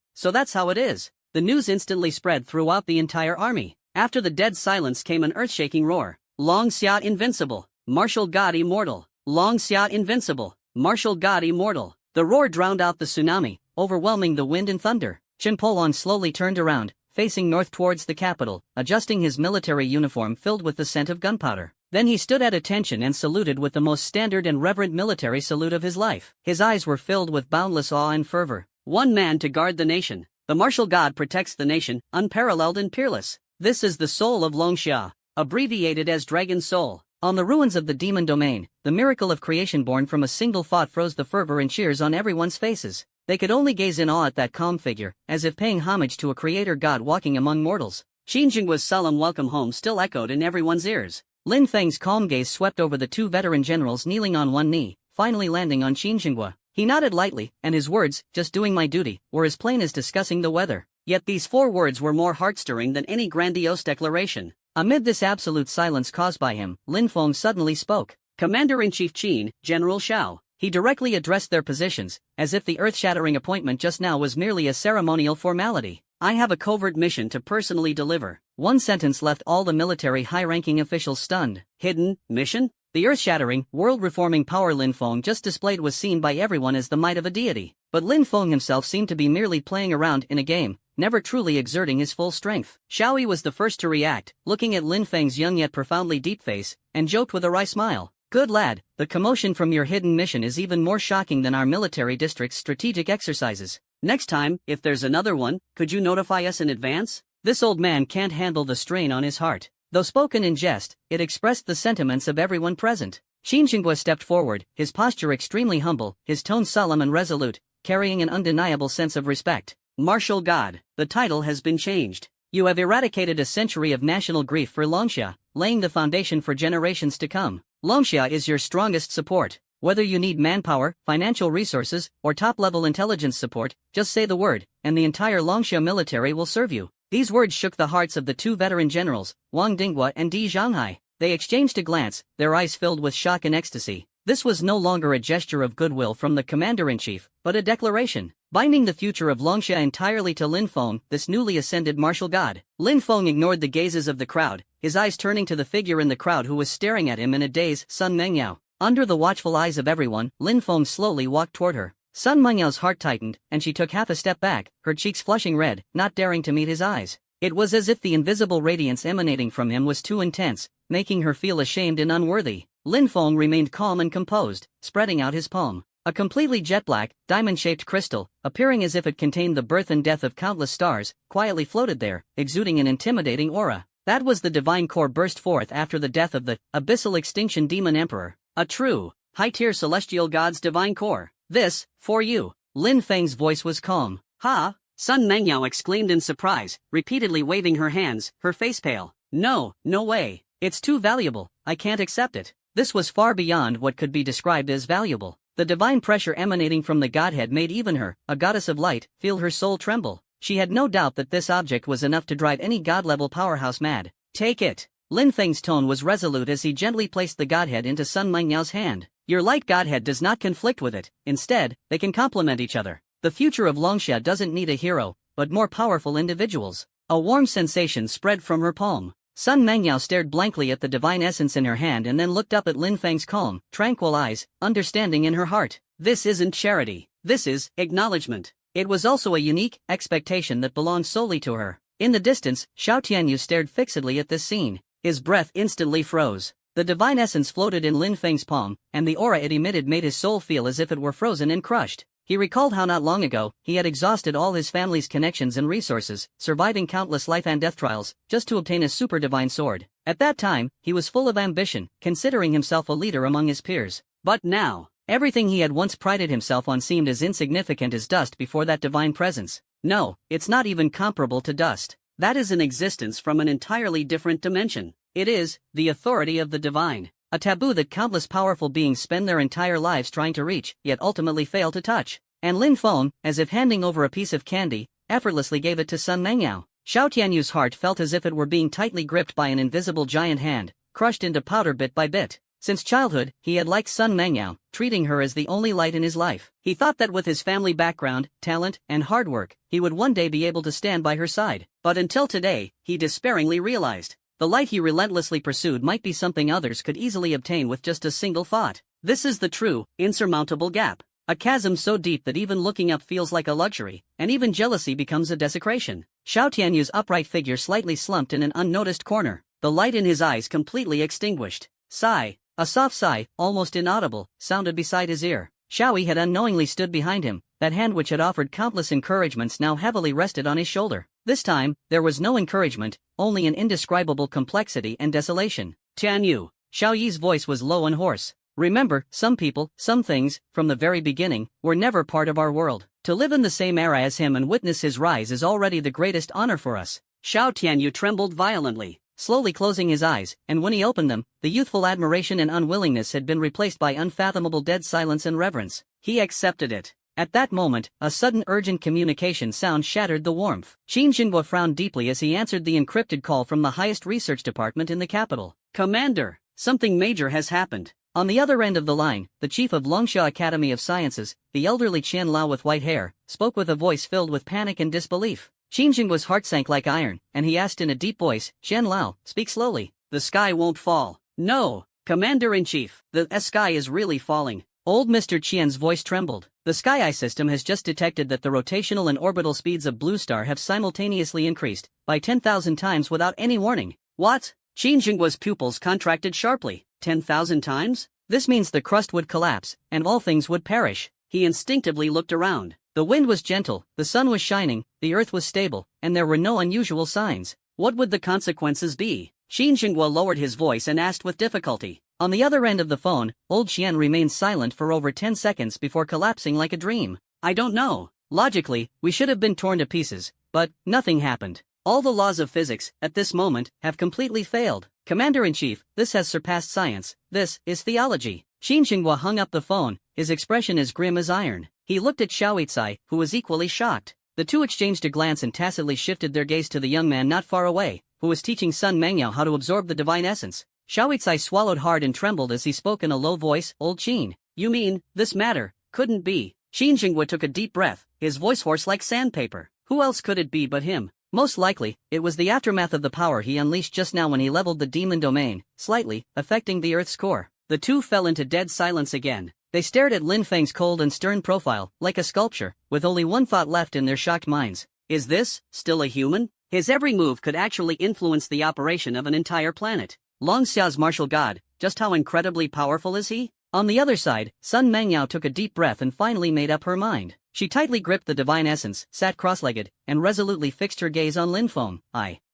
The news instantly spread throughout the entire army. After the dead silence came an earth-shaking roar. Longxia invincible. Martial god immortal. Longxia invincible. Martial god immortal. The roar drowned out the tsunami, overwhelming the wind and thunder. Chen Polon slowly turned around, facing north towards the capital, adjusting his military uniform filled with the scent of gunpowder. Then he stood at attention and saluted with the most standard and reverent military salute of his life. His eyes were filled with boundless awe and fervor. One man to guard the nation. The martial god protects the nation, unparalleled and peerless. This is the soul of Longxia, abbreviated as Dragon Soul. On the ruins of the demon domain, the miracle of creation born from a single thought froze the fervor and cheers on everyone's faces. They could only gaze in awe at that calm figure, as if paying homage to a creator god walking among mortals. Qin Jinghua's solemn welcome home still echoed in everyone's ears. Lin Feng's calm gaze swept over the two veteran generals kneeling on one knee, finally landing on Qin Jinghua. He nodded lightly, and his words, "just doing my duty," were as plain as discussing the weather. Yet these 4 words were more heart-stirring than any grandiose declaration. Amid this absolute silence caused by him, Lin Feng suddenly spoke. Commander-in-Chief Qin, General Xiao. He directly addressed their positions, as if the earth-shattering appointment just now was merely a ceremonial formality. I have a covert mission to personally deliver. One sentence left all the military high-ranking officials stunned. Hidden mission? The earth-shattering, world-reforming power Lin Feng just displayed was seen by everyone as the might of a deity. But Lin Feng himself seemed to be merely playing around in a game, never truly exerting his full strength. Xiaoyi was the first to react, looking at Lin Feng's young yet profoundly deep face, and joked with a wry smile. Good lad, the commotion from your hidden mission is even more shocking than our military district's strategic exercises. Next time, if there's another one, could you notify us in advance? This old man can't handle the strain on his heart. Though spoken in jest, it expressed the sentiments of everyone present. Qin Jinghua stepped forward, his posture extremely humble, his tone solemn and resolute, carrying an undeniable sense of respect. Martial God, the title has been changed. You have eradicated a century of national grief for Longxia, laying the foundation for generations to come. Longxia is your strongest support. Whether you need manpower, financial resources, or top-level intelligence support, just say the word, and the entire Longxia military will serve you. These words shook the hearts of the two veteran generals, Wang Dinghua and Di Zhanghai. They exchanged a glance, their eyes filled with shock and ecstasy. This was no longer a gesture of goodwill from the commander-in-chief, but a declaration, binding the future of Longxia entirely to Lin Feng, this newly ascended martial god. Lin Feng ignored the gazes of the crowd, his eyes turning to the figure in the crowd who was staring at him in a daze, Sun Mengyao. Under the watchful eyes of everyone, Lin Feng slowly walked toward her. Sun Mengyao's heart tightened, and she took half a step back, her cheeks flushing red, not daring to meet his eyes. It was as if the invisible radiance emanating from him was too intense, making her feel ashamed and unworthy. Lin Feng remained calm and composed, spreading out his palm. A completely jet-black, diamond-shaped crystal, appearing as if it contained the birth and death of countless stars, quietly floated there, exuding an intimidating aura. That was the divine core burst forth after the death of the abyssal extinction demon emperor. A true, high-tier celestial god's divine core. This, for you. Lin Feng's voice was calm. Ha! Sun Mengyao exclaimed in surprise, repeatedly waving her hands, her face pale. No, no way. It's too valuable, I can't accept it. This was far beyond what could be described as valuable. The divine pressure emanating from the godhead made even her, a goddess of light, feel her soul tremble. She had no doubt that this object was enough to drive any god-level powerhouse mad. Take it. Lin Feng's tone was resolute as he gently placed the godhead into Sun Mengyao's hand. Your light godhead does not conflict with it, instead, they can complement each other. The future of Longxia doesn't need a hero, but more powerful individuals. A warm sensation spread from her palm. Sun Mengyao stared blankly at the divine essence in her hand and then looked up at Lin Feng's calm, tranquil eyes, understanding in her heart. This isn't charity. This is acknowledgement. It was also a unique expectation that belonged solely to her. In the distance, Xiao Tianyu stared fixedly at this scene. His breath instantly froze. The divine essence floated in Lin Feng's palm, and the aura it emitted made his soul feel as if it were frozen and crushed. He recalled how not long ago, he had exhausted all his family's connections and resources, surviving countless life and death trials, just to obtain a super divine sword. At that time, he was full of ambition, considering himself a leader among his peers. But now, everything he had once prided himself on seemed as insignificant as dust before that divine presence. No, it's not even comparable to dust. That is an existence from an entirely different dimension. It is the authority of the divine. A taboo that countless powerful beings spend their entire lives trying to reach, yet ultimately fail to touch. And Lin Feng, as if handing over a piece of candy, effortlessly gave it to Sun Mengyao. Xiao Tianyu's heart felt as if it were being tightly gripped by an invisible giant hand, crushed into powder bit by bit. Since childhood, he had liked Sun Mengyao, treating her as the only light in his life. He thought that with his family background, talent, and hard work, he would one day be able to stand by her side. But until today, he despairingly realized the light he relentlessly pursued might be something others could easily obtain with just a single thought. This is the true, insurmountable gap. A chasm so deep that even looking up feels like a luxury, and even jealousy becomes a desecration. Xiao Tianyu's upright figure slightly slumped in an unnoticed corner, the light in his eyes completely extinguished. Sigh. A soft sigh, almost inaudible, sounded beside his ear. Xiaoyi had unknowingly stood behind him, that hand which had offered countless encouragements now heavily rested on his shoulder. This time, there was no encouragement, only an indescribable complexity and desolation. Tianyu. Xiaoyi's voice was low and hoarse. Remember, some people, some things, from the very beginning, were never part of our world. To live in the same era as him and witness his rise is already the greatest honor for us. Xiao Tianyu trembled violently, slowly closing his eyes, and when he opened them, the youthful admiration and unwillingness had been replaced by unfathomable dead silence and reverence. He accepted it. At that moment, a sudden urgent communication sound shattered the warmth. Qin Jinghua frowned deeply as he answered the encrypted call from the highest research department in the capital. Commander, something major has happened. On the other end of the line, the chief of Longxia Academy of Sciences, the elderly Qian Lao with white hair, spoke with a voice filled with panic and disbelief. Qin Jinghua's heart sank like iron, and he asked in a deep voice, Qian Lao, speak slowly. The sky won't fall. No, Commander-in-Chief, the sky is really falling. Old Mr. Qian's voice trembled. The Sky Eye system has just detected that the rotational and orbital speeds of Blue Star have simultaneously increased by 10,000 times without any warning. What? Qin Jinghua's pupils contracted sharply. 10,000 times? This means the crust would collapse, and all things would perish. He instinctively looked around. The wind was gentle, the sun was shining, the earth was stable, and there were no unusual signs. What would the consequences be? Qin Jinghua lowered his voice and asked with difficulty. On the other end of the phone, old Qian remained silent for over 10 seconds before collapsing like a dream. I don't know. Logically, we should have been torn to pieces, but nothing happened. All the laws of physics, at this moment, have completely failed. Commander-in-Chief, this has surpassed science. This is theology. Qin Jinghua hung up the phone, his expression as grim as iron. He looked at Xiao Yicai, who was equally shocked. The two exchanged a glance and tacitly shifted their gaze to the young man not far away, who was teaching Sun Mengyao how to absorb the divine essence. Xiao Yicai swallowed hard and trembled as he spoke in a low voice, Old Qin. You mean, this matter couldn't be? Qin Jinghua took a deep breath, his voice hoarse like sandpaper. Who else could it be but him? Most likely, it was the aftermath of the power he unleashed just now when he leveled the demon domain, slightly, affecting the Earth's core. The two fell into dead silence again. They stared at Lin Feng's cold and stern profile, like a sculpture, with only one thought left in their shocked minds. Is this still a human? His every move could actually influence the operation of an entire planet. Longxia's martial god, just how incredibly powerful is he? On the other side, Sun Mengyao took a deep breath and finally made up her mind. She tightly gripped the divine essence, sat cross-legged, and resolutely fixed her gaze on Lin Feng.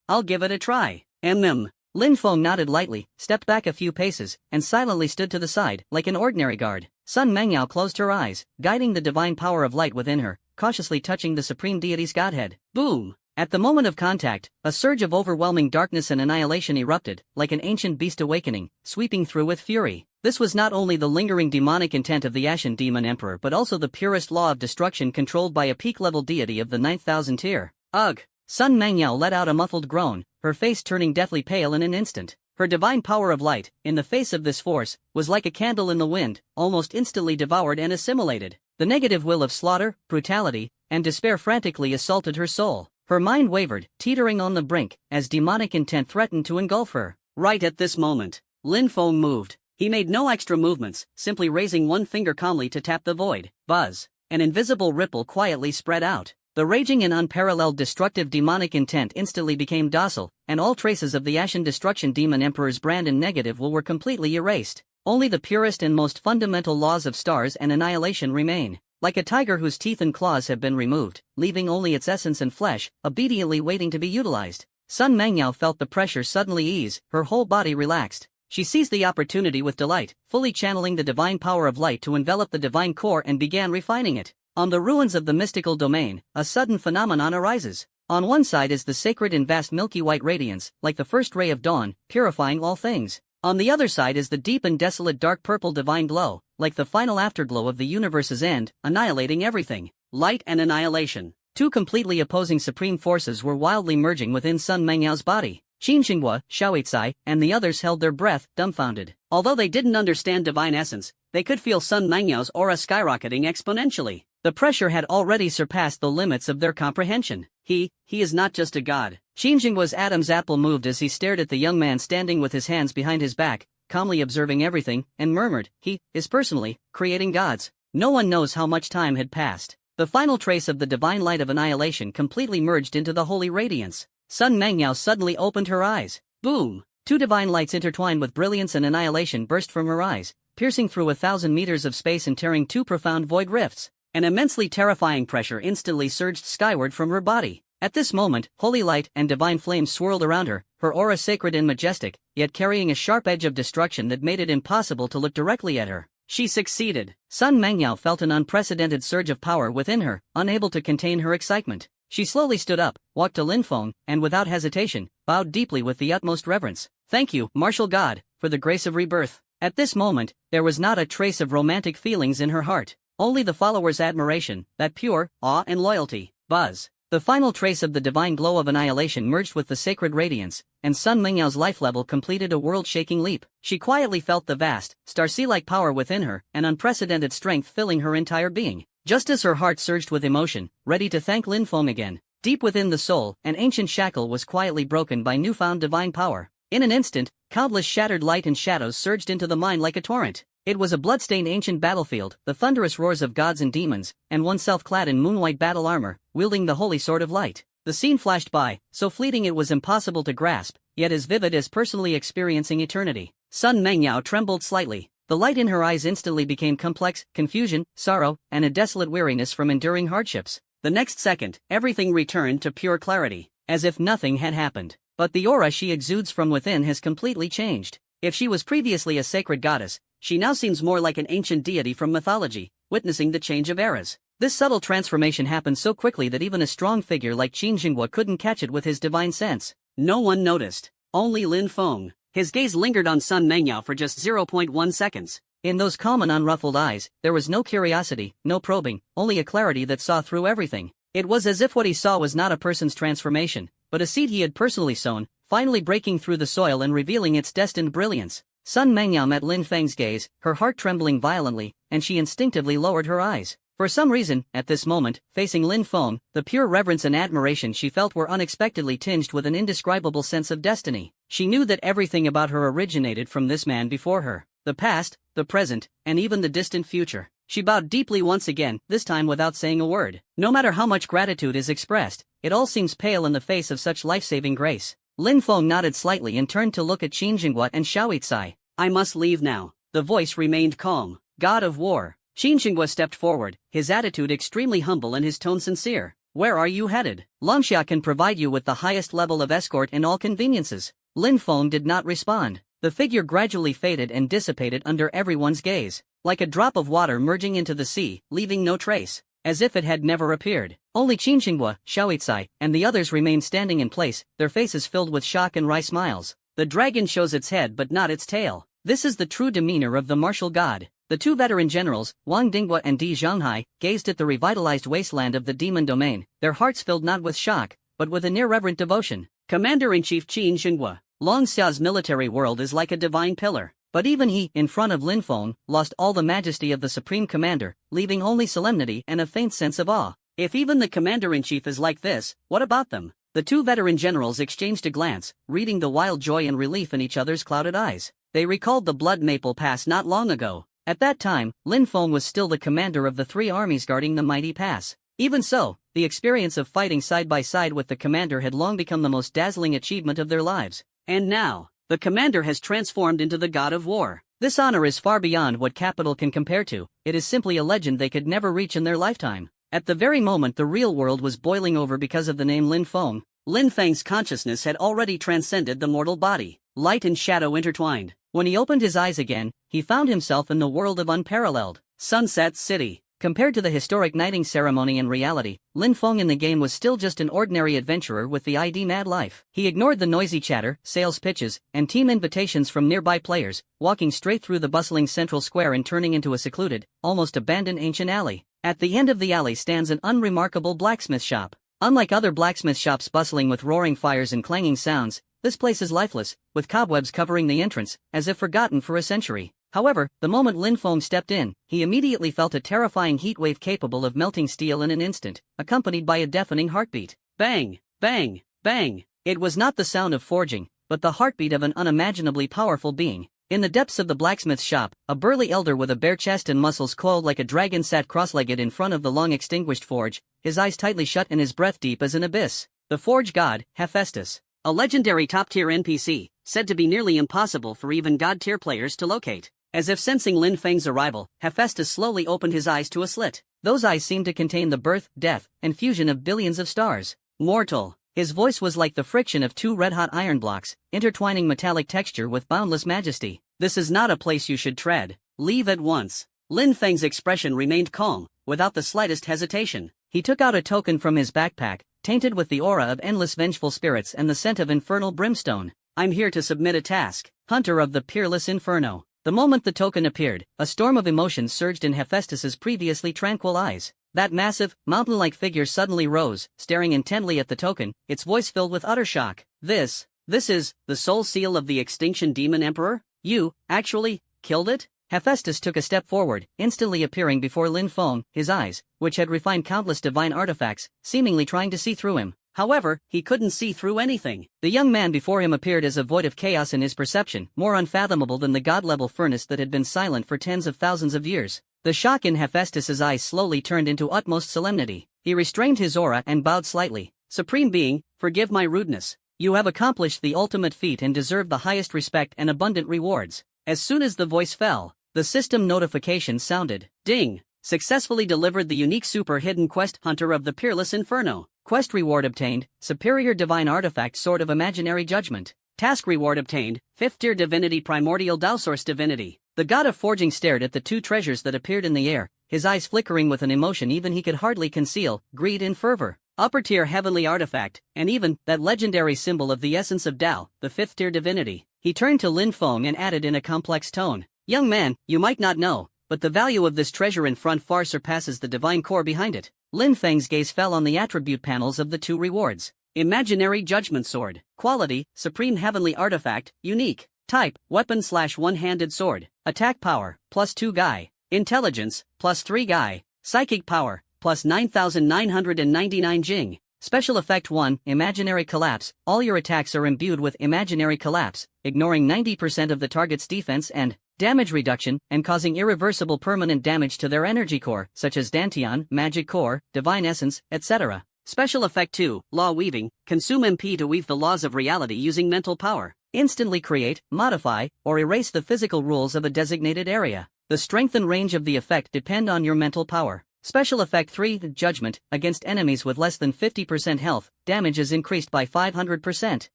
I'll give it a try. Lin Feng nodded lightly, stepped back a few paces, and silently stood to the side, like an ordinary guard. Sun Mengyao closed her eyes, guiding the divine power of light within her, cautiously touching the supreme deity's godhead. Boom! At the moment of contact, a surge of overwhelming darkness and annihilation erupted, like an ancient beast awakening, sweeping through with fury. This was not only the lingering demonic intent of the Ashen Demon Emperor but also the purest law of destruction controlled by a peak-level deity of the 9,000 tier. Ugh! Sun Mangyao let out a muffled groan, her face turning deathly pale in an instant. Her divine power of light, in the face of this force, was like a candle in the wind, almost instantly devoured and assimilated. The negative will of slaughter, brutality, and despair frantically assaulted her soul. Her mind wavered, teetering on the brink, as demonic intent threatened to engulf her. Right at this moment, Lin Feng moved. He made no extra movements, simply raising one finger calmly to tap the void. Buzz. An invisible ripple quietly spread out. The raging and unparalleled destructive demonic intent instantly became docile, and all traces of the Ashen Destruction Demon Emperor's brand and negative will were completely erased. Only the purest and most fundamental laws of stars and annihilation remain. Like a tiger whose teeth and claws have been removed, leaving only its essence and flesh, obediently waiting to be utilized. Sun Mangyao felt the pressure suddenly ease, her whole body relaxed. She seized the opportunity with delight, fully channeling the divine power of light to envelop the divine core and began refining it. On the ruins of the mystical domain, a sudden phenomenon arises. On one side is the sacred and vast milky white radiance, like the first ray of dawn, purifying all things. On the other side is the deep and desolate dark purple divine glow, like the final afterglow of the universe's end, annihilating everything. Light and annihilation. Two completely opposing supreme forces were wildly merging within Sun Mengyao's body. Qin Xinghua, Xiaoicai, and the others held their breath, dumbfounded. Although they didn't understand divine essence, they could feel Sun Mengyao's aura skyrocketing exponentially. The pressure had already surpassed the limits of their comprehension. He is not just a god. Qin Xinghua's Adam's apple moved as he stared at the young man standing with his hands behind his back, calmly observing everything, and murmured, "He is personally creating gods." No one knows how much time had passed. The final trace of the divine light of annihilation completely merged into the holy radiance. Sun Mangyao suddenly opened her eyes. Boom! Two divine lights intertwined with brilliance and annihilation burst from her eyes, piercing through 1,000 meters of space and tearing two profound void rifts. An immensely terrifying pressure instantly surged skyward from her body. At this moment, holy light and divine flames swirled around her, her aura sacred and majestic, yet carrying a sharp edge of destruction that made it impossible to look directly at her. She succeeded. Sun Mangyao felt an unprecedented surge of power within her, unable to contain her excitement. She slowly stood up, walked to Lin Feng, and without hesitation, bowed deeply with the utmost reverence. "Thank you, martial god, for the grace of rebirth." At this moment, there was not a trace of romantic feelings in her heart, only the followers' admiration, that pure awe and loyalty. Buzz. The final trace of the divine glow of annihilation merged with the sacred radiance, and Sun Mengyao's life level completed a world-shaking leap. She quietly felt the vast, star-sea-like power within her, and unprecedented strength filling her entire being. Just as her heart surged with emotion, ready to thank Lin Feng again, deep within the soul, an ancient shackle was quietly broken by newfound divine power. In an instant, countless shattered light and shadows surged into the mind like a torrent. It was a blood-stained ancient battlefield, the thunderous roars of gods and demons, and oneself clad in moonwhite battle armor, wielding the holy sword of light. The scene flashed by, so fleeting it was impossible to grasp, yet as vivid as personally experiencing eternity. Sun Mengyao trembled slightly. The light in her eyes instantly became complex, confusion, sorrow, and a desolate weariness from enduring hardships. The next second, everything returned to pure clarity, as if nothing had happened. But the aura she exudes from within has completely changed. If she was previously a sacred goddess, she now seems more like an ancient deity from mythology, witnessing the change of eras. This subtle transformation happened so quickly that even a strong figure like Qin Xinghua couldn't catch it with his divine sense. No one noticed. Only Lin Feng. His gaze lingered on Sun Mengyao for just 0.1 seconds. In those calm and unruffled eyes, there was no curiosity, no probing, only a clarity that saw through everything. It was as if what he saw was not a person's transformation, but a seed he had personally sown, finally breaking through the soil and revealing its destined brilliance. Sun Mengyao met Lin Feng's gaze, her heart trembling violently, and she instinctively lowered her eyes. For some reason, at this moment, facing Lin Feng, the pure reverence and admiration she felt were unexpectedly tinged with an indescribable sense of destiny. She knew that everything about her originated from this man before her. The past, the present, and even the distant future. She bowed deeply once again, this time without saying a word. No matter how much gratitude is expressed, it all seems pale in the face of such life-saving grace. Lin Feng nodded slightly and turned to look at Qin Xinghua and Xiaoicai. "I must leave now." The voice remained calm. "God of war." Qin Xinghua stepped forward, his attitude extremely humble and his tone sincere. "Where are you headed?" "Longxia can provide you with the highest level of escort and all conveniences." Lin Feng did not respond. The figure gradually faded and dissipated under everyone's gaze, like a drop of water merging into the sea, leaving no trace, as if it had never appeared. Only Qin Xinghua, Xiaoicai, and the others remained standing in place, their faces filled with shock and wry smiles. The dragon shows its head but not its tail. This is the true demeanor of the martial god. The two veteran generals, Wang Dinghua and Di Zhanghai, gazed at the revitalized wasteland of the demon domain, their hearts filled not with shock, but with an irreverent devotion. Commander-in-Chief Qin Xinhua. Long Xia's military world is like a divine pillar. But even he, in front of Lin Feng, lost all the majesty of the supreme commander, leaving only solemnity and a faint sense of awe. If even the commander-in-chief is like this, what about them? The two veteran generals exchanged a glance, reading the wild joy and relief in each other's clouded eyes. They recalled the Blood Maple Pass not long ago. At that time, Lin Feng was still the commander of the three armies guarding the mighty pass. Even so, the experience of fighting side by side with the commander had long become the most dazzling achievement of their lives. And now, the commander has transformed into the god of war. This honor is far beyond what capital can compare to. It is simply a legend they could never reach in their lifetime. At the very moment the real world was boiling over because of the name Lin Feng, Lin Feng's consciousness had already transcended the mortal body. Light and shadow intertwined. When he opened his eyes again, he found himself in the world of unparalleled Sunset City. Compared to the historic knighting ceremony in reality, Lin Feng in the game was still just an ordinary adventurer with the ID mad life. He ignored the noisy chatter, sales pitches, and team invitations from nearby players, walking straight through the bustling central square and turning into a secluded, almost abandoned ancient alley. At the end of the alley stands an unremarkable blacksmith shop. Unlike other blacksmith shops bustling with roaring fires and clanging sounds, this place is lifeless, with cobwebs covering the entrance, as if forgotten for a century. However, the moment Lin Feng stepped in, he immediately felt a terrifying heat wave capable of melting steel in an instant, accompanied by a deafening heartbeat. Bang! Bang! Bang! It was not the sound of forging, but the heartbeat of an unimaginably powerful being. In the depths of the blacksmith's shop, a burly elder with a bare chest and muscles coiled like a dragon sat cross-legged in front of the long-extinguished forge, his eyes tightly shut and his breath deep as an abyss. The forge god, Hephaestus. A legendary top-tier NPC, said to be nearly impossible for even god-tier players to locate. As if sensing Lin Feng's arrival, Hephaestus slowly opened his eyes to a slit. Those eyes seemed to contain the birth, death, and fusion of billions of stars. Mortal. His voice was like the friction of two red-hot iron blocks, intertwining metallic texture with boundless majesty. This is not a place you should tread. Leave at once. Lin Feng's expression remained calm, without the slightest hesitation. He took out a token from his backpack, tainted with the aura of endless vengeful spirits and the scent of infernal brimstone. I'm here to submit a task. Hunter of the Peerless Inferno. The moment the token appeared, a storm of emotions surged in Hephaestus's previously tranquil eyes. That massive, mountain-like figure suddenly rose, staring intently at the token, its voice filled with utter shock. This is, the soul seal of the Extinction Demon Emperor? You, actually, killed it? Hephaestus took a step forward, instantly appearing before Lin Feng, his eyes, which had refined countless divine artifacts, seemingly trying to see through him. However, he couldn't see through anything. The young man before him appeared as a void of chaos in his perception, more unfathomable than the god-level furnace that had been silent for tens of thousands of years. The shock in Hephaestus's eyes slowly turned into utmost solemnity. He restrained his aura and bowed slightly. Supreme Being, forgive my rudeness. You have accomplished the ultimate feat and deserve the highest respect and abundant rewards. As soon as the voice fell, the system notification sounded. Ding! Successfully delivered the unique super hidden quest Hunter of the Peerless Inferno. Quest reward obtained, Superior Divine Artifact Sword of Imaginary Judgment. Task reward obtained, 5th tier Divinity Primordial Dowsource Divinity. The god of forging stared at the two treasures that appeared in the air, his eyes flickering with an emotion even he could hardly conceal, greed and fervor. Upper tier Heavenly Artifact, and even, that legendary symbol of the essence of Tao, the 5th tier Divinity. He turned to Lin Feng and added in a complex tone. Young man, you might not know, but the value of this treasure in front far surpasses the divine core behind it. Lin Feng's gaze fell on the attribute panels of the two rewards. Imaginary Judgment Sword. Quality, Supreme Heavenly Artifact, Unique. Type, Weapon/One-Handed Sword. Attack Power, +2 Guy. Intelligence, +3 Guy. Psychic Power, +9,999 Jing. Special Effect 1, Imaginary Collapse. All your attacks are imbued with Imaginary Collapse, ignoring 90% of the target's defense and damage reduction, and causing irreversible permanent damage to their energy core, such as Dantian, Magic Core, Divine Essence, etc. Special Effect 2, Law Weaving. Consume MP to weave the laws of reality using mental power. Instantly create, modify, or erase the physical rules of a designated area. The strength and range of the effect depend on your mental power. Special Effect 3, Judgment. Against enemies with less than 50% health, damage is increased by 500%.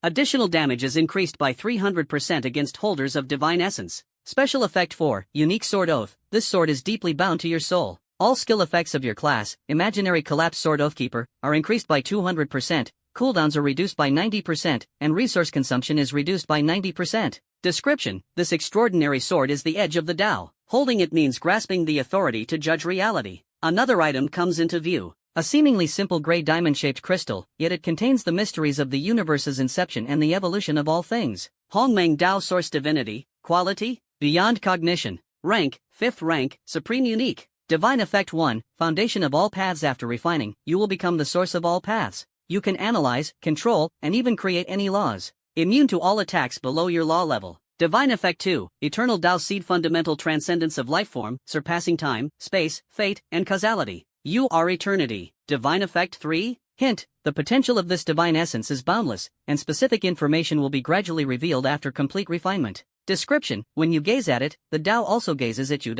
Additional damage is increased by 300% against holders of Divine Essence. Special Effect 4, Unique Sword Oath. This sword is deeply bound to your soul. All skill effects of your class, Imaginary Collapse Sword Oathkeeper, are increased by 200%, cooldowns are reduced by 90%, and resource consumption is reduced by 90%. Description: this extraordinary sword is the edge of the Tao. Holding it means grasping the authority to judge reality. Another item comes into view. A seemingly simple gray diamond-shaped crystal, yet it contains the mysteries of the universe's inception and the evolution of all things. Hongmeng Dao Source Divinity, Quality, Beyond Cognition. Rank, 5th rank, Supreme Unique. Divine Effect 1, Foundation of all paths. After refining, you will become the source of all paths. You can analyze, control, and even create any laws. Immune to all attacks below your law level. Divine Effect 2, Eternal Tao Seed. Fundamental Transcendence of Lifeform, Surpassing Time, Space, Fate, and Causality. You are Eternity. Divine Effect 3, Hint, the potential of this divine essence is boundless, and specific information will be gradually revealed after complete refinement. Description, when you gaze at it, the Tao also gazes at you.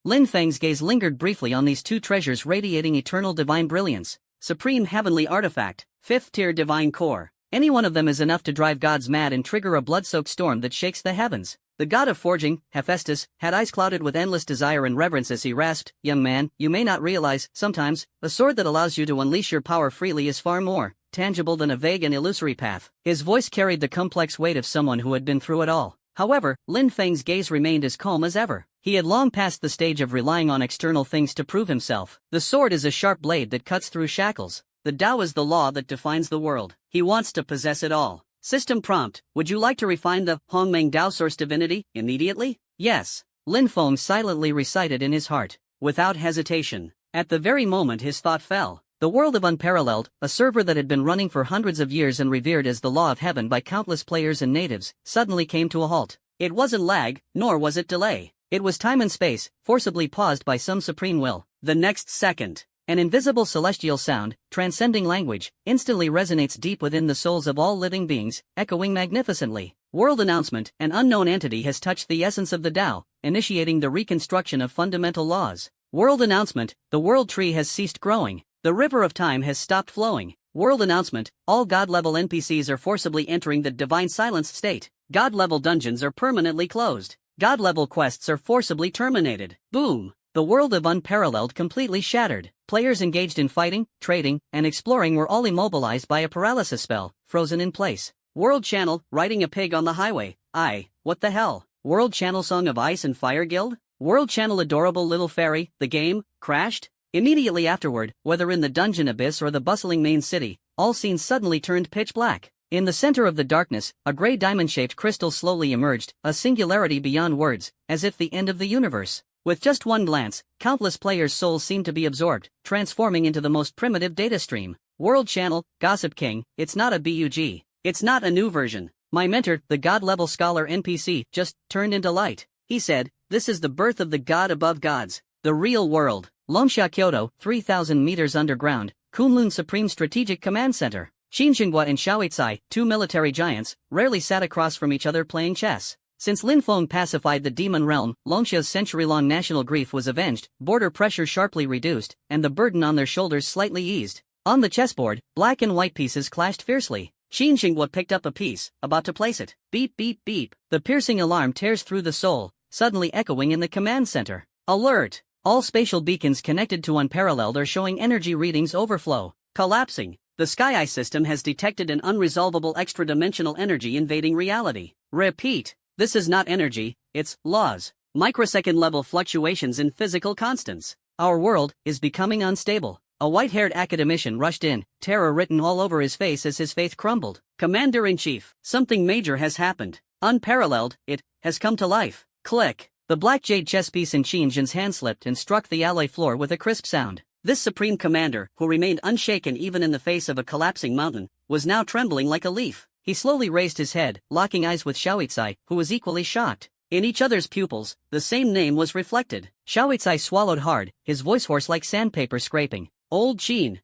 Lin Feng's gaze lingered briefly on these two treasures radiating eternal divine brilliance. Supreme Heavenly Artifact, 5th tier Divine Core. Any one of them is enough to drive gods mad and trigger a blood-soaked storm that shakes the heavens. The god of forging, Hephaestus, had eyes clouded with endless desire and reverence as he rasped, "Young man, you may not realize, sometimes, a sword that allows you to unleash your power freely is far more tangible than a vague and illusory path." His voice carried the complex weight of someone who had been through it all. However, Lin Feng's gaze remained as calm as ever. He had long passed the stage of relying on external things to prove himself. The sword is a sharp blade that cuts through shackles. The Tao is the law that defines the world. He wants to possess it all. System prompt, would you like to refine the Hongmeng Dao Source Divinity immediately? Yes. Lin Feng silently recited in his heart, without hesitation. At the very moment his thought fell, the world of Unparalleled, a server that had been running for hundreds of years and revered as the law of heaven by countless players and natives, suddenly came to a halt. It wasn't lag, nor was it delay. It was time and space, forcibly paused by some supreme will. The next second, an invisible celestial sound, transcending language, instantly resonates deep within the souls of all living beings, echoing magnificently. World announcement, an unknown entity has touched the essence of the Tao, initiating the reconstruction of fundamental laws. World announcement, the world tree has ceased growing. The river of time has stopped flowing. World announcement, all God-level NPCs are forcibly entering the divine silence state. God-level dungeons are permanently closed. God-level quests are forcibly terminated. Boom! The world of Unparalleled completely shattered. Players engaged in fighting, trading, and exploring were all immobilized by a paralysis spell, frozen in place. World Channel, riding a pig on the highway. What the hell? World Channel Song of Ice and Fire Guild? World Channel Adorable Little Fairy, the game, crashed? Immediately afterward, whether in the dungeon abyss or the bustling main city, all scenes suddenly turned pitch black. In the center of the darkness, a gray diamond-shaped crystal slowly emerged, a singularity beyond words, as if the end of the universe. With just one glance, countless players' souls seemed to be absorbed, transforming into the most primitive data stream. World Channel, Gossip King, it's not a bug. It's not a new version. My mentor, the God-level scholar NPC, just turned into light. He said, this is the birth of the god above gods. The real world. Longsha Kyoto, 3,000 meters underground, Kunlun Supreme Strategic Command Center. Xinxinghua and Xiaoicai, two military giants, rarely sat across from each other playing chess. Since Lin Feng pacified the demon realm, Longsha's century-long national grief was avenged, border pressure sharply reduced, and the burden on their shoulders slightly eased. On the chessboard, black and white pieces clashed fiercely. Xinxinghua picked up a piece, about to place it. Beep beep beep. The piercing alarm tears through the soul, suddenly echoing in the command center. Alert! All spatial beacons connected to Unparalleled are showing energy readings overflow. Collapsing. The Sky Eye system has detected an unresolvable extra-dimensional energy invading reality. Repeat. This is not energy, it's laws. Microsecond-level fluctuations in physical constants. Our world is becoming unstable. A white-haired academician rushed in, terror written all over his face as his faith crumbled. Commander-in-Chief, something major has happened. Unparalleled, it has come to life. Click. The black jade chess piece in Xinjian's hand slipped and struck the alloy floor with a crisp sound. This supreme commander, who remained unshaken even in the face of a collapsing mountain, was now trembling like a leaf. He slowly raised his head, locking eyes with Xiaoicai, who was equally shocked. In each other's pupils, the same name was reflected. Xiaoicai swallowed hard, his voice hoarse like sandpaper scraping. Old Qin,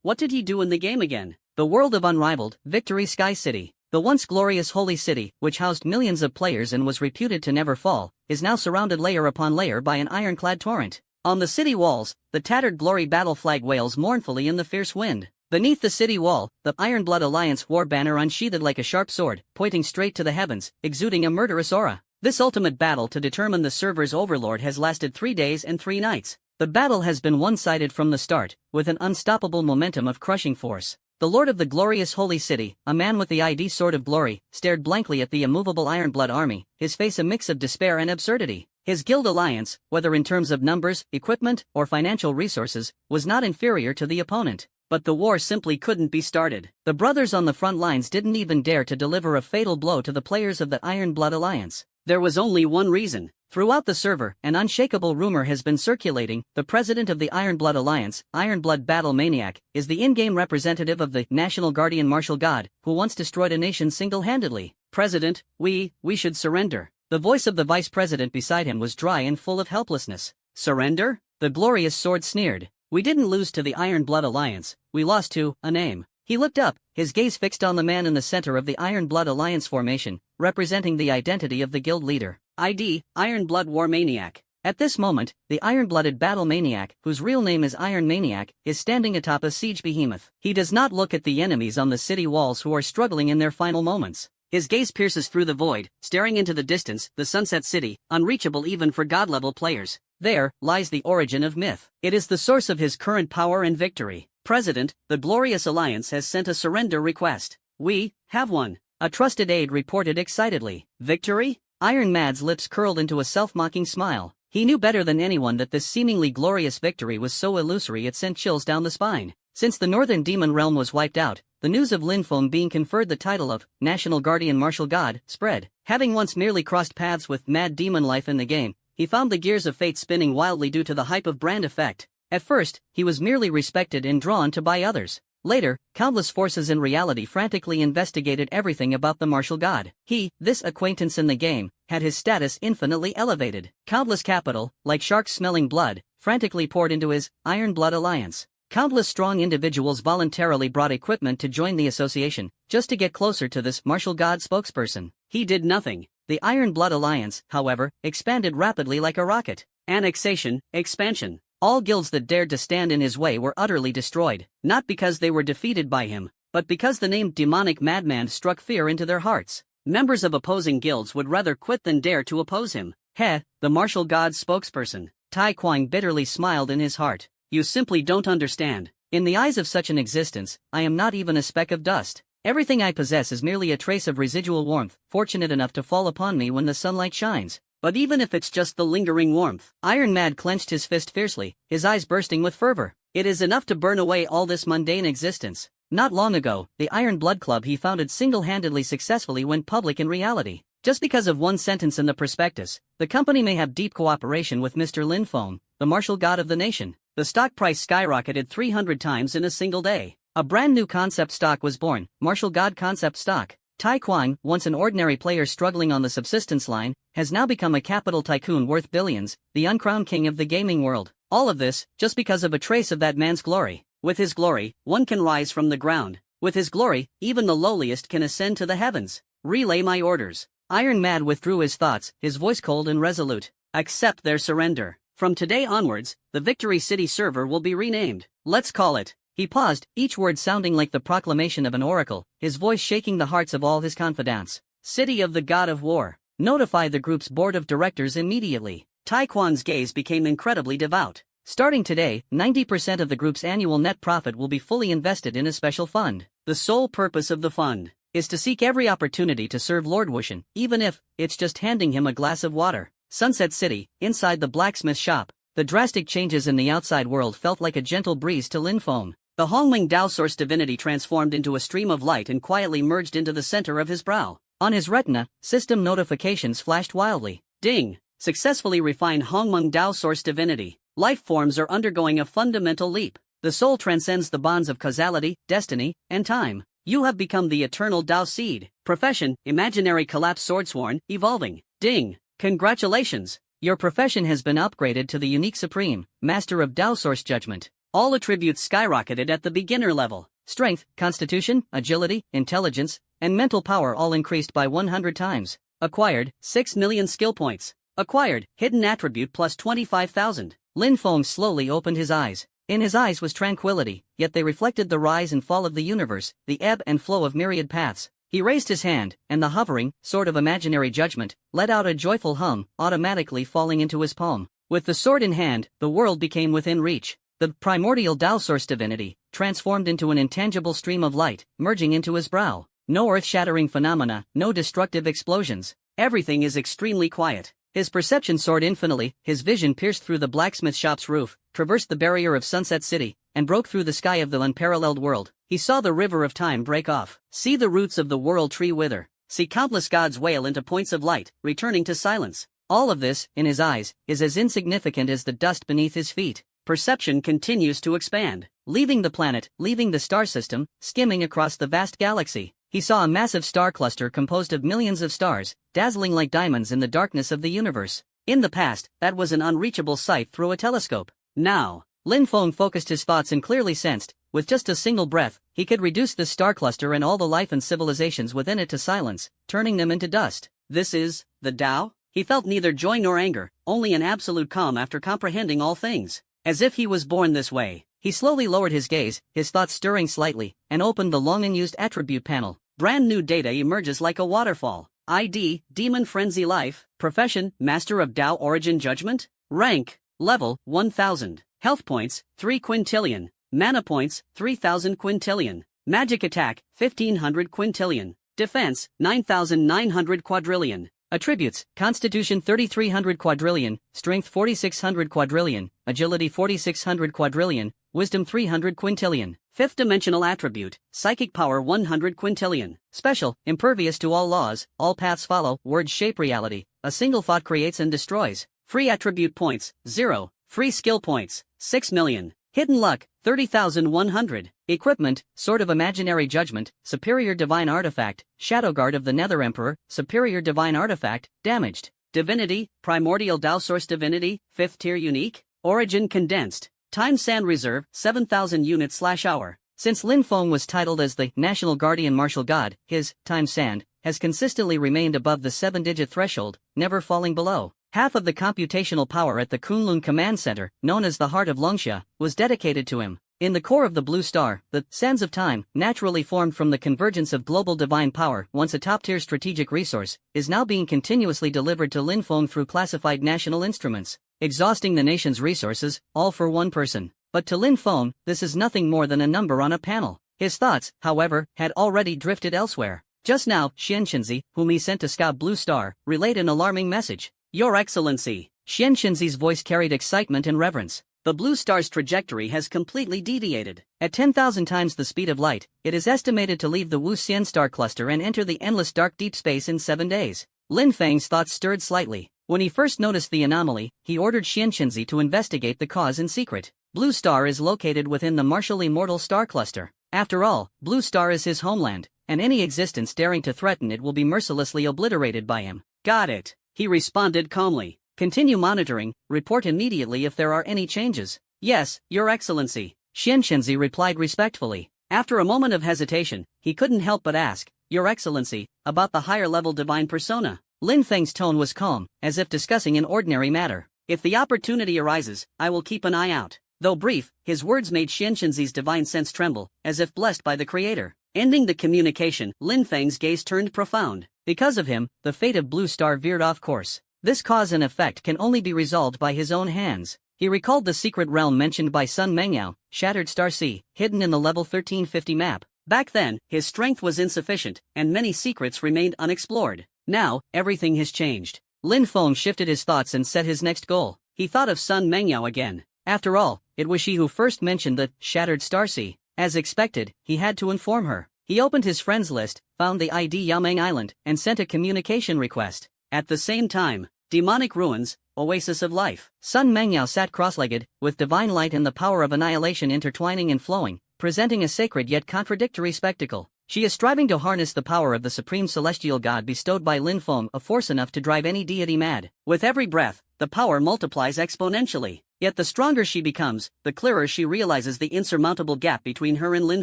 what did he do in the game again? The world of unrivaled, Victory Sky City. The once glorious holy city, which housed millions of players and was reputed to never fall, is now surrounded layer upon layer by an ironclad torrent. On the city walls, the tattered glory battle flag wails mournfully in the fierce wind. Beneath the city wall, the Ironblood Alliance war banner unsheathed like a sharp sword, pointing straight to the heavens, exuding a murderous aura. This ultimate battle to determine the server's overlord has lasted 3 days and 3 nights. The battle has been one-sided from the start, with an unstoppable momentum of crushing force. The Lord of the glorious holy city, a man with the ID Sword of Glory, stared blankly at the immovable Ironblood army, his face a mix of despair and absurdity. His guild alliance, whether in terms of numbers, equipment, or financial resources, was not inferior to the opponent. But the war simply couldn't be started. The brothers on the front lines didn't even dare to deliver a fatal blow to the players of the Iron Blood Alliance. There was only one reason. Throughout the server, an unshakable rumor has been circulating: the president of the Iron Blood Alliance, Iron Blood Battle Maniac, is the in-game representative of the National Guardian Martial God, who once destroyed a nation single-handedly. President, we should surrender. The voice of the vice president beside him was dry and full of helplessness. Surrender? The glorious sword sneered. We didn't lose to the Iron Blood Alliance, we lost to a name. He looked up, his gaze fixed on the man in the center of the Iron Blood Alliance formation, representing the identity of the guild leader. ID, Iron Blood War Maniac. At this moment, the Iron-Blooded Battle Maniac, whose real name is Iron Maniac, is standing atop a siege behemoth. He does not look at the enemies on the city walls who are struggling in their final moments. His gaze pierces through the void, staring into the distance, the Sunset City, unreachable even for God-level players. There lies the origin of myth. It is the source of his current power and victory. President, the Glorious Alliance has sent a surrender request. We have one. A trusted aide reported excitedly. Victory? Iron Mad's lips curled into a self-mocking smile. He knew better than anyone that this seemingly glorious victory was so illusory it sent chills down the spine. Since the Northern Demon Realm was wiped out, the news of Linfeng being conferred the title of National Guardian Martial God spread. Having once merely crossed paths with Mad Demon Life in the game, he found the gears of fate spinning wildly due to the hype of brand effect. At first, he was merely respected and drawn to by others. Later, countless forces in reality frantically investigated everything about the martial god. This acquaintance in the game, had his status infinitely elevated. Countless capital, like sharks smelling blood, frantically poured into his Iron Blood Alliance. Countless strong individuals voluntarily brought equipment to join the association, just to get closer to this martial god spokesperson. He did nothing. The Iron Blood Alliance, however, expanded rapidly like a rocket. Annexation, expansion. All guilds that dared to stand in his way were utterly destroyed, not because they were defeated by him, but because the name Demonic Madman struck fear into their hearts. Members of opposing guilds would rather quit than dare to oppose him. The martial god's spokesperson. Tai Kuang bitterly smiled in his heart. You simply don't understand. In the eyes of such an existence, I am not even a speck of dust. Everything I possess is merely a trace of residual warmth, fortunate enough to fall upon me when the sunlight shines. But even if it's just the lingering warmth, Iron Mad clenched his fist fiercely, his eyes bursting with fervor. It is enough to burn away all this mundane existence. Not long ago, the Iron Blood Club he founded single-handedly successfully went public in reality. Just because of one sentence in the prospectus, the company may have deep cooperation with Mr. Linfeng, the martial god of the nation. The stock price skyrocketed 300 times in a single day. A brand new concept stock was born, Martial God Concept Stock. Tai Kuang, once an ordinary player struggling on the subsistence line, has now become a capital tycoon worth billions, the uncrowned king of the gaming world. All of this, just because of a trace of that man's glory. With his glory, one can rise from the ground. With his glory, even the lowliest can ascend to the heavens. Relay my orders. Iron Mad withdrew his thoughts, his voice cold and resolute. Accept their surrender. From today onwards, the Victory City server will be renamed. Let's call it. He paused, each word sounding like the proclamation of an oracle, his voice shaking the hearts of all his confidants. City of the God of War. Notify the group's board of directors immediately. Tai Kuan's gaze became incredibly devout. Starting today, 90% of the group's annual net profit will be fully invested in a special fund. The sole purpose of the fund is to seek every opportunity to serve Lord Wushan, even if it's just handing him a glass of water. Sunset City, inside the blacksmith shop, the drastic changes in the outside world felt like a gentle breeze to Linfeng. The Hongming Dao Source divinity transformed into a stream of light and quietly merged into the center of his brow. On his retina, system notifications flashed wildly. Ding! Successfully refined Hongmeng Dao Source divinity. Life forms are undergoing a fundamental leap. The soul transcends the bonds of causality, destiny, and time. You have become the eternal Dao seed. Profession, imaginary collapse swordsworn, evolving. Ding! Congratulations! Your profession has been upgraded to the unique supreme, master of Dao Source judgment. All attributes skyrocketed at the beginner level. Strength, constitution, agility, intelligence, and mental power all increased by 100 times. Acquired, 6 million skill points. Acquired, hidden attribute plus 25,000. Linfeng slowly opened his eyes. In his eyes was tranquility, yet they reflected the rise and fall of the universe, the ebb and flow of myriad paths. He raised his hand, and the hovering, sort of imaginary judgment, let out a joyful hum, automatically falling into his palm. With the sword in hand, the world became within reach. The primordial Dao Source divinity, transformed into an intangible stream of light, merging into his brow. No earth-shattering phenomena, no destructive explosions. Everything is extremely quiet. His perception soared infinitely, his vision pierced through the blacksmith shop's roof, traversed the barrier of Sunset City, and broke through the sky of the unparalleled world. He saw the river of time break off. See the roots of the world tree wither. See countless gods wail into points of light, returning to silence. All of this, in his eyes, is as insignificant as the dust beneath his feet. Perception continues to expand. Leaving the planet, leaving the star system, skimming across the vast galaxy. He saw a massive star cluster composed of millions of stars, dazzling like diamonds in the darkness of the universe. In the past, that was an unreachable sight through a telescope. Now, Lin Feng focused his thoughts and clearly sensed, with just a single breath, he could reduce this star cluster and all the life and civilizations within it to silence, turning them into dust. This is the Tao? He felt neither joy nor anger, only an absolute calm after comprehending all things. As if he was born this way. He slowly lowered his gaze, his thoughts stirring slightly, and opened the long-unused attribute panel. Brand new data emerges like a waterfall. ID, Demon Frenzy Life. Profession, Master of Tao Origin Judgment. Rank, Level, 1000. Health points, 3 quintillion. Mana points, 3000 quintillion. Magic attack, 1500 quintillion. Defense, 9900 quadrillion. Attributes, Constitution 3300 quadrillion, Strength 4600 quadrillion, Agility 4600 quadrillion, Wisdom 300 quintillion. Fifth dimensional attribute, Psychic Power 100 quintillion. Special, Impervious to all laws, all paths follow, words shape reality, a single thought creates and destroys. Free attribute points, 0. Free skill points, 6 million. Hidden luck, 30,100. Equipment, Sword of Imaginary Judgment, Superior Divine Artifact, Shadow Guard of the Nether Emperor, Superior Divine Artifact, Damaged. Divinity, Primordial Tao Source Divinity, 5th Tier Unique. Origin Condensed. Time Sand Reserve, 7,000 units/hour. Since Lin Feng was titled as the National Guardian Martial God, his time sand has consistently remained above the 7-digit threshold, never falling below. Half of the computational power at the Kunlun Command Center, known as the Heart of Longxia, was dedicated to him. In the core of the Blue Star, the sands of time, naturally formed from the convergence of global divine power, once a top-tier strategic resource, is now being continuously delivered to Lin Feng through classified national instruments, exhausting the nation's resources, all for one person. But to Lin Feng, this is nothing more than a number on a panel. His thoughts, however, had already drifted elsewhere. Just now, Xian Shenzi, whom he sent to scout Blue Star, relayed an alarming message. Your Excellency. Xian Shenzi's voice carried excitement and reverence. The Blue Star's trajectory has completely deviated. At 10,000 times the speed of light, it is estimated to leave the Wu Xian star cluster and enter the endless dark deep space in 7 days. Lin Feng's thoughts stirred slightly. When he first noticed the anomaly, he ordered Xian Shenzi to investigate the cause in secret. Blue Star is located within the martial immortal star cluster. After all, Blue Star is his homeland, and any existence daring to threaten it will be mercilessly obliterated by him. Got it. He responded calmly. Continue monitoring, report immediately if there are any changes. Yes, Your Excellency. Xian Shenzi replied respectfully. After a moment of hesitation, he couldn't help but ask, Your Excellency, about the higher-level divine persona. Lin Feng's tone was calm, as if discussing an ordinary matter. If the opportunity arises, I will keep an eye out. Though brief, his words made Xian Shenzi's divine sense tremble, as if blessed by the Creator. Ending the communication, Lin Feng's gaze turned profound. Because of him, the fate of Blue Star veered off course. This cause and effect can only be resolved by his own hands. He recalled the secret realm mentioned by Sun Mengyao, Shattered Star Sea, hidden in the level 1350 map. Back then, his strength was insufficient, and many secrets remained unexplored. Now, everything has changed. Lin Feng shifted his thoughts and set his next goal. He thought of Sun Mengyao again. After all, it was she who first mentioned the Shattered Star Sea. As expected, he had to inform her. He opened his friends list, found the ID Yameng Island, and sent a communication request. At the same time, Demonic Ruins, Oasis of Life. Sun Mengyao sat cross-legged, with divine light and the power of annihilation intertwining and flowing, presenting a sacred yet contradictory spectacle. She is striving to harness the power of the supreme celestial god bestowed by Lin Feng, a force enough to drive any deity mad. With every breath, the power multiplies exponentially. Yet the stronger she becomes, the clearer she realizes the insurmountable gap between her and Lin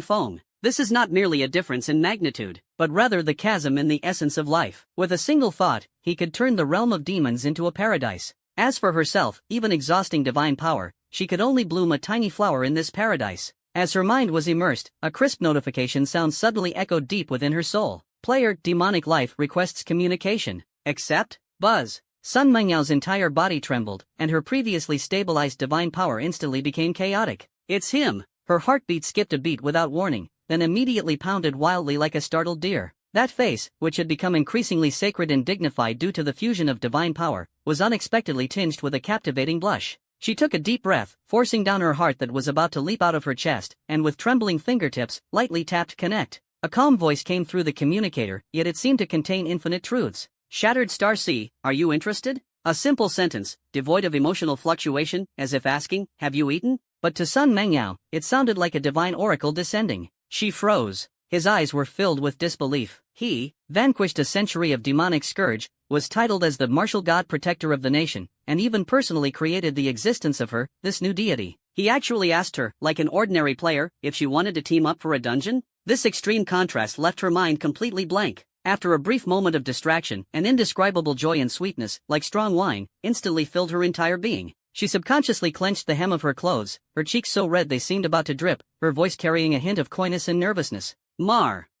Feng. This is not merely a difference in magnitude, but rather the chasm in the essence of life. With a single thought, he could turn the realm of demons into a paradise. As for herself, even exhausting divine power, she could only bloom a tiny flower in this paradise. As her mind was immersed, a crisp notification sound suddenly echoed deep within her soul. Player, Demonic Life requests communication. Accept? Buzz. Sun Mengyao's entire body trembled, and her previously stabilized divine power instantly became chaotic. It's him! Her heartbeat skipped a beat without warning, then immediately pounded wildly like a startled deer. That face, which had become increasingly sacred and dignified due to the fusion of divine power, was unexpectedly tinged with a captivating blush. She took a deep breath, forcing down her heart that was about to leap out of her chest, and with trembling fingertips, lightly tapped connect. A calm voice came through the communicator, yet it seemed to contain infinite truths. Shattered Star C, are you interested? A simple sentence, devoid of emotional fluctuation, as if asking, have you eaten? But to Sun Mengyao, it sounded like a divine oracle descending. She froze. His eyes were filled with disbelief. He, vanquished a century of demonic scourge, was titled as the martial god protector of the nation, and even personally created the existence of her, this new deity. He actually asked her, like an ordinary player, if she wanted to team up for a dungeon? This extreme contrast left her mind completely blank. After a brief moment of distraction, an indescribable joy and sweetness, like strong wine, instantly filled her entire being. She subconsciously clenched the hem of her clothes, her cheeks so red they seemed about to drip, her voice carrying a hint of coyness and nervousness.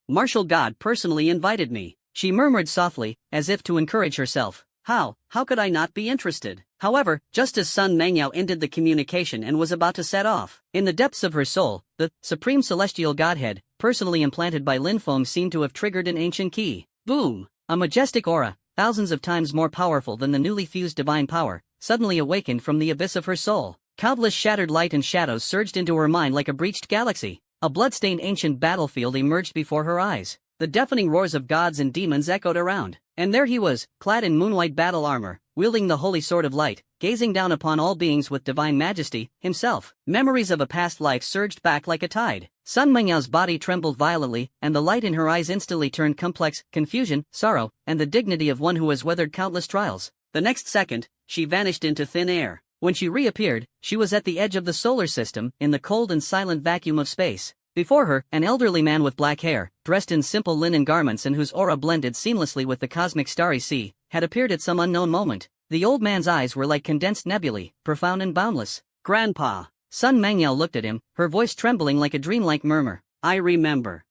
Martial God personally invited me, she murmured softly, as if to encourage herself. How could I not be interested? However, just as Sun Mengyao ended the communication and was about to set off, in the depths of her soul, the Supreme Celestial Godhead, personally implanted by Lin Feng, seemed to have triggered an ancient key. Boom! A majestic aura, thousands of times more powerful than the newly fused divine power, suddenly awakened from the abyss of her soul. Countless shattered light and shadows surged into her mind like a breached galaxy. A blood-stained ancient battlefield emerged before her eyes. The deafening roars of gods and demons echoed around. And there he was, clad in moonwhite battle armor, wielding the holy sword of light, gazing down upon all beings with divine majesty, himself. Memories of a past life surged back like a tide. Sun Mengyao's body trembled violently, and the light in her eyes instantly turned complex, confusion, sorrow, and the dignity of one who has weathered countless trials. The next second, she vanished into thin air. When she reappeared, she was at the edge of the solar system, in the cold and silent vacuum of space. Before her, an elderly man with black hair, dressed in simple linen garments and whose aura blended seamlessly with the cosmic starry sea, had appeared at some unknown moment. The old man's eyes were like condensed nebulae, profound and boundless. Grandpa. Sun Mengyao looked at him, her voice trembling like a dreamlike murmur. I remember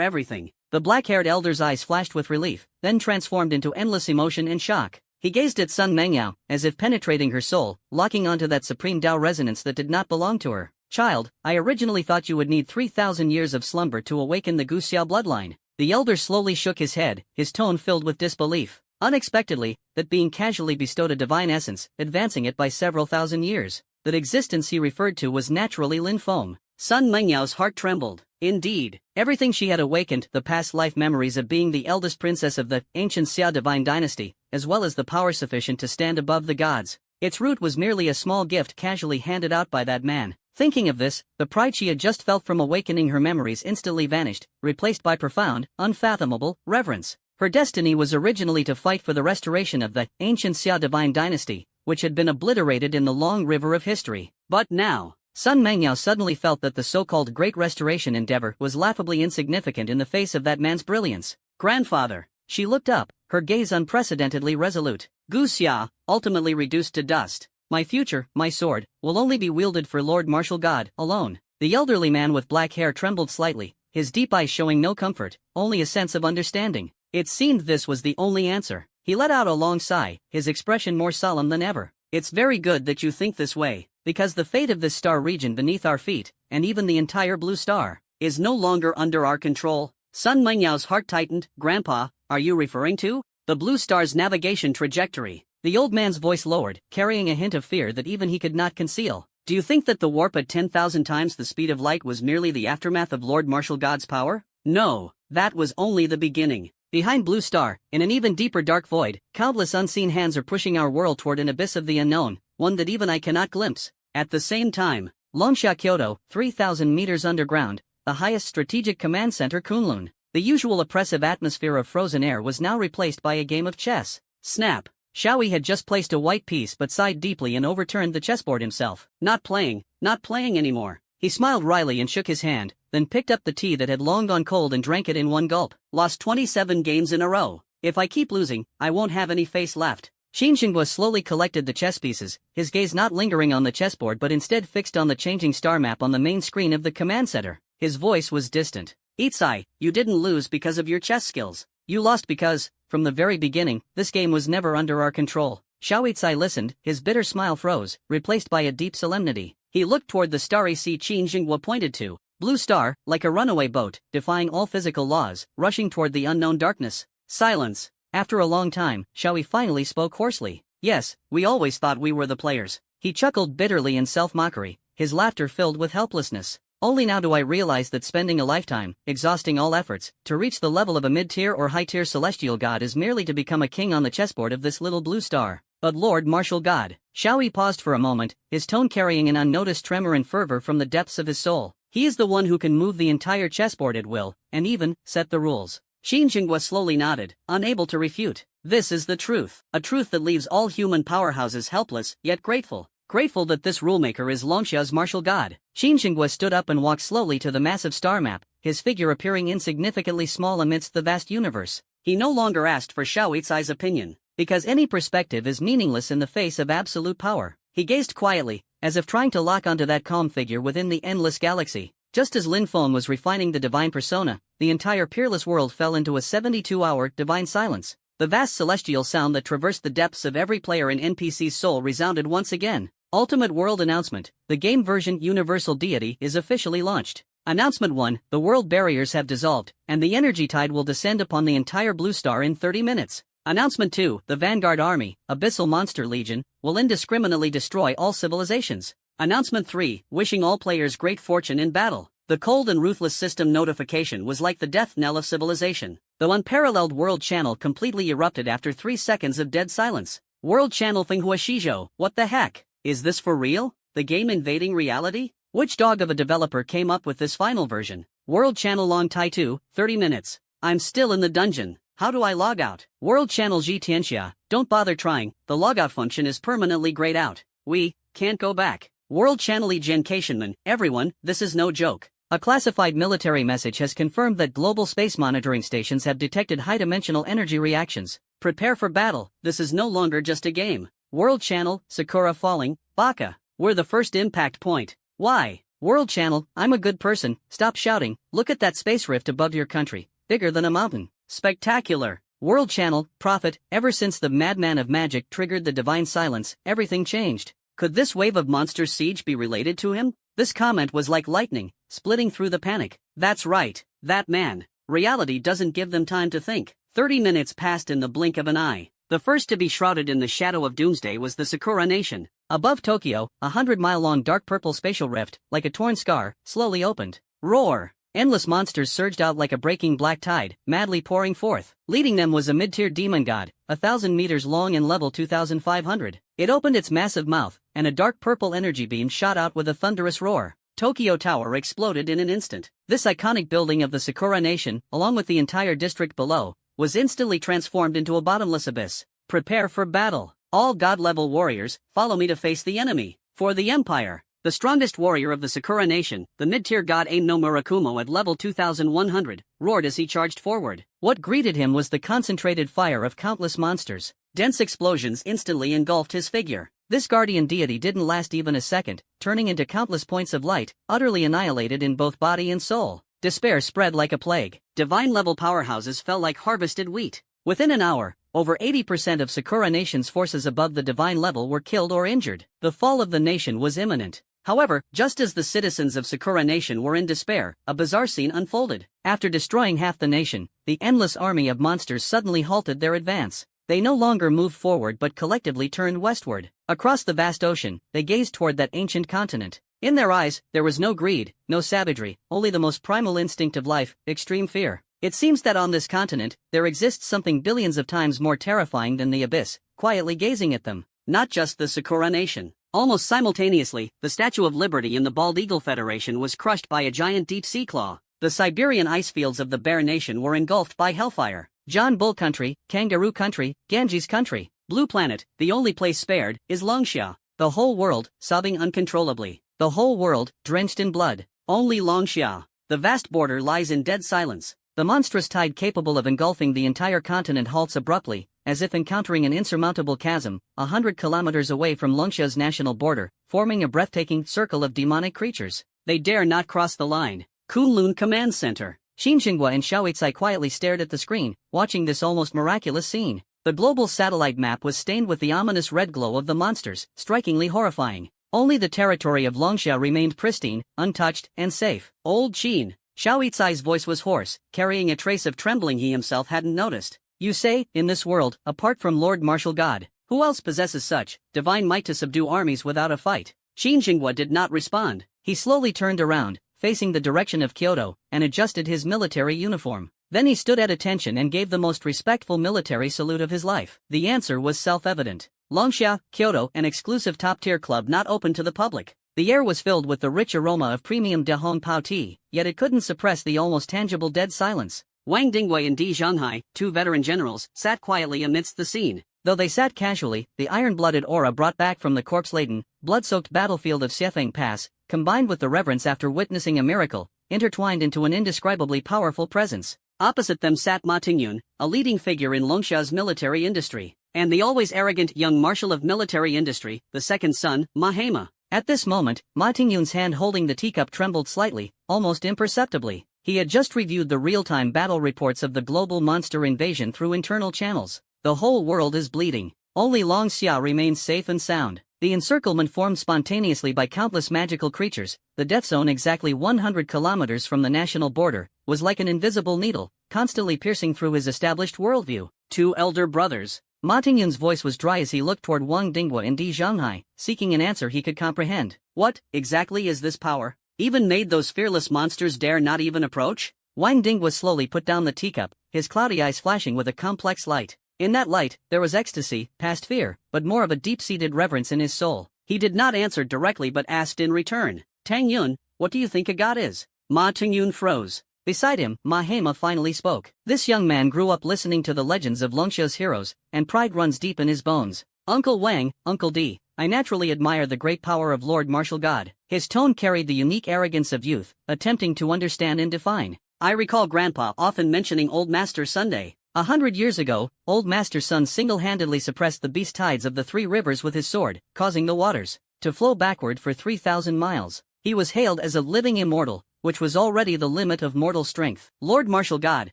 everything. The black-haired elder's eyes flashed with relief, then transformed into endless emotion and shock. He gazed at Sun Mengyao, as if penetrating her soul, locking onto that supreme Tao resonance that did not belong to her. Child, I originally thought you would need 3,000 years of slumber to awaken the Guxiao bloodline. The elder slowly shook his head, his tone filled with disbelief. Unexpectedly, that being casually bestowed a divine essence, advancing it by several thousand years. That existence he referred to was naturally Lin Feng. Sun Mengyao's heart trembled. Indeed, everything she had awakened, the past life memories of being the eldest princess of the ancient Xia divine dynasty, as well as the power sufficient to stand above the gods. Its root was merely a small gift casually handed out by that man. Thinking of this, the pride she had just felt from awakening her memories instantly vanished, replaced by profound, unfathomable reverence. Her destiny was originally to fight for the restoration of the ancient Xia divine dynasty, which had been obliterated in the long river of history. But now, Sun Mengyao suddenly felt that the so-called Great Restoration endeavor was laughably insignificant in the face of that man's brilliance. Grandfather. She looked up, her gaze unprecedentedly resolute. Guxia, ultimately reduced to dust. My future, my sword, will only be wielded for Lord Martial God alone. The elderly man with black hair trembled slightly, his deep eyes showing no comfort, only a sense of understanding. It seemed this was the only answer. He let out a long sigh, his expression more solemn than ever. It's very good that you think this way, because the fate of this star region beneath our feet, and even the entire blue star, is no longer under our control. Sun Mengyao's heart tightened. Grandpa, are you referring to the blue star's navigation trajectory? The old man's voice lowered, carrying a hint of fear that even he could not conceal. Do you think that the warp at 10,000 times the speed of light was merely the aftermath of Lord Martial God's power? No, that was only the beginning. Behind Blue Star, in an even deeper dark void, countless unseen hands are pushing our world toward an abyss of the unknown, one that even I cannot glimpse. At the same time, Longsha Kyoto, 3,000 meters underground, the highest strategic command center Kunlun. The usual oppressive atmosphere of frozen air was now replaced by a game of chess. Snap! Xiaoyi had just placed a white piece but sighed deeply and overturned the chessboard himself. Not playing anymore. He smiled wryly and shook his hand, then picked up the tea that had long gone cold and drank it in one gulp. Lost 27 games in a row. If I keep losing, I won't have any face left. Qin Xingguo slowly collected the chess pieces, his gaze not lingering on the chessboard but instead fixed on the changing star map on the main screen of the command center. His voice was distant. Itsai, you didn't lose because of your chess skills. You lost because, from the very beginning, this game was never under our control. Xiao Itsai listened, his bitter smile froze, replaced by a deep solemnity. He looked toward the starry sea Qin Xingguo pointed to. Blue star, like a runaway boat, defying all physical laws, rushing toward the unknown darkness. Silence. After a long time, Xiaoyi finally spoke hoarsely. Yes, we always thought we were the players. He chuckled bitterly in self-mockery, his laughter filled with helplessness. Only now do I realize that spending a lifetime, exhausting all efforts, to reach the level of a mid-tier or high-tier celestial god is merely to become a king on the chessboard of this little blue star. But Lord Martial God. Xiaoyi paused for a moment, his tone carrying an unnoticed tremor and fervor from the depths of his soul. He is the one who can move the entire chessboard at will, and even set the rules. Xin Jinghua slowly nodded, unable to refute. This is the truth. A truth that leaves all human powerhouses helpless, yet grateful. Grateful that this rulemaker is Longxia's martial god. Xin Jinghua stood up and walked slowly to the massive star map, his figure appearing insignificantly small amidst the vast universe. He no longer asked for Xiao Yi's opinion, because any perspective is meaningless in the face of absolute power. He gazed quietly, as if trying to lock onto that calm figure within the endless galaxy. Just as Lin Feng was refining the divine persona, the entire peerless world fell into a 72-hour divine silence. The vast celestial sound that traversed the depths of every player in NPC's soul resounded once again. Ultimate World Announcement. The game version Universal Deity is officially launched. Announcement 1. The world barriers have dissolved, and the energy tide will descend upon the entire blue star in 30 minutes. Announcement 2. The Vanguard Army, Abyssal Monster Legion, will indiscriminately destroy all civilizations. Announcement 3. Wishing all players great fortune in battle. The cold and ruthless system notification was like the death knell of civilization. The unparalleled World Channel completely erupted after 3 seconds of dead silence. World Channel Fenghua Shizhou, what the heck? Is this for real? The game invading reality? Which dog of a developer came up with this final version? World Channel Long Tai 2, 30 minutes. I'm still in the dungeon. How do I log out? World Channel Ji Tianxia, don't bother trying, the logout function is permanently grayed out. We can't go back. World Channel Yi Jian Kaishanman, everyone, this is no joke. A classified military message has confirmed that global space monitoring stations have detected high-dimensional energy reactions. Prepare for battle, this is no longer just a game. World Channel, Sakura falling, Baka, we're the first impact point. Why? World Channel, I'm a good person, stop shouting, look at that space rift above your country, bigger than a mountain. Spectacular. World Channel, Prophet, ever since the Madman of Magic triggered the divine silence, everything changed. Could this wave of monsters siege be related to him? This comment was like lightning, splitting through the panic. That's right, that man. Reality doesn't give them time to think. 30 minutes passed in the blink of an eye. The first to be shrouded in the shadow of doomsday was the Sakura Nation. Above Tokyo, a 100-mile-long dark purple spatial rift, like a torn scar, slowly opened. Roar! Endless monsters surged out like a breaking black tide, madly pouring forth. Leading them was a mid-tier demon god, 1,000 meters long and level 2,500. It opened its massive mouth, and a dark purple energy beam shot out with a thunderous roar. Tokyo Tower exploded in an instant. This iconic building of the Sakura Nation, along with the entire district below, was instantly transformed into a bottomless abyss. Prepare for battle. All god-level warriors, follow me to face the enemy. For the Empire. The strongest warrior of the Sakura Nation, the mid-tier god Ain no Murakumo at level 2100, roared as he charged forward. What greeted him was the concentrated fire of countless monsters. Dense explosions instantly engulfed his figure. This guardian deity didn't last even a second, turning into countless points of light, utterly annihilated in both body and soul. Despair spread like a plague. Divine-level powerhouses fell like harvested wheat. Within an hour, over 80% of Sakura Nation's forces above the divine level were killed or injured. The fall of the nation was imminent. However, just as the citizens of Sakura Nation were in despair, a bizarre scene unfolded. After destroying half the nation, the endless army of monsters suddenly halted their advance. They no longer moved forward but collectively turned westward. Across the vast ocean, they gazed toward that ancient continent. In their eyes, there was no greed, no savagery, only the most primal instinct of life, extreme fear. It seems that on this continent, there exists something billions of times more terrifying than the abyss, quietly gazing at them. Not just the Sakura Nation. Almost simultaneously, the Statue of Liberty in the Bald Eagle Federation was crushed by a giant deep-sea claw. The Siberian ice fields of the Bear Nation were engulfed by hellfire. John Bull Country, Kangaroo Country, Ganges Country, Blue Planet, the only place spared, is Longxia. The whole world, sobbing uncontrollably. The whole world, drenched in blood. Only Longxia. The vast border lies in dead silence. The monstrous tide capable of engulfing the entire continent halts abruptly, as if encountering an insurmountable chasm, 100 kilometers away from Longxia's national border, forming a breathtaking circle of demonic creatures. They dare not cross the line. Kunlun Command Center. Xin Jinghua and Xiao Yitai quietly stared at the screen, watching this almost miraculous scene. The global satellite map was stained with the ominous red glow of the monsters, strikingly horrifying. Only the territory of Longxia remained pristine, untouched, and safe. Old Qin. Xiao Yicai's voice was hoarse, carrying a trace of trembling he himself hadn't noticed. You say, in this world, apart from Lord Martial God, who else possesses such divine might to subdue armies without a fight? Qin Jinghua did not respond. He slowly turned around, facing the direction of Kyoto, and adjusted his military uniform. Then he stood at attention and gave the most respectful military salute of his life. The answer was self-evident. Longxia, Kyoto, an exclusive top-tier club not open to the public. The air was filled with the rich aroma of premium Dehong Pao tea, yet it couldn't suppress the almost tangible dead silence. Wang Dingwei and Di Zhanghai, two veteran generals, sat quietly amidst the scene. Though they sat casually, the iron-blooded aura brought back from the corpse-laden, blood-soaked battlefield of Xiefeng Pass, combined with the reverence after witnessing a miracle, intertwined into an indescribably powerful presence. Opposite them sat Ma Tingyun, a leading figure in Longxia's military industry, and the always arrogant young marshal of military industry, the second son, Ma Hema. At this moment, Ma Tingyun's hand holding the teacup trembled slightly, almost imperceptibly. He had just reviewed the real-time battle reports of the global monster invasion through internal channels. The whole world is bleeding. Only Longxia remains safe and sound. The encirclement formed spontaneously by countless magical creatures, the death zone exactly 100 kilometers from the national border, was like an invisible needle, constantly piercing through his established worldview. Two elder brothers. Ma Tingyun's voice was dry as he looked toward Wang Dingwa and Di Zhanghai, seeking an answer he could comprehend. What, exactly is this power? Even made those fearless monsters dare not even approach? Wang Dingwa slowly put down the teacup, his cloudy eyes flashing with a complex light. In that light, there was ecstasy, past fear, but more of a deep-seated reverence in his soul. He did not answer directly but asked in return, Tang Yun, what do you think a god is? Ma Tingyun froze. Beside him, Ma Hema finally spoke. This young man grew up listening to the legends of Longxia's heroes, and pride runs deep in his bones. Uncle Wang, Uncle Di, I naturally admire the great power of Lord Martial God. His tone carried the unique arrogance of youth, attempting to understand and define. I recall Grandpa often mentioning Old Master Sunday. 100 years ago, Old Master Sun single-handedly suppressed the beast tides of the three rivers with his sword, causing the waters to flow backward for 3,000 miles. He was hailed as a living immortal, which was already the limit of mortal strength. Lord Martial God,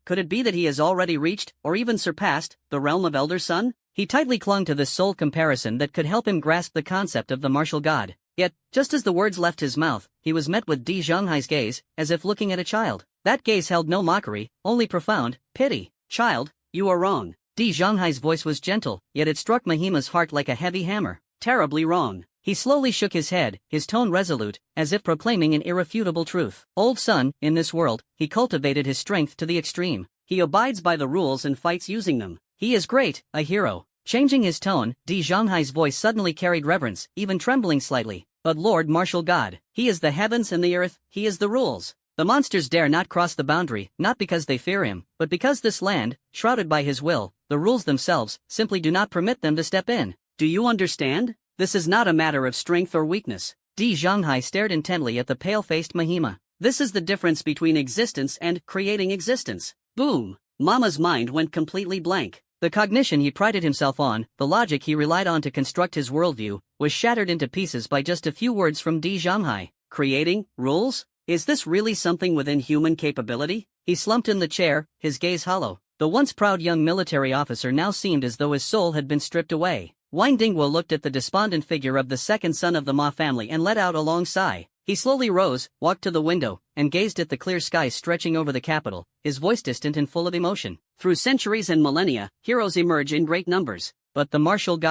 could it be that he has already reached, or even surpassed, the realm of Elder Sun? He tightly clung to this sole comparison that could help him grasp the concept of the martial god. Yet, just as the words left his mouth, he was met with Di Zhanghai's gaze, as if looking at a child. That gaze held no mockery, only profound pity. Child, you are wrong. Di Zhanghai's voice was gentle, yet it struck Mahema's heart like a heavy hammer. Terribly wrong. He slowly shook his head, his tone resolute, as if proclaiming an irrefutable truth. Old son, in this world, he cultivated his strength to the extreme. He abides by the rules and fights using them. He is great, a hero. Changing his tone, Di Zhanghai's voice suddenly carried reverence, even trembling slightly. But Lord Martial God, he is the heavens and the earth, he is the rules. The monsters dare not cross the boundary, not because they fear him, but because this land, shrouded by his will, the rules themselves, simply do not permit them to step in. Do you understand? This is not a matter of strength or weakness. Di Zhanghai stared intently at the pale-faced Mahema. This is the difference between existence and creating existence. Boom! Mama's mind went completely blank. The cognition he prided himself on, the logic he relied on to construct his worldview, was shattered into pieces by just a few words from Di Zhanghai. Creating rules? Is this really something within human capability? He slumped in the chair, his gaze hollow. The once proud young military officer now seemed as though his soul had been stripped away. Wang Dingwa looked at the despondent figure of the second son of the Ma family and let out a long sigh. He slowly rose, walked to the window, and gazed at the clear skies stretching over the capital, his voice distant and full of emotion. Through centuries and millennia, heroes emerge in great numbers, but the martial god